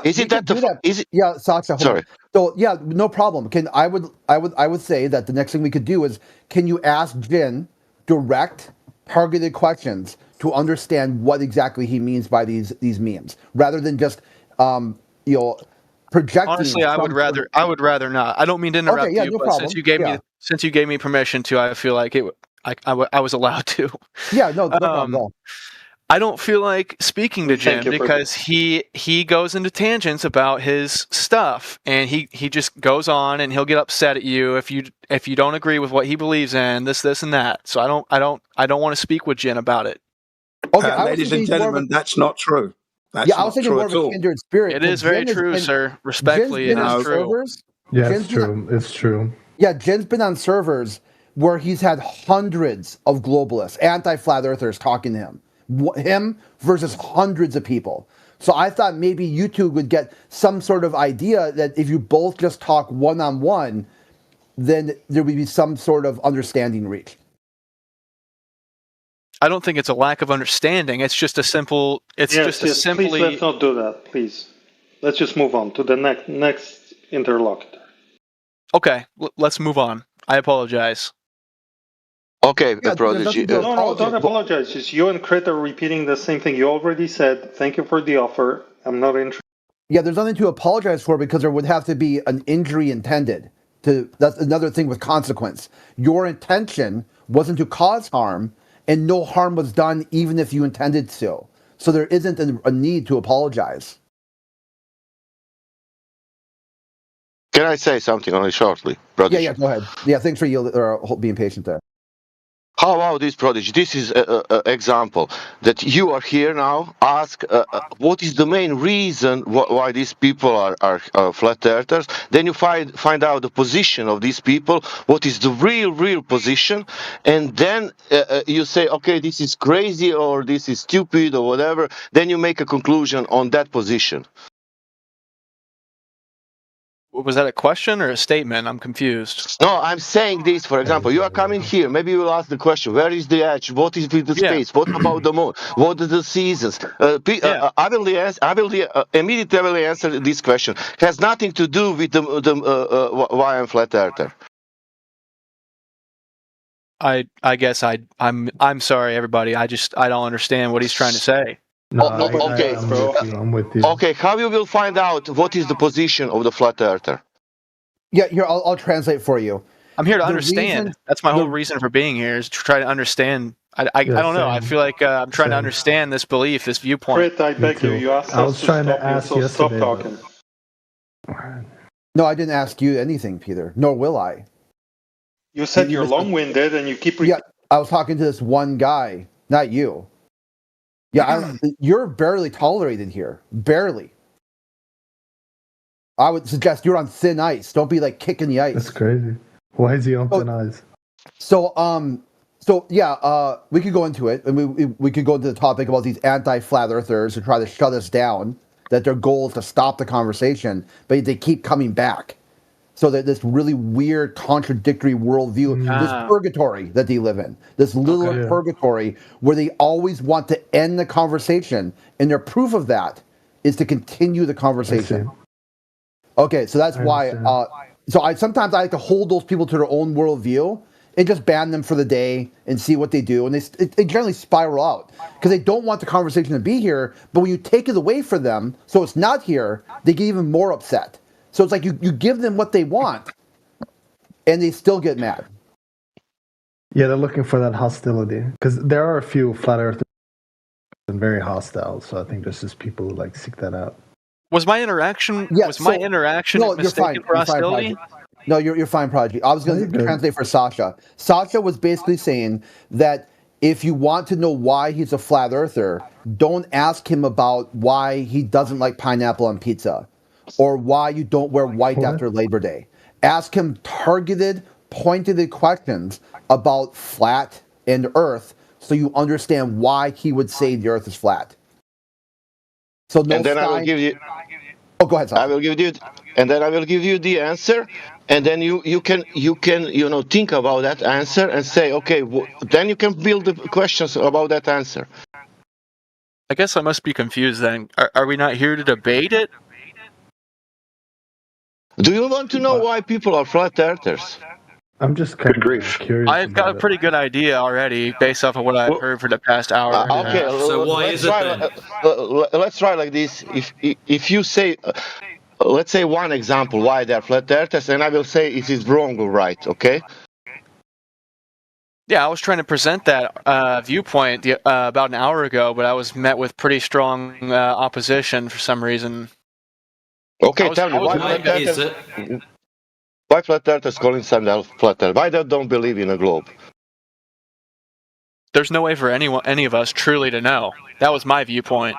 Isn't that Yeah, Sacha. Sorry. So yeah, no problem. I would say that the next thing we could do is, can you ask Jin direct, targeted questions to understand what exactly he means by these memes, rather than just projecting. Honestly, I would rather not. I don't mean to interrupt Okay, yeah, you, no but problem. since you gave me permission to, I feel like I was allowed to. Yeah, no problem at all. I don't feel like speaking to Jim Thank you for because he goes into tangents about his stuff, and he just goes on, and he'll get upset at you if you don't agree with what he believes in, this and that. So I don't want to speak with Jin about it. Okay, ladies and gentlemen, that's not true. That's I was thinking more of a kindred spirit. It is very true, sir. Respectfully, it is true. Yeah, it's true. It's true. Yeah, Jin's been on servers where he's had hundreds of globalists, anti-flat earthers talking to him. Him versus hundreds of people. So I thought maybe you two would get some sort of idea that if you both just talk one-on-one, then there would be some sort of understanding reached. I don't think it's a lack of understanding. It's just a simple. Please let's not do that, please. Let's just move on to the next interlocutor. Okay, let's move on. I apologize. Okay, Prodigy. No, don't apologize. Just you and Crit are repeating the same thing you already said. Thank you for the offer. I'm not interested. Yeah, there's nothing to apologize for because there would have to be an injury intended. That's another thing with consequence. Your intention wasn't to cause harm, and no harm was done even if you intended to. So there isn't a need to apologize. Can I say something only shortly, Prodigy? Yeah, go ahead. Yeah, thanks for being patient there. How about this, Prodigy? This is an example that you are here now. Ask what is the main reason why these people are flat earthers. Then you find out the position of these people. What is the real position? And then you say, okay, this is crazy or this is stupid or whatever. Then you make a conclusion on that position. Was that a question or a statement? I'm confused. No, I'm saying this, for example, you are coming here, maybe you will ask the question, where is the edge? What is with the space? What about the moon? What are the seasons? I will immediately answer this question. It has nothing to do with why I'm flat earther. I guess I'm sorry, everybody. I don't understand what he's trying to say. No, okay, I'm with you. Okay, how you will find out what is the position of the flat earther? Yeah, here I'll translate for you. I'm here to understand. That's my whole reason for being here, is to try to understand. I don't know. I feel like I'm trying to understand this belief, this viewpoint. Crit, I beg you. You asked us to stop you, so stop talking. No, I didn't ask you anything, Peter. Nor will I. You said you're long-winded and you keep. Yeah, I was talking to this one guy, not you. Yeah, you're barely tolerated here. Barely. I would suggest you're on thin ice. Don't be like kicking the ice. That's crazy. Why is he on thin ice? So we could go into it, and we could go into the topic about these anti-flat earthers who try to shut us down. That their goal is to stop the conversation, but they keep coming back. So that this really weird, contradictory worldview, this purgatory that they live in, this little purgatory where they always want to end the conversation, and their proof of that is to continue the conversation. Okay, so that's why. Sometimes I like to hold those people to their own worldview and just ban them for the day and see what they do, and they generally spiral out because they don't want the conversation to be here. But when you take it away from them, so it's not here, they get even more upset. So it's like you give them what they want, and they still get mad. Yeah, they're looking for that hostility. Because there are a few flat earthers and very hostile, so I think there's just people who seek that out. Was my interaction mistaken for hostility? No, you're fine, Prodigy. I was going to translate for Sasha. Sasha was basically saying that if you want to know why he's a flat earther, don't ask him about why he doesn't like pineapple on pizza. Or why you don't wear white after Labor Day. Ask him targeted, pointed questions about flat and Earth, so you understand why he would say the Earth is flat. So no. And then I will give you. Oh, go ahead. Sasha. I will give you, and then I will give you the answer, and then you can think about that answer and say, okay, then you can build the questions about that answer. I guess I must be confused then. Are we not here to debate it? Do you want to know why people are flat earthers? I'm just kind of curious. I've got a pretty good idea already based off of what I've heard for the past hour. Okay, so why is it then? Let's try like this. If you say, let's say one example why they're flat earthers, and I will say it is wrong or right, okay? Yeah, I was trying to present that viewpoint about an hour ago, but I was met with pretty strong opposition for some reason. Okay, tell me, why flat earthers calling themselves flat earthers? Why they don't believe in a globe? There's no way for any of us truly to know. That was my viewpoint.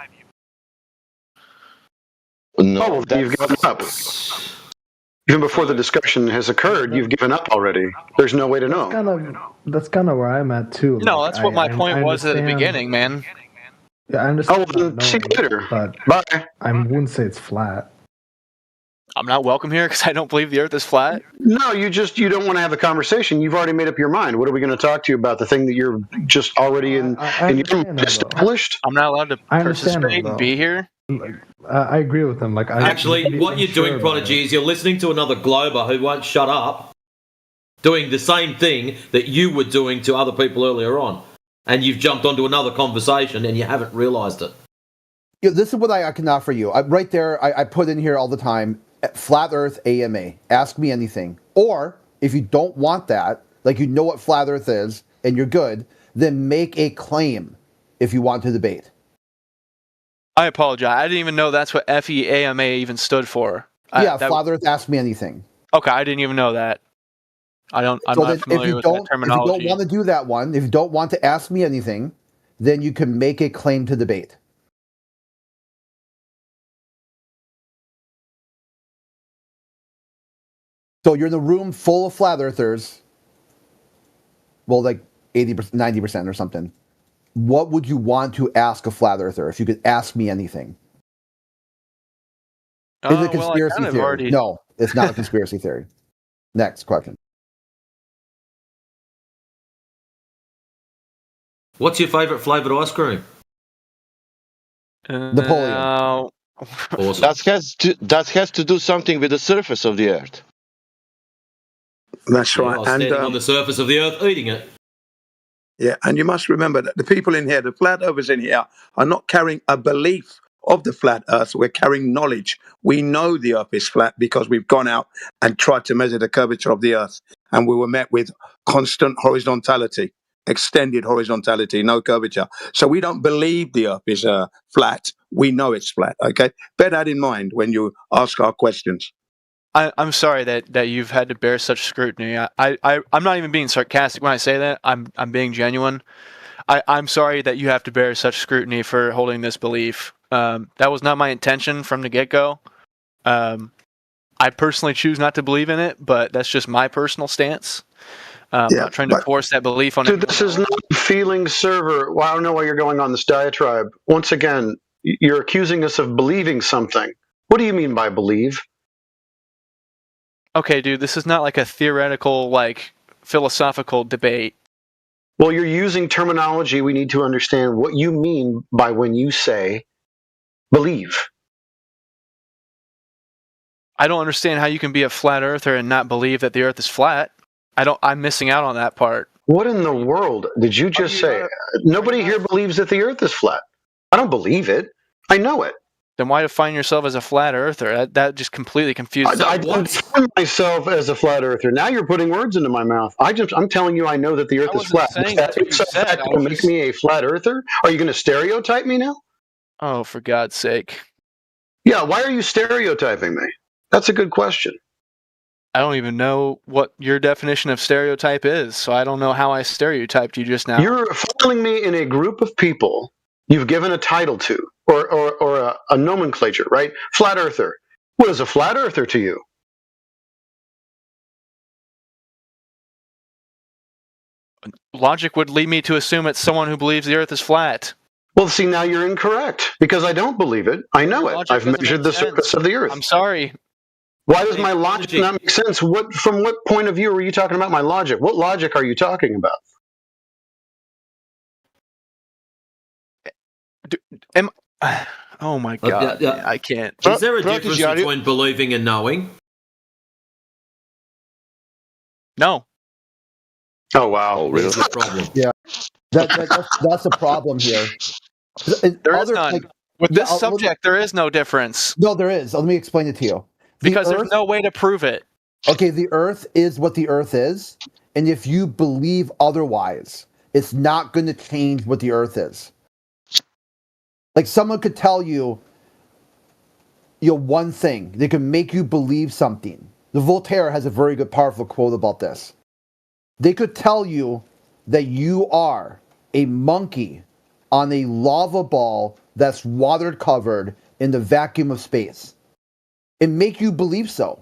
No, you've given up. Even before the discussion has occurred, you've given up already. There's no way to know. That's kind of where I'm at too. No, that's what my point was at the beginning, man. Yeah, I understand. Then see you later. But bye. I wouldn't say it's flat. I'm not welcome here because I don't believe the Earth is flat. No, you don't want to have the conversation. You've already made up your mind. What are we going to talk to you about? The thing that you're just already in your mind established? I'm not allowed to participate and be here. I agree with him. Actually, what you're doing, Prodigy, is you're listening to another Glober who won't shut up, doing the same thing that you were doing to other people earlier on, and you've jumped onto another conversation and you haven't realised it. Yeah, this is what I can offer you. Right there, I put in here all the time. Flat Earth AMA. Ask me anything. Or if you don't want that, like you know what Flat Earth is and you're good, then make a claim if you want to debate. I apologize. I didn't even know that's what FEAMA even stood for. Flat Earth Ask Me Anything. Okay, I didn't even know that. I'm not familiar with that terminology. If you don't want to do that one, if you don't want to ask me anything, then you can make a claim to debate. So you're in a room full of flat earthers, well, like 80%, 90% or something. What would you want to ask a flat earther if you could ask me anything? Is it a conspiracy theory? No, it's not a conspiracy theory. Next question. What's your favourite flavoured ice cream? Napoleon. Awesome. That has to do something with the surface of the Earth. That's right. I was standing on the surface of the Earth eating it. Yeah, and you must remember that the people in here, the flat earthers in here, are not carrying a belief of the flat Earth. We're carrying knowledge. We know the Earth is flat because we've gone out and tried to measure the curvature of the Earth, and we were met with constant horizontality, extended horizontality, no curvature. So we don't believe the Earth is flat. We know it's flat. Okay, bear that in mind when you ask our questions. I'm sorry that you've had to bear such scrutiny. I'm not even being sarcastic when I say that. I'm being genuine. I'm sorry that you have to bear such scrutiny for holding this belief. That was not my intention from the get-go. I personally choose not to believe in it, but that's just my personal stance. I'm not trying to force that belief on anyone. This is not a feeling server. Well, I don't know why you're going on this diatribe. Once again, you're accusing us of believing something. What do you mean by believe? Okay, dude, this is not like a theoretical, philosophical debate. Well, you're using terminology. We need to understand what you mean by when you say believe. I don't understand how you can be a flat earther and not believe that the Earth is flat. I'm missing out on that part. What in the world did you just say? Nobody here believes that the Earth is flat. I don't believe it. I know it. Then why define yourself as a flat earther? That just completely confuses me. I don't define myself as a flat earther. Now you're putting words into my mouth. I'm telling you I know that the Earth is flat. It's a fact that will make me a flat earther? Are you going to stereotype me now? Oh, for God's sake. Yeah, why are you stereotyping me? That's a good question. I don't even know what your definition of stereotype is, so I don't know how I stereotyped you just now. You're following me in a group of people you've given a title to, or a nomenclature, right? Flat earther. What is a flat earther to you? Logic would lead me to assume it's someone who believes the Earth is flat. Well, see, now you're incorrect, because I don't believe it. I know it. I've measured the surface of the Earth. I'm sorry. Why does my logic not make sense? From what point of view are you talking about my logic? What logic are you talking about? Oh my God. I can't. Is there a difference between believing and knowing? No. Oh, wow. Oh, really? That's the problem. Yeah. That's the problem here. There is none. With this subject, there is no difference. No, there is. Let me explain it to you. Because there's no way to prove it. Okay, the Earth is what the Earth is, and if you believe otherwise, it's not going to change what the Earth is. Like someone could tell you, one thing. They can make you believe something. The Voltaire has a very good, powerful quote about this. They could tell you that you are a monkey on a lava ball that's water covered in the vacuum of space, and make you believe so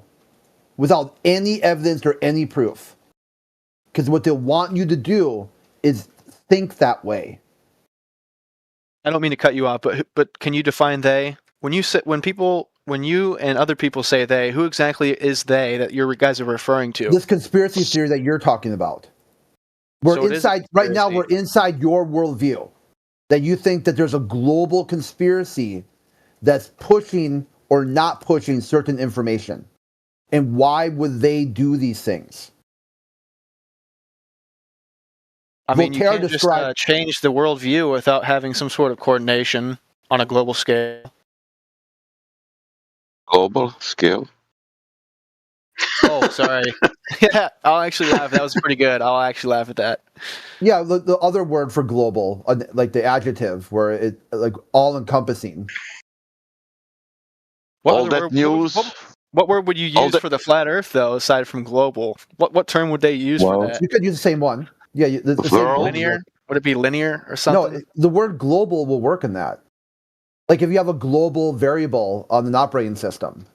without any evidence or any proof. Because what they want you to do is think that way. I don't mean to cut you off, but can you define they? When you and other people say they, who exactly is they that you guys are referring to? This conspiracy theory that you're talking about. We're inside right now. We're inside your worldview. That you think that there's a global conspiracy that's pushing or not pushing certain information. And why would they do these things? I mean, Voltaire you can't just change the worldview without having some sort of coordination on a global scale. Global scale? Oh, sorry. Yeah, I'll actually laugh. That was pretty good. I'll actually laugh at that. Yeah, the other word for global, like the adjective, where it like all-encompassing. All that news. What word would you use for the flat Earth, though, aside from global? What term would they use for that? You could use the same one. Yeah, the same linear. Would it be linear or something? No, the word global will work in that. Like if you have a global variable on an operating system,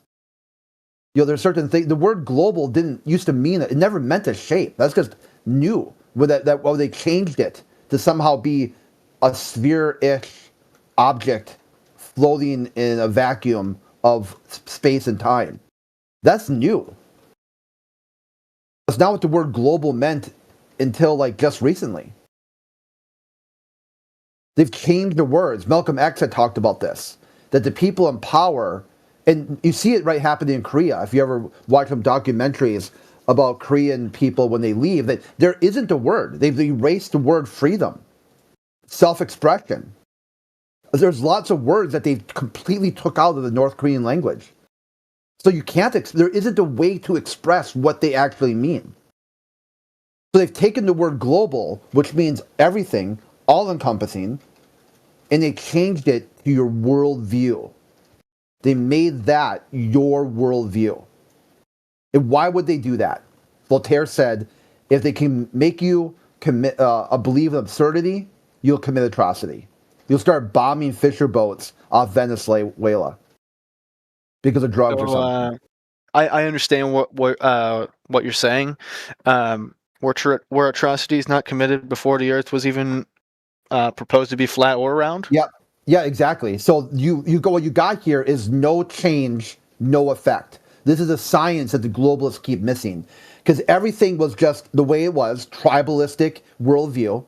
there's certain things. The word global didn't used to mean it. It never meant a shape. That's just new. With that, they changed it to somehow be a sphere-ish object floating in a vacuum of space and time. That's new. That's not what the word global meant until like just recently. They've changed the words. Malcolm X had talked about this, that the people in power, and you see it right happening in Korea. If you ever watch some documentaries about Korean people when they leave, that there isn't a word. They've erased the word freedom, self-expression. There's lots of words that they've completely took out of the North Korean language. So you can't, there isn't a way to express what they actually mean. So they've taken the word global, which means everything, all-encompassing, and they changed it to your worldview. They made that your worldview. And why would they do that? Voltaire said, if they can make you believe in absurdity, you'll commit atrocity. You'll start bombing fisher boats off Venezuela because of drugs or something. I understand what you're saying. Were atrocities not committed before the Earth was even proposed to be flat or round? Yeah, exactly. So what you got here is no change, no effect. This is a science that the globalists keep missing, because everything was just the way it was, tribalistic worldview,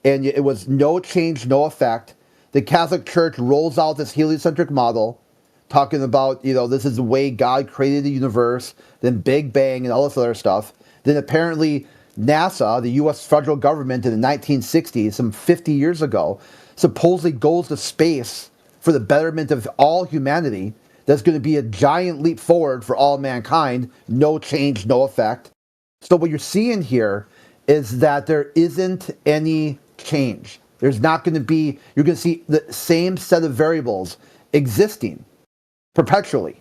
and it was no change, no effect. The Catholic Church rolls out this heliocentric model, talking about, this is the way God created the universe, then Big Bang and all this other stuff. Then apparently NASA, the U.S. federal government in the 1960s, some 50 years ago, supposedly goes to space for the betterment of all humanity. That's going to be a giant leap forward for all mankind. No change, no effect. So what you're seeing here is that there isn't any change. There's not going to be, you're going to see the same set of variables existing perpetually.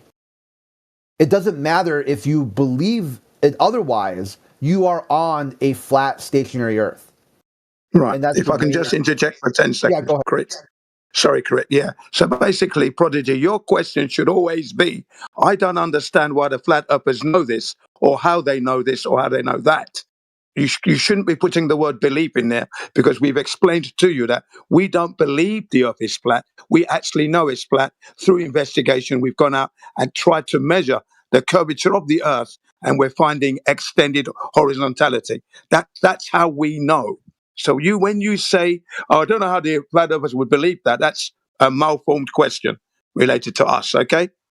It doesn't matter if you believe it otherwise, you are on a flat, stationary Earth. Right. And if I can just interject for 10 seconds. Yeah, go ahead. Crit. Sorry, Crit. Yeah. So basically, Prodigy, your question should always be, I don't understand why the flat earthers know this, or how they know this, or how they know that. You shouldn't be putting the word belief in there, because we've explained to you that we don't believe the Earth is flat. We actually know it's flat. Through investigation, we've gone out and tried to measure the curvature of the Earth, and we're finding extended horizontality. That's how we know. So when you say, I don't know how the flat earthers would believe that, that's a malformed question related to us, okay?